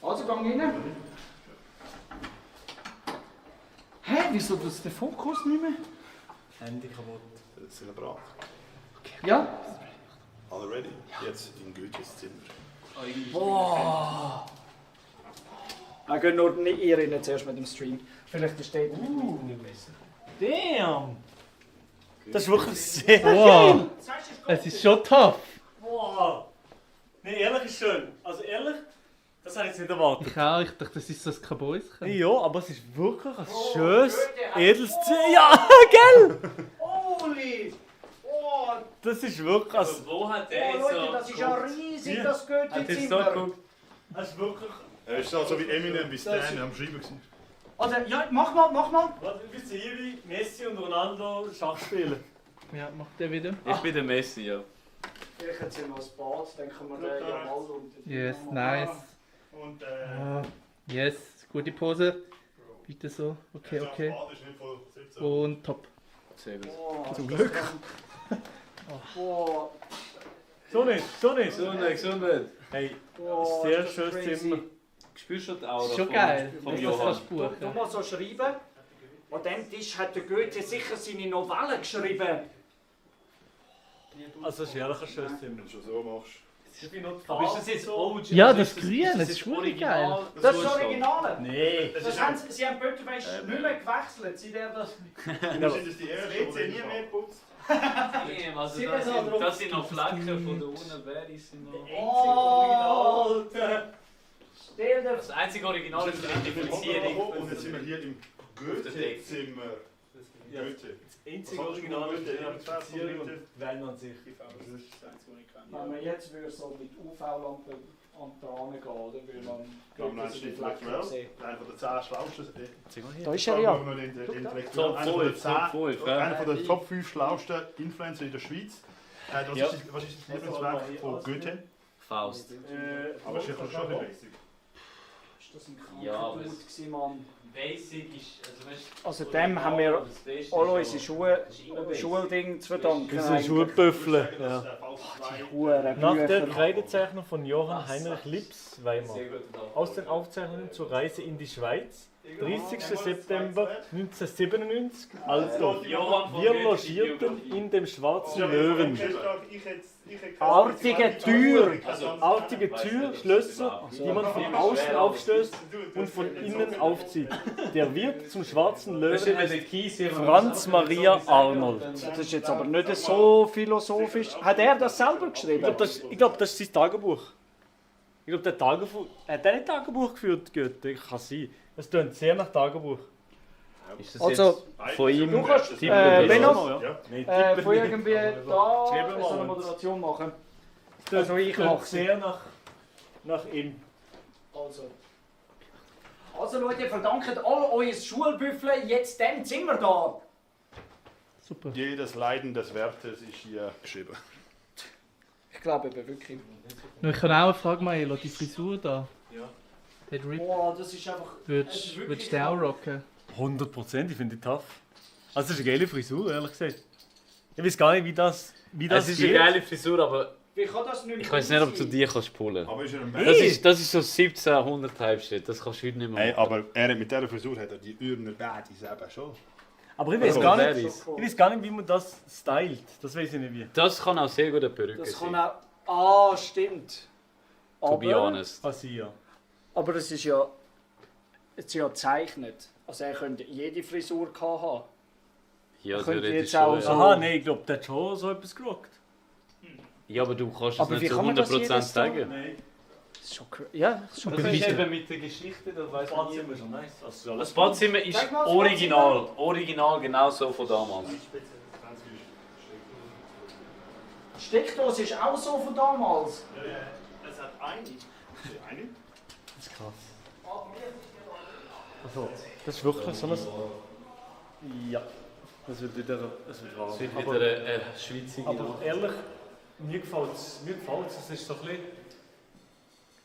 Also, gang rein. Hä, wieso tut der Fokus nicht mehr? Handy kaputt. Das ist Brat. Ja? Alle ready? Jetzt in Goethes Zimmer. Boah! Wir gehen nur nicht ihr rein zuerst mit dem Stream. Vielleicht ist der nicht besser. Damn! Das ist wirklich sehr Wow. Es ist schon tough. Wow! Nee, ehrlich ist schön. Also ehrlich, das habe ich jetzt nicht erwartet. Ich auch, ich dachte, das ist so ein Kabäuschen. Ja, aber es ist wirklich ein schönes, edles Zimmer. Ja, gell? Holy! Oh, Das ist wirklich... Also, Wo hat der oh jetzt Leute, das ist ja riesig, das Goethe-Zimmer. das ist wirklich... Er ist so wie Eminem, wie Stan am Schreiben gewesen. Also, ja, mach mal. Warte, du bist hier wie Messi und Ronaldo Schach spielen. Ja, macht der wieder. Ich bin der Messi, ja. Vielleicht hat sie noch ein Bad, dann können wir den ja mal unter die Yes, nice. Und Yes, gute Pose. Bitte so. Okay, okay. Und top. Sehr gut. Oh, Zum Glück. Boah, So nicht. Gesundheit. Hey, boah, sehr ist das schönes crazy. Zimmer. Spürst du die Aura Schon geil. vom Das Johann? kannst du Du buchen. mal so schreiben. An diesem Tisch hat der Goethe sicher seine Novellen geschrieben. Also es ist ehrlich ein schönes Zimmer. Wenn du schon so machst. Aber ist das jetzt OG? Ja, Also das ist Grün, das ist wirklich geil. Das ist das Originale. Nee. Das haben sie haben Bötterweise nicht mehr gewechselt, seit er das... Sind das die ersten, die nie mehr putzt? Also das sind noch Flecken von der Unabwehr, sind noch... Oh, Alter! Stell dir... Das einzige Original ist die Identifizierung. Und jetzt sind wir hier im Goethe-Zimmer. Goethe. Das einzige Original ist die Identifizierung und die Wellen an sich. Wenn man jetzt würde so mit UV-Lampe an die Rane gehen, oder würde man Nein, Goethe die Flecken sehen. Einer von den 10 Schlausten. Da ist er ja. Einer von den Top 5 schlausten Influencer in der Schweiz. Was ist das Lieblingswerk von Goethe? Faust. Aber ist ja schon ein basic. Ist das ein Ja, kranker aber Dude gewesen, Mann? Basic ist... Also dem haben wir alle unsere Schulding zu verdanken. Das sind Schulbüffel. Ja. Die Huren Nach der Bücher. Kreidezeichnung von Johann Heinrich Lips-Weimar. Aus den Aufzeichnungen zur Reise in die Schweiz. 30. September 1997. Also, wir logierten in dem Schwarzen Löwen. Artige Tür. Artige Tür, Schlösser, die man von außen aufstößt und von innen aufzieht. Der Wirt zum Schwarzen Löwen heißt Franz Maria Arnold. Das ist jetzt aber nicht so philosophisch. Hat er das selber geschrieben? Ich glaube, das ist sein Tagebuch. Ich glaube, hat der nicht Tagebuch geführt, Goethe? Kann sein. Das klingt sehr nach Tagebuch. Ist das Also, jetzt von ihm? du kannst, Tippen Benno, Nein, von irgendwie da Schreiben wir so eine mal. Moderation machen. Das Also ich klingt mache sehr nach ihm. Also Leute, verdankt all euer Schulbüffel jetzt dem Zimmer da. Super. Jedes Leiden des Wertes ist hier geschrieben. Ich glaube eben wirklich. Nur ich habe auch eine Frage, Maelo, die Frisur da. Ja. Hat Rip. Boah, das ist einfach... Würdest du den auch rocken? 100%, ich finde die tough. Also, das ist eine geile Frisur, ehrlich gesagt. Ich weiß gar nicht, wie das Es ist eine geile Frisur, aber Wie kann das nicht mehr ich weiß nicht, ob du die kannst pullen. Aber ist er ein Das ist so 1700 Type Shit, das kannst du heute nicht mehr Hey, machen. aber mit dieser Frisur hat er die Ürner Badis eben schon. Aber ich weiß, Also, gar wer nicht, ist? ich weiß gar nicht, wie man das stylt. Das weiß ich nicht wie. Das kann auch sehr gut eine Perücke Das sein. kann auch... Ah, stimmt. To be honest. Aber es ist ja gezeichnet. Also er könnte jede Frisur haben. Ja, Er könnte theoretisch jetzt auch schon, so... ja. Aha, nein, ich glaube, der hat schon so etwas gerockt. Ja, aber du kannst es Aber nicht wie zu kann man das 100% jedes sagen. Nein. Das ist schon ja, das ist schon Das ist bewiesen. eben mit der Geschichte, das weiß man nie. schon nice. Das Badzimmer ist Zeig mal das original. Original genauso von damals. Die Steckdose ist auch so von damals. Ja, ja. Es hat eine. Eine? Das ist krass. Also, das ist wirklich so ein... Ja. Das wird wieder... Das wird Das wird aber, wieder eine Schweizer. aber ehrlich, mir gefällt es. Es ist so ein bisschen...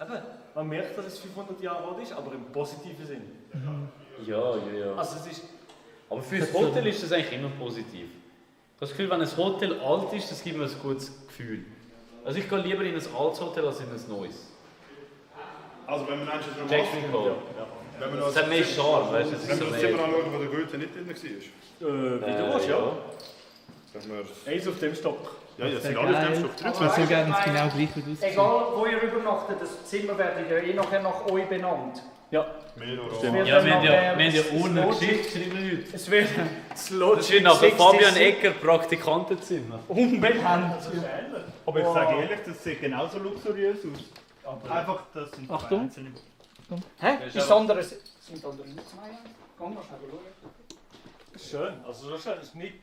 Eben, man merkt, dass es 500 Jahre alt ist, aber im positiven Sinn. Ja. Also es ist... Aber für das Hotel ist das eigentlich immer positiv. Das Gefühl, wenn ein Hotel alt ist, das gibt mir ein gutes Gefühl. Also ich gehe lieber in ein altes Hotel als in ein neues. Also wenn man eins noch Checkst du Call? Wenn man Das hat mehr Charme, weißt du? Wenn man das Zimmer anschaut, wo der Goethe nicht drin war. Wie du willst, ja. Dass wir... Eins auf dem Stock. Ja, ja, sind alle auf dem Stock. Ich würde so gerne ins genau gleich wie du. Egal, wo ihr übernachtet, das Zimmer wird ja eh nachher nach euch benannt. Ja. Stimmt. Ja, wir haben ja ohne Geschichte geschrieben heute. Es wird das Das ist nach Fabian Egger Praktikantenzimmer. unbekannt. Aber ich sage ehrlich, das sieht genauso luxuriös aus. Einfach, das sind zwei Achtung. einzelne. Hä? Ist andere... Sind andere nicht zwei? Komm, mal schauen. Schön. Also das ist nicht...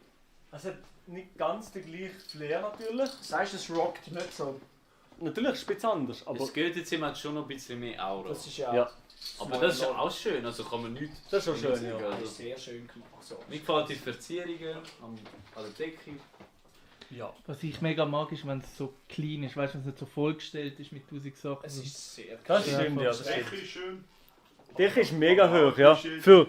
Es hat nicht ganz den gleichen Flair natürlich. Das heißt, es rockt nicht so. Natürlich ist es ein bisschen anders, aber... Das Goethe-Zimmer hat schon noch ein bisschen mehr Aura. Das ist ja... Ja. Aber das ist auch schön, also kann man nichts. Das ist schon schön, sagen. ja. Das Also, ist sehr schön gemacht. So. mir gefällt die Verzierungen an der Decke. Ja. Was ich mega mag, ist, wenn es so clean ist, weißt du, wenn es nicht so vollgestellt ist mit 1000 Sachen. Es ist sehr... Das stimmt, ja. Das Die stimmt. Decke ist schön. Die Decke ist mega hoch, ja. Für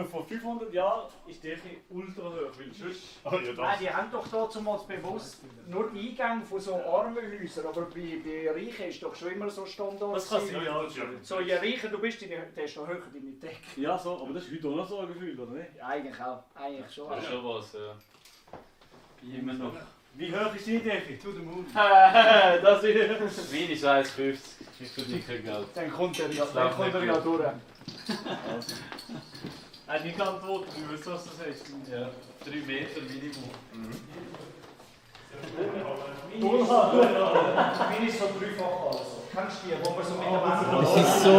vor 500 Jahren ist die Decke ultra hoch, weil sonst... Nein, die haben doch damals bewusst nur die Eingänge von so armen Häusern, aber bei Reichen ist doch schon immer so Standard. Das kann sein, ja. So, je reicher du bist, der ist noch höher deine Decke. Ja, so, aber das ist heute auch noch so ein Gefühl, oder nicht? Ja, eigentlich auch. Eigentlich schon. Das ist schon was, ja. Immer noch. Wie hoch ist deine Decke? To the moon. Das ist... Meine ist 1,50. Ich tue dir kein Geld. Dann kommt er ja durch. Hat nicht geantwortet, du weißt, was das heißt. Ja, 3 Meter Minimum. Meine ist so dreifach also. Kennst du die, wo man so mit der Es ist so,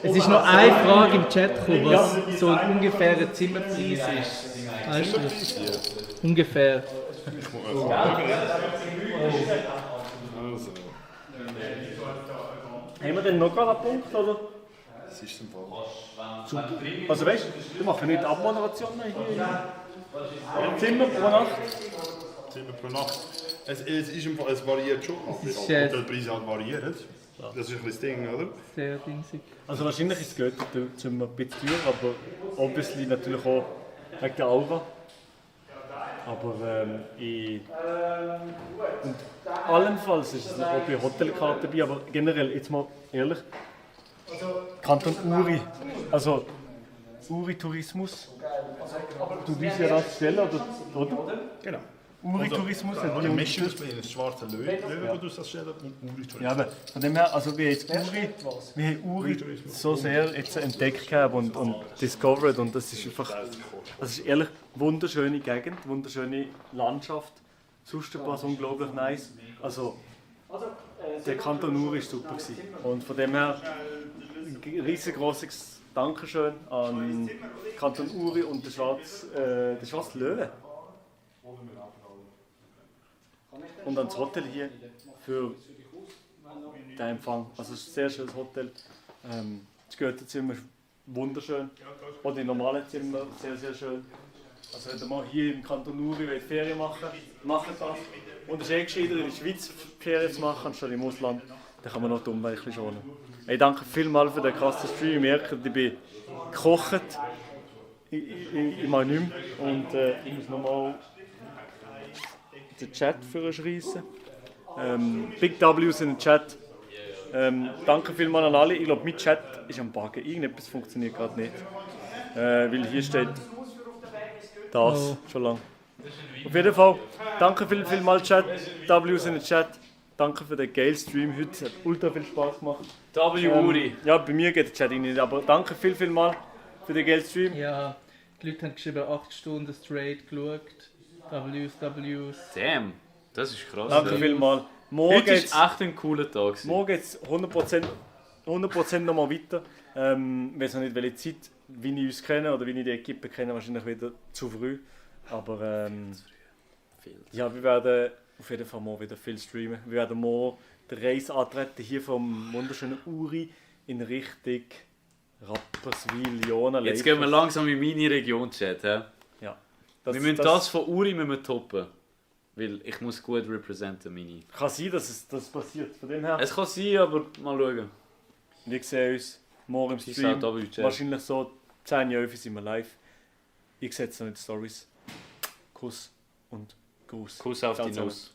es ist noch eine Frage im Chat gekommen, was so ein ungefährer Zimmerpreis ist. Weißt du? Ungefähr. Also. Haben wir denn noch gerade einen Punkt, oder? Das ist zum Fall. Also weißt du, wir machen nicht Abmoderation mehr hier. Zimmer pro Nacht. Zimmer pro Nacht. Es variiert schon. ist, Die Hotelpreise halt variieren. Das ist ein bisschen das Ding, oder? Sehr dingsig. Also wahrscheinlich ist das Goethe-Zimmer ein bisschen teuer, aber obviously natürlich auch wegen der Aura. Aber und allenfalls ist es auch bei Hotelkarten dabei, aber generell, jetzt mal ehrlich, Kanton Uri, also Uri-Tourismus, du willst ja das stellen, oder? Genau. Uri-Tourismus hat Alle mischen das mit einem schwarzen Löwe, wo du das stellen und Uri-Tourismus. Ja, aber von dem her, also wir haben Uri so sehr jetzt entdeckt haben und discovered und das ist einfach, das ist ehrlich wunderschöne Gegend, wunderschöne Landschaft, sonst was unglaublich nice. Also der Kanton Uri war super gewesen. Und von dem her ein riesengroßes Dankeschön an Kanton Uri und den Schwarzen Löwe. Und ans Hotel hier für den Empfang. Also es ist ein sehr schönes Hotel. Das Goethe-Zimmer ist wunderschön. Auch die normalen Zimmer sehr, sehr schön. Also wenn ihr mal hier im Kanton Uri Ferien machen macht das. Und es ist gescheiter in der Schweiz Ferien zu machen, anstatt im Ausland. Dann kann man noch die Umwelt ein bisschen schonen. Hey, danke vielmals für den krassen Stream. Ich merke, ich bin gekocht. Ich mache nichts mehr. Und ich muss nochmal den Chat für schreissen. Big W's in den Chat. Danke vielmals an alle. Ich glaube, mein Chat ist am Buggen. Irgendetwas funktioniert gerade nicht. Weil hier steht Das, schon lange. Auf jeden Fall, danke vielmals Chat, W's in den Chat. Danke für den geilen Stream heute, es hat ultra viel Spaß gemacht. Uri. Ja, bei mir geht der Chat nicht, aber danke vielmals für den geilen Stream. Ja, die Leute haben geschrieben, 8 Stunden straight geschaut. W's. Damn, das ist krass. Danke vielmals. Heute ist echt ein cooler Tag. Morgen geht es 100% nochmal weiter. Ich weiß noch nicht, welche Zeit, wie ich uns kenne oder wie ich die Equipe kenne, wahrscheinlich wieder zu früh. Aber ja, wir werden auf jeden Fall morgen wieder viel streamen. Wir werden morgen die Reise antreten hier vom wunderschönen Uri in Richtung Rapperswil, Jona. Jetzt gehen wir langsam in meine Region, Chat. Ja. Wir müssen das von Uri toppen. Weil ich muss gut representen, meine. Kann sein, dass das passiert. Von dem her. Es kann sein, aber mal schauen. Wir sehen uns morgen im Stream. Wahrscheinlich so 10 Jahre sind wir live. Ich setze noch in die Stories. Kuss und Gruß. Kuss auf die Nuss.